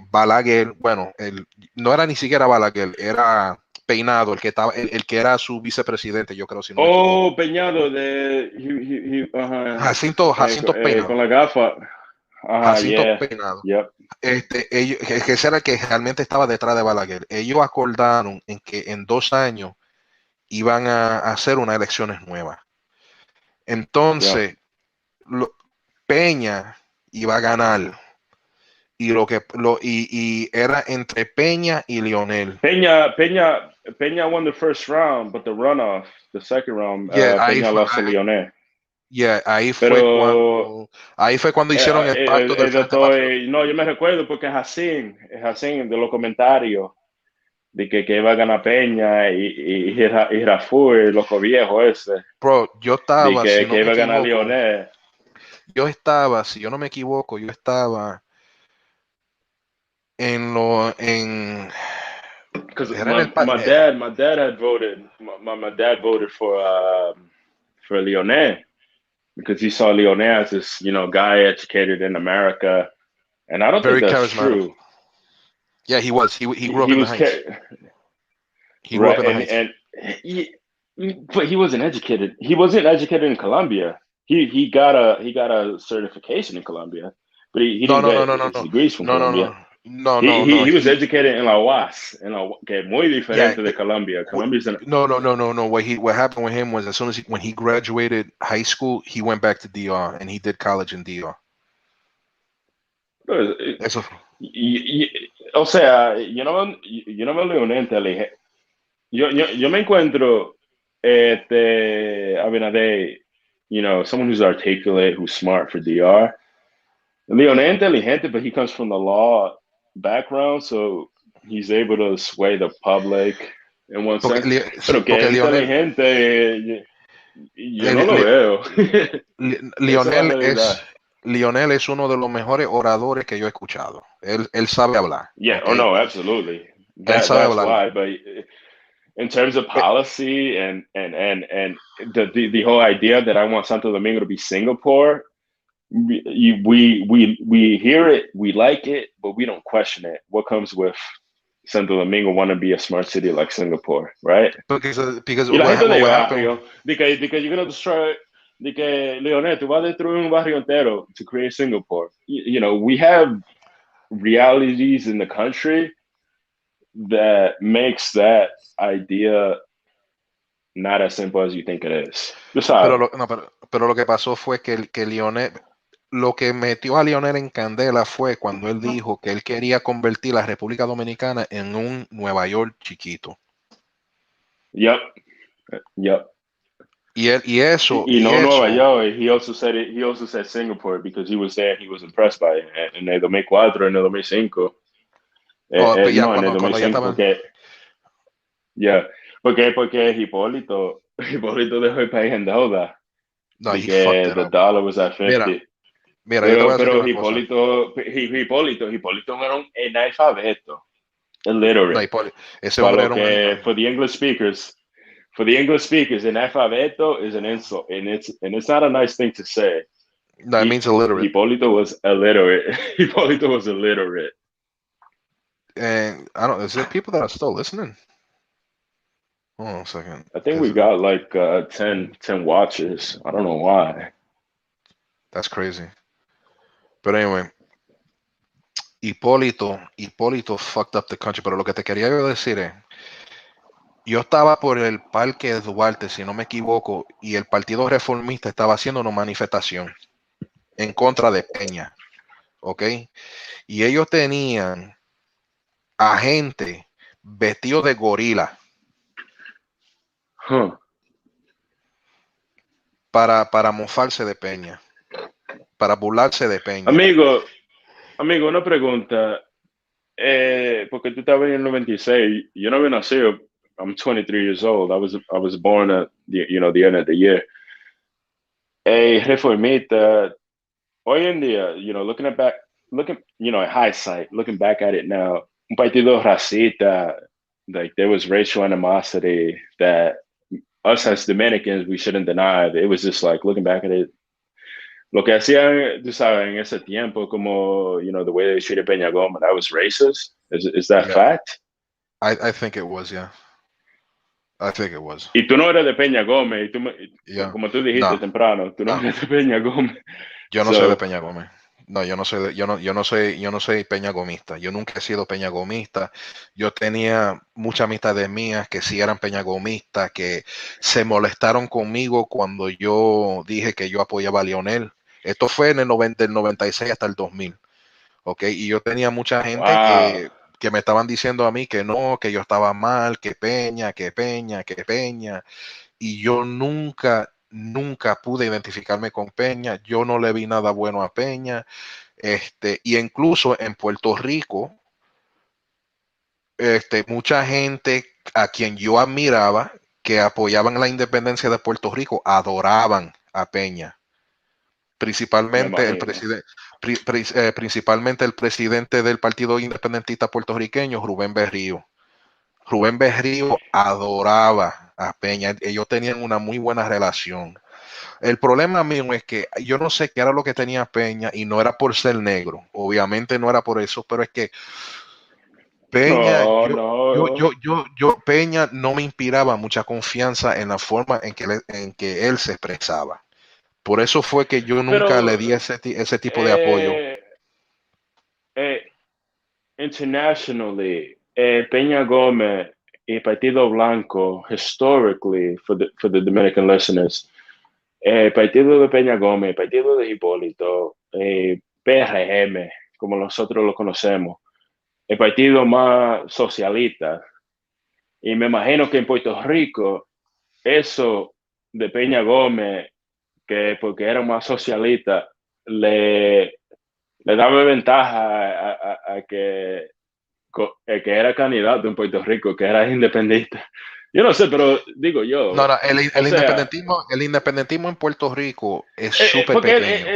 Balaguer, bueno, no era ni siquiera Balaguer, era Peinado, el que era su vicepresidente, yo creo, si no me equivoco. Peñado de Jacinto Peinado. Con la gafa. Jacinto Peinado. Yep. Ese era el que realmente estaba detrás de Balaguer. Ellos acordaron en que en 2 años iban a hacer unas elecciones nuevas. Entonces, Peña iba a ganar. Y era entre Peña y Lionel. Peña won the first round, but the runoff, the second round, Peña lost to Lionel. Ahí fue cuando hicieron el pacto del Frente Patriótico. No, yo me recuerdo porque es Hassan de los comentarios de que iba a ganar Peña y Rafu, el loco viejo ese. Bro, yo estaba, de si no que me iba a ganar equivoco, Lionel. yo estaba, si yo no me equivoco, yo estaba because my dad had voted. My dad voted for Lionel because he saw Lionel as this guy educated in America, and I don't think that's true. Yeah, he was. He grew up in the Heights. He grew up in the Heights. But he wasn't educated. He wasn't educated in Colombia. He got a certification in Colombia, but he didn't get his degrees from Colombia. He was educated in La UAS, que es muy diferente de Colombia. Colombia's No. What happened with him was as soon as when he graduated high school, he went back to DR and he did college in DR. Eso. O sea, yo no me leo una inteligente. Yo me encuentro Abinadé, someone who's articulate, who's smart for DR. Leonel inteligente, but he comes from the law background, so he's able to sway the public in one sense. Pero que es inteligente, yo no lo veo. Lionel es uno de los mejores oradores que yo he escuchado. Él sabe hablar. Yeah, okay? No, absolutely. That's why, but in terms of policy and the whole idea that I want Santo Domingo to be Singapore, we hear it, we like it, but we don't question it. What comes with Santo Domingo want to be a smart city like Singapore, right? Because what happened? Because you're gonna destroy. Leonel, tú vas a destruir un barrio entero to create Singapore. We have realities in the country that makes that idea not as simple as you think it is. Pero lo que pasó fue que Lionel, lo que metió a Lionel en candela fue cuando él dijo que él quería convertir la República Dominicana en un Nueva York chiquito. Yep. Nueva York. He also said Singapore because he was there. He was impressed by it. En el 2004, en el 2005. En el 2005 porque Hipólito dejó el país en deuda. No, the dollar was at 50. Pero Hipólito era un analfabeto, illiterate. For the English speakers, analfabeto is an insult, and it's not a nice thing to say. No, it means illiterate. Hipólito was illiterate. And I don't. Is there people that are still listening? Hold on a second. I think we got like 10 watchers. I don't know why. That's crazy. But anyway, Hipólito fucked up the country. Pero lo que te quería yo decir es, yo estaba por el Parque de Duarte, si no me equivoco, y el Partido Reformista estaba haciendo una manifestación en contra de Peña, ¿ok? Y ellos tenían a gente vestido de gorila para mofarse de Peña, para burlarse de Peña. Amigo, una pregunta. Porque tú estabas en el 96, yo no había nacido. I'm 23 years old. I was born at the end of the year. Reformista, hoy en día, looking at hindsight, looking back at it now, un partido racista, like there was racial animosity that us as Dominicans, we shouldn't deny. It was just like looking back at it. Lo que hacían, tú sabes, en ese tiempo, como, the way they treated Peña Gómez, that was racist. Is that fact? I think it was, yeah. I think it was. Y tú no eres de Peña Gómez, como tú dijiste temprano, tú no eres de Peña Gómez. Yo no soy de Peña Gómez. No, yo no soy peñagomista. Yo nunca he sido peñagomista. Yo tenía muchas amistades mías que sí eran peñagomistas, que se molestaron conmigo cuando yo dije que yo apoyaba a Lionel. Esto fue en el 90, del 96 hasta el 2000. ¿Ok? Y yo tenía mucha gente Wow. que me estaban diciendo a mí que no, que yo estaba mal, que Peña, que Peña, que Peña. Y yo nunca pude identificarme con Peña. Yo no le vi nada bueno a Peña. Y incluso en Puerto Rico, mucha gente a quien yo admiraba, que apoyaban la independencia de Puerto Rico, adoraban a Peña. Me Principalmente imagino. principalmente el presidente del Partido Independentista puertorriqueño, Rubén Berrío. Rubén Berrío adoraba a Peña. Ellos tenían una muy buena relación. El problema mío es que yo no sé qué era lo que tenía Peña y no era por ser negro. Obviamente no era por eso, pero es que Peña, No, no. Peña no me inspiraba mucha confianza en la forma en que él se expresaba. Por eso fue que yo nunca le Pero di ese tipo de apoyo. eh, eh, internationally, Peña Gómez y Partido Blanco, historically, for the Dominican listeners, Partido de Peña Gómez, Partido de Hipólito, PRM, como nosotros lo conocemos, el partido más socialista. Y me imagino que en Puerto Rico, eso de Peña Gómez, que porque era más socialista, le daba ventaja a que el que era candidato en Puerto Rico, que era independiente. Yo no sé, pero digo No, yo, no, o sea, el independentismo en Puerto Rico es súper porque pequeño.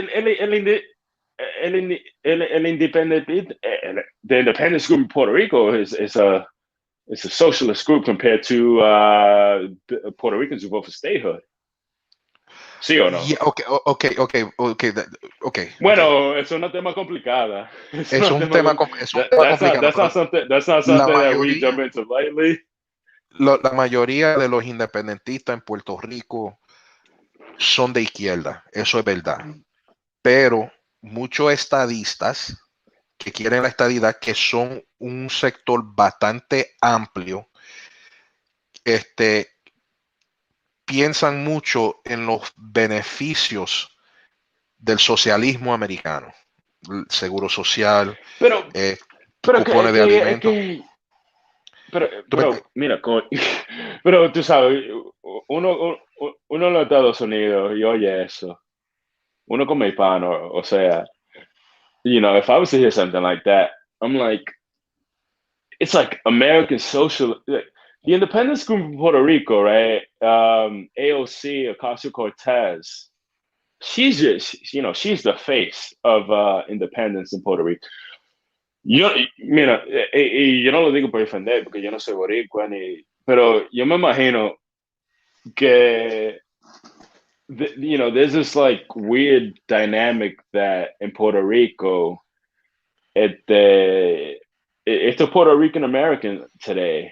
el independent, the independence group in Puerto Rico is a socialist group compared to Puerto Ricans who vote for statehood. ¿Sí o no? Yeah, okay. Bueno, es un tema complicado. Es Es un un tema tema, es un tema complicado, pero that's not la something that we jump mayoría, into lightly. la mayoría de los independentistas en Puerto Rico son de izquierda, eso es verdad. Pero muchos estadistas que quieren la estadidad, que son un sector bastante amplio, piensan mucho en los beneficios del socialismo americano, el seguro social, Pero, pero cupones de alimentos. pero, mira, pero tú sabes, uno en los Estados Unidos y oye eso, uno como hispano, o sea, you know, if I was to hear something like that, I'm like, it's like American social, the independence group in Puerto Rico, right? AOC, Ocasio Cortez, she's just, you know, she's the face of independence in Puerto Rico. Yo, mira, y yo no lo digo por defender, porque yo no soy boricua, pero yo me imagino que, you know, there's this like weird dynamic that in Puerto Rico, it's a Puerto Rican American today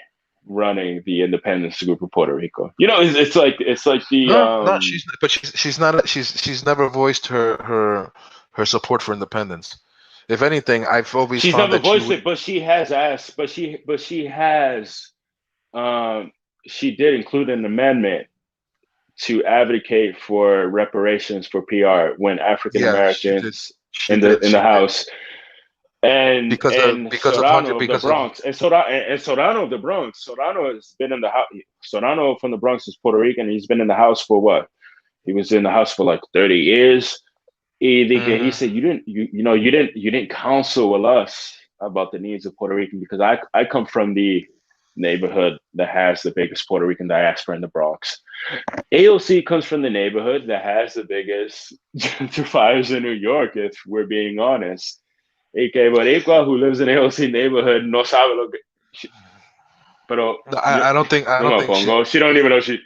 running the independence group of Puerto Rico. You know, it's like the No, she's never voiced her support for independence. If anything, I've always she's found never that she voiced would. it, but she has asked, um, she did include an amendment to advocate for reparations for PR when African Yeah, she did. Americans She did. in the She did. House and Because of hundred Serrano of the because of Bronx and Serrano of the Bronx. Serrano has been in the house. Serrano from the Bronx is Puerto Rican. He's been in the house for what? He was in the house for like 30 years. He said you didn't counsel with us about the needs of Puerto Rican because I come from the neighborhood that has the biggest Puerto Rican diaspora in the Bronx. AOC comes from the neighborhood that has the biggest gentrifiers in New York, if we're being honest. Y que Boricua, who lives in AOC neighborhood, no sabe lo que. Pero I don't think no me she. pongo. She don't even know she.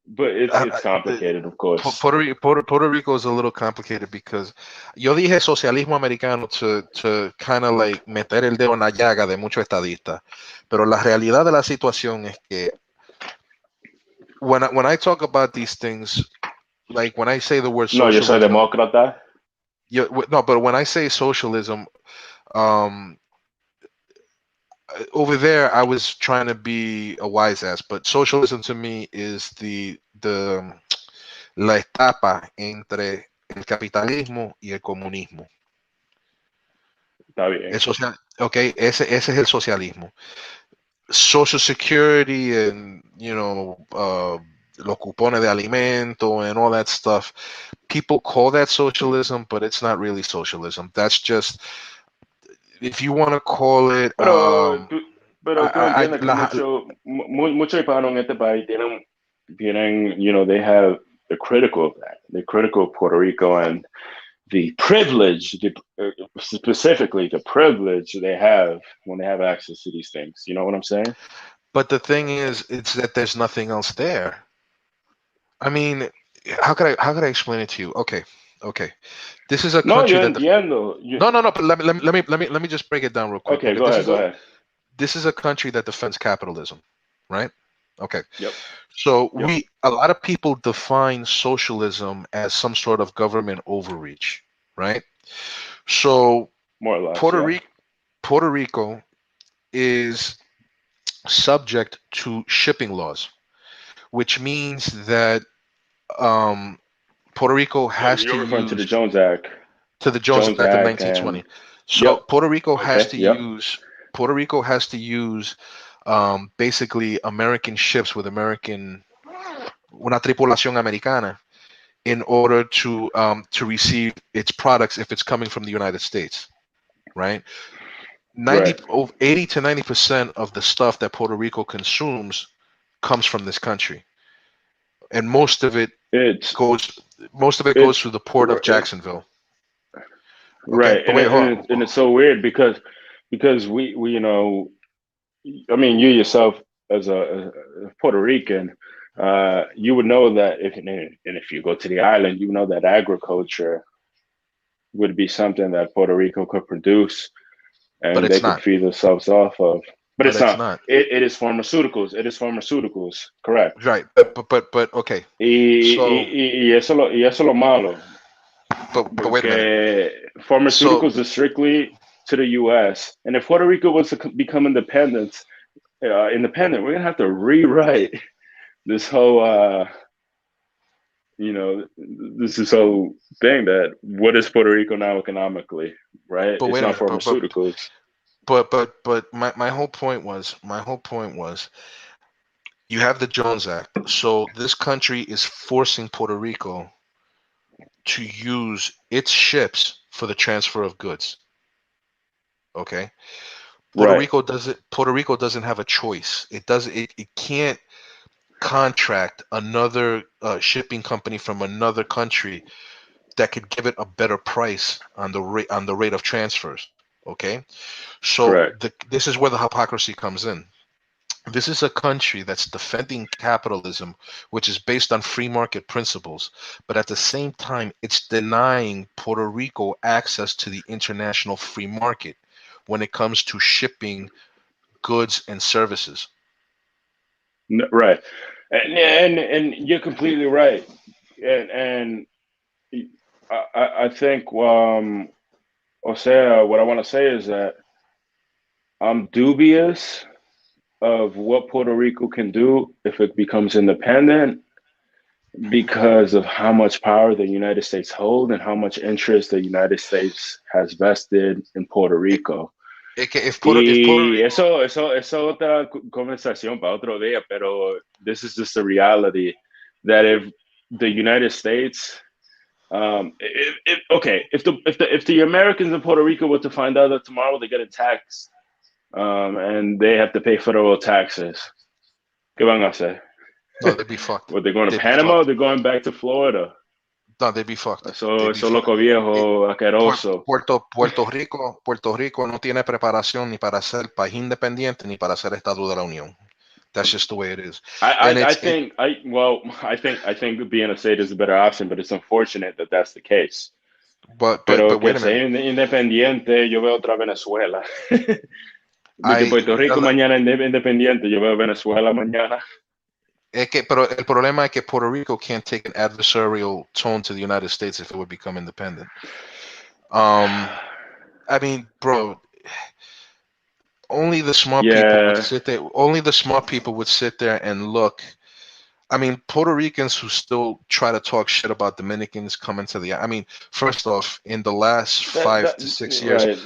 But it's complicated, of course. Puerto Rico is a little complicated because yo dije socialismo americano to kind of like meter el dedo en la llaga de muchos estadistas, pero la realidad de la situación es que when I talk about these things, like when I say the word No, yo soy socialism, demócrata. No, but when I say socialism, um, over there I was trying to be a wise ass, but socialism to me is the la etapa entre el capitalismo y el comunismo. Está bien. El social, okay, ese es el socialismo. Social security and los cupones de alimento and all that stuff. People call that socialism, but it's not really socialism. That's just, if you want to call it. Pero tú entiendes que muchos hispanos en este país tienen, they have the critical of that. They're critical of Puerto Rico and the privilege, specifically the privilege they have when they have access to these things. You know what I'm saying? But the thing is, it's that there's nothing else there. I mean, how could I explain it to you? Okay. This is a country yo that entiendo. No. But let me just break it down real quick. Okay, go ahead. This is a country that defends capitalism, right? Okay. Yep. So a lot of people define socialism as some sort of government overreach, right? So more or less, Puerto Rico is subject to shipping laws, which means that Puerto Rico has you're to referring use to the Jones Act. To the Jones Act of 1920. So Puerto Rico has to use basically American ships with una tripulación americana in order to receive its products if it's coming from the United States, right? 80 to 90% of the stuff that Puerto Rico consumes comes from this country, and most of it goes through the port of Jacksonville. Right, okay, and it's so weird because we I mean, you yourself as a Puerto Rican, you would know that if you go to the island, you know that agriculture would be something that Puerto Rico could produce, and they could feed themselves off of. But it's not. It is pharmaceuticals. It is pharmaceuticals. Correct. Right, but okay. Y eso lo malo. But wait a minute. Pharmaceuticals are strictly to the U.S. And if Puerto Rico was to become independent, we're gonna have to rewrite this whole, this whole thing that what is Puerto Rico now economically, right? But it's not pharmaceuticals. But my whole point was you have the Jones Act. So this country is forcing Puerto Rico to use its ships for the transfer of goods. Okay. Puerto Rico doesn't have a choice. It can't contract another shipping company from another country that could give it a better price on the rate of transfers. Okay. So this is where the hypocrisy comes in. This is a country that's defending capitalism, which is based on free market principles, but at the same time, it's denying Puerto Rico access to the international free market when it comes to shipping goods and services. Right, and you're completely right, and I think, what I want to say is that I'm dubious of what Puerto Rico can do if it becomes independent because of how much power the United States hold and how much interest the United States has vested in Puerto Rico. Eso es otra conversación para otro día, pero this is just a reality that if the United States, if the Americans in Puerto Rico were to find out that tomorrow they get a tax, and they have to pay federal taxes, ¿qué van a hacer? No, they'd be fucked. Well, they're going to Panama or they're going back to Florida? No, they'd be fucked. Eso loco viejo asqueroso. Puerto Rico no tiene preparación ni para ser país independiente ni para ser Estado de la Unión. That's just the way it is. I think being a state is a better option, but it's unfortunate that that's the case. Pero que sea independiente, yo veo otra Venezuela. De Puerto Rico mañana independiente, yo veo Venezuela mañana. Pero el problema es que Puerto Rico can't take an adversarial tone to the United States if it would become independent. I mean, bro, only the smart people would Yeah. sit there. Only the smart people would sit there and look. I mean, Puerto Ricans who still try to talk shit about Dominicans coming to the. I mean, first off, in the last That 5 to 6 years, right.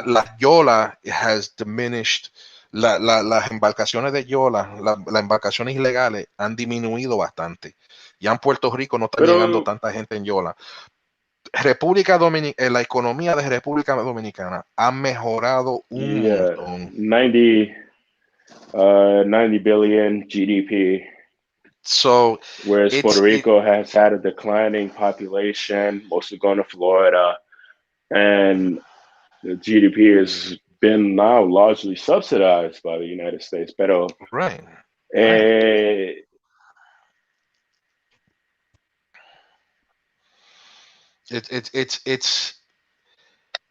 la Yola has diminished. Las embarcaciones de Yola, las embarcaciones ilegales han disminuido bastante. Ya en Puerto Rico no está llegando Pero tanta gente en Yola. La economía de República Dominicana ha mejorado un yeah, montón. 90 billion GDP. So Whereas Puerto Rico has had a declining population, mostly going to Florida, and the GDP has been now largely subsidized by the United States. Pero right.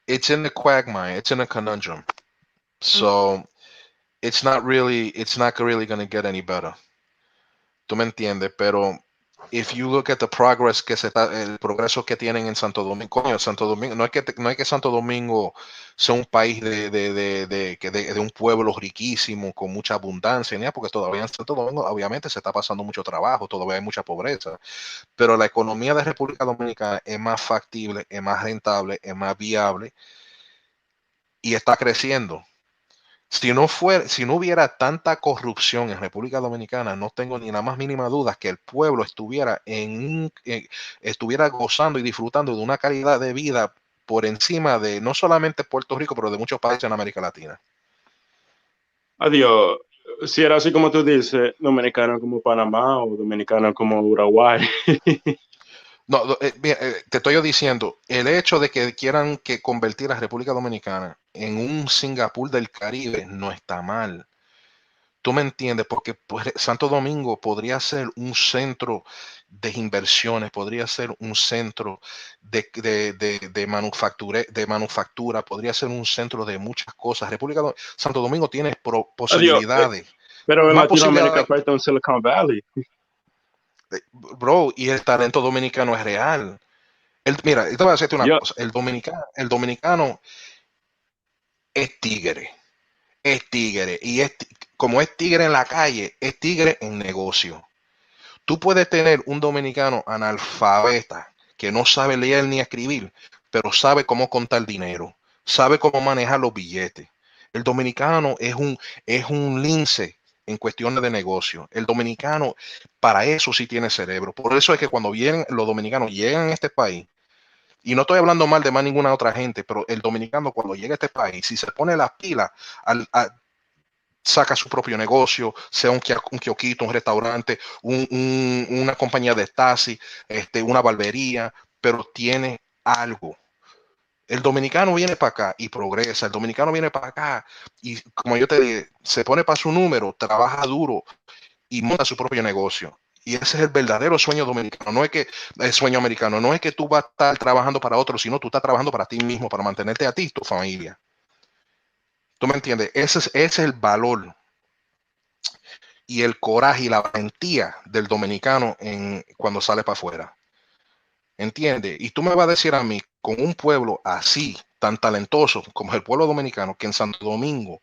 It's in the quagmire. It's in a conundrum. So it's not really going to get any better. Tú me entiendes, pero if you look at the progress el progreso que tienen en Santo Domingo, coño, Santo Domingo, no es que Santo Domingo sea un país de un pueblo riquísimo, con mucha abundancia, ni nada, porque todavía en Santo Domingo obviamente se está pasando mucho trabajo, todavía hay mucha pobreza, pero la economía de República Dominicana es más factible, es más rentable, es más viable y está creciendo. Si no hubiera tanta corrupción en República Dominicana, no tengo ni la más mínima duda que el pueblo estuviera gozando y disfrutando de una calidad de vida por encima de no solamente Puerto Rico, pero de muchos países en América Latina. adiós. Si era así como tú dices, dominicano como Panamá o dominicano como Uruguay. No, te estoy diciendo, el hecho de que quieran que convertir a República Dominicana en un Singapur del Caribe no está mal. Tú me entiendes, porque pues, Santo Domingo podría ser un centro de inversiones, podría ser un centro de manufactura, podría ser un centro de muchas cosas. Santo Domingo tiene Adiós. posibilidades, Pero en más Latinoamérica posibilidades, falta un Silicon Valley. bro, y el talento dominicano es real. Mira, yo te voy a decirte una cosa, el dominicano es tigre. Es tigre y como es tigre en la calle, es tigre en negocio. Tú puedes tener un dominicano analfabeta que no sabe leer ni escribir, pero sabe cómo contar dinero, sabe cómo manejar los billetes. El dominicano es un lince en cuestiones de negocio. El dominicano para eso sí tiene cerebro. Por eso es que cuando vienen los dominicanos llegan a este país, y no estoy hablando mal de más ninguna otra gente, pero el dominicano cuando llega a este país, si se pone las pilas saca su propio negocio, sea un kiosquito, un restaurante, una compañía de taxi, una barbería, pero tiene algo. El dominicano viene para acá y progresa. El dominicano viene para acá y, como yo te dije, se pone para su número, trabaja duro y monta su propio negocio. Y ese es el verdadero sueño dominicano. No es que el sueño americano, no es que tú vas a estar trabajando para otros, sino tú estás trabajando para ti mismo, para mantenerte a ti y tu familia. ¿Tú me entiendes? Ese es el valor y el coraje y la valentía del dominicano cuando sale para afuera. ¿Entiendes? Y tú me vas a decir a mí, con un pueblo así, tan talentoso como el pueblo dominicano, que en Santo Domingo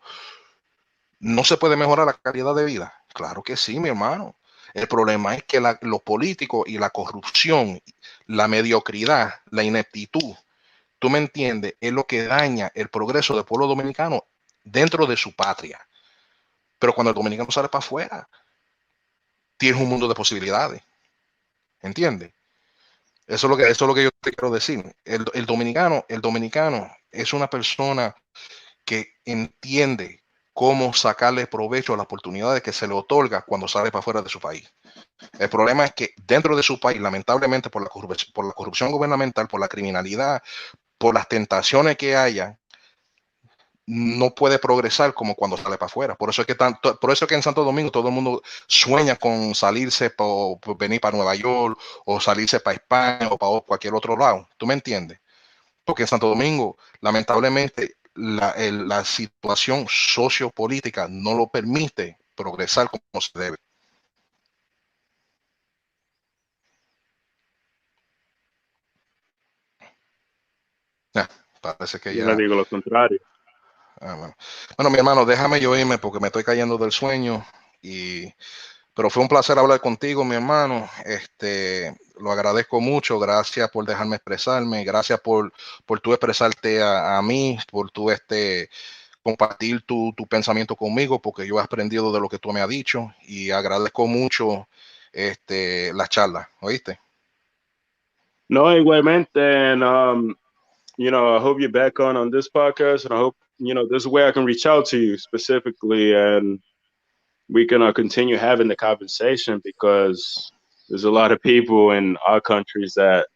no se puede mejorar la calidad de vida. Claro que sí, mi hermano. El problema es que los políticos y la corrupción, la mediocridad, la ineptitud, tú me entiendes, es lo que daña el progreso del pueblo dominicano dentro de su patria. Pero cuando el dominicano sale para afuera, tienes un mundo de posibilidades. ¿Entiendes? Eso es lo que yo te quiero decir. El dominicano es una persona que entiende cómo sacarle provecho a las oportunidades que se le otorga cuando sale para fuera de su país. El problema es que dentro de su país, lamentablemente por la corrupción gubernamental, por la criminalidad, por las tentaciones que haya, no puede progresar como cuando sale para afuera. Por eso es que en Santo Domingo todo el mundo sueña con salirse por venir para Nueva York o salirse para España o para cualquier otro lado. ¿Tú me entiendes? Porque en Santo Domingo, lamentablemente, la situación sociopolítica no lo permite progresar como se debe. Parece que Yo le ya. digo lo contrario. Bueno, mi hermano, déjame yo irme porque me estoy cayendo del sueño. Pero fue un placer hablar contigo, mi hermano. Lo agradezco mucho. Gracias por dejarme expresarme. Gracias por tú expresarte a mí, por tú compartir tu pensamiento conmigo, porque yo he aprendido de lo que tú me has dicho y agradezco mucho la charla. ¿Oíste? No, igualmente, and I hope you're back on this podcast, and I hope this is where I can reach out to you specifically, and we can continue having the conversation, because there's a lot of people in our countries that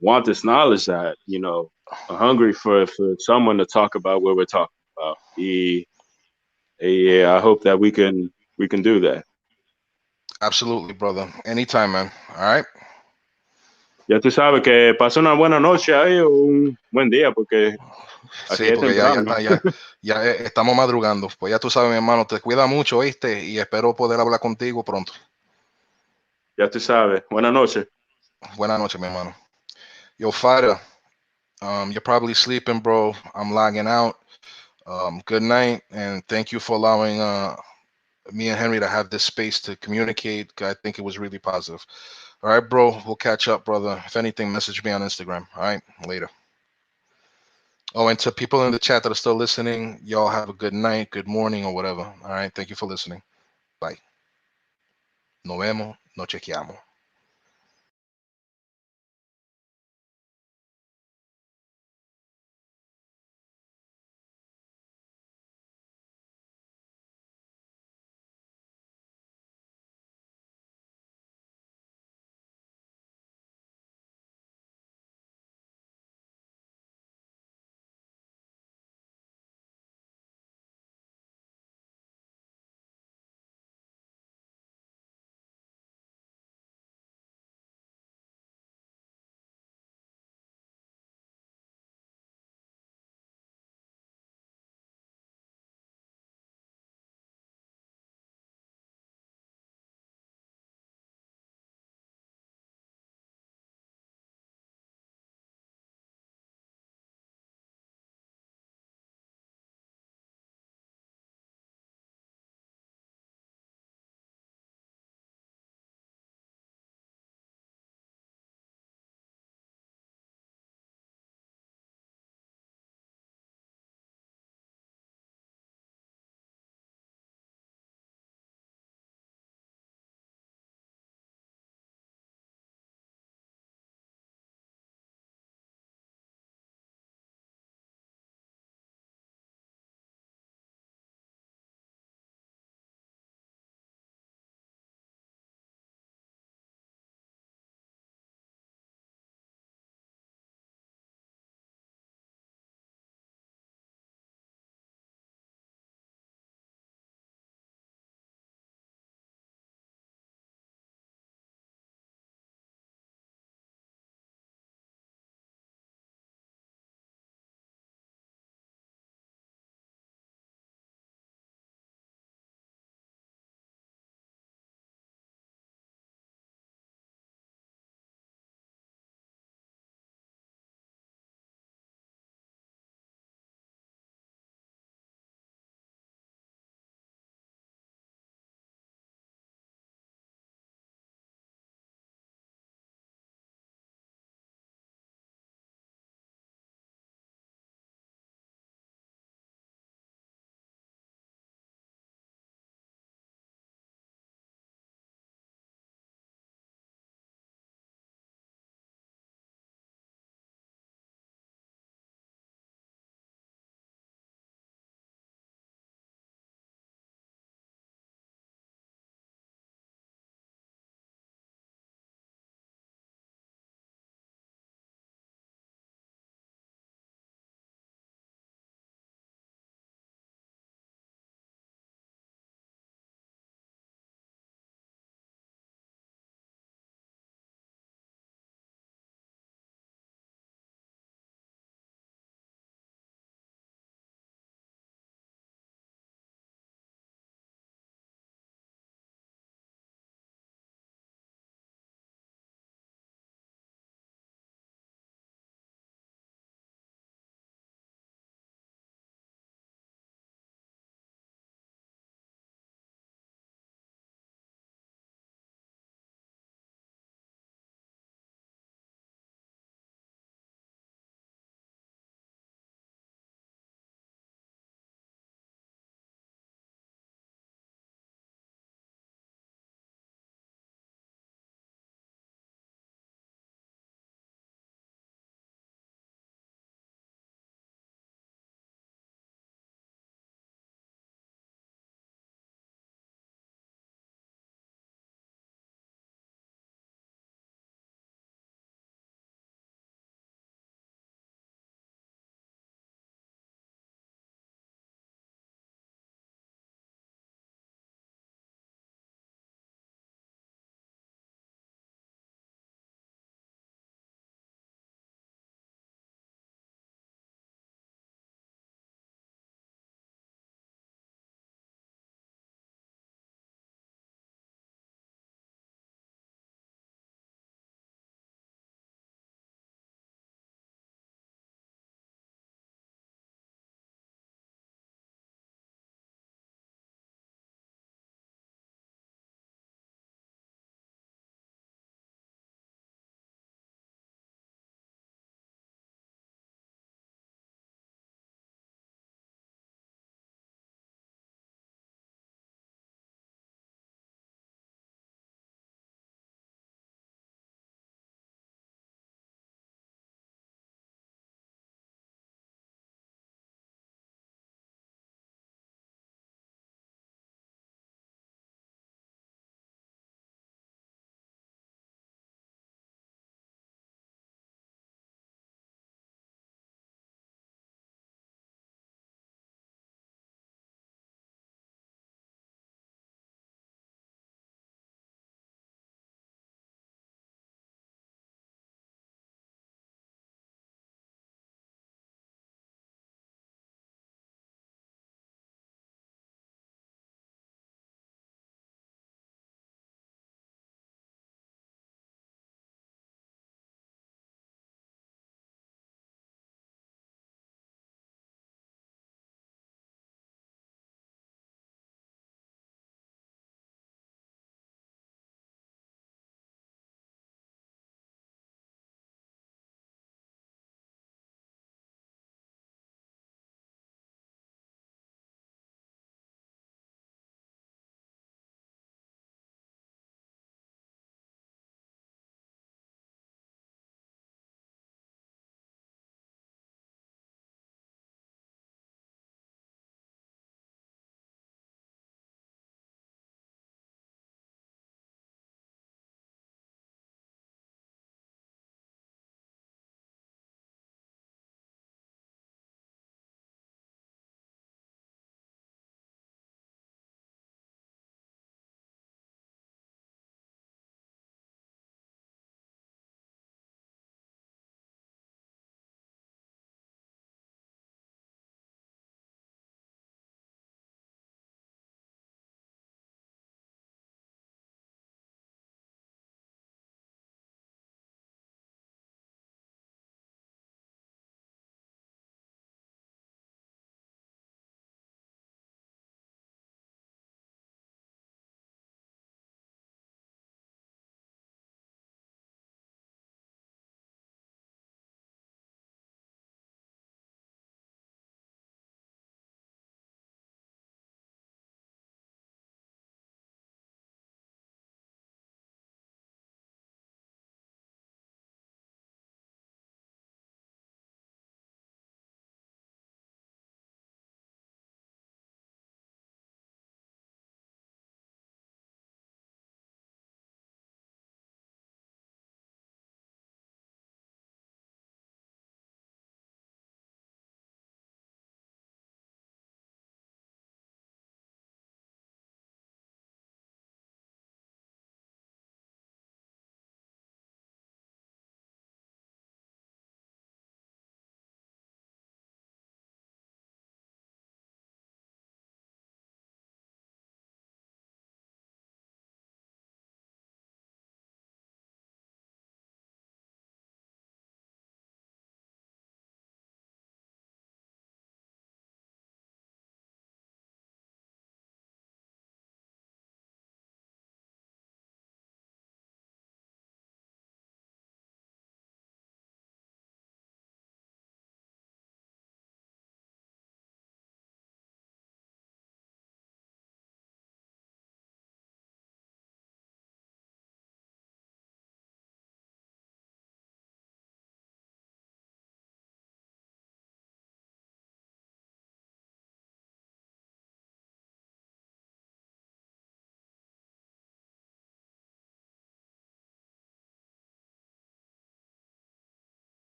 want this knowledge, that are hungry for someone to talk about what we're talking about. Yeah, I hope that we can do that. Absolutely, brother. Anytime, man. All right. Ya tú sabes que pasa una buena noche ahí o un buen día, porque aquí Sí, es porque temprano. ya estamos madrugando. Pues ya tú sabes, mi hermano, te cuida mucho, ¿oíste? Y espero poder hablar contigo pronto. Ya tú sabes. Buenas noches. Buenas noches, mi hermano. Yo, Fighter, you're probably sleeping, bro. I'm logging out. Good night, and thank you for allowing me and Henry to have this space to communicate. I think it was really positive. All right, bro. We'll catch up, brother. If anything, message me on Instagram. All right, later. Oh, and to people in the chat that are still listening, y'all have a good night, good morning, or whatever. All right, thank you for listening. Bye. Nos vemos, nos chequeamos.